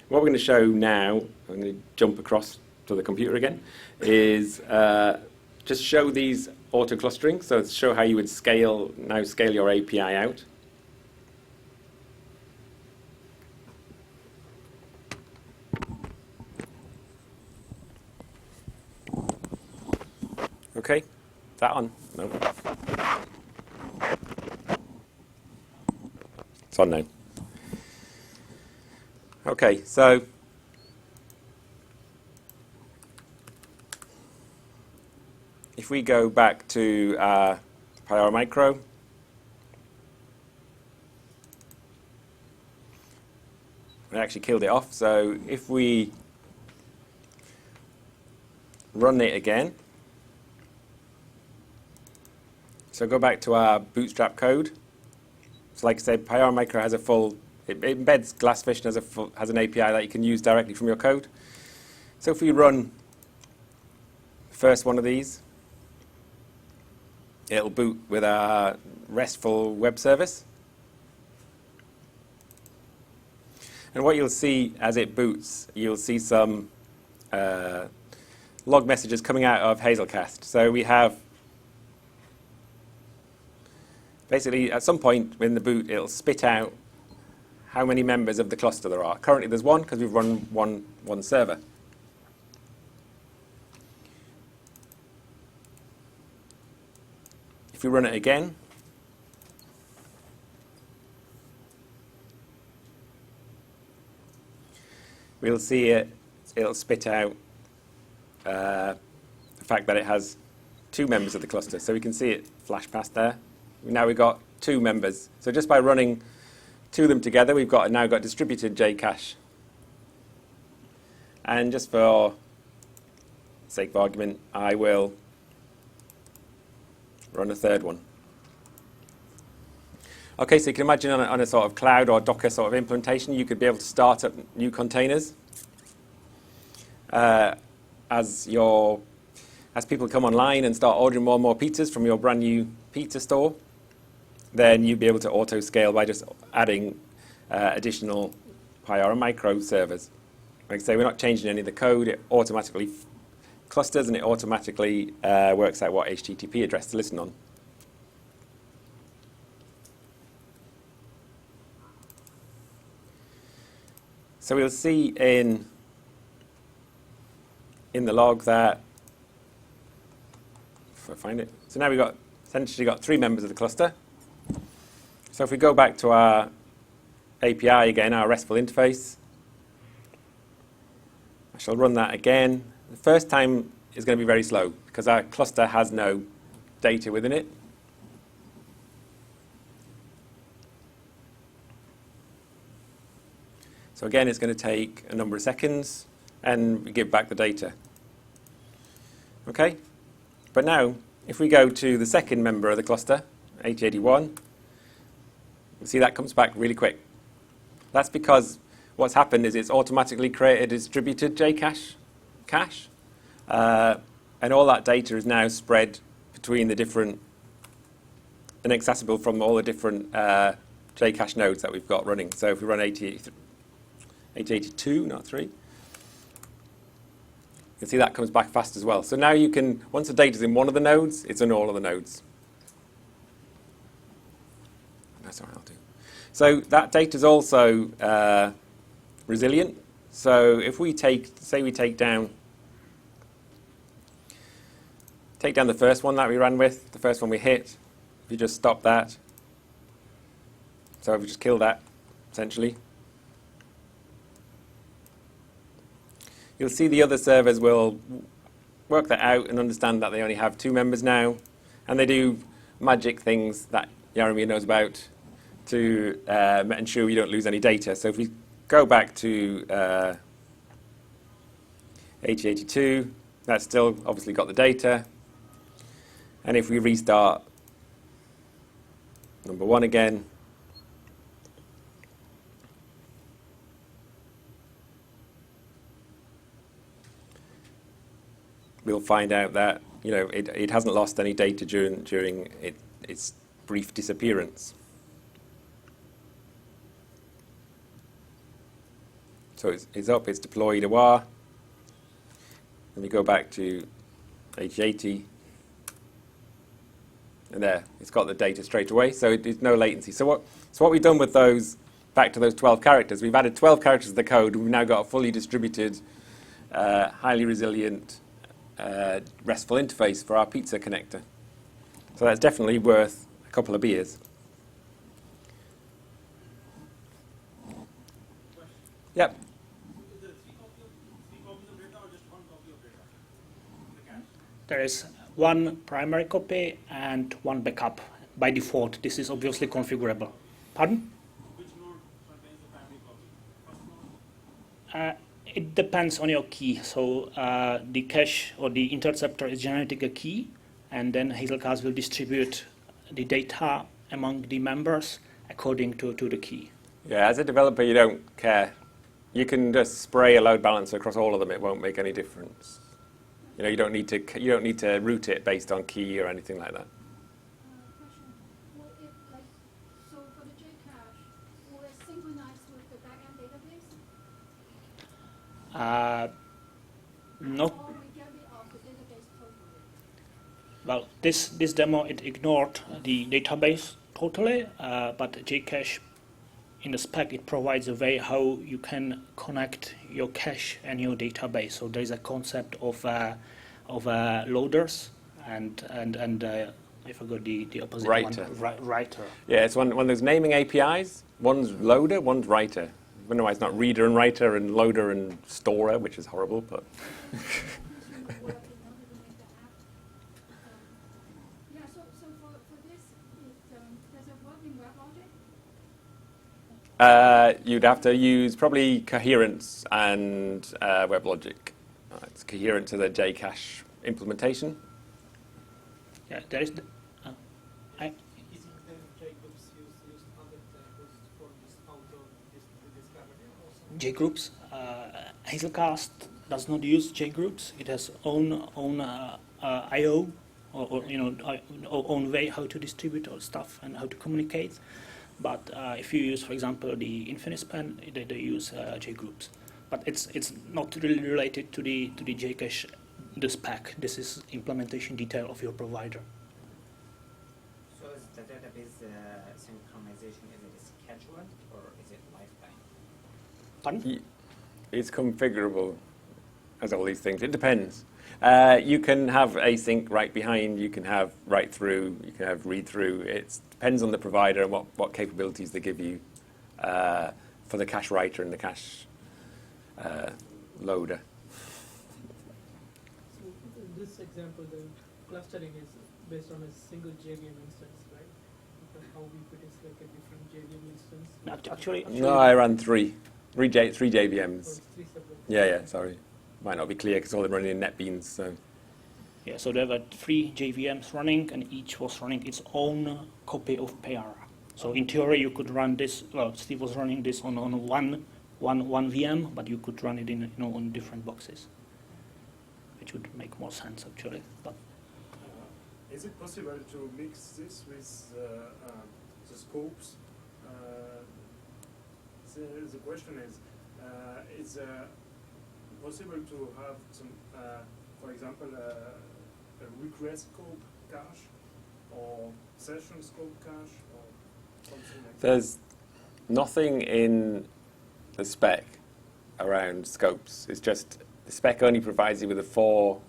what we're going to show now, I'm going to jump across to the computer again, is just show these auto clustering. So to show how you would scale your API out. Okay, is that on? No. It's on now. Okay, so if we go back to Pyara Micro, we actually killed it off. So if we run it again, so go back to our Bootstrap code. So like I said, Pyara Micro has a full, it embeds Glassfish and has an API that you can use directly from your code. So if we run the first one of these, it'll boot with our RESTful web service. And what you'll see as it boots, you'll see some log messages coming out of Hazelcast. So we have, basically at some point in the boot, it'll spit out how many members of the cluster there are. Currently there's one because we've run one server. If we run it again, we'll see it'll spit out the fact that it has 2 members of the cluster. So we can see it flash past there. Now we've got 2 members. So just by running 2 of them together, we've now got distributed JCache. And just for sake of argument, I will run a 3rd one. Okay, so you can imagine on a sort of cloud or Docker sort of implementation, you could be able to start up new containers. As people come online and start ordering more and more pizzas from your brand new pizza store, then you'd be able to auto-scale by just adding additional Pyara micro servers. Like I say, we're not changing any of the code. It automatically clusters, and it automatically works out what HTTP address to listen on. So we'll see in the log that, if I find it, so now we've got essentially got 3 members of the cluster. So if we go back to our API, again, our RESTful interface. I shall run that again. The first time is going to be very slow because our cluster has no data within it. So again, it's going to take a number of seconds and we give back the data. Okay? But now, if we go to the second member of the cluster, 8081, you see that comes back really quick. That's because what's happened is it's automatically created a distributed JCache cache, and all that data is now spread between the different and accessible from all the different JCache nodes that we've got running. So if we run 8082, not 3, you can see that comes back fast as well. So now you can, once the data's in one of the nodes, it's in all of the nodes. That's all right, I'll do. So that data is also resilient. So if we say we take down the first one that we ran with, the first one we hit, if you just stop that, so if we just kill that, essentially, you'll see the other servers will work that out and understand that they only have 2 members now, and they do magic things that Jaromir knows about to ensure you don't lose any data. So if we go back to 8082, that's still obviously got the data. And if we restart number 1 again, we'll find out that it hasn't lost any data during its brief disappearance. So it's up, it's deployed a while. Then we go back to 8080, and there, it's got the data straight away, so it's no latency. So what we've done with those, back to those 12 characters, we've added 12 characters to the code, we've now got a fully distributed, highly resilient, RESTful interface for our pizza connector. So that's definitely worth a couple of beers. Yep. There is one primary copy and one backup. By default, this is obviously configurable. Pardon? Which node contains the primary copy? It depends on your key. So the cache or the interceptor is generating a key, and then Hazelcast will distribute the data among the members according to the key. Yeah, as a developer, you don't care. You can just spray a load balancer across all of them. It won't make any difference. You don't need to route it based on key or anything like that. Question. Will it, so for the JCache, will it synchronize with the backend database? No. Or we get rid of the database totally? Well, this demo, it ignored the database totally, but JCache, in the spec, it provides a way how you can connect your cache and your database. So there is a concept of loaders and I forgot the opposite writer. one. Writer. Yeah, it's one of those naming APIs. One's loader, one's writer. I don't know why it's not reader and writer and loader and storer, which is horrible, but. Yeah, so for this, does it work in WebLogic? You'd have to use probably coherence and WebLogic. It's coherent to the JCache implementation. Yeah, there is. JGroups. Hazelcast does not use JGroups. It has own I/O or own way how to distribute all stuff and how to communicate. But if you use, for example, the InfiniSpan, they use JGroups. But it's not really related to the JCache, the spec. This is implementation detail of your provider. So is the database synchronization, is it scheduled or is it lifetime? Pardon? It's configurable, as all these things. It depends. You can have async right behind, you can have write through, you can have read through. It depends on the provider and what capabilities they give you. for the cache writer and the cache loader. So in this example, the clustering is based on a single JVM instance, right? Because how we put is like a different JVM instance. Actually, No, I ran three JVMs. Oh, it's three separate. Yeah, sorry. Might not be clear because all of them running in NetBeans. So. Yeah, so there were 3 JVMs running, and each was running its own copy of PR. So in theory, you could run this. Well, Steve was running this on one VM, but you could run it in on different boxes, which would make more sense actually. But is it possible to mix this with the scopes? The question is possible to have some, for example, a request scope cache or session scope cache or something like that? There's nothing in the spec around scopes. It's just the spec only provides you with the 4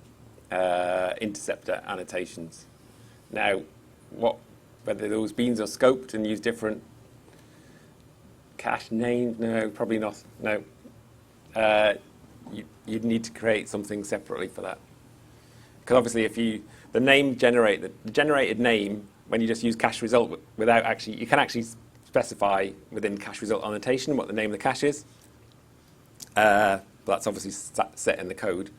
interceptor annotations. Now, whether those beans are scoped and use different cache names? No, probably not. No. You'd need to create something separately for that. Because obviously, if the generated name, when you just use cache result without actually, you can actually specify within cache result annotation what the name of the cache is. But that's obviously set in the code.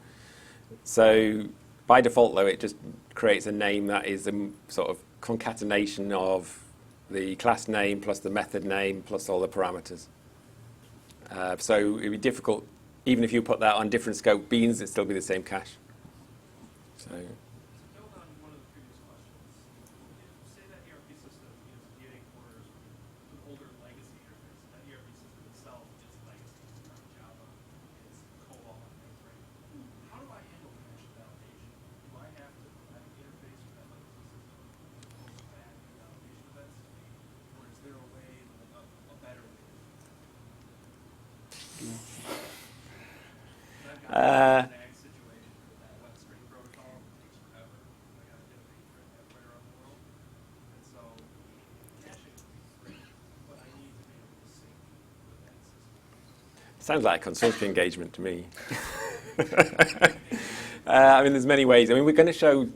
So by default, though, it just creates a name that is a sort of concatenation of the class name plus the method name plus all the parameters. So it'd be difficult, even if you put that on different scope beans, it'd still be the same cache. So. To build on one of the previous questions, say that ERP system is getting orders from an older legacy interface. That ERP system itself is legacy. It's not Java. It's COBOL and things, right? How do I handle cache validation? Do I have to have an interface with that legacy system to back the validation events to me? Or is there a way, a better way? Sounds like a consulting engagement to me. I mean, there's many ways. I mean, we're going to show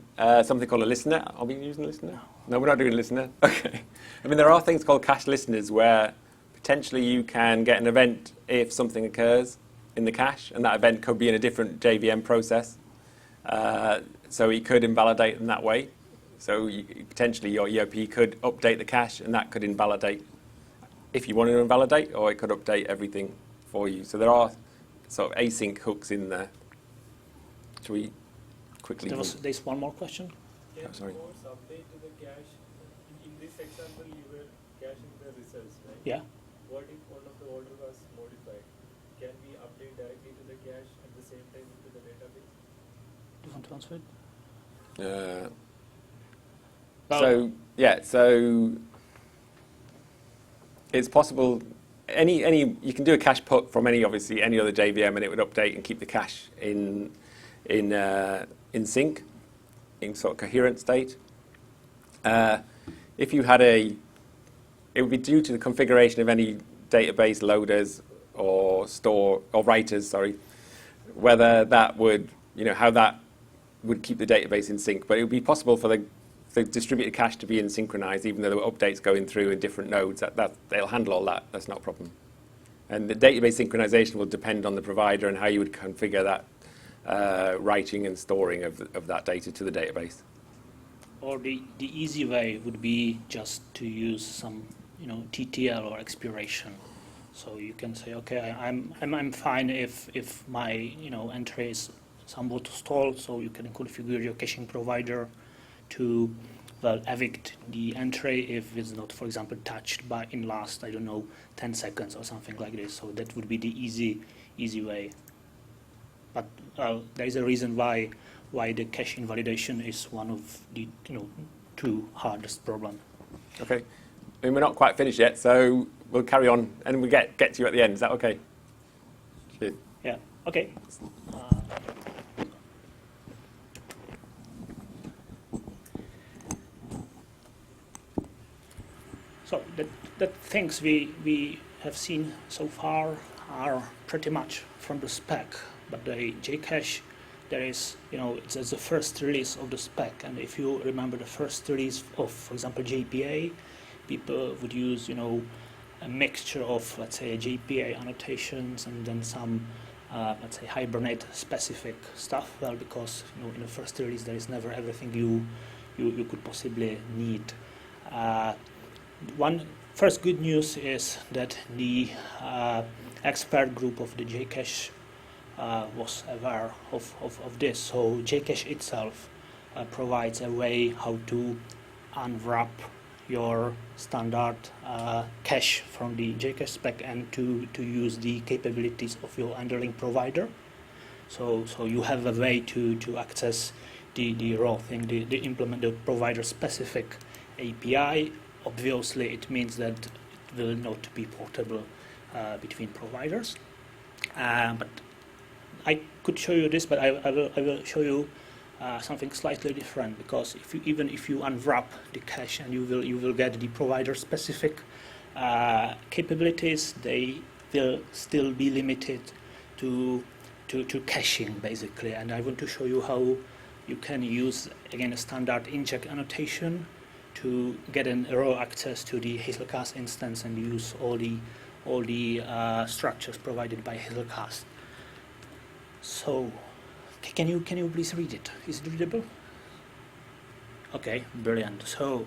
something called a listener. Are we using a listener? No, we're not doing a listener. Okay. I mean, there are things called cache listeners where potentially you can get an event if something occurs in the cache, and that event could be in a different JVM process. So it could invalidate in that way. So potentially your ERP could update the cache, and that could invalidate if you wanted to invalidate, or it could update everything for you. So there are sort of async hooks in there. Should we quickly? There's one more question. Oh, sorry. Update to the cache. In this example, you were caching the results, right? Yeah. What if one of the order was modified? Can we update directly to the cache at the same time to the database? Do you want to answer it? So it's possible. You can do a cache put from any other JVM, and it would update and keep the cache in sync, in sort of coherent state. If you had it would be due to the configuration of any database loaders or writers, whether that would, how that would keep the database in sync. But it would be possible for the distributed cache to be synchronized, even though there were updates going through in different nodes. They'll handle all that. That's not a problem. And the database synchronization will depend on the provider and how you would configure that writing and storing of that data to the database. Or the easy way would be just to use some TTL or expiration. So you can say, okay, I'm fine if my entry is somewhat stalled. So you can configure your caching provider to evict the entry if it's not, for example, touched in last 10 seconds or something like this. So that would be the easy way. But there is a reason why the cache invalidation is one of the two hardest problem. Okay, and we're not quite finished yet, so we'll carry on and we'll get to you at the end. Is that okay? Cheers. Yeah. Okay. So the things we have seen so far are pretty much from the spec, but the Jcache, there is, it's the first release of the spec, and if you remember the first release of, for example, JPA, people would use, a mixture of, let's say, JPA annotations and then some, let's say, Hibernate specific stuff. Well, because in the first release there is never everything you could possibly need. One first good news is that the expert group of the Jcache was aware of this. So Jcache itself provides a way how to unwrap your standard cache from the Jcache spec and to use the capabilities of your underlying provider. So you have a way to access the raw thing, the implement the provider specific API. Obviously it means that it will not be portable between providers. But I could show you this, but I will show you something slightly different, because even if you unwrap the cache and you will get the provider specific capabilities, they will still be limited to caching basically. And I want to show you how you can use again a standard inject annotation to get an raw access to the Hazelcast instance and use all the structures provided by Hazelcast. So, can you please read it? Is it readable? Okay, brilliant. So,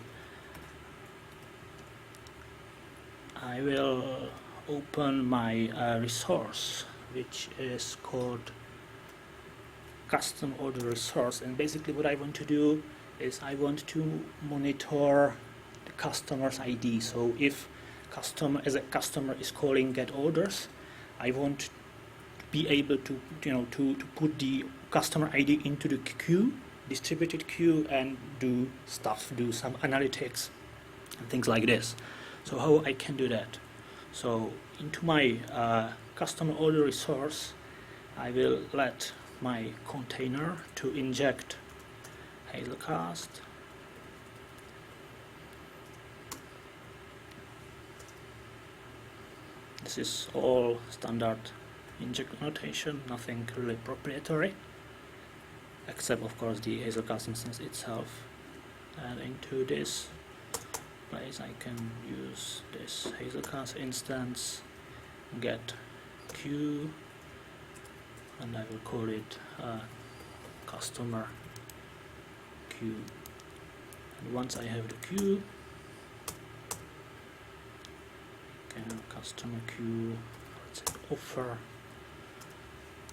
I will open my resource, which is called custom order resource, and basically what I want to do is I want to monitor the customer's ID. So if as a customer is calling get orders, I want to be able to to put the customer ID into the queue, distributed queue, and do some analytics and things like this. So how I can do that? So into my customer order resource, I will let my container to inject Hazelcast. This is all standard inject notation, nothing really proprietary, except of course the Hazelcast instance itself. And into this place I can use this Hazelcast instance, get queue, and I will call it customer queue. And once I have the queue, customer queue, let's say offer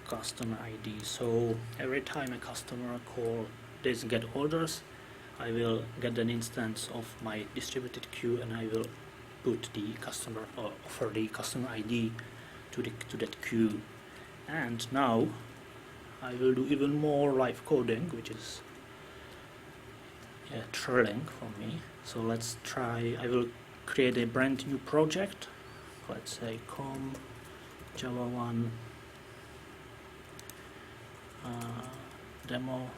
customer ID. So every time a customer call this get orders, I will get an instance of my distributed queue and I will put the customer or offer the customer ID to that queue. And now I will do even more live coding, which is thrilling for me. So let's try. I will create a brand new project. Let's say com JavaOne demo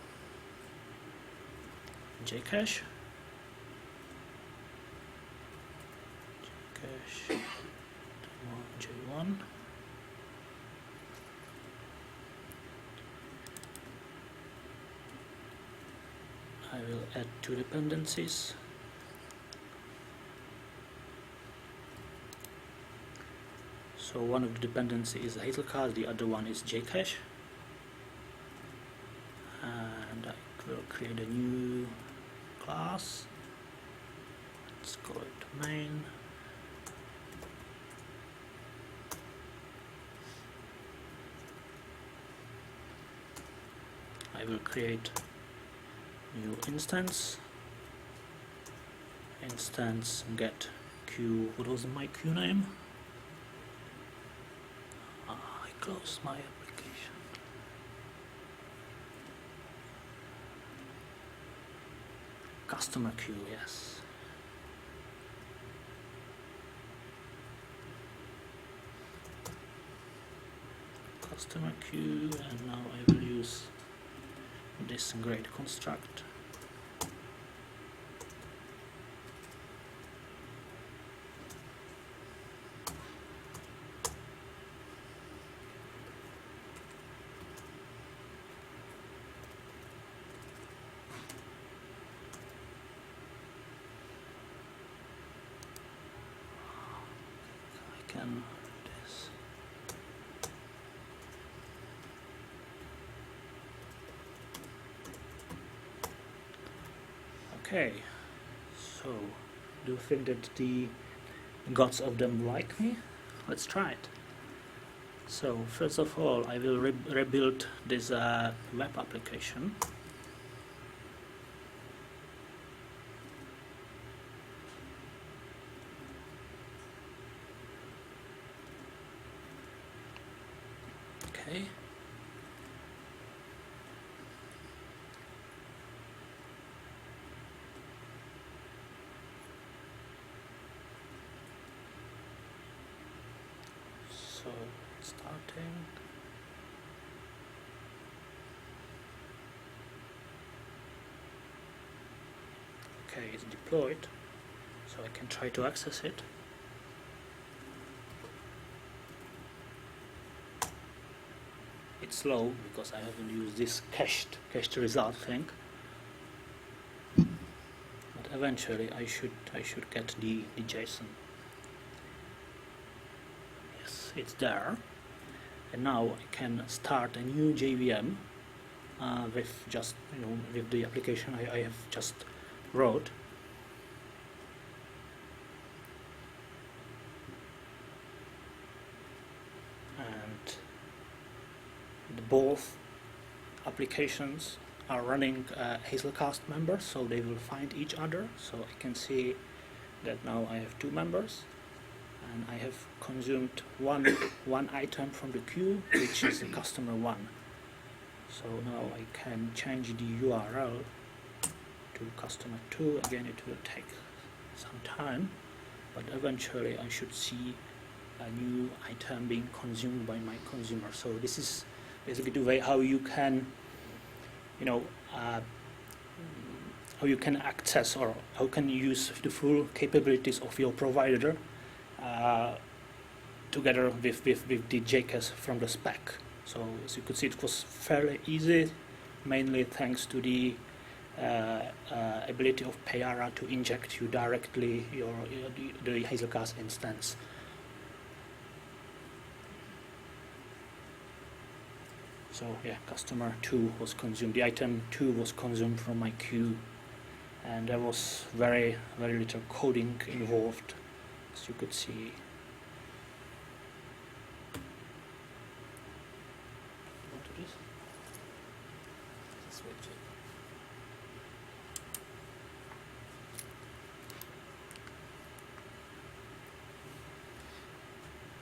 Jcache. Demo J1. I will add two dependencies. So one of the dependencies is Hazelcast, the other one is Jcache. And I will create a new class. Let's call it main. I will create new instance get queue. What was my queue name? I closed my application. Customer queue, yes. Customer queue, and now I will use this grade construct. can do this. Okay, so do you think that the gods of them like me? Let's try it. So first of all, I will rebuild this web application. Okay. So starting. Okay, it's deployed, so I can try to access it. It's slow because I haven't used this cached result thing. But eventually I should get the JSON. Yes, it's there. And now I can start a new JVM with just with the application I have just wrote. And both applications are running Hazelcast members, so they will find each other. So I can see that now I have two members, and I have consumed one item from the queue, which is the customer 1. So now I can change the URL to customer 2. Again, it will take some time, but eventually I should see a new item being consumed by my consumer. So this is basically the way how you can, how you can access or how can you use the full capabilities of your provider together with the JCache from the spec. So as you could see, it was fairly easy, mainly thanks to the ability of Payara to inject you directly the Hazelcast instance. So yeah, customer 2 was consumed. The item 2 was consumed from my queue, and there was very little coding involved, as you could see.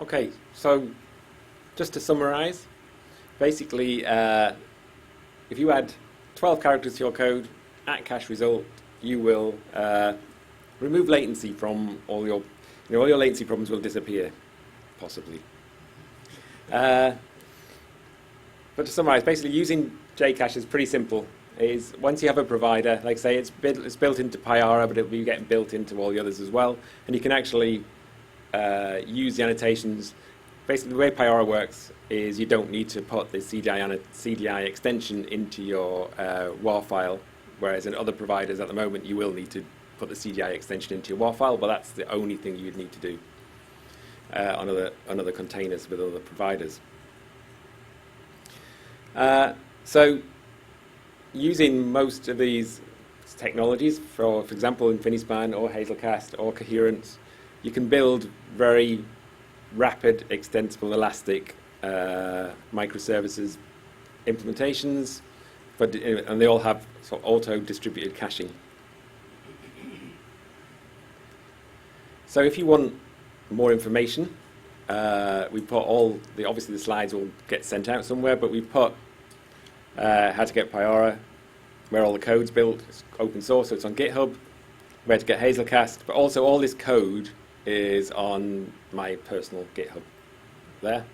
Okay, so just to summarize, basically, if you add 12 characters to your code at cache result, you will remove latency from all your, all your latency problems will disappear, possibly. But to summarize, basically using JCache is pretty simple. Is once you have a provider, like say it's built into Payara, but it'll be getting built into all the others as well, and you can actually use the annotations. Basically, the way Payara works is you don't need to put the CDI extension into your WAR file, whereas in other providers at the moment you will need to put the CDI extension into your WAR file, but that's the only thing you'd need to do on other containers with other providers. So using most of these technologies, for example, InfiniSpan or Hazelcast or Coherence, you can build very rapid, extensible, elastic microservices implementations, and they all have sort of auto-distributed caching. So if you want more information, we put obviously the slides will get sent out somewhere, but we put how to get Payara, where all the code's built. It's open source, so it's on GitHub, where to get Hazelcast, but also all this code is on my personal GitHub there.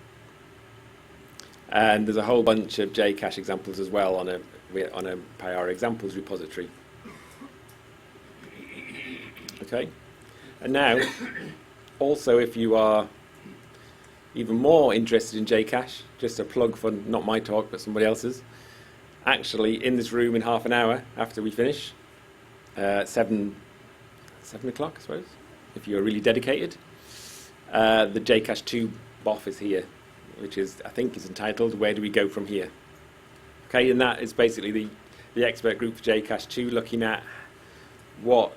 And there's a whole bunch of JCache examples as well on a Payara examples repository. Okay, and now, also if you are even more interested in JCache, just a plug for not my talk but somebody else's, actually in this room in half an hour after we finish, 7 o'clock I suppose, if you're really dedicated, the JCache 2 BOF is here, which is, I think, is entitled "Where Do We Go From Here?" Okay, and that is basically the expert group for JCache 2 looking at what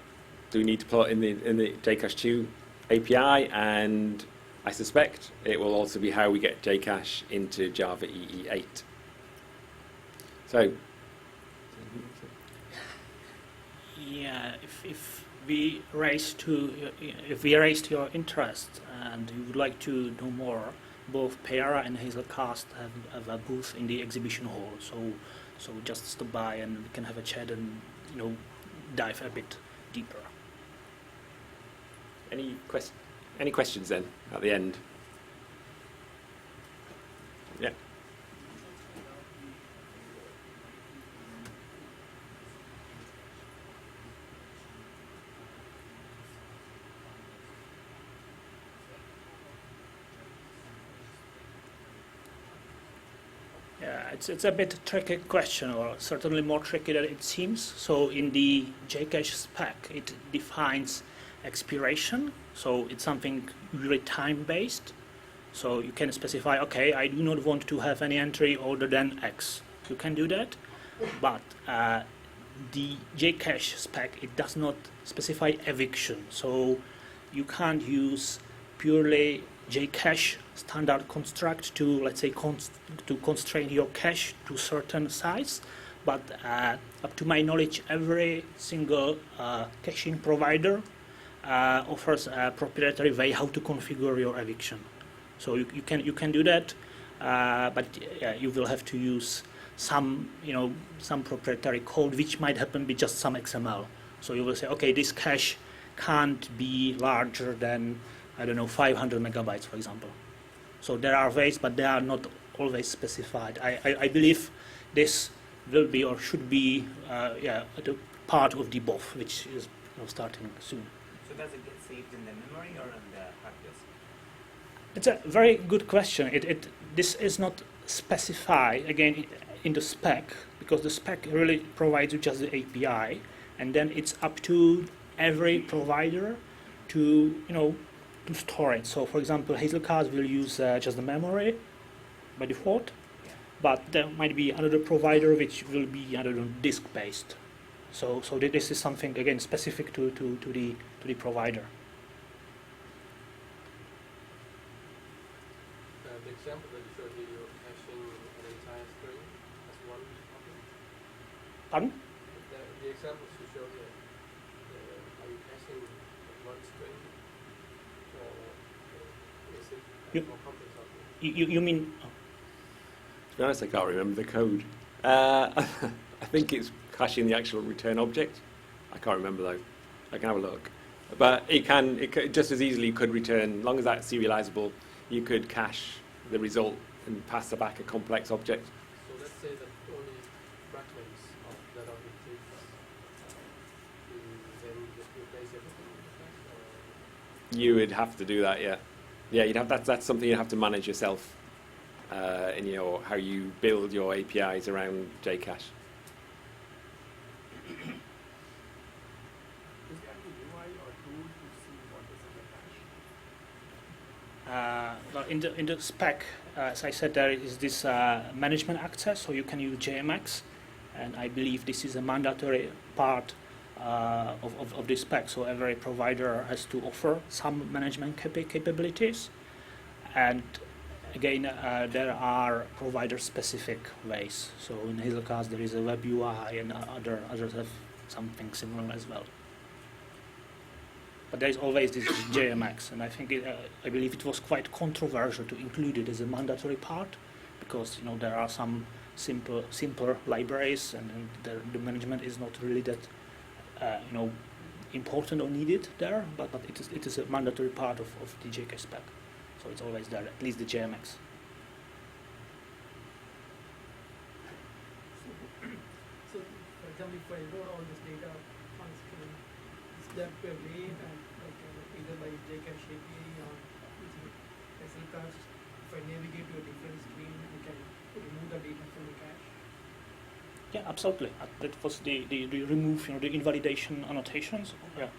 do we need to put in the JCache 2 API, and I suspect it will also be how we get JCache into Java EE 8. So, Yeah, if we raise to your interest and you would like to know more, both Peara and Hazelcast have a booth in the exhibition hall. So just stop by and we can have a chat and dive a bit deeper. any questions then at the end? Yeah. Yeah, it's a bit tricky question, or certainly more tricky than it seems. So in the JCache spec, it defines expiration. So it's something really time-based. So you can specify, okay, I do not want to have any entry older than X. You can do that, but the JCache spec, it does not specify eviction. So you can't use purely JCache standard construct to, let's say, to constrain your cache to certain size, but up to my knowledge, every single caching provider offers a proprietary way how to configure your eviction. So you can do that, but you will have to use some proprietary code, which might happen with just some XML. So you will say, okay, this cache can't be larger than, I don't know, 500 megabytes, for example. So there are ways, but they are not always specified. I believe this will be or should be part of the BOF, which is starting soon. So does it get saved in the memory or in the hard disk? It's a very good question. This is not specified, again, in the spec, because the spec really provides you just the API, and then it's up to every provider to, to store it. So, for example, Hazelcast will use just the memory by default, but there might be another provider which will be, I don't know, disk-based. So this is something, again, specific to the provider. The example that you showed here, you're caching an entire string as one object? Pardon? The examples you showed here, are you caching one string, or is it more complex object? You mean? Oh. To be honest, I can't remember the code. I think it's caching the actual return object. I can't remember though. I can have a look. But it just as easily could return, as long as that's serializable, you could cache the result and pass back a complex object. So let's say that only fragments of that object takes, then just replace everything with that? You would have to do that, yeah. Yeah, you'd have that's something you have to manage yourself in your how you build your APIs around JCache. In the spec, as I said, there is this management access, so you can use JMX, and I believe this is a mandatory part of the spec. So every provider has to offer some management capabilities, and again, there are provider-specific ways. So in Hazelcast, there is a web UI, and others have something similar as well. But there is always this JMX, and I think I believe it was quite controversial to include it as a mandatory part, because there are some simpler libraries, and the management is not really that important or needed there. But it is a mandatory part of the JK spec, so it's always there, at least the JMX. So, for example, if I load all this data on screen, is there a way either by JCache API or using Hazelcast, if I navigate to a different screen, I can remove the data from the cache? Yeah, absolutely. That was the remove, the invalidation annotations. Yeah.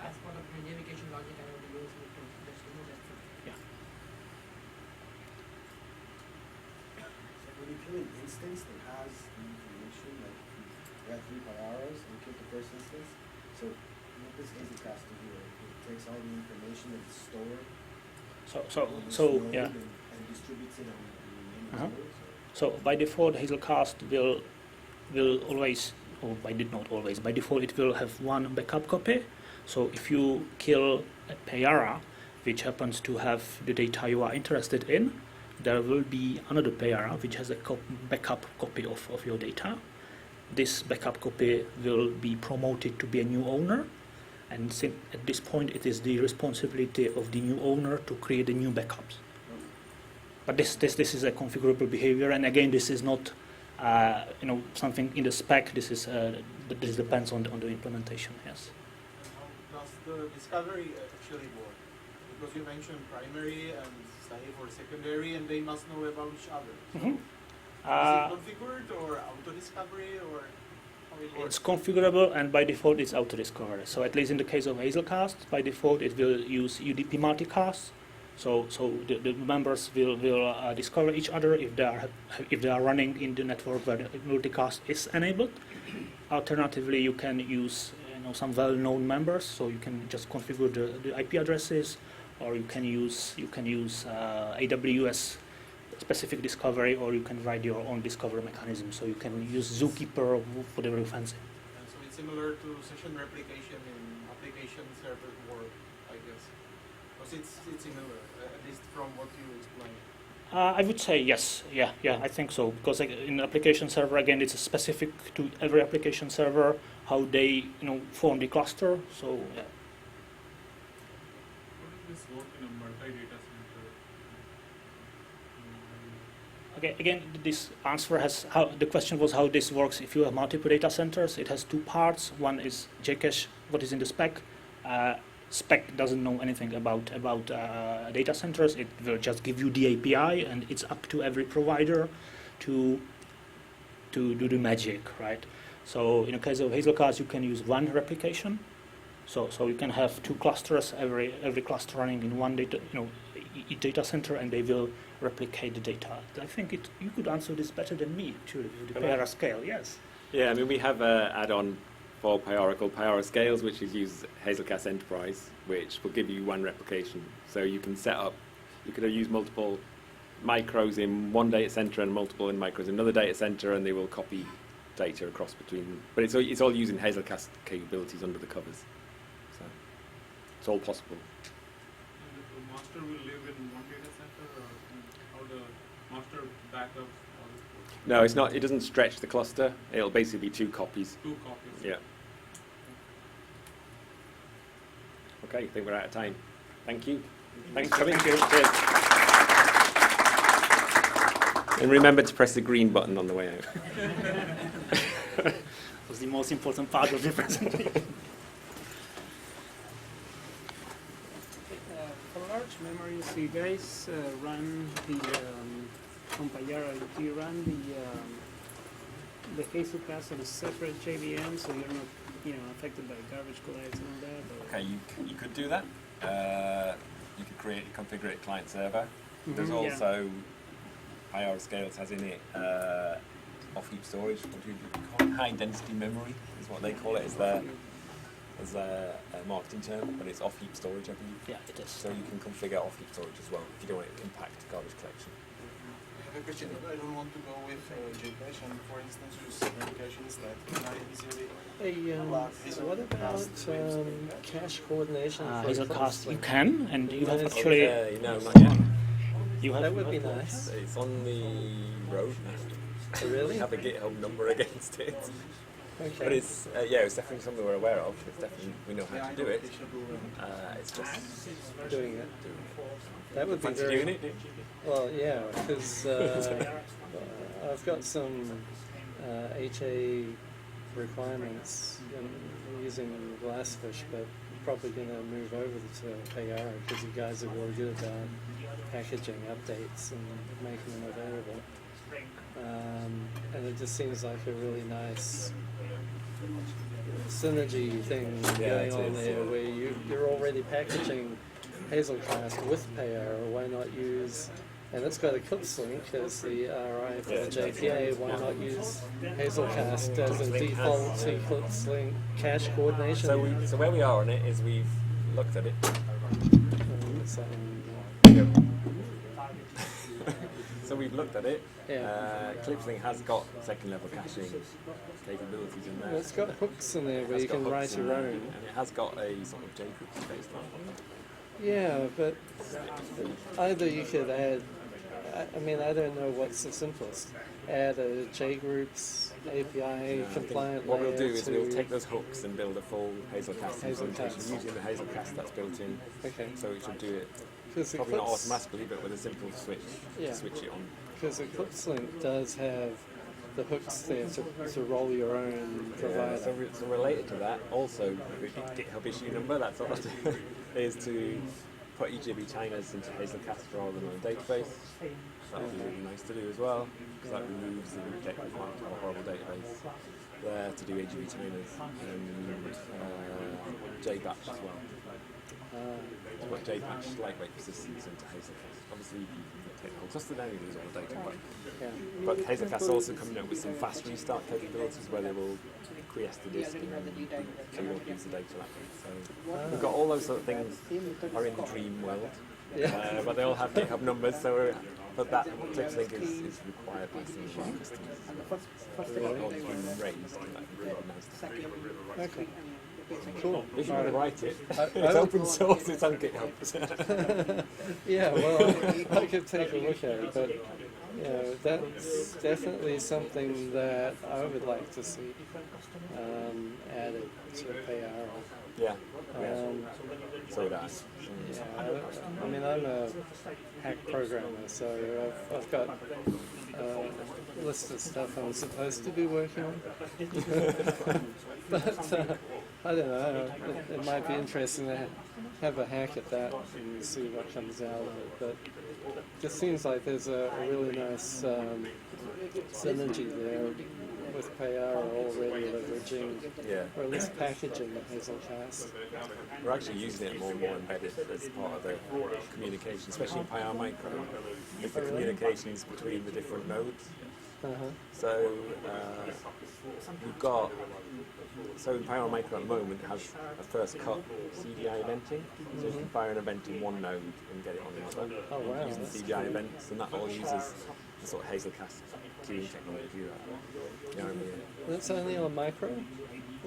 As part of my navigation logic, I have to use it to just remove that from the kill an instance that has the information, like if you have 3 Pyaras and kill the first instance. So what does Hazelcast do here? It takes all the information that's stored on this node yeah. and distributes it on the remaining Uh-huh. nodes. So by default, Hazelcast will always, or not always, by default it will have one backup copy. So if you kill a Payara, which happens to have the data you are interested in, there will be another Payara which has a backup copy of your data. This backup copy will be promoted to be a new owner, and at this point it is the responsibility of the new owner to create the new backups. But this is a configurable behavior, and again, this is not something in the spec. This depends on the implementation. Yes. How does the discovery actually work? Because you mentioned primary and slave or secondary, and they must know about each other. So Mhm. is it configured or auto discovery, or how it works? It's configurable, and by default it's auto discovery. So at least in the case of Hazelcast, by default it will use UDP multicast. So the members will discover each other if they are running in the network where the multicast is enabled. Alternatively, you can use some well-known members, so you can just configure the IP addresses, or you can use AWS specific discovery, or you can write your own discovery mechanism. So you can use Zookeeper or whatever you fancy. So it's similar to session replication in application server world, I guess. Because it's similar, at least from what you explained. I would say yes. Yeah, I think so. Because in application server, again, it's specific to every application server how they form the cluster. So yeah. How does this work in a multi-data center? Okay, again, this answer has the question was how this works if you have multiple data centers. It has two parts. One is JCache, what is in the spec. Spec doesn't know anything about data centers. It will just give you the API, and it's up to every provider to do the magic, right? So in the case of Hazelcast, you can use one replication. So you can have 2 clusters, every cluster running in one each data center, and they will replicate the data. I think you could answer this better than me, actually, with the Payara scale. Yes. Yeah, I mean, we have an add-on for Payara called Payara Scales, which is use Hazelcast Enterprise, which will give you one replication. So you can you could use multiple micros in one data center and multiple micros in another data center, and they will copy data across between them. But it's all using Hazelcast capabilities under the covers. So it's all possible. And the master will live in one data center, or how the master backups? No, it's not. It doesn't stretch the cluster. It'll basically be 2 copies. 2 copies. Yeah. Okay, I think we're out of time. Thank you. Thanks for coming. Cheers. And remember to press the green button on the way out. That was the most important part of the presentation. For large memories, you guys run the on Payara, do you run the Hazelcast on a separate JVM so you're not affected by garbage collects and all that? Or? Okay, you could do that. You could configure it client server. There's Yeah. also Payara Scales has in it off-heap storage. What do you call it? High density memory is what they call it as a marketing term, but it's off-heap storage, I believe. Yeah, it is. So you can configure off-heap storage as well if you don't want it to impact garbage collection. I have a question. I don't want to go with JCache and, for instance, use applications that can easily. So what about cache coordination? for Hazelcast, like you can, and you have Linux? actually. No, not yet. You have That would be nice. It's on the roadmap. Really? We have a GitHub number against it. Okay. But it's it's definitely something we're aware of. It's definitely we know how to do it. It's just Doing it. That would be Fancy very. doing it? Well, yeah, because I've got some HA requirements using Glassfish, but probably going to move over to Payara because you guys are really good about packaging updates and making them available. And it just seems like a really nice synergy thing going on there, where you're already packaging Hazelcast with Payara. Why not use and it's got Eclipse Link as the RI for the JPA. Why not use Hazelcast as a default Eclipse Link cache coordination? So where we are on it is we've looked at it. So we've looked at it. Eclipse Link has got second level caching capabilities in there. It's got hooks in there where you can write your own. And it has got a sort of jQuery based on it. Yeah, but either you could add, I mean, I don't know what's the simplest. Add a JGroups API compliant what we'll layer do is to we'll take those hooks and build a full Hazelcast implementation using the Hazelcast that's built in. Okay. So it should do it Because probably not Eclipse- automatically, but with a simple switch to switch it on. Because Eclipse Link does have the hooks there to roll your own provider. So related to that, also the GitHub issue number, that's all is to put EGB Chinas into Hazelcast rather than on a database. That would be really nice to do as well, because that removes the root data requirement of a horrible database there to do EGB Chinas and JBatch as well. To put JBatch lightweight persistence into Hazelcast. Obviously, you can take the whole cluster down, you lose all the data, but Hazelcast is also coming up with some fast restart capabilities where they will quiesce the disk and so you won't use the data that way. So we've got all those sort of things are in the dream world, but they all have GitHub numbers. But that Eclipse Link is required by some of our customers. Or it's been raised. That would be really nice. Okay. Cool. If you want to write it, I it's open source, it's on GitHub. Yeah, well, I could take a look at it, but you know, that's definitely something that I would like to see added to PayR. Yeah. So would I. Yeah, I mean, I'm a hack programmer, so I've got a list of stuff I'm supposed to be working on. But I don't know, it might be interesting to have a hack at that and see what comes out of it. But it just seems like there's a really nice synergy there with PayR already leveraging, or at least packaging Hazelcast. We're actually using it more and more embedded as part of the communication, especially in PyR Micro, with the communications between the different nodes. So we've got, so in PyR Micro at the moment it has a first cut CDI eventing, so you can fire an event in one node and get it on another. Oh wow! Using CDI events, and that all uses the sort of Hazelcast queuing technology to do that. You know what I mean? That's only on Micro,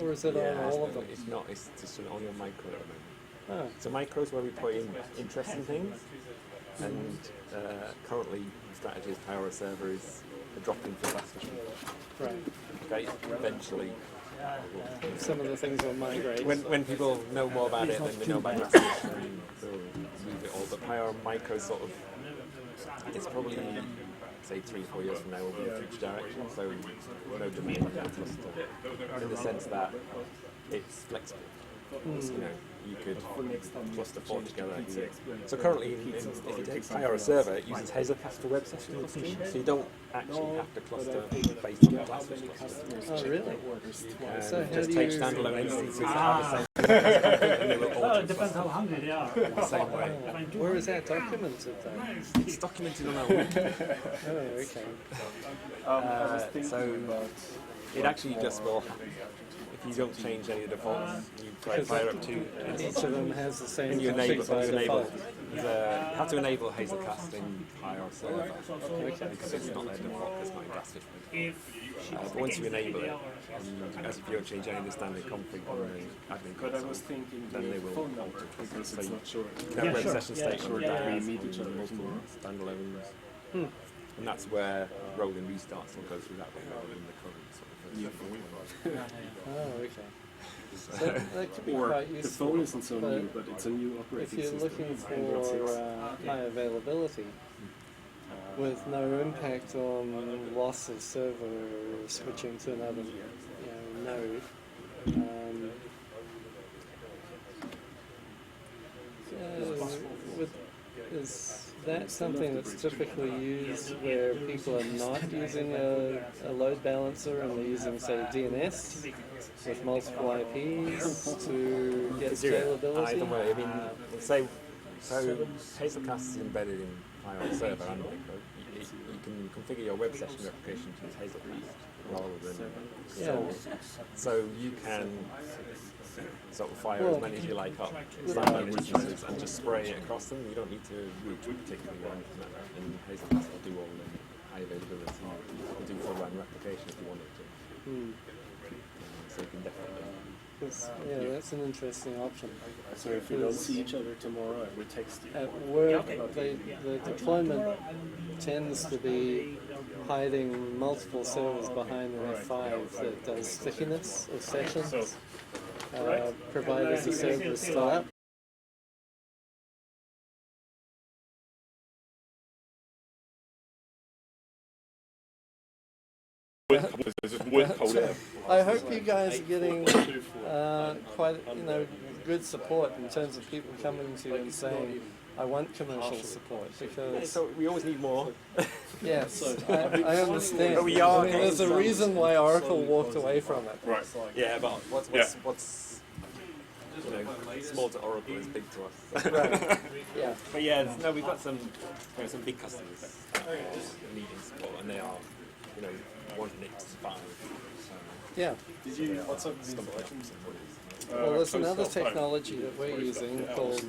or is it on all of them? It's not. It's just only on Micro at the moment. Oh. So Micro is where we put in interesting things, and currently the strategy is PyR server is a drop-in for Glassfish. Right. Okay. Eventually. Some of the things will migrate. When people know more about it, then they know about Glassfish, and they'll move it all. But PyR Micro sort of, it's probably, say 3-4 years from now will be the future direction, so no domain cluster, in the sense that it's flexible. You know, you could cluster 4 together. So currently, if you take PyR server, it uses Hazelcast for web session clustering, so you don't actually have to cluster based on the Glassfish cluster. Oh, really? So just take standalone instances that have the same and they will all it depends how hungry they are. the same way. Where is that documented though? It's documented on our wiki. Oh, okay. So it actually just will happen. If you don't change any of the defaults, you try fire up to each of them has the same and you enable, config by default. you have to enable Hazelcast in PyR server because it's not their default, it's not in Glassfish. But once you enable it, as if you don't change any of the standard config on the admin console, then they will alter it. So you can have web session state on multiple standalones. And that's where rolling restarts will go through that way rather than the current sort of Oh, okay. So that could be quite useful. The phone isn't so new, but it's a new operating system. If you're looking for high availability with no impact on loss of server switching to another node, is that something that's typically used where people are not using a load balancer and they're using, say, DNS with multiple IPs to get scalability? Either way, I mean, so Hazelcast is embedded in file server and micro, you can configure your web session replication to use Hazelfast rather than so you can sort of fire as many as you like up standalone instances and just spray it across them. You don't need to root particularly or anything like that. And Hazelfast will do all the high availability. Will do full run replication if you wanted to. So you can definitely. Yeah, that's an interesting option. So if we don't see each other tomorrow, I will text you. At work, the deployment tends to be hiding multiple servers behind an F5 that does stickiness of sessions, provided the server is still up. I hope you guys are getting quite, good support in terms of people coming to you and saying, I want commercial support, because... So we always need more. Yes, I understand. But we are there's a reason why Oracle walked away from it. Right. Yeah, but what's small to Oracle is big to us. Right. Yeah. But yeah, no, we've got some big customers needing support, and they are, wanting it to survive. So, yeah. Did you? What's up with Well, there's another technology that we're using called